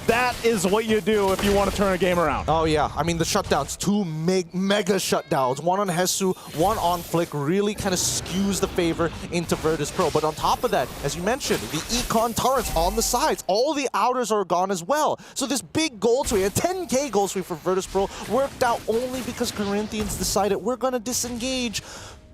S23: That is what you do if you want to turn a game around.
S17: Oh yeah, I mean the shutdowns, 2 mega shutdowns, one on Hesu, one on Flick, really kind of skews the favor into Virtus Pro. But on top of that, as you mentioned, the Econ turrets on the sides, all the outers are gone as well. So this big gold sweep, a 10K gold sweep for Virtus Pro, worked out only because Corinthians decided we're going to disengage.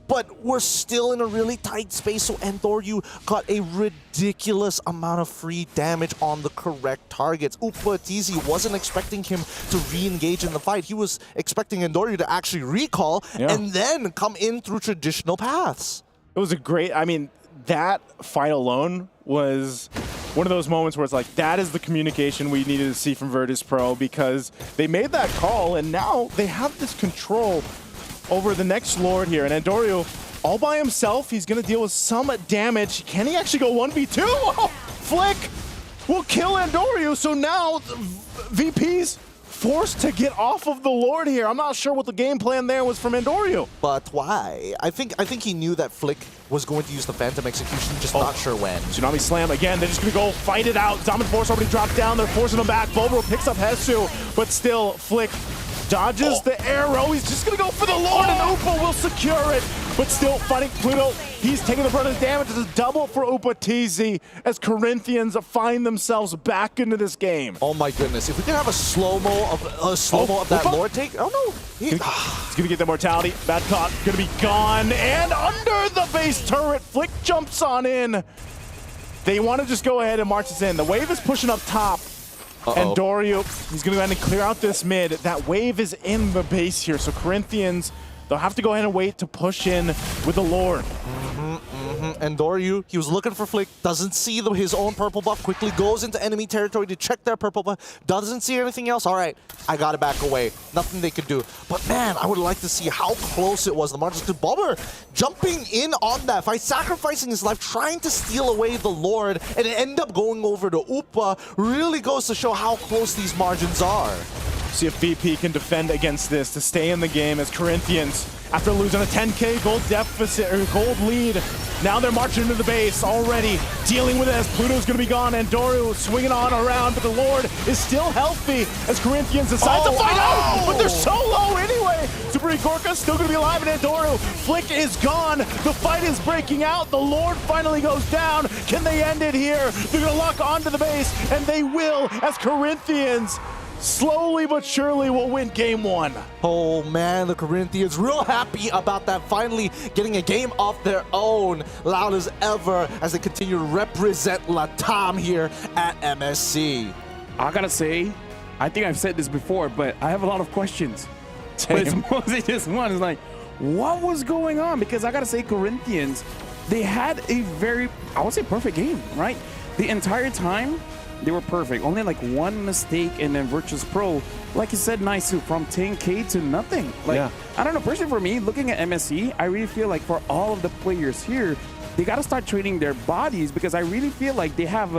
S17: but we're still in a really tight space, so Endoryu got a ridiculous amount of free damage on the correct targets. Upatizi wasn't expecting him to re-engage in the fight. He was expecting Endoryu to actually recall and then come in through traditional paths.
S4: It was a great, I mean, that fight alone was one of those moments where it's like, that is the communication we needed to see from Virtus Pro, because they made that call and now they have this control over the next Lord here. And Endoryu, all by himself, he's going to deal with some damage. Can he actually go 1v2? Oh, Flick will kill Endoryu. So now VP's forced to get off of the Lord here. I'm not sure what the game plan there was from Endoryu.
S17: But why? I think he knew that Flick was going to use the Phantom Execution, just not sure when.
S4: Tsunami Slam again. They're just going to go fight it out. Dominant Force already dropped down. They're forcing him back. Bulbro picks up Hesu, but still Flick dodges the arrow. He's just going to go for the Lord, and Upa will secure it. But still fighting Pluto. He's taking the brunt of the damage. It's a double for Upatizi as Corinthians find themselves back into this game.
S17: Oh my goodness. If we can have a slow-mo of that Lord take. Oh no.
S4: He's going to get the mortality. Bad caught. Going to be gone. And under the base turret, Flick jumps on in. They want to just go ahead and march this in. The wave is pushing up top. And Endoryu, he's going to go ahead and clear out this mid. That wave is in the base here. So Corinthians, they'll have to go ahead and wait to push in with the Lord.
S17: Endoryu, he was looking for Flick, doesn't see his own purple buff, quickly goes into enemy territory to check their purple buff, doesn't see anything else. All right, I gotta back away. Nothing they could do. But man, I would like to see how close it was. The margins to Bobber jumping in on that fight, sacrificing his life, trying to steal away the Lord, and it ended up going over to Upa. Really goes to show how close these margins are.
S4: See if VP can defend against this to stay in the game as Corinthians, after losing a 10K gold deficit or gold lead, now they're marching into the base already, dealing with it as Pluto's going to be gone. Endoryu swinging on around, but the Lord is still healthy as Corinthians decide to fight out, but they're so low anyway. Super Gorka still going to be alive, and Endoryu, Flick is gone. The fight is breaking out. The Lord finally goes down. Can they end it here? They're going to lock onto the base, and they will, as Corinthians slowly but surely will win game one.
S17: Oh man, the Corinthians real happy about that, finally getting a game of their own, loud as ever as they continue to represent Latam here at MSC.
S15: I gotta say, I think I've said this before, but I have a lot of questions. But it's mostly just one. It's like, what was going on? Because I gotta say, Corinthians, they had a very, I would say, perfect game, right? The entire time, they were perfect. Only like one mistake, and then Virtus Pro, like you said, Naisu, from 10K to nothing. Like, I don't know, personally for me, looking at MSC, I really feel like for all of the players here, they got to start training their bodies, because I really feel like they have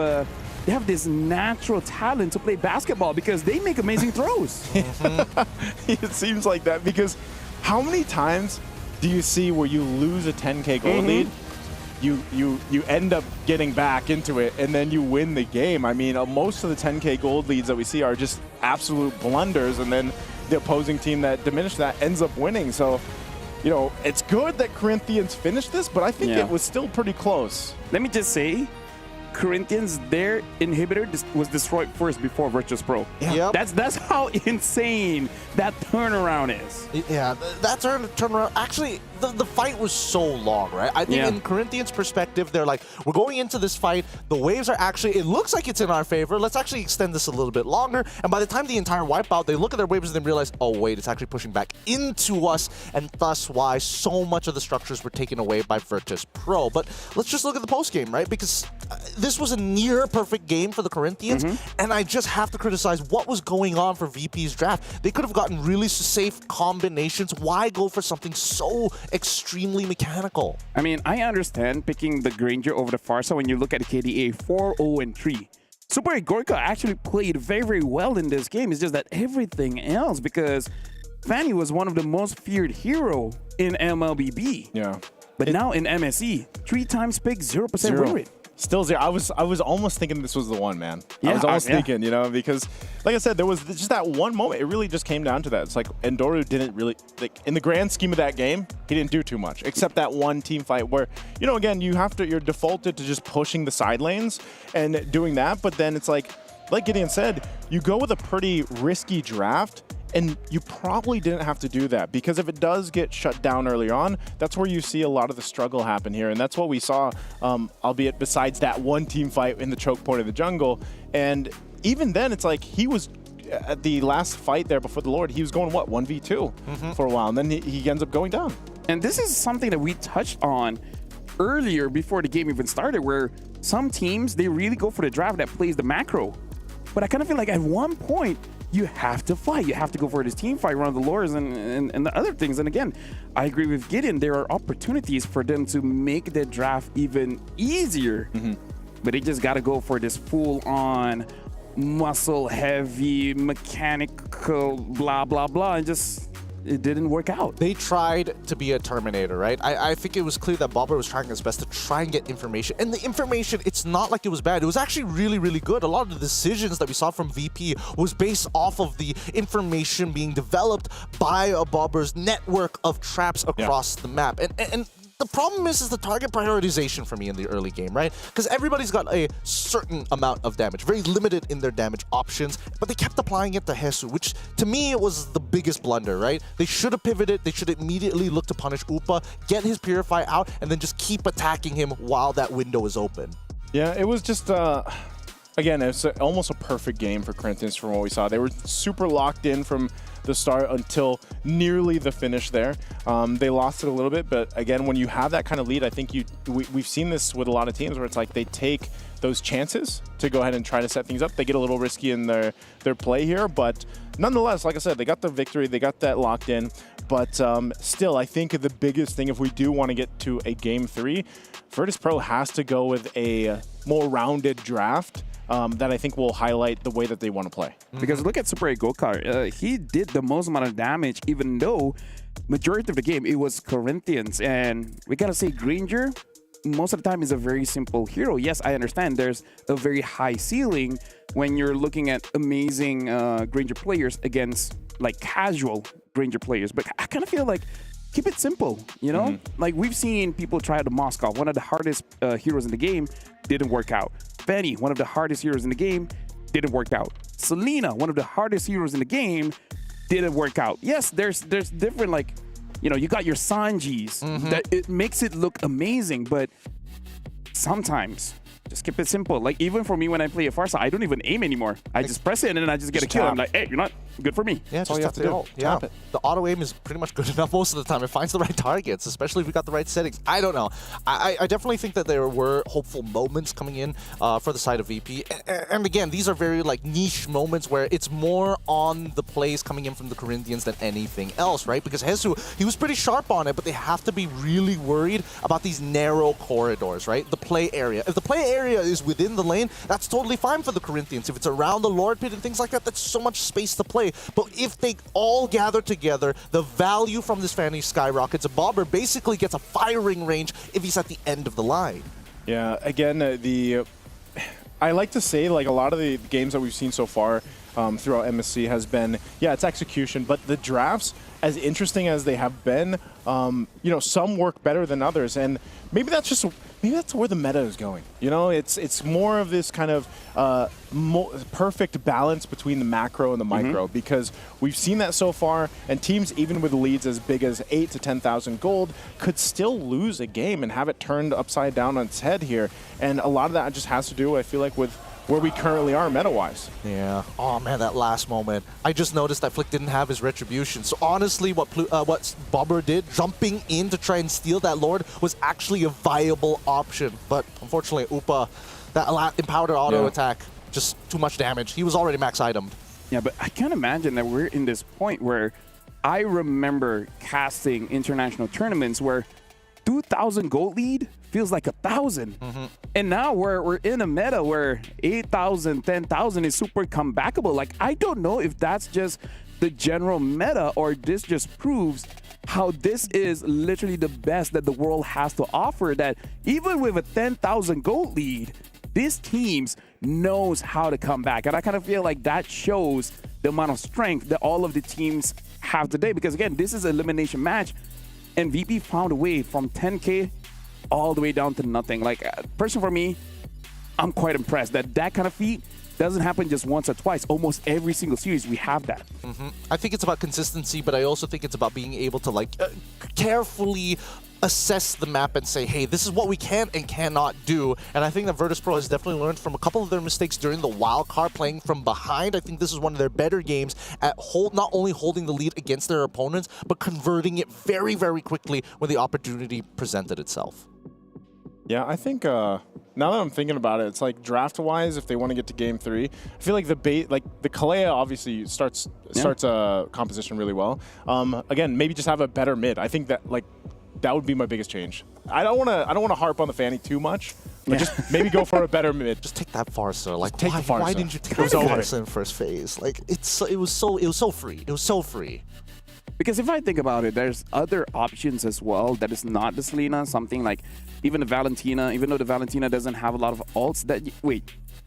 S15: this natural talent to play basketball, because they make amazing throws.
S4: It seems like that, because how many times do you see where you lose a 10K gold lead? You end up getting back into it, and then you win the game. I mean, most of the 10K gold leads that we see are just absolute blunders, and then the opposing team that diminished that ends up winning. So, you know, it's good that Corinthians finished this, but I think it was still pretty close.
S15: Let me just say, Corinthians, their inhibitor was destroyed first before Virtus Pro.
S17: Yeah.
S15: That's how insane that turnaround is.
S17: Yeah, that turnaround, actually, the fight was so long, right? I think in Corinthians' perspective, they're like, we're going into this fight, the waves are actually, it looks like it's in our favor, let's actually extend this a little bit longer, and by the time the entire wipeout, they look at their waves and then realize, oh wait, it's actually pushing back into us, and thus why so much of the structures were taken away by Virtus Pro. But let's just look at the post-game, right? Because this was a near perfect game for the Corinthians, and I just have to criticize what was going on for VP's draft. They could have gotten really safe combinations. Why go for something so extremely mechanical?
S15: I mean, I understand picking the Granger over the Farsa when you look at the KDA 4-0-3. Super Gorka actually played very, very well in this game. It's just that everything else, because Fanny was one of the most feared hero in MLBB.
S4: Yeah.
S15: But now in MSC, 3 times pick, 0% win rate.
S4: Still zero. I was almost thinking this was the one, man. I was almost thinking, you know, because like I said, there was just that one moment. It really just came down to that. It's like Endoryu didn't really, like, in the grand scheme of that game, he didn't do too much, except that one team fight where, you know, again, you're defaulted to just pushing the side lanes and doing that. But then it's like Gideon said, you go with a pretty risky draft
S23: And you probably didn't have to do that, because if it does get shut down early on, that's where you see a lot of the struggle happen here. And that's what we saw, albeit besides that one team fight in the choke point of the jungle. And even then, it's like he was at the last fight there before the Lord, he was going, what, 1v2 for a while. And then he ends up going down.
S15: And this is something that we touched on earlier before the game even started, where some teams, they really go for the draft that plays the macro. But I kind of feel like at one point, you have to fight. You have to go for this team fight around the lures and the other things. And again, I agree with Gideon. There are opportunities for them to make the draft even easier. But they just got to go for this full-on, muscle-heavy, mechanical, blah, blah, blah, and just... it didn't work out.
S10: They tried to be a Terminator, right? I think it was clear that Bobber was trying his best to try and get information. And the information, it's not like it was bad. It was actually really, really good. A lot of the decisions that we saw from VP was based off of the information being developed by a Bobber's network of traps across the map. And the problem is the target prioritization for me in the early game, right? Because everybody's got a certain amount of damage, very limited in their damage options, but they kept applying it to Hesu, which to me was the biggest blunder, right? They should have pivoted, they should immediately look to punish Upa, get his Purify out, and then just keep attacking him while that window is open.
S23: Yeah, it was just, again, it's almost a perfect game for Corinthians from what we saw. They were super locked in from the start until nearly the finish there. They lost it a little bit, but again, when you have that kind of lead, I think we've seen this with a lot of teams where it's like they take those chances to go ahead and try to set things up. They get a little risky in their play here, but nonetheless, like I said, they got the victory, they got that locked in, but still, I think the biggest thing, if we do want to get to a Game 3, Virtus Pro has to go with a more rounded draft that I think will highlight the way that they want to play.
S15: Because look at Super 8 Gokar. He did the most amount of damage, even though majority of the game it was Corinthians. And we gotta say, Granger, most of the time, is a very simple hero. Yes, I understand there's a very high ceiling when you're looking at amazing Granger players against like casual Granger players. But I kind of feel like keep it simple, you know? Like we've seen people try the Moskov, one of the hardest heroes in the game, didn't work out. Fenny, one of the hardest heroes in the game, didn't work out. Selena, one of the hardest heroes in the game, didn't work out. Yes, there's different, like, you know, you got your Sanjis that it makes it look amazing, but sometimes just keep it simple. Like even for me when I play a Farsa, I don't even aim anymore. I just press it and then I just get a kill. I'm like, hey, you're not good for me.
S10: Yeah,
S15: that's all you have to do.
S10: Yeah, the auto aim is pretty much good enough most of the time. It finds the right targets, especially if we got the right settings. I don't know. I definitely think that there were hopeful moments coming in for the side of VP. And again, these are very like niche moments where it's more on the plays coming in from the Corinthians than anything else, right? Because Hesu, he was pretty sharp on it, but they have to be really worried about these narrow corridors, right? The play area. If the play area is within the lane, that's totally fine for the Corinthians. If it's around the Lord Pit and things like that, that's so much space to play. But if they all gather together, the value from this Fanny skyrockets. A Bobber basically gets a firing range if he's at the end of the line.
S23: Yeah, again, I like to say, like, a lot of the games that we've seen so far throughout MSC has been, yeah, it's execution, but the drafts, as interesting as they have been, you know, some work better than others, and maybe that's where the meta is going. You know, it's more of this kind of perfect balance between the macro and the micro, because we've seen that so far, and teams even with leads as big as 8 to 10,000 gold could still lose a game and have it turned upside down on its head here, and a lot of that just has to do, I feel like, with where we currently are meta-wise.
S10: Yeah. Oh man, that last moment. I just noticed that Flick didn't have his retribution. So honestly, what Bobber did, jumping in to try and steal that Lord, was actually a viable option. But unfortunately, Upa, that empowered auto attack, just too much damage. He was already max itemed.
S15: Yeah, but I can't imagine that we're in this point where I remember casting international tournaments where 2,000 gold lead feels like 1,000. And now we're in a meta where 8,000, 10,000 is super comebackable. Like, I don't know if that's just the general meta or this just proves how this is literally the best that the world has to offer, that even with a 10,000 gold lead, these teams knows how to come back. And I kind of feel like that shows the amount of strength that all of the teams have today. Because again, this is an elimination match, and VP found a way from 10K all the way down to nothing. Like, personally for me, I'm quite impressed that kind of feat doesn't happen just once or twice. Almost every single series we have that.
S17: I think it's about consistency, but I also think it's about being able to like carefully assess the map and say, hey, this is what we can and cannot do. And I think that Virtus.pro has definitely learned from a couple of their mistakes during the wild card, playing from behind. I think this is one of their better games at not only holding the lead against their opponents, but converting it very, very quickly when the opportunity presented itself.
S4: Yeah, I think now that I'm thinking about it, it's like draft-wise, if they want to get to Game 3, I feel like the Kalea obviously starts composition really well. Again, maybe just have a better mid. I think that that would be my biggest change. I don't want to harp on the Fanny too much, but just maybe go for a better mid.
S17: Just take that Farsa. Like,
S4: take the Farsa.
S17: Why didn't you take the Farsa in first phase? Like, it was so free. It was so free.
S15: Because if I think about it, there's other options as well that is not the Selena. Something like even the Valentina, even though the Valentina doesn't have a lot of ults.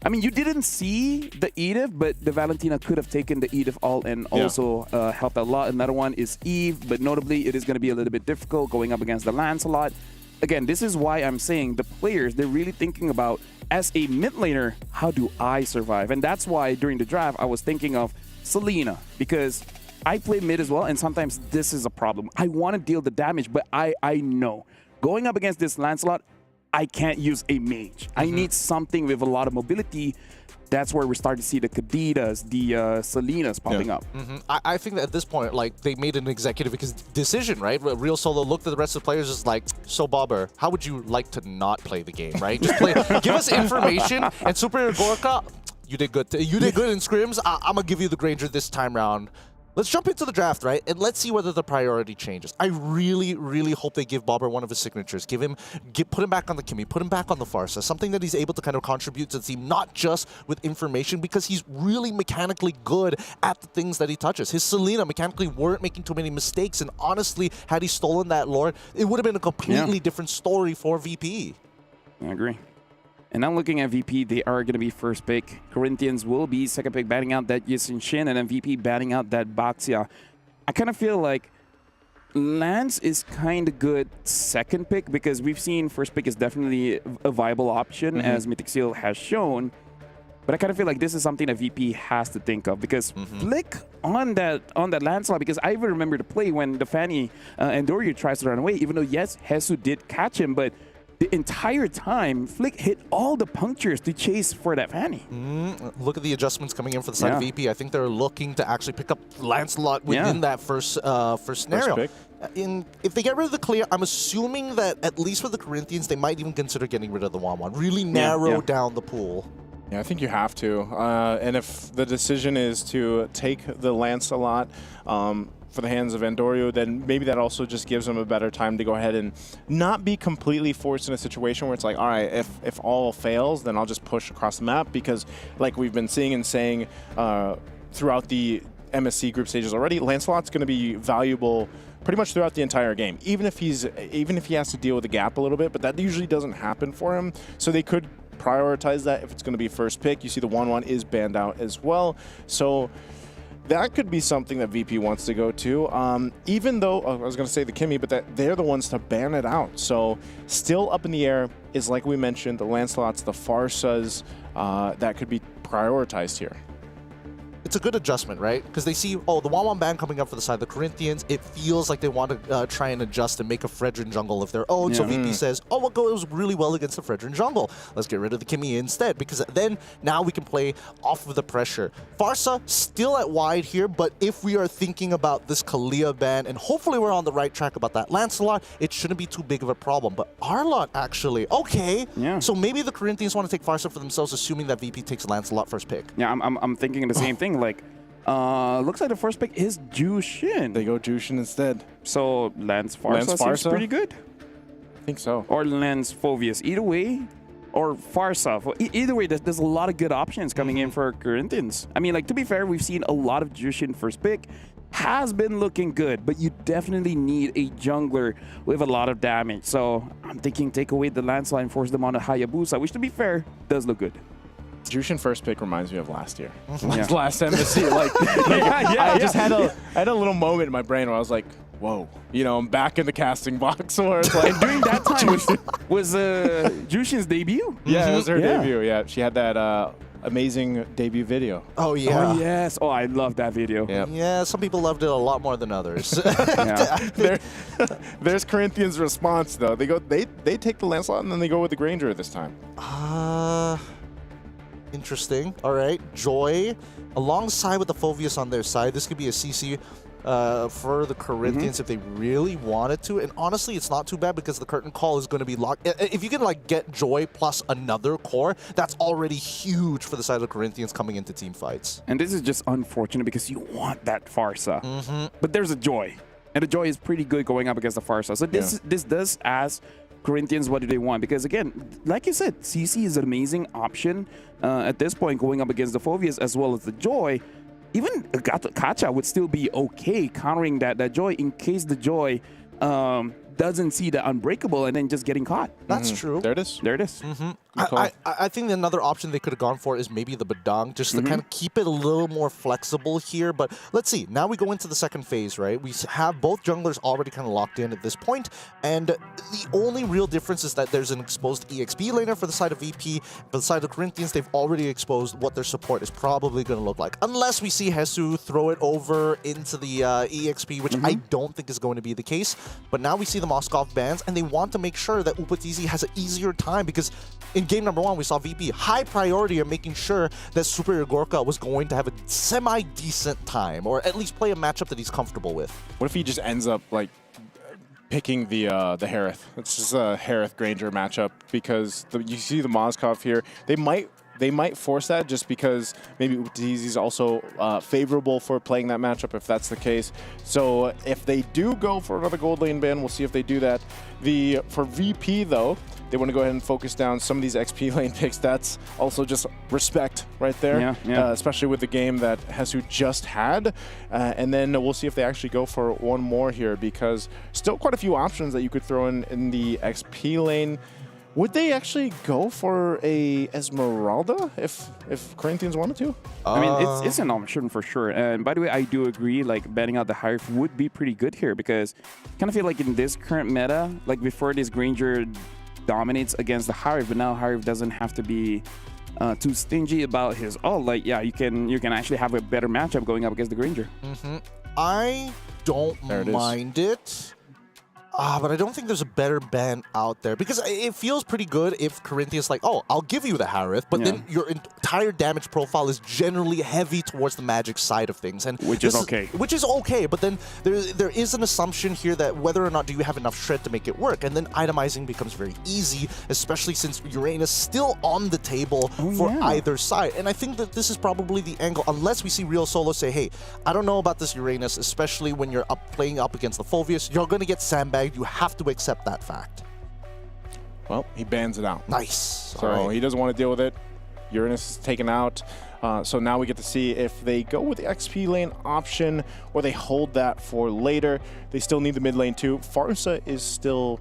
S15: I mean, you didn't see the Edith, but the Valentina could have taken the Edith ult and also helped a lot. Another one is Eve, but notably it is going to be a little bit difficult going up against the Lancelot. Again, this is why I'm saying the players, they're really thinking about, as a mid laner, how do I survive? And that's why during the draft, I was thinking of Selena, because I play mid as well, and sometimes this is a problem. I want to deal the damage, but I know. Going up against this Lancelot, I can't use a mage. I need something with a lot of mobility. That's where we're starting to see the Kadidas, the Selenas popping up.
S17: I think that at this point, like, they made an executive decision, right? Real Solo looked at the rest of the players as like, so Bobber, how would you like to not play the game, right? Just play, give us information, and Superior Gorka, you did good. You did good in scrims. I'm gonna give you the Granger this time round. Let's jump into the draft, right? And let's see whether the priority changes. I really, really hope they give Bobber one of his signatures. Put him back on the Kimmy, put him back on the Farsa, something that he's able to kind of contribute to the team, not just with information, because he's really mechanically good at the things that he touches. His Selena mechanically weren't making too many mistakes, and honestly, had he stolen that Lord, it would have been a completely different story for VP.
S15: I agree. And I'm looking at VP, they are going to be first pick. Corinthians will be second pick, batting out that Yisun Shin, and then VP batting out that Baxia. I kind of feel like Lance is kind of good second pick, because we've seen first pick is definitely a viable option, as Mythic Seal has shown. But I kind of feel like this is something that VP has to think of, because Flick on that Lancelot, because I even remember the play when the Fanny Endorio tries to run away, even though, yes, Hesu did catch him, but the entire time, Flick hit all the punctures to chase for that Fanny.
S17: Look at the adjustments coming in for the side of VP. I think they're looking to actually pick up Lancelot within that first scenario. If they get rid of the clear, I'm assuming that at least for the Corinthians, they might even consider getting rid of the 1-1. Really narrow down the pool.
S4: Yeah, I think you have to. And if the decision is to take the Lancelot for the hands of Endorio, then maybe that also just gives them a better time to go ahead and not be completely forced in a situation where it's like, all right, if all fails, then I'll just push across the map, because like we've been seeing and saying throughout the MSC group stages already, Lancelot's going to be valuable pretty much throughout the entire game, even if he has to deal with the gap a little bit, but that usually doesn't happen for him. So they could prioritize that if it's going to be first pick. You see the 1-1 is banned out as well. So that could be something that VP wants to go to, even though, I was going to say the Kimmy, but that they're the ones to ban it out. So still up in the air is, like we mentioned, the Lancelots, the Farsas, that could be prioritized here.
S17: It's a good adjustment, right? Because they see, oh, the 1-1 ban coming up for the side of the Corinthians. It feels like they want to try and adjust and make a Fredrin jungle of their own. So VP says, oh, well, it was really well against the Fredrin jungle. Let's get rid of the Kimmy instead, because then now we can play off of the pressure. Farsa still at wide here, but if we are thinking about this Kalia ban, and hopefully we're on the right track about that Lancelot, it shouldn't be too big of a problem. But Arlot actually, okay. So maybe the Corinthians want to take Farsa for themselves, assuming that VP takes Lancelot first pick.
S15: Yeah, I'm thinking the same thing. Like, looks like the first pick is Jushin.
S4: They go Jushin instead.
S15: So Lance Farsa seems pretty good.
S4: I think so.
S15: Or Lance Phovius. Either way, or Farsa. Either way, there's a lot of good options coming in for Corinthians. I mean, like, to be fair, we've seen a lot of Jushin first pick. Has been looking good, but you definitely need a jungler with a lot of damage. So I'm thinking take away the Lancelot and force them on a Hayabusa, which, to be fair, does look good.
S4: Jushin first pick reminds me of last year. Last MSC. I just had a little moment in my brain where I was like,
S23: whoa, you know, I'm back in the casting box where it's like
S15: during that time was Jushin's debut.
S23: Yeah, it was her debut. Yeah, she had that amazing debut video.
S10: Oh yeah.
S15: Oh yes. Oh, I love that video.
S10: Yeah, some people loved it a lot more than others.
S23: There's Corinthians' response though. They take the Lancelot and then they go with the Granger this time.
S10: Interesting. All right, Joy, alongside with the Phoveus on their side. This could be a CC for the Corinthians if they really wanted to. And honestly, it's not too bad because the curtain call is going to be locked. If you can like get Joy plus another core, that's already huge for the side of the Corinthians coming into team fights.
S15: And this is just unfortunate because you want that Pharsa. But there's a Joy. And the Joy is pretty good going up against the Pharsa. So this does ask Corinthians what do they want. Because again, like you said, CC is an amazing option at this point going up against the Phoveus as well as the Joy. Even Kacha would still be okay countering that Joy in case the Joy doesn't see the Unbreakable and then just getting caught.
S10: That's true.
S23: There it is.
S15: There it is.
S10: I think another option they could have gone for is maybe the Badang, just to kind of keep it a little more flexible here. But let's see. Now we go into the second phase, right? We have both junglers already kind of locked in at this point, and the only real difference is that there's an exposed EXP laner for the side of VP. For the side of Corinthians, they've already exposed what their support is probably going to look like. Unless we see Hesu throw it over into the EXP, which I don't think is going to be the case. But now we see the Moskov bans, and they want to make sure that Upatizi has an easier time because in game number 1, we saw VP high priority of making sure that Superior Gorka was going to have a semi-decent time, or at least play a matchup that he's comfortable with.
S23: What if he just ends up like picking the Harith? It's just a Harith Granger matchup because you see the Moskov here. They might force that just because maybe Upatizi's also favorable for playing that matchup if that's the case. So if they do go for another gold lane ban, we'll see if they do that. For VP though, they want to go ahead and focus down some of these XP lane picks. That's also just respect right there, especially with the game that Hesu just had. And then we'll see if they actually go for one more here because still quite a few options that you could throw in the XP lane. Would they actually go for a Esmeralda if Corinthians wanted to?
S15: I mean, it's an option for sure. And by the way, I do agree, like, banning out the Hive would be pretty good here because I kind of feel like in this current meta, like before this Granger dominates against the Hive, but now Hive doesn't have to be too stingy about his ult. Like, yeah, you can actually have a better matchup going up against the Granger.
S10: I don't mind it. But I don't think there's a better ban out there because it feels pretty good if Corinthians like, oh, I'll give you the Harith, but then your entire damage profile is generally heavy towards the magic side of things, and
S15: which is okay.
S10: Which is okay, but then there is an assumption here that whether or not do you have enough shred to make it work, and then itemizing becomes very easy, especially since Uranus still on the table for either side. And I think that this is probably the angle, unless we see Real Solo say, hey, I don't know about this Uranus, especially when you're playing up against the Phoveus, you're going to get sandbagged. You have to accept that fact.
S23: Well, he bans it out.
S10: Nice.
S23: So he doesn't want to deal with it. Uranus is taken out. So now we get to see if they go with the XP lane option or they hold that for later. They still need the mid lane too. Pharsa is still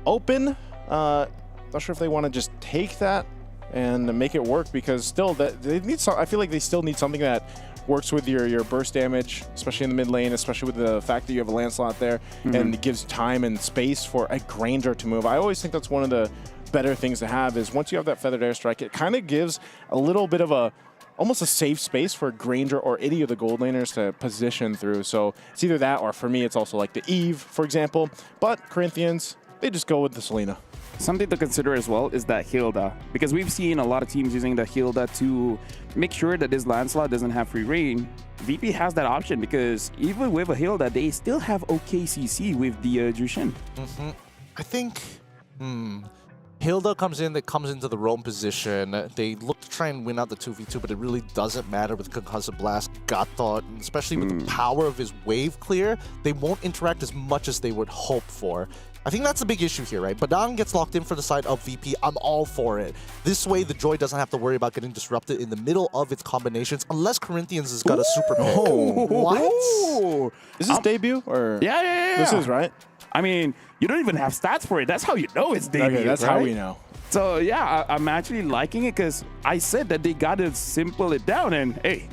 S23: open. Not sure if they want to just take that and make it work because still they need some. I feel like they still need something that works with your burst damage, especially in the mid lane, especially with the fact that you have a Lancelot there, and it gives time and space for a Granger to move. I always think that's one of the better things to have is once you have that Feathered Airstrike, it kind of gives a little bit of almost a safe space for Granger or any of the gold laners to position through. So it's either that or for me, it's also like the Eve, for example. But Corinthians, they just go with the Selena.
S15: Something to consider as well is that Hilda, because we've seen a lot of teams using the Hilda to make sure that this Lancelot doesn't have free reign. VP has that option because even with a Hilda, they still have OKCC with the Jushin.
S10: I think Hilda comes into the roam position. They look to try and win out the 2v2, but it really doesn't matter with Concussive Blast, Gatot, and especially with the power of his wave clear. They won't interact as much as they would hope for. I think that's the big issue here, right? Badang gets locked in for the side of VP. I'm all for it. This way, the Joy doesn't have to worry about getting disrupted in the middle of its combinations, unless Corinthians has got a super pick. What?
S23: Is this debut? Or
S15: Yeah.
S23: This is, right?
S15: I mean, you don't even have stats for it. That's how you know it's debut.
S23: Okay, that's how we know.
S15: So, yeah, I'm actually liking it because I said that they got to simple it down, and hey,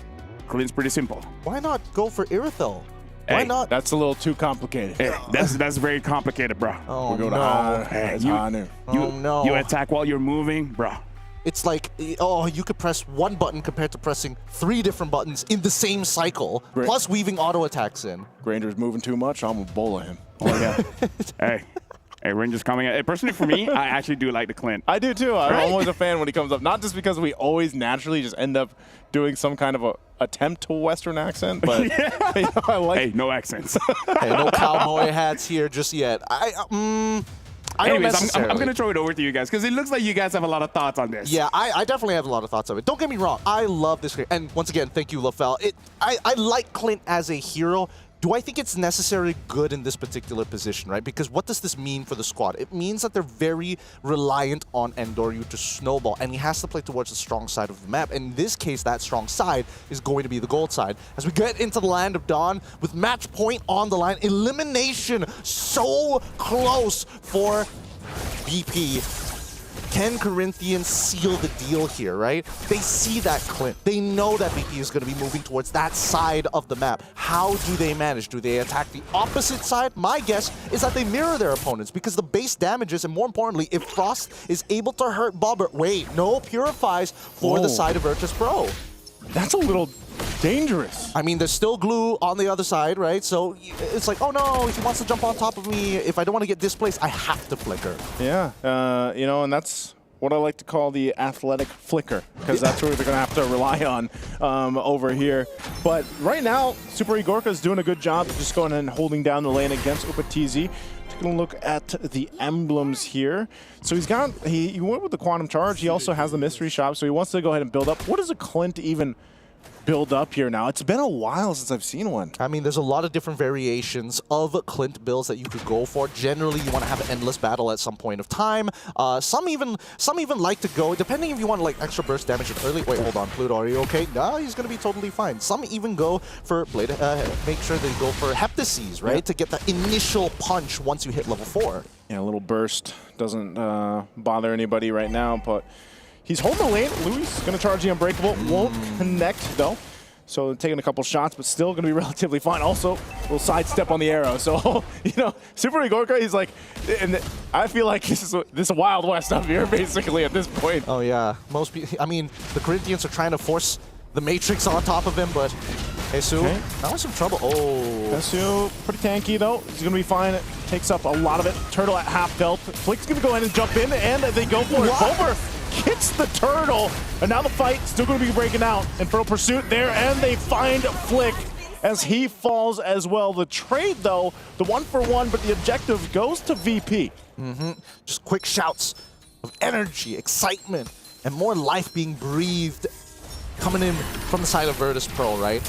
S15: Colin's pretty simple.
S10: Why not go for Irithel?
S17: Why not?
S23: That's a little too complicated.
S15: Hey, that's very complicated, bro.
S17: Oh,
S23: We're going
S17: no.
S23: to
S15: You attack while you're moving, bro.
S17: It's like, oh, you could press one button compared to pressing 3 different buttons in the same cycle, plus weaving auto attacks in.
S23: Grander's moving too much. I'm gonna bola him.
S15: Oh yeah. Hey, Ranger's coming. Personally, for me, I actually do like the Clint.
S23: I do too. I'm always a fan when he comes up. Not just because we always naturally just end up doing some kind of a attempt to a Western accent, but you know, I like.
S15: Hey, no accents.
S17: Hey, no cowboy hats here just yet. I don't necessarily.
S15: I'm going to throw it over to you guys because it looks like you guys have a lot of thoughts on this.
S17: Yeah, I definitely have a lot of thoughts of it. Don't get me wrong. I love this character. And once again, thank you, LaFell. I like Clint as a hero. Do I think it's necessarily good in this particular position, right? Because what does this mean for the squad? It means that they're very reliant on Endoryu to snowball, and he has to play towards the strong side of the map. And in this case, that strong side is going to be the gold side. As we get into the Land of Dawn, with match point on the line, elimination so close for VP. Can Corinthians seal the deal here, right? They see that Clint. They know that VP is going to be moving towards that side of the map. How do they manage? Do they attack the opposite side? My guess is that they mirror their opponents because the base damages, and more importantly, if Frost is able to hurt Bobber, wait, no purifies for the side of Virtus Pro.
S23: That's a little dangerous.
S17: I mean, there's still glue on the other side, right? So it's like, oh no, if he wants to jump on top of me, if I don't want to get displaced, I have to flicker.
S23: Yeah, you know, and that's what I like to call the athletic flicker, because that's what they're going to have to rely on over here. But right now, Super Igorka is doing a good job of just going and holding down the lane against UpaTZ. Taking a look at the emblems here. So he went with the Quantum Charge. He also has the Mystery Shop, so he wants to go ahead and build up. What does a Clint even build up here now? It's been a while since I've seen one.
S17: I mean, there's a lot of different variations of Clint builds that you could go for. Generally, you want to have an endless battle at some point of time. Some even like to go, depending if you want like extra burst damage early. Wait, hold on, Pluto, are you okay? No, he's going to be totally fine. Some even go for Blade, make sure they go for Heptases, right? To get that initial punch once you hit level 4.
S23: Yeah, a little burst doesn't bother anybody right now, but he's holding the lane. Louis going to charge the Unbreakable. Won't connect, though. So taking a couple shots, but still going to be relatively fine. Also, a little sidestep on the arrow. So, you know, Super Igorka, he's like, and I feel like this is a Wild West up here, basically, at this point.
S17: Oh, yeah. Most people, I mean, the Corinthians are trying to force the Matrix on top of him, but Hesu, now in some trouble. Oh.
S23: Hesu, pretty tanky, though. He's going to be fine. It takes up a lot of it. Turtle at half health. Flick's going to go ahead and jump in, and they go for it. Bober hits the turtle, and now the fight still going to be breaking out. Infernal Pursuit there, and they find Flick as he falls as well. The trade, though, the 1-for-1, but the objective goes to VP.
S17: Just quick shouts of energy, excitement, and more life being breathed coming in from the side of Virtus Pro, right?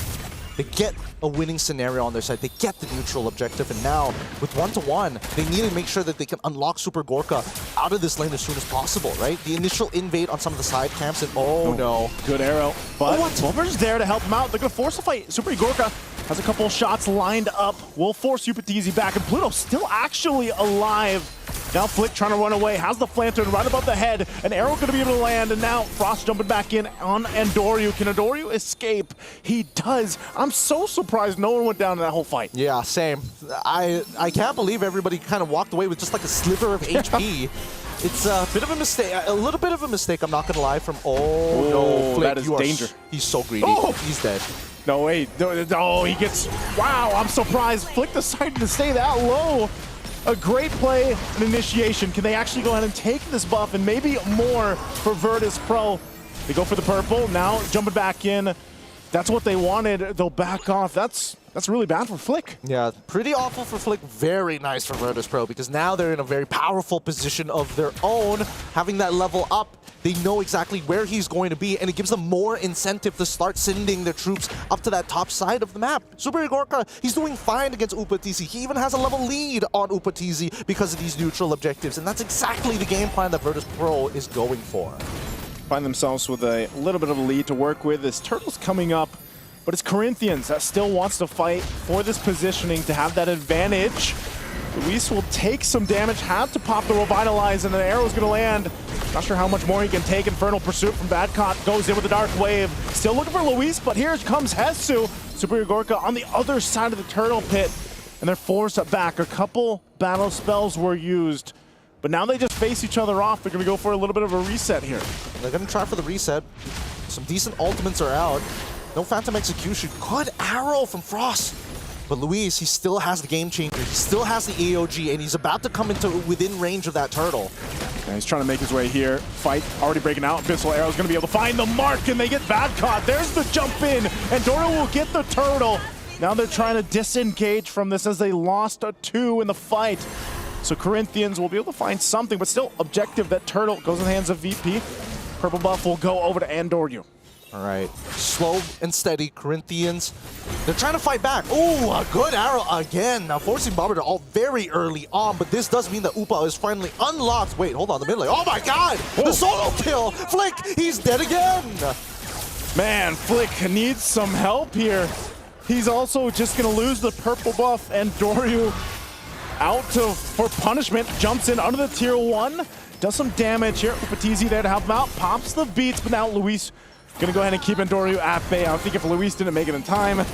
S17: They get a winning scenario on their side. They get the neutral objective, and now with 1-to-1, they need to make sure that they can unlock Super Gorka out of this lane as soon as possible, right? The initial invade on some of the side camps, and no.
S23: Good arrow, but Bober's there to help him out. They're going to force a fight. Super Gorka has a couple shots lined up. Will force UpaTZ back, and Pluto still actually alive. Now Flick trying to run away, has the Flantern right above the head. An arrow going to be able to land, and now Frost jumping back in on Endoryu. Can Endoryu escape? He does. I'm so surprised no one went down in that whole fight.
S17: Yeah, same. I can't believe everybody kind of walked away with just like a sliver of HP. It's a bit of a mistake, a little bit of a mistake, I'm not going to lie, from... Oh, no, Flick,
S23: that is danger.
S17: He's so greedy. He's dead.
S23: No, wait. No, he gets... Wow, I'm surprised. Flick decided to stay that low. A great play, an initiation. Can they actually go ahead and take this buff and maybe more for Virtus Pro? They go for the purple, now jumping back in. That's what they wanted. They'll back off. That's really bad for Flick.
S17: Yeah, pretty awful for Flick. Very nice for Virtus Pro, because now they're in a very powerful position of their own. Having that level up, they know exactly where he's going to be, and it gives them more incentive to start sending their troops up to that top side of the map. Super Igorka, he's doing fine against UpaTZ. He even has a level lead on UpaTZ because of these neutral objectives, and that's exactly the game plan that Virtus Pro is going for.
S23: Find themselves with a little bit of a lead to work with. This Turtle's coming up, but it's Corinthians that still wants to fight for this positioning to have that advantage.
S4: Luis will take some damage, had to pop the Revitalize, and an arrow's gonna land. Not sure how much more he can take. Infernal Pursuit from Badcott goes in with the Dark Wave. Still looking for Luis, but here comes Hesu. Superior Gorka on the other side of the Turtle Pit, and they're forced back. A couple battle spells were used, but now they just face each other off. They're gonna go for a little bit of a reset here.
S17: They're gonna try for the reset. Some decent ultimates are out. No Phantom Execution. Good arrow from Frost. But Luis, he still has the Game Changer. He still has the AOG, and he's about to come into within range of that turtle.
S4: Yeah, he's trying to make his way here. Fight already breaking out. Abyssal Arrow's going to be able to find the mark, and they get Badcott. There's the jump in, and Doro will get the turtle. Now they're trying to disengage from this as they lost a 2 in the fight. So Corinthians will be able to find something, but still objective. That turtle goes in the hands of VP. Purple buff will go over to Andoryu.
S17: All right, slow and steady, Corinthians. They're trying to fight back. Ooh, a good arrow again. Now forcing Bomber to ult very early on, but this does mean that Upa is finally unlocked. Wait, hold on, the mid lane. Oh my God, the solo kill. Flick, he's dead again.
S4: Man, Flick needs some help here. He's also just gonna lose the purple buff, and Doryu for punishment, jumps in under the tier 1, does some damage here. Upatizi there to help him out, pops the beats, but now Luis gonna go ahead and keep Andoryu at bay. I think if Luis didn't make it in time,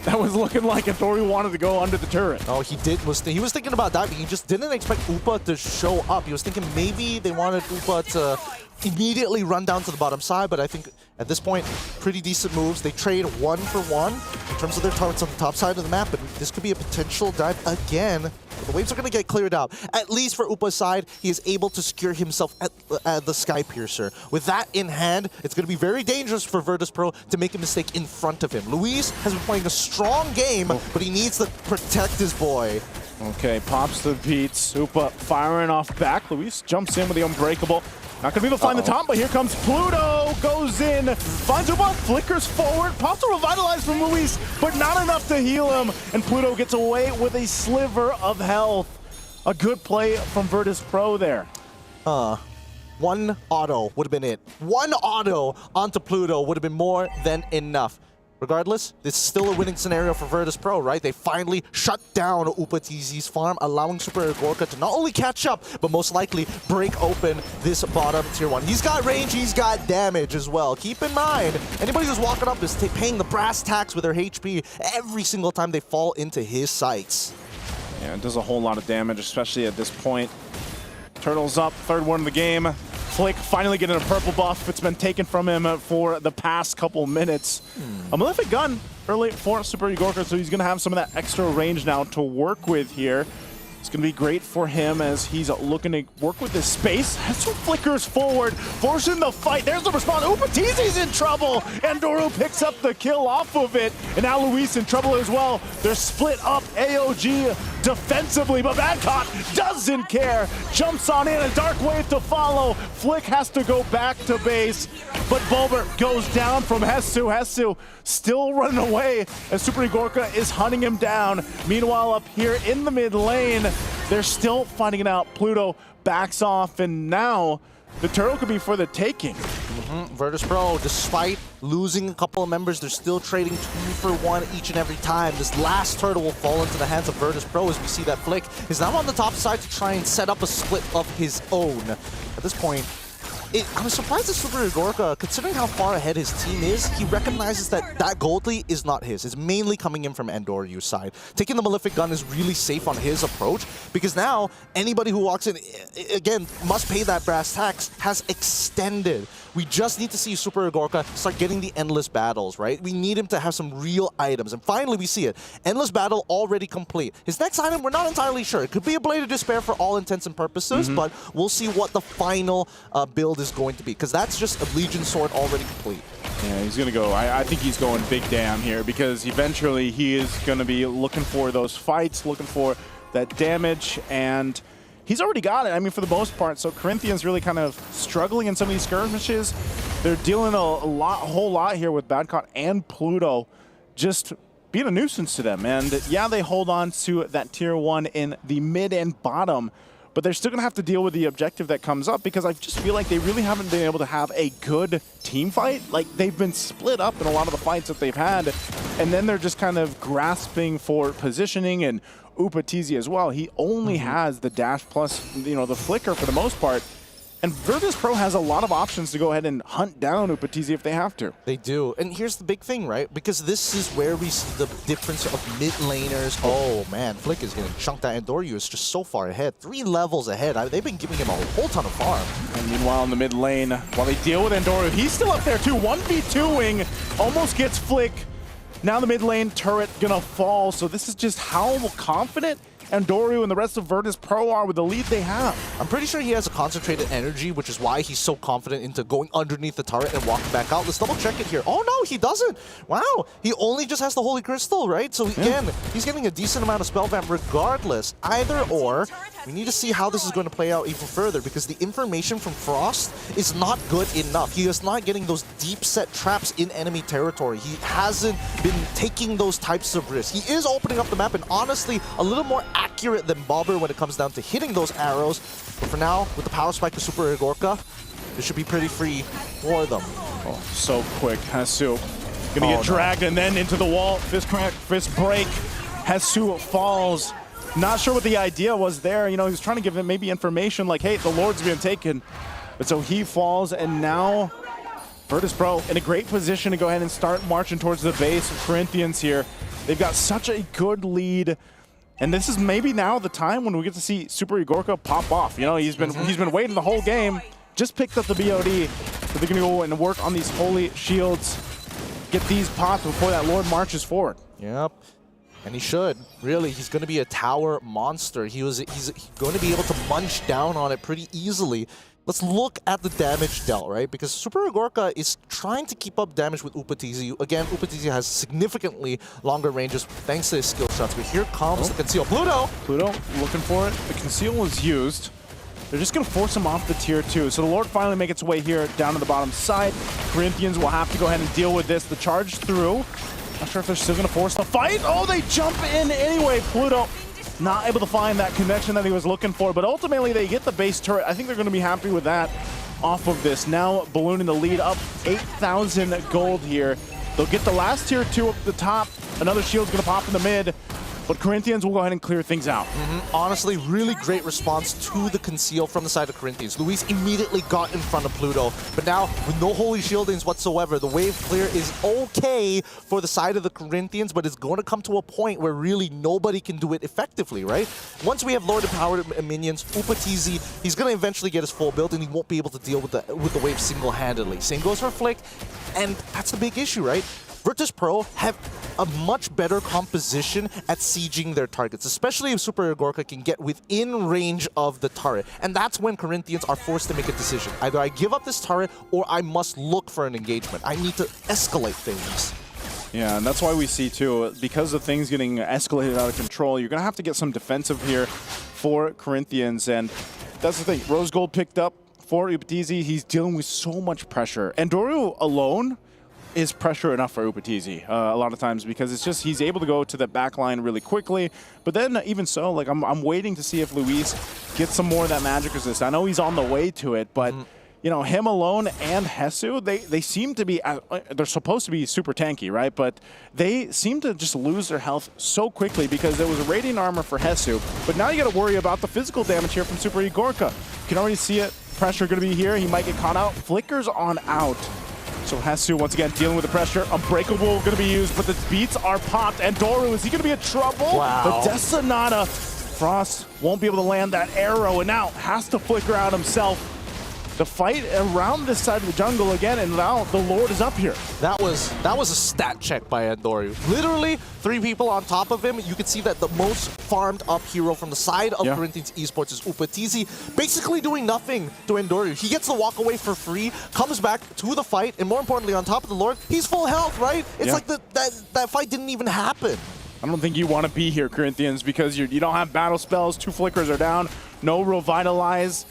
S4: that was looking like Andoryu wanted to go under the turret.
S17: Oh, he did. He was thinking about that, but he just didn't expect Upa to show up. He was thinking maybe they wanted Upa to immediately run down to the bottom side, but I think at this point, pretty decent moves. They trade 1 for 1 in terms of their targets on the top side of the map, but this could be a potential dive again. The waves are going to get cleared out. At least for Upa's side, he is able to secure himself at the Sky Piercer. With that in hand, it's going to be very dangerous for Virtus.pro to make a mistake in front of him. Luis has been playing a strong game, but he needs to protect his boy.
S4: Okay, pops the beats. Upa firing off back. Luis jumps in with the Unbreakable. Not gonna be able to find the top, but here comes Pluto, goes in, finds Upa, flickers forward, pops a Revitalize from Luis, but not enough to heal him, and Pluto gets away with a sliver of health. A good play from Virtus.pro there.
S17: One auto would have been it. One auto onto Pluto would have been more than enough. Regardless, this is still a winning scenario for Virtus.pro, right? They finally shut down Upatizi's farm, allowing Superior Gorka to not only catch up, but most likely break open this bottom tier 1. He's got range, he's got damage as well. Keep in mind, anybody who's walking up is paying the brass tacks with their HP every single time they fall into his sights.
S4: Yeah, it does a whole lot of damage, especially at this point. Turtles up, third one of the game. Flick finally getting a purple buff. It's been taken from him for the past couple minutes. A Malefic Gun early for Superior Gorka, so he's going to have some of that extra range now to work with here. It's going to be great for him as he's looking to work with this space. Hesu flickers forward, forcing the fight. There's the response. Upatizi's in trouble, and Doro picks up the kill off of it. And now Luis in trouble as well. They're split up AOG defensively, but Badcott doesn't care. Jumps on in, a Dark Wave to follow. Flick has to go back to base, but Bulbert goes down from Hesu. Hesu still running away as Superior Gorka is hunting him down. Meanwhile, up here in the mid lane, they're still finding it out. Pluto backs off, and now the turtle could be for the taking.
S17: Virtus.pro, despite losing a couple of members, they're still trading 2 for 1 each and every time. This last turtle will fall into the hands of Virtus.pro as we see that Flick is now on the top side to try and set up a split of his own. At this point, I'm surprised that Superior Gorka, considering how far ahead his team is, he recognizes that that gold lead is not his. It's mainly coming in from Andoryu's side. Taking the Malefic Gun is really safe on his approach, because now anybody who walks in, again, must pay that brass tax, has extended. We just need to see Superior Gorka start getting the Endless Battles, right? We need him to have some real items, and finally we see it. Endless Battle already complete. His next item, we're not entirely sure. It could be a Blade of Despair for all intents and purposes, but we'll see what the final build is going to be, because that's just a Legion Sword already complete.
S4: Yeah, he's going to go. I think he's going big damn here, because eventually he is going to be looking for those fights, looking for that damage, and he's already got it, I mean, for the most part. So Corinthians really kind of struggling in some of these skirmishes. They're dealing a whole lot here with Badcott and Pluto just being a nuisance to them. And yeah, they hold on to that tier 1 in the mid and bottom, but they're still going to have to deal with the objective that comes up, because I just feel like they really haven't been able to have a good team fight. Like, they've been split up in a lot of the fights that they've had, and then they're just kind of grasping for positioning, and
S23: Upatizi as well. He only has the dash plus, you know, the flicker for the most part. And Virtus Pro has a lot of options to go ahead and hunt down Upatizi if they have to.
S17: They do. And here's the big thing, right? Because this is where we see the difference of mid laners. Oh, man. Flick is getting chunked out, and Doryu is just so far ahead. 3 levels ahead. They've been giving him a whole ton of farm.
S23: And meanwhile, in the mid lane, while they deal with Endoro, he's still up there too. 1v2ing, almost gets Flick. Now the mid lane turret gonna fall. So this is just how confident Endoro and the rest of Virtus Pro are with the lead they have.
S17: I'm pretty sure he has a concentrated energy, which is why he's so confident into going underneath the turret and walking back out. Let's double check it here. Oh no, he doesn't. Wow, he only just has the Holy Crystal, right? So again, he's getting a decent amount of spell vamp regardless. Either or, we need to see how this is going to play out even further because the information from Frost is not good enough. He is not getting those deep set traps in enemy territory. He hasn't been taking those types of risks. He is opening up the map and honestly a little more accurate than Bobber when it comes down to hitting those arrows. But for now, with the power spike to Super Igorka, it should be pretty free for them.
S23: Oh, so quick. Hasu gonna get dragged and then into the wall. Fist crack, fist break. Hasu falls. Not sure what the idea was there. You know, he was trying to give him maybe information like, hey, the Lord's being taken. But so he falls, and now Virtus Pro in a great position to go ahead and start marching towards the base of Corinthians here. They've got such a good lead. And this is maybe now the time when we get to see Super Igorka pop off. You know, he's been waiting the whole game, just picked up the BOD. So they're gonna go and work on these holy shields, get these popped before that Lord marches forward.
S17: Yep. And he should. Really, he's going to be a tower monster. He's going to be able to munch down on it pretty easily. Let's look at the damage dealt, right? Because Super Igorka is trying to keep up damage with Upatizi. Again, Upatizi has significantly longer ranges thanks to his skill shots. But here comes the Conceal. Pluto
S23: looking for it. The Conceal was used. They're just going to force him off the tier 2. So the Lord finally makes its way here down to the bottom side. Corinthians will have to go ahead and deal with this. The charge through. Not sure if they're still going to force the fight. Oh, they jump in anyway. Pluto not able to find that connection that he was looking for, but ultimately they get the base turret. I think they're going to be happy with that off of this. Now Balloon in the lead, up 8,000 gold here. They'll get the last tier 2 up the top. Another shield's going to pop in the mid. But Corinthians will go ahead and clear things out.
S17: Honestly, really great response to the Conceal from the side of Corinthians. Luis immediately got in front of Pluto, but now with no Holy Shieldings whatsoever, the wave clear is okay for the side of the Corinthians, but it's going to come to a point where really nobody can do it effectively, right? Once we have Lord Empowered minions, Upatizi, he's going to eventually get his full build and he won't be able to deal with the wave single-handedly. Same goes for Flick, and that's the big issue, right? Virtus Pro have a much better composition at sieging their targets, especially if Super Igorka can get within range of the turret. And that's when Corinthians are forced to make a decision. Either I give up this turret or I must look for an engagement. I need to escalate things.
S23: Yeah, and that's why we see, too, because of things getting escalated out of control, you're going to have to get some defensive here for Corinthians. And that's the thing. Rose Gold picked up for Upatizi. He's dealing with so much pressure. And Doru alone is pressure enough for Upatizi a lot of times, because it's just he's able to go to the back line really quickly. But then even so, like I'm waiting to see if Luis gets some more of that magic resist. I know he's on the way to it, but you know, him alone and Hesu, they seem to be, they're supposed to be super tanky, right? But they seem to just lose their health so quickly because there was a radiant armor for Hesu. But now you got to worry about the physical damage here from Super Igorka. You can already see it. Pressure going to be here. He might get caught out. Flickers on out. So Hesu, once again, dealing with the pressure. Unbreakable going to be used, but the beats are popped. And Doru, is he going to be in trouble?
S17: Wow.
S23: But Desanata, Frost won't be able to land that arrow, and now has to flicker out himself. The fight around this side of the jungle again, and now the Lord is up here.
S17: That was a stat check by Endoru. Literally, 3 people on top of him. You can see that the most farmed up hero from the side of Corinthians Esports is Upatizi, basically doing nothing to Endoru. He gets the walk away for free, comes back to the fight, and more importantly, on top of the Lord, he's full health, right? It's like that fight didn't even happen.
S23: I don't think you want to be here, Corinthians, because you don't have battle spells. 2 flickers are down. No revitalize.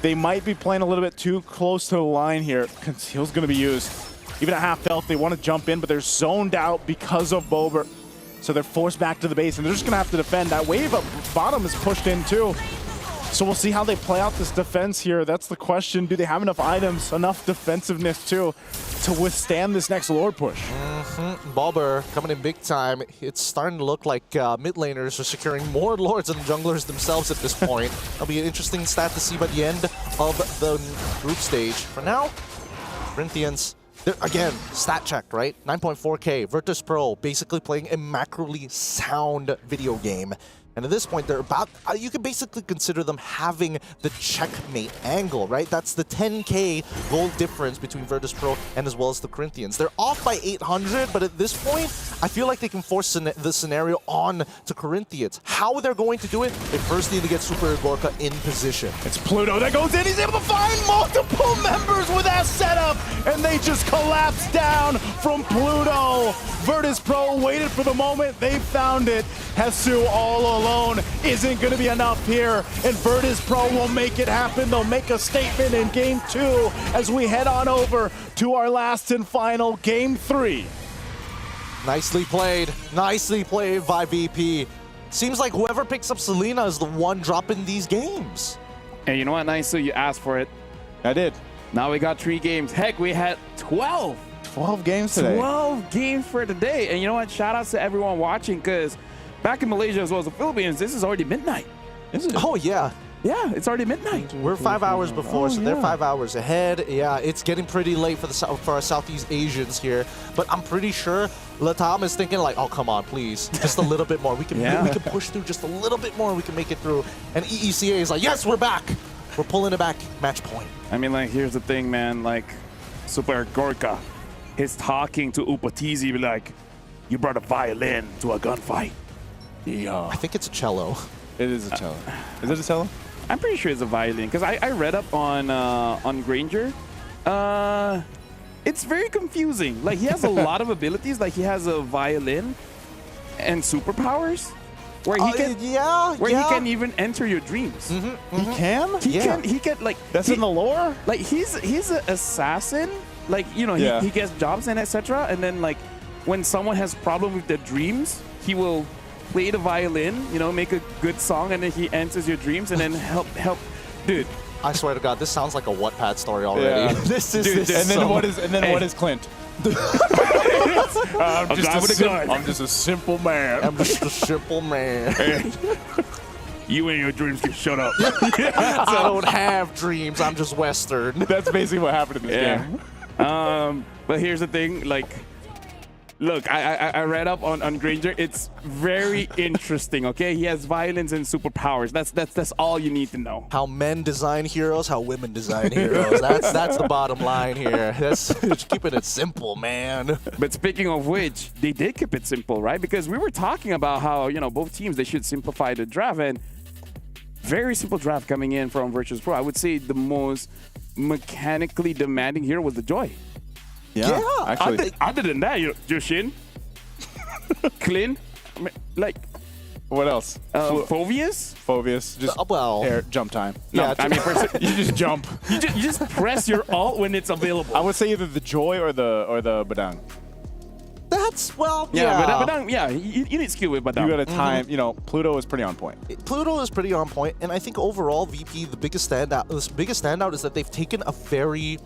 S23: They might be playing a little bit too close to the line here. Conceal's going to be used. Even at half health, they want to jump in, but they're zoned out because of Bober. So they're forced back to the base, and they're just going to have to defend. That wave up bottom is pushed in too. So we'll see how they play out this defense here. That's the question. Do they have enough items, enough defensiveness too, to withstand this next Lord push?
S17: Bobber coming in big time. It's starting to look like mid laners are securing more lords than junglers themselves at this point. That'll be an interesting stat to see by the end of the group stage. For now, Corinthians, again, stat checked, right? 9.4K, Virtus Pro basically playing a macroly sound video game. And at this point, they're about, you can basically consider them having the checkmate angle, right? That's the 10K gold difference between Virtus Pro and as well as the Corinthians. They're off by 800, but at this point, I feel like they can force the scenario on to Corinthians. How they're going to do it, they first need to get Super Gorka in position.
S4: It's Pluto that goes in. He's able to find multiple members with that setup, and they just collapse down from Pluto. Virtus Pro waited for the moment. They found it. Hesu all alone isn't going to be enough here, and Virtus Pro will make it happen. They'll make a statement in Game 2 as we head on over to our last and final Game 3.
S17: Nicely played by VP. Seems like whoever picks up Selena is the one dropping these games.
S15: And you know what, Nice? You asked for it.
S4: I did.
S15: Now we got 3 games. Heck, we had 12.
S4: 12 games today.
S15: 12 games for today. And you know what? Shout outs to everyone watching, because back in Malaysia as well as the Philippines, this is already midnight.
S17: Is it? Oh, yeah.
S15: Yeah, it's already midnight.
S17: We're 5 hours before, so they're 5 hours ahead. Yeah, it's getting pretty late for our Southeast Asians here. But I'm pretty sure Latam is thinking like, oh, come on, please. Just a little bit more. We can push through just a little bit more. We can make it through. And EECA is like, yes, we're back. We're pulling it back. Match point.
S15: I mean, like, here's the thing, man. Like, Super Gorka is talking to Upatizi like, you brought a violin to a gunfight.
S17: Yeah. I think it's a cello.
S4: It is a cello. Is it a cello?
S15: I'm pretty sure it's a violin, because I read up on Granger. It's very confusing. Like, he has a lot of abilities. Like, he has a violin and superpowers, where he can he can even enter your dreams.
S4: He can?
S15: He can like,
S4: that's in the lore?
S15: Like, he's an assassin. Like, you know, he gets jobs and etc. And then, like, when someone has problem with their dreams, he will play the violin, you know, make a good song, and then he enters your dreams and then help. Dude,
S17: I swear to God, this sounds like a Wattpad story already.
S4: Yeah.
S17: This is.
S4: Dude, and then what is Clint? I'm just a simple man.
S17: I'm just a simple man.
S15: You and your dreams can shut up.
S17: I don't have dreams. I'm just Western.
S4: That's basically what happened in this game.
S15: But here's the thing, like, look, I read up on Granger. It's very interesting, okay? He has violence and superpowers. That's all you need to know.
S17: How men design heroes, how women design heroes. That's the bottom line here. That's keeping it simple, man.
S15: But speaking of which, they did keep it simple, right? Because we were talking about how, you know, both teams, they should simplify the draft, and very simple draft coming in from Virtus Pro. I would say the most mechanically demanding here was the Joy.
S17: Yeah,
S15: actually. Other than that, Jushin, Clint, I mean, like,
S4: what else? Phoveus, just air jump time.
S15: No, yeah, I mean,
S4: you just jump.
S15: You just press your alt when it's available.
S4: I would say either the Joy or the Badang.
S17: That's, well,
S15: Badang, yeah, you need skill with Badang.
S4: You got to time, you know, Pluto is pretty on point.
S17: Pluto is pretty on point, and I think overall, VP, the biggest standout is that they've taken a very,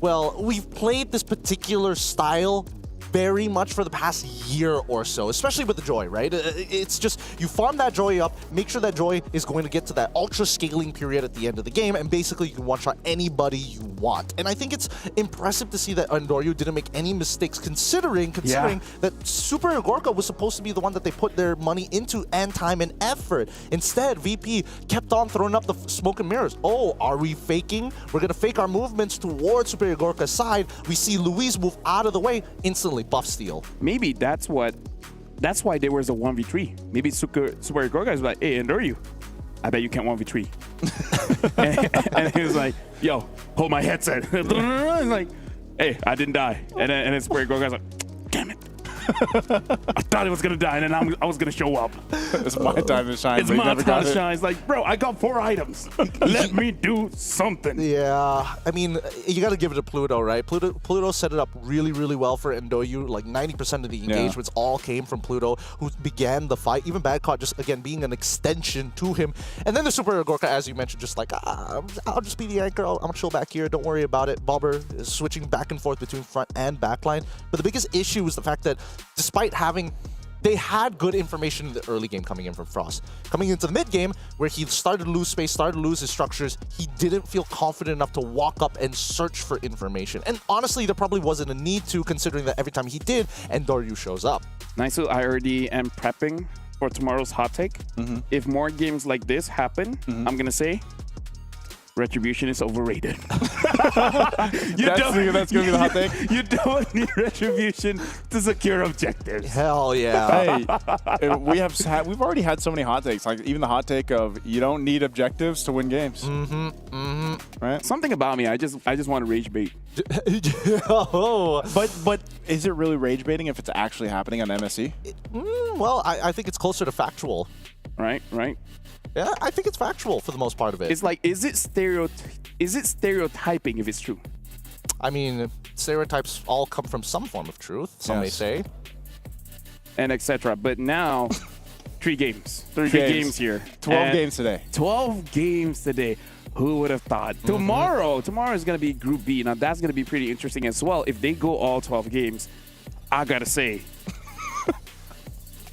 S17: well, we've played this particular style very much for the past year or so, especially with the Joy, right? It's just, you farm that Joy up, make sure that Joy is going to get to that ultra scaling period at the end of the game, and basically you can one-shot anybody you want. And I think it's impressive to see that Andoryu didn't make any mistakes considering that Super Gorka was supposed to be the one that they put their money into and time and effort. Instead, VP kept on throwing up the smoke and mirrors. Oh, are we faking? We're going to fake our movements towards Super Gorka's side. We see Luis move out of the way, instantly buff steal.
S15: Maybe that's why there was a 1v3. Maybe Super Gorka is like, hey, Andoryu, I bet you can't 1v3. and he was like, yo, hold my headset. He's like, hey, I didn't die. And then Super Gorka's like, damn it. I thought it was gonna die, and then I was gonna show up.
S23: It's my time to shine.
S15: It's
S23: but you
S15: my
S23: never
S15: time
S23: got
S15: to
S23: it.
S15: shine. It's like, bro, I got 4 items. Let me do something.
S17: Yeah, I mean, you got to give it to Pluto, right? Pluto set it up really, really well for Endoyu. Like 90% of the engagements all came from Pluto, who began the fight. Even Badcott just, again, being an extension to him. And then the Super Gorka, as you mentioned, just like, I'll just be the anchor. I'm going to chill back here. Don't worry about it. Bobber is switching back and forth between front and backline. But the biggest issue is the fact that despite having... They had good information in the early game coming in from Frost. Coming into the mid game, where he started to lose space, started to lose his structures, he didn't feel confident enough to walk up and search for information. And honestly, there probably wasn't a need to, considering that every time he did, Endoryu shows up.
S15: Nice, so I already am prepping for tomorrow's hot take. If more games like this happen, I'm gonna say Retribution is overrated.
S23: That's gonna be the hot take.
S15: You don't need Retribution to secure objectives.
S17: Hell yeah.
S23: Hey, we've already had so many hot takes. Like even the hot take of you don't need objectives to win games. Right?
S15: Something about me, I just want to rage bait.
S23: But is it really rage baiting if it's actually happening on MSC?
S17: Well, I think it's closer to factual.
S15: Right.
S17: Yeah, I think it's factual for the most part of it.
S15: It's like, is it stereotyping if it's true?
S17: I mean, stereotypes all come from some form of truth, some may say.
S15: And etc. But now, 3 games. 3
S23: games.
S15: games here.
S23: 12 games today.
S15: 12 games today. Who would have thought? Tomorrow is going to be Group B. Now, that's going to be pretty interesting as well. If they go all 12 games, I got to say,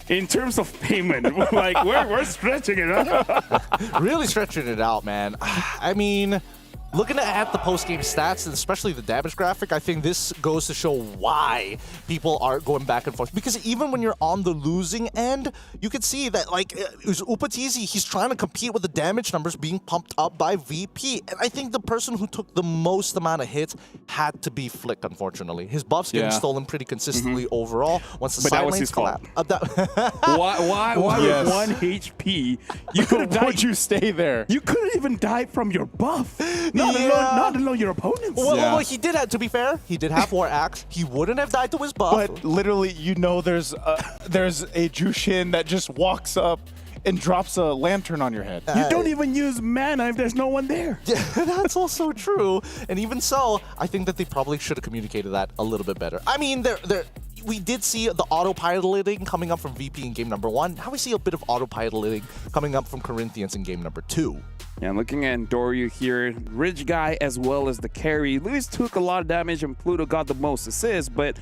S15: in terms of payment, like we're stretching it out.
S17: Really stretching it out, man. I mean, looking at the post-game stats, and especially the damage graphic, I think this goes to show why people are going back and forth. Because even when you're on the losing end, you can see that, like, Upatizi, he's trying to compete with the damage numbers being pumped up by VP. And I think the person who took the most amount of hits had to be Flick, unfortunately. His buff's getting stolen pretty consistently overall. Once the
S15: But that was his fault. Why with 1 HP, you could have
S23: Why'd you stay there?
S15: You couldn't even die from your buff. Not alone your opponents.
S17: Well, he did have, to be fair, he did have War Axe. He wouldn't have died to his buff.
S23: But literally, there's a Jushin that just walks up and drops a lantern on your head.
S15: You don't even use mana if there's no one there.
S17: Yeah, that's also true. And even so, I think that they probably should have communicated that a little bit better. I mean, we did see the autopiloting coming up from VP in game number 1. Now we see a bit of autopiloting coming up from Corinthians in game number 2.
S15: Yeah, looking at Doryu here, Ridge Guy as well as the carry. Luis took a lot of damage and Pluto got the most assists, but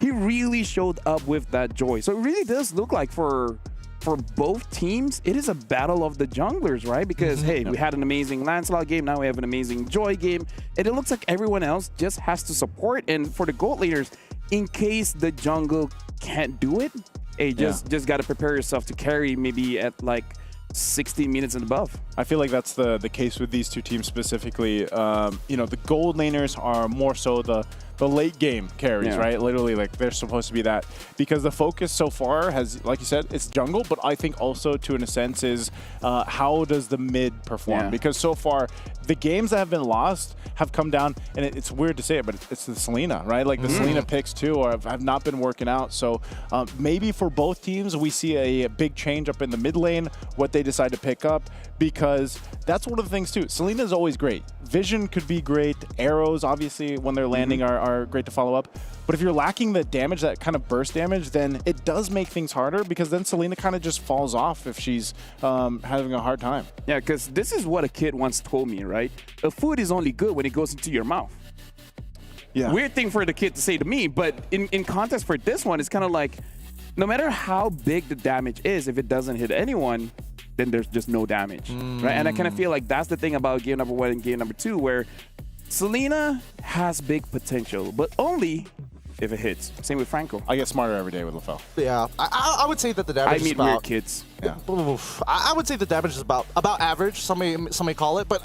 S15: he really showed up with that joy. So it really does look like for both teams, it is a battle of the junglers, right? Because, hey, we had an amazing Lancelot game, now we have an amazing Joy game, and it looks like everyone else just has to support. And for the gold laners, in case the jungle can't do it, hey, just got to prepare yourself to carry maybe at like 60 minutes and above.
S23: I feel like that's the case with these two teams specifically. The gold laners are more so the late game carries, right? Literally, like, they're supposed to be that. Because the focus so far has, like you said, it's jungle, but I think also, to in a sense, is how does the mid perform?
S15: Yeah.
S23: Because so far, the games that have been lost have come down, and it's weird to say it, but it's the Selena, right? Like, the Selena picks, too, have not been working out. So maybe for both teams, we see a big change up in the mid lane, what they decide to pick up, because that's one of the things, too. Selena is always great. Vision could be great. Arrows, obviously, when they're landing, are great to follow up. But if you're lacking the damage, that kind of burst damage, then it does make things harder, because then Selena kind of just falls off if she's having a hard time.
S15: Yeah, because this is what a kid once told me, right? A food is only good when it goes into your mouth.
S23: Yeah.
S15: Weird thing for the kid to say to me, but in context for this one, it's kind of like, no matter how big the damage is, if it doesn't hit anyone, then there's just no damage, right? And I kind of feel like that's the thing about game number 1 and game number 2, where Selena has big potential, but only if it hits. Same with Franco.
S23: I get smarter every day with LaFell.
S17: Yeah, I would say that the damage
S15: I meet
S17: is about...
S15: weird kids.
S23: Yeah.
S17: I would say the damage is about average, some may call it, but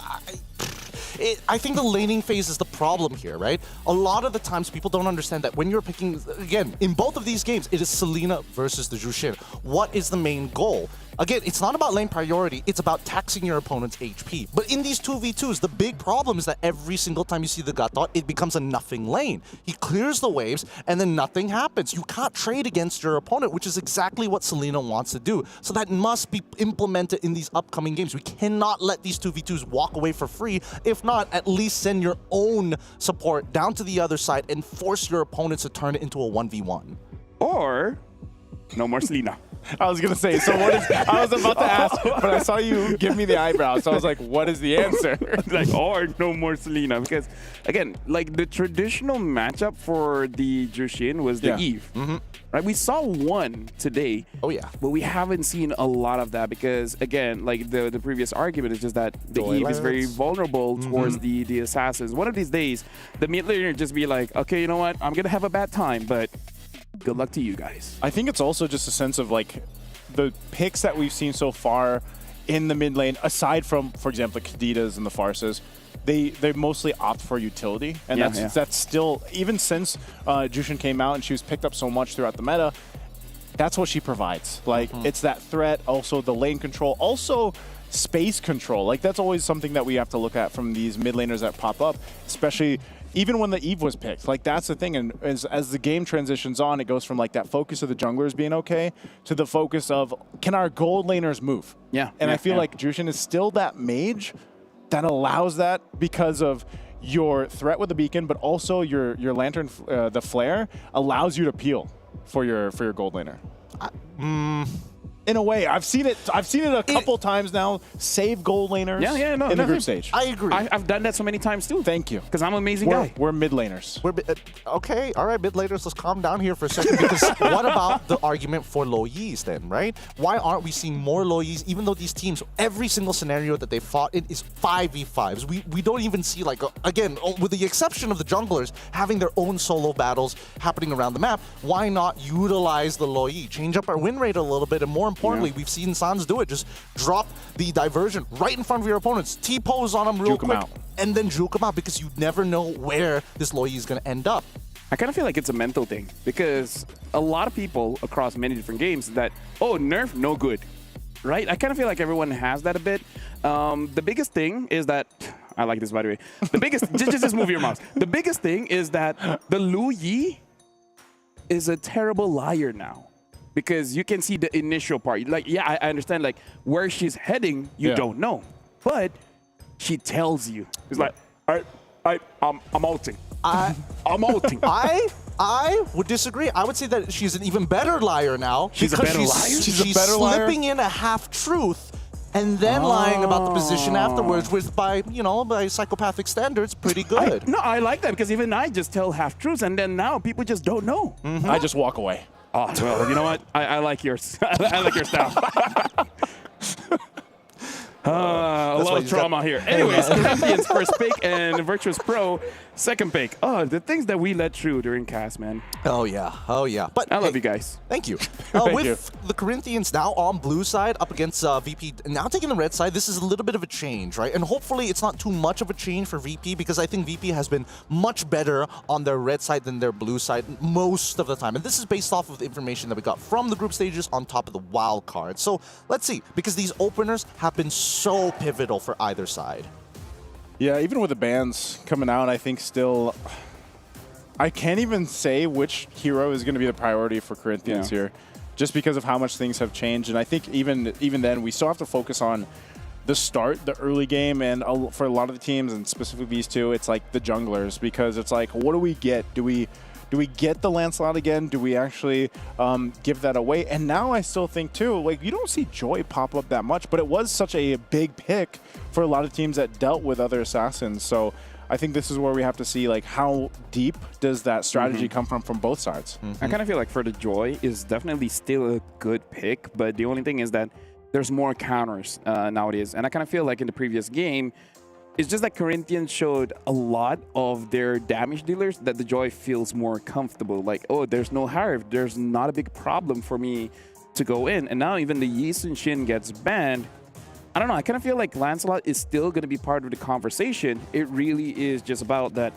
S17: I think the laning phase is the problem here, right? A lot of the times people don't understand that when you're picking, again, in both of these games, it is Selena versus the Jushin. What is the main goal? Again, it's not about lane priority, it's about taxing your opponent's HP. But in these 2v2s, the big problem is that every single time you see the Gatot, it becomes a nothing lane. He clears the waves, and then nothing happens. You can't trade against your opponent, which is exactly what Selena wants to do. So that must be implemented in these upcoming games. We cannot let these 2v2s walk away for free. If not, at least send your own support down to the other side and force your opponents to turn it into a 1v1.
S15: Or, no more Selena.
S4: I was gonna say, so what is? I was about to ask, but I saw you give me the eyebrow, so I was like, what is the answer?
S15: Like, or no more Selena, because again, like the traditional matchup for the Jushin was the Eve. Right, we saw one today.
S17: Oh yeah,
S15: but we haven't seen a lot of that because again, like the previous argument is just that the Eve is very vulnerable towards the assassins. One of these days, the mid laner just be like, okay, you know what, I'm gonna have a bad time, but good luck to you guys.
S4: I think it's also just a sense of like the picks that we've seen so far in the mid lane, aside from, for example, the Kadidas and the Farses, they mostly opt for utility, and that's still, even since Jushin came out and she was picked up so much throughout the meta, that's what she provides. Like it's that threat, also the lane control, also space control. Like that's always something that we have to look at from these mid laners that pop up, especially even when the Eve was picked. Like that's the thing, and as the game transitions on, it goes from like that focus of the junglers being okay to the focus of, can our gold laners move? And I feel like Jushin is still that mage that allows that because of your threat with the beacon, but also your lantern, the flare, allows you to peel for your gold laner. In a way, I've seen it a couple times now. Save gold laners in the group stage.
S17: I agree.
S15: I've done that so many times too.
S4: Thank you.
S15: Because I'm an amazing guy.
S4: We're mid laners.
S17: Okay, all right, mid laners, let's calm down here for a second, because what about the argument for low Yis then, right? Why aren't we seeing more low Yis, even though these teams, every single scenario that they fought in is 5v5s? We don't even see, like, again, with the exception of the junglers having their own solo battles happening around the map, why not utilize the low Yi? Change up our win rate a little bit, and more importantly, we've seen Sans do it. Just drop the diversion right in front of your opponents, T-pose on them real quick, and then juke them out, because you never know where this Loi is going to end up.
S15: I kind of feel like it's a mental thing, because a lot of people across many different games that, oh, nerf, no good, right? I kind of feel like everyone has that a bit. The biggest thing is that, I like this, by the way. The biggest, just move your mouse. The biggest thing is that the Lu Yi is a terrible liar now. Because you can see the initial part. Like, yeah, I understand, like, where she's heading, you don't know. But she tells you. It's like, I'm ulting. I'm ulting.
S17: I would disagree. I would say that she's an even better liar now.
S15: She's a better liar?
S17: She's a better liar? Slipping in a half-truth and then lying about the position afterwards, which by psychopathic standards, pretty good.
S15: I like that, because even I just tell half-truths, and then now people just don't know.
S4: I just walk away.
S15: Oh, well, you know what? I like yours. I like your style. A lot of trauma here. Anyways, Corinthians first pick and Virtuous Pro second pick. Oh, the things that we let through during cast, man.
S17: Oh yeah. But
S15: I love you guys.
S17: Thank you.
S15: Thank
S17: with
S15: you.
S17: the Corinthians now on blue side up against VP, now taking the red side, this is a little bit of a change, right? And hopefully it's not too much of a change for VP, because I think VP has been much better on their red side than their blue side most of the time. And this is based off of the information that we got from the group stages on top of the wild card. So let's see, because these openers have been so pivotal for either side.
S4: Yeah, even with the bans coming out, I think still, I can't even say which hero is going to be the priority for Corinthians here, just because of how much things have changed. And I think even then, we still have to focus on the start, the early game, and for a lot of the teams, and specifically these two, it's like the junglers, because it's like, what do we get? Do we get the Lancelot again? Do we actually give that away? And now I still think too, like, you don't see Joy pop up that much, but it was such a big pick for a lot of teams that dealt with other assassins. So I think this is where we have to see, like, how deep does that strategy come from both sides.
S15: I kind of feel like for the Joy is definitely still a good pick, but the only thing is that there's more counters nowadays. And I kind of feel like in the previous game, it's just that Corinthians showed a lot of their damage dealers that the Joy feels more comfortable. Like, oh, there's no Harv. There's not a big problem for me to go in. And now even the Yi Sun Shin gets banned. I don't know. I kind of feel like Lancelot is still going to be part of the conversation. It really is just about that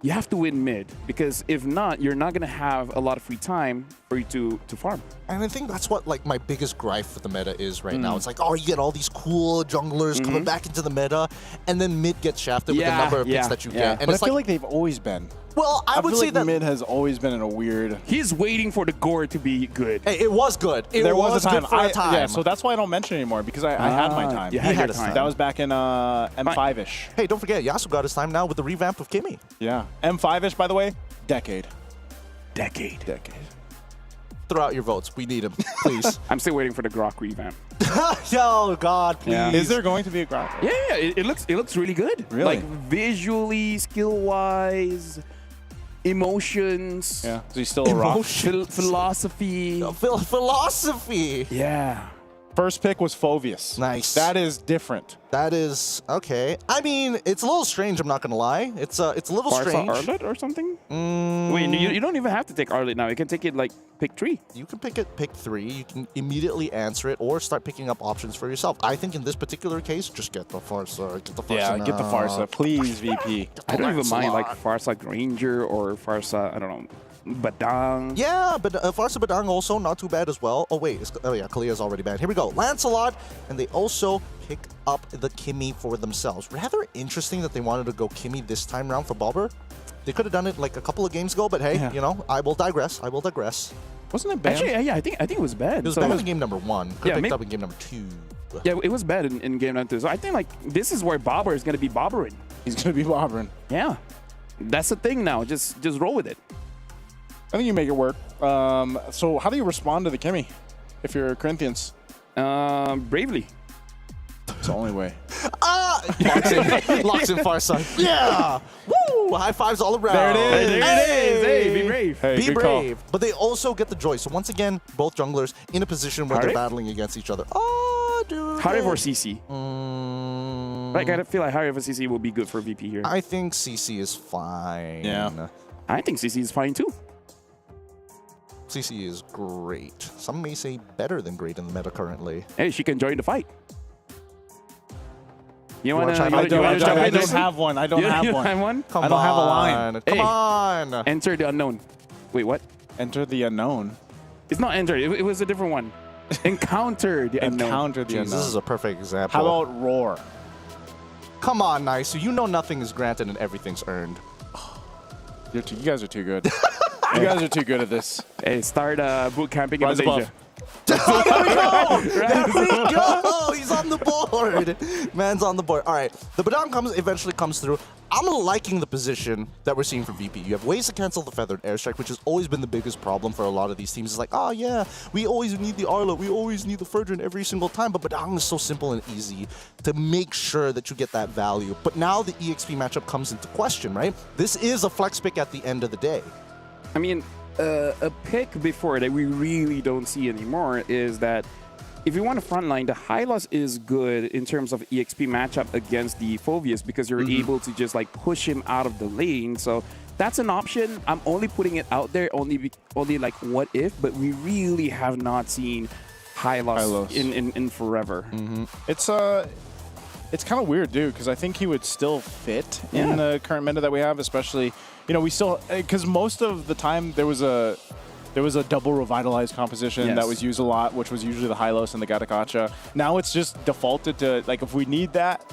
S15: you have to win mid, because if not, you're not going to have a lot of free time for you to farm.
S17: And I think that's what like my biggest gripe with the meta is right now. It's like, oh, you get all these cool junglers coming back into the meta, and then mid gets shafted with the number of picks that you get. And
S23: but
S17: it's
S23: I feel like they've always been.
S17: Well, I would
S23: feel
S17: say
S23: like
S17: that
S23: mid has always been in a weird.
S15: He's waiting for the gore to be good.
S17: Hey, it was good.
S23: There was a time.
S17: Good for a time.
S23: Yeah, so that's why I don't mention it anymore, because I had my time.
S17: You had your time.
S23: That was back in M5-ish.
S17: Hey, don't forget, Yasuo got his time now with the revamp of Kimmy.
S23: Yeah. M5-ish, by the way, decade.
S15: Decade.
S17: Throw out your votes. We need him, please.
S15: I'm still waiting for the Grok revamp.
S17: Yo, God, please.
S15: Yeah.
S23: Is there going to be a Grok?
S15: Yeah, it looks really good.
S23: Really?
S15: Like visually, skill-wise, emotions.
S23: Yeah. So he's still a rock.
S15: Philosophy.
S17: Philosophy.
S15: Yeah.
S23: First pick was Phoveus.
S17: Nice.
S23: That is different.
S17: That is okay. I mean, it's a little strange. I'm not gonna lie. It's a little strange.
S15: Arlet or something? Wait, you don't even have to take Arlet now. You can take it like pick 3.
S17: You can pick 3. You can immediately answer it or start picking up options for yourself. I think in this particular case, just get the Farsa. Get the Farsa.
S23: Yeah, get the Farsa, please, VP.
S15: I don't even mind like Farsa Granger or Farsa, I don't know, Badang.
S17: Yeah, but Farsa Badang also not too bad as well. Oh wait, oh yeah, Kalia's already banned. Here we go, Lancelot, and they also pick up the Kimmy for themselves. Rather interesting that they wanted to go Kimmy this time around for Bobber. They could have done it like a couple of games ago, but hey, you know, I will digress.
S23: Wasn't it banned?
S15: Actually, yeah, I think it was bad.
S17: It was banned in game number 1. Could have picked up in game number 2.
S15: Yeah, it was bad in game number 2. So I think like this is where Bobber is gonna be bobbering.
S23: He's gonna be bobbering.
S15: Yeah, that's the thing now. Just roll with it.
S23: I think you make it work. So how do you respond to the Kimmy if you're Corinthians?
S15: Bravely.
S23: It's the only way.
S17: Locks in Farsa. Yeah! Woo! High fives all around.
S23: There it is.
S15: Hey, be brave.
S23: Hey,
S17: be
S23: good
S17: brave.
S23: call.
S17: But they also get the joy. So once again, both junglers in a position where they're battling against each other. Oh, dude.
S15: Harif or CC? Like, I feel like Harif or CC will be good for VP here.
S17: I think CC is fine.
S23: Yeah.
S15: I think CC is fine too.
S17: CC is great. Some may say better than great in the meta currently.
S15: Hey, she can join the fight. You
S17: wanna
S15: jump
S23: I
S15: in?
S23: don't have one. I don't have
S15: You
S23: one.
S15: don't have one?
S17: Come
S23: I don't have a
S17: on.
S23: line.
S17: Come on.
S15: Enter the unknown. Wait, what?
S23: Enter the unknown.
S15: It's not enter. It was a different one. Encounter the unknown.
S23: Encounter the
S17: Jeez,
S23: unknown.
S17: this is a perfect example.
S23: How about roar?
S17: Come on, Nice. So you know nothing is granted and everything's earned.
S23: You guys are too good. You guys are too good at this.
S15: Hey, start boot camping in
S23: Rise
S15: Malaysia.
S23: above.
S17: There we go! There we go! He's on the board! Man's on the board. All right, the Badang eventually comes through. I'm liking the position that we're seeing from VP. You have ways to cancel the feathered airstrike, which has always been the biggest problem for a lot of these teams. It's like, oh yeah, we always need the Arlo, we always need the Ferdinand every single time, but Badang is so simple and easy to make sure that you get that value. But now the EXP matchup comes into question, right? This is a flex pick at the end of the day.
S15: I mean, a pick before that we really don't see anymore is that if you want to frontline, the Hylos is good in terms of EXP matchup against the Phoveus because you're able to just like push him out of the lane. So that's an option. I'm only putting it out there, only like what if, but we really have not seen Hylos. in forever.
S23: It's kind of weird, dude, because I think he would still fit in the current meta that we have, especially, you know, we still, because most of the time there was a double revitalized composition that was used a lot, which was usually the Hylos and the Gatakacha. Now it's just defaulted to, like, if we need that,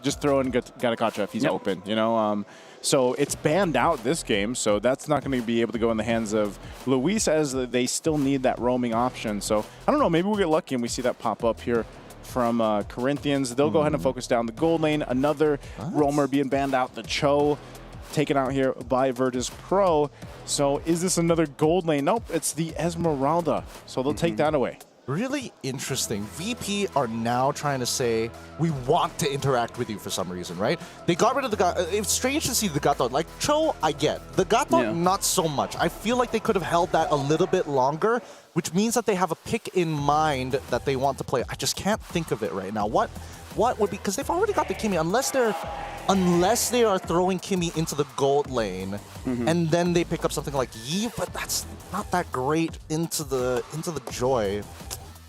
S23: just throw in Gatakacha if he's open, you know? So it's banned out this game, so that's not going to be able to go in the hands of Luis, as they still need that roaming option. So I don't know, maybe we'll get lucky and we see that pop up here from Corinthians. They'll go ahead and focus down the gold lane. Another roamer being banned out, the Cho, taken out here by Virtus Pro. So is this another gold lane? Nope, it's the Esmeralda. So they'll take that away.
S17: Really interesting. VP are now trying to say, we want to interact with you for some reason, right? They got rid of the Gato. It's strange to see the Gato. Like, Cho, I get. The Gato, not so much. I feel like they could have held that a little bit longer, which means that they have a pick in mind that they want to play. I just can't think of it right now. What would be, because they've already got the Kimmy, unless they are throwing Kimmy into the gold lane, and then they pick up something like Yi, but that's not that great into the Joy.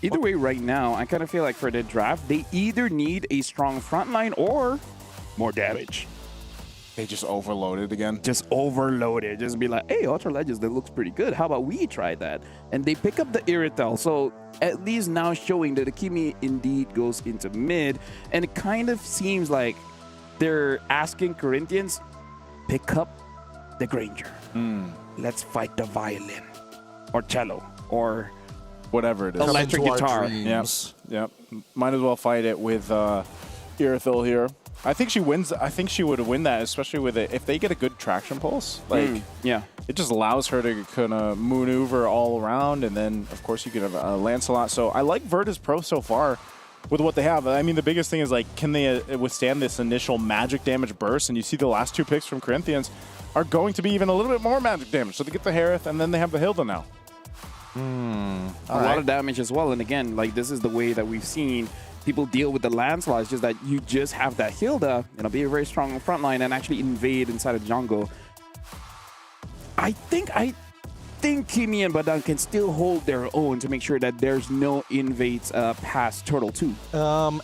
S15: Either way, right now, I kind of feel like for the draft, they either need a strong front line or more damage.
S23: They just overloaded again.
S15: Just overloaded. Just be like, hey, Ultra Legends, that looks pretty good. How about we try that? And they pick up the Irritel. So at least now showing that Akimi indeed goes into mid. And it kind of seems like they're asking Corinthians, pick up the Granger. Let's fight the violin or cello or
S23: whatever it is.
S15: Electric guitar.
S23: Yep. Might as well fight it with Irithil here. I think she wins. I think she would win that, especially with it if they get a good traction pulse. Like,
S15: yeah,
S23: it just allows her to kind of maneuver all around, and then of course you could have Lancelot. So I like Virtus Pro so far with what they have. I mean, the biggest thing is like, can they withstand this initial magic damage burst? And you see the last two picks from Corinthians are going to be even a little bit more magic damage. So they get the Harith, and then they have the Hilda now.
S15: A lot of damage as well. And again, like this is the way that we've seen people deal with the Lancelot. It's just that you just have that Hilda, be very strong on front line and actually invade inside of the jungle. I think Kimi and Badan can still hold their own to make sure that there's no invades past Turtle 2.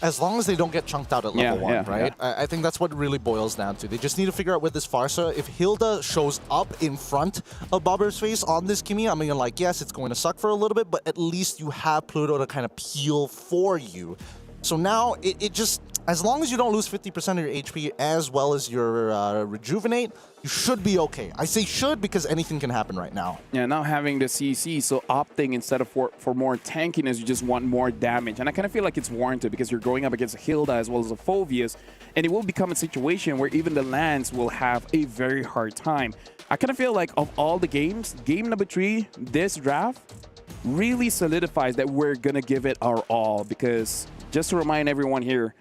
S17: As long as they don't get chunked out at level 1, right? Yeah. I think that's what it really boils down to. They just need to figure out with this Farsa, if Hilda shows up in front of Bobber's face on this Kimi, I mean, like, yes, it's going to suck for a little bit, but at least you have Pluto to kind of peel for you. So now, it just, as long as you don't lose 50% of your HP as well as your Rejuvenate, you should be okay. I say should because anything can happen right now.
S15: Yeah, now having the CC, so opting instead of for more tankiness, you just want more damage. And I kind of feel like it's warranted because you're going up against a Hilda as well as a Phoveus, and it will become a situation where even the Lance will have a very hard time. I kind of feel like of all the games, game number 3, this draft, really solidifies that we're going to give it our all because just to remind everyone here,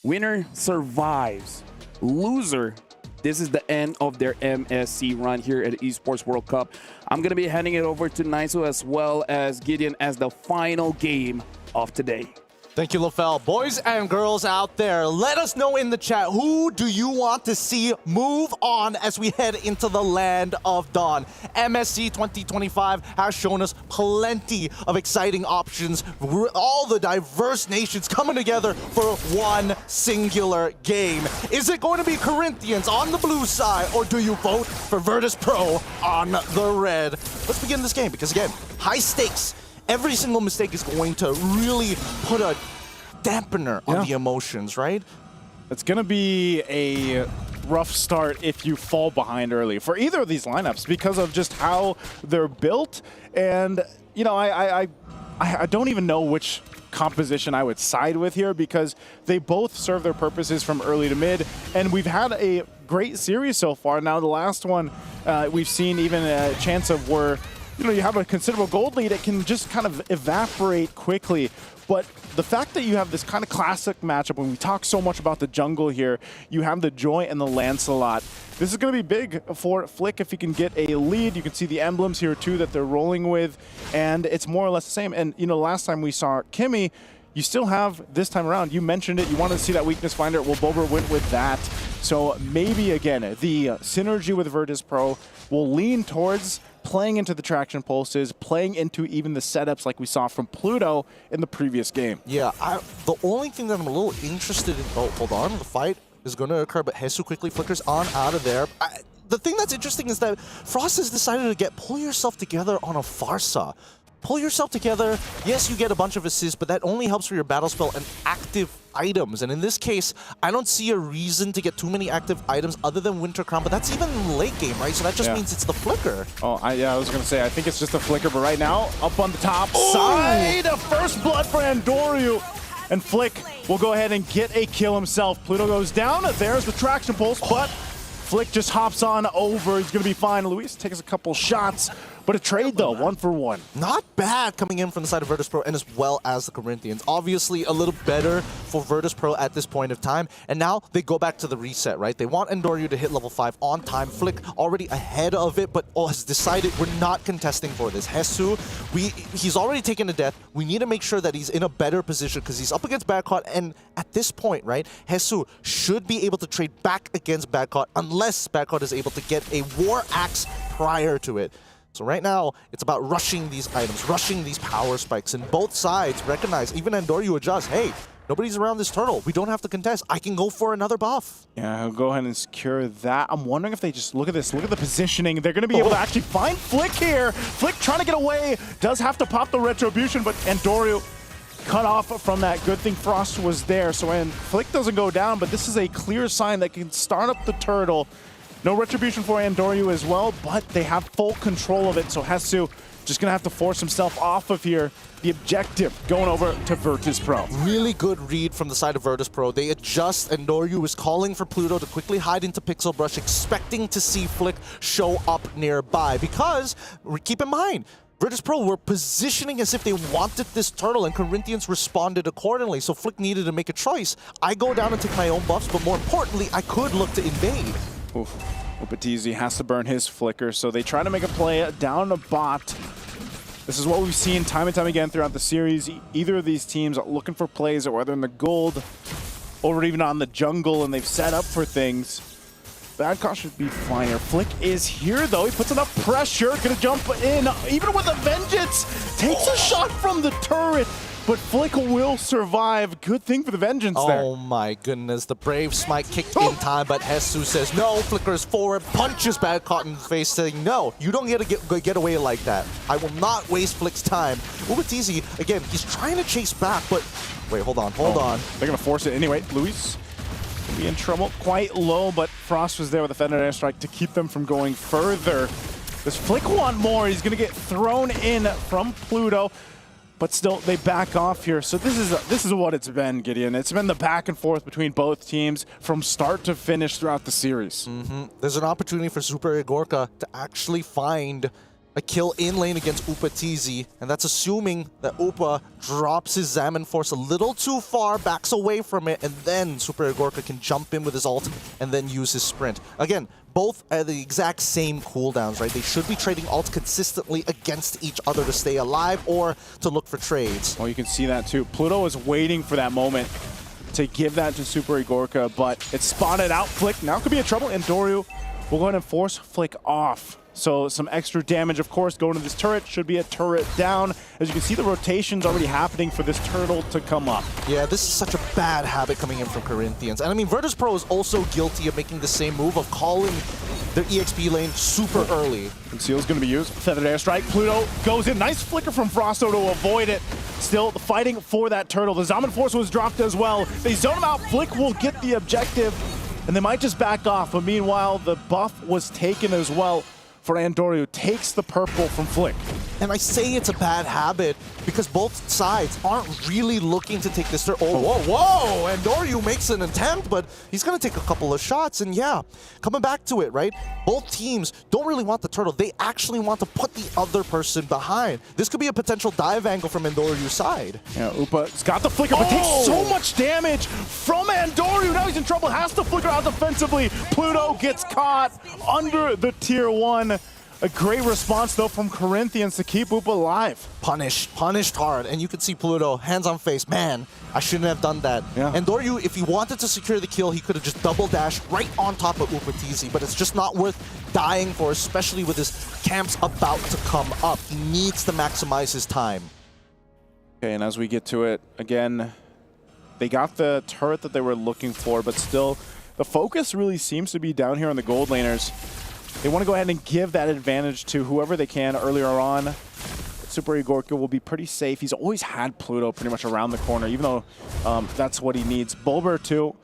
S15: winner survives. Loser, this is the end of their MSC run here at the Esports World Cup. I'm going to be handing it over to Naisu as well as Gideon as the final game of today.
S17: Thank you, LaFell. Boys and girls out there, let us know in the chat, who do you want to see move on as we head into the land of dawn? MSC 2025 has shown us plenty of exciting options. All the diverse nations coming together for one singular game. Is it going to be Corinthians on the blue side, or do you vote for Virtus Pro on the red? Let's begin this game, because again, high stakes. Every single mistake is going to really put a dampener on the emotions, right?
S23: It's going to be a rough start if you fall behind early for either of these lineups because of just how they're built. And, I don't even know which composition I would side with here because they both serve their purposes from early to mid. And we've had a great series so far. Now, the last one, we've seen even a chance of where you have a considerable gold lead, it can just kind of evaporate quickly. But the fact that you have this kind of classic matchup, when we talk so much about the jungle here, you have the Joy and the Lancelot. This is going to be big for Flick if he can get a lead. You can see the emblems here too that they're rolling with, and it's more or less the same. And last time we saw Kimi, you still have this time around. You mentioned it. You wanted to see that weakness finder. Well, Bober went with that. So maybe again, the synergy with Virtus Pro will lean towards playing into the traction pulses, playing into even the setups like we saw from Pluto in the previous game.
S17: Yeah, the only thing that I'm a little interested in... Oh, hold on. The fight is going to occur, but Hesu quickly flickers on out of there. The thing that's interesting is that Frost has decided to pull yourself together on a Farsa. Pull yourself together. Yes, you get a bunch of assists, but that only helps for your battle spell and active items. And in this case, I don't see a reason to get too many active items other than Winter Crown, but that's even in the late game, right? So that just means it's the Flicker.
S23: Oh, I was going to say, I think it's just a Flicker, but right now, up on the top side, first blood for Andoryu. And Flick will go ahead and get a kill himself. Pluto goes down. There's the traction pulse, but Flick just hops on over. He's going to be fine. Luis takes a couple shots, but a trade, though, 1-for-1.
S17: Not bad coming in from the side of Virtus Pro and as well as the Corinthians. Obviously, a little better for Virtus Pro at this point of time. And now they go back to the reset, right? They want Andoryu to hit level 5 on time. Flick already ahead of it, but has decided we're not contesting for this. Hesu, he's already taken a death. We need to make sure that he's in a better position because he's up against Badcott. And at this point, right, Hesu should be able to trade back against Badcott unless Badcott is able to get a War Axe prior to it. So right now, it's about rushing these items, rushing these power spikes, and both sides recognize, even Andoryu adjusts, hey, nobody's around this turtle. We don't have to contest. I can go for another buff.
S23: Yeah, he'll go ahead and secure that. I'm wondering if they just look at this, look at the positioning. They're going to be able to actually find Flick here. Flick trying to get away, does have to pop the retribution, but Andoryu cut off from that. Good thing Frost was there. So when Flick doesn't go down, but this is a clear sign that can start up the turtle. No retribution for Andoryu as well, but they have full control of it. So Hesu just going to have to force himself off of here. The objective going over to Virtus Pro.
S17: Really good read from the side of Virtus Pro. They adjust, and Andoryu is calling for Pluto to quickly hide into Pixel Brush, expecting to see Flick show up nearby. Because, keep in mind, Virtus Pro were positioning as if they wanted this turtle, and Corinthians responded accordingly. So Flick needed to make a choice. I go down and take my own buffs, but more importantly, I could look to invade.
S23: Oof. Upatizi has to burn his flicker, so they try to make a play down a bot. This is what we've seen time and time again throughout the series. Either of these teams are looking for plays, or whether in the gold or even on the jungle, and they've set up for things. Badcott should be fine here. Flick is here, though. He puts enough pressure. Gonna jump in, even with a vengeance. Takes a shot from the turret, but Flick will survive. Good thing for the vengeance there.
S17: Oh my goodness, the Brave Smite kicked in time, but Hesu says no, flickers forward, punches Badcott in the face, saying no, you don't get to get away like that. I will not waste Flick's time. Ubatizi, again, he's trying to chase back, but wait, hold on.
S23: They're gonna force it anyway. Luis will be in trouble, quite low, but Frost was there with a Feather Airstrike to keep them from going further. Does Flick want more? He's gonna get thrown in from Pluto. But still, they back off here. So this is what it's been, Gideon. It's been the back and forth between both teams from start to finish throughout the series.
S17: There's an opportunity for Super Igorka to actually find a kill in lane against Upatizi, and that's assuming that Upa drops his Zaman Force a little too far, backs away from it, and then Super Igorka can jump in with his ult and then use his sprint. Again, both are the exact same cooldowns, right? They should be trading ults consistently against each other to stay alive or to look for trades.
S23: Well, you can see that too. Pluto is waiting for that moment to give that to Super Igorka, but it's spotted out. Flick now could be in trouble, and Andoryu will go ahead and force Flick off. So some extra damage, of course, going to this turret. Should be a turret down. As you can see, the rotation's already happening for this turtle to come up.
S17: Yeah, this is such a bad habit coming in from Corinthians. And I mean, Virtus Pro is also guilty of making the same move of calling their EXP lane super early.
S23: And Seal's going to be used. Feathered Airstrike. Pluto goes in. Nice flicker from Frosto to avoid it. Still fighting for that turtle. The Zaman Force was dropped as well. They zone him out. Flick will get the objective, and they might just back off. But meanwhile, the buff was taken as well for Andoryu. Takes the purple from Flick.
S17: And I say it's a bad habit because both sides aren't really looking to take this turn. Oh, whoa! Andoryu makes an attempt, but he's going to take a couple of shots. And yeah, coming back to it, right? Both teams don't really want the turtle. They actually want to put the other person behind. This could be a potential dive angle from Andoryu's side.
S23: Yeah, Upa's got the flicker, but takes so much damage from Andoryu. Now he's in trouble, has to flicker out defensively. Pluto gets caught under the tier 1. A great response, though, from Corinthians to keep Upa alive.
S17: Punished hard. And you can see Pluto, hands on face. Man, I shouldn't have done that.
S23: Yeah.
S17: Andoryu, if he wanted to secure the kill, he could have just double dashed right on top of Upatizi, but it's just not worth dying for, especially with his camps about to come up. He needs to maximize his time.
S23: Okay, and as we get to it, again, they got the turret that they were looking for, but still, the focus really seems to be down here on the gold laners. They want to go ahead and give that advantage to whoever they can earlier on. Super Igorka will be pretty safe. He's always had Pluto pretty much around the corner, even though that's what he needs. Bulber, too,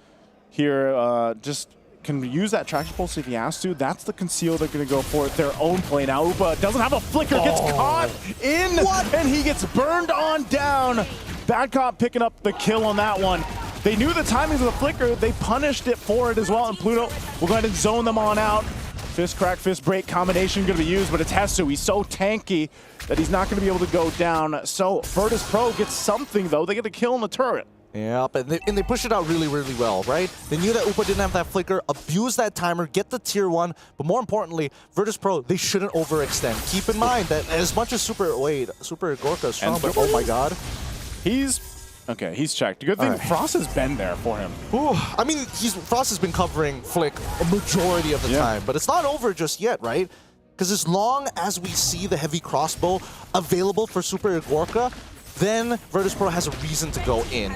S23: here just can use that traction pulse if he has to. That's the conceal they're going to go for their own play. Now Upa doesn't have a flicker, gets caught in, and he gets burned on down. Badcott picking up the kill on that one. They knew the timings of the flicker. They punished it for it as well, and Pluto will go ahead and zone them on out. Fist crack, fist break combination going to be used, but it's Hesu. He's so tanky that he's not going to be able to go down. So Virtus Pro gets something, though. They get a kill on the turret.
S17: Yeah, and they push it out really, really well, right? They knew that Upa didn't have that flicker, abuse that timer, get the tier 1, but more importantly, Virtus Pro, they shouldn't overextend. Keep in mind that as much as Super Igorka is strong, but oh my god.
S23: Okay, he's checked. Good thing Frost has been there for him.
S17: Ooh, I mean, Frost has been covering Flick a majority of the time, but it's not over just yet, right? Because as long as we see the heavy crossbow available for Super Igorka, then Virtus.pro has a reason to go in.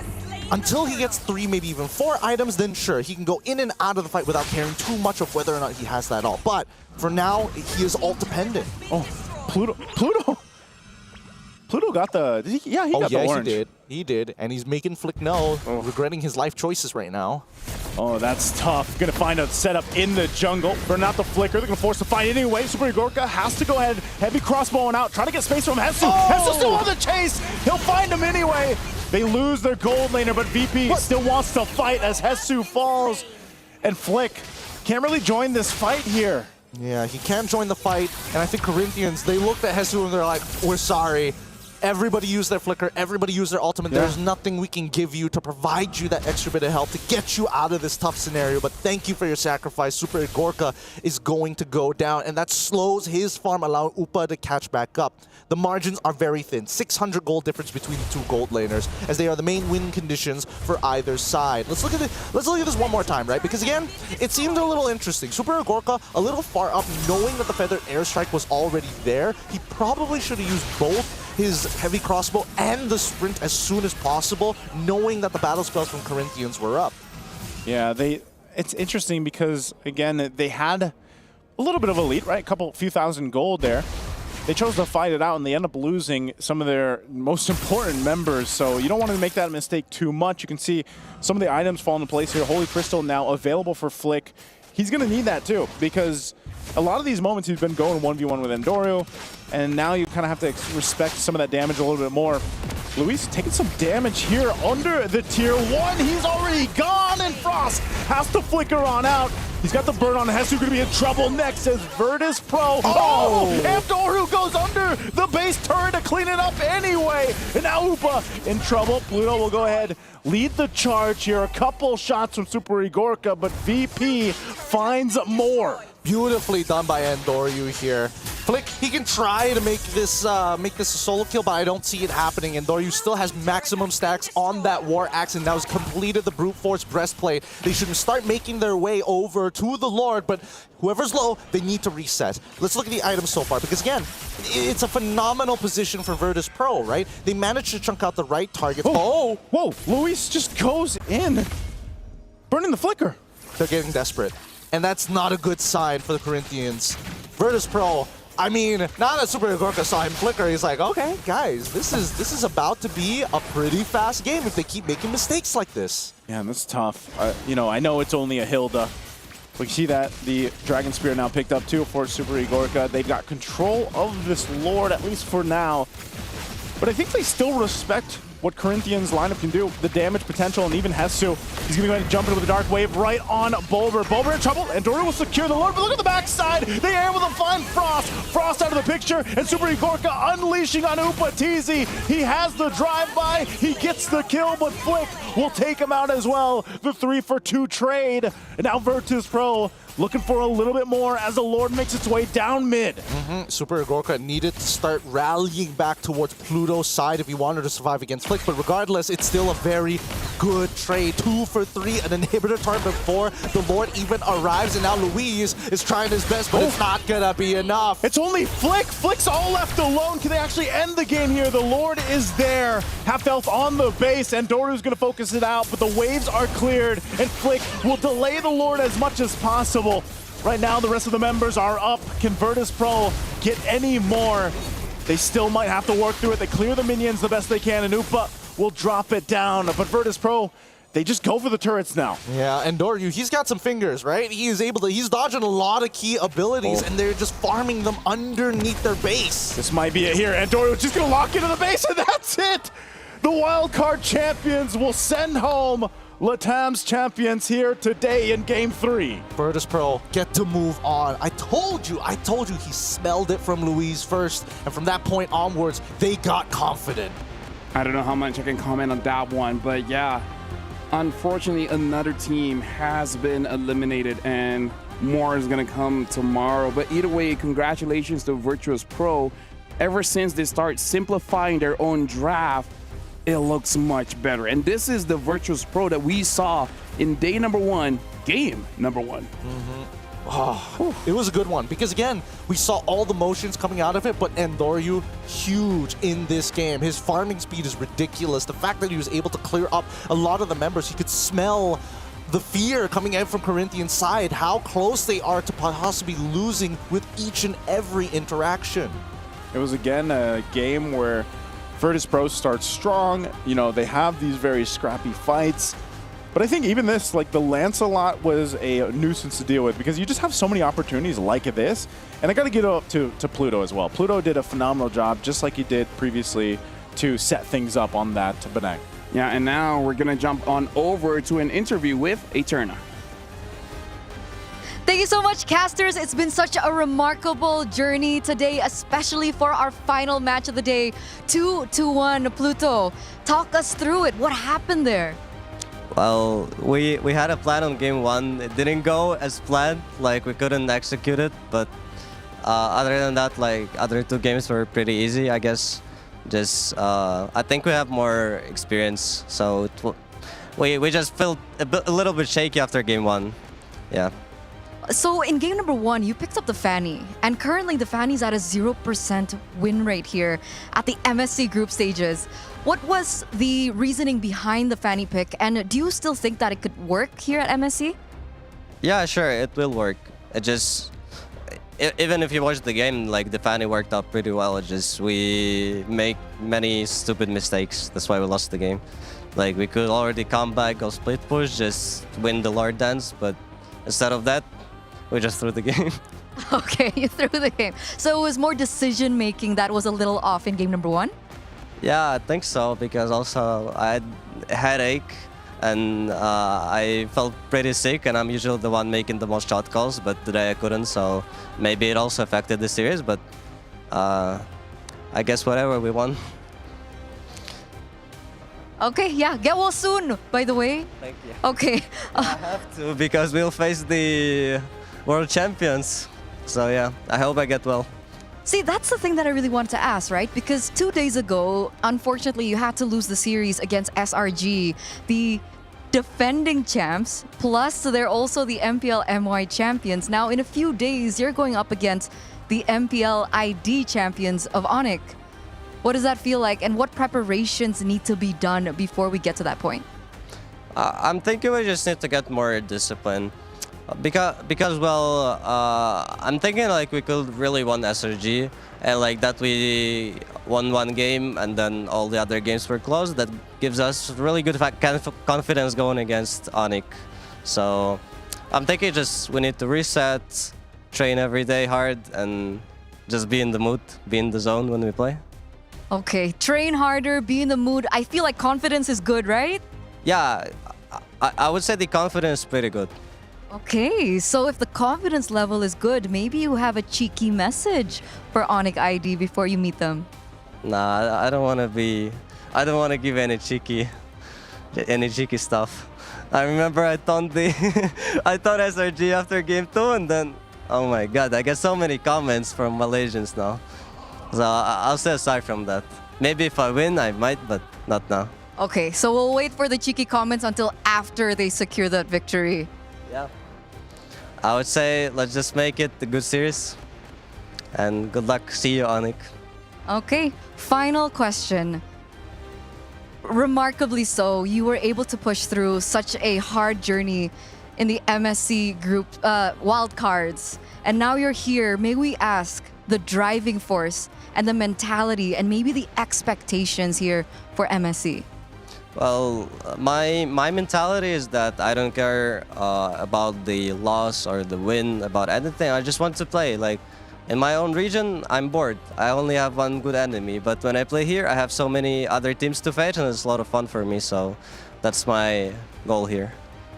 S17: Until he gets 3, maybe even 4 items, then sure, he can go in and out of the fight without caring too much of whether or not he has that all. But for now, he is ult dependent.
S4: Oh, Pluto got the... Did he? Yeah, he got the orange.
S17: He did. He did. And he's making Flick know, regretting his life choices right now.
S4: Oh, that's tough. Gonna find a setup in the jungle. Burn out the flicker. They're gonna force the fight anyway. Super Igorka has to go ahead. Heavy crossbow out. Trying to get space from Hesu. Hesu still on the chase. He'll find him anyway. They lose their gold laner, but VP still wants to fight as Hesu falls. And Flick can't really join this fight here.
S17: Yeah, he can't join the fight. And I think Corinthians, they looked at Hesu and they're like, we're sorry. Everybody use their flicker, everybody use their ultimate. Yeah. There's nothing we can give you to provide you that extra bit of help to get you out of this tough scenario, but thank you for your sacrifice. Super Igorka is going to go down, and that slows his farm, allowing Upa to catch back up. The margins are very thin, 600 gold difference between the 2 gold laners, as they are the main win conditions for either side. Let's look at this one more time, right? Because again, it seemed a little interesting. Super Igorka, a little far up, knowing that the Feathered Airstrike was already there. He probably should have used both his heavy crossbow and the sprint as soon as possible, knowing that the battle spells from Corinthians were up.
S4: Yeah, it's interesting because, again, they had a little bit of a lead, right? Few thousand gold there. They chose to fight it out, and they end up losing some of their most important members, so you don't want to make that mistake too much. You can see some of the items fall into place here. Holy Crystal now available for Flick. He's going to need that too, because a lot of these moments he's been going 1v1 with Endoru, and now you kind of have to respect some of that damage a little bit more. Luis taking some damage here under the tier 1. He's already gone, and Frost has to flicker on out. He's got the burn on Hesu, going to be in trouble next as Virtus.pro. Oh! Endoru goes under the base turret to clean it up anyway. And now Upa in trouble. Pluto will go ahead, lead the charge here. A couple shots from Super Igorka, but VP finds more.
S17: Beautifully done by Endoru here. Flick, he can try to make this a solo kill, but I don't see it happening. Endoru still has maximum stacks on that War Axe and now has completed the Brute Force Breastplate. They should start making their way over to the Lord, but whoever's low, they need to reset. Let's look at the items so far, because again, it's a phenomenal position for Virtus.pro, right? They managed to chunk out the right targets.
S4: Oh! Whoa! Luis just goes in, burning the flicker.
S17: They're getting desperate. And that's not a good sign for the Corinthians. Virtus.pro, I mean, now that Super Igorka saw him flicker, he's like, okay, guys, this is about to be a pretty fast game if they keep making mistakes like this.
S4: Yeah, that's tough. You know, I know it's only a Hilda. We see that the Dragon Spear now picked up too for Super Igorka. They've got control of this Lord, at least for now. But I think they still respect what Corinthians' lineup can do, the damage potential, and even Hesu. He's going to go ahead and jump into the Dark Wave right on Bulber. Bulber in trouble, and Endoru will secure the Lord, but look at the backside. They are able to find Frost. Frost out of the picture, and Super Igorka unleashing on Upa Teasy. He has the drive-by, he gets the kill, but Flick will take him out as well. The 3-for-2 trade, and now Virtus.pro looking for a little bit more as the Lord makes its way down mid.
S17: Super Igorka needed to start rallying back towards Pluto's side if he wanted to survive against Flick, but regardless, it's still a very good trade. 2 for 3, an inhibitor turn before the Lord even arrives, and now Luis is trying his best, but it's not gonna be enough.
S4: It's only Flick. Flick's all left alone. Can they actually end the game here? The Lord is there. Half health on the base, and Doru's gonna focus it out, but the waves are cleared, and Flick will delay the Lord as much as possible. Right now, the rest of the members are up. Can Virtus.pro get any more? They still might have to work through it. They clear the minions the best they can, and Upa will drop it down. But Virtus.pro, they just go for the turrets now.
S17: Yeah, and Endoru, he's got some fingers, right? He's dodging a lot of key abilities, and they're just farming them underneath their base.
S4: This might be it here. Endoru just gonna lock into the base, and that's it! The wildcard champions will send home Latam's champions here today in Game 3.
S17: Virtus.pro get to move on. I told you he smelled it from Luis first, and from that point onwards, they got confident.
S15: I don't know how much I can comment on that one, but yeah, unfortunately, another team has been eliminated, and more is going to come tomorrow. But either way, congratulations to Virtus.pro. Ever since they start simplifying their own draft, it looks much better. And this is the Virtus.pro that we saw in day number 1, game number 1.
S17: Oh, it was a good one because again, we saw all the motions coming out of it, but Endoryu, huge in this game. His farming speed is ridiculous. The fact that he was able to clear up a lot of the members, he could smell the fear coming in from Corinthians' side, how close they are to possibly losing with each and every interaction.
S23: It was again a game where Virtus Pro starts strong. You know, they have these very scrappy fights. But I think even this, like the Lancelot was a nuisance to deal with because you just have so many opportunities like this. And I got to get up to Pluto as well. Pluto did a phenomenal job, just like he did previously, to set things up on that Banang.
S15: Yeah, and now we're going to jump on over to an interview with Eterna.
S2: Thank you so much, casters. It's been such a remarkable journey today, especially for our final match of the day, 2-1 Pluto. Talk us through it. What happened there?
S3: Well, we had a plan on game 1. It didn't go as planned, like we couldn't execute it, but other than that, like other 2 games were pretty easy, I guess. Just I think we have more experience, so we just felt a little bit shaky after game 1. Yeah.
S2: So in game number 1, you picked up the Fanny, and currently the Fanny's at a 0% win rate here at the MSC group stages. What was the reasoning behind the Fanny pick, and do you still think that it could work here at MSC?
S3: Yeah, sure, it will work. It just, even if you watch the game, like the Fanny worked out pretty well. It just, we make many stupid mistakes. That's why we lost the game. Like we could already come back, go split push, just win the Lord Dance, but instead of that, we just threw the game.
S2: Okay, you threw the game. So it was more decision making that was a little off in game number 1?
S3: Yeah, I think so, because also I had a headache and I felt pretty sick, and I'm usually the one making the most shot calls, but today I couldn't, so maybe it also affected the series, but I guess whatever, we won.
S2: Okay, yeah, get well soon, by the way.
S3: Thank you.
S2: Okay.
S3: I have to, because we'll face the world champions. So yeah, I hope I get well.
S2: See, that's the thing that I really wanted to ask, right? Because 2 days ago, unfortunately, you had to lose the series against SRG, the defending champs, plus they're also the MPL MY champions. Now, in a few days, you're going up against the MPL ID champions of Onic. What does that feel like, and what preparations need to be done before we get to that point?
S3: I'm thinking we just need to get more discipline. Because well, I'm thinking like we could really won SRG, and like that we won 1 game and then all the other games were close. That gives us really good confidence going against Onic. So I'm thinking just we need to reset, train every day hard, and just be in the mood, be in the zone when we play.
S2: Okay, train harder, be in the mood. I feel like confidence is good, right?
S3: Yeah, I would say the confidence is pretty good.
S2: Okay, so if the confidence level is good, maybe you have a cheeky message for Onic ID before you meet them.
S3: Nah, I don't want to give any cheeky stuff. I remember I thought SRG after game 2, and then, oh my god, I get so many comments from Malaysians now. So I'll stay aside from that. Maybe if I win, I might, but not now.
S2: Okay, so we'll wait for the cheeky comments until after they secure that victory.
S3: Yeah. I would say let's just make it a good series. And good luck. See you, Onic.
S2: Okay, final question. Remarkably so, you were able to push through such a hard journey in the MSC group wildcards. And now you're here. May we ask the driving force and the mentality and maybe the expectations here for MSC?
S3: Well, my mentality is that I don't care about the loss or the win, about anything. I just want to play. Like, in my own region, I'm bored. I only have 1 good enemy. But when I play here, I have so many other teams to fight, and it's a lot of fun for me. So that's my goal here.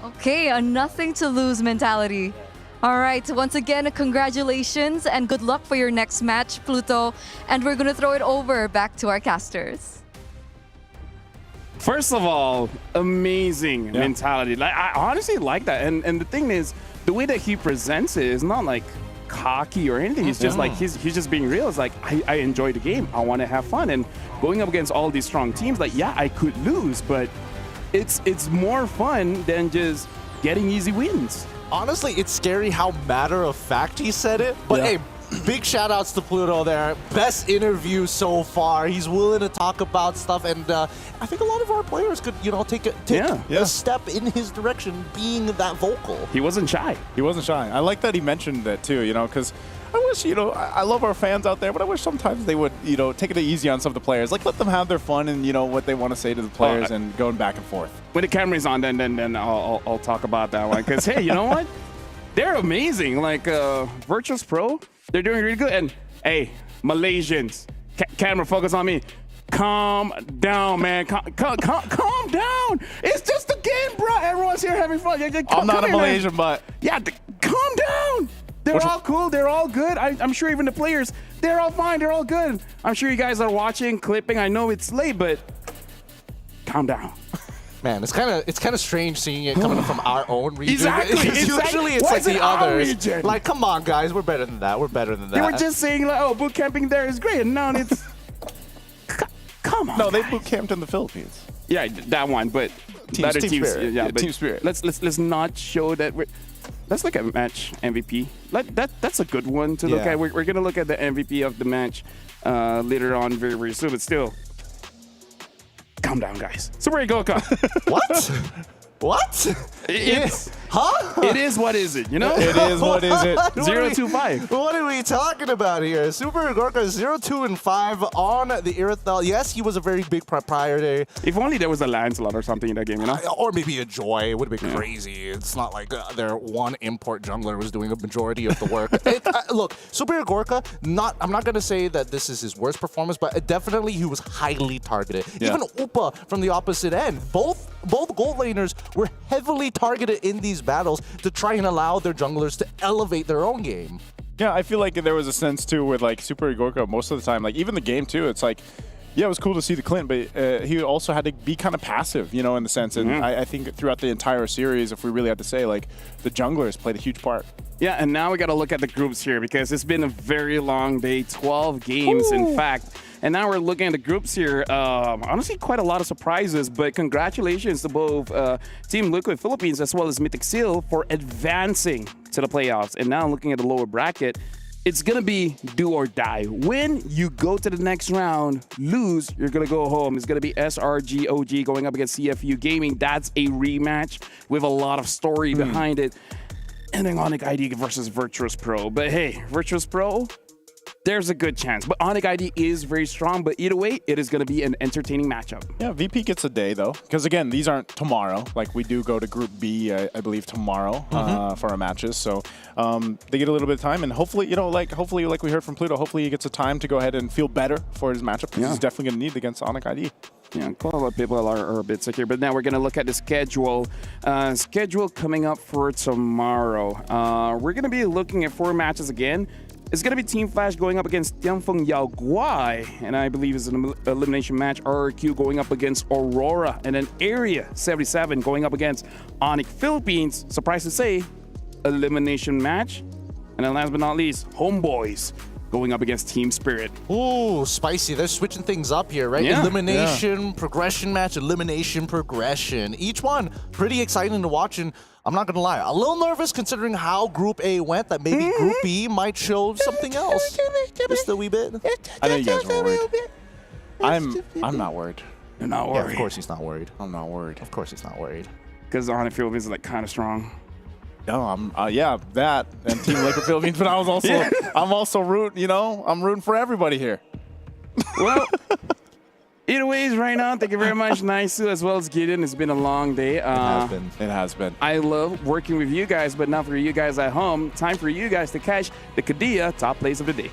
S2: Okay, a nothing to lose mentality. All right, once again, congratulations and good luck for your next match, Pluto. And we're going to throw it over back to our casters.
S15: First of all, amazing mentality. Like, I honestly like that. And the thing is, the way that he presents it is not like cocky or anything. He's just like, he's just being real. It's like, I enjoy the game. I want to have fun. And going up against all these strong teams, like, yeah, I could lose, but it's more fun than just getting easy wins.
S17: honestly, it's scary how matter of fact he said it. But hey, big shout outs to Pluto there. Best interview so far. He's willing to talk about stuff, and I think a lot of our players could, take a step in his direction, being that vocal.
S15: He wasn't shy.
S23: He wasn't shy. I like that he mentioned that too, because I wish, I love our fans out there, but I wish sometimes they would, take it easy on some of the players. Like, let them have their fun and, what they want to say to the players and going back and forth.
S15: When the camera's on, then I'll talk about that one. Because, hey, you know what? They're amazing. Like, Virtus Pro, they're doing really good. And, hey, Malaysians, camera, focus on me. Calm down, man. Calm down. It's just a game, bro. Everyone's here having fun.
S23: I'm not a Malaysian, but...
S15: Yeah, calm down. They're all cool. They're all good. I'm sure even the players, they're all fine. They're all good. I'm sure you guys are watching, clipping. I know it's late, but calm down.
S17: Man, it's kind of strange seeing it coming from our own region.
S15: Exactly.
S17: Usually it's like the others. Region? Like, come on, guys. We're better than that. We're better than that.
S15: They were just saying, like, oh, boot camping there is great. And now it's... Come on,
S23: No,
S15: guys.
S23: they boot camped in the Philippines.
S15: Yeah, that one, but...
S23: Team spirit. Yeah,
S15: but
S23: team spirit.
S15: Let's not show that we're... Let's look at match MVP. That's a good one to look at. We're going to look at the MVP of the match later on very, very soon. But still, calm down, guys. Super Goka.
S17: What? What? Huh?
S15: It is what is it,
S23: It is what is it.
S15: 0-2-5.
S17: What are we talking about here? Super Gorka 0-2-5 on the Irithel. Yes, he was a very big priority.
S15: If only there was a Lancelot or something in that game,
S17: or maybe a Joy. It would have been crazy. It's not like their one import jungler was doing a majority of the work. Look, Super Gorka, I'm not going to say that this is his worst performance, but definitely he was highly targeted.
S23: Yeah.
S17: Even Upa from the opposite end. Both gold laners were heavily targeted in these battles to try and allow their junglers to elevate their own game.
S23: Yeah, I feel like there was a sense too with like Super Igorka most of the time, like even the game too, it's like, yeah, it was cool to see the Clint, but he also had to be kind of passive, in the sense. And I think throughout the entire series, if we really had to say, like, the junglers played a huge part.
S15: Yeah, and now we got to look at the groups here because it's been a very long day, 12 games, in fact. And now we're looking at the groups here. Honestly, quite a lot of surprises, but congratulations to both Team Liquid Philippines as well as Mythic Seal for advancing to the playoffs. And now looking at the lower bracket, it's going to be do or die. Win, you go to the next round. Lose, you're going to go home. It's going to be SRGOG going up against CFU Gaming. That's a rematch with a lot of story behind it. And then Onic ID versus Virtus Pro. But hey, Virtus Pro, there's a good chance. But Onic ID is very strong, but either way, it is going to be an entertaining matchup.
S23: Yeah, VP gets a day, though. Because, again, these aren't tomorrow. Like, we do go to Group B, I believe, tomorrow for our matches. So they get a little bit of time. And hopefully, hopefully, like we heard from Pluto, hopefully he gets a time to go ahead and feel better for his matchup. Because he's definitely going to need it against Onic ID.
S15: Yeah, quite a lot of people are a bit sick here. But now we're going to look at the schedule. Schedule coming up for tomorrow. We're going to be looking at 4 matches again. It's going to be Team Flash going up against Tianfeng Yao Guai, and I believe it's an elimination match. RRQ going up against Aurora, and then Area 77 going up against Onic Philippines. Surprised to say, elimination match. And then last but not least, Homeboys going up against Team Spirit.
S17: Ooh, spicy. They're switching things up here, right?
S15: Yeah.
S17: Elimination, progression match, elimination, progression. Each one pretty exciting to watch, and I'm not going to lie, a little nervous considering how Group A went, that maybe Group B might show something else. Just a wee bit.
S23: I know you guys were worried. I'm not worried.
S15: You're not worried.
S17: Yeah, of course he's not worried.
S23: I'm not worried.
S17: Of course he's not worried.
S15: Because Onic Philippines is like kind of strong.
S23: No, I'm that and Team Liquid Philippines, but I was also I'm also rooting, I'm rooting for everybody here.
S15: Well, either ways, right now, thank you very much, Naisu, as well as Gideon. It's been a long day.
S23: It has been.
S15: I love working with you guys, but not for you guys at home. Time for you guys to catch the Kadia top plays of the day.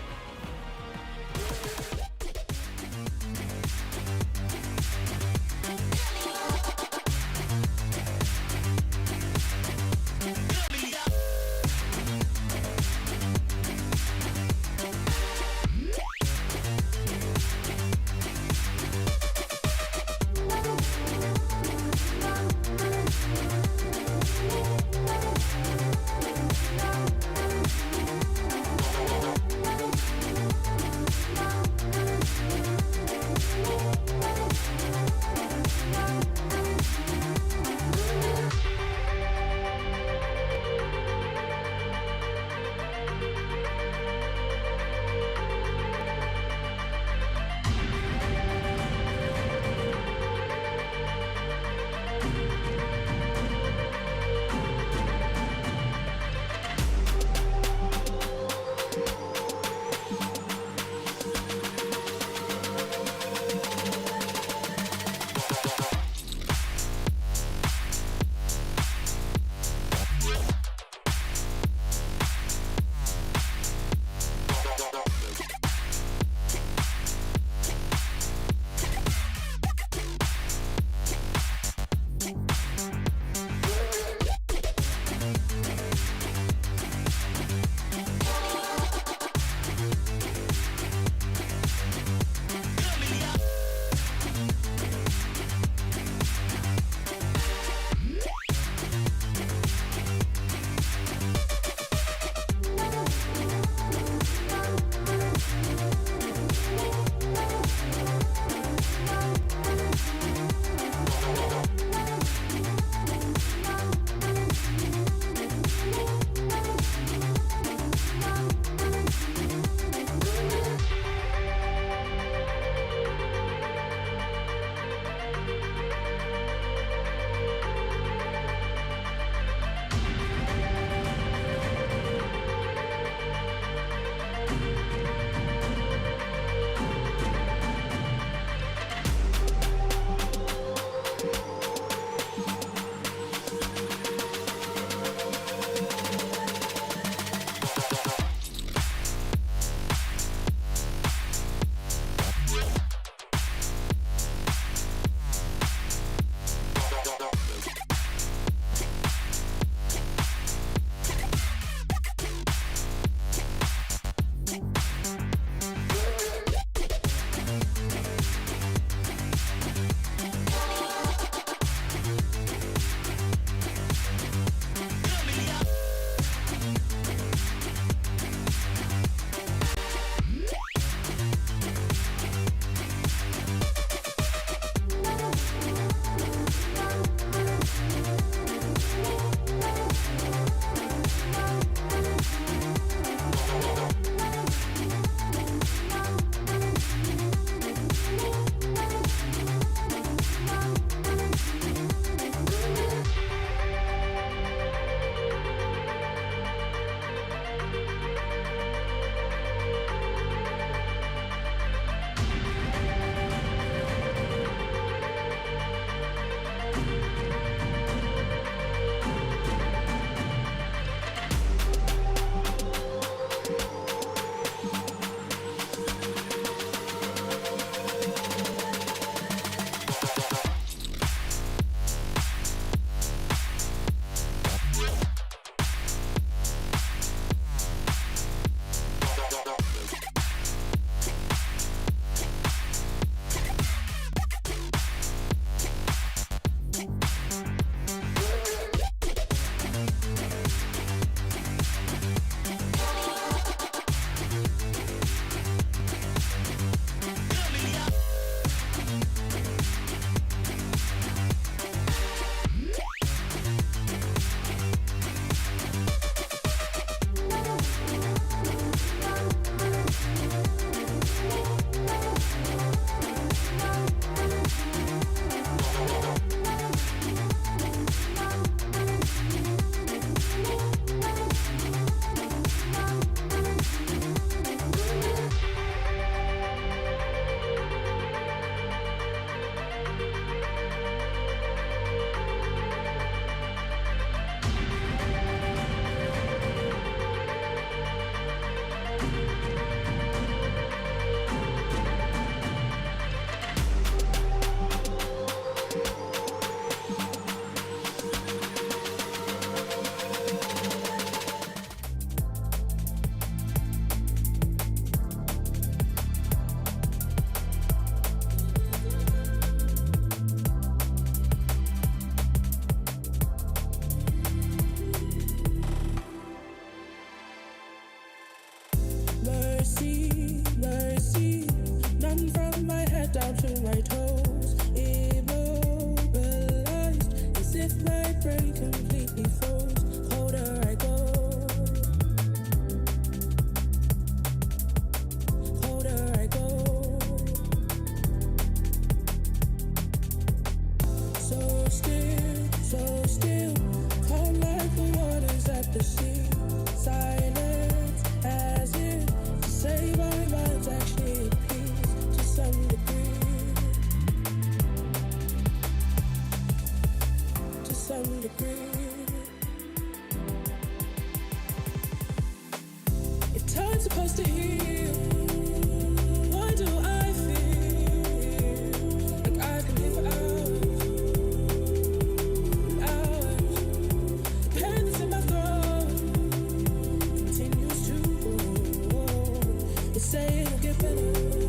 S8: better.